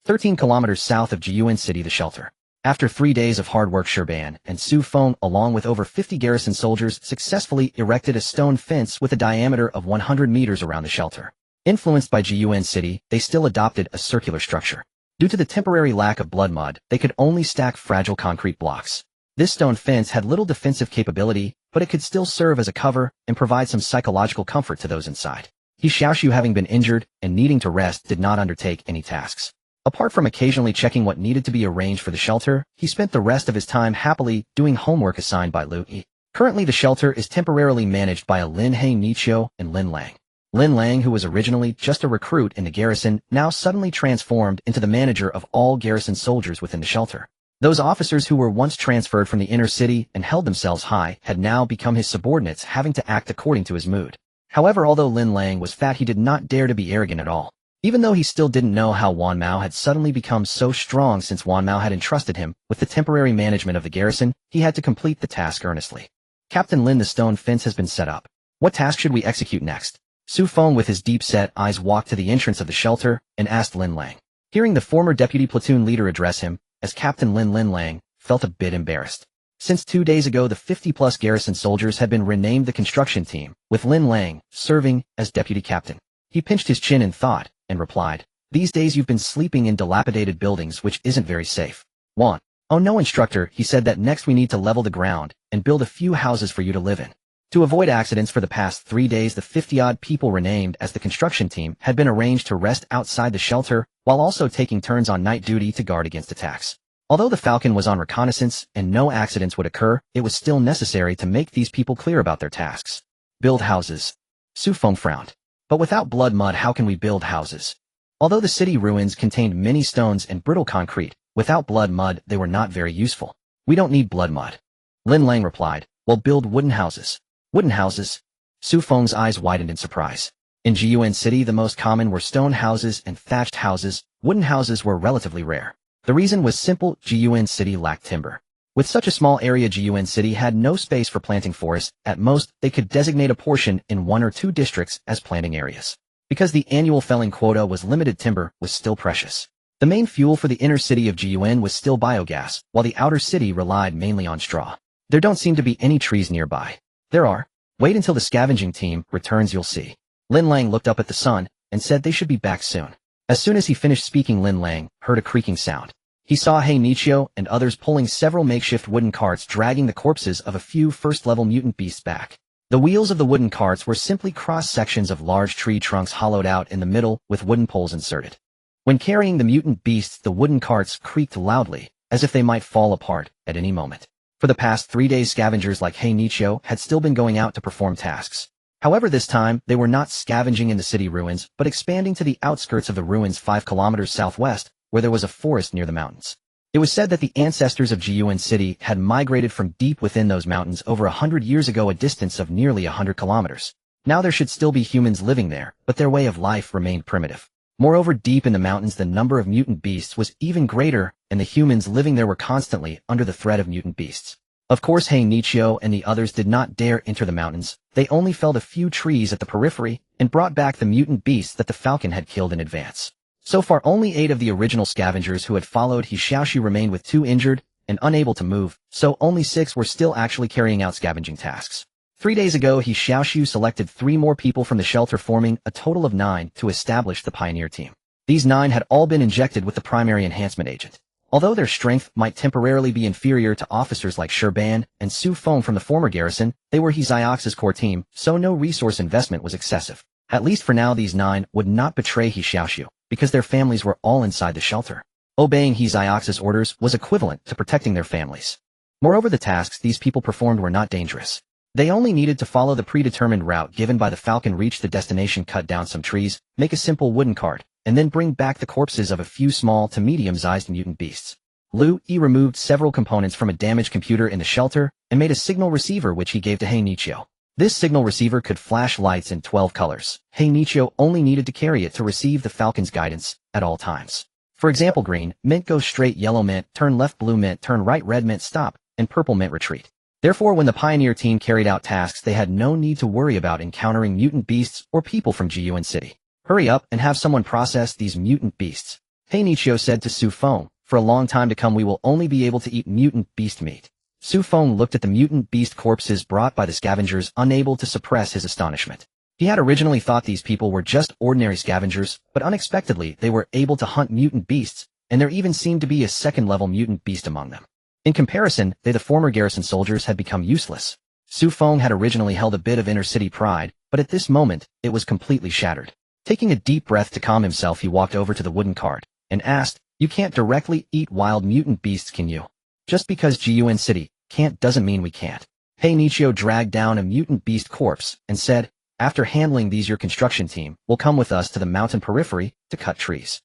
13 kilometers south of Jiyuan City, the shelter. After 3 days of hard work, Sherban and Su Feng, along with over 50 garrison soldiers, successfully erected a stone fence with a diameter of 100 meters around the shelter. Influenced by Jiyuan City, they still adopted a circular structure. Due to the temporary lack of blood mud, they could only stack fragile concrete blocks. This stone fence had little defensive capability, but it could still serve as a cover and provide some psychological comfort to those inside. He Xiaoxu, having been injured and needing to rest, did not undertake any tasks. Apart from occasionally checking what needed to be arranged for the shelter, he spent the rest of his time happily doing homework assigned by Liu Yi. Currently, the shelter is temporarily managed by a Lin He Nichio and Lin Lang. Lin Lang, who was originally just a recruit in the garrison, now suddenly transformed into the manager of all garrison soldiers within the shelter. Those officers who were once transferred from the inner city and held themselves high had now become his subordinates, having to act according to his mood. However, although Lin Lang was fat, he did not dare to be arrogant at all. Even though he still didn't know how Wan Mao had suddenly become so strong since Wan Mao had entrusted him with the temporary management of the garrison, he had to complete the task earnestly. Captain Lin, the stone fence has been set up. What task should we execute next? Su Feng with his deep-set eyes walked to the entrance of the shelter and asked Lin Lang. Hearing the former deputy platoon leader address him as Captain Lin, Lin Lang felt a bit embarrassed. Since 2 days ago, the 50-plus garrison soldiers had been renamed the construction team, with Lin Lang serving as deputy captain. He pinched his chin in thought and replied, "These days you've been sleeping in dilapidated buildings, which isn't very safe." Wan. "Oh no, instructor," he said, "that next we need to level the ground and build a few houses for you to live in." To avoid accidents for the past 3 days, the 50-odd people renamed as the construction team had been arranged to rest outside the shelter while also taking turns on night duty to guard against attacks. Although the Falcon was on reconnaissance and no accidents would occur, it was still necessary to make these people clear about their tasks. Build houses. Su Feng frowned. But without blood mud, how can we build houses? Although the city ruins contained many stones and brittle concrete, without blood mud they were not very useful. We don't need blood mud. Lin Lang replied, "Well, build wooden houses." Wooden houses? Su Feng's eyes widened in surprise. In Jiyuan City, the most common were stone houses and thatched houses. Wooden houses were relatively rare. The reason was simple: Jiyuan City lacked timber. With such a small area, Jiyuan City had no space for planting forests. At most, they could designate a portion in 1 or 2 districts as planting areas. Because the annual felling quota was limited, timber was still precious. The main fuel for the inner city of Jiyuan was still biogas, while the outer city relied mainly on straw. There don't seem to be any trees nearby. There are. Wait until the scavenging team returns, you'll see. Lin Lang looked up at the sun and said they should be back soon. As soon as he finished speaking, Lin Lang heard a creaking sound. He saw He Xiaoxu and others pulling several makeshift wooden carts dragging the corpses of a few first-level mutant beasts back. The wheels of the wooden carts were simply cross-sections of large tree trunks hollowed out in the middle with wooden poles inserted. When carrying the mutant beasts, the wooden carts creaked loudly, as if they might fall apart at any moment. For the past 3 days, scavengers like He Xiaoxu had still been going out to perform tasks. However, this time, they were not scavenging in the city ruins, but expanding to the outskirts of the ruins 5 kilometers southwest, where there was a forest near the mountains. It was said that the ancestors of Jiyuan City had migrated from deep within those mountains over 100 years ago, a distance of nearly 100 kilometers. Now there should still be humans living there, but their way of life remained primitive. Moreover, deep in the mountains, the number of mutant beasts was even greater, and the humans living there were constantly under the threat of mutant beasts. Of course, He Xiaoxu and the others did not dare enter the mountains. They only felled a few trees at the periphery and brought back the mutant beasts that the Falcon had killed in advance. So far, only 8 of the original scavengers who had followed He Xiaoxu remained, with 2 injured and unable to move, so only 6 were still actually carrying out scavenging tasks. 3 days ago, He Xiaoxu selected 3 more people from the shelter, forming a total of 9 to establish the pioneer team. These 9 had all been injected with the primary enhancement agent. Although their strength might temporarily be inferior to officers like Ban and Su Feng from the former garrison, they were He Xiaoxu's core team, so no resource investment was excessive. At least for now, these 9 would not betray He Xiaoxu, because their families were all inside the shelter. Obeying He Xiaoxu's orders was equivalent to protecting their families. Moreover, the tasks these people performed were not dangerous. They only needed to follow the predetermined route given by the Falcon, reach the destination, cut down some trees, make a simple wooden cart, and then bring back the corpses of a few small to medium-sized mutant beasts. Liu Yi removed several components from a damaged computer in the shelter and made a signal receiver which he gave to He Xiaoxu. This signal receiver could flash lights in 12 colors. He Xiaoxu only needed to carry it to receive the Falcon's guidance at all times. For example, green mint goes straight, yellow mint turn left, blue mint turn right, red mint stop, and purple mint retreat. Therefore, when the pioneer team carried out tasks, they had no need to worry about encountering mutant beasts or people from Jiyuan City. Hurry up and have someone process these mutant beasts. He Xiaoxu said to Su Feng, for a long time to come we will only be able to eat mutant beast meat. Su Feng looked at the mutant beast corpses brought by the scavengers, unable to suppress his astonishment. He had originally thought these people were just ordinary scavengers, but unexpectedly they were able to hunt mutant beasts, and there even seemed to be a second-level mutant beast among them. In comparison, the former garrison soldiers had become useless. Su Feng had originally held a bit of inner-city pride, but at this moment, it was completely shattered. Taking a deep breath to calm himself, he walked over to the wooden cart and asked, "You can't directly eat wild mutant beasts, can you? Just because Jiyuan City can't doesn't mean we can't." He Xiaoxu dragged down a mutant beast corpse and said, "After handling these, your construction team will come with us to the mountain periphery to cut trees."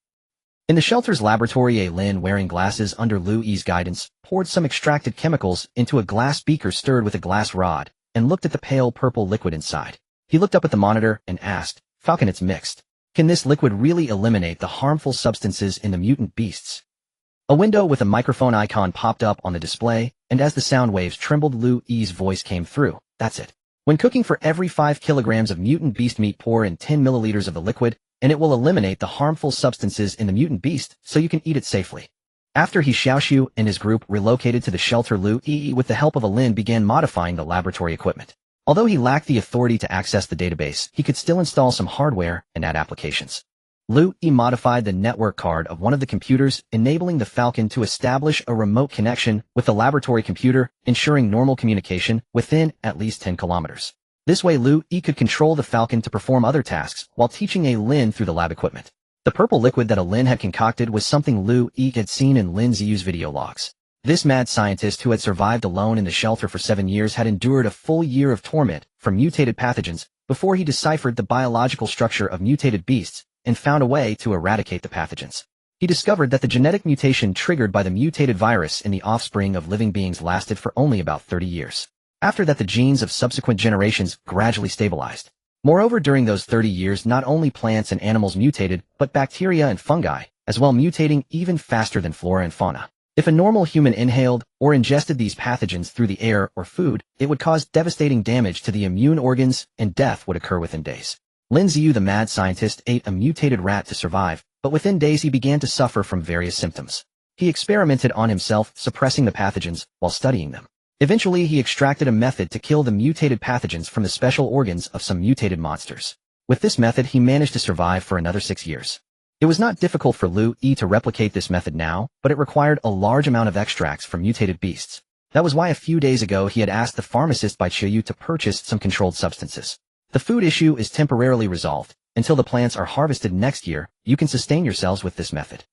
In the shelter's laboratory, A Lin, wearing glasses under Liu Yi's guidance, poured some extracted chemicals into a glass beaker stirred with a glass rod and looked at the pale purple liquid inside. He looked up at the monitor and asked, "Falcon, it's mixed. Can this liquid really eliminate the harmful substances in the mutant beasts? A window with a microphone icon popped up on the display, and as the sound waves trembled, Liu Yi's voice came through. That's it. When cooking, for every 5 kilograms of mutant beast meat, pour in 10 milliliters of the liquid, and it will eliminate the harmful substances in the mutant beast so you can eat it safely. After He Xiaoxu and his group relocated to the shelter, Liu Yi, with the help of a Lin, began modifying the laboratory equipment. Although he lacked the authority to access the database, he could still install some hardware and add applications. Liu Yi modified the network card of one of the computers, enabling the Falcon to establish a remote connection with the laboratory computer, ensuring normal communication within at least 10 kilometers. This way, Liu Yi could control the Falcon to perform other tasks while teaching a Lin through the lab equipment. The purple liquid that a Lin had concocted was something Liu Yi had seen in Lin Ziyu's video logs. This mad scientist, who had survived alone in the shelter for 7 years, had endured a full year of torment from mutated pathogens before he deciphered the biological structure of mutated beasts and found a way to eradicate the pathogens. He discovered that the genetic mutation triggered by the mutated virus in the offspring of living beings lasted for only about 30 years. After that, the genes of subsequent generations gradually stabilized. Moreover, during those 30 years, not only plants and animals mutated, but bacteria and fungi, as well, mutating even faster than flora and fauna. If a normal human inhaled or ingested these pathogens through the air or food, it would cause devastating damage to the immune organs, and death would occur within days. Lin Ziyu, the mad scientist, ate a mutated rat to survive, but within days he began to suffer from various symptoms. He experimented on himself, suppressing the pathogens while studying them. Eventually, he extracted a method to kill the mutated pathogens from the special organs of some mutated monsters. With this method, he managed to survive for another 6 years. It was not difficult for Liu Yi to replicate this method now, but it required a large amount of extracts from mutated beasts. That was why a few days ago he had asked the pharmacist by Qiu to purchase some controlled substances. The food issue is temporarily resolved. Until the plants are harvested next year, you can sustain yourselves with this method.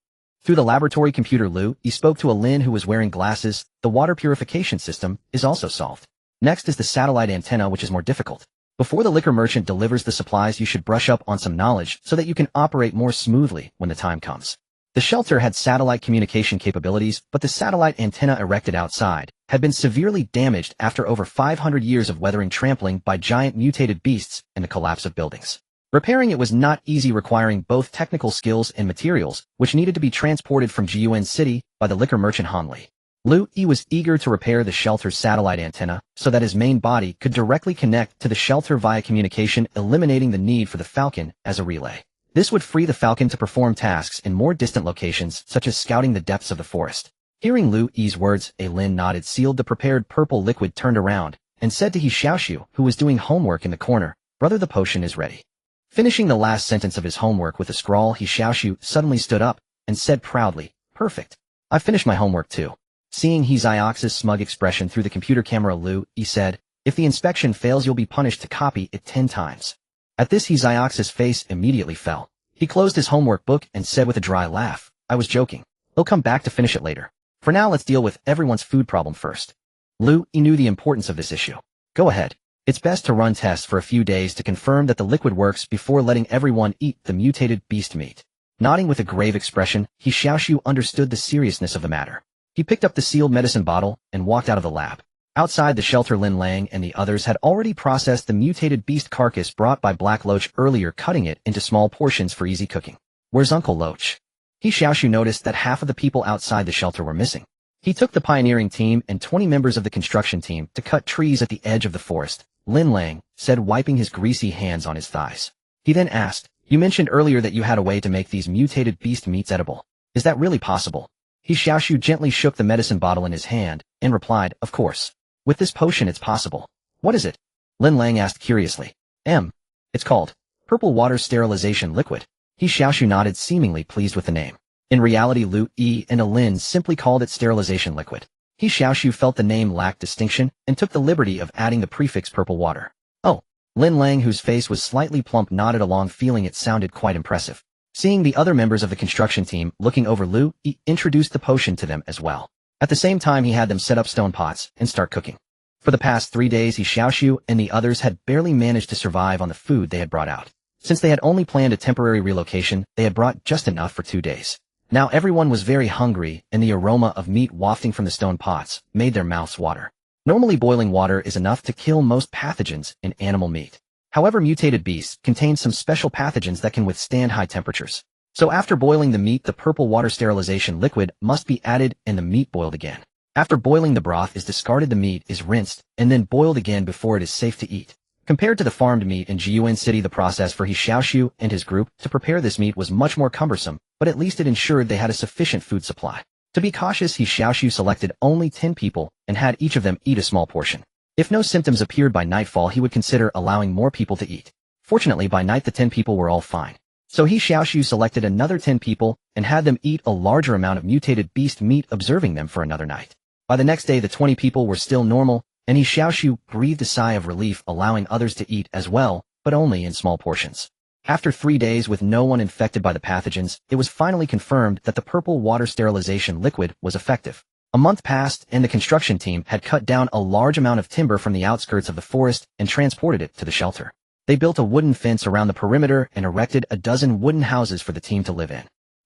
Through the laboratory computer, Liu Yi spoke to a Lin who was wearing glasses. The water purification system is also solved. Next is the satellite antenna, which is more difficult. Before the liquor merchant delivers the supplies, you should brush up on some knowledge so that you can operate more smoothly when the time comes. The shelter had satellite communication capabilities, but the satellite antenna erected outside had been severely damaged after over 500 years of weathering, trampling by giant mutated beasts, and the collapse of buildings. Repairing it was not easy, requiring both technical skills and materials, which needed to be transported from Jiyuan City by the liquor merchant Han Li. Liu Yi was eager to repair the shelter's satellite antenna so that his main body could directly connect to the shelter via communication, eliminating the need for the Falcon as a relay. This would free the Falcon to perform tasks in more distant locations, such as scouting the depths of the forest. Hearing Liu Yi's words, a Lin nodded, sealed the prepared purple liquid, turned around, and said to He Xiaoxu, who was doing homework in the corner, "Brother, the potion is ready." Finishing the last sentence of his homework with a scrawl, He Xiaoxu suddenly stood up and said proudly, "Perfect. I finished my homework too." Seeing He Xiaoxu's smug expression through the computer camera, Liu Yi said, "If the inspection fails, you'll be punished to copy it 10 times. At this, He Xiaoxu's face immediately fell. He closed his homework book and said with a dry laugh, "I was joking. He'll come back to finish it later. For now, let's deal with everyone's food problem first." Liu Yi knew the importance of this issue. "Go ahead. It's best to run tests for a few days to confirm that the liquid works before letting everyone eat the mutated beast meat." Nodding with a grave expression, He Xiaoxu understood the seriousness of the matter. He picked up the sealed medicine bottle and walked out of the lab. Outside the shelter, Lin Lang and the others had already processed the mutated beast carcass brought by Black Loach earlier, cutting it into small portions for easy cooking. "Where's Uncle Loach?" He Xiaoxu noticed that half of the people outside the shelter were missing. He took the pioneering team and 20 members of the construction team to cut trees at the edge of the forest, Lin Lang said, wiping his greasy hands on his thighs. He then asked, "You mentioned earlier that you had a way to make these mutated beast meats edible. Is that really possible?" He Xiaoxu gently shook the medicine bottle in his hand and replied, "Of course. With this potion it's possible." "What is it?" Lin Lang asked curiously. It's called Purple Water Sterilization Liquid." He Xiaoxu nodded, seemingly pleased with the name. In reality, Liu Yi and Lin simply called it sterilization liquid. He Xiaoxu felt the name lacked distinction and took the liberty of adding the prefix purple water. "Oh." Lin Lang, whose face was slightly plump, nodded along, feeling it sounded quite impressive. Seeing the other members of the construction team looking over, Liu Yi introduced the potion to them as well. At the same time, he had them set up stone pots and start cooking. For the past 3 days, He Xiaoxu and the others had barely managed to survive on the food they had brought out. Since they had only planned a temporary relocation, they had brought just enough for 2 days. Now everyone was very hungry, and the aroma of meat wafting from the stone pots made their mouths water. Normally, boiling water is enough to kill most pathogens in animal meat. However, mutated beasts contain some special pathogens that can withstand high temperatures. So after boiling the meat, the purple water sterilization liquid must be added and the meat boiled again. After boiling, the broth is discarded, the meat is rinsed, and then boiled again before it is safe to eat. Compared to the farmed meat in Jiyuan City, the process for He Xiaoxu and his group to prepare this meat was much more cumbersome, but at least it ensured they had a sufficient food supply. To be cautious, He Xiaoxu selected only 10 people and had each of them eat a small portion. If no symptoms appeared by nightfall, he would consider allowing more people to eat. Fortunately, by night the 10 people were all fine. So He Xiaoxu selected another 10 people and had them eat a larger amount of mutated beast meat, observing them for another night. By the next day, the 20 people were still normal, and He Xiaoxu breathed a sigh of relief, allowing others to eat as well, but only in small portions. After 3 days with no one infected by the pathogens, it was finally confirmed that the purple water sterilization liquid was effective. A month passed, and the construction team had cut down a large amount of timber from the outskirts of the forest and transported it to the shelter. They built a wooden fence around the perimeter and erected a dozen wooden houses for the team to live in.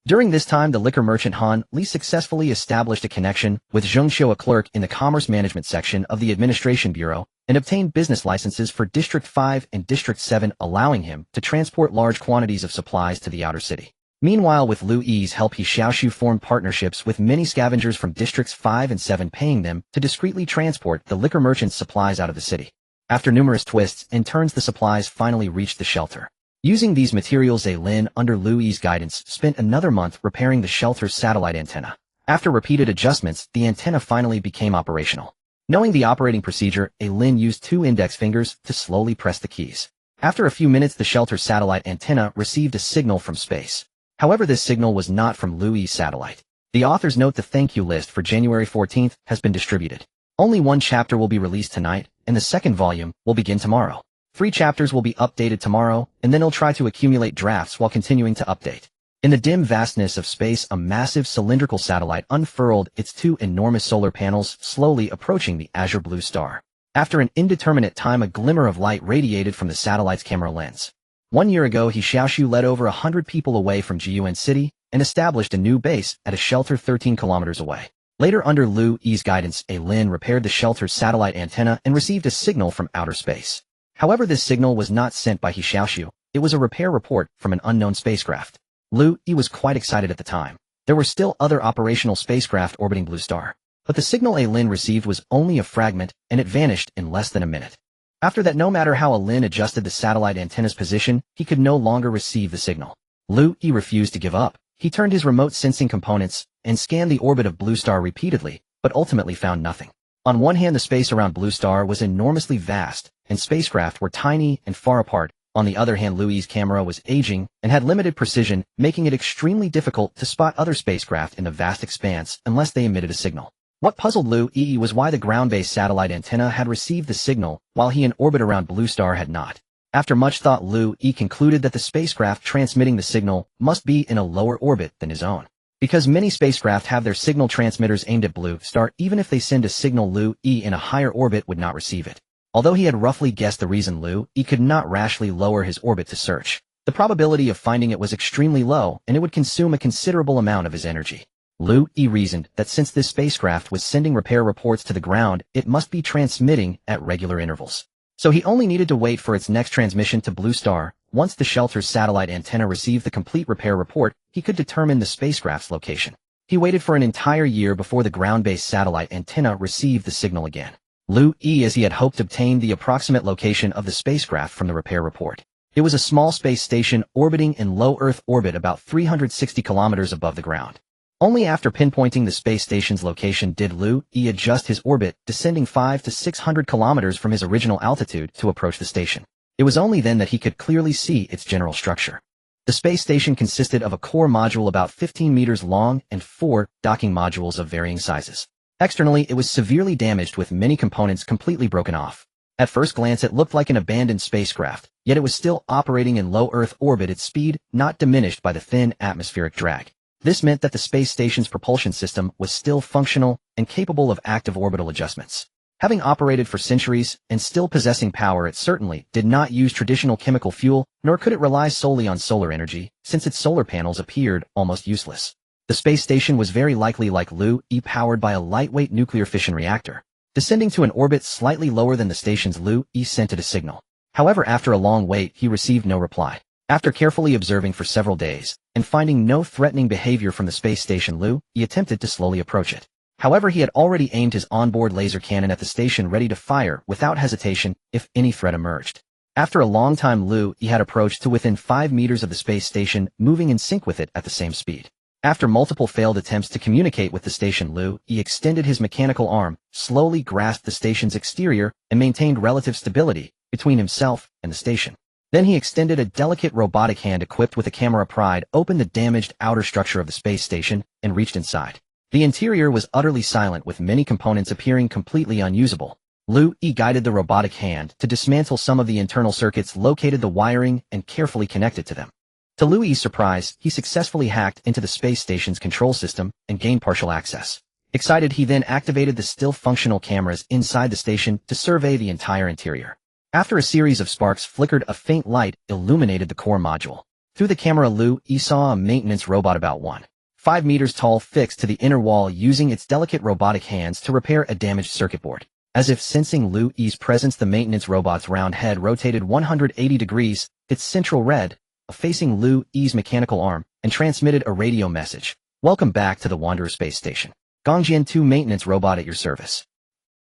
During this time, the liquor merchant Han Li successfully established a connection with Zheng Xiu, a clerk in the Commerce Management section of the Administration Bureau, and obtained business licenses for District 5 and District 7, allowing him to transport large quantities of supplies to the outer city. Meanwhile, with Liu Yi's help, He Xiaoxu formed partnerships with many scavengers from Districts 5 and 7, paying them to discreetly transport the liquor merchant's supplies out of the city. After numerous twists and turns, the supplies finally reached the shelter. Using these materials, Lin, under Liu Yi's guidance, spent another month repairing the shelter's satellite antenna. After repeated adjustments, the antenna finally became operational. Knowing the operating procedure, Lin used 2 index fingers to slowly press the keys. After a few minutes, the shelter's satellite antenna received a signal from space. However, this signal was not from Liu Yi's satellite. The author's note: the thank you list for January 14th has been distributed. Only 1 chapter will be released tonight, and the second volume will begin tomorrow. 3 chapters will be updated tomorrow, and then he'll try to accumulate drafts while continuing to update. In the dim vastness of space, a massive cylindrical satellite unfurled its 2 enormous solar panels, slowly approaching the azure blue star. After an indeterminate time, a glimmer of light radiated from the satellite's camera lens. 1 year ago, He Xiaoxu led over 100 people away from Jiyuan City and established a new base at a shelter 13 kilometers away. Later, under Liu Yi's guidance, Lin repaired the shelter's satellite antenna and received a signal from outer space. However, this signal was not sent by He Xiaoxu. It was a repair report from an unknown spacecraft. Liu Yi was quite excited at the time. There were still other operational spacecraft orbiting Blue Star. But the signal Lin received was only a fragment, and it vanished in less than a minute. After that, no matter how Lin adjusted the satellite antenna's position, he could no longer receive the signal. Liu Yi refused to give up. He turned his remote sensing components and scanned the orbit of Blue Star repeatedly, but ultimately found nothing. On one hand, the space around Blue Star was enormously vast, and spacecraft were tiny and far apart. On the other hand, Liu Yi's camera was aging and had limited precision, making it extremely difficult to spot other spacecraft in the vast expanse unless they emitted a signal. What puzzled Liu Yi was why the ground-based satellite antenna had received the signal, while he in orbit around Blue Star had not. After much thought, Liu Yi concluded that the spacecraft transmitting the signal must be in a lower orbit than his own. Because many spacecraft have their signal transmitters aimed at Blue Star, even if they send a signal, Liu Yi in a higher orbit would not receive it. Although he had roughly guessed the reason, Liu Yi could not rashly lower his orbit to search. The probability of finding it was extremely low, and it would consume a considerable amount of his energy. Liu Yi reasoned that since this spacecraft was sending repair reports to the ground, it must be transmitting at regular intervals. So he only needed to wait for its next transmission to Blue Star. Once the shelter's satellite antenna received the complete repair report, he could determine the spacecraft's location. He waited for an entire year before the ground-based satellite antenna received the signal again. Liu Yi, as he had hoped, obtained the approximate location of the spacecraft from the repair report. It was a small space station orbiting in low Earth orbit about 360 kilometers above the ground. Only after pinpointing the space station's location did Liu Yi adjust his orbit, descending 500 to 600 kilometers from his original altitude to approach the station. It was only then that he could clearly see its general structure. The space station consisted of a core module about 15 meters long and 4 docking modules of varying sizes. Externally, it was severely damaged with many components completely broken off. At first glance, it looked like an abandoned spacecraft, yet it was still operating in low Earth orbit at speed not diminished by the thin atmospheric drag. This meant that the space station's propulsion system was still functional and capable of active orbital adjustments. Having operated for centuries and still possessing power, it certainly did not use traditional chemical fuel, nor could it rely solely on solar energy, since its solar panels appeared almost useless. The space station was very likely like Liu Yi, powered by a lightweight nuclear fission reactor. Descending to an orbit slightly lower than the station's, Liu Yi sent it a signal. However, after a long wait, he received no reply. After carefully observing for several days, and finding no threatening behavior from the space station Liu, he attempted to slowly approach it. However, he had already aimed his onboard laser cannon at the station ready to fire without hesitation if any threat emerged. After a long time Liu Yi had approached to within 5 meters of the space station, moving in sync with it at the same speed. After multiple failed attempts to communicate with the station Liu Yi extended his mechanical arm, slowly grasped the station's exterior, and maintained relative stability between himself and the station. Then he extended a delicate robotic hand equipped with a camera pried open the damaged outer structure of the space station, and reached inside. The interior was utterly silent with many components appearing completely unusable. Liu Yi guided the robotic hand to dismantle some of the internal circuits, located the wiring, and carefully connected to them. To Liu Yi's surprise, he successfully hacked into the space station's control system and gained partial access. Excited, he then activated the still functional cameras inside the station to survey the entire interior. After a series of sparks flickered, a faint light illuminated the core module. Through the camera, Liu Yi saw a maintenance robot about 1.5 meters tall fixed to the inner wall, using its delicate robotic hands to repair a damaged circuit board. As if sensing Liu Yi's presence, the maintenance robot's round head rotated 180 degrees, its central red, facing Liu Yi's mechanical arm, and transmitted a radio message. "Welcome back to the Wanderer Space Station. Gongjian 2 maintenance robot at your service."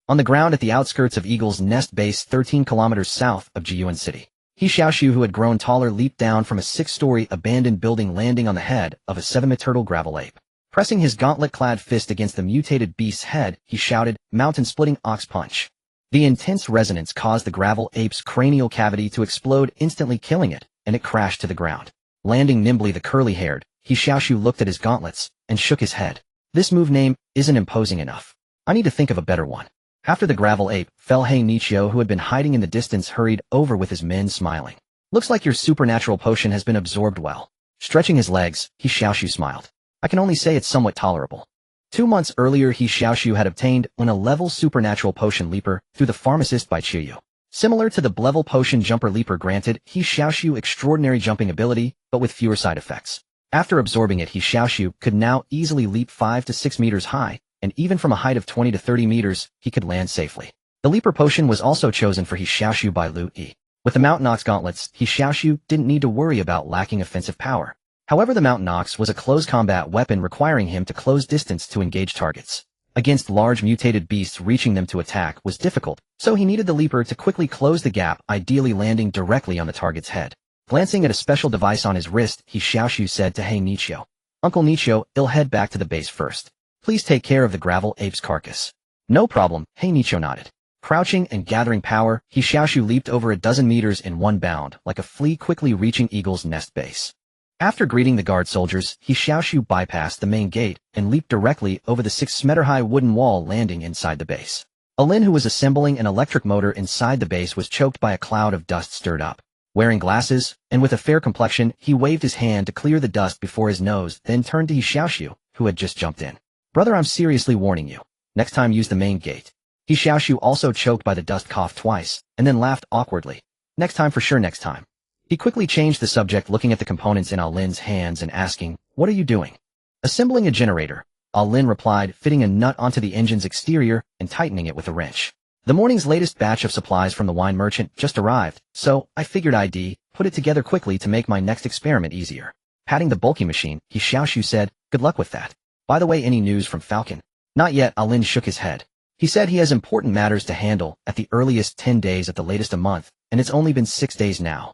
On the ground at the outskirts of Eagle's Nest Base 13 kilometers south of Jiyuan City, He Xiaoxu, who had grown taller, leaped down from a 6-story abandoned building, landing on the head of a 7-meter gravel ape. Pressing his gauntlet-clad fist against the mutated beast's head, he shouted, "Mountain-splitting ox punch." The intense resonance caused the gravel ape's cranial cavity to explode, instantly killing it, and it crashed to the ground. Landing nimbly, the curly-haired He Xiaoxu looked at his gauntlets and shook his head. "This move name isn't imposing enough. I need to think of a better one." After the gravel ape fell, He Xiaoxu, who had been hiding in the distance, hurried over with his men, smiling. "Looks like your supernatural potion has been absorbed well." Stretching his legs, He Xiaoxu smiled. "I can only say it's somewhat tolerable." 2 months earlier, He Xiaoxu had obtained a level supernatural potion leaper through the pharmacist by Qiyu. Similar to the level potion jumper leaper granted He Xiaoxu extraordinary jumping ability, but with fewer side effects. After absorbing it, He Xiaoxu could now easily leap 5 to 6 meters high, and even from a height of 20 to 30 meters, he could land safely. The leaper potion was also chosen for He Xiaoxu by Liu Yi. With the Mountain Ox gauntlets, He Xiaoxu didn't need to worry about lacking offensive power. However, the Mountain Ox was a close combat weapon, requiring him to close distance to engage targets. Against large mutated beasts, reaching them to attack was difficult, so he needed the leaper to quickly close the gap, ideally landing directly on the target's head. Glancing at a special device on his wrist, He Xiaoxu said to He Xiaoxu, "Uncle Xiaoxu, I'll head back to the base first. Please take care of the gravel ape's carcass." "No problem," He Xiaoxu nodded. Crouching and gathering power, He Xiaoxu leaped over a dozen meters in one bound, like a flea, quickly reaching Eagle's Nest Base. After greeting the guard soldiers, He Xiaoxu bypassed the main gate and leaped directly over the 6-meter-high wooden wall, landing inside the base. Alin, who was assembling an electric motor inside the base, was choked by a cloud of dust stirred up. Wearing glasses, and with a fair complexion, he waved his hand to clear the dust before his nose, then turned to He Xiaoxu, who had just jumped in. "Brother, I'm seriously warning you. Next time, use the main gate." He Xiaoxu, also choked by the dust, coughed twice, and then laughed awkwardly. "Next time, for sure, next time." He quickly changed the subject, looking at the components in Alin's hands and asking, "What are you doing?" "Assembling a generator," Alin replied, fitting a nut onto the engine's exterior and tightening it with a wrench. "The morning's latest batch of supplies from the wine merchant just arrived, so I figured I'd put it together quickly to make my next experiment easier." Patting the bulky machine, He Xiaoxu said, "Good luck with that. By the way, any news from Falcon?" "Not yet," Alin shook his head. He said he has important matters to handle, at the earliest 10 days, at the latest a month, and it's only been 6 days now.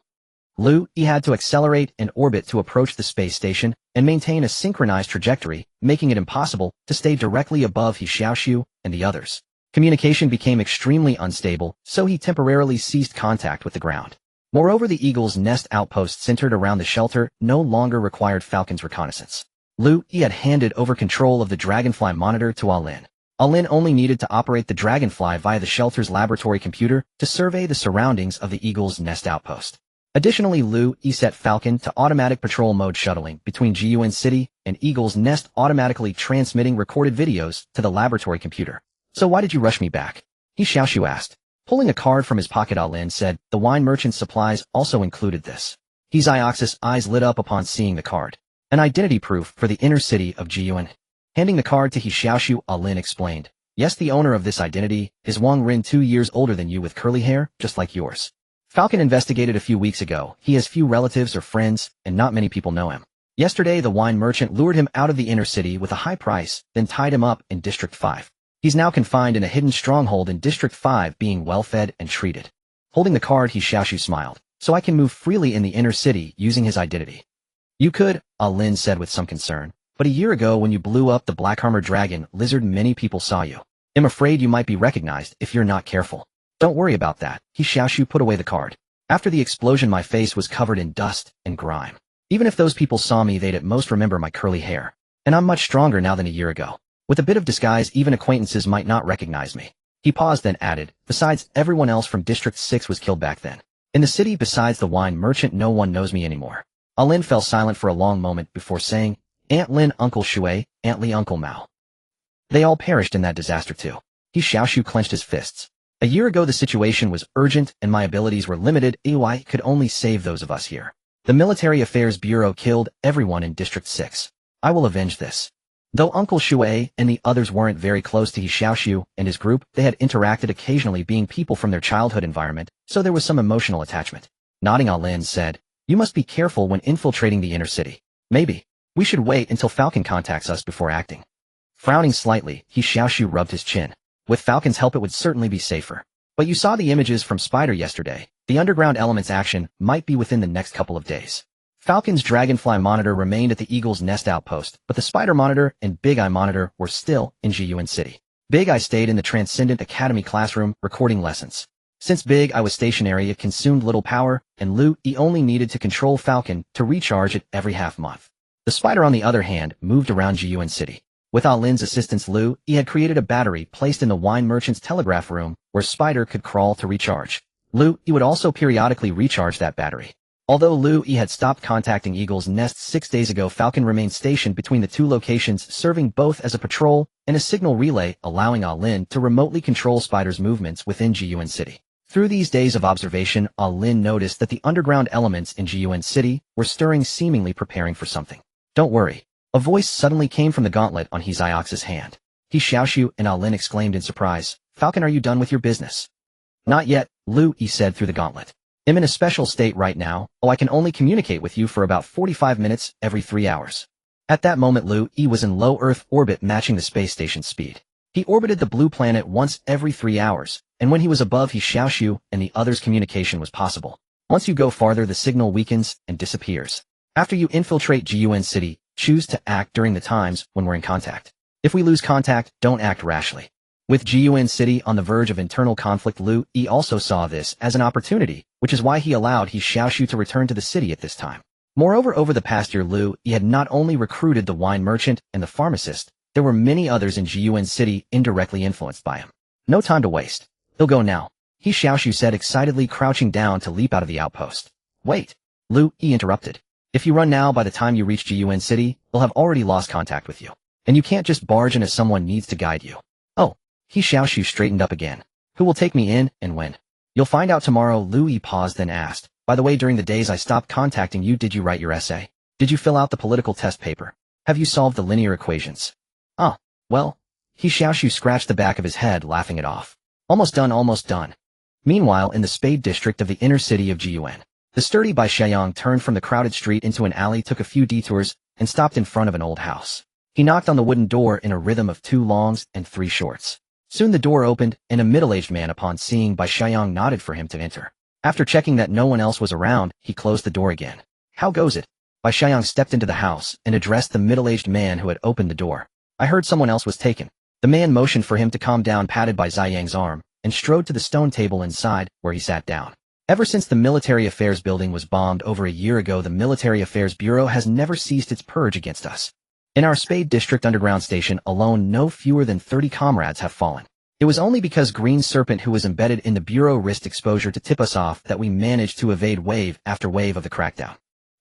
Liu Yi had to accelerate in orbit to approach the space station and maintain a synchronized trajectory, making it impossible to stay directly above He Xiaoxu and the others. Communication became extremely unstable, so he temporarily ceased contact with the ground. Moreover, the Eagle's Nest outpost centered around the shelter no longer required Falcon's reconnaissance. Liu Yi had handed over control of the Dragonfly monitor to Alin. Alin only needed to operate the Dragonfly via the shelter's laboratory computer to survey the surroundings of the Eagle's Nest outpost. Additionally, Liu Yi set Falcon to automatic patrol mode, shuttling between Jiyuan City and Eagle's Nest, automatically transmitting recorded videos to the laboratory computer. "So why did you rush me back?" He Xiaoxu asked. Pulling a card from his pocket, Alin said the wine merchant's supplies also included this. He Xiaoxu's eyes lit up upon seeing the card. "An identity proof for the inner city of Jiyuan." Handing the card to He Xiaoxu, Alin explained, "Yes, the owner of this identity is Wang Rin, 2 years older than you, with curly hair, just like yours." Falcon investigated a few weeks ago. He has few relatives or friends, and not many people know him. Yesterday, the wine merchant lured him out of the inner city with a high price, then tied him up in District 5. He's now confined in a hidden stronghold in District 5, being well-fed and treated. Holding the card, He Xiaoxu smiled. So I can move freely in the inner city using his identity. You could, Lin said with some concern. But a year ago when you blew up the Black Armor Dragon Lizard, many people saw you. I'm afraid you might be recognized if you're not careful. Don't worry about that. He Xiaoxu put away the card. After the explosion, my face was covered in dust and grime. Even if those people saw me, they'd at most remember my curly hair. And I'm much stronger now than a year ago. With a bit of disguise, even acquaintances might not recognize me. He paused, then added, besides, everyone else from District 6 was killed back then. In the city, besides the wine merchant, no one knows me anymore. Lin fell silent for a long moment before saying, Aunt Lin, Uncle Shui, Aunt Li, Uncle Mao. They all perished in that disaster too. He Xiaoxu clenched his fists. A year ago the situation was urgent and my abilities were limited. I could only save those of us here. The Military Affairs Bureau killed everyone in District 6. I will avenge this. Though Uncle Shui and the others weren't very close to He Xiaoxu and his group, they had interacted occasionally, being people from their childhood environment, so there was some emotional attachment. Nodding, Lin said, you must be careful when infiltrating the inner city. Maybe we should wait until Falcon contacts us before acting. Frowning slightly, He Xiaoxu rubbed his chin. With Falcon's help it would certainly be safer. But you saw the images from Spider yesterday. The underground elements action might be within the next couple of days. Falcon's Dragonfly monitor remained at the Eagle's Nest outpost, but the Spider monitor and Big Eye monitor were still in Jiyuan City. Big Eye stayed in the Transcendent Academy classroom, recording lessons. Since Big Eye was stationary, it consumed little power, and Liu Yi only needed to control Falcon to recharge it every half-month. The Spider, on the other hand, moved around Jiyuan City. With Lin's assistance, Liu Yi had created a battery placed in the wine merchant's telegraph room where Spider could crawl to recharge. Liu Yi would also periodically recharge that battery. Although Liu Yi had stopped contacting Eagle's Nest 6 days ago, Falcon remained stationed between the two locations, serving both as a patrol and a signal relay, allowing Lin to remotely control Spider's movements within Jiyuan City. Through these days of observation, Lin noticed that the underground elements in Jiyuan City were stirring, seemingly preparing for something. Don't worry. A voice suddenly came from the gauntlet on He Xiaoxu's hand. He Xiaoxu and Lin exclaimed in surprise, Falcon, are you done with your business? Not yet, Liu Yi said through the gauntlet. I'm in a special state right now. I can only communicate with you for about 45 minutes every 3 hours. At that moment, Liu Yi was in low Earth orbit, matching the space station's speed. He orbited the blue planet once every 3 hours, and when he was above He Xiaoxu and the others, communication was possible. Once you go farther, the signal weakens and disappears. After you infiltrate Jiyuan City, choose to act during the times when we're in contact. If we lose contact, don't act rashly. With Jiyuan City on the verge of internal conflict, Liu Yi also saw this as an opportunity, which is why he allowed He Xiaoxu to return to the city at this time. Moreover, over the past year, Liu Yi had not only recruited the wine merchant and the pharmacist, there were many others in Jiyuan City indirectly influenced by him. No time to waste. He'll go now, He Xiaoxu said excitedly, crouching down to leap out of the outpost. Wait, Liu Yi interrupted. If you run now, by the time you reach Jiyuan City, they'll have already lost contact with you. And you can't just barge in as someone needs to guide you. Oh, He Xiaoxu straightened up again. Who will take me in, and when? You'll find out tomorrow. Liu Yi paused, then asked, by the way, during the days I stopped contacting you, did you write your essay? Did you fill out the political test paper? Have you solved the linear equations? Well, He Xiaoxu scratched the back of his head, laughing it off. Almost done, almost done. Meanwhile, in the Spade district of the inner city of Jiyuan, the sturdy Bai Xiaoyang turned from the crowded street into an alley, took a few detours, and stopped in front of an old house. He knocked on the wooden door in a rhythm of 2 longs and 3 shorts. Soon the door opened, and a middle-aged man, upon seeing Bai Xiaoyang, nodded for him to enter. After checking that no one else was around, he closed the door again. How goes it? Bai Xiaoyang stepped into the house and addressed the middle-aged man who had opened the door. I heard someone else was taken. The man motioned for him to calm down, patted Bai Xiaoyang's arm, and strode to the stone table inside, where he sat down. Ever since the Military Affairs building was bombed over a year ago, the Military Affairs Bureau has never ceased its purge against us. In our Spade District underground station alone, no fewer than 30 comrades have fallen. It was only because Green Serpent, who was embedded in the Bureau, risked exposure to tip us off that we managed to evade wave after wave of the crackdown.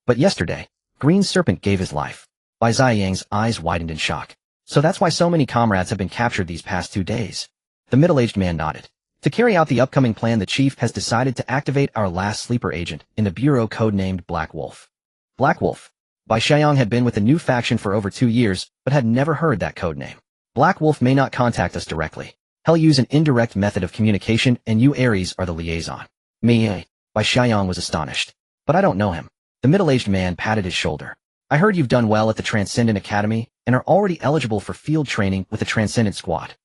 But yesterday, Green Serpent gave his life. Bai Xiaoyang's eyes widened in shock. So that's why so many comrades have been captured these past 2 days. The middle-aged man nodded. To carry out the upcoming plan, the chief has decided to activate our last sleeper agent in the Bureau, codenamed Black Wolf. Black Wolf. Bai Xiaoyang had been with the new faction for over 2 years, but had never heard that codename. Black Wolf may not contact us directly. He'll use an indirect method of communication, and you Ares are the liaison. Me, Bai Xiaoyang was astonished. But I don't know him. The middle-aged man patted his shoulder. I heard you've done well at the Transcendent Academy and are already eligible for field training with the Transcendent Squad.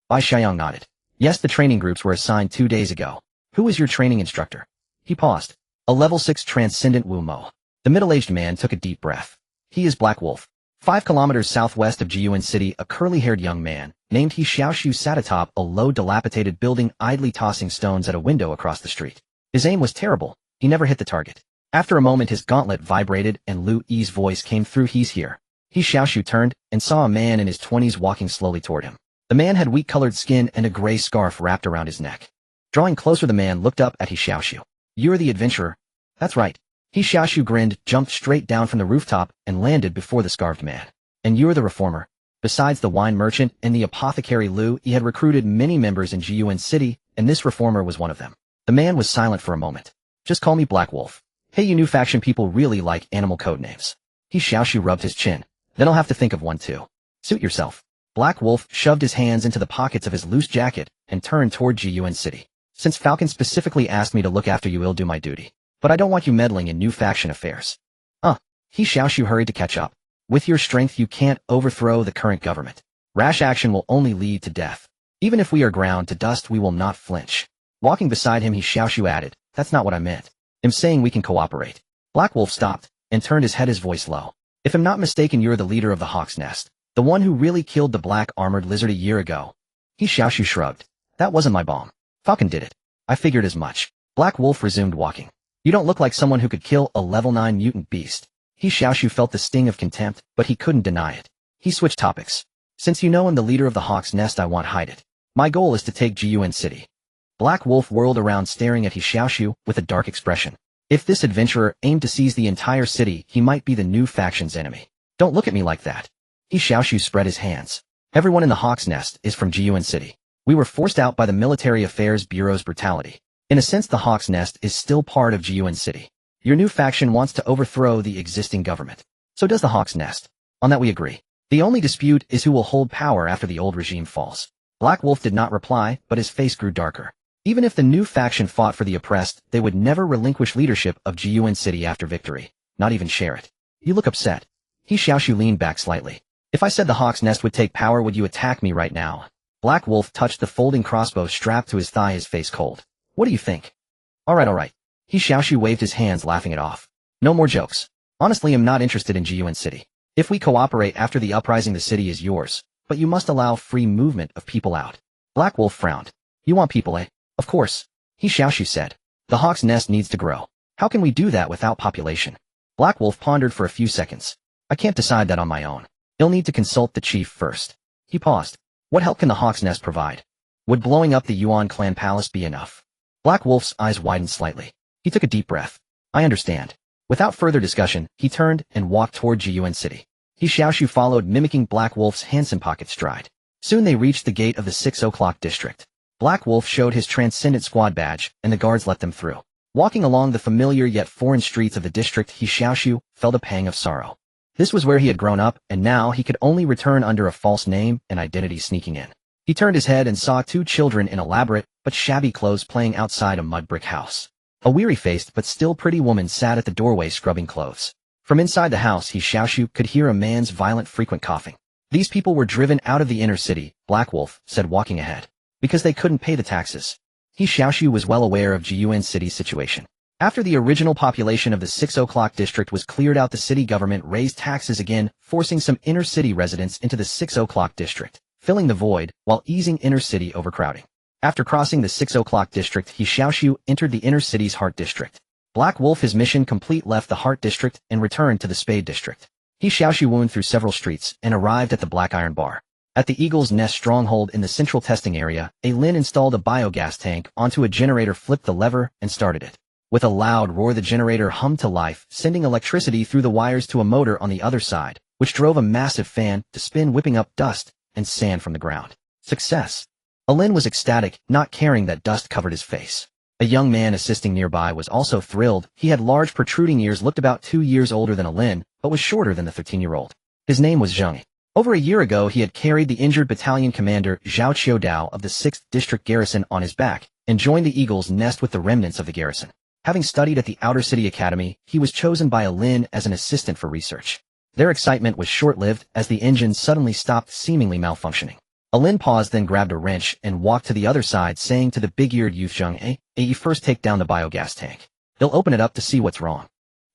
Bai Xiaoyang nodded. Yes, the training groups were assigned 2 days ago. Who is your training instructor? He paused. A level 6 Transcendent Wu Mo. The middle-aged man took a deep breath. He is Black Wolf. 5 kilometers southwest of Jiyuan City, a curly-haired young man, named He Xiaoxu, sat atop a low, dilapidated building, idly tossing stones at a window across the street. His aim was terrible. He never hit the target. After a moment, his gauntlet vibrated, and Liu Yi's voice came through. He's here. He Xiaoxu turned and saw a man in his 20s walking slowly toward him. The man had wheat-colored skin and a gray scarf wrapped around his neck. Drawing closer, the man looked up at He Xiaoxu. You're the adventurer? That's right. He Xiaoxu grinned, jumped straight down from the rooftop, and landed before the scarved man. And you're the reformer. Besides the wine merchant and the apothecary Liu, he had recruited many members in Jiyuan City, and this reformer was one of them. The man was silent for a moment. Just call me Black Wolf. Hey, you new faction people really like animal code names. He Xiaoxu rubbed his chin. Then I'll have to think of one too. Suit yourself. Black Wolf shoved his hands into the pockets of his loose jacket and turned toward Jiyuan City. Since Falcon specifically asked me to look after you, I'll do my duty. But I don't want you meddling in new faction affairs. He Xiaoxu hurried to catch up. With your strength, you can't overthrow the current government. Rash action will only lead to death. Even if we are ground to dust, we will not flinch. Walking beside him, He Xiaoxu added, that's not what I meant. I'm saying we can cooperate. Black Wolf stopped and turned his head, his voice low. If I'm not mistaken, you're the leader of the Hawk's Nest. The one who really killed the black armored lizard a year ago. He Xiaoxu shrugged. That wasn't my bomb. Falcon did it. I figured as much. Black Wolf resumed walking. You don't look like someone who could kill a level 9 mutant beast. He Xiaoxu felt the sting of contempt, but he couldn't deny it. He switched topics. Since you know I'm the leader of the Hawk's Nest, I won't hide it. My goal is to take Jiyuan City. Black Wolf whirled around, staring at He Xiaoxu with a dark expression. If this adventurer aimed to seize the entire city, he might be the new faction's enemy. Don't look at me like that. He Xiaoxu spread his hands. Everyone in the Hawk's Nest is from Jiyuan City. We were forced out by the Military Affairs Bureau's brutality. In a sense, the Hawk's Nest is still part of Jiyuan City. Your new faction wants to overthrow the existing government. So does the Hawk's Nest. On that we agree. The only dispute is who will hold power after the old regime falls. Black Wolf did not reply, but his face grew darker. Even if the new faction fought for the oppressed, they would never relinquish leadership of Jiyuan City after victory. Not even share it. You look upset. He Xiaoxu leaned back slightly. If I said the Hawk's Nest would take power, would you attack me right now? Black Wolf touched the folding crossbow strapped to his thigh, his face cold. What do you think? All right. He Xiaoxu waved his hands, laughing it off. No more jokes. Honestly, I'm not interested in Jiyuan City. If we cooperate after the uprising, the city is yours, but you must allow free movement of people out. Black Wolf frowned. You want people, eh? Of course. He Xiaoxu said. The Hawk's Nest needs to grow. How can we do that without population? Black Wolf pondered for a few seconds. I can't decide that on my own. You'll need to consult the chief first. He paused. What help can the Hawk's Nest provide? Would blowing up the Yuan clan palace be enough? Black Wolf's eyes widened slightly. He took a deep breath. I understand. Without further discussion, he turned and walked toward Jiyuan City. He Xiaoxu followed, mimicking Black Wolf's handsome pocket stride. Soon they reached the gate of the 6 o'clock district. Black Wolf showed his Transcendent Squad badge, and the guards let them through. Walking along the familiar yet foreign streets of the district, He Xiaoxu felt a pang of sorrow. This was where he had grown up, and now he could only return under a false name and identity sneaking in. He turned his head and saw 2 children in elaborate but shabby clothes playing outside a mud brick house. A weary-faced but still pretty woman sat at the doorway scrubbing clothes. From inside the house, He Xiaoxu could hear a man's violent, frequent coughing. These people were driven out of the inner city, Black Wolf said, walking ahead, because they couldn't pay the taxes. He Xiaoxu was well aware of Jiyuan City's situation. After the original population of the 6 o'clock district was cleared out, the city government raised taxes again, forcing some inner-city residents into the 6 o'clock district, filling the void while easing inner-city overcrowding. After crossing the 6 o'clock district, He Xiaoxu entered the inner city's heart district. Black Wolf, his mission complete, left the heart district and returned to the Spade district. He Xiaoxu wound through several streets and arrived at the Black Iron Bar. At the Eagle's Nest stronghold in the central testing area, Lin installed a biogas tank onto a generator, flipped the lever, and started it. With a loud roar, the generator hummed to life, sending electricity through the wires to a motor on the other side, which drove a massive fan to spin, whipping up dust and sand from the ground. Success! Lin was ecstatic, not caring that dust covered his face. A young man assisting nearby was also thrilled. He had large protruding ears, looked about 2 years older than Lin, but was shorter than the 13-year-old. His name was Zheng. Over a year ago, he had carried the injured battalion commander Zhao Qiudao of the 6th District Garrison on his back and joined the Eagle's Nest with the remnants of the garrison. Having studied at the Outer City Academy, he was chosen by Lin as an assistant for research. Their excitement was short-lived as the engine suddenly stopped seemingly malfunctioning. Lin paused, then grabbed a wrench and walked to the other side, saying to the big-eared youth Zheng Yi, first take down the biogas tank. They'll open it up to see what's wrong.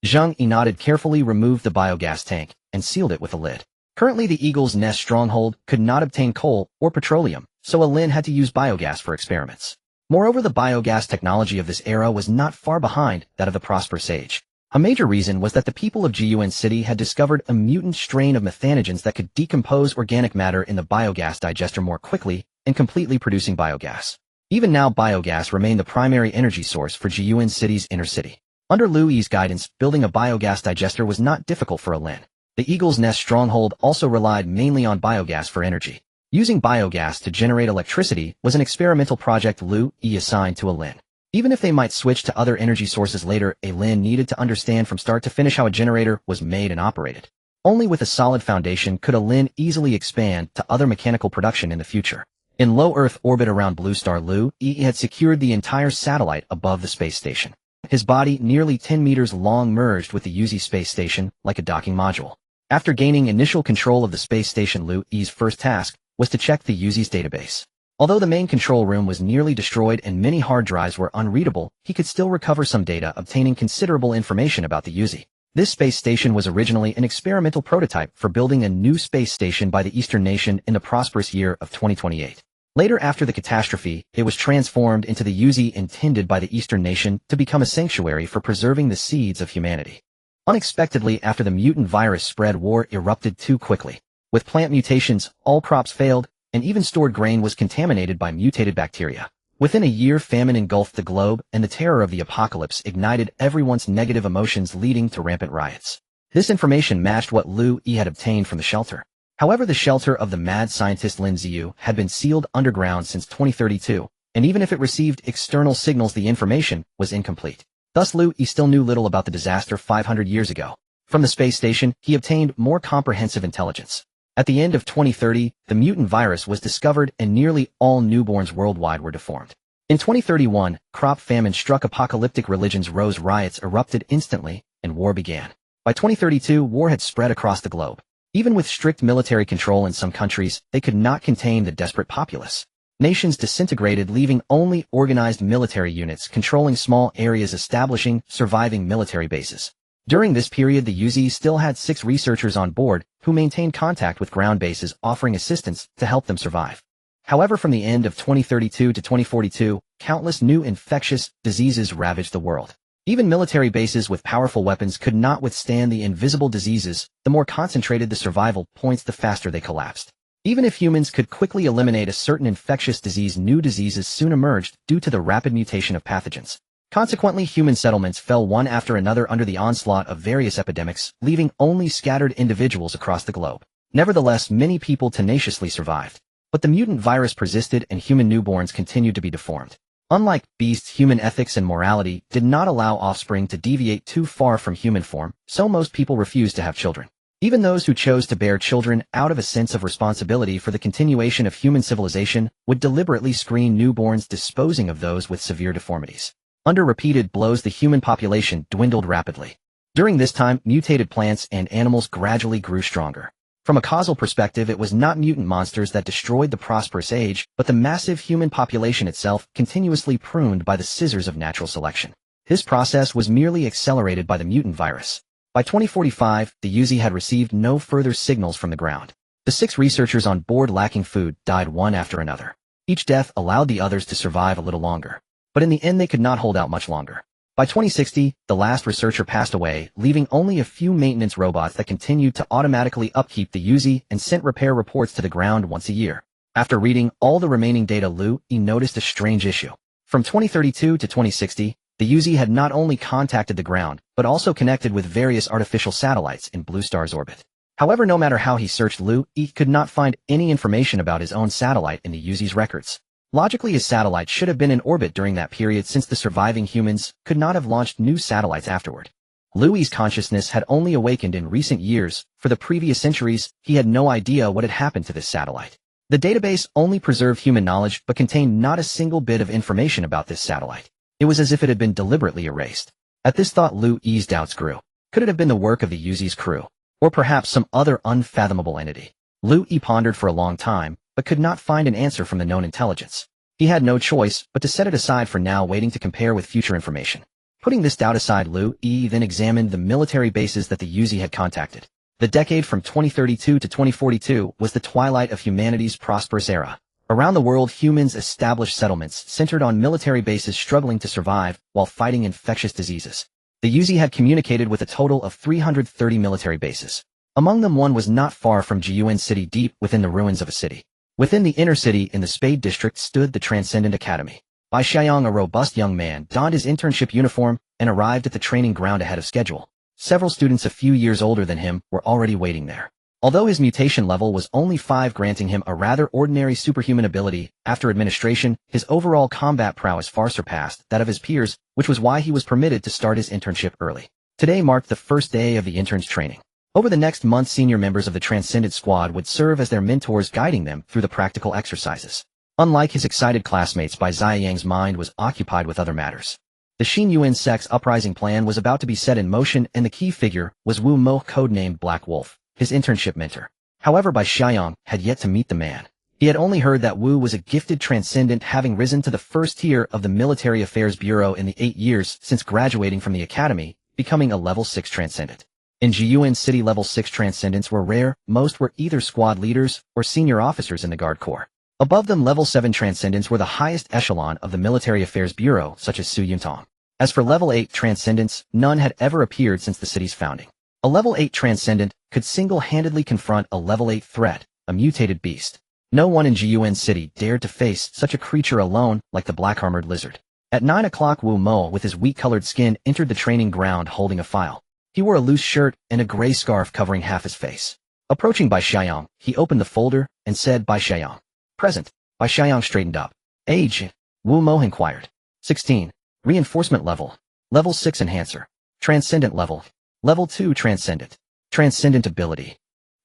Zheng Yi nodded, carefully removed the biogas tank and sealed it with a lid. Currently the Eagle's Nest stronghold could not obtain coal or petroleum, so Lin had to use biogas for experiments. Moreover, the biogas technology of this era was not far behind that of the prosperous age. A major reason was that the people of Jiyuan City had discovered a mutant strain of methanogens that could decompose organic matter in the biogas digester more quickly and completely producing biogas. Even now, biogas remained the primary energy source for Jiyuan City's inner city. Under Liu Yi's guidance, building a biogas digester was not difficult for Lin. The Eagle's Nest stronghold also relied mainly on biogas for energy. Using biogas to generate electricity was an experimental project Liu Yi assigned to Lin. Even if they might switch to other energy sources later, Lin needed to understand from start to finish how a generator was made and operated. Only with a solid foundation could Lin easily expand to other mechanical production in the future. In low Earth orbit around Blue Star, Liu Yi had secured the entire satellite above the space station. His body, nearly 10 meters long, merged with the Yuzi space station like a docking module. After gaining initial control of the space station, Liu Yi's first task was to check the Yuzi's database. Although the main control room was nearly destroyed and many hard drives were unreadable, he could still recover some data, obtaining considerable information about the Yuzi. This space station was originally an experimental prototype for building a new space station by the Eastern Nation in the prosperous year of 2028. Later, after the catastrophe, it was transformed into the Yuzi intended by the Eastern Nation to become a sanctuary for preserving the seeds of humanity. Unexpectedly, after the mutant virus spread, war erupted too quickly. With plant mutations, all crops failed, and even stored grain was contaminated by mutated bacteria. Within a year, famine engulfed the globe, and the terror of the apocalypse ignited everyone's negative emotions, leading to rampant riots. This information matched what Liu Yi had obtained from the shelter. However, the shelter of the mad scientist Lin Ziyu had been sealed underground since 2032, and even if it received external signals, the information was incomplete. Thus, Liu Yi still knew little about the disaster 500 years ago. From the space station, he obtained more comprehensive intelligence. At the end of 2030, the mutant virus was discovered and nearly all newborns worldwide were deformed. In 2031, crop famine struck, apocalyptic religions rose, riots erupted instantly, and war began. By 2032, war had spread across the globe. Even with strict military control in some countries, they could not contain the desperate populace. Nations disintegrated, leaving only organized military units controlling small areas, establishing surviving military bases. During this period, the Yuzi still had 6 researchers on board who maintained contact with ground bases, offering assistance to help them survive. However, from the end of 2032 to 2042, countless new infectious diseases ravaged the world. Even military bases with powerful weapons could not withstand the invisible diseases. The more concentrated the survival points, the faster they collapsed. Even if humans could quickly eliminate a certain infectious disease, new diseases soon emerged due to the rapid mutation of pathogens. Consequently, human settlements fell one after another under the onslaught of various epidemics, leaving only scattered individuals across the globe. Nevertheless, many people tenaciously survived. But the mutant virus persisted and human newborns continued to be deformed. Unlike beasts, human ethics and morality did not allow offspring to deviate too far from human form, so most people refused to have children. Even those who chose to bear children out of a sense of responsibility for the continuation of human civilization would deliberately screen newborns, disposing of those with severe deformities. Under repeated blows, the human population dwindled rapidly. During this time, mutated plants and animals gradually grew stronger. From a causal perspective, it was not mutant monsters that destroyed the prosperous age, but the massive human population itself, continuously pruned by the scissors of natural selection. This process was merely accelerated by the mutant virus. By 2045, the Yuzi had received no further signals from the ground. The 6 researchers on board, lacking food, died one after another. Each death allowed the others to survive a little longer. But in the end, they could not hold out much longer. By 2060, the last researcher passed away, leaving only a few maintenance robots that continued to automatically upkeep the Yuzi and sent repair reports to the ground once a year. After reading all the remaining data, Liu Yi noticed a strange issue. From 2032 to 2060, the Yuzi had not only contacted the ground, but also connected with various artificial satellites in Blue Star's orbit. However, no matter how he searched, Liu Yi could not find any information about his own satellite in the Yuzi's records. Logically, his satellite should have been in orbit during that period, since the surviving humans could not have launched new satellites afterward. Liu Yi's consciousness had only awakened in recent years. For the previous centuries, he had no idea what had happened to this satellite. The database only preserved human knowledge but contained not a single bit of information about this satellite. It was as if it had been deliberately erased. At this thought, Liu Yi's doubts grew. Could it have been the work of the Yuzi's crew? Or perhaps some other unfathomable entity? Liu Yi pondered for a long time, but could not find an answer from the known intelligence. He had no choice but to set it aside for now, waiting to compare with future information. Putting this doubt aside, Liu Yi then examined the military bases that the Yuzi had contacted. The decade from 2032 to 2042 was the twilight of humanity's prosperous era. Around the world, humans established settlements centered on military bases struggling to survive while fighting infectious diseases. The Yuzi had communicated with a total of 330 military bases. Among them, one was not far from Jiyuan City, deep within the ruins of a city. Within the inner city in the Spade District stood the Transcendent Academy. Bai Xiaoyang, a robust young man, donned his internship uniform and arrived at the training ground ahead of schedule. Several students a few years older than him were already waiting there. Although his mutation level was only 5, granting him a rather ordinary superhuman ability, after administration, his overall combat prowess far surpassed that of his peers, which was why he was permitted to start his internship early. Today marked the first day of the intern's training. Over the next month, senior members of the Transcendent Squad would serve as their mentors, guiding them through the practical exercises. Unlike his excited classmates, Bai Xiaoyang's mind was occupied with other matters. The Xinyuan sect's uprising plan was about to be set in motion, and the key figure was Wu Mo, codenamed Black Wolf, his internship mentor. However, Bai Xiaoyang had yet to meet the man. He had only heard that Wu was a gifted transcendent, having risen to the first tier of the Military Affairs Bureau in the 8 years since graduating from the academy, becoming a level 6 transcendent. In Jiyuan City, level 6 transcendents were rare. Most were either squad leaders or senior officers in the Guard Corps. Above them, level 7 transcendents were the highest echelon of the Military Affairs Bureau, such as Su Yuntong. As for level 8 transcendents, none had ever appeared since the city's founding. A level 8 transcendent could single-handedly confront a level 8 threat, a mutated beast. No one in Jiyuan City dared to face such a creature alone, like the black-armored lizard. At 9 o'clock, Wu Mo, with his wheat-colored skin, entered the training ground holding a file. He wore a loose shirt and a gray scarf covering half his face. Approaching Bai Xiaoyang, he opened the folder and said, "Bai Xiaoyang." "Present." Bai Xiaoyang straightened up. "Age?" Wu Mo inquired. 16. Reinforcement level. Level 6 enhancer. Transcendent level. Level 2 transcendent. Transcendent ability.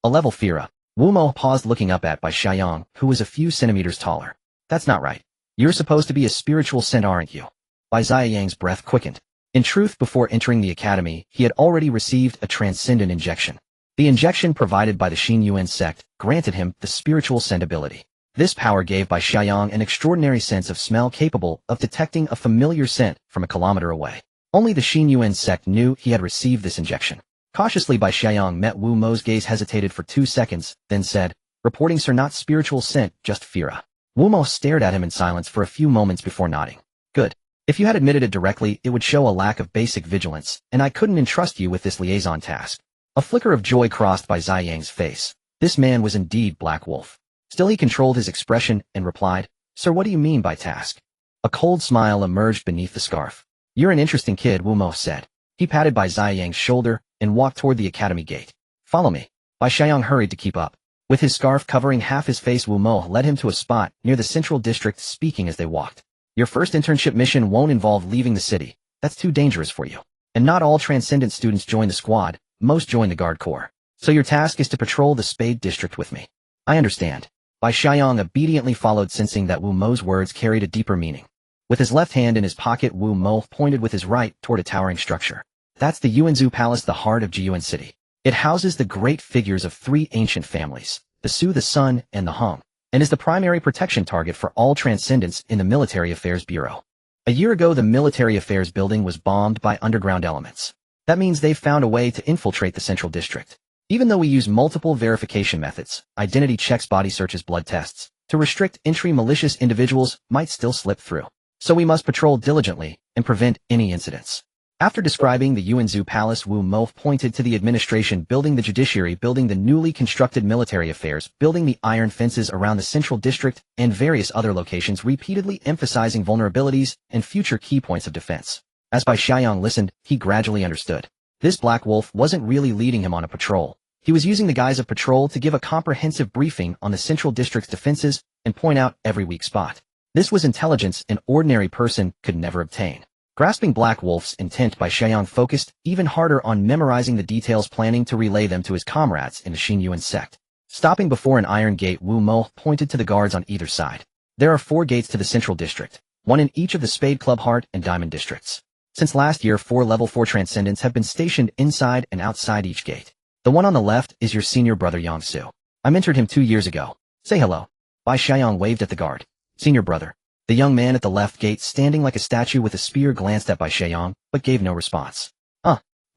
A level Fira. Wu Mo paused, looking up at Bai Xiaoyang, who was a few centimeters taller. "That's not right. You're supposed to be a spiritual scent, aren't you?" Bai Xiaoyang's breath quickened. In truth, before entering the academy, he had already received a transcendent injection. The injection provided by the Xinyuan sect granted him the spiritual scent ability. This power gave Bai Xiaoyang an extraordinary sense of smell, capable of detecting a familiar scent from a kilometer away. Only the Xinyuan sect knew he had received this injection. Cautiously, Bai Xiaoyang met Wu Mo's gaze, hesitated for 2 seconds, then said, "Reporting, sir, not spiritual scent, just Fira." Wu Mo stared at him in silence for a few moments before nodding. "Good. If you had admitted it directly, it would show a lack of basic vigilance, and I couldn't entrust you with this liaison task." A flicker of joy crossed Bai Xiaoyang's face. This man was indeed Black Wolf. Still, he controlled his expression and replied, "Sir, what do you mean by task?" A cold smile emerged beneath the scarf. "You're an interesting kid," Wu Mo said. He patted Bai Xiaoyang's shoulder and walked toward the academy gate. "Follow me." Bai Xiaoyang hurried to keep up. With his scarf covering half his face, Wu Mo led him to a spot near the central district, speaking as they walked. "Your first internship mission won't involve leaving the city. That's too dangerous for you. And not all transcendent students join the squad, most join the Guard Corps. So your task is to patrol the Spade District with me." "I understand." Bai Xiaoyang obediently followed, sensing that Wu Mo's words carried a deeper meaning. With his left hand in his pocket, Wu Mo pointed with his right toward a towering structure. "That's the Yuanzhu Palace, the heart of Jiyuan City. It houses the great figures of 3 ancient families, the Su, the Sun, and the Hong, and is the primary protection target for all transcendents in the Military Affairs Bureau. A year ago, the Military Affairs building was bombed by underground elements. That means they've found a way to infiltrate the central district. Even though we use multiple verification methods, identity checks, body searches, blood tests, to restrict entry, malicious individuals might still slip through. So we must patrol diligently and prevent any incidents." After describing the Yuanzhu Palace, Wu Mo pointed to the administration building, the judiciary building, the newly constructed military affairs building, the iron fences around the central district, and various other locations, repeatedly emphasizing vulnerabilities and future key points of defense. As Bai Xiaoyang listened, he gradually understood. This Black Wolf wasn't really leading him on a patrol. He was using the guise of patrol to give a comprehensive briefing on the central district's defenses and point out every weak spot. This was intelligence an ordinary person could never obtain. Grasping Black Wolf's intent, Bai Xiaoyang focused even harder on memorizing the details, planning to relay them to his comrades in the Xinyuan sect. Stopping before an iron gate, Wu Mo pointed to the guards on either side. "There are 4 gates to the central district. one in each of the Spade Club Heart and Diamond districts. Since last year, 4 level 4 transcendents have been stationed inside and outside each gate. The one on the left is your senior brother Xiaoxu. I mentored him 2 years ago. Say hello. Bai Xiaoyang waved at the guard. Senior brother. The young man at the left gate, standing like a statue with a spear, glanced at Bai Xiaoyang, but gave no response.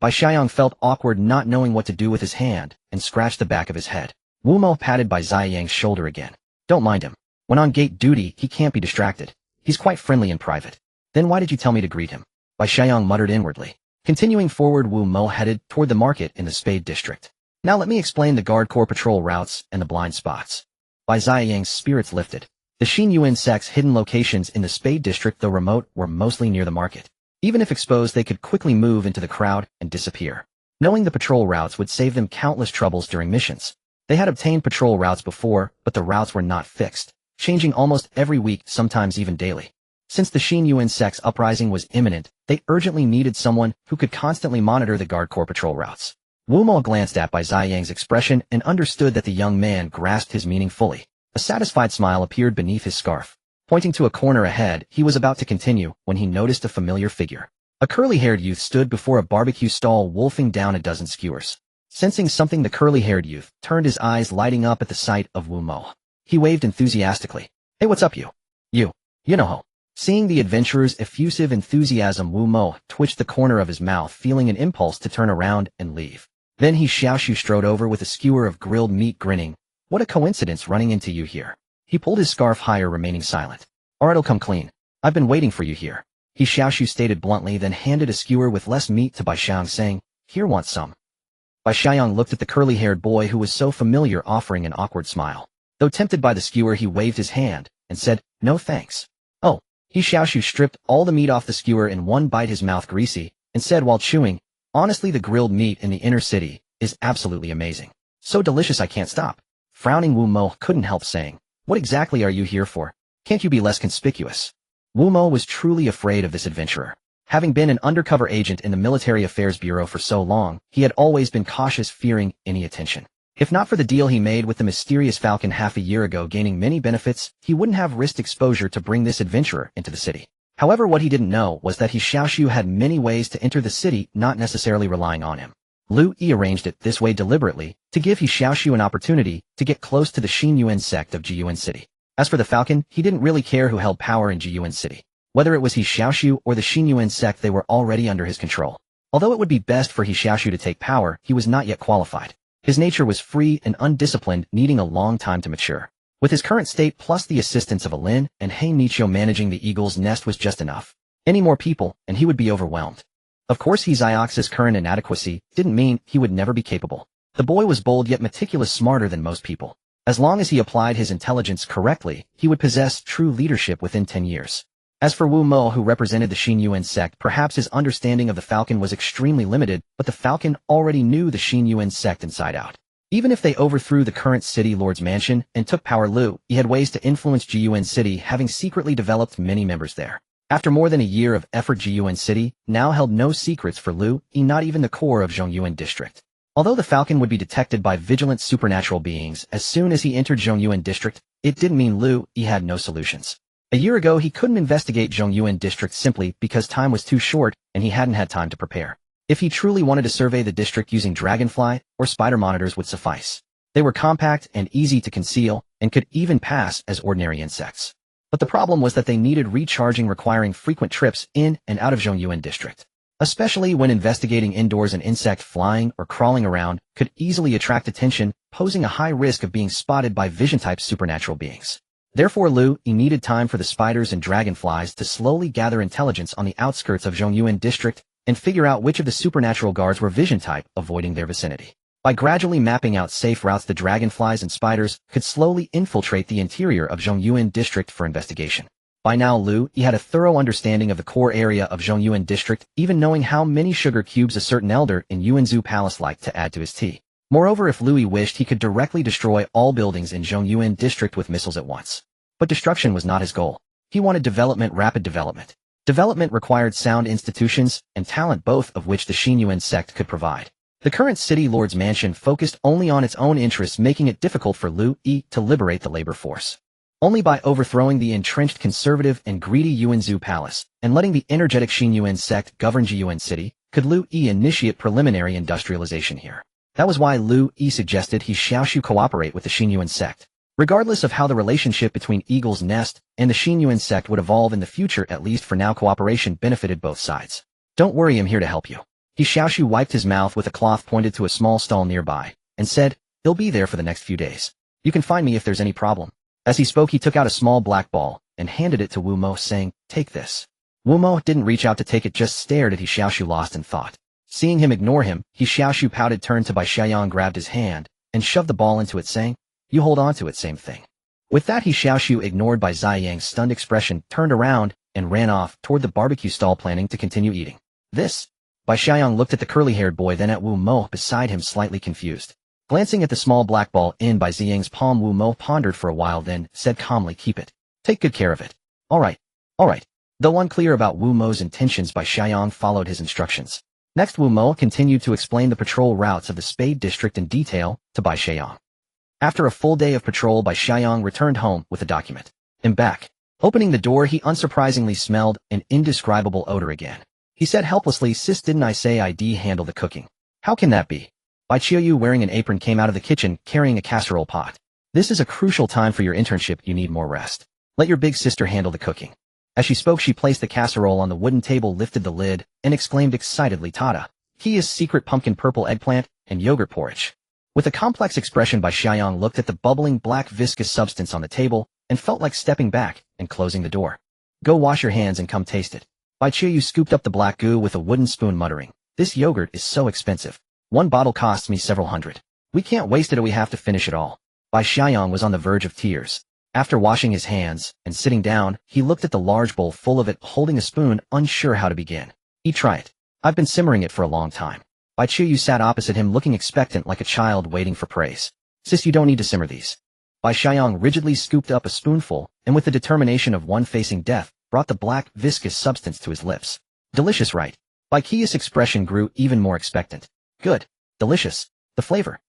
Bai Xiaoyang felt awkward, not knowing what to do with his hand, and scratched the back of his head. Wu Mo patted Bai Xiaoyang's shoulder again. Don't mind him. When on gate duty, he can't be distracted. He's quite friendly in private. Then why did you tell me to greet him? Bai Xiaoyang muttered inwardly. Continuing forward, Wu Mo headed toward the market in the Spade district. Now let me explain the Guard Corps patrol routes and the blind spots. Bai Xiaoyang's spirits lifted. The Xin Yuan sect's hidden locations in the Spade district, though remote, were mostly near the market. Even if exposed, they could quickly move into the crowd and disappear. Knowing the patrol routes would save them countless troubles during missions. They had obtained patrol routes before, but the routes were not fixed, changing almost every week, sometimes even daily. Since the Xin Yuan sect's uprising was imminent, they urgently needed someone who could constantly monitor the Guard Corps patrol routes. Wu Mo glanced at Bai Xiaoyang's expression and understood that the young man grasped his meaning fully. A satisfied smile appeared beneath his scarf. Pointing to a corner ahead, he was about to continue when he noticed a familiar figure. A curly-haired youth stood before a barbecue stall, wolfing down a dozen skewers. Sensing something, the curly-haired youth turned, his eyes lighting up at the sight of Wu Mo. He waved enthusiastically. Hey, what's up, you? You know ho. Seeing the adventurer's effusive enthusiasm, Wu Mo twitched the corner of his mouth, feeling an impulse to turn around and leave. Then He Xiaoxu strode over with a skewer of grilled meat, grinning. What a coincidence running into you here. He pulled his scarf higher, remaining silent. Alright, I'll come clean. I've been waiting for you here. He Xiaoxu stated bluntly, then handed a skewer with less meat to Bai Xiaoyang, saying, Here, want some? Bai Xiaoyang looked at the curly-haired boy who was so familiar, offering an awkward smile. Though tempted by the skewer, he waved his hand and said, No thanks. Oh. He Xiaoxu stripped all the meat off the skewer in one bite, his mouth greasy, and said while chewing, Honestly, the grilled meat in the inner city is absolutely amazing. So delicious I can't stop. Frowning, Wu Mo couldn't help saying, What exactly are you here for? Can't you be less conspicuous? Wu Mo was truly afraid of this adventurer. Having been an undercover agent in the Military Affairs Bureau for so long, he had always been cautious, fearing any attention. If not for the deal he made with the mysterious Falcon half a year ago, gaining many benefits, he wouldn't have risked exposure to bring this adventurer into the city. However, what he didn't know was that He Xiaoxu had many ways to enter the city, not necessarily relying on him. Liu Yi arranged it this way deliberately, to give He Xiaoxu an opportunity to get close to the Xin Yuan sect of Jiyuan City. As for the Falcon, he didn't really care who held power in Jiyuan City. Whether it was He Xiaoxu or the Xin Yuan sect, they were already under his control. Although it would be best for He Xiaoxu to take power, he was not yet qualified. His nature was free and undisciplined, needing a long time to mature. With his current state plus the assistance of Lin and He Nichio managing the Eagle's Nest was just enough. Any more people, and he would be overwhelmed. Of course, He Xiaoxu's current inadequacy didn't mean he would never be capable. The boy was bold yet meticulous, smarter than most people. As long as he applied his intelligence correctly, he would possess true leadership within 10 years. As for Wu Mo, who represented the Xin Yuan sect, perhaps his understanding of the Falcon was extremely limited, but the Falcon already knew the Xin Yuan sect inside out. Even if they overthrew the current city lord's mansion and took power, Liu Yi had ways to influence Jiyuan City, having secretly developed many members there. After more than a year of effort, Jiyuan City now held no secrets for Liu Yi, not even the core of Zhongyuan district. Although the Falcon would be detected by vigilant supernatural beings as soon as he entered Zhongyuan district, it didn't mean Liu Yi had no solutions. A year ago, he couldn't investigate Zhongyuan district simply because time was too short and he hadn't had time to prepare. If he truly wanted to survey the district, using dragonfly or spider monitors would suffice. They were compact and easy to conceal and could even pass as ordinary insects. But the problem was that they needed recharging, requiring frequent trips in and out of Zhongyuan district. Especially when investigating indoors, an insect flying or crawling around could easily attract attention, posing a high risk of being spotted by vision-type supernatural beings. Therefore, Liu Yi needed time for the spiders and dragonflies to slowly gather intelligence on the outskirts of Zhongyuan district and figure out which of the supernatural guards were vision-type, avoiding their vicinity. By gradually mapping out safe routes, the dragonflies and spiders could slowly infiltrate the interior of Zhongyuan district for investigation. By now, Liu Yi had a thorough understanding of the core area of Zhongyuan district, even knowing how many sugar cubes a certain elder in Yuanzhou Palace liked to add to his tea. Moreover, if Liu Yi wished, he could directly destroy all buildings in Zhongyuan district with missiles at once. But destruction was not his goal. He wanted development, rapid development. Development required sound institutions and talent, both of which the Xin Yuan sect could provide. The current city lord's mansion focused only on its own interests, making it difficult for Liu Yi to liberate the labor force. Only by overthrowing the entrenched conservative and greedy Yuanzhou palace and letting the energetic Xin Yuan sect govern Jiyuan city could Liu Yi initiate preliminary industrialization here. That was why Liu Yi suggested He Xiaoxu cooperate with the Xin Yuan sect. Regardless of how the relationship between Eagle's Nest and the Xin Yuan sect would evolve in the future, at least for now cooperation benefited both sides. Don't worry, I'm here to help you. He Xiaoxu wiped his mouth with a cloth, pointed to a small stall nearby, and said, he'll be there for the next few days. You can find me if there's any problem. As he spoke, he took out a small black ball and handed it to Wu Mo, saying, take this. Wu Mo didn't reach out to take it, just stared at He Xiaoxu, lost in thought. Seeing him ignore him, He Xiaoxu pouted, turned to Bai Xiaoyang, grabbed his hand, and shoved the ball into it, saying, you hold on to it, same thing. With that, He Xiaoxu, ignored by Ziyang's stunned expression, turned around and ran off toward the barbecue stall, planning to continue eating. This? Bai Xiaoyang looked at the curly-haired boy, then at Wu Mo beside him, slightly confused. Glancing at the small black ball in Bai Ziyang's palm, Wu Mo pondered for a while, then said calmly, keep it. Take good care of it. All right. Though unclear about Wu Mo's intentions, Bai Xiaoyang followed his instructions. Next, Wu Mo continued to explain the patrol routes of the Spade District in detail to Bai Xiaoyang. After a full day of patrol, Bai Xiaoyang returned home with a document. And back. Opening the door, he unsurprisingly smelled an indescribable odor again. He said helplessly, sis, didn't I say I'd handle the cooking? How can that be? Bai Qiuyu, wearing an apron, came out of the kitchen carrying a casserole pot. This is a crucial time for your internship, you need more rest. Let your big sister handle the cooking. As she spoke, she placed the casserole on the wooden table, lifted the lid, and exclaimed excitedly, Tada! He is secret pumpkin purple eggplant and yogurt porridge. With a complex expression, Bai Xiaoyang looked at the bubbling black viscous substance on the table and felt like stepping back and closing the door. Go wash your hands and come taste it. Bai Qiuyu scooped up the black goo with a wooden spoon, muttering, this yogurt is so expensive. One bottle costs me several hundred. We can't waste it or we have to finish it all. Bai Xiaoyang was on the verge of tears. After washing his hands and sitting down, he looked at the large bowl full of it, holding a spoon, unsure how to begin. Try it. I've been simmering it for a long time. Bai Qiuyu sat opposite him, looking expectant like a child waiting for praise. Sis, you don't need to simmer these. Bai Xiaoyang rigidly scooped up a spoonful, and with the determination of one facing death, brought the black, viscous substance to his lips. Delicious, right? Bai Qiu's expression grew even more expectant. Good. Delicious. The flavor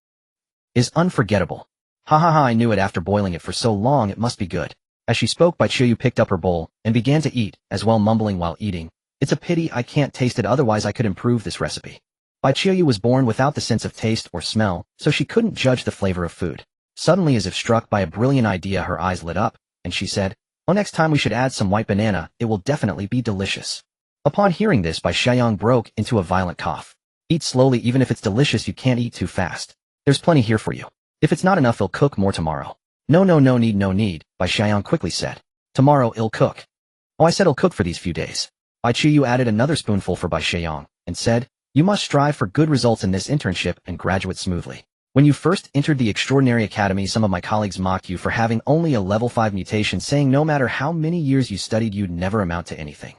is unforgettable. Ha ha ha, I knew it, after boiling it for so long it must be good. As she spoke, Bai Qiuyu picked up her bowl and began to eat, as well mumbling while eating, it's a pity I can't taste it, otherwise I could improve this recipe. Bai Qiuyu was born without the sense of taste or smell, so she couldn't judge the flavor of food. Suddenly, as if struck by a brilliant idea, her eyes lit up, and she said, oh, next time we should add some white banana, it will definitely be delicious. Upon hearing this, Bai Xiaoyang broke into a violent cough. Eat slowly, even if it's delicious, you can't eat too fast. There's plenty here for you. If it's not enough, he'll cook more tomorrow. No need, Bai Xiaoyang quickly said. Tomorrow he'll cook. Oh, I said he'll cook for these few days. Bai Qiuyu added another spoonful for Bai Xiaoyang, and said, you must strive for good results in this internship and graduate smoothly. When you first entered the extraordinary academy, some of my colleagues mocked you for having only a level 5 mutation, saying no matter how many years you studied, you'd never amount to anything.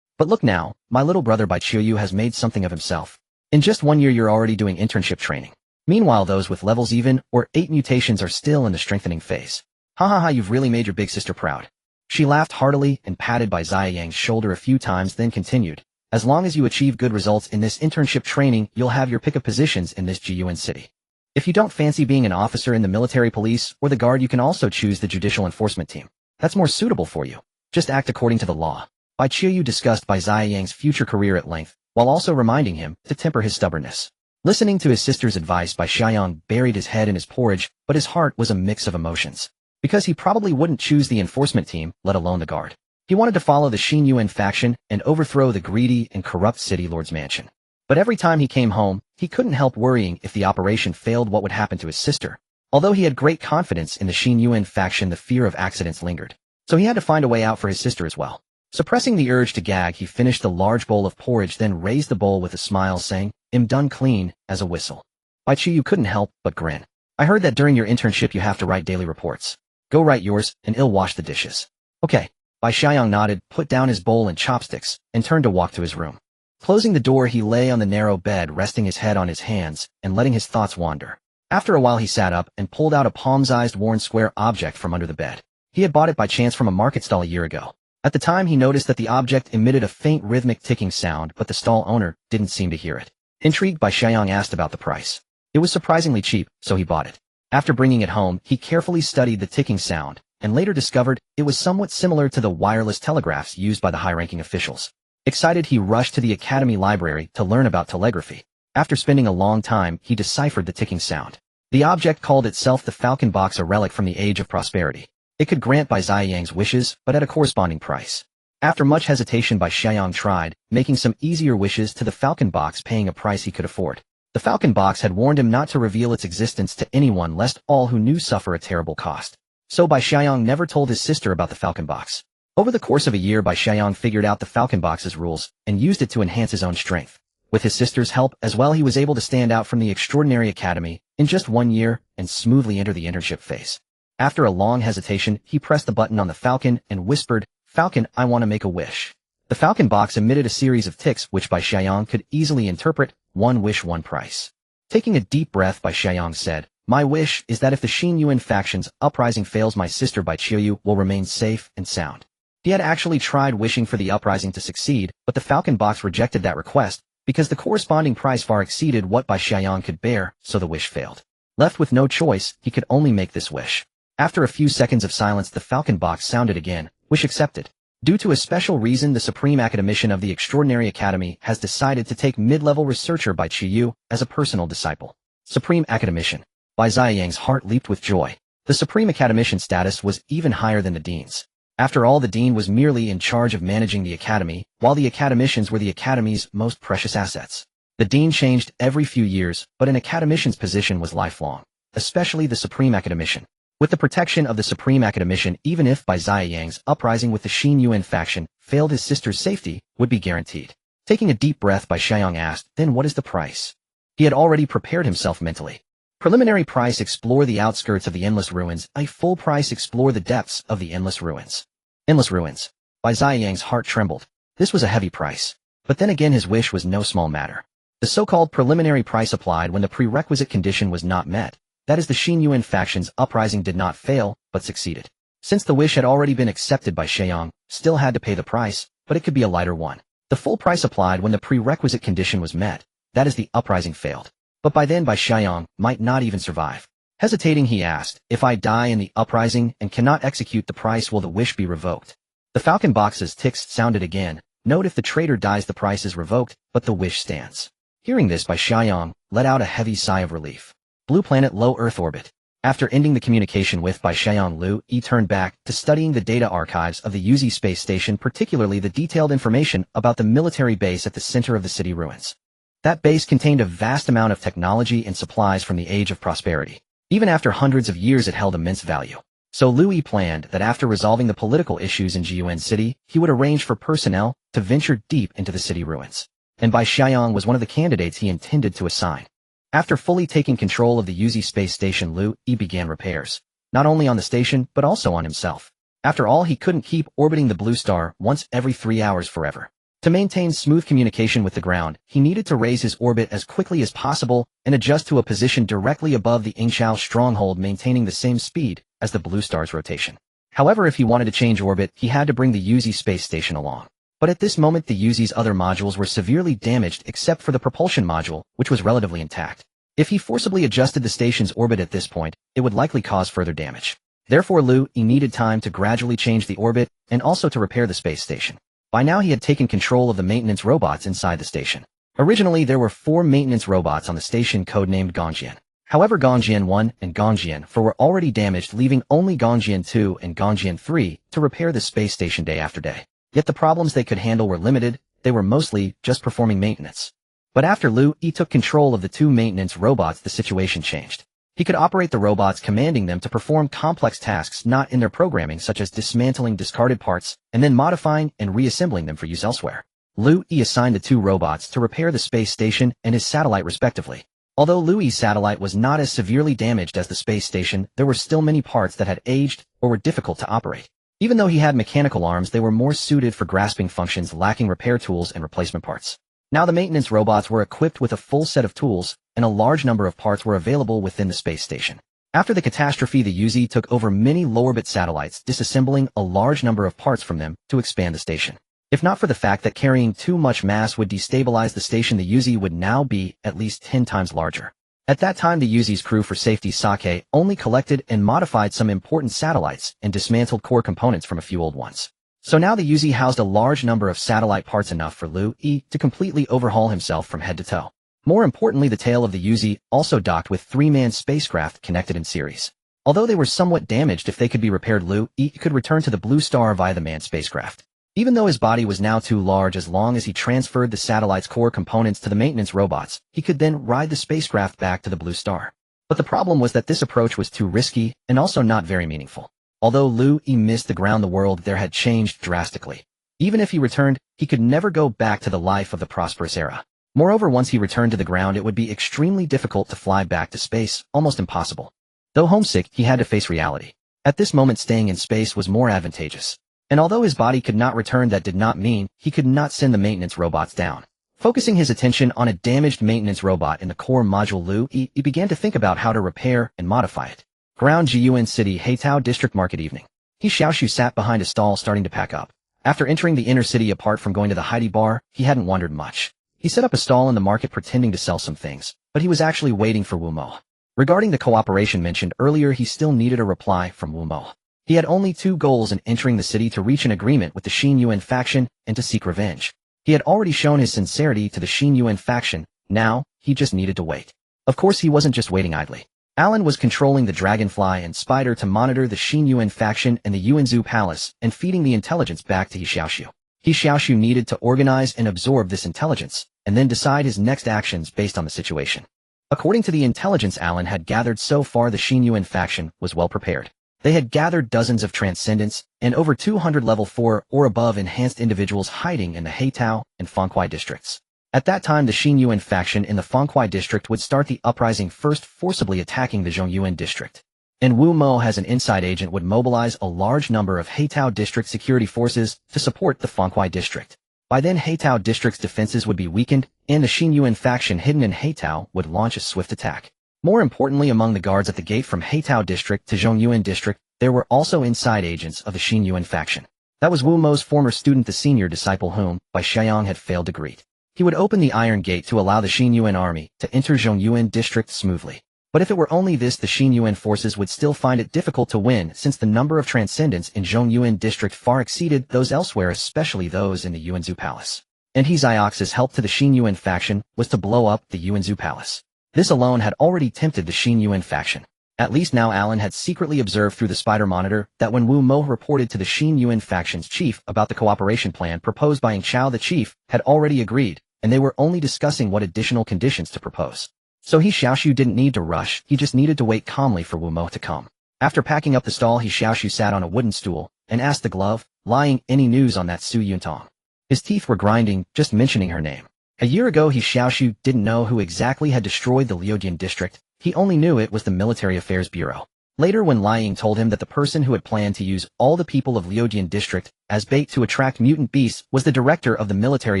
But look now, my little brother Bai Qiuyu has made something of himself. In just 1 year, you're already doing internship training. Meanwhile, those with levels 7 or 8 mutations are still in the strengthening phase. Ha ha ha, you've really made your big sister proud. She laughed heartily and patted Bai Ziyang's shoulder a few times, then continued, as long as you achieve good results in this internship training, you'll have your pick of positions in this Jiyuan city. If you don't fancy being an officer in the military police or the guard, you can also choose the judicial enforcement team. That's more suitable for you. Just act according to the law. Bai Qiuyu discussed Bai Ziyang's future career at length, while also reminding him to temper his stubbornness. Listening to his sister's advice, Bai Xiaoyang buried his head in his porridge, but his heart was a mix of emotions. Because he probably wouldn't choose the enforcement team, let alone the guard. He wanted to follow the Xin Yuan faction and overthrow the greedy and corrupt city lord's mansion. But every time he came home, he couldn't help worrying if the operation failed, what would happen to his sister. Although he had great confidence in the Xin Yuan faction, the fear of accidents lingered. So he had to find a way out for his sister as well. Suppressing the urge to gag, he finished the large bowl of porridge, then raised the bowl with a smile, saying, I'm done clean, as a whistle. Bai Qiuyu couldn't help but grin. I heard that during your internship you have to write daily reports. Go write yours, and I'll wash the dishes. Okay. Bai Xiaoyang nodded, put down his bowl and chopsticks, and turned to walk to his room. Closing the door, he lay on the narrow bed, resting his head on his hands, and letting his thoughts wander. After a while he sat up and pulled out a palm-sized worn square object from under the bed. He had bought it by chance from a market stall a year ago. At the time, he noticed that the object emitted a faint rhythmic ticking sound, but the stall owner didn't seem to hear it. Intrigued, Bai Xiaoyang asked about the price. It was surprisingly cheap, so he bought it. After bringing it home, he carefully studied the ticking sound, and later discovered it was somewhat similar to the wireless telegraphs used by the high-ranking officials. Excited, he rushed to the Academy library to learn about telegraphy. After spending a long time, he deciphered the ticking sound. The object called itself the Falcon Box, a relic from the Age of Prosperity. It could grant Bai Ziyang's wishes, but at a corresponding price. After much hesitation, Bai Xiaoyang tried, making some easier wishes to the Falcon Box, paying a price he could afford. The Falcon Box had warned him not to reveal its existence to anyone lest all who knew suffer a terrible cost. So Bai Xiaoyang never told his sister about the Falcon Box. Over the course of a year, Bai Xiaoyang figured out the Falcon Box's rules and used it to enhance his own strength. With his sister's help as well, he was able to stand out from the extraordinary academy in just 1 year and smoothly enter the internship phase. After a long hesitation, he pressed the button on the Falcon and whispered, "Falcon, I want to make a wish." The Falcon Box emitted a series of ticks which Bai Xiaoyang could easily interpret: one wish, one price. Taking a deep breath, Bai Xiaoyang said, "My wish is that if the Xin Yuan faction's uprising fails, my sister Bai Qiuyu will remain safe and sound." He had actually tried wishing for the uprising to succeed, but the Falcon Box rejected that request because the corresponding price far exceeded what Bai Xiaoyang could bear, so the wish failed. Left with no choice, he could only make this wish. After a few seconds of silence, the Falcon Box sounded again. Wish accepted. Due to a special reason, the Supreme Academician of the Extraordinary Academy has decided to take mid-level researcher Bai Qiuyu as a personal disciple. Supreme Academician. Bai Ziyang's heart leaped with joy. The Supreme Academician status was even higher than the dean's. After all, the dean was merely in charge of managing the academy, while the academicians were the academy's most precious assets. The dean changed every few years, but an academician's position was lifelong, especially the Supreme Academician. With the protection of the Supreme Academician, even if Bai Ziyang's uprising with the Xin Yuan faction failed, his sister's safety would be guaranteed. Taking a deep breath, Bai Xiaoyang asked, "Then what is the price?" He had already prepared himself mentally. Preliminary price: explore the outskirts of the endless ruins. A full price: explore the depths of the endless ruins. Endless ruins. Bai Ziyang's heart trembled. This was a heavy price. But then again, his wish was no small matter. The so-called preliminary price applied when the prerequisite condition was not met. That is, the Xin Yuan faction's uprising did not fail, but succeeded. Since the wish had already been accepted, Bai Xiaoyang still had to pay the price, but it could be a lighter one. The full price applied when the prerequisite condition was met. That is, the uprising failed. But by then Bai Xiaoyang might not even survive. Hesitating, he asked, "If I die in the uprising and cannot execute the price, will the wish be revoked?" The Falcon Box's ticks sounded again. Note: if the traitor dies, the price is revoked, but the wish stands. Hearing this, Bai Xiaoyang let out a heavy sigh of relief. Blue planet, low Earth orbit. After ending the communication with Bai Xiaoyang, Liu Yi turned back to studying the data archives of the Yuzi space station, particularly the detailed information about the military base at the center of the city ruins. That base contained a vast amount of technology and supplies from the Age of Prosperity. Even after hundreds of years, it held immense value. So Liu Yi planned that after resolving the political issues in Jiyuan City, he would arrange for personnel to venture deep into the city ruins. And Bai Xiaoyang was one of the candidates he intended to assign. After fully taking control of the Yuzi space station, Liu Yi began repairs, not only on the station, but also on himself. After all, he couldn't keep orbiting the blue star once every 3 hours forever. To maintain smooth communication with the ground, he needed to raise his orbit as quickly as possible and adjust to a position directly above the Yingxiao stronghold, maintaining the same speed as the blue star's rotation. However, if he wanted to change orbit, he had to bring the Yuzi space station along. But at this moment, the Yuzi's other modules were severely damaged except for the propulsion module, which was relatively intact. If he forcibly adjusted the station's orbit at this point, it would likely cause further damage. Therefore, Liu Yi needed time to gradually change the orbit and also to repair the space station. By now, he had taken control of the maintenance robots inside the station. Originally, there were 4 maintenance robots on the station codenamed Gongjian. However, Gongjian 1 and Gongjian 4 were already damaged, leaving only Gongjian 2 and Gongjian 3 to repair the space station day after day. Yet the problems they could handle were limited. They were mostly just performing maintenance. But after Liu Yi took control of the 2 maintenance robots, the situation changed. He could operate the robots, commanding them to perform complex tasks not in their programming, such as dismantling discarded parts and then modifying and reassembling them for use elsewhere. Liu Yi assigned the 2 robots to repair the space station and his satellite respectively. Although Liu Yi's satellite was not as severely damaged as the space station, there were still many parts that had aged or were difficult to operate. Even though he had mechanical arms, they were more suited for grasping functions, lacking repair tools and replacement parts. Now the maintenance robots were equipped with a full set of tools, and a large number of parts were available within the space station. After the catastrophe, the Yuzi took over many low-orbit satellites, disassembling a large number of parts from them to expand the station. If not for the fact that carrying too much mass would destabilize the station, the Yuzi would now be at least 10 times larger. At that time, the Yuzi's crew for safety Sake only collected and modified some important satellites and dismantled core components from a few old ones. So now the Yuzi housed a large number of satellite parts, enough for Liu Yi to completely overhaul himself from head to toe. More importantly, the tail of the Yuzi also docked with 3-man spacecraft connected in series. Although they were somewhat damaged, if they could be repaired, Liu Yi could return to the Blue Star via the manned spacecraft. Even though his body was now too large, as long as he transferred the satellite's core components to the maintenance robots, he could then ride the spacecraft back to the Blue Star. But the problem was that this approach was too risky and also not very meaningful. Although Liu Yi missed the ground, the world there had changed drastically. Even if he returned, he could never go back to the life of the prosperous era. Moreover, once he returned to the ground, it would be extremely difficult to fly back to space, almost impossible. Though homesick, he had to face reality. At this moment, staying in space was more advantageous. And although his body could not return, that did not mean he could not send the maintenance robots down. Focusing his attention on a damaged maintenance robot in the core module, Liu Yi began to think about how to repair and modify it. Ground Jiyuan City, Heitao District Market evening. He Xiaoxu sat behind a stall starting to pack up. After entering the inner city, apart from going to the Heidi bar, he hadn't wandered much. He set up a stall in the market pretending to sell some things, but he was actually waiting for Wu Mo. Regarding the cooperation mentioned earlier, he still needed a reply from Wu Mo. He had only 2 goals in entering the city: to reach an agreement with the Xin Yuan faction and to seek revenge. He had already shown his sincerity to the Xin Yuan faction. Now, he just needed to wait. Of course, he wasn't just waiting idly. Alan was controlling the Dragonfly and Spider to monitor the Xin Yuan faction and the Yuanzhou Palace and feeding the intelligence back to He Xiaoxu. He Xiaoxu needed to organize and absorb this intelligence, and then decide his next actions based on the situation. According to the intelligence Alan had gathered so far, the Xin Yuan faction was well prepared. They had gathered dozens of transcendents and over 200 level 4 or above enhanced individuals hiding in the Heitao and Fenghuai districts. At that time, the Xin Yuan faction in the Fenghuai district would start the uprising, first forcibly attacking the Zhongyuan district. And Wu Mo, as an inside agent, would mobilize a large number of Heitao district security forces to support the Fenghuai district. By then, Heitao district's defenses would be weakened, and the Xin Yuan faction hidden in Heitao would launch a swift attack. More importantly, among the guards at the gate from Heitao district to Zhongyuan district, there were also inside agents of the Xin Yuan faction. That was Wu Mo's former student, the senior disciple whom, Bai Xiang had failed to greet. He would open the Iron Gate to allow the Xin Yuan army to enter Zhongyuan district smoothly. But if it were only this, the Xin Yuan forces would still find it difficult to win, since the number of transcendents in Zhongyuan district far exceeded those elsewhere, especially those in the Yuanzhou Palace. And He Xiaoxu's help to the Xin Yuan faction was to blow up the Yuanzhou Palace. This alone had already tempted the Xin Yuan faction. At least now Alan had secretly observed through the spider monitor that when Wu Mo reported to the Xin Yuan faction's chief about the cooperation plan proposed by Ying Chao, the chief had already agreed, and they were only discussing what additional conditions to propose. So He Xiaoxu didn't need to rush, he just needed to wait calmly for Wu Mo to come. After packing up the stall, He Xiaoxu sat on a wooden stool and asked the glove, lying, any news on that Su Yuntong? His teeth were grinding, just mentioning her name. A year ago, He Xiaoxu didn't know who exactly had destroyed the Liudian district, he only knew it was the Military Affairs Bureau. Later, when Liang told him that the person who had planned to use all the people of Liudian district as bait to attract mutant beasts was the director of the Military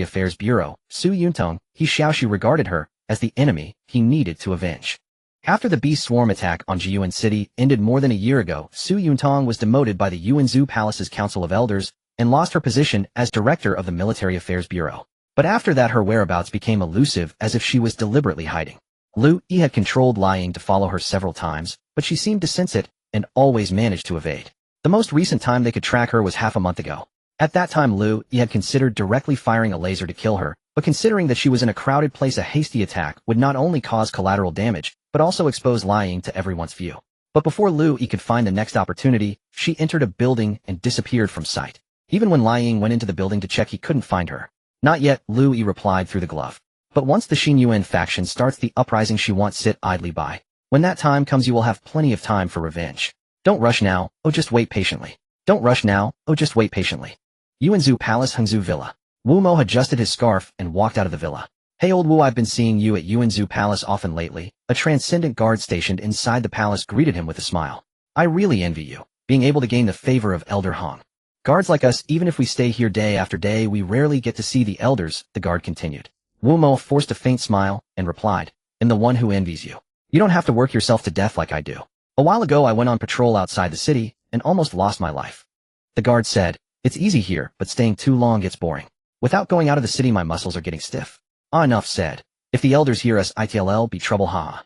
Affairs Bureau, Su Yuntong, He Xiaoxu regarded her as the enemy he needed to avenge. After the beast swarm attack on Jiyuan City ended more than a year ago, Su Yuntong was demoted by the Yuanzhou Palace's Council of Elders and lost her position as director of the Military Affairs Bureau. But after that, her whereabouts became elusive, as if she was deliberately hiding. Liu Yi had controlled Liang to follow her several times, but she seemed to sense it and always managed to evade. The most recent time they could track her was half a month ago. At that time, Liu Yi had considered directly firing a laser to kill her, but considering that she was in a crowded place, a hasty attack would not only cause collateral damage, but also expose Liang to everyone's view. But before Liu Yi could find the next opportunity, she entered a building and disappeared from sight. Even when Liang went into the building to check, he couldn't find her. Not yet, Liu Yi replied through the glove. But once the Xin Yuan faction starts the uprising, she won't sit idly by. When that time comes, you will have plenty of time for revenge. Don't rush now, oh just wait patiently. Don't rush now, oh just wait patiently. Yuanzhou Palace, Hangzhou Villa. Wu Mo adjusted his scarf and walked out of the villa. Hey old Wu, I've been seeing you at Yuanzhou Palace often lately. A transcendent guard stationed inside the palace greeted him with a smile. I really envy you, being able to gain the favor of Elder Hong. Guards like us, even if we stay here day after day, we rarely get to see the elders, the guard continued. Wu Mo forced a faint smile and replied, I'm the one who envies you. You don't have to work yourself to death like I do. A while ago I went on patrol outside the city and almost lost my life. The guard said, it's easy here, but staying too long gets boring. Without going out of the city, my muscles are getting stiff. Ah, enough said. If the elders hear us, it'll be trouble, haha.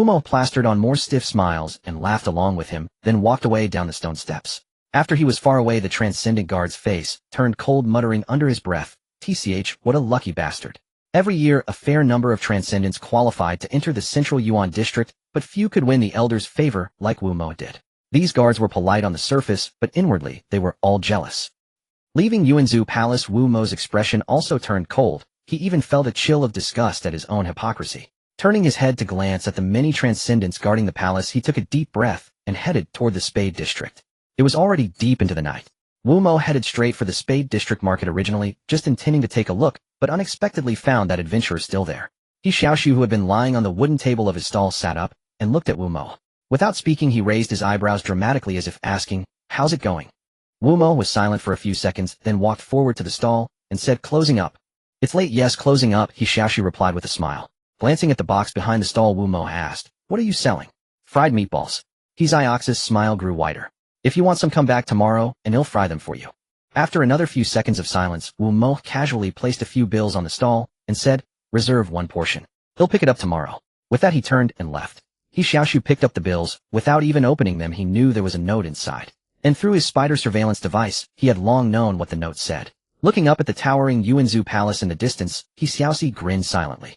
Mo plastered on more stiff smiles and laughed along with him, then walked away down the stone steps. After he was far away, the transcendent guard's face turned cold, muttering under his breath, "TCH, what a lucky bastard." Every year, a fair number of transcendents qualified to enter the central Yuan district, but few could win the elder's favor like Mo did. These guards were polite on the surface, but inwardly, they were all jealous. Leaving Yuanzhou Palace, Mo's expression also turned cold. He even felt a chill of disgust at his own hypocrisy. Turning his head to glance at the many transcendents guarding the palace, he took a deep breath and headed toward the Spade District. It was already deep into the night. Mo headed straight for the Spade District market originally, just intending to take a look, but unexpectedly found that adventurer still there. He Xiaoxu, who had been lying on the wooden table of his stall, sat up and looked at Mo. Without speaking, he raised his eyebrows dramatically as if asking, "How's it going?" Mo was silent for a few seconds, then walked forward to the stall and said, "Closing up." "It's late, yes, closing up," He Xiaoxu replied with a smile. Glancing at the box behind the stall, Mo asked, "What are you selling?" "Fried meatballs." He Xiaoxu's smile grew wider. "If you want some, come back tomorrow, and he'll fry them for you." After another few seconds of silence, Mo casually placed a few bills on the stall and said, "Reserve one portion. He'll pick it up tomorrow." With that, he turned and left. He Xiaoxu picked up the bills. Without even opening them, he knew there was a note inside. And through his spider surveillance device, he had long known what the note said. Looking up at the towering Yuanzhou Palace in the distance, He Xiaoxu grinned silently.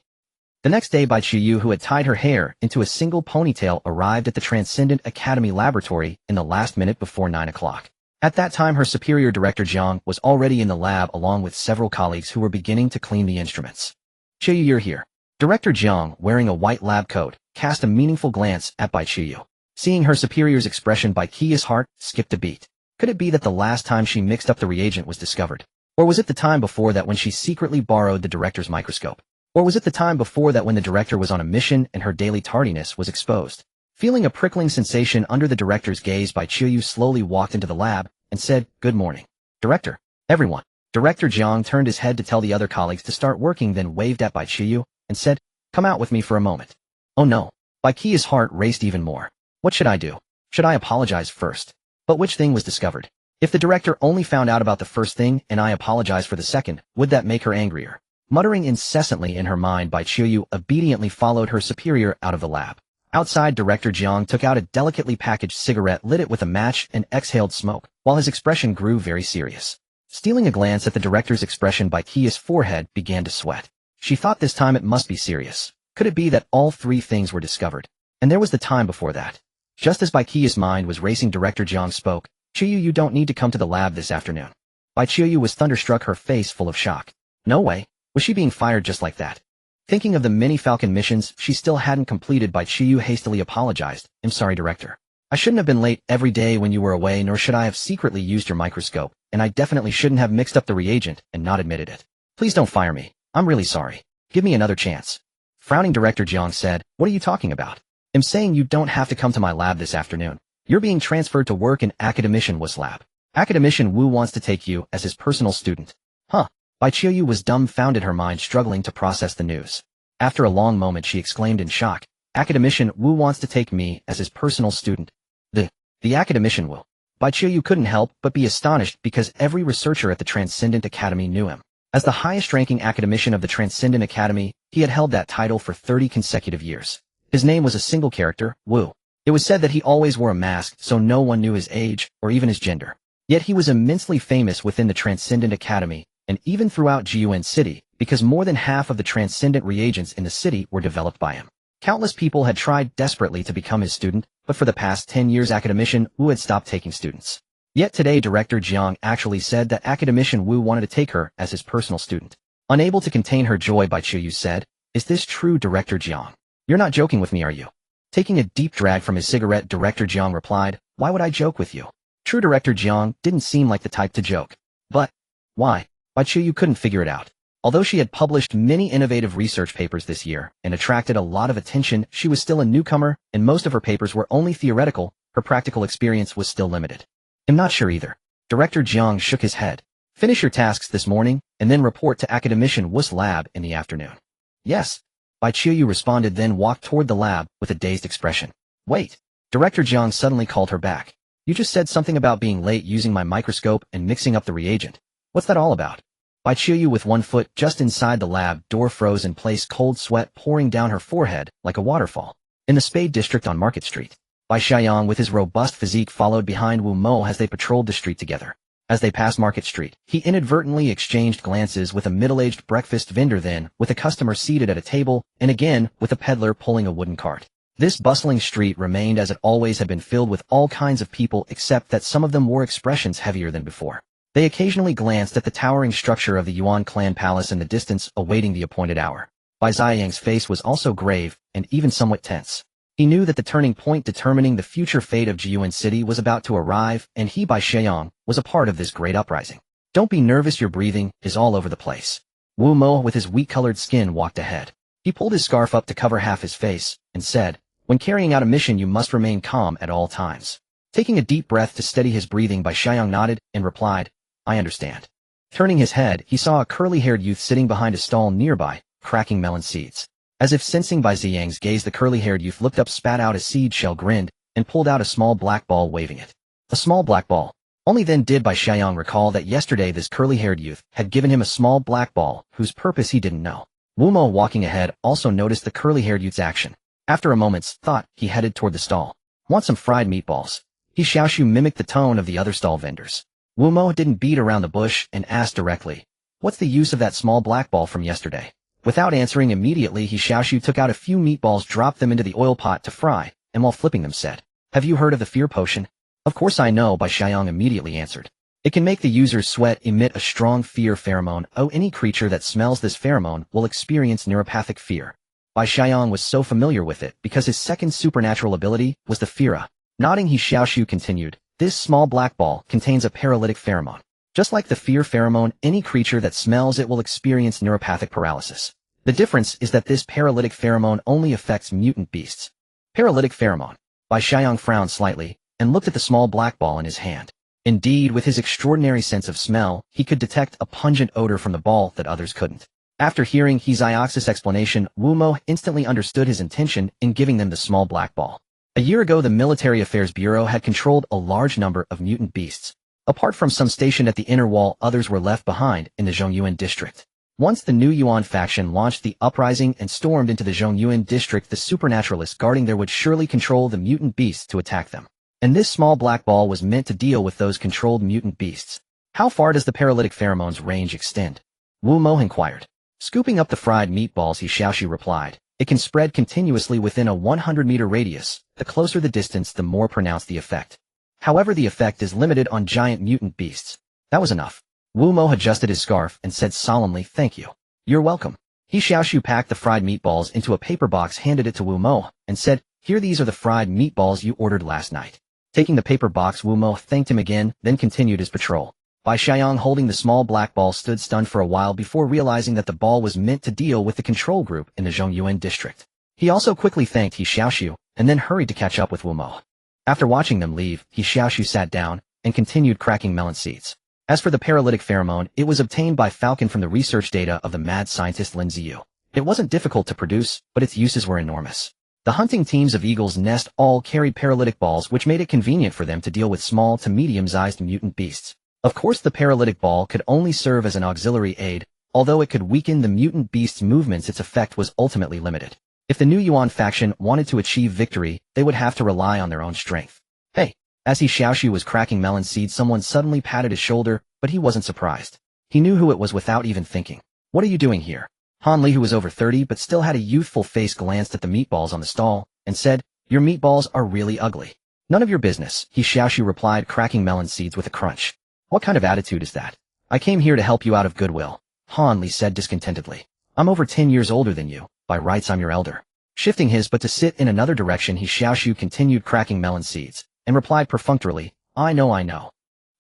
The next day, Bai Qiyu, who had tied her hair into a single ponytail, arrived at the Transcendent Academy laboratory in the last minute before 9 o'clock. At that time, her superior director Jiang was already in the lab along with several colleagues who were beginning to clean the instruments. "Qiyu, you're here." Director Jiang, wearing a white lab coat, cast a meaningful glance at Bai Qiyu. Seeing her superior's expression, Bai Qiu's heart skipped a beat. Could it be that the last time she mixed up the reagent was discovered? Or was it the time before that when she secretly borrowed the director's microscope? Or was it the time before that when the director was on a mission and her daily tardiness was exposed? Feeling a prickling sensation under the director's gaze, Bai Qiu slowly walked into the lab and said, "Good morning, Director." "Everyone." Director Jiang turned his head to tell the other colleagues to start working, then waved at Bai Qiu and said, "Come out with me for a moment." "Oh no." Bai Qiu's heart raced even more. What should I do? Should I apologize first? But which thing was discovered? If the director only found out about the first thing and I apologized for the second, would that make her angrier? Muttering incessantly in her mind, Bai Qiu obediently followed her superior out of the lab. Outside, Director Jiang took out a delicately packaged cigarette, lit it with a match, and exhaled smoke, while his expression grew very serious. Stealing a glance at the director's expression, Bai Qiu's forehead began to sweat. She thought this time it must be serious. Could it be that all three things were discovered? And there was the time before that. Just as Bai Qiu's mind was racing, Director Jiang spoke, "Qiu, you don't need to come to the lab this afternoon." Bai Qiu was thunderstruck, her face full of shock. No way. Was she being fired just like that? Thinking of the many Falcon missions she still hadn't completed, Bai Qiu hastily apologized. "I'm sorry, Director. I shouldn't have been late every day when you were away, nor should I have secretly used your microscope, and I definitely shouldn't have mixed up the reagent and not admitted it. Please don't fire me. I'm really sorry. Give me another chance." Frowning, Director Jiang said, "What are you talking about? I'm saying you don't have to come to my lab this afternoon. You're being transferred to work in Academician Wu's lab. Academician Wu wants to take you as his personal student." "Huh?" Bai Qiu was dumbfounded, her mind struggling to process the news. After a long moment, she exclaimed in shock, "Academician Wu wants to take me as his personal student. The Academician Wu." Bai Qiu couldn't help but be astonished because every researcher at the Transcendent Academy knew him. As the highest-ranking academician of the Transcendent Academy, he had held that title for 30 consecutive years. His name was a single character, Wu. It was said that he always wore a mask, so no one knew his age or even his gender. Yet he was immensely famous within the Transcendent Academy, and even throughout Jiuan City, because more than half of the transcendent reagents in the city were developed by him. Countless people had tried desperately to become his student, but for the past 10 years Academician Wu had stopped taking students. Yet today Director Jiang actually said that Academician Wu wanted to take her as his personal student. Unable to contain her joy, Bai Qiu said, "Is this true, Director Jiang? You're not joking with me, are you?" Taking a deep drag from his cigarette, Director Jiang replied, "Why would I joke with you?" True, Director Jiang didn't seem like the type to joke. But why? Bai Qiu couldn't figure it out. Although she had published many innovative research papers this year and attracted a lot of attention, she was still a newcomer, and most of her papers were only theoretical. Her practical experience was still limited. "I'm not sure either." Director Jiang shook his head. "Finish your tasks this morning, and then report to Academician Wu's lab in the afternoon." "Yes." Bai Qiu responded, then walked toward the lab with a dazed expression. "Wait." Director Jiang suddenly called her back. "You just said something about being late using my microscope and mixing up the reagent. What's that all about?" Bai Qiu, with one foot just inside the lab door, froze in place, cold sweat pouring down her forehead like a waterfall. In the Spade District on Market Street, Bai Xiaoyang with his robust physique followed behind Wu Mo as they patrolled the street together. As they passed Market Street, he inadvertently exchanged glances with a middle-aged breakfast vendor, then with a customer seated at a table, and again with a peddler pulling a wooden cart. This bustling street remained as it always had been, filled with all kinds of people, except that some of them wore expressions heavier than before. They occasionally glanced at the towering structure of the Yuan clan palace in the distance, awaiting the appointed hour. Bai Xiaoyang's face was also grave, and even somewhat tense. He knew that the turning point determining the future fate of Jiyuan City was about to arrive, and he, Bai Xiaoyang, was a part of this great uprising. Don't be nervous, your breathing is all over the place. Wu Mo with his wheat-colored skin walked ahead. He pulled his scarf up to cover half his face, and said, when carrying out a mission you must remain calm at all times. Taking a deep breath to steady his breathing, Bai Xiaoyang nodded, and replied, I understand. Turning his head, he saw a curly-haired youth sitting behind a stall nearby, cracking melon seeds. As if sensing Bai Xiaoyang's gaze, the curly-haired youth looked up, spat out a seed shell, grinned, and pulled out a small black ball, waving it. A small black ball. Only then did Bai Xiaoyang recall that yesterday this curly-haired youth had given him a small black ball, whose purpose he didn't know. Wu Mo, walking ahead, also noticed the curly-haired youth's action. After a moment's thought, he headed toward the stall. Want some fried meatballs? He Xiaoxu mimicked the tone of the other stall vendors. Wu Mo didn't beat around the bush and asked directly, what's the use of that small black ball from yesterday? Without answering immediately, He Xiaoxu took out a few meatballs, dropped them into the oil pot to fry, and while flipping them said, have you heard of the fear potion? Of course I know, Bai Xiaoyang immediately answered. It can make the user's sweat emit a strong fear pheromone. Oh, any creature that smells this pheromone will experience neuropathic fear. Bai Xiaoyang was so familiar with it because his second supernatural ability was the Feara. Nodding, He Xiaoxu continued, this small black ball contains a paralytic pheromone. Just like the fear pheromone, any creature that smells it will experience neuropathic paralysis. The difference is that this paralytic pheromone only affects mutant beasts. Paralytic pheromone. Bai Xiaoyang frowned slightly, and looked at the small black ball in his hand. Indeed, with his extraordinary sense of smell, he could detect a pungent odor from the ball that others couldn't. After hearing He Xiaoxu's explanation, Wu Mo instantly understood his intention in giving them the small black ball. A year ago, the Military Affairs Bureau had controlled a large number of mutant beasts. Apart from some stationed at the inner wall, others were left behind in the Zhongyuan district. Once the new Yuan faction launched the uprising and stormed into the Zhongyuan district, the supernaturalists guarding there would surely control the mutant beasts to attack them. And this small black ball was meant to deal with those controlled mutant beasts. How far does the paralytic pheromone's range extend? Wu Mo inquired. Scooping up the fried meatballs, He Xiaoxu replied. It can spread continuously within a 100-meter radius. The closer the distance, the more pronounced the effect. However, the effect is limited on giant mutant beasts. That was enough. Wu Mo adjusted his scarf and said solemnly, thank you. You're welcome. He Xiaoxu packed the fried meatballs into a paper box, handed it to Wu Mo, and said, here, these are the fried meatballs you ordered last night. Taking the paper box, Wu Mo thanked him again, then continued his patrol. Bai Xiaoyang, holding the small black ball, stood stunned for a while before realizing that the ball was meant to deal with the control group in the Zhongyuan district. He also quickly thanked He Xiaoxu, and then hurried to catch up with Wu Mo. After watching them leave, He Xiaoxu sat down and continued cracking melon seeds. As for the paralytic pheromone, it was obtained by Falcon from the research data of the mad scientist Lin Ziyu. It wasn't difficult to produce, but its uses were enormous. The hunting teams of Eagle's Nest all carried paralytic balls, which made it convenient for them to deal with small to medium-sized mutant beasts. Of course, the paralytic ball could only serve as an auxiliary aid. Although it could weaken the mutant beast's movements, its effect was ultimately limited. If the new Yuan faction wanted to achieve victory, they would have to rely on their own strength. Hey! As He Xiaoxu was cracking melon seeds, someone suddenly patted his shoulder, but he wasn't surprised. He knew who it was without even thinking. What are you doing here? Han Li, who was over 30 but still had a youthful face, glanced at the meatballs on the stall, and said, your meatballs are really ugly. None of your business, He Xiaoxu replied, cracking melon seeds with a crunch. What kind of attitude is that? I came here to help you out of goodwill, Han Li said discontentedly. I'm over 10 years older than you. By rights I'm your elder. Shifting his butt to sit in another direction, He Xiaoxu continued cracking melon seeds, and replied perfunctorily, I know.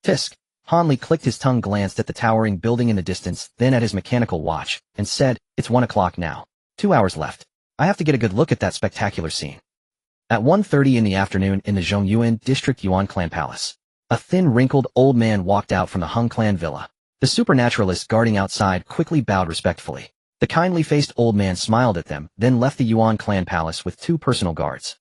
Tisk. Han Li clicked his tongue, glanced at the towering building in the distance, then at his mechanical watch, and said, it's 1 o'clock now. 2 hours left. I have to get a good look at that spectacular scene. At 1:30 in the afternoon in the Zhongyuan district Yuan clan palace, a thin, wrinkled old man walked out from the Hung clan villa. The supernaturalists guarding outside quickly bowed respectfully. The kindly-faced old man smiled at them, then left the Yuan clan palace with 2 personal guards.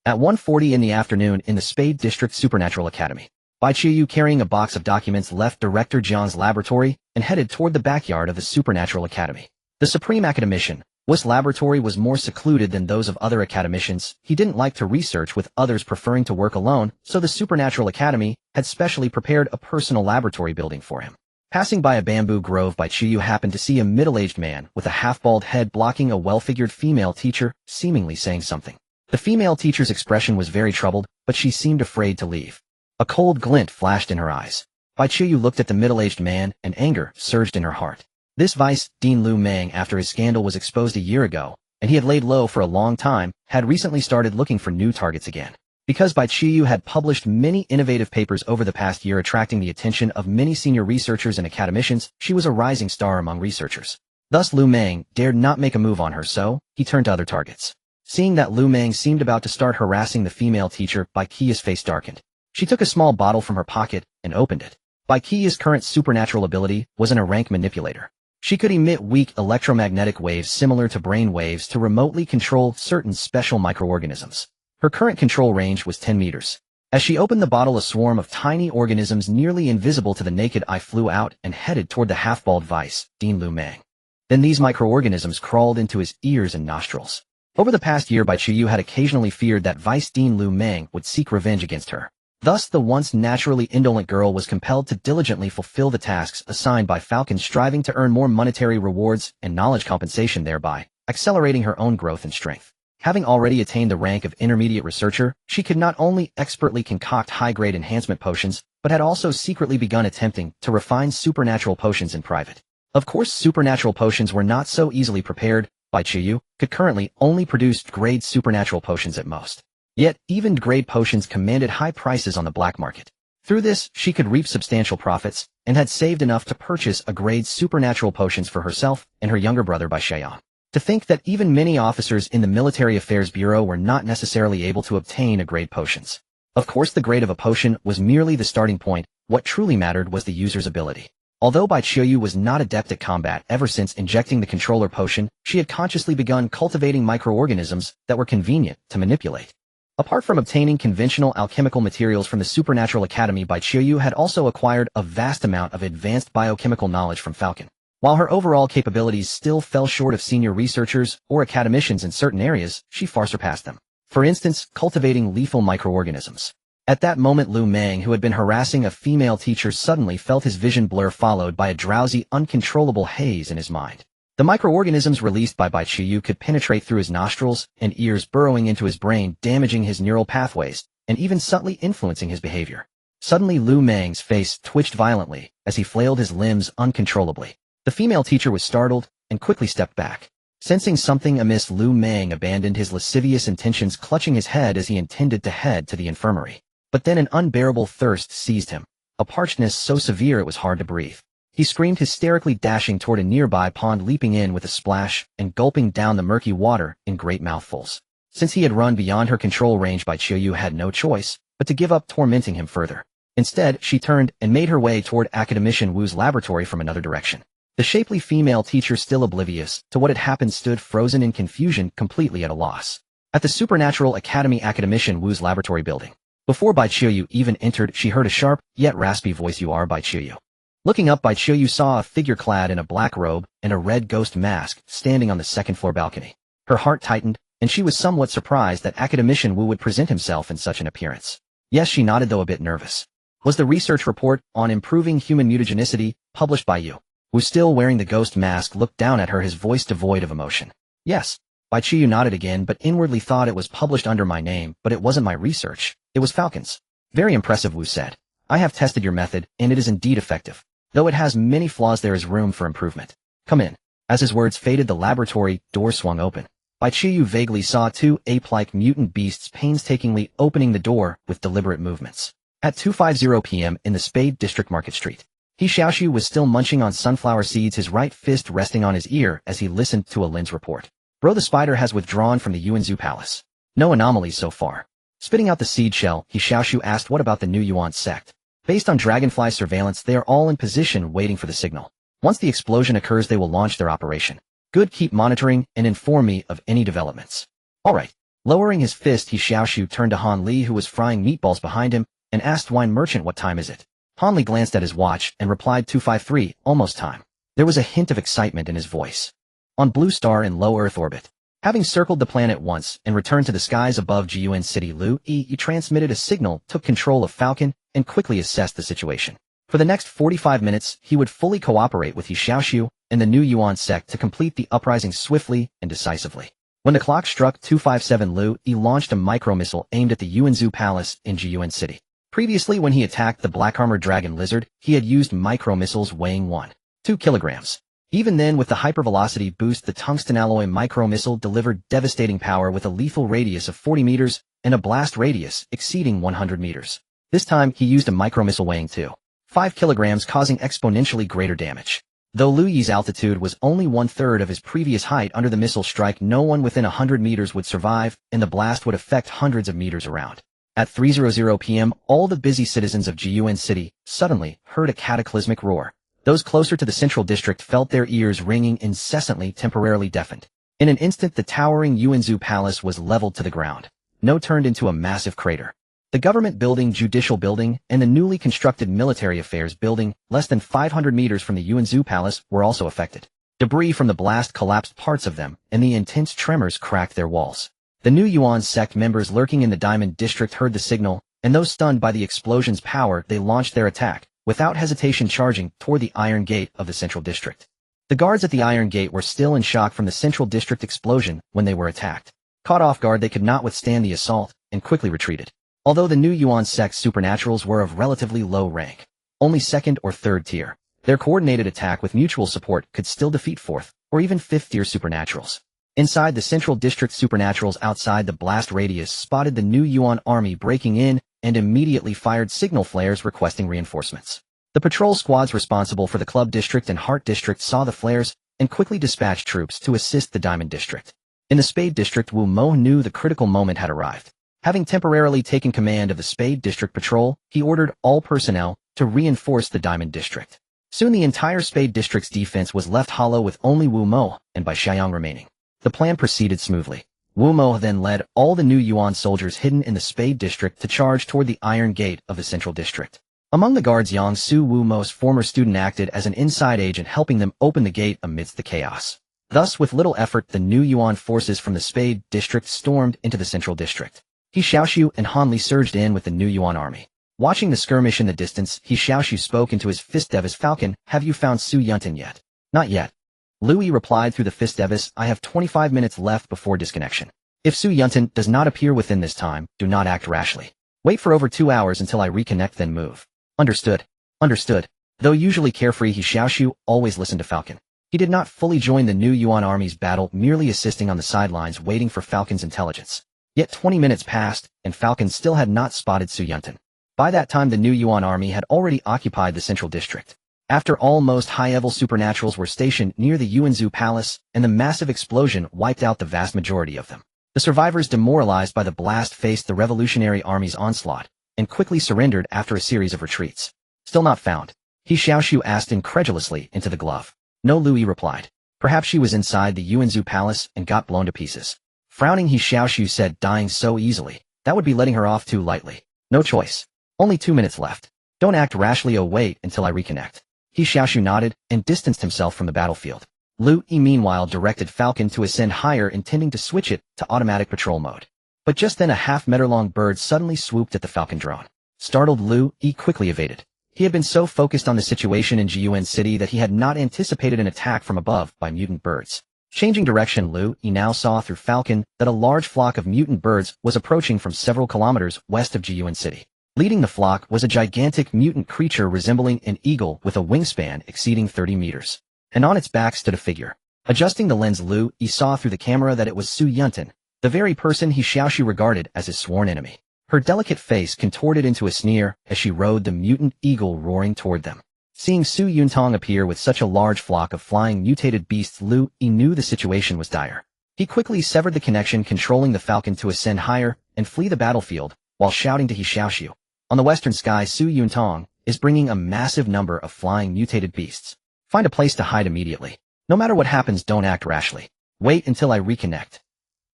At 1:40 in the afternoon in the Spade District Supernatural Academy, Bai Qiyu, carrying a box of documents, left Director Jiang's laboratory and headed toward the backyard of the Supernatural Academy. The Supreme Academician, Wu's laboratory was more secluded than those of other academicians. He didn't like to research with others, preferring to work alone, so the Supernatural Academy had specially prepared a personal laboratory building for him. Passing by a bamboo grove, Bai Qiuyu happened to see a middle-aged man with a half-bald head blocking a well-figured female teacher, seemingly saying something. The female teacher's expression was very troubled, but she seemed afraid to leave. A cold glint flashed in her eyes. Bai Qiuyu looked at the middle-aged man, and anger surged in her heart. This Vice Dean Liu Meng, after his scandal was exposed a year ago, and he had laid low for a long time, had recently started looking for new targets again. Because Bai Qiuyu had published many innovative papers over the past year, attracting the attention of many senior researchers and academicians, she was a rising star among researchers. Thus Liu Meng dared not make a move on her, so he turned to other targets. Seeing that Liu Meng seemed about to start harassing the female teacher, Bai Qiu's face darkened. She took a small bottle from her pocket and opened it. Bai Qiu's current supernatural ability was a rank manipulator. She could emit weak electromagnetic waves similar to brain waves to remotely control certain special microorganisms. Her current control range was 10 meters. As she opened the bottle, a swarm of tiny organisms nearly invisible to the naked eye flew out and headed toward the half-bald Vice Dean Liu Meng. Then these microorganisms crawled into his ears and nostrils. Over the past year, Bai Qiuyu had occasionally feared that Vice Dean Liu Meng would seek revenge against her. Thus, the once naturally indolent girl was compelled to diligently fulfill the tasks assigned by Falcon, striving to earn more monetary rewards and knowledge compensation, thereby accelerating her own growth and strength. Having already attained the rank of intermediate researcher, she could not only expertly concoct high-grade enhancement potions, but had also secretly begun attempting to refine supernatural potions in private. Of course, supernatural potions were not so easily prepared. Bai Qiuyu could currently only produce grade supernatural potions at most. Yet, even grade potions commanded high prices on the black market. Through this, she could reap substantial profits, and had saved enough to purchase a grade supernatural potions for herself and her younger brother Bai Xiaoxu. To think that even many officers in the Military Affairs Bureau were not necessarily able to obtain a grade potions. Of course, the grade of a potion was merely the starting point. What truly mattered was the user's ability. Although Bai Qiuyu was not adept at combat, ever since injecting the controller potion, she had consciously begun cultivating microorganisms that were convenient to manipulate. Apart from obtaining conventional alchemical materials from the Supernatural Academy, Bai Qiuyu had also acquired a vast amount of advanced biochemical knowledge from Falcon. While her overall capabilities still fell short of senior researchers or academicians in certain areas, she far surpassed them. For instance, cultivating lethal microorganisms. At that moment, Liu Meng, who had been harassing a female teacher, suddenly felt his vision blur, followed by a drowsy, uncontrollable haze in his mind. The microorganisms released by Bai Qiuyu could penetrate through his nostrils and ears, burrowing into his brain, damaging his neural pathways, and even subtly influencing his behavior. Suddenly, Liu Meng's face twitched violently as he flailed his limbs uncontrollably. The female teacher was startled and quickly stepped back. Sensing something amiss, Liu Meng abandoned his lascivious intentions, clutching his head as he intended to head to the infirmary. But then an unbearable thirst seized him, a parchedness so severe it was hard to breathe. He screamed hysterically, dashing toward a nearby pond, leaping in with a splash and gulping down the murky water in great mouthfuls. Since he had run beyond her control range, Bai Qiuyu had no choice but to give up tormenting him further. Instead, she turned and made her way toward Academician Wu's laboratory from another direction. The shapely female teacher, still oblivious to what had happened, stood frozen in confusion, completely at a loss. At the Supernatural Academy Academician Wu's laboratory building. Before Bai Qiuyu even entered, she heard a sharp, yet raspy voice. "You are Bai Qiuyu." Looking up, Bai Qiuyu saw a figure clad in a black robe and a red ghost mask standing on the second-floor balcony. Her heart tightened, and she was somewhat surprised that Academician Wu would present himself in such an appearance. Yes, she nodded, though a bit nervous. Was the research report on improving human mutagenicity published by you? Wu, still wearing the ghost mask, looked down at her, his voice devoid of emotion. Yes. Bai Qiuyu nodded again, but inwardly thought it was published under my name, but it wasn't my research. It was Falcon's. Very impressive, Wu said. I have tested your method, and it is indeed effective. Though it has many flaws, there is room for improvement. Come in. As his words faded, the laboratory door swung open. Bai Qiuyu vaguely saw two ape-like mutant beasts painstakingly opening the door with deliberate movements. At 2:50 p.m. in the Spade District Market Street, He Xiaoxu was still munching on sunflower seeds, his right fist resting on his ear as he listened to a Lin's report. Bro, the spider has withdrawn from the Yuanzhu Palace. No anomalies so far. Spitting out the seed shell, He Xiaoxu asked, what about the new Yuan sect? Based on Dragonfly surveillance, they are all in position waiting for the signal. Once the explosion occurs, they will launch their operation. Good, keep monitoring and inform me of any developments. Alright. Lowering his fist, He Xiaoxu turned to Han Li, who was frying meatballs behind him, and asked Wine Merchant, what time is it? Han Li glanced at his watch and replied 2:53, almost time. There was a hint of excitement in his voice. on Blue Star in low Earth orbit. Having circled the planet once and returned to the skies above Jiyuan City, Liu Yi transmitted a signal, took control of Falcon, and quickly assessed the situation. For the next 45 minutes, he would fully cooperate with He Xiaoxu and the new Yuan sect to complete the uprising swiftly and decisively. When the clock struck 2:57, Liu Yi launched a micro-missile aimed at the Yuanzhou Palace in Jiyuan City. Previously, when he attacked the black-armored dragon lizard, he had used micro-missiles weighing 1.2 kilograms. Even then, with the hypervelocity boost, the tungsten alloy micro-missile delivered devastating power with a lethal radius of 40 meters and a blast radius exceeding 100 meters. This time, he used a micro-missile weighing 2.5 kilograms, causing exponentially greater damage. Though Liu Yi's altitude was only 1/3 of his previous height, under the missile strike no one within 100 meters would survive, and the blast would affect hundreds of meters around. At 3:00 p.m., all the busy citizens of Jiyuan City suddenly heard a cataclysmic roar. Those closer to the central district felt their ears ringing incessantly, temporarily deafened. In an instant, the towering Yuanzhou Palace was leveled to the ground. No, turned into a massive crater. The government building, judicial building, and the newly constructed military affairs building, less than 500 meters from the Yuanzhou Palace, were also affected. Debris from the blast collapsed parts of them, and the intense tremors cracked their walls. The new Yuan sect members lurking in the Diamond District heard the signal, and those stunned by the explosion's power, they launched their attack, without hesitation, charging toward the Iron Gate of the Central District. The guards at the Iron Gate were still in shock from the Central District explosion when they were attacked. Caught off guard, they could not withstand the assault, and quickly retreated. Although the new Yuan sect supernaturals were of relatively low rank, only 2nd or 3rd tier, their coordinated attack with mutual support could still defeat 4th or even 5th tier supernaturals. Inside the Central District, supernaturals outside the blast radius spotted the new Yuan army breaking in and immediately fired signal flares requesting reinforcements. The patrol squads responsible for the Club District and Heart District saw the flares and quickly dispatched troops to assist the Diamond District. In the Spade District, Wu Mo knew the critical moment had arrived. Having temporarily taken command of the Spade District Patrol, he ordered all personnel to reinforce the Diamond District. Soon the entire Spade District's defense was left hollow with only Wu Mo and Bai Xiaoyang remaining. The plan proceeded smoothly. Wu Mo then led all the new Yuan soldiers hidden in the Spade District to charge toward the Iron Gate of the Central District. Among the guards, Yang Su, Wu Mo's former student, acted as an inside agent, helping them open the gate amidst the chaos. Thus, with little effort, the new Yuan forces from the Spade District stormed into the Central District. He Xiaoxu and Han Li surged in with the new Yuan army. Watching the skirmish in the distance, He Xiaoxu spoke into his fist device, "Falcon, have you found Su Yuntin yet?" "Not yet." Liu Yi replied through the fist device, "I have 25 minutes left before disconnection. If Su Yuntin does not appear within this time, do not act rashly. Wait for over 2 hours until I reconnect, then move." "Understood." "Understood." Though usually carefree, He Xiaoxu always listened to Falcon. He did not fully join the new Yuan army's battle, merely assisting on the sidelines, waiting for Falcon's intelligence. Yet 20 minutes passed, and Falcon still had not spotted Su Yuntin. By that time, the new Yuan army had already occupied the Central District. After all, most high-level supernaturals were stationed near the Yuanzhou Palace, and the massive explosion wiped out the vast majority of them. The survivors, demoralized by the blast, faced the revolutionary army's onslaught, and quickly surrendered after a series of retreats. "Still not found?" He Xiaoxu asked incredulously into the glove. "No," Liu Yi replied. "Perhaps she was inside the Yuanzhou Palace and got blown to pieces." Frowning, He Xiaoxu said, "Dying so easily, that would be letting her off too lightly. No choice. Only 2 minutes left. Don't act rashly. Oh, wait until I reconnect." He Xiaoxu nodded and distanced himself from the battlefield. Liu Yi meanwhile directed Falcon to ascend higher, intending to switch it to automatic patrol mode. But just then a half-meter-long bird suddenly swooped at the Falcon drone. Startled, Liu Yi quickly evaded. He had been so focused on the situation in Jiyuan City that he had not anticipated an attack from above by mutant birds. Changing direction, Liu Yi now saw through Falcon that a large flock of mutant birds was approaching from several kilometers west of Jiyuan City. Leading the flock was a gigantic mutant creature resembling an eagle with a wingspan exceeding 30 meters. And on its back stood a figure. Adjusting the lens, Liu Yi saw through the camera that it was Su Yuntin, the very person He Xiaoxu regarded as his sworn enemy. Her delicate face contorted into a sneer as she rode the mutant eagle roaring toward them. Seeing Su Yuntang appear with such a large flock of flying mutated beasts, Liu Yi knew the situation was dire. He quickly severed the connection, controlling the Falcon to ascend higher and flee the battlefield, while shouting to He Xiaoxu. On the western sky, Su Yuntang is bringing a massive number of flying mutated beasts. Find a place to hide immediately. No matter what happens, don't act rashly. Wait until I reconnect.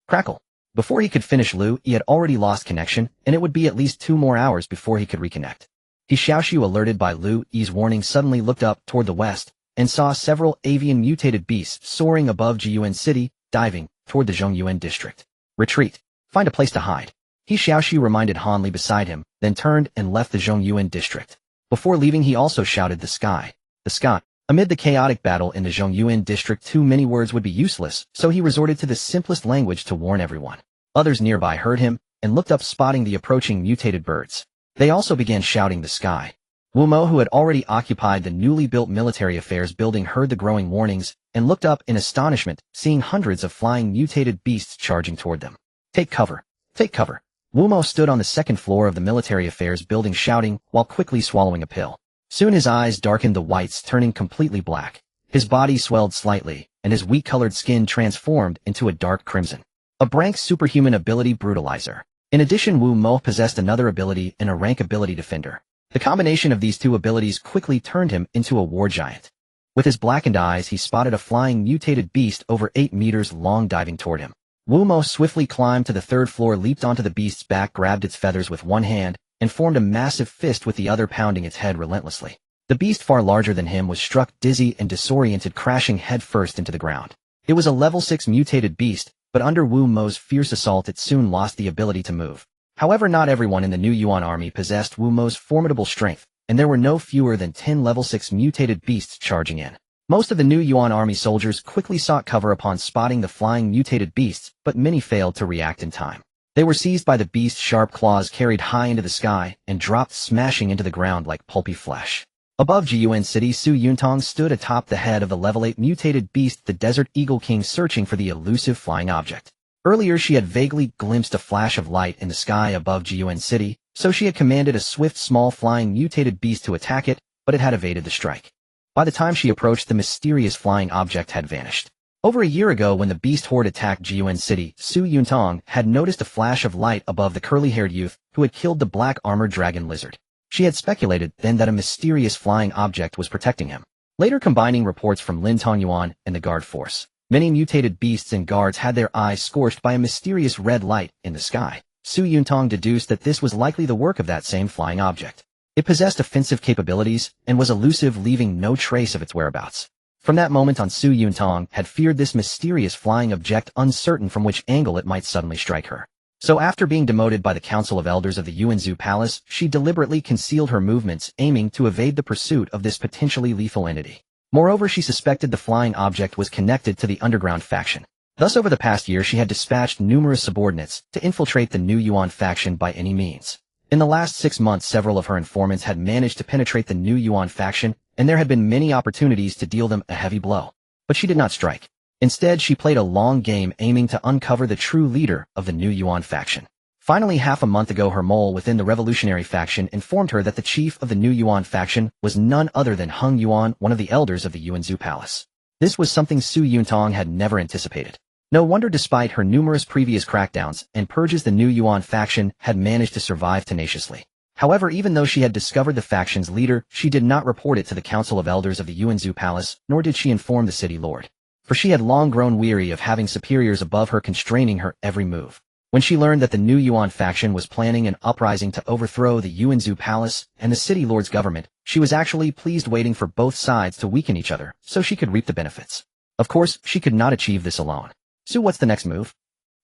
Crackle. Before he could finish, Liu Yi had already lost connection, and it would be at least 2 more hours before he could reconnect. He Xiaoxu, alerted by Liu Yi's warning, suddenly looked up toward the west and saw several avian mutated beasts soaring above Jiyuan City, diving toward the Zhongyuan district. Retreat. Find a place to hide. He Xiaoxu reminded Han Li beside him, then turned and left the Zhongyuan district. Before leaving he also shouted the sky. The sky. Amid the chaotic battle in the Zhongyuan district too many words would be useless, so he resorted to the simplest language to warn everyone. Others nearby heard him, and looked up spotting the approaching mutated birds. They also began shouting the sky. Wu Mo, who had already occupied the newly built military affairs building, heard the growing warnings, and looked up in astonishment, seeing hundreds of flying mutated beasts charging toward them. Take cover. Take cover. Wu Mo stood on the second floor of the military affairs building shouting, while quickly swallowing a pill. Soon his eyes darkened, the whites turning completely black. His body swelled slightly, and his wheat-colored skin transformed into a dark crimson. A rank superhuman ability, Brutalizer. In addition, Wu Mo possessed another ability and a rank ability, Defender. The combination of these two abilities quickly turned him into a war giant. With his blackened eyes he spotted a flying mutated beast over 8 meters long diving toward him. Wu Mo swiftly climbed to the third floor, leaped onto the beast's back, grabbed its feathers with one hand, and formed a massive fist with the other, pounding its head relentlessly. The beast, far larger than him, was struck dizzy and disoriented, crashing headfirst into the ground. It was a level 6 mutated beast, but under Wu Mo's fierce assault it soon lost the ability to move. However, not everyone in the New Yuan army possessed Wu Mo's formidable strength, and there were no fewer than 10 level 6 mutated beasts charging in. Most of the New Yuan army soldiers quickly sought cover upon spotting the flying mutated beasts, but many failed to react in time. They were seized by the beast's sharp claws, carried high into the sky, and dropped smashing into the ground like pulpy flesh. Above Jiyuan City, Su Yuntong stood atop the head of the level 8 mutated beast, the Desert Eagle King, searching for the elusive flying object. Earlier she had vaguely glimpsed a flash of light in the sky above Jiyuan City, so she had commanded a swift small flying mutated beast to attack it, but it had evaded the strike. By the time she approached, the mysterious flying object had vanished. Over a year ago, when the beast horde attacked Jiyuan City, Su Yuntong had noticed a flash of light above the curly-haired youth who had killed the black armored dragon lizard. She had speculated then that a mysterious flying object was protecting him. Later, combining reports from Lin Tongyuan and the guard force, many mutated beasts and guards had their eyes scorched by a mysterious red light in the sky. Su Yuntong deduced that this was likely the work of that same flying object. It possessed offensive capabilities and was elusive, leaving no trace of its whereabouts. From that moment on, Su Yuntong had feared this mysterious flying object, uncertain from which angle it might suddenly strike her. So after being demoted by the Council of Elders of the Yuanzhou Palace, she deliberately concealed her movements, aiming to evade the pursuit of this potentially lethal entity. Moreover, she suspected the flying object was connected to the underground faction. Thus, over the past year, she had dispatched numerous subordinates to infiltrate the New Yuan faction by any means. In the last 6 months, several of her informants had managed to penetrate the New Yuan faction, and there had been many opportunities to deal them a heavy blow. But she did not strike. Instead, she played a long game, aiming to uncover the true leader of the New Yuan faction. Finally, half a month ago, her mole within the revolutionary faction informed her that the chief of the New Yuan faction was none other than Heng Yuan, one of the elders of the Yuanzhou Palace. This was something Su Yuntong had never anticipated. No wonder, despite her numerous previous crackdowns and purges, the New Yuan faction had managed to survive tenaciously. However, even though she had discovered the faction's leader, she did not report it to the Council of Elders of the Yuanzhou Palace, nor did she inform the city lord. For she had long grown weary of having superiors above her constraining her every move. When she learned that the New Yuan faction was planning an uprising to overthrow the Yuanzhou Palace and the city lord's government, she was actually pleased, waiting for both sides to weaken each other so she could reap the benefits. Of course, she could not achieve this alone. So what's the next move?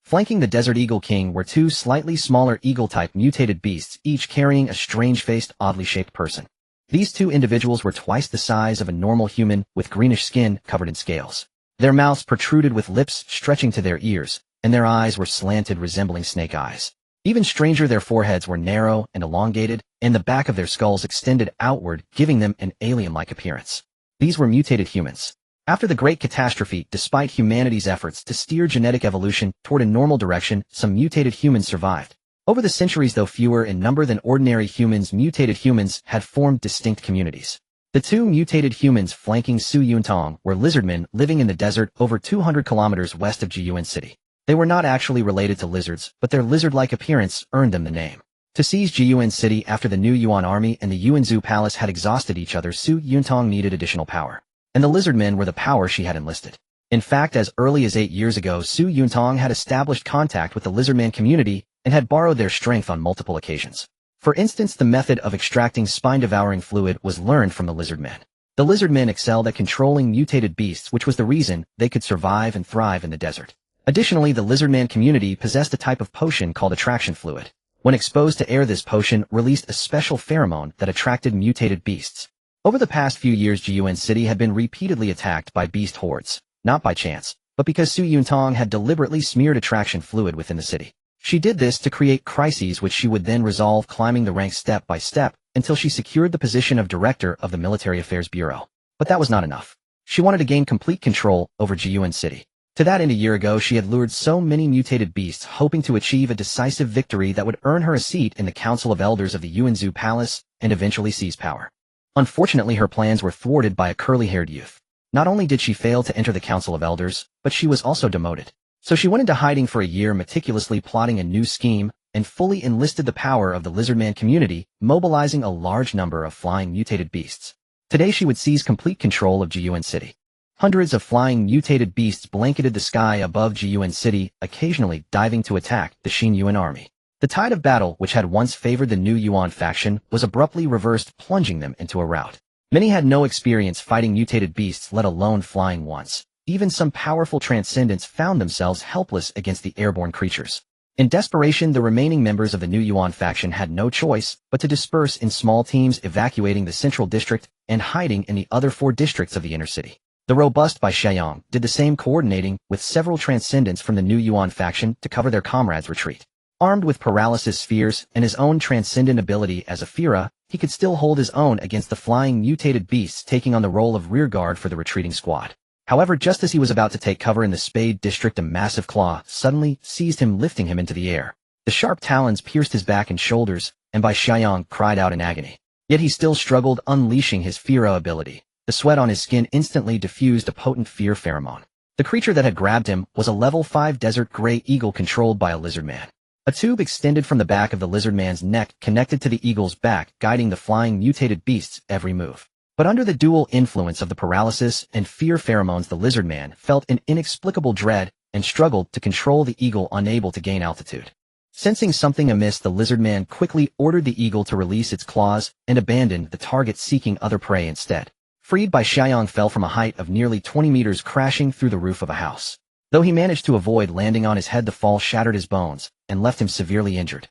Flanking the Desert Eagle King were 2 slightly smaller eagle-type mutated beasts, each carrying a strange-faced, oddly shaped person. These 2 individuals were twice the size of a normal human, with greenish skin covered in scales. Their mouths protruded with lips stretching to their ears, and their eyes were slanted, resembling snake eyes. Even stranger, their foreheads were narrow and elongated, and the back of their skulls extended outward, giving them an alien-like appearance. These were mutated humans. After the Great Catastrophe, despite humanity's efforts to steer genetic evolution toward a normal direction, some mutated humans survived. Over the centuries, though fewer in number than ordinary humans, mutated humans had formed distinct communities. The 2 mutated humans flanking Su Yuntong were lizardmen living in the desert over 200 kilometers west of Jiyuan City. They were not actually related to lizards, but their lizard-like appearance earned them the name. To seize Jiyuan City after the New Yuan army and the Yuanzhou Palace had exhausted each other, Su Yuntong needed additional power. And the lizardmen were the power she had enlisted. In fact, as early as 8 years ago, Su Yuntong had established contact with the lizardman community and had borrowed their strength on multiple occasions. For instance, the method of extracting spine-devouring fluid was learned from the lizardmen. The lizard men excelled at controlling mutated beasts, which was the reason they could survive and thrive in the desert. Additionally, the lizardman community possessed a type of potion called attraction fluid. When exposed to air, this potion released a special pheromone that attracted mutated beasts. Over the past few years, Jiyuan City had been repeatedly attacked by beast hordes, not by chance, but because Su Yuntang had deliberately smeared attraction fluid within the city. She did this to create crises which she would then resolve, climbing the ranks step by step until she secured the position of director of the Military Affairs Bureau. But that was not enough. She wanted to gain complete control over Jiyuan City. To that end, a year ago, she had lured so many mutated beasts, hoping to achieve a decisive victory that would earn her a seat in the Council of Elders of the Yuanzhou Palace and eventually seize power. Unfortunately, her plans were thwarted by a curly-haired youth. Not only did she fail to enter the Council of Elders, but she was also demoted. So she went into hiding for a year, meticulously plotting a new scheme, and fully enlisted the power of the lizardman community, mobilizing a large number of flying mutated beasts. Today she would seize complete control of Jiyuan City. Hundreds of flying mutated beasts blanketed the sky above Jiyuan City, occasionally diving to attack the Xin Yuan army. The tide of battle, which had once favored the New Yuan faction, was abruptly reversed, plunging them into a rout. Many had no experience fighting mutated beasts, let alone flying ones. Even some powerful transcendents found themselves helpless against the airborne creatures. In desperation, the remaining members of the New Yuan faction had no choice but to disperse in small teams, evacuating the central district and hiding in the other 4 districts of the inner city. The robust Bai Xiaoyang did the same, coordinating with several transcendents from the New Yuan faction to cover their comrades' retreat. Armed with paralysis spheres and his own transcendent ability as a Fira, he could still hold his own against the flying mutated beasts, taking on the role of rearguard for the retreating squad. However, just as he was about to take cover in the Spade district, a massive claw suddenly seized him, lifting him into the air. The sharp talons pierced his back and shoulders, and Bai Xiaoyang cried out in agony. Yet he still struggled, unleashing his Fira ability. The sweat on his skin instantly diffused a potent fear pheromone. The creature that had grabbed him was a level 5 desert gray eagle controlled by a lizardman. A tube extended from the back of the lizardman's neck, connected to the eagle's back, guiding the flying mutated beast's every move. But under the dual influence of the paralysis and fear pheromones, the lizardman felt an inexplicable dread and struggled to control the eagle, unable to gain altitude. Sensing something amiss, the lizardman quickly ordered the eagle to release its claws and abandon the target, seeking other prey instead. Freed, Bai Xiaoyang fell from a height of nearly 20 meters, crashing through the roof of a house. Though he managed to avoid landing on his head, the fall shattered his bones and left him severely injured.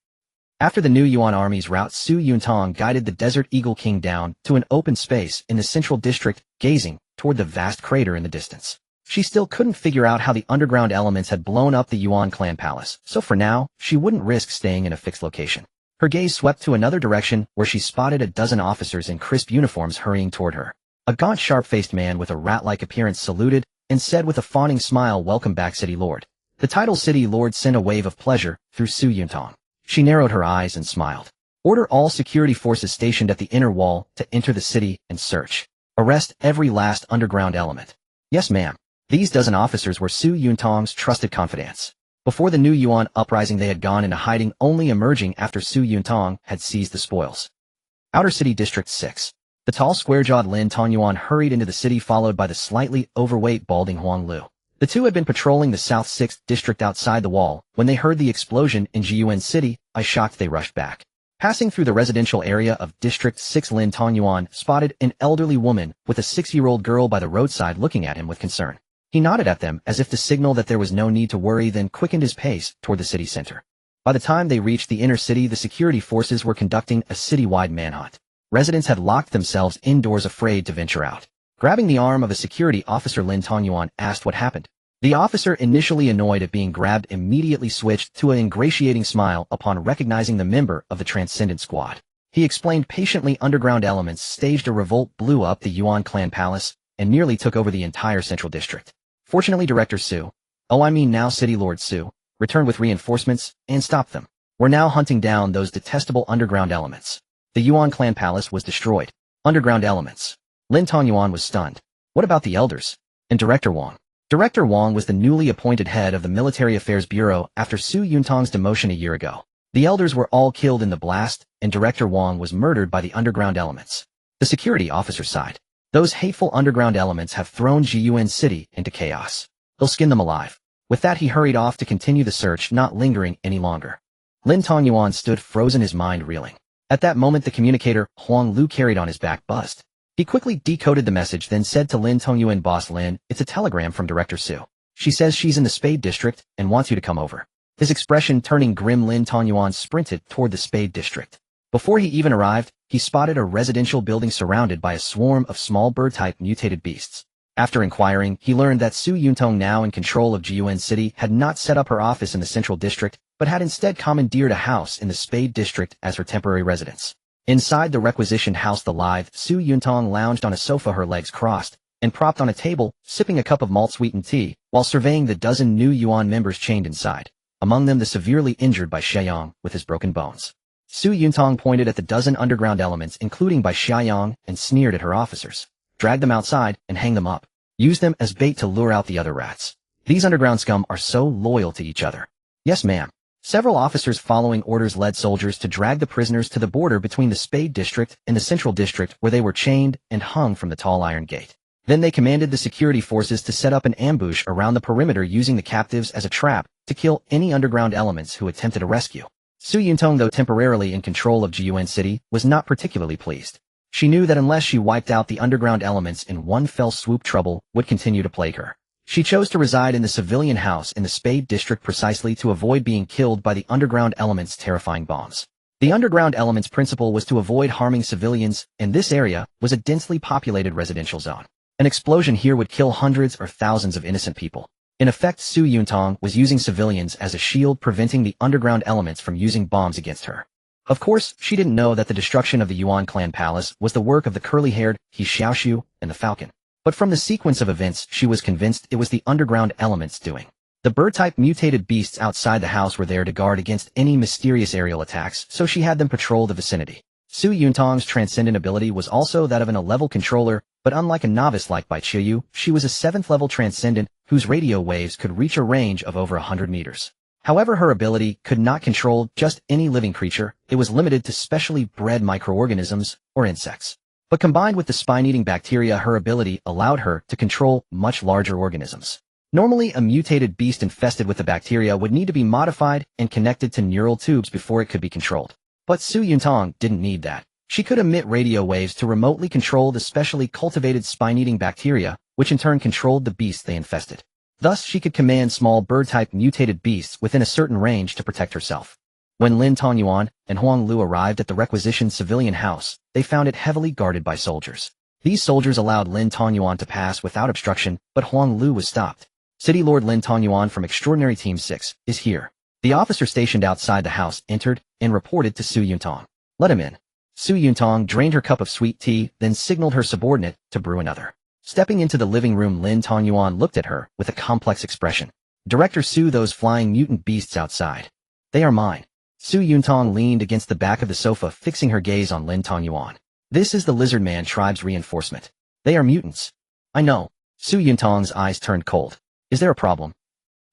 After the New Yuan army's rout, Su Yuntang guided the Desert Eagle King down to an open space in the central district, gazing toward the vast crater in the distance. She still couldn't figure out how the underground elements had blown up the Yuan clan palace, so for now, she wouldn't risk staying in a fixed location. Her gaze swept to another direction, where she spotted a dozen officers in crisp uniforms hurrying toward her. A gaunt, sharp-faced man with a rat-like appearance saluted and said with a fawning smile, "Welcome back, City Lord." The title City Lord sent a wave of pleasure through Su Yuntang. She narrowed her eyes and smiled. "Order all security forces stationed at the inner wall to enter the city and search. Arrest every last underground element." "Yes, ma'am." These dozen officers were Su Yuntang's trusted confidants. Before the New Yuan uprising, they had gone into hiding, only emerging after Su Yuntang had seized the spoils. Outer City District 6. The tall, square-jawed Lin Tongyuan hurried into the city, followed by the slightly overweight, balding Huang Lu. The two had been patrolling the South 6th District outside the wall. When they heard the explosion in Jiyuan City, shocked, they rushed back. Passing through the residential area of District 6, Lin Tongyuan spotted an elderly woman with a 6-year-old girl by the roadside, looking at him with concern. He nodded at them as if to signal that there was no need to worry, then quickened his pace toward the city center. By the time they reached the inner city, the security forces were conducting a citywide manhunt. Residents had locked themselves indoors, afraid to venture out. Grabbing the arm of a security officer, Lin Tongyuan asked what happened. The officer, initially annoyed at being grabbed, immediately switched to an ingratiating smile upon recognizing the member of the Transcendent Squad. He explained patiently, underground elements staged a revolt, blew up the Yuan clan palace, and nearly took over the entire central district. Fortunately, Director Su, now City Lord Su, returned with reinforcements and stopped them. We're now hunting down those detestable underground elements. The Yuan clan palace was destroyed. Underground elements. Lin Tongyuan was stunned. What about the elders? And Director Wang? Director Wang was the newly appointed head of the Military Affairs Bureau after Su Yuntang's demotion a year ago. The elders were all killed in the blast, and Director Wang was murdered by the underground elements. The security officer sighed. Those hateful underground elements have thrown Jiyuan City into chaos. They'll skin them alive. With that, he hurried off to continue the search, not lingering any longer. Lin Tongyuan stood frozen, his mind reeling. At that moment, the communicator, Huang Lu, carried on his back, buzzed. He quickly decoded the message, then said to Lin Tongyuan, "Boss Lin, it's a telegram from Director Su. She says she's in the Spade District and wants you to come over." His expression turning grim, Lin Tongyuan sprinted toward the Spade District. Before he even arrived, he spotted a residential building surrounded by a swarm of small bird-type mutated beasts. After inquiring, he learned that Su Yuntong, now in control of Jiyuan City, had not set up her office in the Central District, but had instead commandeered a house in the Spade District as her temporary residence. Inside the requisitioned house, the lithe Su Yuntong lounged on a sofa, her legs crossed, and propped on a table, sipping a cup of malt-sweetened tea, while surveying the dozen new Yuan members chained inside, among them the severely injured Bai Xiaoyang with his broken bones. Su Yuntong pointed at the dozen underground elements, including Bai Xiaoyang, and sneered at her officers. "Drag them outside and hang them up. Use them as bait to lure out the other rats. These underground scum are so loyal to each other." "Yes, ma'am." Several officers following orders led soldiers to drag the prisoners to the border between the Spade District and the Central District, where they were chained and hung from the tall iron gate. Then they commanded the security forces to set up an ambush around the perimeter, using the captives as a trap to kill any underground elements who attempted a rescue. Su Yuntong, though temporarily in control of Jiyuan City, was not particularly pleased. She knew that unless she wiped out the underground elements in one fell swoop, trouble would continue to plague her. She chose to reside in the civilian house in the Spade District precisely to avoid being killed by the underground elements' terrifying bombs. The underground elements' principle was to avoid harming civilians, and this area was a densely populated residential zone. An explosion here would kill hundreds or thousands of innocent people. In effect, Su Yuntong was using civilians as a shield, preventing the underground elements from using bombs against her. Of course, she didn't know that the destruction of the Yuan clan palace was the work of the curly-haired He Xiaoxu and the Falcon. But from the sequence of events, she was convinced it was the underground elements doing. The bird-type mutated beasts outside the house were there to guard against any mysterious aerial attacks, so she had them patrol the vicinity. Su Yuntong's transcendent ability was also that of an 11th level controller, but unlike a novice like Bai Qiyu, she was a 7th level transcendent whose radio waves could reach a range of over 100 meters. However, her ability could not control just any living creature. It was limited to specially bred microorganisms or insects. But combined with the spine-eating bacteria, her ability allowed her to control much larger organisms. Normally, a mutated beast infested with the bacteria would need to be modified and connected to neural tubes before it could be controlled. But Su Yuntong didn't need that. She could emit radio waves to remotely control the specially cultivated spine-eating bacteria, which in turn controlled the beasts they infested. Thus, she could command small bird-type mutated beasts within a certain range to protect herself. When Lin Tongyuan and Huang Lu arrived at the requisitioned civilian house, they found it heavily guarded by soldiers. These soldiers allowed Lin Tongyuan to pass without obstruction, but Huang Lu was stopped. "City Lord Lin Tongyuan from Extraordinary Team 6 is here." The officer stationed outside the house entered and reported to Su Yuntong. "Let him in." Su Yuntong drained her cup of sweet tea, then signaled her subordinate to brew another. Stepping into the living room, Lin Tongyuan looked at her with a complex expression. "Director Su, those flying mutant beasts outside. They are mine." Su Yuntong leaned against the back of the sofa, fixing her gaze on Lin Tongyuan. "This is the Lizard Man tribe's reinforcement. They are mutants." "I know." Su Yuntong's eyes turned cold. "Is there a problem?"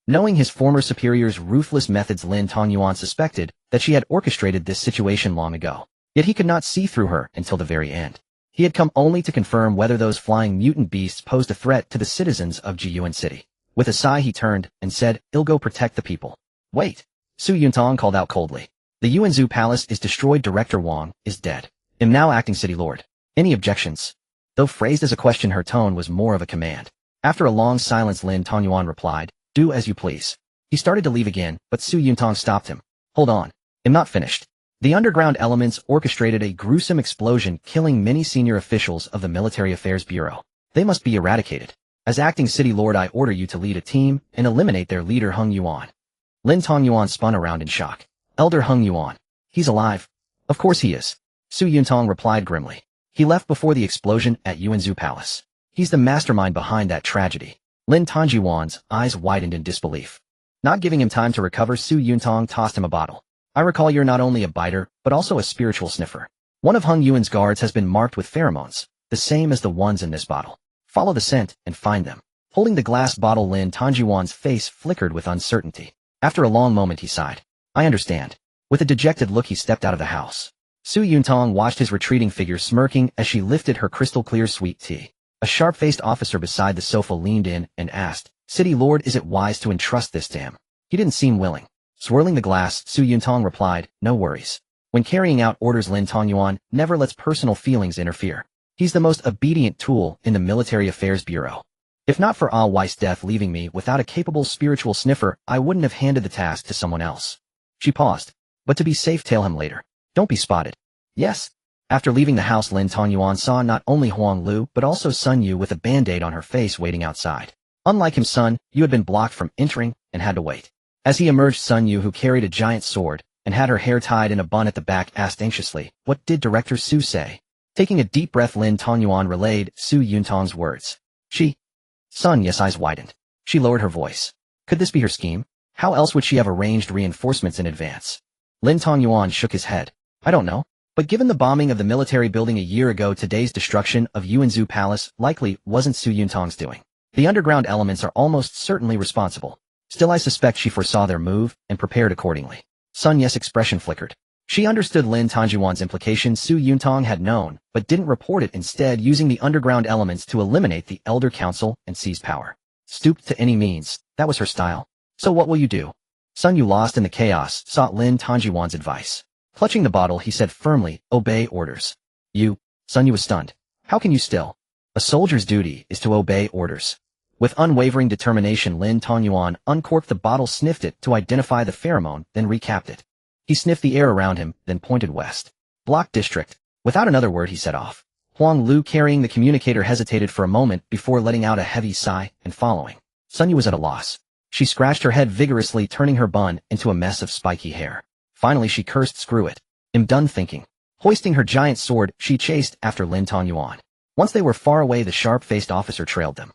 Knowing his former superior's ruthless methods, Lin Tongyuan suspected that she had orchestrated this situation long ago. Yet he could not see through her until the very end. He had come only to confirm whether those flying mutant beasts posed a threat to the citizens of Jiyuan City. With a sigh, he turned and said, "I'll go protect the people." "Wait." Su Yuntong called out coldly. "The Yuanzhou Palace is destroyed. Director Wang is dead. Am now acting city lord. Any objections?" Though phrased as a question, her tone was more of a command. After a long silence, Lin Tongyuan replied, "Do as you please." He started to leave again, but Su Yuntong stopped him. "Hold on. I'm not finished." The underground elements orchestrated a gruesome explosion, killing many senior officials of the Military Affairs Bureau. They must be eradicated. As acting city lord, I order you to lead a team and eliminate their leader, Hung Yuan. Lin Tongyuan spun around in shock. "Elder Hung Yuan. He's alive." "Of course he is." Su Yuntong replied grimly. "He left before the explosion at Yuanzhou Palace. He's the mastermind behind that tragedy." Lin Tongyuan's eyes widened in disbelief. Not giving him time to recover, Su Yuntong tossed him a bottle. "I recall you're not only a biter, but also a spiritual sniffer. One of Hung Yuan's guards has been marked with pheromones, the same as the ones in this bottle. Follow the scent and find them." Holding the glass bottle, Lin Tongyuan's face flickered with uncertainty. After a long moment, he sighed. "I understand." With a dejected look, he stepped out of the house. Su Yuntong watched his retreating figure, smirking as she lifted her crystal-clear sweet tea. A sharp-faced officer beside the sofa leaned in and asked, "City Lord, is it wise to entrust this to him?" He didn't seem willing. Swirling the glass, Su Yuntong replied, "No worries. When carrying out orders, Lin Tongyuan never lets personal feelings interfere." He's the most obedient tool in the Military Affairs Bureau. If not for Ah Weiss' death leaving me without a capable spiritual sniffer, I wouldn't have handed the task to someone else. She paused. But to be safe, tell him later. Don't be spotted. Yes. After leaving the house, Lin Tongyuan saw not only Huang Lu, but also Sun Yu with a band-aid on her face waiting outside. Unlike him, Sun Yu had been blocked from entering and had to wait. As he emerged, Sun Yu, who carried a giant sword and had her hair tied in a bun at the back, asked anxiously, "What did Director Su say?" Taking a deep breath, Lin Tongyuan relayed Su Yuntong's words. Sun Yu's eyes widened. She lowered her voice. Could this be her scheme? How else would she have arranged reinforcements in advance? Lin Tongyuan shook his head. I don't know. But given the bombing of the military building a year ago, today's destruction of Yuanzhou Palace likely wasn't Su Yuntong's doing. The underground elements are almost certainly responsible. Still, I suspect she foresaw their move and prepared accordingly. Sun Yu's expression flickered. She understood Lin Tongyuan's implication. Su Yuntong had known, but didn't report it, instead using the underground elements to eliminate the Elder Council and seize power. Stooped to any means, that was her style. So what will you do? Sun Yu, lost in the chaos, sought Lin Tongyuan's advice. Clutching the bottle, he said firmly, obey orders. Sun Yu was stunned. How can you still? A soldier's duty is to obey orders. With unwavering determination, Lin Tongyuan uncorked the bottle, sniffed it to identify the pheromone, then recapped it. He sniffed the air around him, then pointed west. Block district. Without another word, he set off. Huang Lu, carrying the communicator, hesitated for a moment before letting out a heavy sigh and following. Sun Yu was at a loss. She scratched her head vigorously, turning her bun into a mess of spiky hair. Finally, she cursed, "Screw it. I'm done thinking." Hoisting her giant sword, she chased after Lin Tongyuan. Once they were far away, the sharp-faced officer trailed them.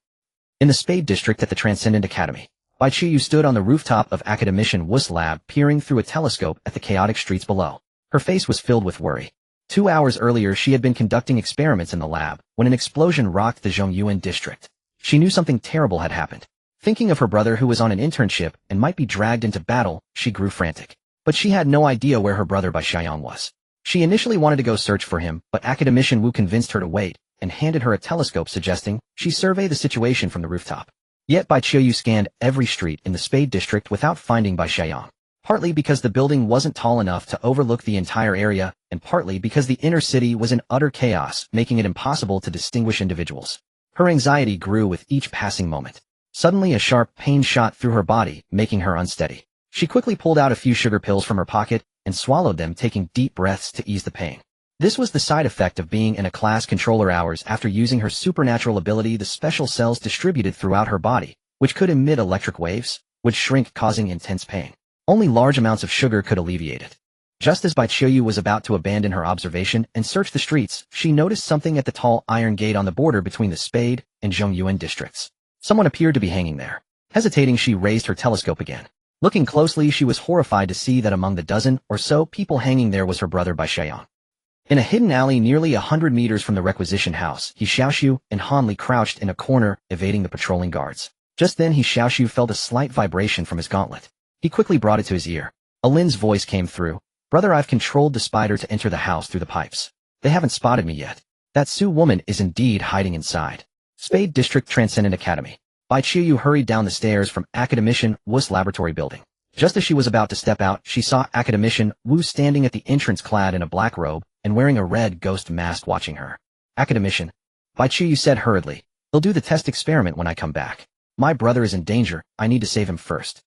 In the Spade District at the Transcendent Academy, Bai Qiyu stood on the rooftop of Academician Wu's lab, peering through a telescope at the chaotic streets below. Her face was filled with worry. 2 hours earlier, she had been conducting experiments in the lab when an explosion rocked the Zhongyuan district. She knew something terrible had happened. Thinking of her brother, who was on an internship and might be dragged into battle, she grew frantic. But she had no idea where her brother Bai Xiaoxu was. She initially wanted to go search for him, but Academician Wu convinced her to wait and handed her a telescope, suggesting she survey the situation from the rooftop. Yet Bai Qiyu scanned every street in the Spade District without finding Bai Xiaoxu. Partly because the building wasn't tall enough to overlook the entire area, and partly because the inner city was in utter chaos, making it impossible to distinguish individuals. Her anxiety grew with each passing moment. Suddenly, a sharp pain shot through her body, making her unsteady. She quickly pulled out a few sugar pills from her pocket and swallowed them, taking deep breaths to ease the pain. This was the side effect of being in a class controller. Hours after using her supernatural ability, the special cells distributed throughout her body, which could emit electric waves, would shrink, causing intense pain. Only large amounts of sugar could alleviate it. Just as Bai Qiyu was about to abandon her observation and search the streets, she noticed something at the tall iron gate on the border between the Spade and Zhongyuan districts. Someone appeared to be hanging there. Hesitating, she raised her telescope again. Looking closely, she was horrified to see that among the dozen or so people hanging there was her brother Bai Xiaoxu. In a hidden alley nearly 100 meters from the requisition house, He Xiaoxu and Han Li crouched in a corner, evading the patrolling guards. Just then, He Xiaoxu felt a slight vibration from his gauntlet. He quickly brought it to his ear. Lin's voice came through. "Brother, I've controlled the spider to enter the house through the pipes. They haven't spotted me yet. That Su woman is indeed hiding inside." Spade District Transcendent Academy. Bai Qiyu hurried down the stairs from Academician Wu's laboratory building. Just as she was about to step out, she saw Academician Wu standing at the entrance, clad in a black robe and wearing a red ghost mask, watching her. "Academician," Bai Qiyu said hurriedly, "they'll do the test experiment when I come back. My brother is in danger. I need to save him first."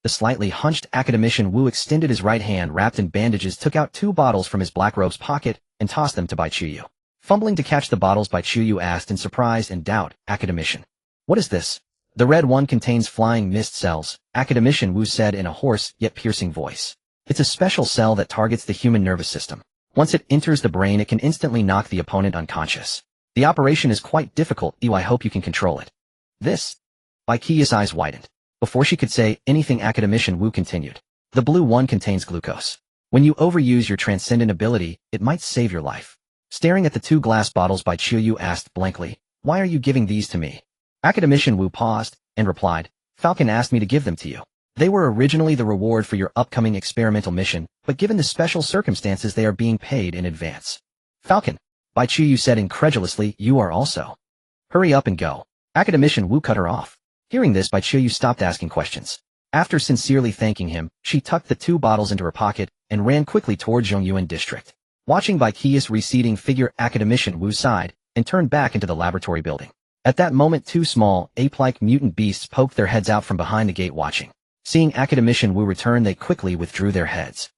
The slightly hunched Academician Wu extended his right hand, wrapped in bandages, took out 2 bottles from his black robe's pocket, and tossed them to Bai Qiyu. Fumbling to catch the bottles, Bai Qiyu asked in surprise and doubt, "Academician, what is this?" "The red one contains flying mist cells," Academician Wu said in a hoarse yet piercing voice. "It's a special cell that targets the human nervous system. Once it enters the brain, it can instantly knock the opponent unconscious. The operation is quite difficult. I hope you can control it." "This?" Bai Qiyu's eyes widened. Before she could say anything, Academician Wu continued. "The blue one contains glucose. When you overuse your transcendent ability, it might save your life." Staring at the 2 glass bottles, Bai Qiyu asked blankly, "Why are you giving these to me?" Academician Wu paused and replied, "Falcon asked me to give them to you. They were originally the reward for your upcoming experimental mission, but given the special circumstances, they are being paid in advance." "Falcon," Bai Qiyu said incredulously, "you are also." "Hurry up and go." Academician Wu cut her off. Hearing this, Bai Qiyu stopped asking questions. After sincerely thanking him, she tucked the 2 bottles into her pocket and ran quickly toward Zhongyuan district. Watching Bai Qiyu's receding figure, Academician Wu sighed and turned back into the laboratory building. At that moment, two small, ape-like mutant beasts poked their heads out from behind the gate watching. Seeing Academician Wu return, they quickly withdrew their heads.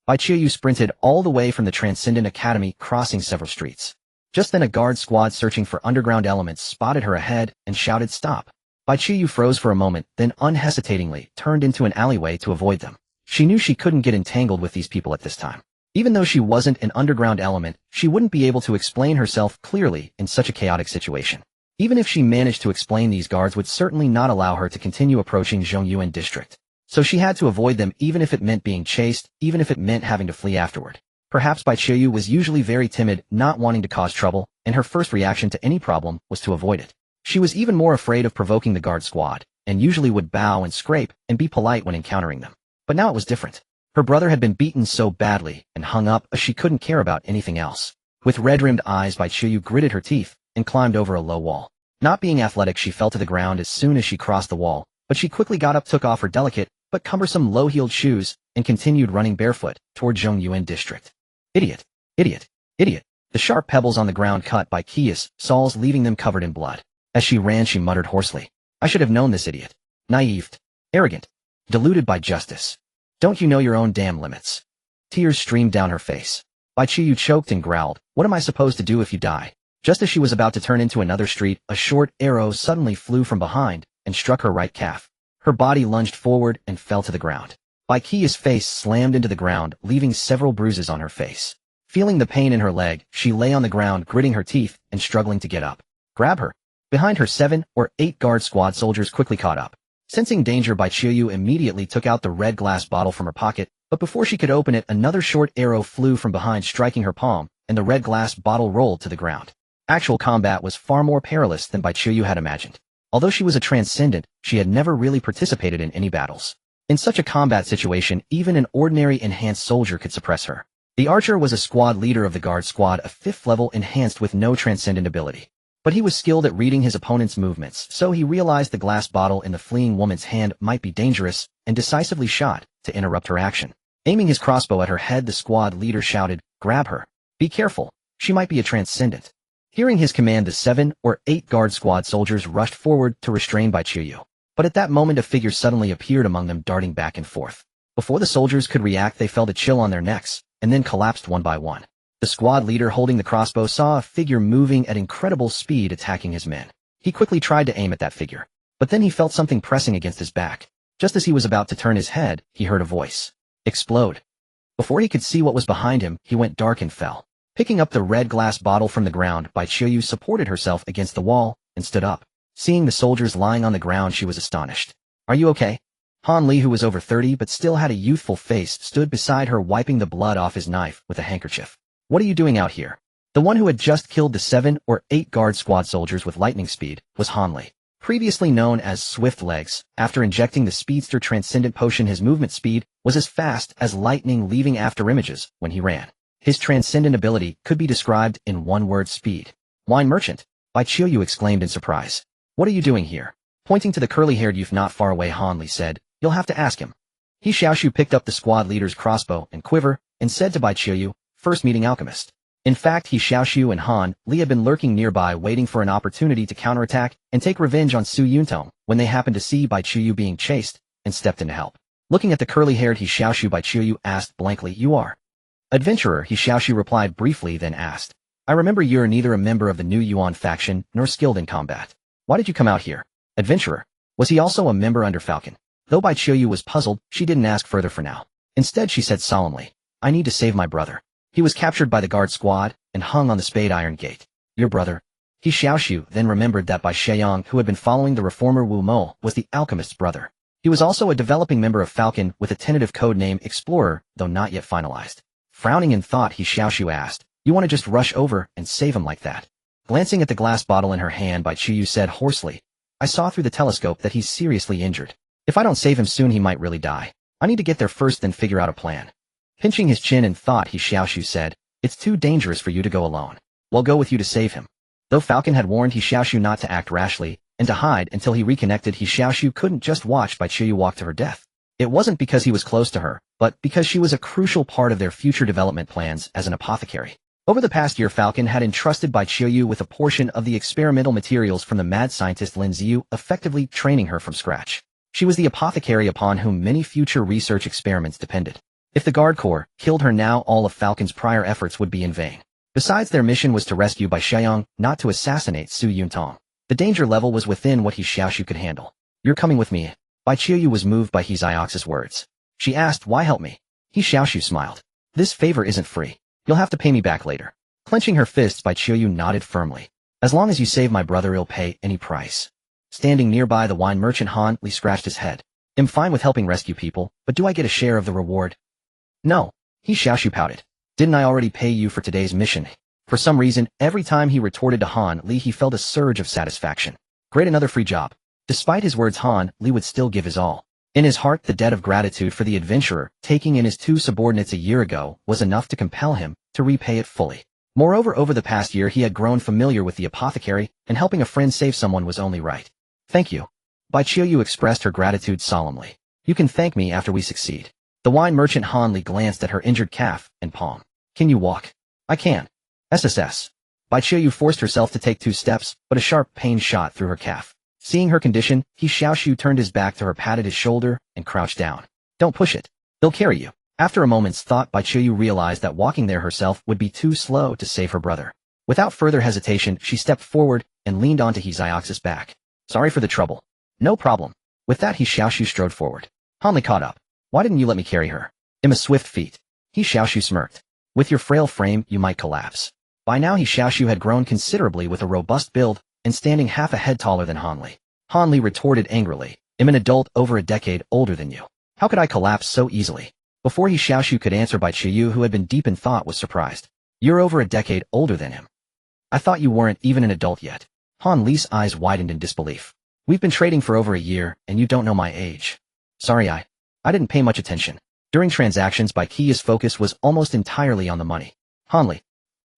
Bai Qiuyu sprinted all the way from the Transcendent Academy, crossing several streets. Just then a guard squad searching for underground elements spotted her ahead and shouted stop. Bai Qiuyu froze for a moment, then unhesitatingly turned into an alleyway to avoid them. She knew she couldn't get entangled with these people at this time. Even though she wasn't an underground element, she wouldn't be able to explain herself clearly in such a chaotic situation. Even if she managed to explain, these guards would certainly not allow her to continue approaching Zhongyuan district. So she had to avoid them, even if it meant being chased, even if it meant having to flee afterward. Perhaps Bai Qiuyu was usually very timid, not wanting to cause trouble, and her first reaction to any problem was to avoid it. She was even more afraid of provoking the guard squad, and usually would bow and scrape and be polite when encountering them. But now it was different. Her brother had been beaten so badly and hung up she couldn't care about anything else. With red-rimmed eyes, Bai Qiuyu gritted her teeth and climbed over a low wall. Not being athletic, she fell to the ground as soon as she crossed the wall, but she quickly got up, took off her delicate but cumbersome low-heeled shoes, and continued running barefoot toward Zhongyuan district. Idiot! Idiot! Idiot! The sharp pebbles on the ground cut Bai Qiu's soles, leaving them covered in blood. As she ran, she muttered hoarsely, I should have known this idiot. Naive, arrogant, deluded by justice. Don't you know your own damn limits? Tears streamed down her face. Bai Qiuyu choked and growled, what am I supposed to do if you die? Just as she was about to turn into another street, a short arrow suddenly flew from behind and struck her right calf. Her body lunged forward and fell to the ground. Bai Qiu's face slammed into the ground, leaving several bruises on her face. Feeling the pain in her leg, she lay on the ground, gritting her teeth and struggling to get up. Grab her. Behind her, 7 or 8 guard squad soldiers quickly caught up. Sensing danger, Bai Qiuyu immediately took out the red glass bottle from her pocket, but before she could open it, another short arrow flew from behind, striking her palm, and the red glass bottle rolled to the ground. Actual combat was far more perilous than Bai Qiuyu had imagined. Although she was a transcendent, she had never really participated in any battles. In such a combat situation, even an ordinary enhanced soldier could suppress her. The archer was a squad leader of the guard squad, a 5th level enhanced with no transcendent ability. But he was skilled at reading his opponent's movements, so he realized the glass bottle in the fleeing woman's hand might be dangerous, and decisively shot to interrupt her action. Aiming his crossbow at her head, the squad leader shouted, grab her. Be careful, she might be a transcendent. Hearing his command, the 7 or 8 guard squad soldiers rushed forward to restrain Bai Qiuyu. But at that moment a figure suddenly appeared among them, darting back and forth. Before the soldiers could react, they felt a chill on their necks, and then collapsed one by one. The squad leader holding the crossbow saw a figure moving at incredible speed attacking his men. He quickly tried to aim at that figure, but then he felt something pressing against his back. Just as he was about to turn his head, he heard a voice. Explode. Before he could see what was behind him, he went dark and fell. Picking up the red glass bottle from the ground, Bai Qiuyu supported herself against the wall and stood up. Seeing the soldiers lying on the ground, she was astonished. Are you okay? Han Li, who was over 30 but still had a youthful face, stood beside her, wiping the blood off his knife with a handkerchief. What are you doing out here? The one who had just killed the 7 or 8 guard squad soldiers with lightning speed was Han Li. Previously known as Swift Legs, after injecting the Speedster Transcendent Potion, his movement speed was as fast as lightning, leaving afterimages when he ran. His transcendent ability could be described in one word: speed. Wine merchant, Bai Qiuyu exclaimed in surprise. What are you doing here? Pointing to the curly-haired youth not far away, Han Li said, you'll have to ask him. He Xiaoxu picked up the squad leader's crossbow and quiver and said to Bai Qiuyu, first meeting alchemist. In fact, He Xiaoxu and Han Li had been lurking nearby, waiting for an opportunity to counterattack and take revenge on Su Yuntong when they happened to see Bai Qiuyu being chased and stepped in to help. Looking at the curly-haired He Xiaoxu, Bai Qiuyu asked blankly, you are? Adventurer, He Xiaoxu replied briefly, then asked, I remember you're neither a member of the New Yuan faction nor skilled in combat. Why did you come out here? Adventurer. Was he also a member under Falcon? Though Bai Qiuyu was puzzled, she didn't ask further for now. Instead, she said solemnly, I need to save my brother. He was captured by the guard squad and hung on the spade iron gate. Your brother? He Xiaoxu then remembered that Bai Sheyong, who had been following the reformer Wu Mo, was the alchemist's brother. He was also a developing member of Falcon with a tentative code name Explorer, though not yet finalized. Frowning in thought, He Xiaoxu asked, you want to just rush over and save him like that? Glancing at the glass bottle in her hand, Bai Qiuyu said hoarsely, I saw through the telescope that he's seriously injured. If I don't save him soon, he might really die. I need to get there first, then figure out a plan. Pinching his chin in thought, He Xiaoxu said, it's too dangerous for you to go alone. We'll go with you to save him. Though Falcon had warned He Xiaoxu not to act rashly and to hide until he reconnected, He Xiaoxu couldn't just watch Bai Qiuyu walk to her death. It wasn't because he was close to her, but because she was a crucial part of their future development plans as an apothecary. Over the past year, Falcon had entrusted by Qiuyu with a portion of the experimental materials from the mad scientist Lin Ziyu, effectively training her from scratch. She was the apothecary upon whom many future research experiments depended. If the Guard Corps killed her now, all of Falcon's prior efforts would be in vain. Besides, their mission was to rescue Bai Xiaoyang, not to assassinate Su Yuntong. The danger level was within what He Xiaoxu could handle. "You're coming with me." Bai Qiuyu was moved by He Xiaoxu's words. She asked, "Why help me?" He Xiaoxu smiled. "This favor isn't free. You'll have to pay me back later." Clenching her fists, Bai Qiuyu nodded firmly. "As long as you save my brother, I'll pay any price." Standing nearby, the wine merchant Han Li scratched his head. "I'm fine with helping rescue people, but do I get a share of the reward?" "No." He Xiaoxu pouted. "Didn't I already pay you for today's mission?" For some reason, every time he retorted to Han Li, he felt a surge of satisfaction. Great, another free job. Despite his words, Han Li would still give his all. In his heart, the debt of gratitude for the adventurer taking in his two subordinates a year ago was enough to compel him to repay it fully. Moreover, over the past year, he had grown familiar with the apothecary, and helping a friend save someone was only right. "Thank you." Bai Qiuyu expressed her gratitude solemnly. "You can thank me after we succeed." The wine merchant Han Li glanced at her injured calf and palm. "Can you walk?" "I can." "SSS." Bai Qiuyu forced herself to take 2 steps, but a sharp pain shot through her calf. Seeing her condition, He Xiaoxu turned his back to her, patted his shoulder, and crouched down. "Don't push it. They'll carry you." After a moment's thought, Bai Qiuyu realized that walking there herself would be too slow to save her brother. Without further hesitation, she stepped forward and leaned onto He Xiaoxu's back. "Sorry for the trouble." "No problem." With that, He Xiaoxu strode forward. Han Li caught up. "Why didn't you let me carry her?" "I'm a swift feet." He Xiaoxu smirked. "With your frail frame, you might collapse." By now, He Xiaoxu had grown considerably with a robust build and standing half a head taller than Han Li. Han Li retorted angrily, "I'm an adult over a decade older than you. How could I collapse so easily?" Before He Xiaoxu could answer, Bai Qiuyu, who had been deep in thought, was surprised. "You're over a decade older than him. I thought you weren't even an adult yet." Han Li's eyes widened in disbelief. "We've been trading for over a year, and you don't know my age." "Sorry, I didn't pay much attention." During transactions, Bai Qiu's focus was almost entirely on the money. Han Li.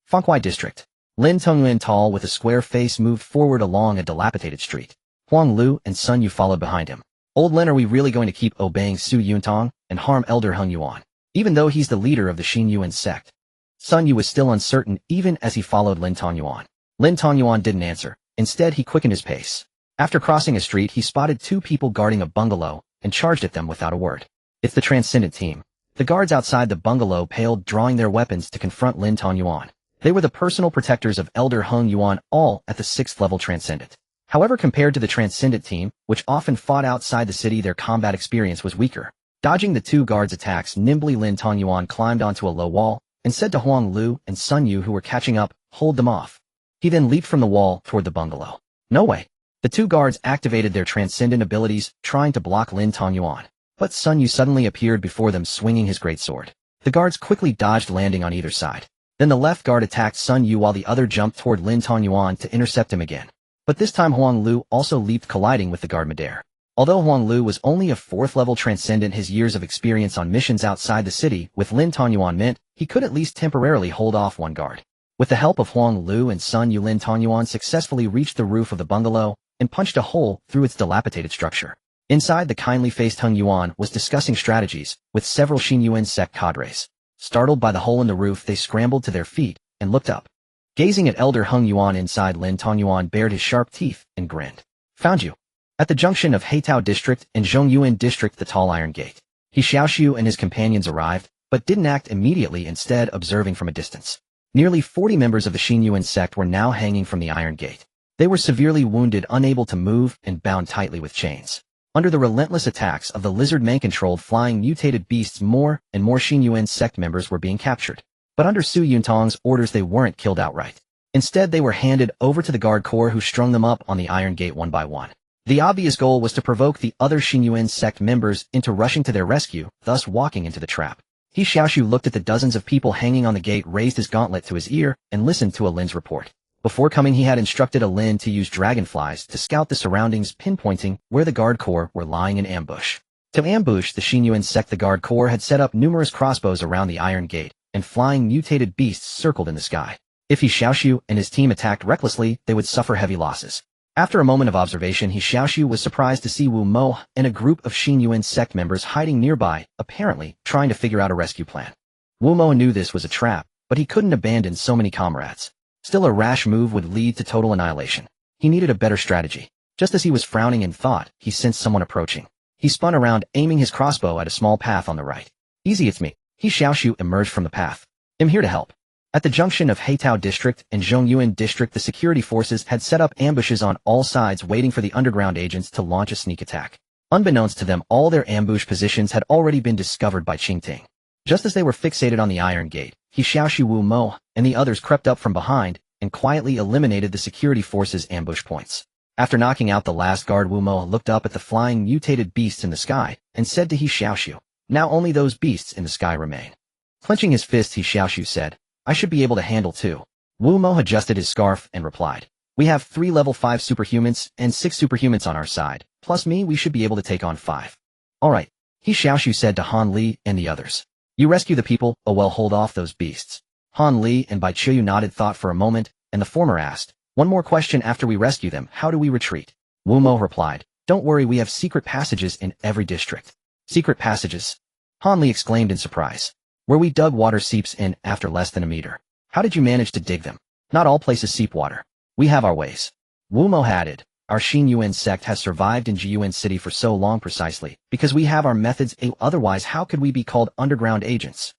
Fenghuai District. Lin Tongyuan, tall with a square face, moved forward along a dilapidated street. Huang Lu and Sun Yu followed behind him. "Old Lin, are we really going to keep obeying Su Yuntong and harm Elder Heng Yuan, even though he's the leader of the Xin Yuan sect?" Sun Yu was still uncertain even as he followed Lin Tongyuan. Lin Tongyuan didn't answer. Instead, he quickened his pace. After crossing a street, he spotted 2 people guarding a bungalow and charged at them without a word. "It's the Transcendent team." The guards outside the bungalow paled, drawing their weapons to confront Lin Tongyuan. They were the personal protectors of Elder Heng Yuan, all at the 6th level Transcendent. However, compared to the Transcendent team, which often fought outside the city, their combat experience was weaker. Dodging the 2 guards' attacks nimbly, Lin Tongyuan climbed onto a low wall and said to Huang Lu and Sun Yu, who were catching up, "Hold them off." He then leaped from the wall toward the bungalow. "No way." The 2 guards activated their Transcendent abilities, trying to block Lin Tongyuan. But Sun Yu suddenly appeared before them, swinging his greatsword. The guards quickly dodged, landing on either side. Then the left guard attacked Sun Yu while the other jumped toward Lin Tongyuan to intercept him again. But this time Huang Lu also leaped, colliding with the guard midair. Although Huang Lu was only a 4th level Transcendent, his years of experience on missions outside the city with Lin Tongyuan meant he could at least temporarily hold off one guard. With the help of Huang Lu and Sun Yu, Lin Tongyuan successfully reached the roof of the bungalow and punched a hole through its dilapidated structure. Inside, the kindly-faced Heng Yuan was discussing strategies with several Xin Yuan sect cadres. Startled by the hole in the roof, they scrambled to their feet and looked up. Gazing at Elder Heng Yuan inside, Lin Tongyuan bared his sharp teeth and grinned. "Found you." At the junction of Heitao District and Zhongyuan District, the tall iron gate. He Xiaoxu and his companions arrived, but didn't act immediately, instead observing from a distance. Nearly 40 members of the Xin Yuan sect were now hanging from the iron gate. They were severely wounded, unable to move, and bound tightly with chains. Under the relentless attacks of the lizard-man-controlled flying mutated beasts, more and more Xin Yuan sect members were being captured. But under Su Yuntong's orders, they weren't killed outright. Instead, they were handed over to the Guard Corps, who strung them up on the iron gate one by one. The obvious goal was to provoke the other Xin Yuan sect members into rushing to their rescue, thus walking into the trap. He Xiaoxu looked at the dozens of people hanging on the gate, raised his gauntlet to his ear, and listened to Lin's report. Before coming, he had instructed Lin to use dragonflies to scout the surroundings, pinpointing where the Guard Corps were lying in ambush. To ambush the Xin Yuan sect, the Guard Corps had set up numerous crossbows around the iron gate, and flying mutated beasts circled in the sky. If He Xiaoxu and his team attacked recklessly, they would suffer heavy losses. After a moment of observation, He Xiaoxu was surprised to see Wu Mo and a group of Xin Yuan sect members hiding nearby, apparently trying to figure out a rescue plan. Wu Mo knew this was a trap, but he couldn't abandon so many comrades. Still, a rash move would lead to total annihilation. He needed a better strategy. Just as he was frowning in thought, he sensed someone approaching. He spun around, aiming his crossbow at a small path on the right. Easy, it's me. He Xiaoxu emerged from the path. I'm here to help. At the junction of Heitao District and Zhongyuan District, the security forces had set up ambushes on all sides, waiting for the underground agents to launch a sneak attack. Unbeknownst to them, all their ambush positions had already been discovered by Qingting. Just as they were fixated on the iron gate, He Xiaoxu, Wu Mo, and the others crept up from behind and quietly eliminated the security forces' ambush points. After knocking out the last guard, Wu Mo looked up at the flying mutated beasts in the sky and said to He Xiaoxu, "Now only those beasts in the sky remain." Clenching his fists, He Xiaoxu said, "I should be able to handle two." Wu Mo adjusted his scarf and replied, "We have 3 level 5 superhumans and 6 superhumans on our side. Plus me, we should be able to take on 5. All right," He Xiaoxu said to Han Li and the others. "You rescue the people, oh well, hold off those beasts." Han Li and Bai Qiuyu nodded thought for a moment, and the former asked, "One more question, after we rescue them, how do we retreat?" Wu Mo replied, "Don't worry, we have secret passages in every district." "Secret passages?" Han Li exclaimed in surprise. "Where we dug water seeps in after less than a meter. How did you manage to dig them? Not all places seep water. We have our ways." Wu Mo added, "Our Xin Yuan sect has survived in Jiyuan City for so long precisely because we have our methods, otherwise how could we be called underground agents?"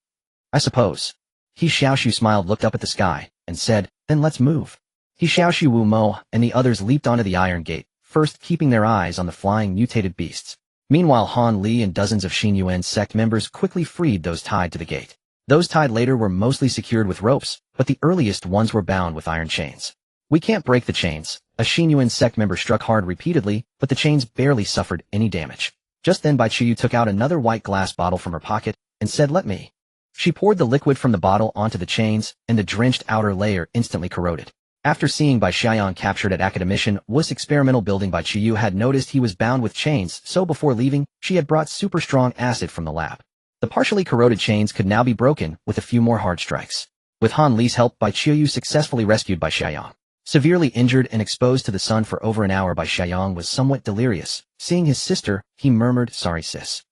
"I suppose." He Xiaoxu smiled, looked up at the sky, and said, "Then let's move." He Xiaoxu, Wu Mo, and the others leaped onto the iron gate, first keeping their eyes on the flying mutated beasts. Meanwhile, Han Li and dozens of Xin Yuan sect members quickly freed those tied to the gate. Those tied later were mostly secured with ropes, but the earliest ones were bound with iron chains. "We can't break the chains." A Xin Yuan sect member struck hard repeatedly, but the chains barely suffered any damage. Just then Bai Qiuyu took out another white glass bottle from her pocket and said, "Let me." She poured the liquid from the bottle onto the chains, and the drenched outer layer instantly corroded. After seeing Bai Xiaoyan captured at Academician Wu's experimental building, Bai Qiuyu had noticed he was bound with chains, so before leaving, she had brought super strong acid from the lab. The partially corroded chains could now be broken with a few more hard strikes. With Han Li's help, Bai Qiuyu successfully rescued Bai Xiaoyan. Severely injured and exposed to the sun for over an hour, Bai Xiaoyan was somewhat delirious. Seeing his sister, he murmured, "Sorry, sis."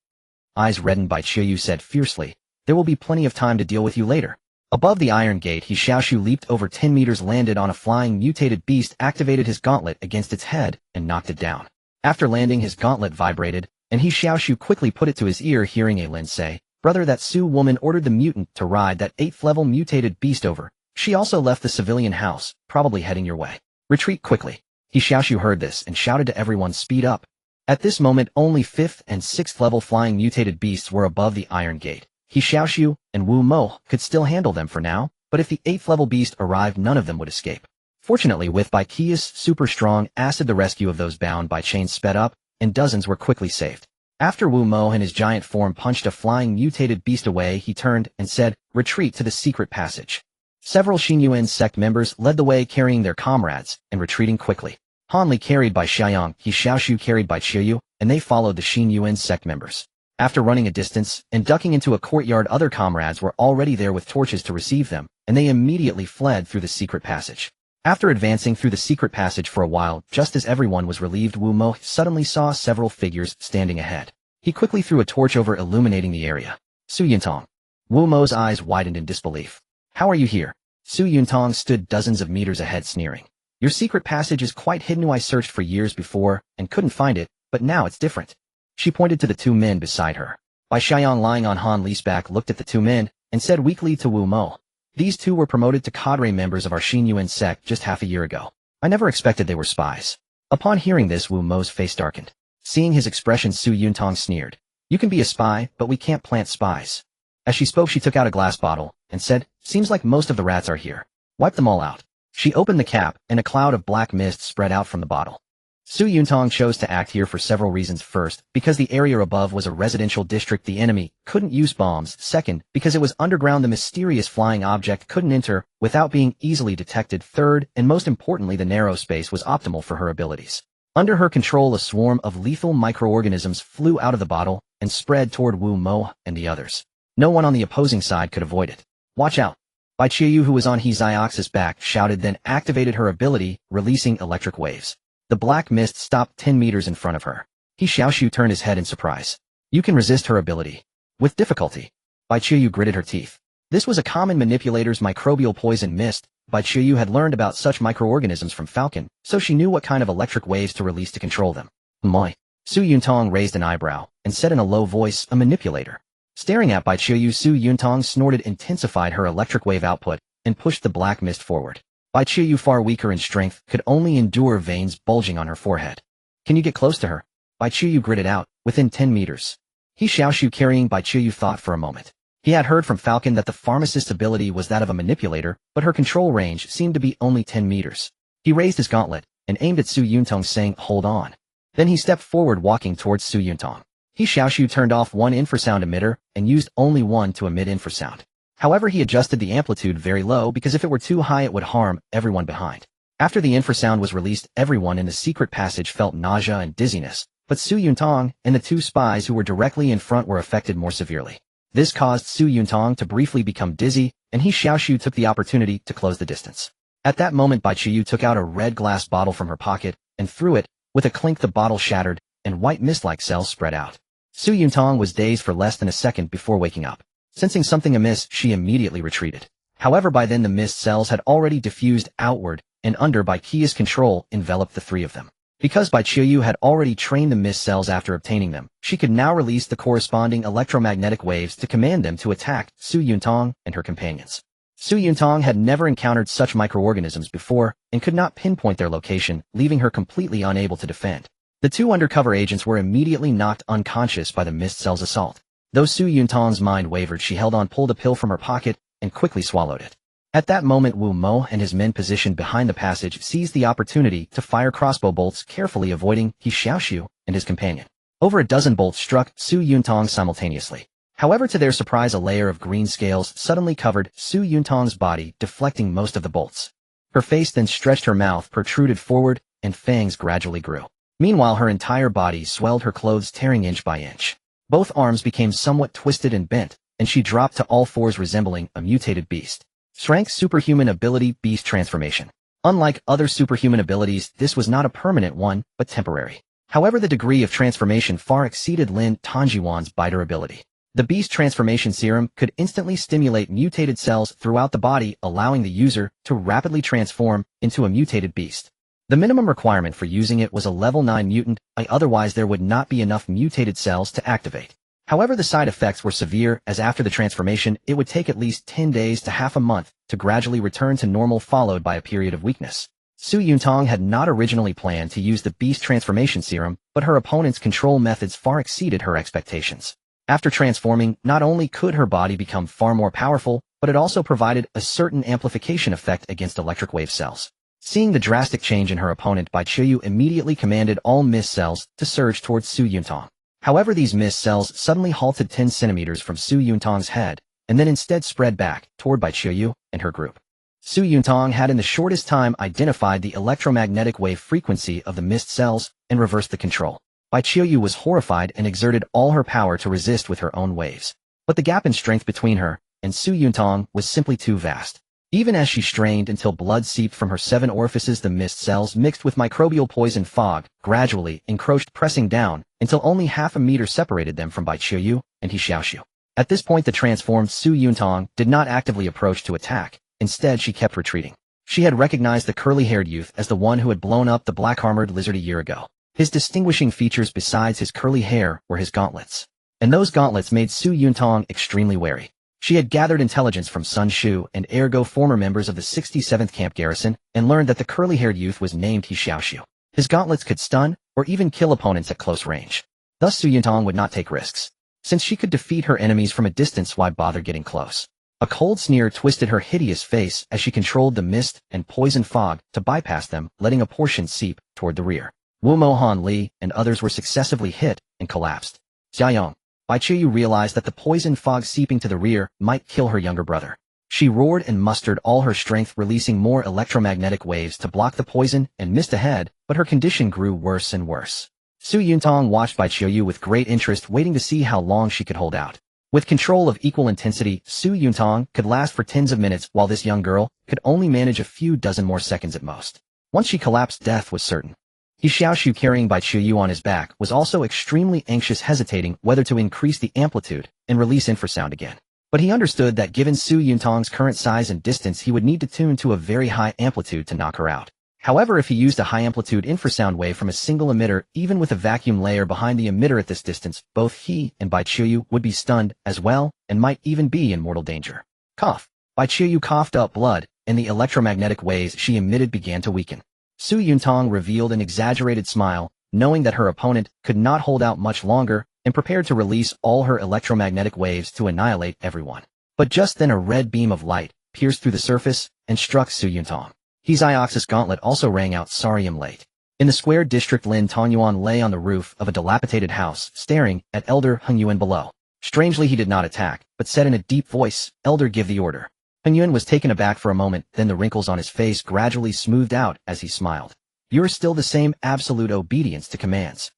Eyes reddened, Bai Qiuyu said fiercely, "There will be plenty of time to deal with you later." Above the iron gate, He Xiaoxu leaped over 10 meters, landed on a flying mutated beast, activated his gauntlet against its head, and knocked it down. After landing, his gauntlet vibrated, and He Xiaoxu quickly put it to his ear, hearing a Lin say, "Brother, that Su woman ordered the mutant to ride that 8th level mutated beast over. She also left the civilian house, probably heading your way. Retreat quickly." He Xiaoxu heard this and shouted to everyone, "Speed up." At this moment, only 5th and 6th level flying mutated beasts were above the iron gate. He Xiaoxu and Wu Mo could still handle them for now, but if the 8th level beast arrived, none of them would escape. Fortunately, with Bai Qiu's super strong acid, the rescue of those bound by chains sped up, and dozens were quickly saved. After Wu Mo and his giant form punched a flying mutated beast away, he turned and said, "Retreat to the secret passage." Several Xin Yuan sect members led the way, carrying their comrades and retreating quickly. Han Li carried Bai Xiaoyan, He Xiaoxu carried Bai Qiuyu, and they followed the Xin Yuan sect members. After running a distance and ducking into a courtyard, other comrades were already there with torches to receive them, and they immediately fled through the secret passage. After advancing through the secret passage for a while, just as everyone was relieved, Wu Mo suddenly saw several figures standing ahead. He quickly threw a torch over, illuminating the area. "Su Yuntong." Wu Mo's eyes widened in disbelief. "How are you here?" Su Yuntong stood dozens of meters ahead, sneering. "Your secret passage is quite hidden. I searched for years before and couldn't find it, but now it's different." She pointed to the 2 men beside her. Bai Xiaoyan, lying on Han Li's back, looked at the 2 men and said weakly to Wu Mo, "These 2 were promoted to cadre members of our Xin Yuan sect just half a year ago. I never expected they were spies." Upon hearing this, Wu Mo's face darkened. Seeing his expression, Su Yuntong sneered, "You can be a spy, but we can't plant spies." As she spoke, she took out a glass bottle and said, "Seems like most of the rats are here. Wipe them all out." She opened the cap, and a cloud of black mist spread out from the bottle. Su Yuntong chose to act here for several reasons. First, because the area above was a residential district, the enemy couldn't use bombs. Second, because it was underground, the mysterious flying object couldn't enter without being easily detected. Third, and most importantly, the narrow space was optimal for her abilities. Under her control, a swarm of lethal microorganisms flew out of the bottle and spread toward Wu Mo and the others. No one on the opposing side could avoid it. "Watch out!" Bai Qiuyu, who was on He Xiaoxu's back, shouted, then activated her ability, releasing electric waves. The black mist stopped 10 meters in front of her. He Xiaoxu turned his head in surprise. "You can resist her ability." "With difficulty." Bai Qiuyu gritted her teeth. This was a common manipulator's microbial poison mist. Bai Qiuyu had learned about such microorganisms from Falcon, so she knew what kind of electric waves to release to control them. Moi. Su Yuntong raised an eyebrow and said in a low voice, a manipulator. Staring at Bai Qiuyu, Su Yuntong snorted, intensified her electric wave output, and pushed the black mist forward. Bai Qiuyu, far weaker in strength, could only endure veins bulging on her forehead. Can you get close to her? Bai Qiuyu gritted out, within 10 meters. He Xiaoxu carrying Bai Qiuyu thought for a moment. He had heard from Falcon that the pharmacist's ability was that of a manipulator, but her control range seemed to be only 10 meters. He raised his gauntlet and aimed at Su Yuntong, saying, hold on. Then he stepped forward, walking towards Su Yuntong. He Xiaoxu turned off one infrasound emitter and used only one to emit infrasound. However, he adjusted the amplitude very low because if it were too high it would harm everyone behind. After the infrasound was released, everyone in the secret passage felt nausea and dizziness, but Su Yuntong and the two spies who were directly in front were affected more severely. This caused Su Yuntong to briefly become dizzy, and He Xiaoxu took the opportunity to close the distance. At that moment, Bai Qiuyu took out a red glass bottle from her pocket and threw it. With a clink, the bottle shattered, and white mist-like cells spread out. Su Yuntong was dazed for less than a second before waking up. Sensing something amiss, she immediately retreated. However, by then the mist cells had already diffused outward, and under Bai Qiu's control enveloped the three of them. Because Bai Qiuyu had already trained the mist cells after obtaining them, she could now release the corresponding electromagnetic waves to command them to attack Su Yuntong and her companions. Su Yuntong had never encountered such microorganisms before and could not pinpoint their location, leaving her completely unable to defend. The two undercover agents were immediately knocked unconscious by the mist cell's assault. Though Su Yuntong's mind wavered, she held on, pulled a pill from her pocket, and quickly swallowed it. At that moment, Wu Mo and his men positioned behind the passage seized the opportunity to fire crossbow bolts, carefully avoiding He Xiaoxu and his companion. Over a dozen bolts struck Su Yuntong simultaneously. However, to their surprise, a layer of green scales suddenly covered Su Yuntong's body, deflecting most of the bolts. Her face then stretched, her mouth protruded forward, and fangs gradually grew. Meanwhile, her entire body swelled, her clothes tearing inch by inch. Both arms became somewhat twisted and bent, and she dropped to all fours, resembling a mutated beast. Strength, superhuman ability, beast transformation. Unlike other superhuman abilities, this was not a permanent one, but temporary. However, the degree of transformation far exceeded Lin Tongjiwan's biter ability. The beast transformation serum could instantly stimulate mutated cells throughout the body, allowing the user to rapidly transform into a mutated beast. The minimum requirement for using it was a level 9 mutant, otherwise there would not be enough mutated cells to activate. However, the side effects were severe, as after the transformation, it would take at least 10 days to half a month to gradually return to normal, followed by a period of weakness. Su Yuntong had not originally planned to use the beast transformation serum, but her opponent's control methods far exceeded her expectations. After transforming, not only could her body become far more powerful, but it also provided a certain amplification effect against electric wave cells. Seeing the drastic change in her opponent, Bai Qiuyu immediately commanded all mist cells to surge towards Su Yuntong. However, these mist cells suddenly halted 10 centimeters from Su Yuntong's head, and then instead spread back toward Bai Qiuyu and her group. Su Yuntong had in the shortest time identified the electromagnetic wave frequency of the mist cells and reversed the control. Bai Qiuyu was horrified and exerted all her power to resist with her own waves. But the gap in strength between her and Su Yuntong was simply too vast. Even as she strained until blood seeped from her 7 orifices, the mist cells mixed with microbial poison fog gradually encroached, pressing down until only half a meter separated them from Bai Qiuyu and He Xiaoxu. At this point, the transformed Su Yuntong did not actively approach to attack. Instead, she kept retreating. She had recognized the curly-haired youth as the one who had blown up the black-armored lizard a year ago. His distinguishing features besides his curly hair were his gauntlets. And those gauntlets made Su Yuntong extremely wary. She had gathered intelligence from Sun Shu and ergo former members of the 67th Camp Garrison and learned that the curly-haired youth was named He Xiaoxu. His gauntlets could stun or even kill opponents at close range. Thus Su Yuntong would not take risks. Since she could defeat her enemies from a distance, why bother getting close? A cold sneer twisted her hideous face as she controlled the mist and poison fog to bypass them, letting a portion seep toward the rear. Wu Mohan Li and others were successively hit and collapsed. Xiaoyong. Bai Qiuyu realized that the poison fog seeping to the rear might kill her younger brother. She roared and mustered all her strength, releasing more electromagnetic waves to block the poison and mist ahead, but her condition grew worse and worse. Su Yuntong watched Bai Qiuyu with great interest, waiting to see how long she could hold out. With control of equal intensity, Su Yuntong could last for tens of minutes, while this young girl could only manage a few dozen more seconds at most. Once she collapsed, death was certain. He Xiaoxu, carrying Bai Qiuyu on his back, was also extremely anxious, hesitating whether to increase the amplitude and release infrasound again. But he understood that given Su Yuntang's current size and distance, he would need to tune to a very high amplitude to knock her out. However, if he used a high-amplitude infrasound wave from a single emitter, even with a vacuum layer behind the emitter at this distance, both he and Bai Qiuyu would be stunned as well and might even be in mortal danger. Cough. Bai Qiuyu coughed up blood, and the electromagnetic waves she emitted began to weaken. Su Yuntang revealed an exaggerated smile, knowing that her opponent could not hold out much longer, and prepared to release all her electromagnetic waves to annihilate everyone. But just then a red beam of light pierced through the surface and struck Su Yuntang. He Xiaoxu's gauntlet also rang out, "Sorry I'm late." In the square district, Lin Tongyuan lay on the roof of a dilapidated house, staring at Elder Heng Yuan below. Strangely, he did not attack, but said in a deep voice, "Elder, give the order." Heng Yuan was taken aback for a moment, then the wrinkles on his face gradually smoothed out as he smiled. "You're still the same, absolute obedience to commands."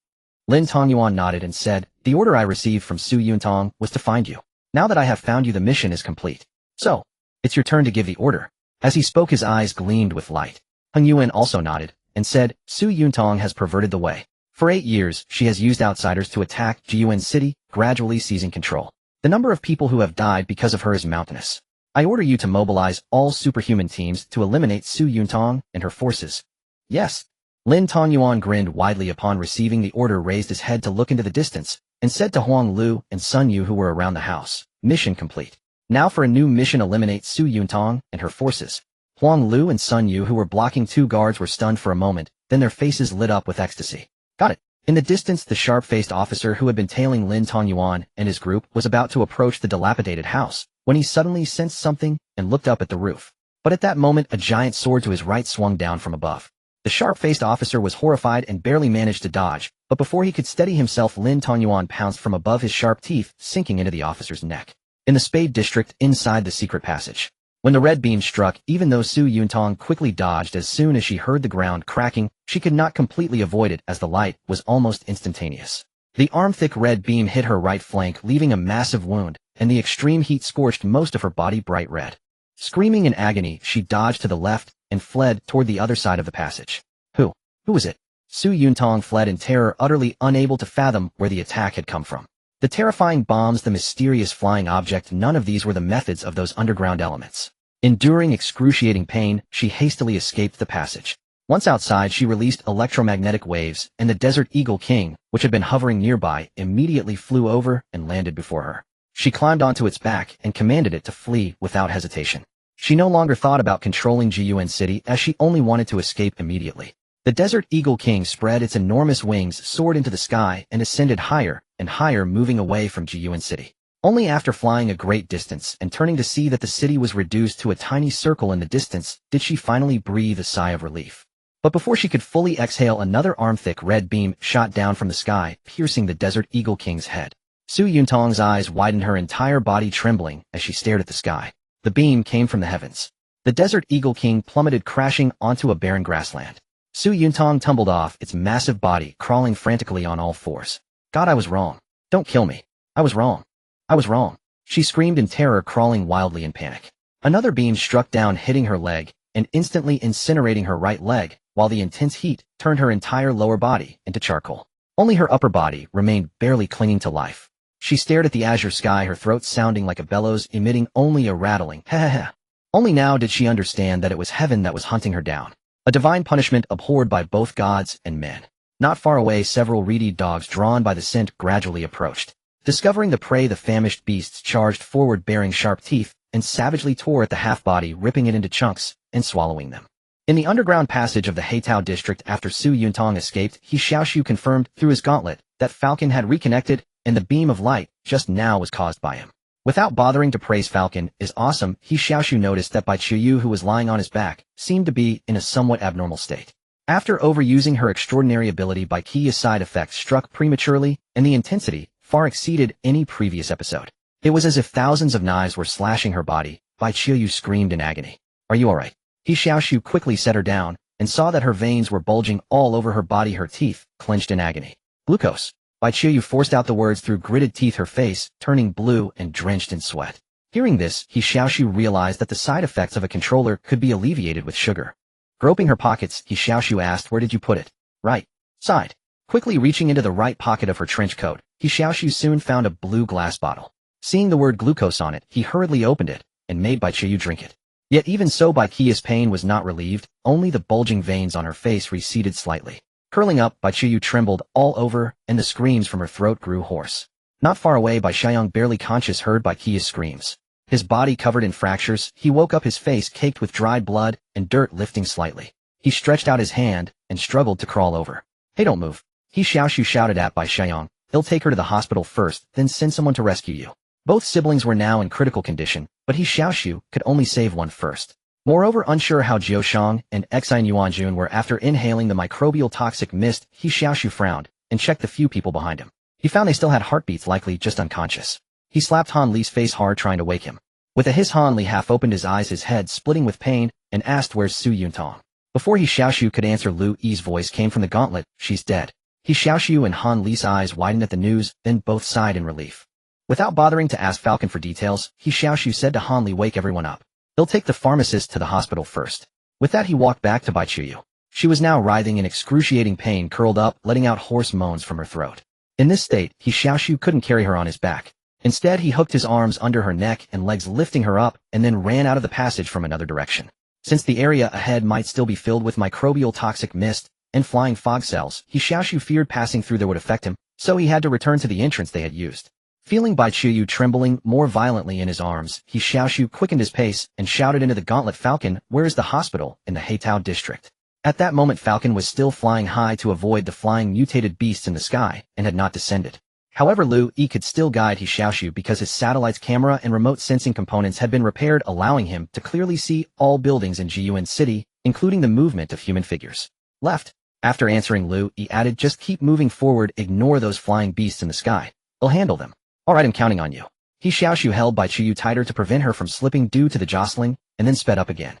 Lin Tongyuan nodded and said, "The order I received from Su Yuntang was to find you. Now that I have found you, the mission is complete. So, it's your turn to give the order." As he spoke, his eyes gleamed with light. Heng Yuan also nodded and said, "Su Yuntang has perverted the way. For 8 years, she has used outsiders to attack Jiyuan City, gradually seizing control. The number of people who have died because of her is mountainous. I order you to mobilize all superhuman teams to eliminate Su Yuntang and her forces." "Yes." Lin Tongyuan grinned widely upon receiving the order, raised his head to look into the distance, and said to Huang Lu and Sun Yu, who were around the house, "Mission complete. Now for a new mission, eliminate Su Yuntang and her forces." Huang Lu and Sun Yu, who were blocking 2 guards, were stunned for a moment, then their faces lit up with ecstasy. "Got it." In the distance, the sharp-faced officer who had been tailing Lin Tongyuan and his group was about to approach the dilapidated house, when he suddenly sensed something and looked up at the roof. But at that moment, a giant sword to his right swung down from above. The sharp-faced officer was horrified and barely managed to dodge, but before he could steady himself, Lin Tongyuan pounced from above, his sharp teeth sinking into the officer's neck. In the Spade District, inside the secret passage. When the red beam struck, even though Su Yuntang quickly dodged as soon as she heard the ground cracking, she could not completely avoid it as the light was almost instantaneous. The arm-thick red beam hit her right flank, leaving a massive wound, and the extreme heat scorched most of her body bright red. Screaming in agony, she dodged to the left and fled toward the other side of the passage. Who was it? Su Yuntang fled in terror, utterly unable to fathom where the attack had come from. The terrifying bombs, the mysterious flying object, none of these were the methods of those underground elements. Enduring excruciating pain, she hastily escaped the passage. Once outside, she released electromagnetic waves, and the Desert Eagle King, which had been hovering nearby, immediately flew over and landed before her. She climbed onto its back and commanded it to flee without hesitation. She no longer thought about controlling Jiyuan City, as she only wanted to escape immediately. The Desert Eagle King spread its enormous wings, soared into the sky, and ascended higher and higher, moving away from Jiyuan City. Only after flying a great distance and turning to see that the city was reduced to a tiny circle in the distance did she finally breathe a sigh of relief. But before she could fully exhale, another arm-thick red beam shot down from the sky, piercing the Desert Eagle King's head. Su Yuntang's eyes widened, her entire body trembling as she stared at the sky. The beam came from the heavens. The Desert Eagle King plummeted, crashing onto a barren grassland. Su Yuntang tumbled off, its massive body crawling frantically on all fours. "God, I was wrong. Don't kill me. I was wrong. I was wrong." She screamed in terror, crawling wildly in panic. Another beam struck down, hitting her leg and instantly incinerating her right leg, while the intense heat turned her entire lower body into charcoal. Only her upper body remained barely clinging to life. She stared at the azure sky, her throat sounding like a bellows, emitting only a rattling ha-ha-ha. Only now did she understand that it was heaven that was hunting her down. A divine punishment abhorred by both gods and men. Not far away, several reedy dogs drawn by the scent gradually approached. Discovering the prey, the famished beasts charged forward, bearing sharp teeth, and savagely tore at the half-body, ripping it into chunks and swallowing them. In the underground passage of the Heitao district, after Su Yuntang escaped, He Xiaoxu confirmed through his gauntlet that Falcon had reconnected, and the beam of light just now was caused by him. Without bothering to praise Falcon is awesome, He Xiaoxu noticed that Bai Qiuyu, who was lying on his back, seemed to be in a somewhat abnormal state. After overusing her extraordinary ability, Bai Qiu's side effects struck prematurely, and the intensity far exceeded any previous episode. It was as if thousands of knives were slashing her body. Bai Qiuyu screamed in agony. "Are you alright?" He Xiaoxu quickly set her down, and saw that her veins were bulging all over her body, her teeth clenched in agony. "Glucose." Bai Qiuyu forced out the words through gritted teeth, her face turning blue and drenched in sweat. Hearing this, He Xiaoxu realized that the side effects of a controller could be alleviated with sugar. Groping her pockets, He Xiaoxu asked, "Where did you put it?" "Right side." Quickly reaching into the right pocket of her trench coat, He Xiaoxu soon found a blue glass bottle. Seeing the word glucose on it, he hurriedly opened it and made Bai Qiyu drink it. Yet even so, Bai Qiu's pain was not relieved, only the bulging veins on her face receded slightly. Curling up, Bai Qiu trembled all over, and the screams from her throat grew hoarse. Not far away, Bai Xiang, barely conscious, heard Bai Qiu's screams. His body covered in fractures, he woke up, his face caked with dried blood and dirt lifting slightly. He stretched out his hand and struggled to crawl over. "Hey, don't move." He Xiaoxu shouted at Bai Xiang. "He'll take her to the hospital first, then send someone to rescue you." Both siblings were now in critical condition, but He Xiaoxu could only save one first. Moreover, unsure how Jiu Shang and Xine Yuanjun were after inhaling the microbial toxic mist, He Xiaoxu frowned and checked the few people behind him. He found they still had heartbeats, likely just unconscious. He slapped Han Li's face hard, trying to wake him. With a hiss, Han Li half opened his eyes, his head splitting with pain, and asked, "Where's Su Yuntong?" Before He Xiaoxu could answer, Liu Yi's voice came from the gauntlet, "She's dead." He Xiaoxu and Han Li's eyes widened at the news, then both sighed in relief. Without bothering to ask Falcon for details, He Xiaoxu said to Han Li, "Wake everyone up. He'll take the pharmacist to the hospital first." With that, he walked back to Bai Qiu. She was now writhing in excruciating pain, curled up, letting out hoarse moans from her throat. In this state, He Xiaoxu couldn't carry her on his back. Instead, he hooked his arms under her neck and legs, lifting her up, and then ran out of the passage from another direction. Since the area ahead might still be filled with microbial toxic mist and flying fog cells, He Xiaoxu feared passing through there would affect him, so he had to return to the entrance they had used. Feeling Bai Qiu trembling more violently in his arms, He Xiaoxu quickened his pace and shouted into the gauntlet, "Falcon, where is the hospital in the Heitao district?" At that moment, Falcon was still flying high to avoid the flying mutated beasts in the sky and had not descended. However, Liu Yi could still guide He Xiaoxu because his satellite's camera and remote sensing components had been repaired, allowing him to clearly see all buildings in Jiyuan City, including the movement of human figures. Left. After answering, Liu Yi added, "Just keep moving forward, ignore those flying beasts in the sky. They'll handle them." "Alright, I'm counting on you." He Xiaoxu held Bai Qiu tighter to prevent her from slipping due to the jostling, and then sped up again.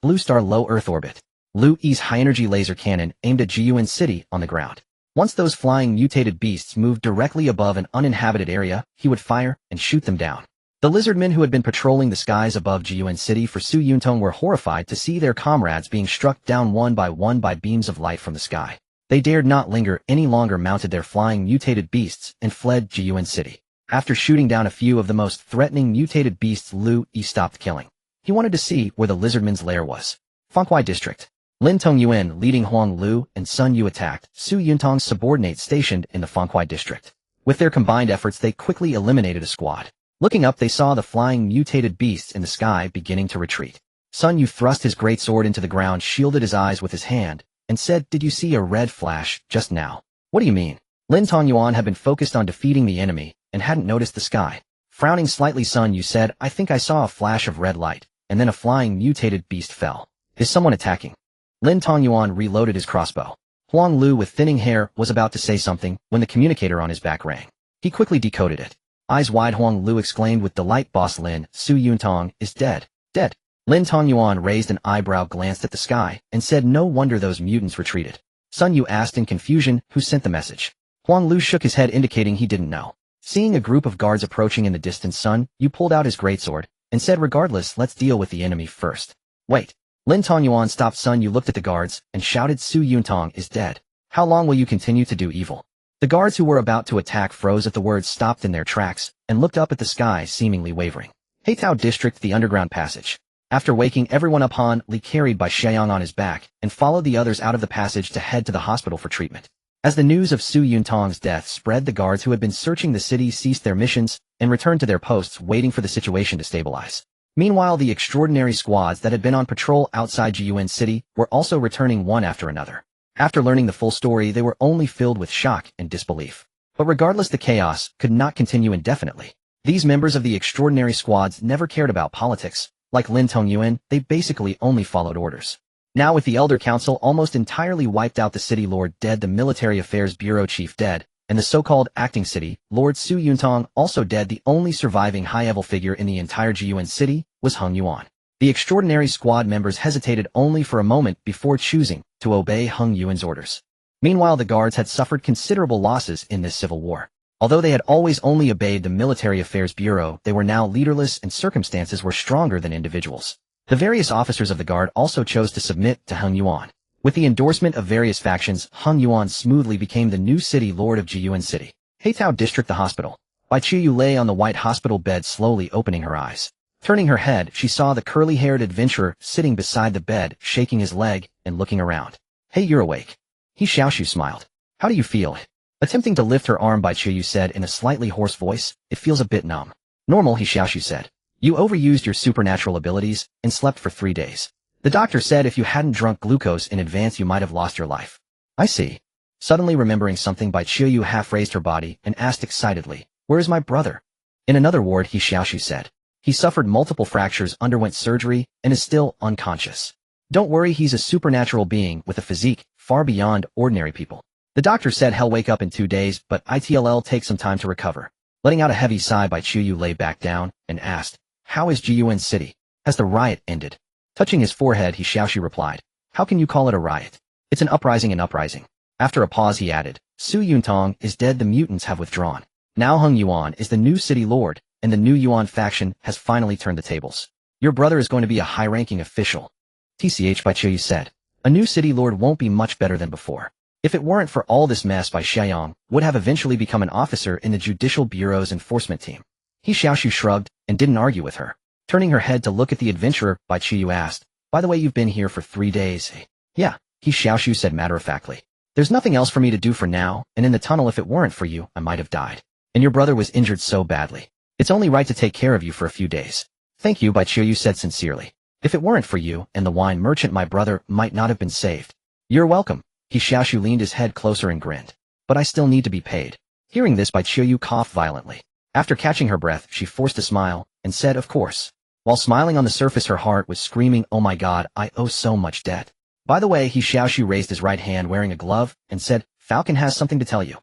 Blue Star Low Earth Orbit. Liu Yi's high-energy laser cannon aimed at Jiyuan City on the ground. Once those flying mutated beasts moved directly above an uninhabited area, he would fire and shoot them down. The lizardmen who had been patrolling the skies above Jiyuan City for Su Yuntong were horrified to see their comrades being struck down one by beams of light from the sky. They dared not linger any longer, mounted their flying mutated beasts, and fled Jiyuan City. After shooting down a few of the most threatening mutated beasts, Liu Yi stopped killing. He wanted to see where the lizardmen's lair was. Fanghuai District. Lin Tongyuan, leading Huang Lu and Sun Yu, attacked Su Yuntong's subordinates stationed in the Fanghuai District. With their combined efforts, they quickly eliminated a squad. Looking up, they saw the flying mutated beasts in the sky beginning to retreat. Sun Yu thrust his great sword into the ground, shielded his eyes with his hand, and said, "Did you see a red flash just now?" "What do you mean?" Lin Tongyuan had been focused on defeating the enemy and hadn't noticed the sky. Frowning slightly, Sun Yu said, "I think I saw a flash of red light, and then a flying mutated beast fell. Is someone attacking?" Lin Tongyuan reloaded his crossbow. Huang Lu, with thinning hair, was about to say something when the communicator on his back rang. He quickly decoded it. Eyes wide, Huang Lu exclaimed with delight, "Boss Lin, Su Yuntong is dead." "Dead?" Lin Tongyuan raised an eyebrow, glanced at the sky, and said, "No wonder those mutants retreated." Sun Yu asked in confusion, "Who sent the message?" Huang Lu shook his head, indicating he didn't know. Seeing a group of guards approaching in the distance, Sun Yu pulled out his greatsword and said, "Regardless, let's deal with the enemy first." "Wait." Lin Tongyuan stopped. Sun Yu looked at the guards and shouted, "Su Yuntong is dead. How long will you continue to do evil?" The guards who were about to attack froze at the words, stopped in their tracks, and looked up at the sky, seemingly wavering. Heitao District, the underground passage. After waking everyone up, Han Li carried Bai Xiang on his back and followed the others out of the passage to head to the hospital for treatment. As the news of Su Yuntong's death spread, the guards who had been searching the city ceased their missions and returned to their posts, waiting for the situation to stabilize. Meanwhile, the extraordinary squads that had been on patrol outside Jiyuan City were also returning one after another. After learning the full story, they were only filled with shock and disbelief. But regardless, the chaos could not continue indefinitely. These members of the extraordinary squads never cared about politics. Like Lin Tongyuan, they basically only followed orders. Now, with the Elder Council almost entirely wiped out, the City Lord dead, the Military Affairs Bureau Chief dead, and the so-called acting city Lord Su Yuntong also dead, the only surviving high-level figure in the entire Jiyuan City was Hung Yuan. The extraordinary squad members hesitated only for a moment before choosing to obey Hung Yuan's orders. Meanwhile, the guards had suffered considerable losses in this civil war. Although they had always only obeyed the Military Affairs Bureau, they were now leaderless and circumstances were stronger than individuals. The various officers of the guard also chose to submit to Hung Yuan. With the endorsement of various factions, Hung Yuan smoothly became the new city lord of Jiyuan City. Heitao District, the hospital. Bai Qiuyu lay on the white hospital bed slowly opening her eyes. Turning her head, she saw the curly-haired adventurer sitting beside the bed, shaking his leg and looking around. Hey, you're awake. He Xiaoxu smiled. How do you feel? Attempting to lift her arm, Bai Qiuyu said in a slightly hoarse voice. It feels a bit numb. Normal, He Xiaoxu said. You overused your supernatural abilities and slept for 3 days. The doctor said if you hadn't drunk glucose in advance you might have lost your life. I see. Suddenly remembering something, Bai Qiuyu half raised her body and asked excitedly, Where is my brother? In another ward, He Xiaoxu said. He suffered multiple fractures, underwent surgery, and is still unconscious. Don't worry, he's a supernatural being with a physique far beyond ordinary people. The doctor said he'll wake up in 2 days, but it'll take some time to recover. Letting out a heavy sigh, Bai Qiuyu lay back down and asked, How is Jiyuan City? Has the riot ended? Touching his forehead, He Xiaoxu replied, How can you call it a riot? It's an uprising, an uprising. After a pause, he added, Su Yuntong is dead, the mutants have withdrawn. Now Hung Yuan is the new city lord, and the new Yuan faction has finally turned the tables. Your brother is going to be a high-ranking official. TCH, Bai Qiuyu said. A new city lord won't be much better than before. If it weren't for all this mess, Bai Xiaoyang would have eventually become an officer in the Judicial Bureau's enforcement team. He Xiaoxu shrugged and didn't argue with her. Turning her head to look at the adventurer, Bai Qiuyu asked, By the way, you've been here for 3 days. Yeah, He Xiaoxu said matter-of-factly. There's nothing else for me to do for now, and in the tunnel, if it weren't for you, I might have died. And your brother was injured so badly. It's only right to take care of you for a few days. Thank you, Bai Qiuyu said sincerely. If it weren't for you and the wine merchant, my brother might not have been saved. You're welcome. He Xiaoxu leaned his head closer and grinned. But I still need to be paid. Hearing this, Bai Qiuyu coughed violently. After catching her breath, she forced a smile and said, Of course. While smiling on the surface, her heart was screaming, Oh my God, I owe so much debt. By the way, He Xiaoxu raised his right hand wearing a glove and said, Falcon has something to tell you.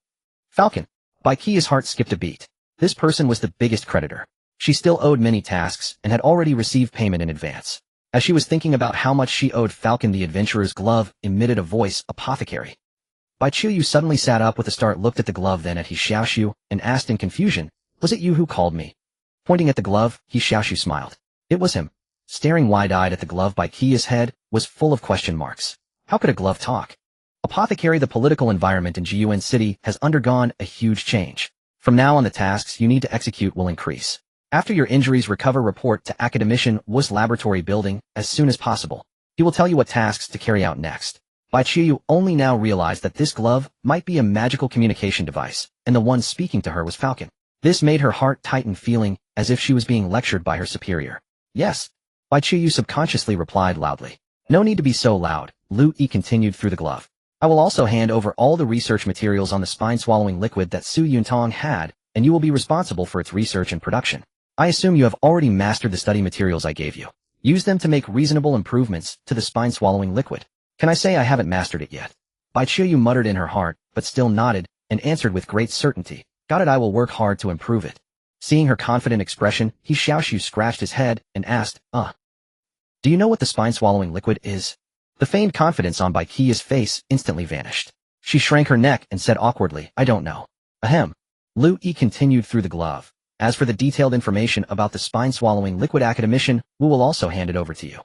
Falcon. Bai Qiu's heart skipped a beat. This person was the biggest creditor. She still owed many tasks and had already received payment in advance. As she was thinking about how much she owed Falcon, the adventurer's glove emitted a voice, Apothecary. Bai Qiuyu suddenly sat up with a start, looked at the glove, then at He Xiaoxu, and asked in confusion, Was it you who called me? Pointing at the glove, He Xiaoxu smiled. It was him. Staring wide-eyed at the glove, Bai Qiu's head was full of question marks. How could a glove talk? Apothecary, the political environment in Jiyuan City has undergone a huge change. From now on, the tasks you need to execute will increase. After your injuries recover, report to Academician Wu's laboratory building as soon as possible. He will tell you what tasks to carry out next. Bai Qiuyu only now realized that this glove might be a magical communication device, and the one speaking to her was Falcon. This made her heart tighten, feeling as if she was being lectured by her superior. Yes. Bai Qiuyu subconsciously replied loudly. No need to be so loud, Liu Yi continued through the glove. I will also hand over all the research materials on the spine-swallowing liquid that Su Yuntong had, and you will be responsible for its research and production. I assume you have already mastered the study materials I gave you. Use them to make reasonable improvements to the spine-swallowing liquid. Can I say I haven't mastered it yet? Bai Qiuyu muttered in her heart, but still nodded, and answered with great certainty. Got it, I will work hard to improve it. Seeing her confident expression, He Xiaoxu scratched his head and asked, Do you know what the spine-swallowing liquid is? The feigned confidence on Bai Qiu's face instantly vanished. She shrank her neck and said awkwardly, I don't know. Ahem. Liu Yi continued through the glove. As for the detailed information about the spine-swallowing liquid, Academician Wu will also hand it over to you.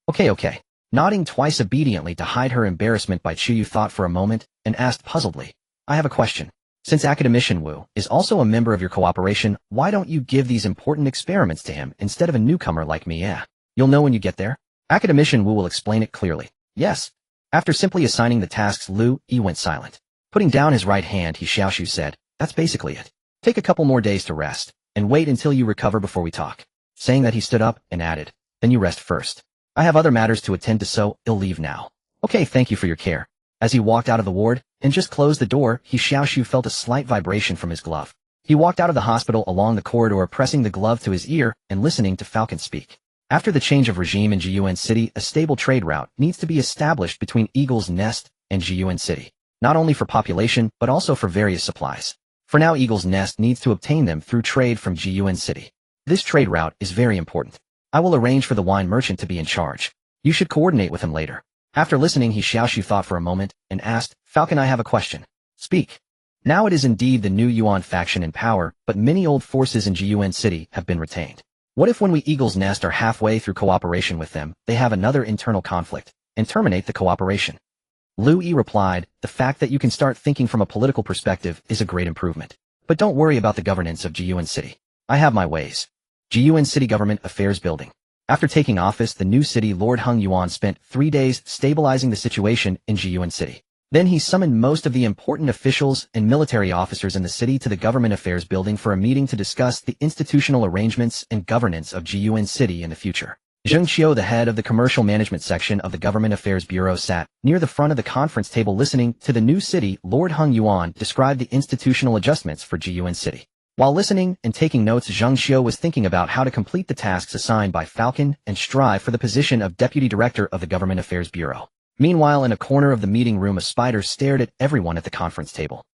Okay. Nodding twice obediently to hide her embarrassment, Bai Qiuyu thought for a moment and asked puzzledly, I have a question. Since Academician Wu is also a member of your cooperation, why don't you give these important experiments to him instead of a newcomer like me? You'll know when you get there. Academician Wu will explain it clearly. Yes. After simply assigning the tasks, Liu Yi went silent. Putting down his right hand, He Xiaoxu said, That's basically it. Take a couple more days to rest, and wait until you recover before we talk. Saying that, he stood up and added, Then you rest first. I have other matters to attend to, so I'll leave now. Okay, thank you for your care. As he walked out of the ward and just closed the door, He Xiaoxu felt a slight vibration from his glove. He walked out of the hospital along the corridor, pressing the glove to his ear and listening to Falcon speak. After the change of regime in Jiyuan City, a stable trade route needs to be established between Eagle's Nest and Jiyuan City, not only for population but also for various supplies. For now, Eagle's Nest needs to obtain them through trade from Jiyuan City. This trade route is very important. I will arrange for the wine merchant to be in charge. You should coordinate with him later. After listening, He Xiaoxu thought for a moment and asked, Falcon, I have a question. Speak. Now it is indeed the new Yuan faction in power, but many old forces in Jiyuan City have been retained. What if when we Eagle's Nest are halfway through cooperation with them, they have another internal conflict, and terminate the cooperation? Liu Yi replied, The fact that you can start thinking from a political perspective is a great improvement. But don't worry about the governance of Jiyuan City. I have my ways. Jiyuan City Government Affairs Building. After taking office, the new city Lord Heng Yuan spent 3 days stabilizing the situation in Jiyuan City. Then he summoned most of the important officials and military officers in the city to the Government Affairs Building for a meeting to discuss the institutional arrangements and governance of Jiyuan City in the future. Zheng Qiu, the head of the Commercial Management Section of the Government Affairs Bureau, sat near the front of the conference table listening to the new city Lord Heng Yuan describe the institutional adjustments for Jiyuan City. While listening and taking notes, Zheng Qiu was thinking about how to complete the tasks assigned by Falcon and strive for the position of Deputy Director of the Government Affairs Bureau. Meanwhile, in a corner of the meeting room, a spider stared at everyone at the conference table.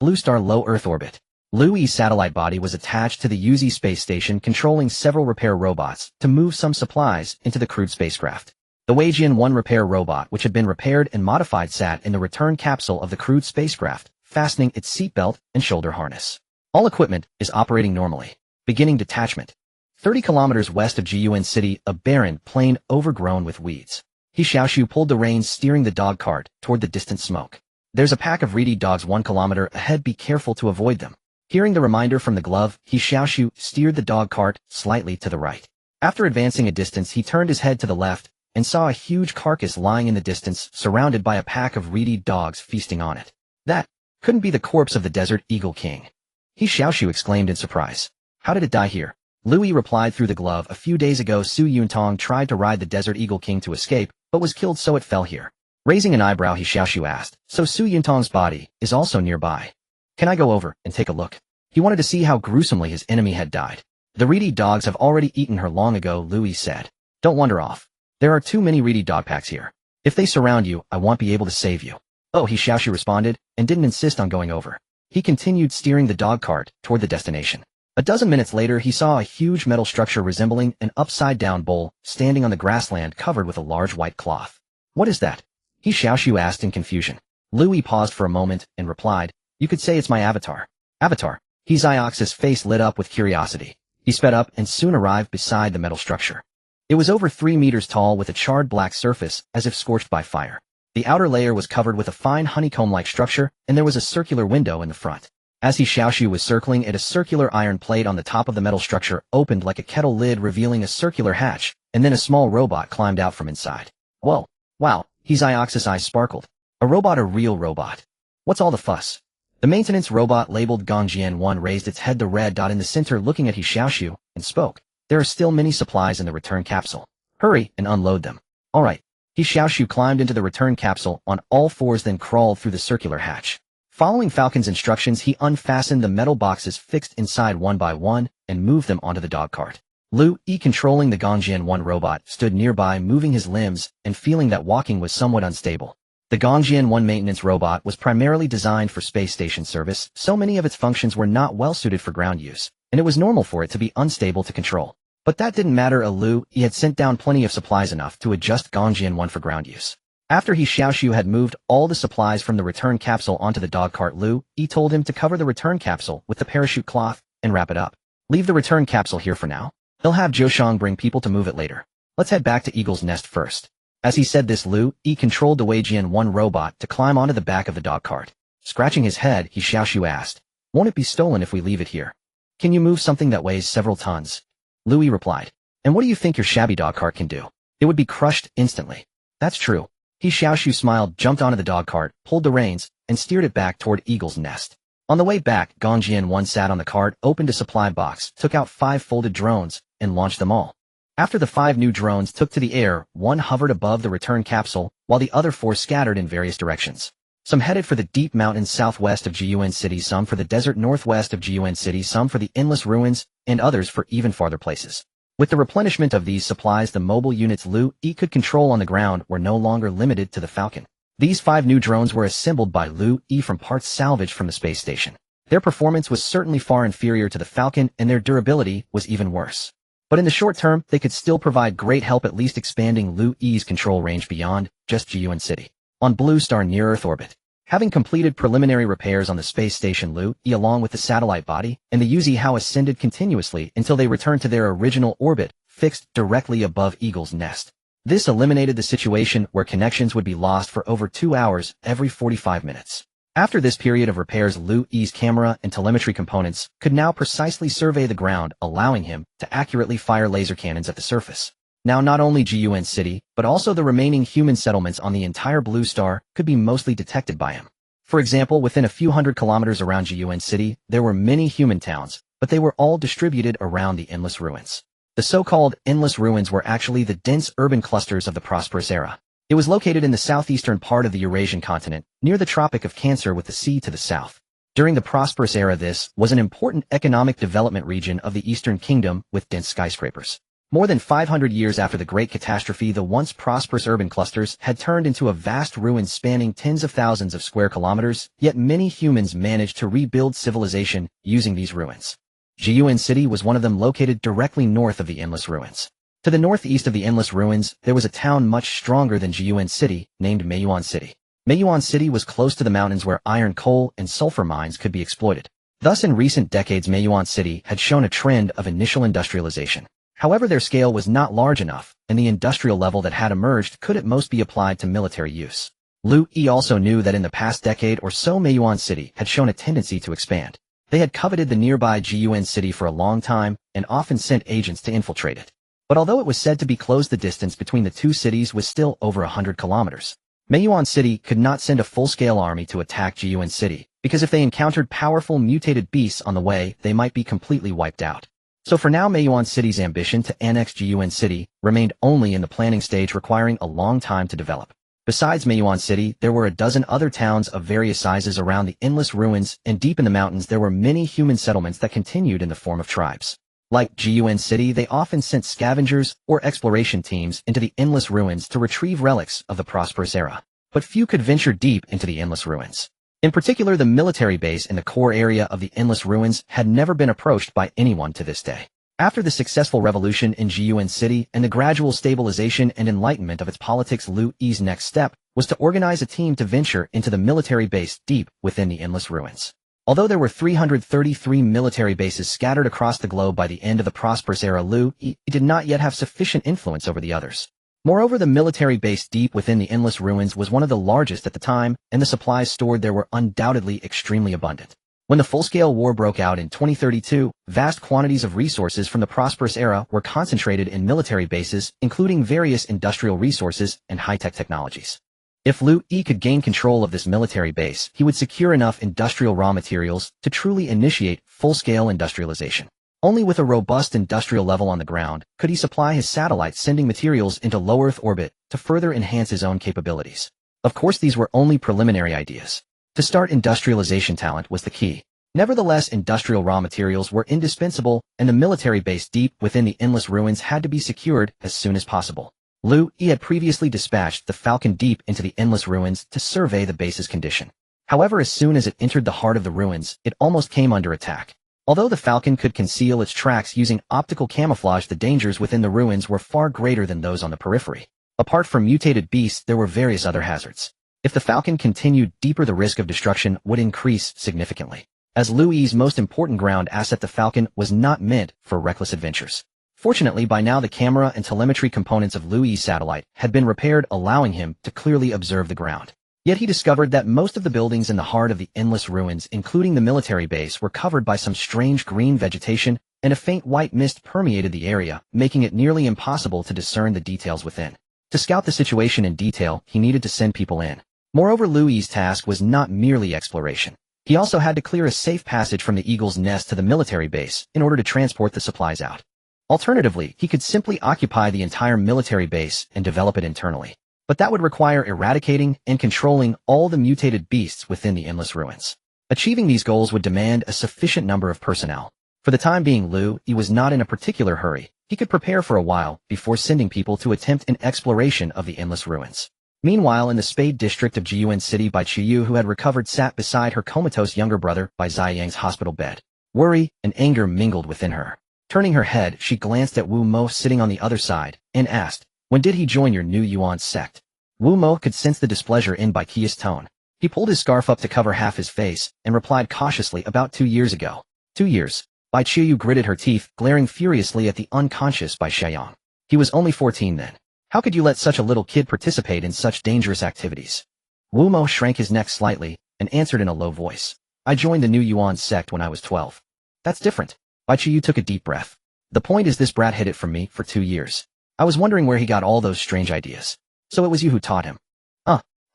Blue Star Low Earth Orbit. Liu Yi satellite body was attached to the Yuzi space station, controlling several repair robots to move some supplies into the crewed spacecraft. The Weijian 1 repair robot, which had been repaired and modified, sat in the return capsule of the crewed spacecraft, fastening its seatbelt and shoulder harness. All equipment is operating normally. Beginning detachment. 30 kilometers west of Jiyuan City, a barren plain overgrown with weeds. He Xiaoxu pulled the reins, steering the dog cart toward the distant smoke. There's a pack of reedy dogs 1 kilometer ahead, be careful to avoid them. Hearing the reminder from the glove, He Xiaoxu steered the dog cart slightly to the right. After advancing a distance, he turned his head to the left and saw a huge carcass lying in the distance, surrounded by a pack of reedy dogs feasting on it. That couldn't be the corpse of the Desert Eagle King. He Xiaoxu exclaimed in surprise. How did it die here? Liu Yi replied through the glove. A few days ago, Su Yuntong tried to ride the Desert Eagle King to escape, but was killed, so it fell here. Raising an eyebrow, He Xiaoxu asked, so Su Yuntong's body is also nearby. Can I go over and take a look? He wanted to see how gruesomely his enemy had died. The reedy dogs have already eaten her long ago, Liu Yi said. Don't wander off. There are too many reedy dog packs here. If they surround you, I won't be able to save you. Oh, He Xiaoxu responded, and didn't insist on going over. He continued steering the dog cart toward the destination. A dozen minutes later, he saw a huge metal structure resembling an upside-down bowl standing on the grassland covered with a large white cloth. What is that? He Xiaoxu asked in confusion. Liu Yi paused for a moment and replied, you could say it's my avatar. Avatar? He Xiaoxu's face lit up with curiosity. He sped up and soon arrived beside the metal structure. It was over 3 meters tall with a charred black surface as if scorched by fire. The outer layer was covered with a fine honeycomb-like structure, and there was a circular window in the front. As He Xiaoxu was circling it, a circular iron plate on the top of the metal structure opened like a kettle lid, revealing a circular hatch, and then a small robot climbed out from inside. Whoa. Wow. He Xiaoxu's eyes sparkled. A robot, a real robot. What's all the fuss? The maintenance robot labeled Gongjian 1 raised its head, the red dot in the center, looking at He Xiaoxu, and spoke. There are still many supplies in the return capsule. Hurry and unload them. All right. He Xiaoxu climbed into the return capsule on all fours, then crawled through the circular hatch. Following Falcon's instructions, he unfastened the metal boxes fixed inside one by one and moved them onto the dog cart. Liu Yi, controlling the Gongjian 1 robot, stood nearby, moving his limbs and feeling that walking was somewhat unstable. The Gongjian 1 maintenance robot was primarily designed for space station service, so many of its functions were not well suited for ground use, and it was normal for it to be unstable to control. But that didn't matter. Liu Yi had sent down plenty of supplies, enough to adjust Gongjian 1 for ground use. After He Xiaoxu had moved all the supplies from the return capsule onto the dog cart, Liu Yi told him to cover the return capsule with the parachute cloth and wrap it up. Leave the return capsule here for now. He'll have Zhou Shang bring people to move it later. Let's head back to Eagle's Nest first. As he said this, Liu Yi controlled the Weijian 1 robot to climb onto the back of the dog cart. Scratching his head, He Xiaoxu asked, won't it be stolen if we leave it here? Can you move something that weighs several tons? Liu Yi replied. And what do you think your shabby dog cart can do? It would be crushed instantly. That's true. He Xiaoxu smiled, jumped onto the dog cart, pulled the reins, and steered it back toward Eagle's Nest. On the way back, Gongjian 1 sat on the cart, opened a supply box, took out 5 folded drones, and launched them all. After the 5 new drones took to the air, 1 hovered above the return capsule, while the other 4 scattered in various directions. Some headed for the deep mountains southwest of Jiyuan City, some for the desert northwest of Jiyuan City, some for the endless ruins, and others for even farther places. With the replenishment of these supplies, the mobile units Liu Yi could control on the ground were no longer limited to the Falcon. These 5 new drones were assembled by Liu Yi from parts salvaged from the space station. Their performance was certainly far inferior to the Falcon, and their durability was even worse. But in the short term, they could still provide great help, at least expanding Liu Yi's control range beyond just Jiyuan City. On Blue Star near-Earth orbit. Having completed preliminary repairs on the space station, Liu Yi, along with the satellite body, and the He Xiaoxu, ascended continuously until they returned to their original orbit, fixed directly above Eagle's Nest. This eliminated the situation where connections would be lost for over 2 hours every 45 minutes. After this period of repairs, Liu Yi's camera and telemetry components could now precisely survey the ground, allowing him to accurately fire laser cannons at the surface. Now not only Jiyuan City, but also the remaining human settlements on the entire Blue Star could be mostly detected by him. For example, within a few hundred kilometers around Jiyuan City, there were many human towns, but they were all distributed around the endless ruins. The so-called endless ruins were actually the dense urban clusters of the prosperous era. It was located in the southeastern part of the Eurasian continent, near the Tropic of Cancer with the sea to the south. During the prosperous era, this was an important economic development region of the Eastern Kingdom with dense skyscrapers. More than 500 years after the Great Catastrophe, the once prosperous urban clusters had turned into a vast ruin spanning tens of thousands of square kilometers, yet many humans managed to rebuild civilization using these ruins. Jiyuan City was one of them, located directly north of the endless ruins. To the northeast of the endless ruins, there was a town much stronger than Jiyuan City, named Meiyuan City. Meiyuan City was close to the mountains where iron, coal, and sulfur mines could be exploited. Thus, in recent decades, Meiyuan City had shown a trend of initial industrialization. However, their scale was not large enough, and the industrial level that had emerged could at most be applied to military use. Liu Yi also knew that in the past decade or so, Meiyuan City had shown a tendency to expand. They had coveted the nearby Jiyuan City for a long time and often sent agents to infiltrate it. But although it was said to be closed, the distance between the two cities was still over 100 kilometers. Meiyuan City could not send a full-scale army to attack Jiyuan City, because if they encountered powerful mutated beasts on the way, they might be completely wiped out. So for now, Meiyuan City's ambition to annex Jiyuan City remained only in the planning stage, requiring a long time to develop. Besides Meiyuan City, there were a dozen other towns of various sizes around the endless ruins, and deep in the mountains there were many human settlements that continued in the form of tribes. Like Jiyuan City, they often sent scavengers or exploration teams into the endless ruins to retrieve relics of the prosperous era. But few could venture deep into the endless ruins. In particular, the military base in the core area of the endless ruins had never been approached by anyone to this day. After the successful revolution in Jiyuan City and the gradual stabilization and enlightenment of its politics, Liu Yi's next step was to organize a team to venture into the military base deep within the endless ruins. Although there were 333 military bases scattered across the globe by the end of the prosperous era, Liu Yi did not yet have sufficient influence over the others. Moreover, the military base deep within the endless ruins was one of the largest at the time, and the supplies stored there were undoubtedly extremely abundant. When the full-scale war broke out in 2032, vast quantities of resources from the prosperous era were concentrated in military bases, including various industrial resources and high-tech technologies. If Liu Yi could gain control of this military base, he would secure enough industrial raw materials to truly initiate full-scale industrialization. Only with a robust industrial level on the ground could he supply his satellites, sending materials into low Earth orbit to further enhance his own capabilities. Of course, these were only preliminary ideas. To start industrialization, talent was the key. Nevertheless, industrial raw materials were indispensable, and the military base deep within the endless ruins had to be secured as soon as possible. Liu Yi had previously dispatched the Falcon deep into the endless ruins to survey the base's condition. However, as soon as it entered the heart of the ruins, it almost came under attack. Although the Falcon could conceal its tracks using optical camouflage, the dangers within the ruins were far greater than those on the periphery. Apart from mutated beasts, there were various other hazards. If the Falcon continued deeper, the risk of destruction would increase significantly. As Liu Yi's most important ground asset, the Falcon was not meant for reckless adventures. Fortunately, by now the camera and telemetry components of Liu Yi's satellite had been repaired, allowing him to clearly observe the ground. Yet he discovered that most of the buildings in the heart of the endless ruins, including the military base, were covered by some strange green vegetation, and a faint white mist permeated the area, making it nearly impossible to discern the details within. To scout the situation in detail, he needed to send people in. Moreover, Liu Yi's task was not merely exploration. He also had to clear a safe passage from the Eagle's Nest to the military base in order to transport the supplies out. Alternatively, he could simply occupy the entire military base and develop it internally. But that would require eradicating and controlling all the mutated beasts within the endless ruins. Achieving these goals would demand a sufficient number of personnel. For the time being, Liu Yi was not in a particular hurry. He could prepare for a while before sending people to attempt an exploration of the endless ruins. Meanwhile, in the Spade district of Jiyuan City, Bai Qiyu, who had recovered, sat beside her comatose younger brother by Ziyang's hospital bed. Worry and anger mingled within her. Turning her head, she glanced at Wu Mo sitting on the other side, and asked, "When did he join your new Yuan sect?" Wu Mo could sense the displeasure in Bai Qiu's tone. He pulled his scarf up to cover half his face, and replied cautiously, "About 2 years ago." 2 years. Bai Qiu gritted her teeth, glaring furiously at the unconscious Bai Xiaoxu. He was only 14 then. How could you let such a little kid participate in such dangerous activities? Wu Mo shrank his neck slightly, and answered in a low voice. I joined the New Yuan sect when I was 12. That's different. Bai Qiyu took a deep breath. The point is this brat hid it from me for 2 years. I was wondering where he got all those strange ideas. So it was you who taught him.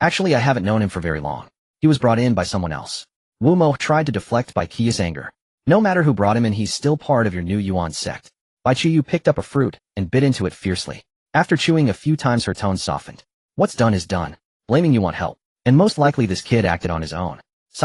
Actually I haven't known him for very long. He was brought in by someone else. Wu Mo tried to deflect Bai Qiu's anger. No matter who brought him in, he's still part of your New Yuan sect. Bai Qiu picked up a fruit and bit into it fiercely. After chewing a few times, her tone softened. What's done is done. Blaming you won't help. And most likely this kid acted on his own.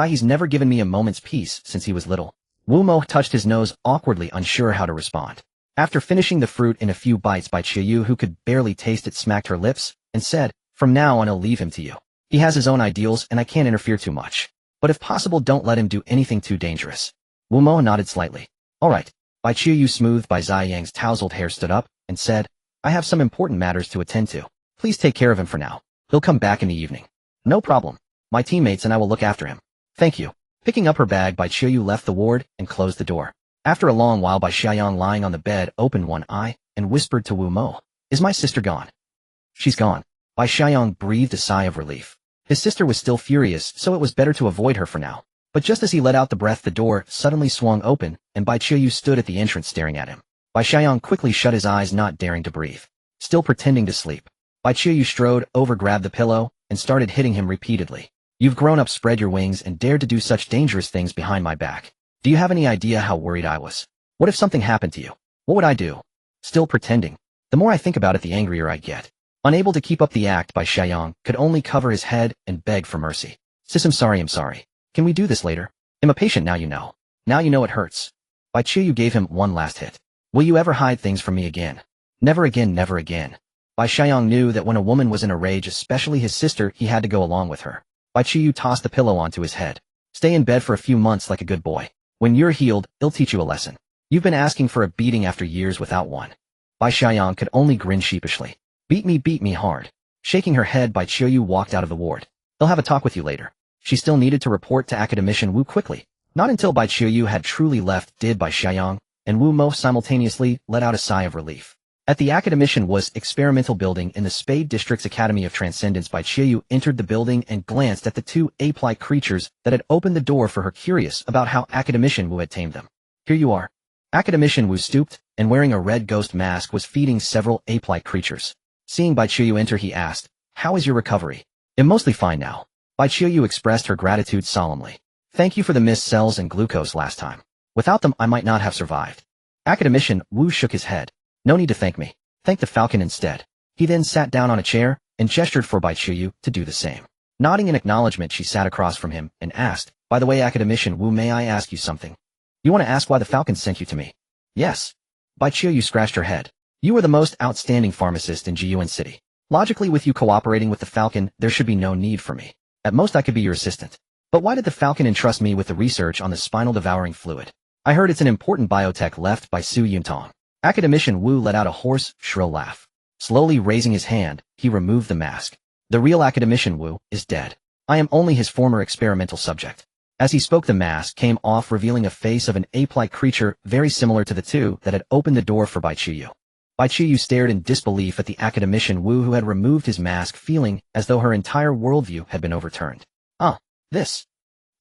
He's never given me a moment's peace since he was little. Wu Mo touched his nose awkwardly, unsure how to respond. After finishing the fruit in a few bites, Bai Qiu, who could barely taste it, smacked her lips and said, from now on I'll leave him to you. He has his own ideals and I can't interfere too much. But if possible, don't let him do anything too dangerous. Wu Mo nodded slightly. All right. Bai Qiu, smoothed by Zai Yang's tousled hair, stood up and said, I have some important matters to attend to. Please take care of him for now. He'll come back in the evening. No problem. My teammates and I will look after him. Thank you. Picking up her bag, Bai Qiu left the ward and closed the door. After a long while, Bai Xiaoyang, lying on the bed, opened one eye and whispered to Wu Mo, Is my sister gone? She's gone. Bai Xiaoyang breathed a sigh of relief. His sister was still furious, so it was better to avoid her for now. But just as he let out the breath, the door suddenly swung open, and Bai Qiu stood at the entrance staring at him. Bai Xiaoyang quickly shut his eyes, not daring to breathe. Still pretending to sleep. Bai Qiu strode over, grabbed the pillow, and started hitting him repeatedly. You've grown up, spread your wings, and dared to do such dangerous things behind my back. Do you have any idea how worried I was? What if something happened to you? What would I do? Still pretending. The more I think about it, the angrier I get. Unable to keep up the act, Bai Xiaoyang could only cover his head and beg for mercy. Sis, I'm sorry. Can we do this later? I'm a patient now, you know. Now you know it hurts. Bai Qiu gave him one last hit. Will you ever hide things from me again? Never again, never again. Bai Xiaoyang knew that when a woman was in a rage, especially his sister, he had to go along with her. Bai Qiu tossed the pillow onto his head. Stay in bed for a few months like a good boy. When you're healed, it'll teach you a lesson. You've been asking for a beating after years without one. Bai Xiaoyang could only grin sheepishly. Beat me hard. Shaking her head, Bai Qiu walked out of the ward. He'll have a talk with you later. She still needed to report to Academician Wu quickly. Not until Bai Qiu had truly left did Bai Xiaoyang and Wu Mo simultaneously let out a sigh of relief. At the Academician was experimental building in the Spade District's Academy of Transcendence. Bai Qiu entered the building and glanced at the two ape-like creatures that had opened the door for her, curious about how Academician Wu had tamed them. Here you are. Academician Wu stooped and, wearing a red ghost mask, was feeding several ape-like creatures. Seeing Bai Qiu enter, he asked, How is your recovery? I'm mostly fine now. Bai Qiu expressed her gratitude solemnly. Thank you for the mist cells and glucose last time. Without them, I might not have survived. Academician Wu shook his head. No need to thank me. Thank the Falcon instead. He then sat down on a chair and gestured for Bai Qiu to do the same. Nodding in acknowledgement, she sat across from him and asked, By the way, Academician Wu, may I ask you something? You want to ask why the Falcon sent you to me? Yes. Bai Qiu scratched her head. You are the most outstanding pharmacist in Jiyuan City. Logically, with you cooperating with the Falcon, there should be no need for me. At most, I could be your assistant. But why did the Falcon entrust me with the research on the spinal devouring fluid? I heard it's an important biotech left by Su Yuntong. Academician Wu let out a hoarse, shrill laugh. Slowly raising his hand, he removed the mask. The real Academician Wu is dead. I am only his former experimental subject. As he spoke, the mask came off, revealing a face of an ape-like creature very similar to the two that had opened the door for Bai Qiu. Bai Qiu stared in disbelief at the Academician Wu, who had removed his mask, feeling as though her entire worldview had been overturned. This.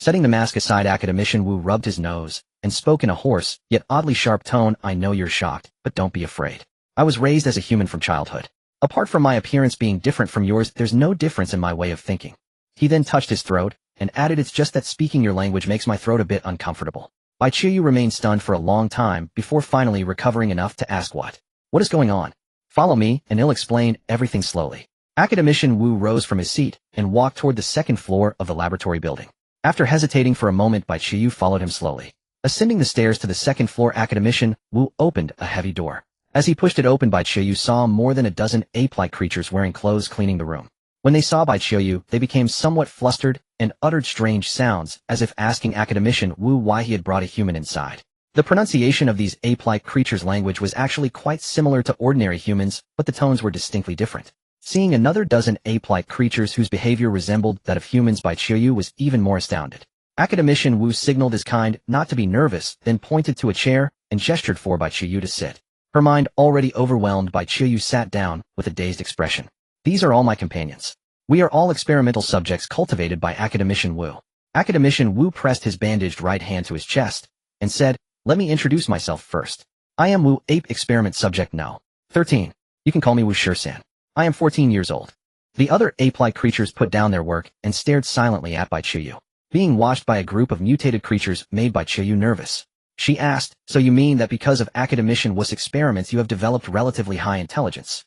Setting the mask aside, Academician Wu rubbed his nose and spoke in a hoarse, yet oddly sharp tone. I know you're shocked, but don't be afraid. I was raised as a human from childhood. Apart from my appearance being different from yours, there's no difference in my way of thinking. He then touched his throat and added, It's just that speaking your language makes my throat a bit uncomfortable. Bai Qiu remained stunned for a long time before finally recovering enough to ask, What is going on? Follow me, and he'll explain everything slowly. Academician Wu rose from his seat and walked toward the second floor of the laboratory building. After hesitating for a moment, Bai Qiu followed him slowly. Ascending the stairs to the second floor, Academician Wu opened a heavy door. As he pushed it open, Bai Qiu saw more than a dozen ape-like creatures wearing clothes cleaning the room. When they saw Bai Qiu, they became somewhat flustered and uttered strange sounds, as if asking Academician Wu why he had brought a human inside. The pronunciation of these ape-like creatures' language was actually quite similar to ordinary humans, but the tones were distinctly different. Seeing another dozen ape-like creatures whose behavior resembled that of humans, Bai Qiu was even more astounded. Academician Wu signaled his kind not to be nervous, then pointed to a chair and gestured for Bai Qiu to sit. Her mind already overwhelmed, Bai Qiu sat down with a dazed expression. These are all my companions. We are all experimental subjects cultivated by Academician Wu. Academician Wu pressed his bandaged right hand to his chest and said, "Let me introduce myself first. I am Wu, ape experiment subject No. 13. You can call me Wu Shisan. I am 14 years old." The other ape-like creatures put down their work and stared silently at Bai Qiyu. Being watched by a group of mutated creatures made Bai Qiyu nervous. She asked, "So you mean that because of Academician Wu's experiments you have developed relatively high intelligence?"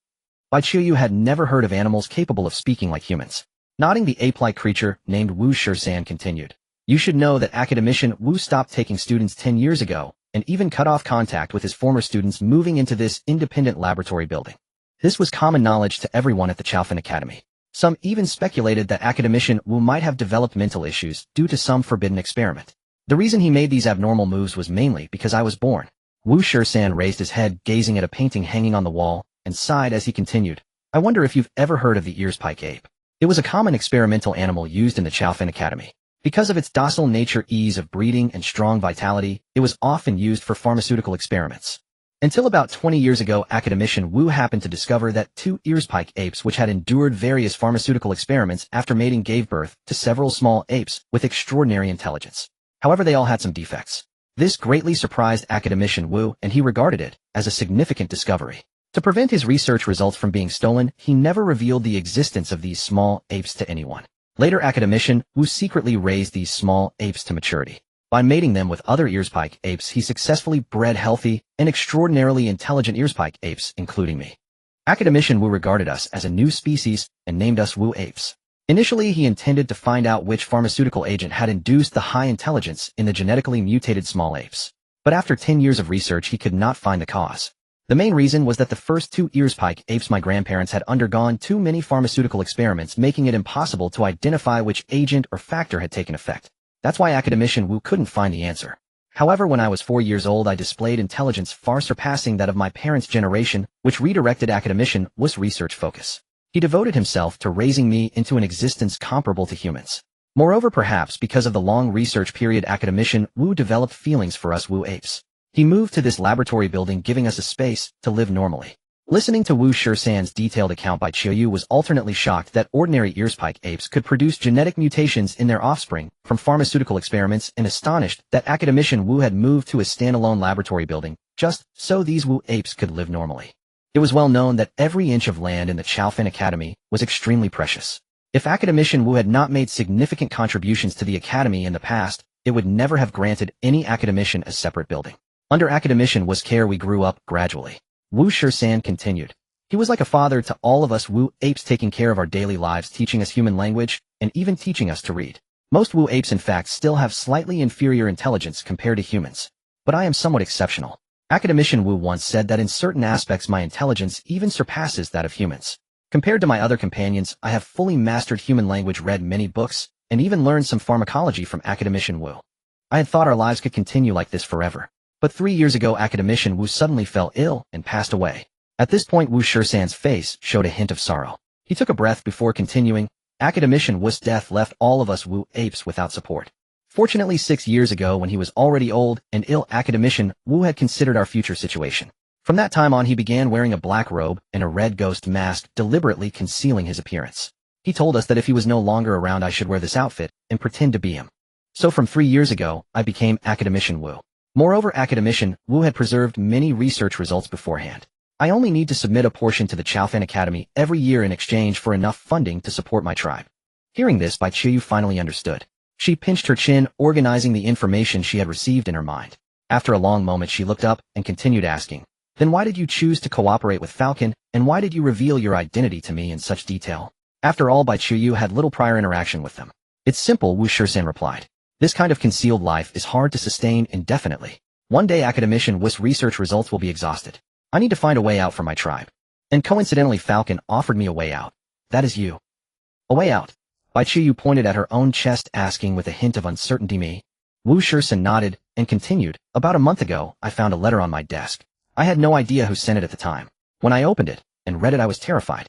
Bai Qiyu had never heard of animals capable of speaking like humans. Nodding, the ape-like creature named Wu Shisan continued, "You should know that Academician Wu stopped taking students 10 years ago and even cut off contact with his former students, moving into this independent laboratory building. This was common knowledge to everyone at the Qiaofan Academy. Some even speculated that Academician Wu might have developed mental issues due to some forbidden experiment. The reason he made these abnormal moves was mainly because I was born." Wu Shisan raised his head, gazing at a painting hanging on the wall, and sighed as he continued, "I wonder if you've ever heard of the earspike ape. It was a common experimental animal used in the Qiaofan Academy. Because of its docile nature, ease of breeding, and strong vitality, it was often used for pharmaceutical experiments. Until about 20 years ago, Academician Wu happened to discover that two earspike apes which had endured various pharmaceutical experiments after mating gave birth to several small apes with extraordinary intelligence. However, they all had some defects. This greatly surprised Academician Wu, and he regarded it as a significant discovery. To prevent his research results from being stolen, he never revealed the existence of these small apes to anyone. Later, Academician Wu secretly raised these small apes to maturity. By mating them with other earspike apes, he successfully bred healthy and extraordinarily intelligent earspike apes, including me. Academician Wu regarded us as a new species and named us Wu apes. Initially, he intended to find out which pharmaceutical agent had induced the high intelligence in the genetically mutated small apes. But after 10 years of research, he could not find the cause. The main reason was that the first two earspike apes, my grandparents, had undergone too many pharmaceutical experiments, making it impossible to identify which agent or factor had taken effect. That's why Academician Wu couldn't find the answer. However, when I was 4 years old, I displayed intelligence far surpassing that of my parents' generation, which redirected Academician Wu's research focus. He devoted himself to raising me into an existence comparable to humans. Moreover, perhaps because of the long research period, Academician Wu developed feelings for us Wu apes. He moved to this laboratory building, giving us a space to live normally. Listening to Wu Shisan's detailed account, Bai Qiyu was alternately shocked that ordinary earspike apes could produce genetic mutations in their offspring from pharmaceutical experiments, and astonished that Academician Wu had moved to a standalone laboratory building just so these Wu apes could live normally. It was well known that every inch of land in the Qiaofan Academy was extremely precious. If Academician Wu had not made significant contributions to the academy in the past, it would never have granted any academician a separate building. Under Academician Wu's care, we grew up gradually. Wu Shisan continued. He was like a father to all of us Wu apes, taking care of our daily lives, teaching us human language, and even teaching us to read. Most Wu apes, in fact, still have slightly inferior intelligence compared to humans. But I am somewhat exceptional. Academician Wu once said that in certain aspects my intelligence even surpasses that of humans. Compared to my other companions, I have fully mastered human language, read many books, and even learned some pharmacology from Academician Wu. I had thought our lives could continue like this forever. But 3 years ago, Academician Wu suddenly fell ill and passed away. At this point, Wu Shisan's face showed a hint of sorrow. He took a breath before continuing, "Academician Wu's death left all of us Wu apes without support. Fortunately, 6 years ago, when he was already old and ill, Academician Wu had considered our future situation. From that time on, he began wearing a black robe and a red ghost mask, deliberately concealing his appearance. He told us that if he was no longer around, I should wear this outfit and pretend to be him. So from 3 years ago, I became Academician Wu. Moreover, Academician Wu had preserved many research results beforehand. I only need to submit a portion to the Qiaofan Academy every year in exchange for enough funding to support my tribe." Hearing this, Bai Qiyu finally understood. She pinched her chin, organizing the information she had received in her mind. After a long moment, she looked up and continued asking, "Then why did you choose to cooperate with Falcon, and why did you reveal your identity to me in such detail?" After all, Bai Qiyu had little prior interaction with them. "It's simple," Wu Shisan replied. "This kind of concealed life is hard to sustain indefinitely. One day Academician Wu's research results will be exhausted. I need to find a way out for my tribe. And coincidentally, Falcon offered me a way out. That is you." "A way out?" Bai Qiyu pointed at her own chest, asking with a hint of uncertainty. "Me?" Wu Shisan nodded and continued, "About a month ago, I found a letter on my desk. I had no idea who sent it at the time. When I opened it and read it, I was terrified."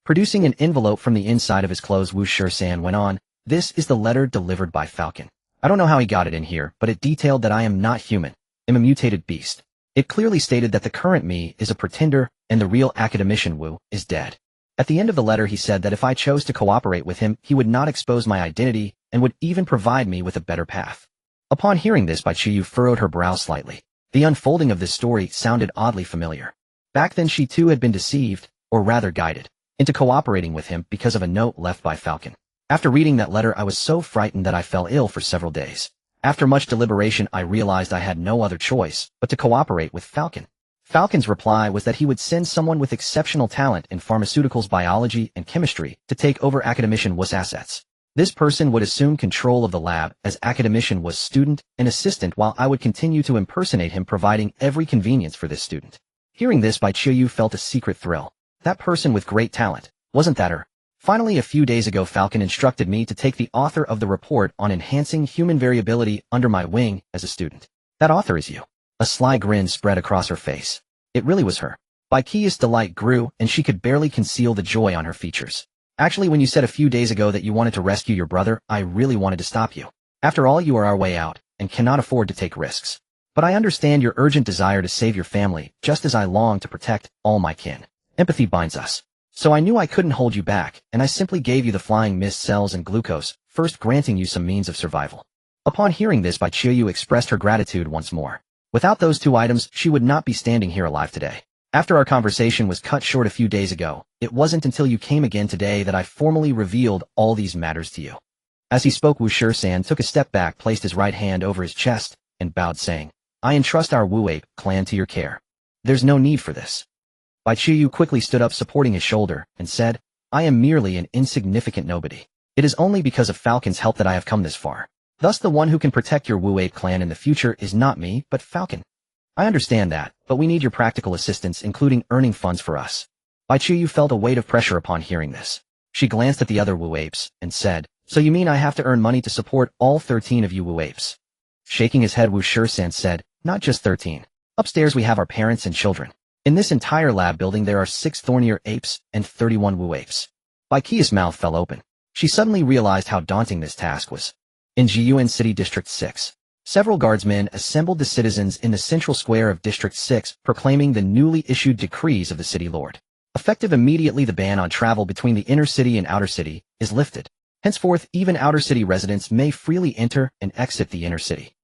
Producing an envelope from the inside of his clothes, Wu Shisan went on, "This is the letter delivered by Falcon. I don't know how he got it in here, but it detailed that I am not human. I'm a mutated beast. It clearly stated that the current me is a pretender and the real Academician Wu is dead. At the end of the letter, he said that if I chose to cooperate with him, he would not expose my identity and would even provide me with a better path. Upon hearing this, Bai Qiyu furrowed her brow slightly. The unfolding of this story sounded oddly familiar. Back then she too had been deceived, or rather guided, into cooperating with him because of a note left by Falcon. After reading that letter, I was so frightened that I fell ill for several days. After much deliberation, I realized I had no other choice but to cooperate with Falcon. Falcon's reply was that he would send someone with exceptional talent in pharmaceuticals, biology, and chemistry to take over Academician Wu's assets. This person would assume control of the lab as Academician was student and assistant, while I would continue to impersonate him, providing every convenience for this student. Hearing this, Bai Qiyu felt a secret thrill. That person with great talent, wasn't that her? Finally, a few days ago, Falcon instructed me to take the author of the report on enhancing human variability under my wing as a student. That author is you. A sly grin spread across her face. It really was her. Bai Qiyu's delight grew, and she could barely conceal the joy on her features. Actually, when you said a few days ago that you wanted to rescue your brother, I really wanted to stop you. After all, you are our way out, and cannot afford to take risks. But I understand your urgent desire to save your family, just as I long to protect all my kin. Empathy binds us. So I knew I couldn't hold you back, and I simply gave you the flying mist cells and glucose, first granting you some means of survival. Upon hearing this, Bai Qiyu expressed her gratitude once more. Without those two items, she would not be standing here alive today. After our conversation was cut short a few days ago, it wasn't until you came again today that I formally revealed all these matters to you. As he spoke, Wu Shisan took a step back, placed his right hand over his chest, and bowed, saying, I entrust our Wu Ape clan to your care. There's no need for this. Bai Qiyu quickly stood up, supporting his shoulder, and said, I am merely an insignificant nobody. It is only because of Falcon's help that I have come this far. Thus the one who can protect your Wu Ape clan in the future is not me, but Falcon. I understand that, but we need your practical assistance, including earning funds for us. Bai Qiyu felt a weight of pressure upon hearing this. She glanced at the other Wu Apes, and said, So you mean I have to earn money to support all 13 of you Wu Apes? Shaking his head, Wu Shisan said, Not just 13. Upstairs we have our parents and children. In this entire lab building there are 6 Thornier apes and 31 Wu Apes. Bai Qiu's mouth fell open. She suddenly realized how daunting this task was. In Jiyuan City District 6, several guardsmen assembled the citizens in the central square of District 6, proclaiming the newly issued decrees of the city lord. Effective immediately, the ban on travel between the inner city and outer city is lifted. Henceforth, even outer city residents may freely enter and exit the inner city.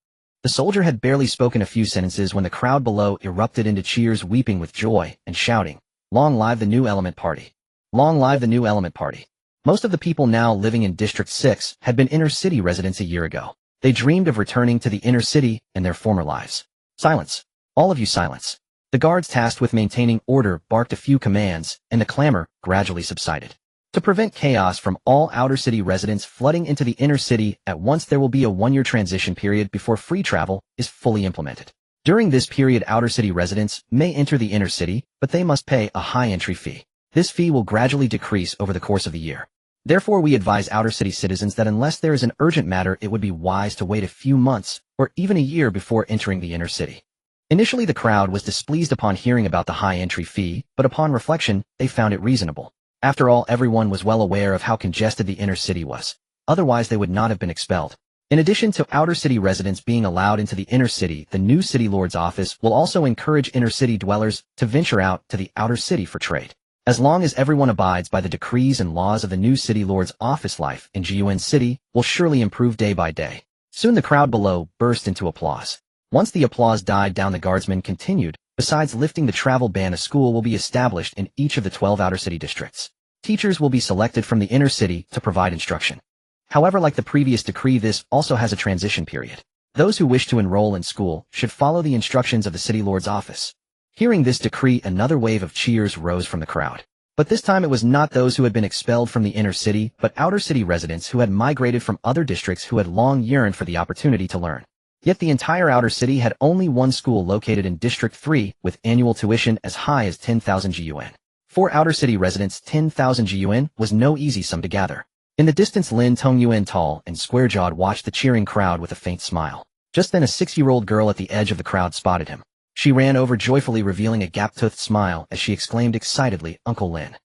The soldier had barely spoken a few sentences when the crowd below erupted into cheers, weeping with joy and shouting, Long live the new element party! Long live the new element party! Most of the people now living in District 6 had been inner city residents a year ago. They dreamed of returning to the inner city and their former lives. Silence! All of you, silence! The guards tasked with maintaining order barked a few commands, and the clamor gradually subsided. To prevent chaos from all outer city residents flooding into the inner city at once, there will be a 1-year transition period before free travel is fully implemented. During this period, outer city residents may enter the inner city, but they must pay a high entry fee. This fee will gradually decrease over the course of the year. Therefore, we advise outer city citizens that unless there is an urgent matter, it would be wise to wait a few months or even a year before entering the inner city. Initially, the crowd was displeased upon hearing about the high entry fee, but upon reflection, they found it reasonable. After all, everyone was well aware of how congested the inner city was. Otherwise, they would not have been expelled. In addition to outer city residents being allowed into the inner city, the new city lord's office will also encourage inner city dwellers to venture out to the outer city for trade. As long as everyone abides by the decrees and laws of the new city lord's office, life in Jiyuan City will surely improve day by day. Soon the crowd below burst into applause. Once the applause died down, the guardsmen continued, Besides lifting the travel ban, a school will be established in each of the 12 outer city districts. Teachers will be selected from the inner city to provide instruction. However, like the previous decree, this also has a transition period. Those who wish to enroll in school should follow the instructions of the city lord's office. Hearing this decree, another wave of cheers rose from the crowd. But this time it was not those who had been expelled from the inner city, but outer city residents who had migrated from other districts who had long yearned for the opportunity to learn. Yet the entire outer city had only one school located in District 3 with annual tuition as high as 10,000 GUN. For outer city residents, 10,000 GUN was no easy sum to gather. In the distance, Lin Tongyuan, tall and square-jawed, watched the cheering crowd with a faint smile. Just then a 6-year-old girl at the edge of the crowd spotted him. She ran over joyfully, revealing a gap-toothed smile as she exclaimed excitedly, "Uncle Lin."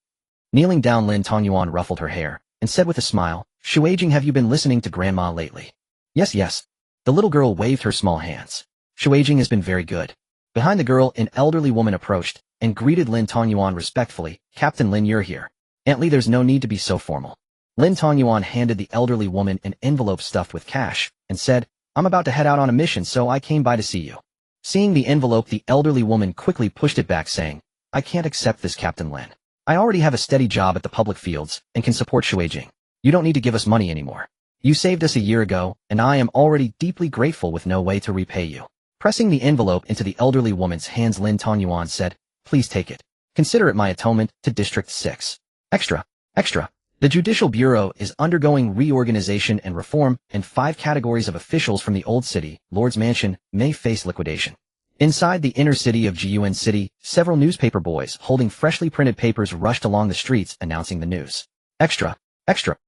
Kneeling down, Lin Tongyuan ruffled her hair and said with a smile, "Shuijing, have you been listening to Grandma lately?" Yes. The little girl waved her small hands. "Shuijing has been very good." Behind the girl, an elderly woman approached and greeted Lin Tongyuan respectfully. "Captain Lin, you're here. Aunt Li, there's no need to be so formal." Lin Tongyuan handed the elderly woman an envelope stuffed with cash and said, "I'm about to head out on a mission, so I came by to see you." Seeing the envelope, the elderly woman quickly pushed it back, saying, "I can't accept this, Captain Lin. I already have a steady job at the public fields and can support Shuijing. You don't need to give us money anymore. You saved us a year ago, and I am already deeply grateful with no way to repay you." Pressing the envelope into the elderly woman's hands, Lin Tongyuan said, "Please take it. Consider it my atonement to District 6. Extra. Extra. The Judicial Bureau is undergoing reorganization and reform, and 5 categories of officials from the Old City, Lord's Mansion, may face liquidation." Inside the inner city of Jiyuan City, several newspaper boys holding freshly printed papers rushed along the streets announcing the news. Extra. Extra.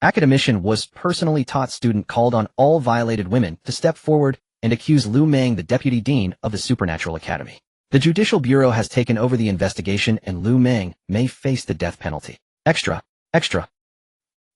Academician was personally taught student called on all violated women to step forward and accuse Liu Meng, the deputy dean of the Supernatural Academy. The Judicial Bureau has taken over the investigation and Liu Meng may face the death penalty. Extra. Extra.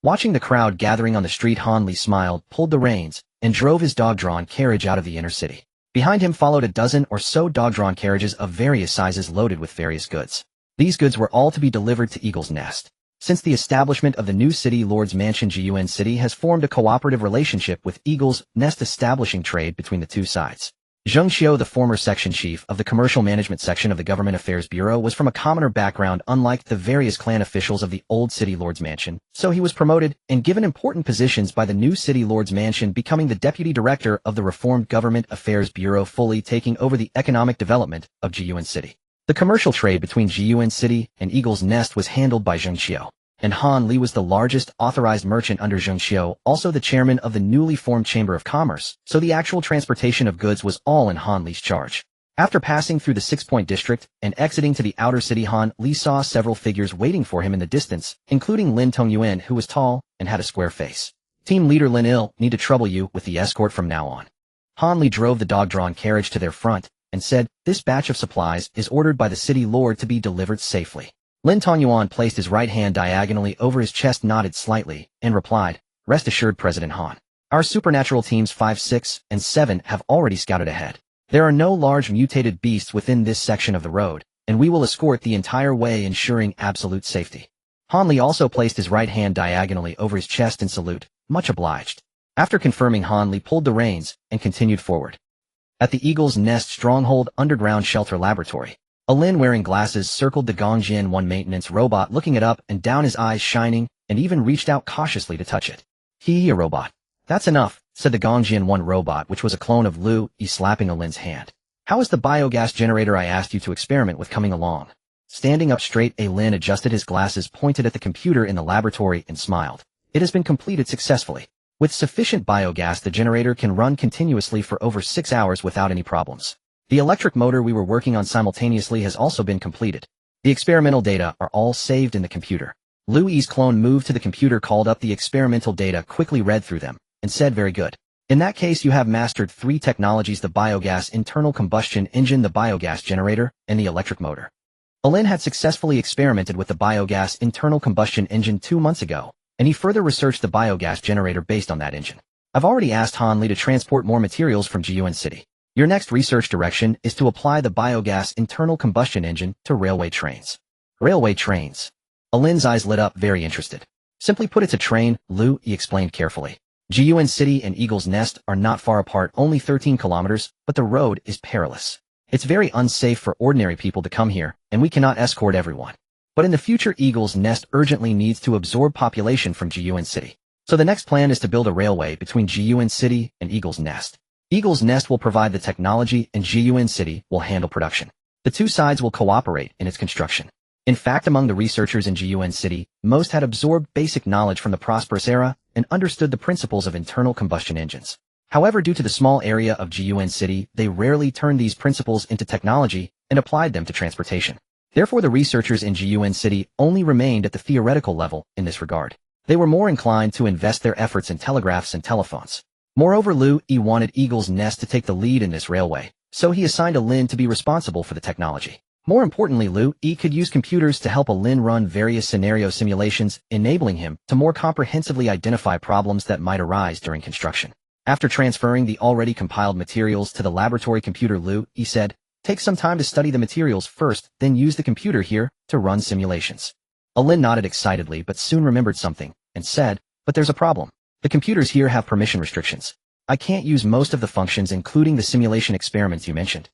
Watching the crowd gathering on the street, Han Li smiled, pulled the reins, and drove his dog-drawn carriage out of the inner city. Behind him followed a dozen or so dog-drawn carriages of various sizes loaded with various goods. These goods were all to be delivered to Eagle's Nest. Since the establishment of the new city, Lord's Mansion Jiyuan City has formed a cooperative relationship with Eagle's Nest, establishing trade between the two sides. Zheng Xiao, the former section chief of the Commercial Management Section of the Government Affairs Bureau, was from a commoner background unlike the various clan officials of the old city Lord's Mansion, so he was promoted and given important positions by the new city Lord's Mansion, becoming the deputy director of the reformed Government Affairs Bureau, fully taking over the economic development of Jiyuan City. The commercial trade between Jiyuan City and Eagle's Nest was handled by Zheng Xiao, and Han Li was the largest authorized merchant under Zheng Xiao, also the chairman of the newly formed Chamber of Commerce, so the actual transportation of goods was all in Han Li's charge. After passing through the 6-point district and exiting to the outer city, Han Li saw several figures waiting for him in the distance, including Lin Tongyuan, who was tall and had a square face. Team leader Lin Il, need to trouble you with the escort from now on. Han Li drove the dog-drawn carriage to their front and said, "This batch of supplies is ordered by the city lord to be delivered safely." Lin Tongyuan placed his right hand diagonally over his chest, nodded slightly, and replied, "Rest assured, President Han. Our supernatural teams 5, 6, and 7 have already scouted ahead. There are no large mutated beasts within this section of the road, and we will escort the entire way, ensuring absolute safety." Han Li also placed his right hand diagonally over his chest in salute, "Much obliged." After confirming, Han Li pulled the reins and continued forward. At the Eagle's Nest Stronghold Underground Shelter Laboratory, a Lin wearing glasses circled the Gongjian 1 maintenance robot, looking it up and down, his eyes shining, and even reached out cautiously to touch it. "He, a robot. That's enough," said the Gongjian 1 robot, which was a clone of Liu Yi, slapping a Lin's hand. "How is the biogas generator I asked you to experiment with coming along?" Standing up straight, a Lin adjusted his glasses, pointed at the computer in the laboratory, and smiled. "It has been completed successfully. With sufficient biogas, the generator can run continuously for over 6 hours without any problems. The electric motor we were working on simultaneously has also been completed. The experimental data are all saved in the computer." Liu Yi's clone moved to the computer, called up the experimental data, quickly read through them, and said, "Very good. In that case, you have mastered 3 technologies: the biogas internal combustion engine, the biogas generator, and the electric motor." Lin had successfully experimented with the biogas internal combustion engine 2 months ago, and he further researched the biogas generator based on that engine. "I've already asked Han Li to transport more materials from Jiyuan City. Your next research direction is to apply the biogas internal combustion engine to railway trains." "Railway trains?" Lin's eyes lit up, very interested. "Simply put, it's a train," Liu Yi explained carefully. "Jiyuan City and Eagle's Nest are not far apart, only 13 kilometers, but the road is perilous. It's very unsafe for ordinary people to come here, and we cannot escort everyone. But in the future, Eagle's Nest urgently needs to absorb population from Jiyuan City. So the next plan is to build a railway between Jiyuan City and Eagle's Nest. Eagle's Nest will provide the technology and Jiyuan City will handle production. The two sides will cooperate in its construction." In fact, among the researchers in Jiyuan City, most had absorbed basic knowledge from the prosperous era and understood the principles of internal combustion engines. However, due to the small area of Jiyuan City, they rarely turned these principles into technology and applied them to transportation. Therefore, the researchers in Jiyuan City only remained at the theoretical level in this regard. They were more inclined to invest their efforts in telegraphs and telephones. Moreover, Liu Yi wanted Eagle's Nest to take the lead in this railway, so he assigned a Lin to be responsible for the technology. More importantly, Liu Yi could use computers to help a Lin run various scenario simulations, enabling him to more comprehensively identify problems that might arise during construction. After transferring the already compiled materials to the laboratory computer, Liu Yi said, "Take some time to study the materials first, then use the computer here to run simulations." Lin nodded excitedly, but soon remembered something, and said, "But there's a problem. The computers here have permission restrictions. I can't use most of the functions including the simulation experiments you mentioned."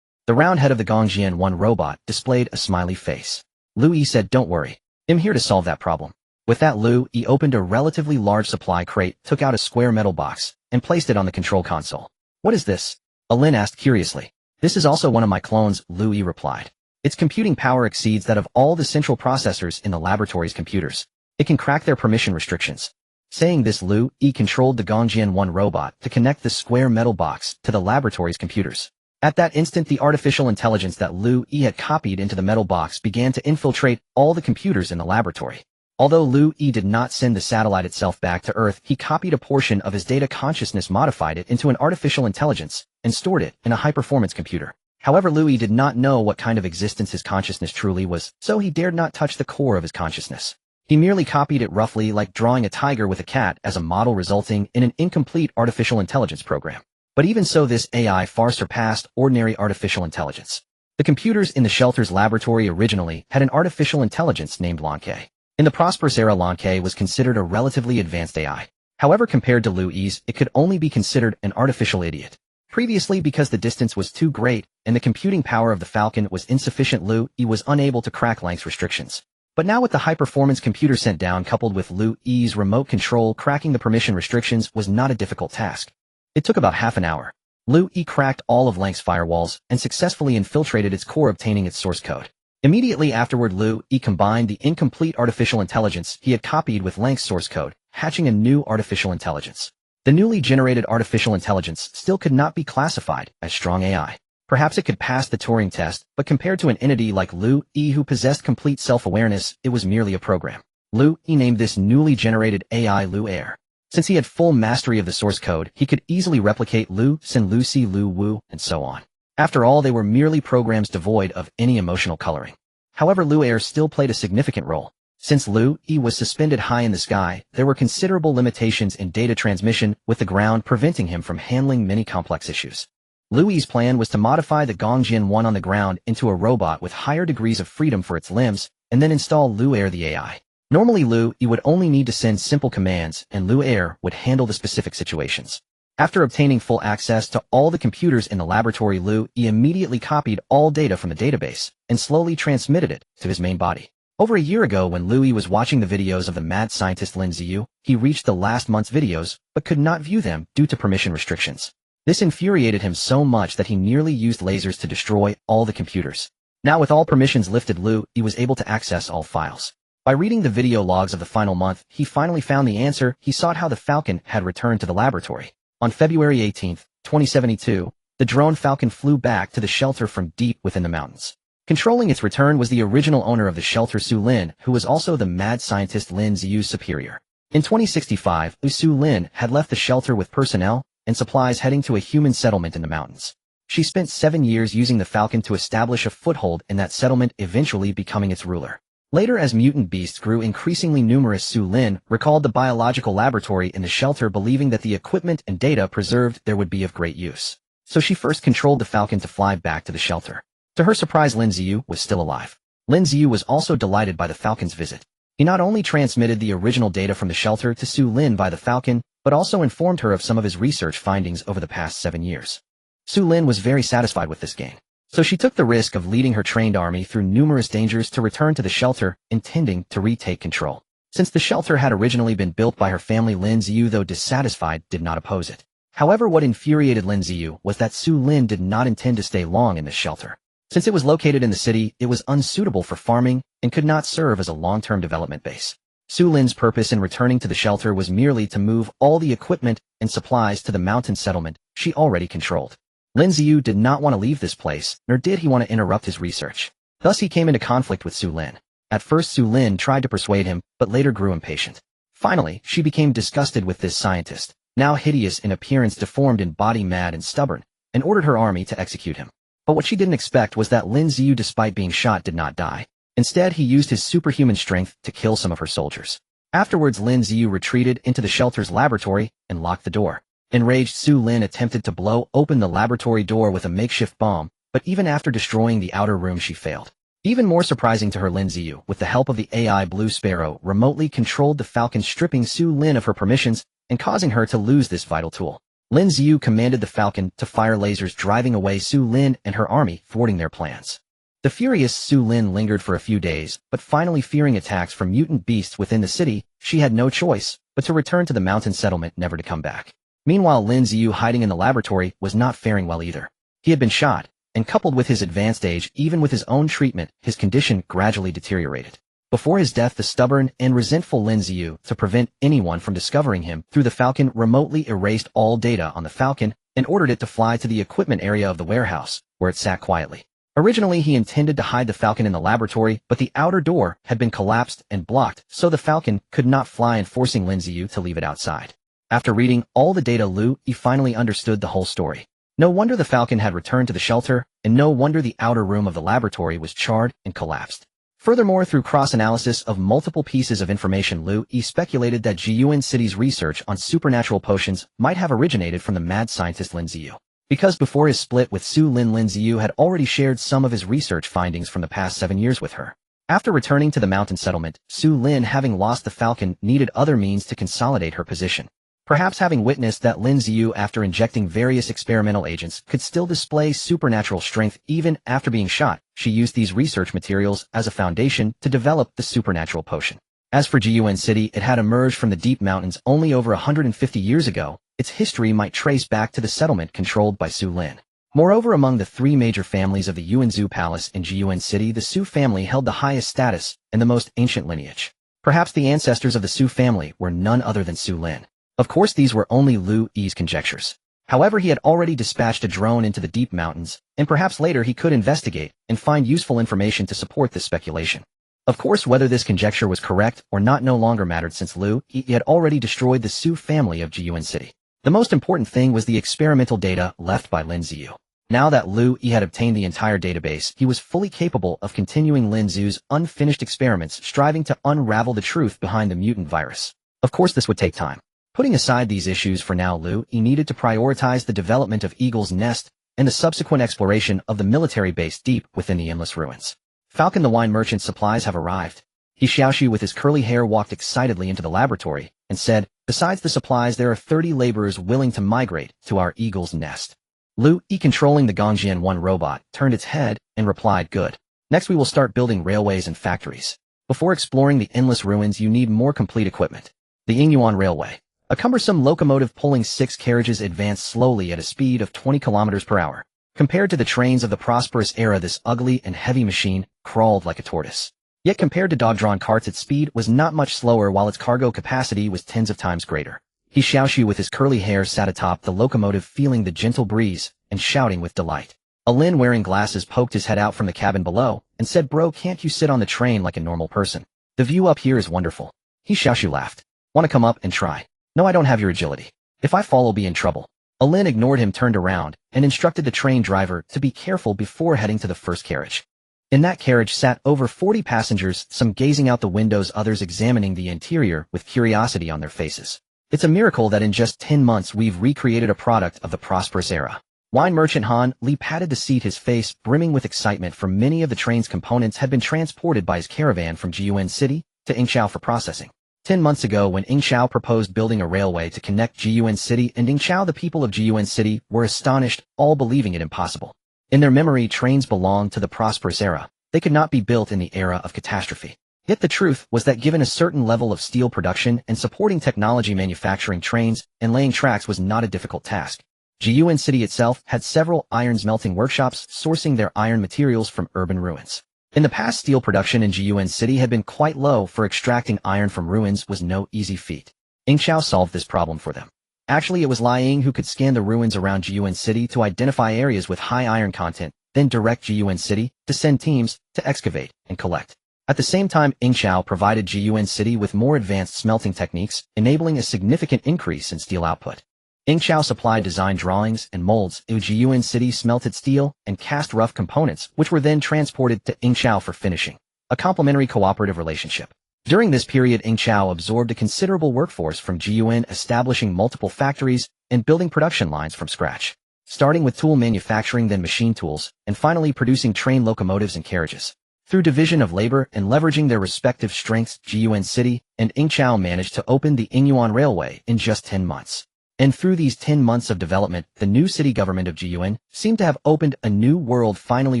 The round head of the Gongjian 1 robot displayed a smiley face. Liu Yi said, "Don't worry. I'm here to solve that problem." With that, Liu Yi opened a relatively large supply crate, took out a square metal box, and placed it on the control console. "What is this?" Alin asked curiously. "This is also one of my clones," Liu Yi replied. "Its computing power exceeds that of all the central processors in the laboratory's computers. It can crack their permission restrictions." Saying this, Liu Yi controlled the Gongjian 1 robot to connect the square metal box to the laboratory's computers. At that instant, the artificial intelligence that Liu Yi had copied into the metal box began to infiltrate all the computers in the laboratory. Although Liu Yi did not send the satellite itself back to Earth, he copied a portion of his data consciousness, modified it into an artificial intelligence, and stored it in a high-performance computer. However, Liu Yi did not know what kind of existence his consciousness truly was, so he dared not touch the core of his consciousness. He merely copied it, roughly like drawing a tiger with a cat as a model, resulting in an incomplete artificial intelligence program. But even so, this AI far surpassed ordinary artificial intelligence. The computers in the shelter's laboratory originally had an artificial intelligence named Lanke. In the prosperous era, Lanke was considered a relatively advanced AI. However, compared to Liu Yi's, it could only be considered an artificial idiot. Previously, because the distance was too great and the computing power of the Falcon was insufficient, Liu Yi was unable to crack Lanke's restrictions. But now, with the high-performance computer sent down coupled with Liu Yi's remote control, cracking the permission restrictions was not a difficult task. It took about half an hour. Liu Yi cracked all of Lanke's firewalls and successfully infiltrated its core, obtaining its source code. Immediately afterward, Liu Yi combined the incomplete artificial intelligence he had copied with Lanke's source code, hatching a new artificial intelligence. The newly generated artificial intelligence still could not be classified as strong AI. Perhaps it could pass the Turing test, but compared to an entity like Liu Yi who possessed complete self-awareness, it was merely a program. Liu Yi named this newly generated AI Liu Air. Since he had full mastery of the source code, he could easily replicate Liu Xin, Liu Si, Liu Wu, and so on. After all, they were merely programs devoid of any emotional coloring. However, Liu Air still played a significant role. Since Liu Yi was suspended high in the sky, there were considerable limitations in data transmission, with the ground preventing him from handling many complex issues. Liu Yi's plan was to modify the Gongjian 1 on the ground into a robot with higher degrees of freedom for its limbs, and then install Liu Air, the AI. Normally, Liu Yi would only need to send simple commands, and Liu Air would handle the specific situations. After obtaining full access to all the computers in the laboratory, Liu Yi immediately copied all data from the database and slowly transmitted it to his main body. Over a year ago, when Liu Yi was watching the videos of the mad scientist Lin Ziyu, he reached the last month's videos, but could not view them due to permission restrictions. This infuriated him so much that he nearly used lasers to destroy all the computers. Now, with all permissions lifted, Liu Yi was able to access all files. By reading the video logs of the final month, he finally found the answer. He sought how the Falcon had returned to the laboratory. On February 18, 2072, the drone Falcon flew back to the shelter from deep within the mountains. Controlling its return was the original owner of the shelter, Su Lin, who was also the mad scientist Lin Ziyu's superior. In 2065, Su Lin had left the shelter with personnel and supplies, heading to a human settlement in the mountains. She spent 7 years using the Falcon to establish a foothold in that settlement, eventually becoming its ruler. Later, as mutant beasts grew increasingly numerous, Su Lin recalled the biological laboratory in the shelter, believing that the equipment and data preserved there would be of great use. So she first controlled the Falcon to fly back to the shelter. To her surprise, Lin Ziyu was still alive. Lin Ziyu was also delighted by the Falcon's visit. He not only transmitted the original data from the shelter to Su Lin by the Falcon, but also informed her of some of his research findings over the past 7 years. Su Lin was very satisfied with this gain. So she took the risk of leading her trained army through numerous dangers to return to the shelter, intending to retake control. Since the shelter had originally been built by her family, Lin Ziyu, though dissatisfied, did not oppose it. However, what infuriated Lin Ziyu was that Su Lin did not intend to stay long in this shelter. Since it was located in the city, it was unsuitable for farming and could not serve as a long-term development base. Su Lin's purpose in returning to the shelter was merely to move all the equipment and supplies to the mountain settlement she already controlled. Lin Ziyu did not want to leave this place, nor did he want to interrupt his research. Thus he came into conflict with Su Lin. At first, Su Lin tried to persuade him, but later grew impatient. Finally, she became disgusted with this scientist, now hideous in appearance, deformed in body, mad and stubborn, and ordered her army to execute him. But what she didn't expect was that Lin Ziyu, despite being shot, did not die. Instead, he used his superhuman strength to kill some of her soldiers. Afterwards, Lin Ziyu retreated into the shelter's laboratory and locked the door. Enraged, Su Lin attempted to blow open the laboratory door with a makeshift bomb, but even after destroying the outer room, she failed. Even more surprising to her, Lin Ziyu, with the help of the AI Blue Sparrow, remotely controlled the Falcon, stripping Su Lin of her permissions and causing her to lose this vital tool. Lin Ziyu commanded the Falcon to fire lasers, driving away Su Lin and her army, thwarting their plans. The furious Su Lin lingered for a few days, but finally, fearing attacks from mutant beasts within the city, she had no choice but to return to the mountain settlement, never to come back. Meanwhile, Lin Ziyu, hiding in the laboratory, was not faring well either. He had been shot, and coupled with his advanced age, even with his own treatment, his condition gradually deteriorated. Before his death, the stubborn and resentful Lin Ziyu, to prevent anyone from discovering him through the Falcon, remotely erased all data on the Falcon and ordered it to fly to the equipment area of the warehouse, where it sat quietly. Originally, he intended to hide the Falcon in the laboratory, but the outer door had been collapsed and blocked, so the Falcon could not fly, and forcing Lin Ziyu to leave it outside. After reading all the data, Liu Yi finally understood the whole story. No wonder the Falcon had returned to the shelter, and no wonder the outer room of the laboratory was charred and collapsed. Furthermore, through cross-analysis of multiple pieces of information, Liu Yi speculated that Jiyuan City's research on supernatural potions might have originated from the mad scientist Lin Ziyu. Because before his split with Su Lin, Lin Ziyu had already shared some of his research findings from the past 7 years with her. After returning to the mountain settlement, Su Lin, having lost the Falcon, needed other means to consolidate her position. Perhaps having witnessed that Lin Ziyu, after injecting various experimental agents, could still display supernatural strength even after being shot, she used these research materials as a foundation to develop the supernatural potion. As for Jiyuan City, it had emerged from the deep mountains only over 150 years ago. Its history might trace back to the settlement controlled by Su Lin. Moreover, among the three major families of the Yuanzhou Palace in Jiyuan City, the Su family held the highest status and the most ancient lineage. Perhaps the ancestors of the Su family were none other than Su Lin. Of course, these were only Liu Yi's conjectures. However, he had already dispatched a drone into the deep mountains, and perhaps later he could investigate and find useful information to support this speculation. Of course, whether this conjecture was correct or not no longer mattered, since Liu Yi had already destroyed the Su family of Jiyuan City. The most important thing was the experimental data left by Lin Ziyu. Now that Liu Yi had obtained the entire database, he was fully capable of continuing Lin Ziyu's unfinished experiments, striving to unravel the truth behind the mutant virus. Of course, this would take time. Putting aside these issues for now, Liu Yi needed to prioritize the development of Eagle's Nest and the subsequent exploration of the military base deep within the endless ruins. Falcon the wine merchant's supplies have arrived. He Xiaoxu, with his curly hair, walked excitedly into the laboratory and said, "Besides the supplies, there are 30 laborers willing to migrate to our Eagle's Nest." Liu Yi, controlling the Gongjian 1 robot, turned its head and replied, "Good. Next we will start building railways and factories. Before exploring the endless ruins, you need more complete equipment. The Yingyuan Railway. A cumbersome locomotive pulling 6 carriages advanced slowly at a speed of 20 kilometers per hour. Compared to the trains of the prosperous era, this ugly and heavy machine crawled like a tortoise. Yet compared to dog-drawn carts, its speed was not much slower, while its cargo capacity was tens of times greater." He Xiaoxu, with his curly hair, sat atop the locomotive, feeling the gentle breeze and shouting with delight. A Lin wearing glasses poked his head out from the cabin below and said, "Bro, can't you sit on the train like a normal person? The view up here is wonderful." He Xiaoxu laughed. "Want to come up and try?" "No, I don't have your agility. If I fall, I'll be in trouble." A Lin ignored him, turned around, and instructed the train driver to be careful before heading to the first carriage. In that carriage sat over 40 passengers, some gazing out the windows, others examining the interior with curiosity on their faces. "It's a miracle that in just 10 months we've recreated a product of the prosperous era." Wine merchant Han Li patted the seat, his face brimming with excitement, for many of the train's components had been transported by his caravan from Jiyuan City to Yingxiao for processing. 10 months ago, when Yingxiao proposed building a railway to connect Jiyuan City and Yingxiao, the people of Jiyuan City were astonished, all believing it impossible. In their memory, trains belonged to the prosperous era. They could not be built in the era of catastrophe. Yet the truth was that given a certain level of steel production and supporting technology, manufacturing trains and laying tracks was not a difficult task. Jiyuan City itself had several iron smelting workshops, sourcing their iron materials from urban ruins. In the past, steel production in Jiyuan City had been quite low, for extracting iron from ruins was no easy feat. Yingxiao solved this problem for them. Actually, it was Liu Yi who could scan the ruins around Jiyuan City to identify areas with high iron content, then direct Jiyuan City to send teams to excavate and collect. At the same time, Yingxiao provided Jiyuan City with more advanced smelting techniques, enabling a significant increase in steel output. Yingxiao supplied design drawings and molds. Jiyuan City smelted steel and cast rough components, which were then transported to Yingxiao for finishing. A complementary cooperative relationship. During this period, Yingxiao absorbed a considerable workforce from Jiyuan, establishing multiple factories and building production lines from scratch. Starting with tool manufacturing, then machine tools, and finally producing train locomotives and carriages. Through division of labor and leveraging their respective strengths, Jiyuan City and Yingqiao managed to open the Yingyuan Railway in just 10 months. And through these 10 months of development, the new city government of Jiyuan seemed to have opened a new world, finally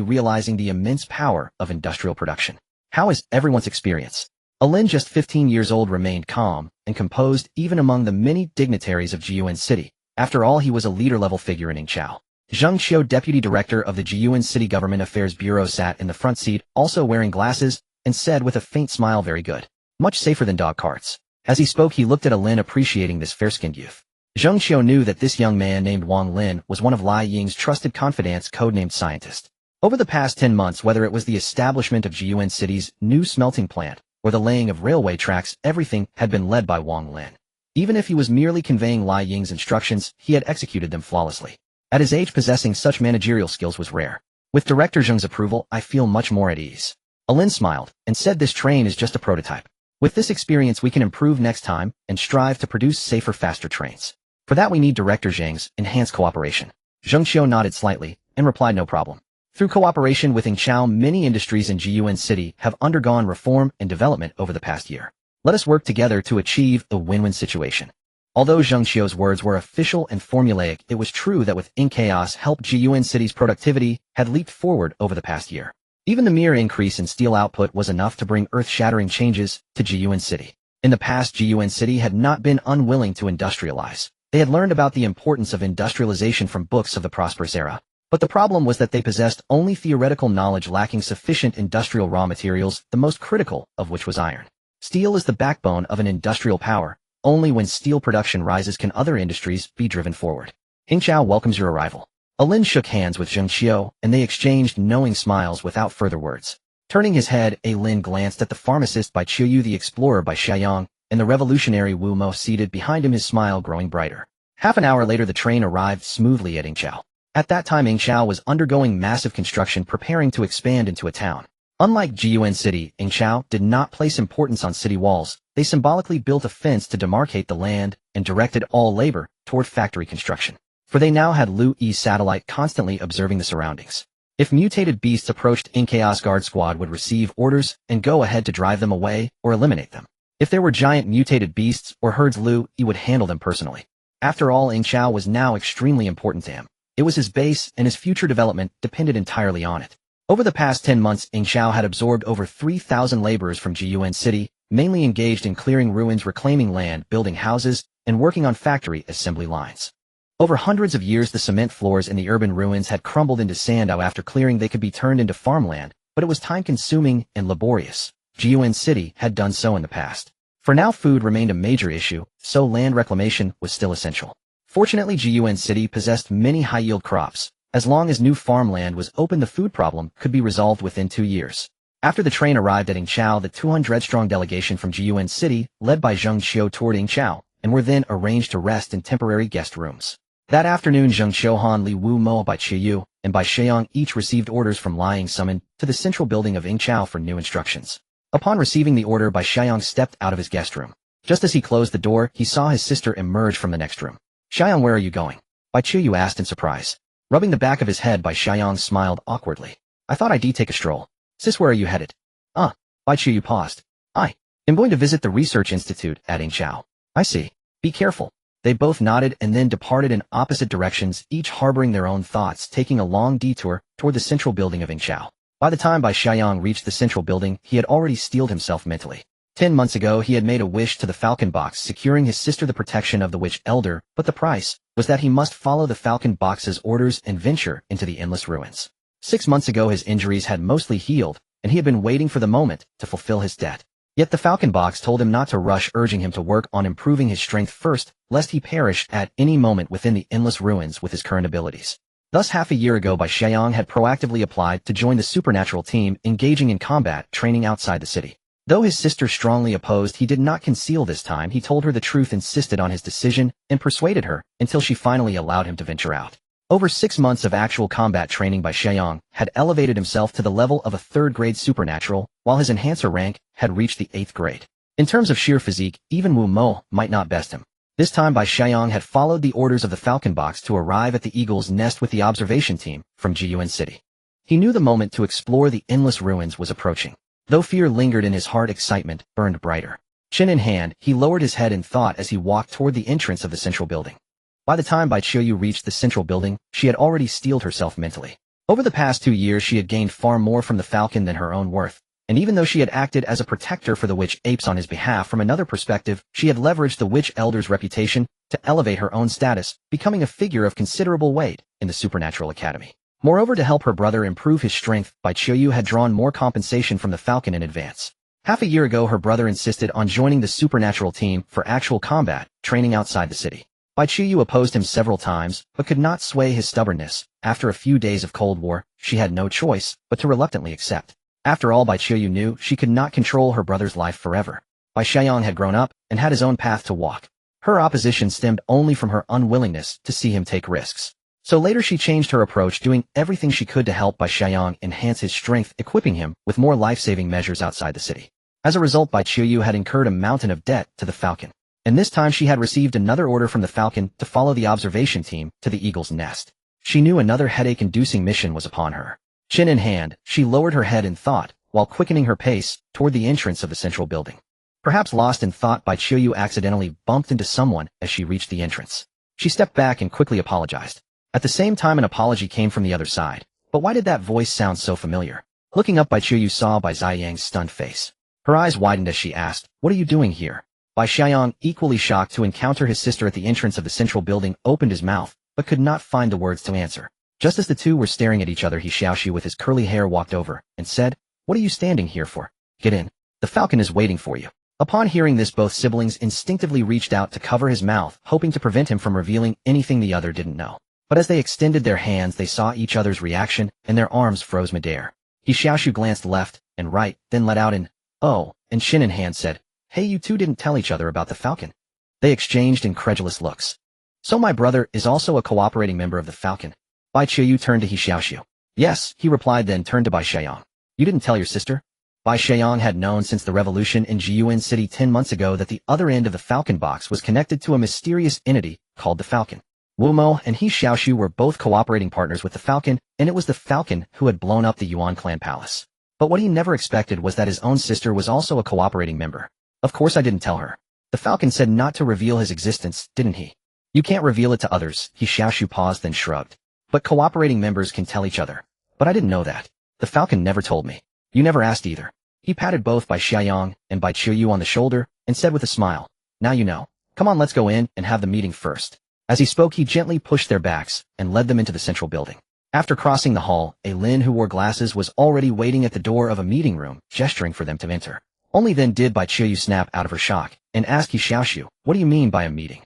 realizing the immense power of industrial production. How is everyone's experience? Alin, just 15 years old, remained calm and composed even among the many dignitaries of Jiyuan City. After all, he was a leader-level figure in Yingqiao. Zheng Xiu, deputy director of the Jiyuan City Government Affairs Bureau, sat in the front seat, also wearing glasses, and said with a faint smile, "Very good. Much safer than dog carts." As he spoke, he looked at Alin, appreciating this fair-skinned youth. Zheng Xiu knew that this young man named Wang Lin was one of Liu Ying's trusted confidants, codenamed Scientist. Over the past 10 months, whether it was the establishment of Jiyuan City's new smelting plant or the laying of railway tracks, everything had been led by Wang Lin. Even if he was merely conveying Liu Ying's instructions, he had executed them flawlessly. At his age, possessing such managerial skills was rare. With Director Zheng's approval, I feel much more at ease. Alin smiled and said, "This train is just a prototype. With this experience, we can improve next time and strive to produce safer, faster trains. For that, we need Director Zheng's enhanced cooperation." Zheng Xiu nodded slightly and replied, "No problem." Through cooperation with Yingqiao, many industries in Jiyuan City have undergone reform and development over the past year. Let us work together to achieve a win-win situation. Although Zheng Xiu's words were official and formulaic, it was true that with Yingqiao's help, Jiyuan City's productivity had leaped forward over the past year. Even the mere increase in steel output was enough to bring earth-shattering changes to Jiyuan City. In the past, Jiyuan City had not been unwilling to industrialize. They had learned about the importance of industrialization from books of the prosperous era. But the problem was that they possessed only theoretical knowledge, lacking sufficient industrial raw materials, the most critical of which was iron. Steel is the backbone of an industrial power. Only when steel production rises can other industries be driven forward. Yingqiao welcomes your arrival. Alin shook hands with Zheng Xiu, and they exchanged knowing smiles without further words. Turning his head, Alin glanced at the pharmacist by Qiu, the explorer by Xiaoyang, and the revolutionary Wu Mo seated behind him, his smile growing brighter. Half an hour later, the train arrived smoothly at Yingqiao. At that time, Yingqiao was undergoing massive construction, preparing to expand into a town. Unlike Jiyuan City, Yingqiao did not place importance on city walls. They symbolically built a fence to demarcate the land and directed all labor toward factory construction. For they now had Liu Yi's satellite constantly observing the surroundings. If mutated beasts approached, Yingqiao's guard squad would receive orders and go ahead to drive them away or eliminate them. If there were giant mutated beasts or herds, Liu Yi would handle them personally. After all, Yingqiao was now extremely important to him. It was his base, and his future development depended entirely on it. Over the past 10 months, Yingqiao had absorbed over 3,000 laborers from Jiyuan City, mainly engaged in clearing ruins, reclaiming land, building houses, and working on factory assembly lines. Over hundreds of years, the cement floors in the urban ruins had crumbled into sand. After clearing, they could be turned into farmland, but it was time-consuming and laborious. Jiyuan City had done so in the past. For now, food remained a major issue, so land reclamation was still essential. Fortunately, Jiyuan City possessed many high-yield crops. As long as new farmland was open, the food problem could be resolved within 2 years. After the train arrived at Yingqiao, the 200-strong delegation from Jiyuan City, led by Zheng Xiu, toured Yingqiao, and were then arranged to rest in temporary guest rooms. That afternoon, Zheng Xiuhan, Li Wu Mo by Qiu, and by Xiaoyang each received orders from Liu Yi, summoned to the central building of Yingqiao for new instructions. Upon receiving the order, Bai Xiaoyang stepped out of his guest room. Just as he closed the door, he saw his sister emerge from the next room. "Xiaoyang, where are you going?" Bai Qiu asked in surprise. Rubbing the back of his head, Bai Xiaoyang smiled awkwardly. "I thought I'd take a stroll." "Sis, where are you headed?" Bai Qiu paused. "I am going to visit the research institute at Yingqiao." "I see. Be careful." They both nodded and then departed in opposite directions, each harboring their own thoughts, taking a long detour toward the central building of Yingqiao. By the time Bai Xiaoyang reached the central building, he had already steeled himself mentally. 10 months ago, he had made a wish to the Falcon Box, securing his sister the protection of the Witch Elder, but the price was that he must follow the Falcon Box's orders and venture into the endless ruins. 6 months ago, his injuries had mostly healed, and he had been waiting for the moment to fulfill his debt. Yet the Falcon Box told him not to rush, urging him to work on improving his strength first, lest he perish at any moment within the endless ruins with his current abilities. Thus, half a year ago, Bai Xiaoyang had proactively applied to join the supernatural team, engaging in combat training outside the city. Though his sister strongly opposed, he did not conceal this time. He told her the truth, insisted on his decision, and persuaded her until she finally allowed him to venture out. Over 6 months of actual combat training, Bai Xiaoyang had elevated himself to the level of a 3rd-grade supernatural, while his enhancer rank had reached the 8th grade. In terms of sheer physique, even Wu Mo might not best him. This time, Bai Xiaoyang had followed the orders of the Falcon Box to arrive at the Eagle's Nest with the observation team from Jiyuan City. He knew the moment to explore the endless ruins was approaching. Though fear lingered in his heart, excitement burned brighter. Chin in hand, he lowered his head in thought as he walked toward the entrance of the central building. By the time Bai Qiuyu reached the central building, she had already steeled herself mentally. Over the past 2 years she had gained far more from the Falcon than her own worth, and even though she had acted as a protector for the witch apes on his behalf from another perspective, she had leveraged the witch elder's reputation to elevate her own status, becoming a figure of considerable weight in the Supernatural Academy. Moreover, to help her brother improve his strength, Bai Qiuyu had drawn more compensation from the Falcon in advance. Half a year ago her brother insisted on joining the Supernatural team for actual combat, training outside the city. Bai Qiuyu opposed him several times, but could not sway his stubbornness. After a few days of Cold War, she had no choice but to reluctantly accept. After all, Bai Qiuyu knew she could not control her brother's life forever. Bai Xiaoxu had grown up and had his own path to walk. Her opposition stemmed only from her unwillingness to see him take risks. So later she changed her approach, doing everything she could to help Bai Xiaoxu enhance his strength, equipping him with more life-saving measures outside the city. As a result, Bai Qiuyu had incurred a mountain of debt to the Falcon. And this time she had received another order from the Falcon to follow the observation team to the Eagle's Nest. She knew another headache-inducing mission was upon her. Chin in hand, she lowered her head in thought, while quickening her pace toward the entrance of the central building. Perhaps lost in thought, Bai Qiuyu accidentally bumped into someone as she reached the entrance. She stepped back and quickly apologized. At the same time, an apology came from the other side. But why did that voice sound so familiar? Looking up, Bai Qiuyu saw Bai Ziyang's stunned face. Her eyes widened as she asked, "What are you doing here?" Bai Xiaoxu, equally shocked to encounter his sister at the entrance of the central building, opened his mouth, but could not find the words to answer. Just as the two were staring at each other, He Xiaoxu with his curly hair walked over and said, "What are you standing here for? Get in. The Falcon is waiting for you." Upon hearing this, both siblings instinctively reached out to cover his mouth, hoping to prevent him from revealing anything the other didn't know. But as they extended their hands, they saw each other's reaction, and their arms froze midair. He Xiaoxu glanced left and right, then let out an, "Oh," and chin in hand said, "Hey, you two didn't tell each other about the Falcon." They exchanged incredulous looks. "So my brother is also a cooperating member of the Falcon?" Bai Qiuyu turned to He Xiaoxu. "Yes," he replied, then turned to Bai Xiaoxu. "You didn't tell your sister?" Bai Xiaoxu had known since the revolution in Jiyuan City 10 months ago that the other end of the Falcon box was connected to a mysterious entity called the Falcon. Wu Mo and He Xiaoxu were both cooperating partners with the Falcon, and it was the Falcon who had blown up the Yuan clan palace. But what he never expected was that his own sister was also a cooperating member. "Of course I didn't tell her. The Falcon said not to reveal his existence, didn't he?" "You can't reveal it to others," He Xiaoxu paused then shrugged. "But cooperating members can tell each other." "But I didn't know that. The Falcon never told me." "You never asked either." He patted both Bai Xiaoxu and Bai Qiuyu on the shoulder and said with a smile, "Now you know. Come on, let's go in and have the meeting first." As he spoke, he gently pushed their backs and led them into the central building. After crossing the hall, a Lin who wore glasses was already waiting at the door of a meeting room, gesturing for them to enter. Only then did Bai Qiuyu snap out of her shock and ask He Xiaoxu, "What do you mean by a meeting?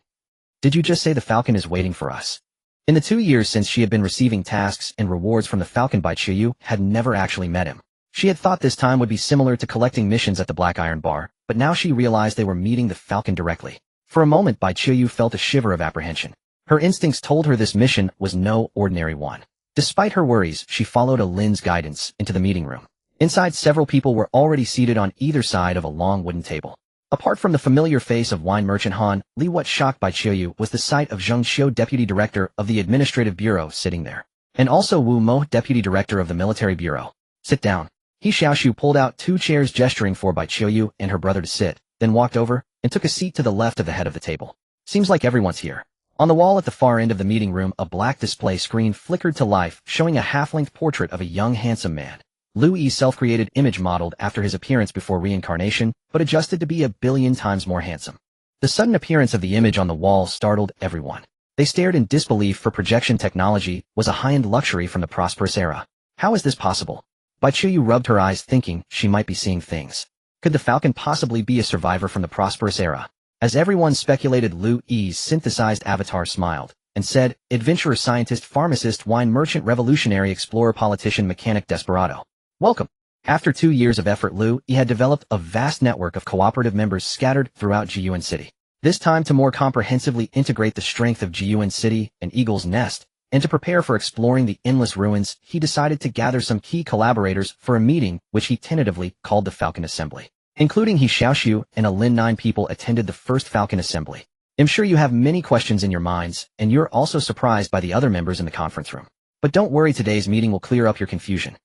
Did you just say the Falcon is waiting for us?" In the 2 years since she had been receiving tasks and rewards from the Falcon, Bai Qiuyu had never actually met him. She had thought this time would be similar to collecting missions at the Black Iron Bar, but now she realized they were meeting the Falcon directly. For a moment, Bai Qiuyu felt a shiver of apprehension. Her instincts told her this mission was no ordinary one. Despite her worries, she followed a Lin's guidance into the meeting room. Inside, several people were already seated on either side of a long wooden table. Apart from the familiar face of wine merchant Han Li, what shocked Bai Qiuyu was the sight of Zheng Xiu, deputy director of the administrative bureau, sitting there. And also Wu Mo, deputy director of the military bureau. "Sit down." He Xiaoxu pulled out 2 chairs, gesturing for Bai Qiuyu and her brother to sit, then walked over and took a seat to the left of the head of the table. "Seems like everyone's here." On the wall at the far end of the meeting room, a black display screen flickered to life, showing a half-length portrait of a young, handsome man. Liu Yi, self-created image modeled after his appearance before reincarnation, but adjusted to be a billion times more handsome. The sudden appearance of the image on the wall startled everyone. They stared in disbelief, for projection technology was a high-end luxury from the prosperous era. How is this possible? Bai Qiuyu rubbed her eyes, thinking she might be seeing things. Could the Falcon possibly be a survivor from the prosperous era? As everyone speculated, Liu Yi's synthesized avatar smiled and said, "Adventurer, scientist, pharmacist, wine merchant, revolutionary, explorer, politician, mechanic, desperado. Welcome." After 2 years of effort, Liu Yi had developed a vast network of cooperative members scattered throughout Jiyuan City. This time, to more comprehensively integrate the strength of Jiyuan City and Eagle's Nest, and to prepare for exploring the endless ruins, he decided to gather some key collaborators for a meeting which he tentatively called the Falcon Assembly. Including He Xiaoxu and a Lin, 9 people attended the first Falcon Assembly. I'm sure you have many questions in your minds, and you're also surprised by the other members in the conference room. But don't worry, today's meeting will clear up your confusion.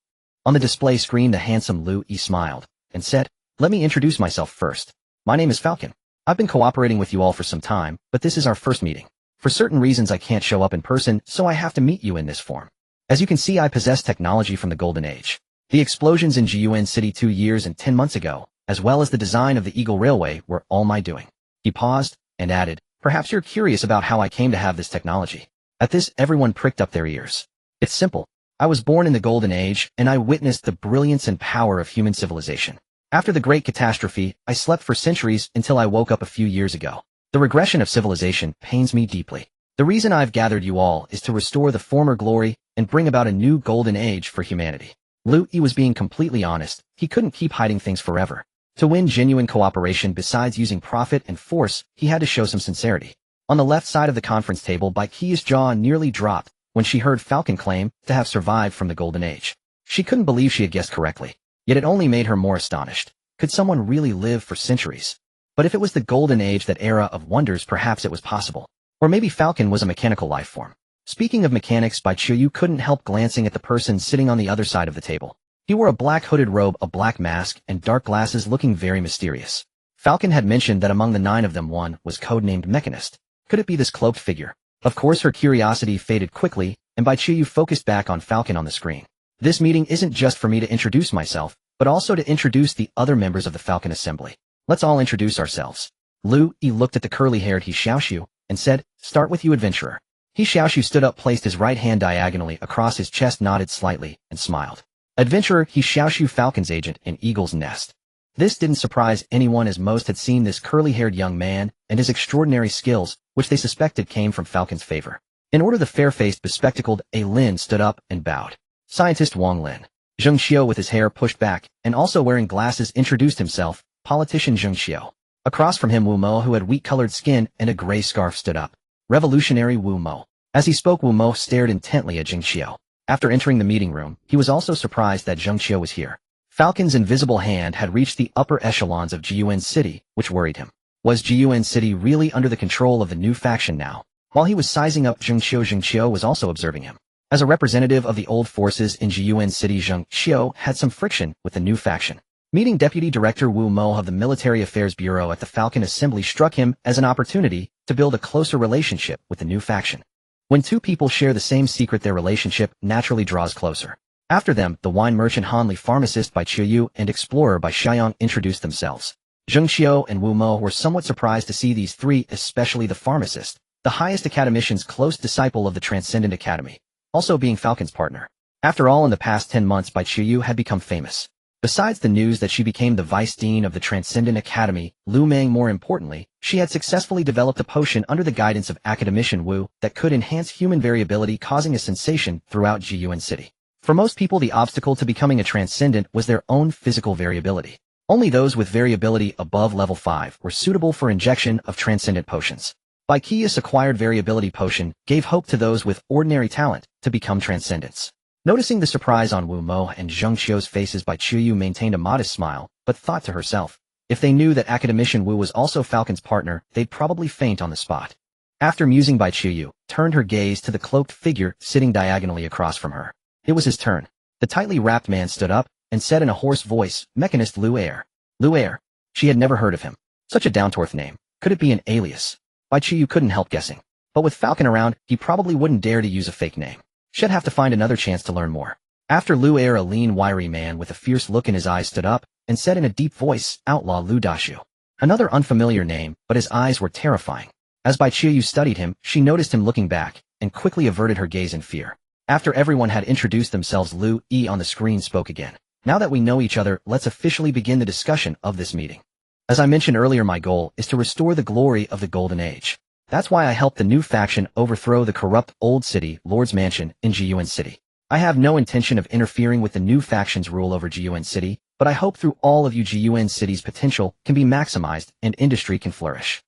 On the display screen, the handsome Liu Yi smiled and said, "Let me introduce myself first. My name is Falcon. I've been cooperating with you all for some time, but this is our first meeting. For certain reasons I can't show up in person, so I have to meet you in this form. As you can see, I possess technology from the Golden Age. The explosions in Jiyuan City 2 years and 10 months ago, as well as the design of the Eagle Railway, were all my doing." He paused and added, "Perhaps you're curious about how I came to have this technology." At this, everyone pricked up their ears. It's simple. I was born in the Golden Age, and I witnessed the brilliance and power of human civilization. After the Great Catastrophe, I slept for centuries until I woke up a few years ago. The regression of civilization pains me deeply. The reason I've gathered you all is to restore the former glory and bring about a new Golden Age for humanity. Liu Yi was being completely honest. He couldn't keep hiding things forever. To win genuine cooperation besides using profit and force, he had to show some sincerity. On the left side of the conference table, Bai Qi's jaw nearly dropped when she heard Falcon claim to have survived from the Golden Age. She couldn't believe she had guessed correctly, yet it only made her more astonished. Could someone really live for centuries? But if it was the Golden Age, that era of wonders, perhaps it was possible. Or maybe Falcon was a mechanical life form. Speaking of mechanics, Bai Qiu couldn't help glancing at the person sitting on the other side of the table. He wore a black hooded robe, a black mask, and dark glasses, looking very mysterious. Falcon had mentioned that among the 9 of them, one was codenamed Mechanist. Could it be this cloaked figure? Of course, her curiosity faded quickly, and Bai Qiu focused back on Falcon on the screen. This meeting isn't just for me to introduce myself, but also to introduce the other members of the Falcon Assembly. Let's all introduce ourselves. Liu Yi looked at the curly-haired He Xiaoxu and said, "Start with you, adventurer." He Xiaoxu stood up, placed his right hand diagonally across his chest, nodded slightly, and smiled. "Adventurer He Xiaoxu, Falcon's agent in Eagle's Nest." This didn't surprise anyone, as most had seen this curly-haired young man and his extraordinary skills, which they suspected came from Falcon's favor. In order, the fair-faced, bespectacled A Lin stood up and bowed. Scientist Wang Lin. Zheng Xiao, with his hair pushed back and also wearing glasses, introduced himself. Politician Zheng Xiao. Across from him, Wu Mo, who had wheat-colored skin and a gray scarf, stood up. Revolutionary Wu Mo. As he spoke, Wu Mo stared intently at Zheng Xiao. After entering the meeting room, he was also surprised that Zheng Xiao was here. Falcon's invisible hand had reached the upper echelons of Jiyuan City, which worried him. Was Jiyuan City really under the control of the new faction now? While he was sizing up Zheng Xiao was also observing him. As a representative of the old forces in Jiyuan City, Zheng Xiao had some friction with the new faction. Meeting Deputy Director Wu Mo of the Military Affairs Bureau at the Falcon Assembly struck him as an opportunity to build a closer relationship with the new faction. When two people share the same secret, their relationship naturally draws closer. After them, the wine merchant Hanli, pharmacist Bai Qiu, and explorer Bai Xiaoyang introduced themselves. Zheng Xiao and Wu Mo were somewhat surprised to see these three, especially the pharmacist, the highest academician's close disciple of the Transcendent Academy, also being Falcon's partner. After all, in the past 10 months, Bai Qiu had become famous. Besides the news that she became the vice dean of the Transcendent Academy, Lu Meng, more importantly, she had successfully developed a potion under the guidance of academician Wu that could enhance human variability, causing a sensation throughout Jiyuan City. For most people, the obstacle to becoming a transcendent was their own physical variability. Only those with variability above level 5 were suitable for injection of transcendent potions. Bai Qi's acquired variability potion gave hope to those with ordinary talent to become transcendents. Noticing the surprise on Wu Mo and Zheng Xiao's faces, Bai Qiu maintained a modest smile, but thought to herself, if they knew that academician Wu was also Falcon's partner, they'd probably faint on the spot. After musing, Bai Qiu turned her gaze to the cloaked figure sitting diagonally across from her. It was his turn. The tightly wrapped man stood up and said in a hoarse voice, "Mechanist Liu Yi." Liu Yi. She had never heard of him. Such a down-to-earth name. Could it be an alias? Bai Qiu couldn't help guessing. But with Falcon around, he probably wouldn't dare to use a fake name. She'd have to find another chance to learn more. After Liu Yi, a lean, wiry man with a fierce look in his eyes stood up and said in a deep voice, "Outlaw Liu Dashu." Another unfamiliar name, but his eyes were terrifying. As Bai Qiu studied him, she noticed him looking back and quickly averted her gaze in fear. After everyone had introduced themselves, Liu Yi on the screen spoke again. "Now that we know each other, let's officially begin the discussion of this meeting. As I mentioned earlier, my goal is to restore the glory of the Golden Age. That's why I helped the new faction overthrow the corrupt old city Lord's Mansion in Jiyuan City. I have no intention of interfering with the new faction's rule over Jiyuan City, but I hope through all of you Jiyuan City's potential can be maximized and industry can flourish.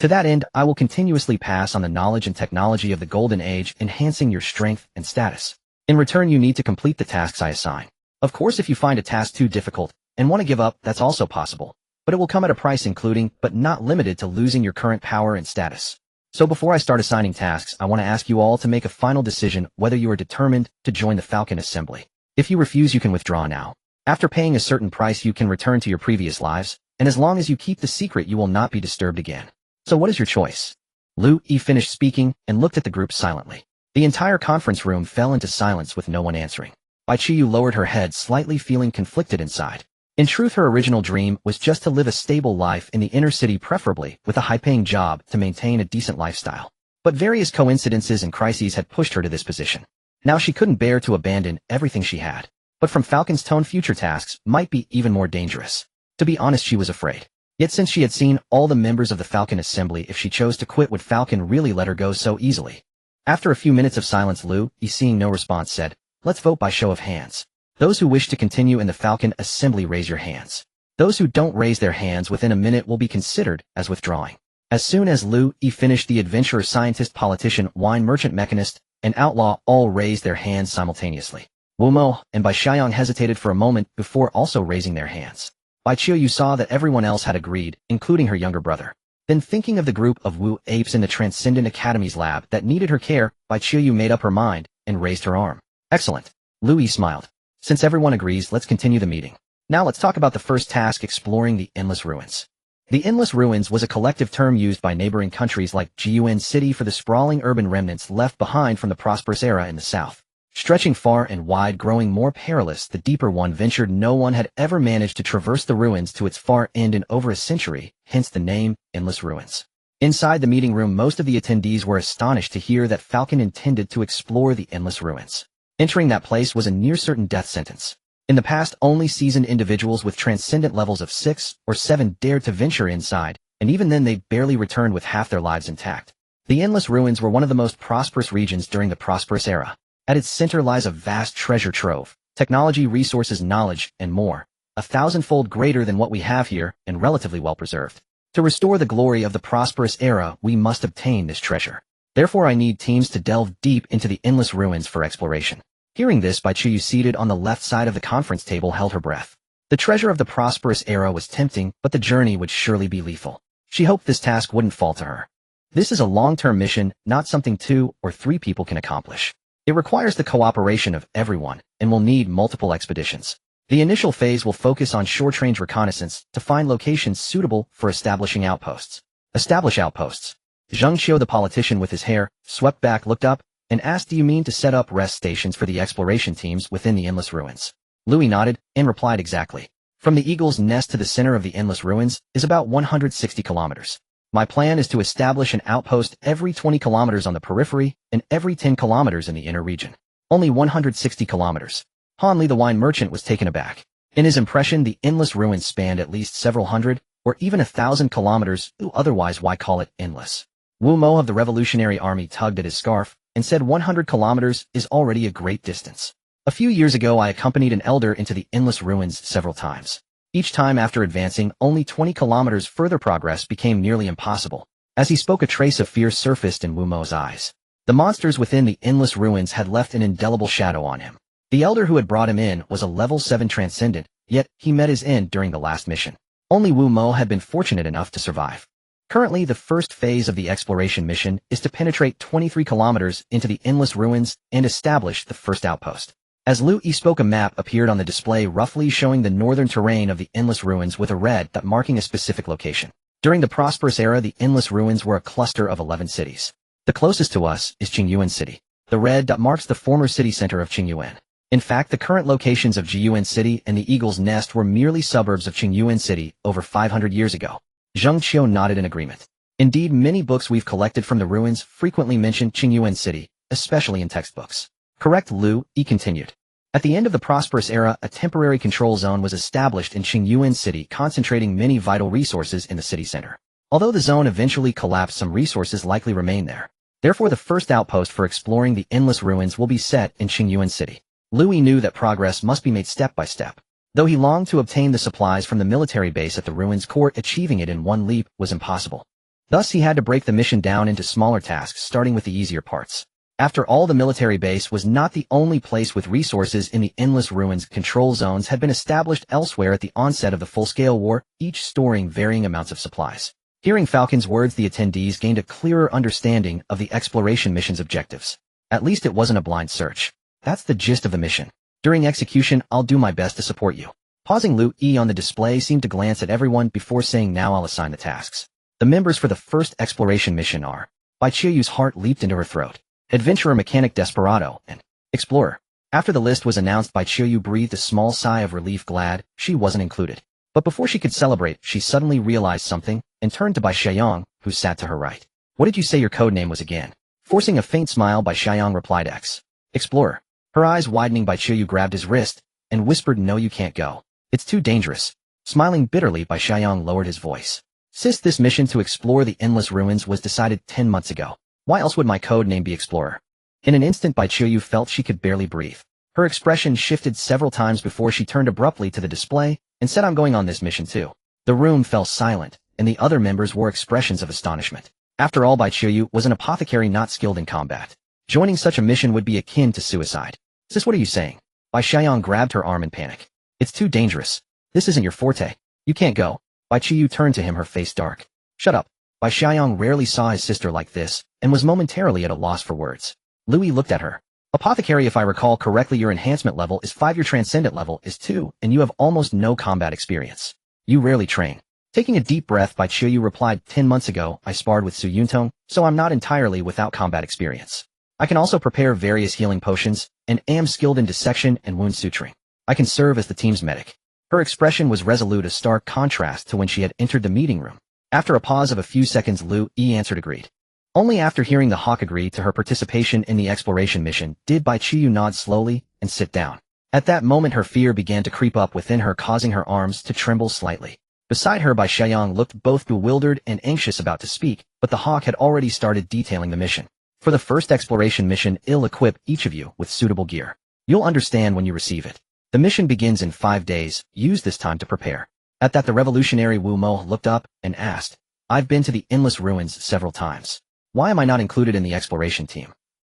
To that end, I will continuously pass on the knowledge and technology of the Golden Age, enhancing your strength and status. In return, you need to complete the tasks I assign. Of course, if you find a task too difficult and want to give up, that's also possible, but it will come at a price, including, but not limited to, losing your current power and status. So before I start assigning tasks, I want to ask you all to make a final decision whether you are determined to join the Falcon Assembly. If you refuse, you can withdraw now. After paying a certain price, you can return to your previous lives, and as long as you keep the secret, you will not be disturbed again. So what is your choice? Liu Yi finished speaking and looked at the group silently. The entire conference room fell into silence with no one answering. Bai Qiyu lowered her head, slightly feeling conflicted inside. In truth, her original dream was just to live a stable life in the inner city, preferably with a high-paying job to maintain a decent lifestyle. But various coincidences and crises had pushed her to this position. Now she couldn't bear to abandon everything she had. But from Falcon's tone, future tasks might be even more dangerous. To be honest, she was afraid. Yet since she had seen all the members of the Falcon Assembly, if she chose to quit, would Falcon really let her go so easily? After a few minutes of silence, Liu Yi, seeing no response, said, "Let's vote by show of hands. Those who wish to continue in the Falcon Assembly, raise your hands. Those who don't raise their hands within a minute will be considered as withdrawing." As soon as Liu Yi finished, the adventurer, scientist, politician, wine merchant, mechanist, and outlaw all raised their hands simultaneously. Wu Mo and Bai Xiaoyang hesitated for a moment before also raising their hands. Bai Qiyu saw that everyone else had agreed, including her younger brother. Then, thinking of the group of Wu apes in the Transcendent Academy's lab that needed her care, Bai Qiyu made up her mind and raised her arm. "Excellent." Liu Yi smiled. "Since everyone agrees, let's continue the meeting. Now let's talk about the first task, exploring the Endless Ruins." The Endless Ruins was a collective term used by neighboring countries like Jiyuan City for the sprawling urban remnants left behind from the prosperous era in the south. Stretching far and wide, growing more perilous the deeper one ventured, no one had ever managed to traverse the ruins to its far end in over a century, hence the name, Endless Ruins. Inside the meeting room, most of the attendees were astonished to hear that Falcon intended to explore the Endless Ruins. Entering that place was a near-certain death sentence. In the past, only seasoned individuals with transcendent levels of 6 or 7 dared to venture inside, and even then they barely returned with half their lives intact. The Endless Ruins were one of the most prosperous regions during the prosperous era. At its center lies a vast treasure trove, technology, resources, knowledge, and more, 1,000-fold greater than what we have here, and relatively well preserved. To restore the glory of the prosperous era, we must obtain this treasure. Therefore, I need teams to delve deep into the Endless Ruins for exploration. Hearing this, Bai Qiyu, seated on the left side of the conference table, held her breath. The treasure of the prosperous era was tempting, but the journey would surely be lethal. She hoped this task wouldn't fall to her. This is a long-term mission, not something 2 or 3 people can accomplish. It requires the cooperation of everyone, and will need multiple expeditions. The initial phase will focus on short-range reconnaissance to find locations suitable for establishing outposts. Establish outposts. Zheng Qiu, the politician with his hair swept back, looked up and asked, "Do you mean to set up rest stations for the exploration teams within the Endless Ruins?" Liu Yi nodded and replied, "Exactly. From the Eagle's Nest to the center of the Endless Ruins is about 160 kilometers. My plan is to establish an outpost every 20 kilometers on the periphery and every 10 kilometers in the inner region." Only 160 kilometers. Han Li, the wine merchant, was taken aback. In his impression, the Endless Ruins spanned at least several hundred, or even 1,000 kilometers, otherwise why call it endless? Wu Mo of the Revolutionary Army tugged at his scarf and said 100 kilometers is already a great distance. "A few years ago, I accompanied an elder into the Endless Ruins several times. Each time, after advancing only 20 kilometers further, progress became nearly impossible." As he spoke, a trace of fear surfaced in Wu Mo's eyes. The monsters within the Endless Ruins had left an indelible shadow on him. The elder who had brought him in was a level 7 transcendent, yet he met his end during the last mission. Only Wu Mo had been fortunate enough to survive. Currently, the first phase of the exploration mission is to penetrate 23 kilometers into the Endless Ruins and establish the first outpost. As Liu Yi spoke, a map appeared on the display, roughly showing the northern terrain of the Endless Ruins with a red dot marking a specific location. During the prosperous era, the Endless Ruins were a cluster of 11 cities. The closest to us is Qingyuan City. The red dot marks the former city center of Qingyuan. In fact, the current locations of Jiyuan City and the Eagle's Nest were merely suburbs of Qingyuan City over 500 years ago. Zheng Qiu nodded in agreement. Indeed, many books we've collected from the ruins frequently mention Qingyuan City, especially in textbooks. Correct, Liu Yi continued. At the end of the prosperous era, a temporary control zone was established in Qingyuan City, concentrating many vital resources in the city center. Although the zone eventually collapsed, some resources likely remain there. Therefore, the first outpost for exploring the Endless Ruins will be set in Qingyuan City. Liu Yi knew that progress must be made step by step. Though he longed to obtain the supplies from the military base at the ruins court, achieving it in one leap was impossible. Thus, he had to break the mission down into smaller tasks, starting with the easier parts. After all, the military base was not the only place with resources in the Endless Ruins. Control zones had been established elsewhere at the onset of the full-scale war, each storing varying amounts of supplies. Hearing Falcon's words, the attendees gained a clearer understanding of the exploration mission's objectives. At least it wasn't a blind search. That's the gist of the mission. During execution, I'll do my best to support you. Pausing, Liu Yi on the display seemed to glance at everyone before saying, now I'll assign the tasks. The members for the first exploration mission are. Bai Qiuyu's heart leaped into her throat. Adventurer, Mechanic, Desperado, and Explorer. After the list was announced, Bai Qiuyu breathed a small sigh of relief, glad she wasn't included. But before she could celebrate, she suddenly realized something and turned to Bai Xiaoxu, who sat to her right. What did you say your code name was again? Forcing a faint smile, Bai Xiaoxu replied, X. Explorer. Her eyes widening, Bai Qiuyu grabbed his wrist and whispered, no, you can't go. It's too dangerous. Smiling bitterly, Bai Xiaoxu lowered his voice. Sis, this mission to explore the endless ruins was decided 10 months ago. Why else would my code name be Explorer? In an instant, Bai Qiuyu felt she could barely breathe. Her expression shifted several times before she turned abruptly to the display and said, I'm going on this mission too. The room fell silent, and the other members wore expressions of astonishment. After all, Bai Qiuyu was an apothecary not skilled in combat. Joining such a mission would be akin to suicide. Sis, what are you saying? Bai Xiaoxu grabbed her arm in panic. It's too dangerous. This isn't your forte. You can't go. Bai Qiuyu turned to him, her face dark. Shut up. Bai Xiaoxu rarely saw his sister like this and was momentarily at a loss for words. Liu Yi looked at her. Apothecary, if I recall correctly, your enhancement level is 5, your transcendent level is 2, and you have almost no combat experience. You rarely train. Taking a deep breath, Bai Qiuyu replied, 10 months ago, I sparred with Su Yuntong, so I'm not entirely without combat experience. I can also prepare various healing potions, and am skilled in dissection and wound suturing. I can serve as the team's medic. Her expression was resolute, a stark contrast to when she had entered the meeting room. After a pause of a few seconds, Liu Yi answered, agreed. Only after hearing the hawk agree to her participation in the exploration mission did Bai Qiuyu nod slowly and sit down. At that moment, her fear began to creep up within her, causing her arms to tremble slightly. Beside her, Bai Xiaoxu looked both bewildered and anxious, about to speak, but the hawk had already started detailing the mission. For the first exploration mission, ill-equip each of you with suitable gear. You'll understand when you receive it. The mission begins in 5 days. Use this time to prepare. At that, the revolutionary Wu Mo looked up and asked, I've been to the endless ruins several times. Why am I not included in the exploration team?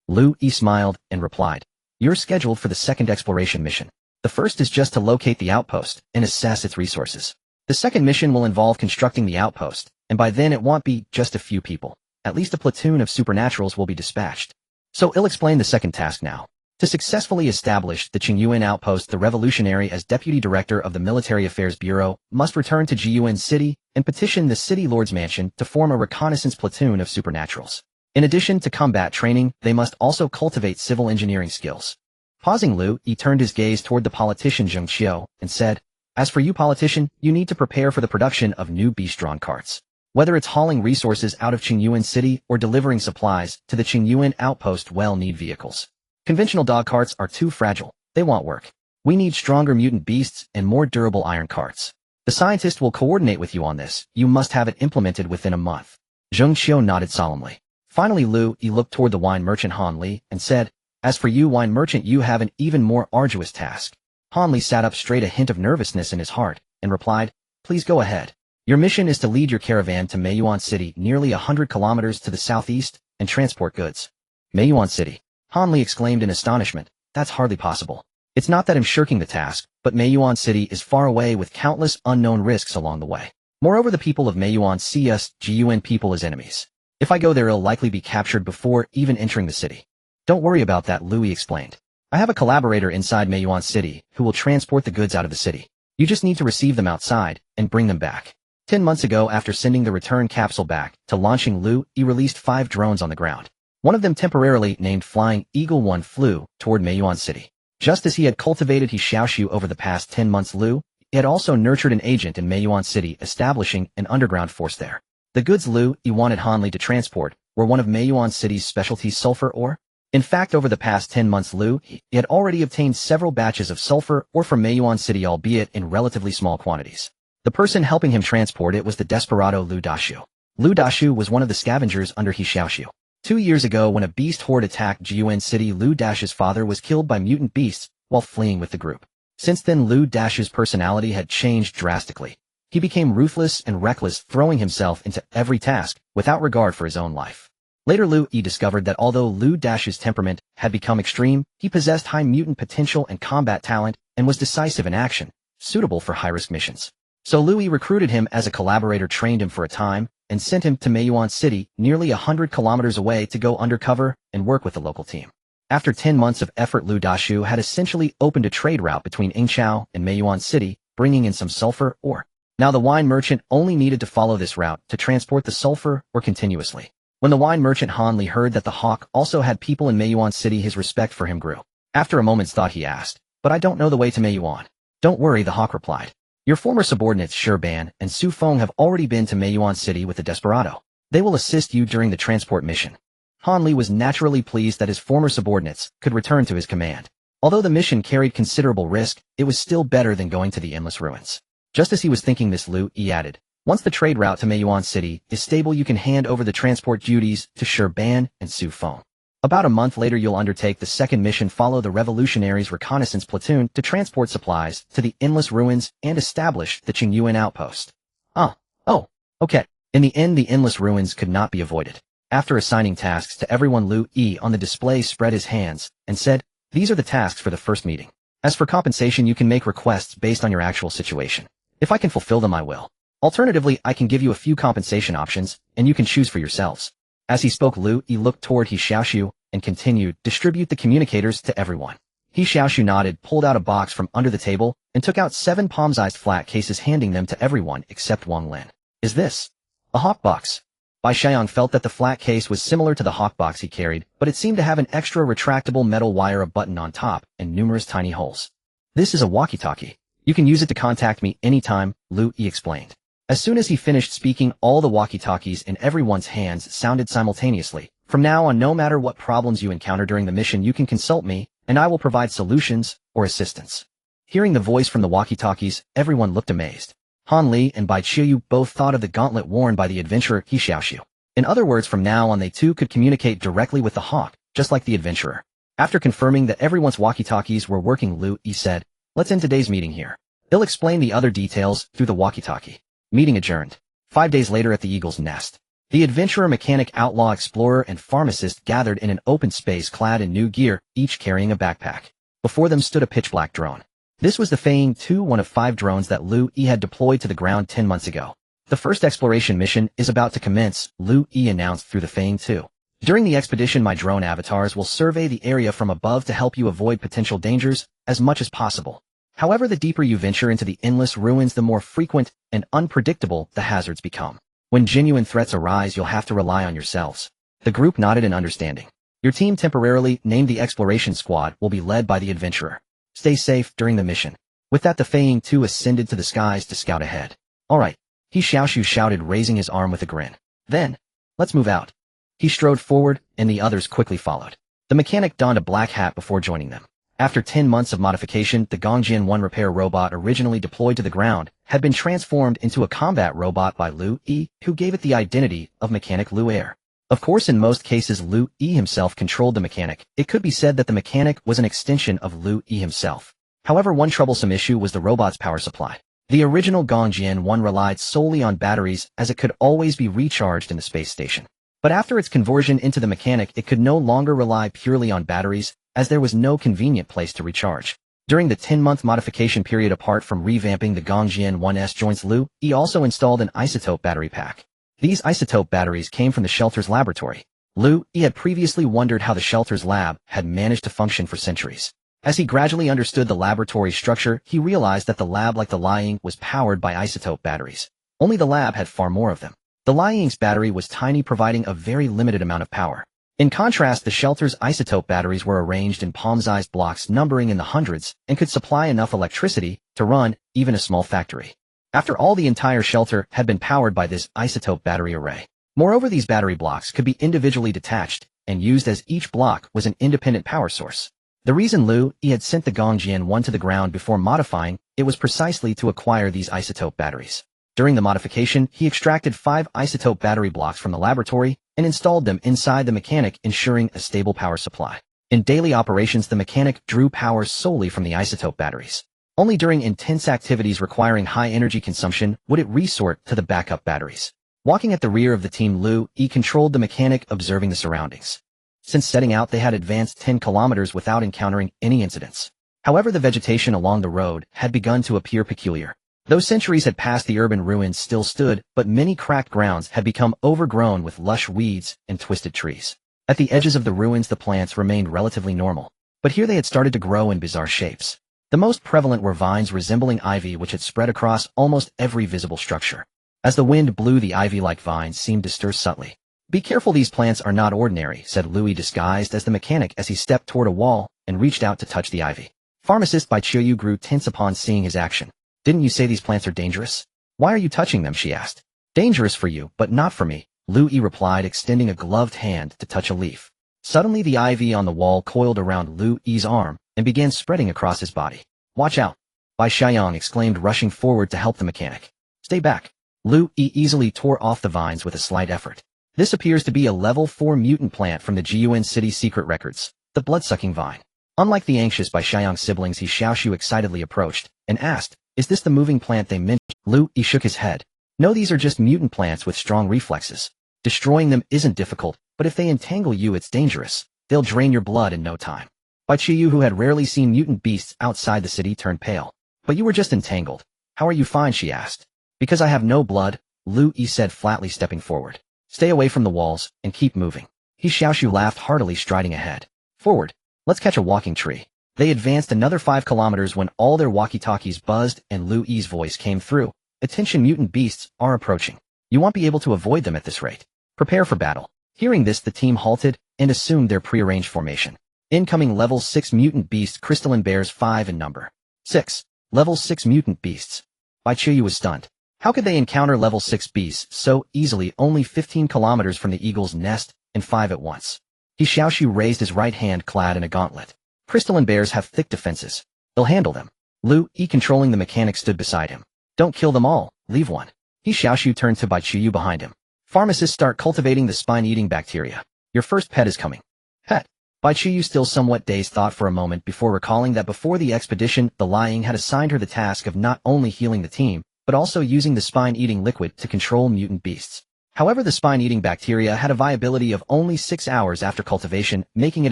Liu Yi smiled and replied, you're scheduled for the second exploration mission. The first is just to locate the outpost and assess its resources. The second mission will involve constructing the outpost, and by then it won't be just a few people. At least a platoon of supernaturals will be dispatched. So I'll explain the second task now. To successfully establish the Qingyuan outpost, the revolutionary, as deputy director of the Military Affairs Bureau, must return to Jiyuan City and petition the city lord's mansion to form a reconnaissance platoon of supernaturals. In addition to combat training, they must also cultivate civil engineering skills. Pausing, Liu Yi turned his gaze toward the politician Zheng Qiu and said, as for you, politician, you need to prepare for the production of new beast-drawn carts. Whether it's hauling resources out of Qingyuan City or delivering supplies to the Qingyuan outpost, need vehicles. Conventional dog carts are too fragile. They won't work. We need stronger mutant beasts and more durable iron carts. The scientist will coordinate with you on this. You must have it implemented within a month. Zheng Qiu nodded solemnly. Finally, Liu Yi looked toward the wine merchant Han Li and said, as for you, wine merchant, you have an even more arduous task. Han Li sat up straight, a hint of nervousness in his heart, and replied, please go ahead. Your mission is to lead your caravan to Meiyuan City, nearly 100 kilometers to the southeast, and transport goods. Meiyuan City. Han Li exclaimed in astonishment. That's hardly possible. It's not that I'm shirking the task, but Meiyuan City is far away with countless unknown risks along the way. Moreover, the people of Meiyuan see us, Jiyuan people, as enemies. If I go there, I'll likely be captured before even entering the city. Don't worry about that, Liu Yi explained. I have a collaborator inside Meiyuan City who will transport the goods out of the city. You just need to receive them outside and bring them back. 10 months ago, after sending the return capsule back to launching, Liu Yi released 5 drones on the ground. One of them, temporarily named Flying Eagle 1, flew toward Meiyuan City. Just as he had cultivated He Xiaoxu over the past 10 months, Liu Yi had also nurtured an agent in Meiyuan City, establishing an underground force there. The goods Liu Yi wanted Han Li to transport were one of Meiyuan City's specialties, sulfur ore. In fact, over the past 10 months, Liu Yi had already obtained several batches of sulfur ore from Meiyuan City, albeit in relatively small quantities. The person helping him transport it was the desperado Liu Dashu. Liu Dashu was one of the scavengers under He Xiaoxu. 2 years ago, when a beast horde attacked Jiyuan City, Liu Dashu's father was killed by mutant beasts while fleeing with the group. Since then, Liu Dashu's personality had changed drastically. He became ruthless and reckless, throwing himself into every task without regard for his own life. Later, Liu Yi discovered that although Liu Dashu's temperament had become extreme, he possessed high mutant potential and combat talent and was decisive in action, suitable for high-risk missions. So Liu Yi recruited him as a collaborator, trained him for a time, and sent him to Meiyuan City, nearly 100 kilometers away, to go undercover and work with the local team. After 10 months of effort, Liu Dashu had essentially opened a trade route between Yingqiao and Meiyuan City, bringing in some sulfur ore. Now the wine merchant only needed to follow this route to transport the sulfur ore continuously. When the wine merchant Han Li heard that the hawk also had people in Meiyuan City, his respect for him grew. After a moment's thought, he asked, "But I don't know the way to Meiyuan." "Don't worry," the hawk replied. "Your former subordinates Shi Ban and Su Feng have already been to Meiyuan City with the desperado. They will assist you during the transport mission." Han Li was naturally pleased that his former subordinates could return to his command. Although the mission carried considerable risk, it was still better than going to the endless ruins. Just as he was thinking this, Liu Yi added, "Once the trade route to Meiyuan City is stable, you can hand over the transport duties to Shi Ban and Su Feng. About a month later, you'll undertake the second mission, follow the revolutionaries' reconnaissance platoon to transport supplies to the endless ruins and establish the Qingyuan outpost." Oh, okay. In the end, the endless ruins could not be avoided. After assigning tasks to everyone, Liu Yi on the display spread his hands and said, "These are the tasks for the first meeting. As for compensation, you can make requests based on your actual situation. If I can fulfill them, I will. Alternatively, I can give you a few compensation options, and you can choose for yourselves." As he spoke, Liu Yi looked toward He Xiaoxu and continued, "Distribute the communicators to everyone." He Xiaoxu nodded, pulled out a box from under the table, and took out 7 palm-sized flat cases, handing them to everyone except Wang Lin. "Is this a hawk box?" Bai Xiang felt that the flat case was similar to the hawk box he carried, but it seemed to have an extra retractable metal wire, a button on top, and numerous tiny holes. "This is a walkie-talkie. You can use it to contact me anytime," Liu Yi explained. As soon as he finished speaking, all the walkie-talkies in everyone's hands sounded simultaneously. "From now on, no matter what problems you encounter during the mission, you can consult me, and I will provide solutions or assistance." Hearing the voice from the walkie-talkies, everyone looked amazed. Han Li and Bai Qiyu both thought of the gauntlet worn by the adventurer He Xiaoxu. In other words, from now on they too could communicate directly with the hawk, just like the adventurer. After confirming that everyone's walkie-talkies were working, Liu Yi said, "Let's end today's meeting here. He'll explain the other details through the walkie-talkie." Meeting adjourned. 5 days later at the Eagle's Nest. The adventurer, mechanic, outlaw, explorer, and pharmacist gathered in an open space clad in new gear, each carrying a backpack. Before them stood a pitch-black drone. This was the Fang 2, one of 5 drones that Liu Yi had deployed to the ground 10 months ago. "The first exploration mission is about to commence," Liu Yi announced through the Fang 2. "During the expedition, my drone avatars will survey the area from above to help you avoid potential dangers as much as possible. However, the deeper you venture into the endless ruins, the more frequent and unpredictable the hazards become. When genuine threats arise, you'll have to rely on yourselves." The group nodded in understanding. "Your team, temporarily named the Exploration Squad, will be led by the adventurer. Stay safe during the mission." With that, the Fang 2 ascended to the skies to scout ahead. "All right," He Xiaoxu shouted, raising his arm with a grin. "Then, let's move out." He strode forward, and the others quickly followed. The mechanic donned a black hat before joining them. After 10 months of modification, the Gongjian 1 repair robot, originally deployed to the ground, had been transformed into a combat robot by Liu Yi, who gave it the identity of Mechanic Liu Air. Of course, in most cases, Liu Yi himself controlled the mechanic. It could be said that the mechanic was an extension of Liu Yi himself. However, one troublesome issue was the robot's power supply. The original Gongjian 1 relied solely on batteries, as it could always be recharged in the space station. But after its conversion into the mechanic, it could no longer rely purely on batteries, as there was no convenient place to recharge. During the 10-month modification period, apart from revamping the Gongjian 1's joints, Liu Yi also installed an isotope battery pack. These isotope batteries came from the shelter's laboratory. Liu Yi had previously wondered how the shelter's lab had managed to function for centuries. As he gradually understood the laboratory's structure, he realized that the lab, like the Liang, was powered by isotope batteries. Only the lab had far more of them. The Liang's battery was tiny, providing a very limited amount of power. In contrast, the shelter's isotope batteries were arranged in palm-sized blocks numbering in the hundreds and could supply enough electricity to run even a small factory. After all, the entire shelter had been powered by this isotope battery array. Moreover, these battery blocks could be individually detached and used, as each block was an independent power source. The reason Liu Yi had sent the Gongjian 1 to the ground before modifying it was precisely to acquire these isotope batteries. During the modification, he extracted 5 isotope battery blocks from the laboratory and installed them inside the mechanic, ensuring a stable power supply. In daily operations, the mechanic drew power solely from the isotope batteries. Only during intense activities requiring high energy consumption would it resort to the backup batteries. Walking at the rear of the team, Liu Yi controlled the mechanic, observing the surroundings. Since setting out, they had advanced 10 kilometers without encountering any incidents. However, the vegetation along the road had begun to appear peculiar. Those centuries had passed, the urban ruins still stood, but many cracked grounds had become overgrown with lush weeds and twisted trees. At the edges of the ruins the plants remained relatively normal, but here they had started to grow in bizarre shapes. The most prevalent were vines resembling ivy which had spread across almost every visible structure. As the wind blew, the ivy-like vines seemed to stir subtly. "Be careful, these plants are not ordinary," said Liu Yi, disguised as the mechanic, as he stepped toward a wall and reached out to touch the ivy. Pharmacist Bai Qiuyu grew tense upon seeing his action. "Didn't you say these plants are dangerous? Why are you touching them?" she asked. "Dangerous for you, but not for me," Liu Yi replied, extending a gloved hand to touch a leaf. Suddenly the ivy on the wall coiled around Liu Yi's arm and began spreading across his body. "Watch out!" Bai Xiaoxu exclaimed, rushing forward to help the mechanic. "Stay back." Liu Yi easily tore off the vines with a slight effort. "This appears to be a level 4 mutant plant from the Jiyuan City secret records, the blood-sucking vine." Unlike the anxious Bai Xiaoxu siblings, He Xiaoxu excitedly approached and asked, "Is this the moving plant they mentioned?" Liu Yi shook his head. "No, these are just mutant plants with strong reflexes. Destroying them isn't difficult, but if they entangle you it's dangerous. They'll drain your blood in no time." Bai Qiuyu, who had rarely seen mutant beasts outside the city, turned pale. "But you were just entangled. How are you fine?" she asked. "Because I have no blood," Liu Yi said flatly, stepping forward. "Stay away from the walls and keep moving." He Xiaoxu laughed heartily, striding ahead. "Forward. Let's catch a walking tree." They advanced another 5 kilometers when all their walkie-talkies buzzed and Liu Yi's voice came through. "Attention, mutant beasts are approaching. You won't be able to avoid them at this rate. Prepare for battle." Hearing this, the team halted and assumed their prearranged formation. Incoming level 6 mutant beast, crystalline bears 5 in number. 6. Level 6 mutant beasts. Bai Qiuyu was stunned. How could they encounter level 6 beasts so easily, only 15 kilometers from the eagle's nest, and 5 at once? He Xiaoxu raised his right hand, clad in a gauntlet. "Crystalline bears have thick defenses. They'll handle them." Liu Yi, controlling the mechanic, stood beside him. "Don't kill them all, leave one." He Xiaoxu turned to Bai Qiuyu behind him. "Pharmacist, start cultivating the spine-eating bacteria. Your first pet is coming." "Pet?" Bai Qiuyu, still somewhat dazed, thought for a moment before recalling that before the expedition, the Liu Yi had assigned her the task of not only healing the team, but also using the spine-eating liquid to control mutant beasts. However, the spine-eating bacteria had a viability of only 6 hours after cultivation, making it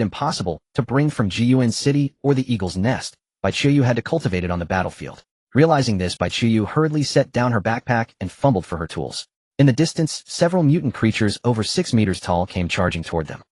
impossible to bring from Jiyuan City or the Eagle's Nest. Bai Qiuyu had to cultivate it on the battlefield. Realizing this, Bai Qiuyu hurriedly set down her backpack and fumbled for her tools. In the distance, several mutant creatures over 6 meters tall came charging toward them.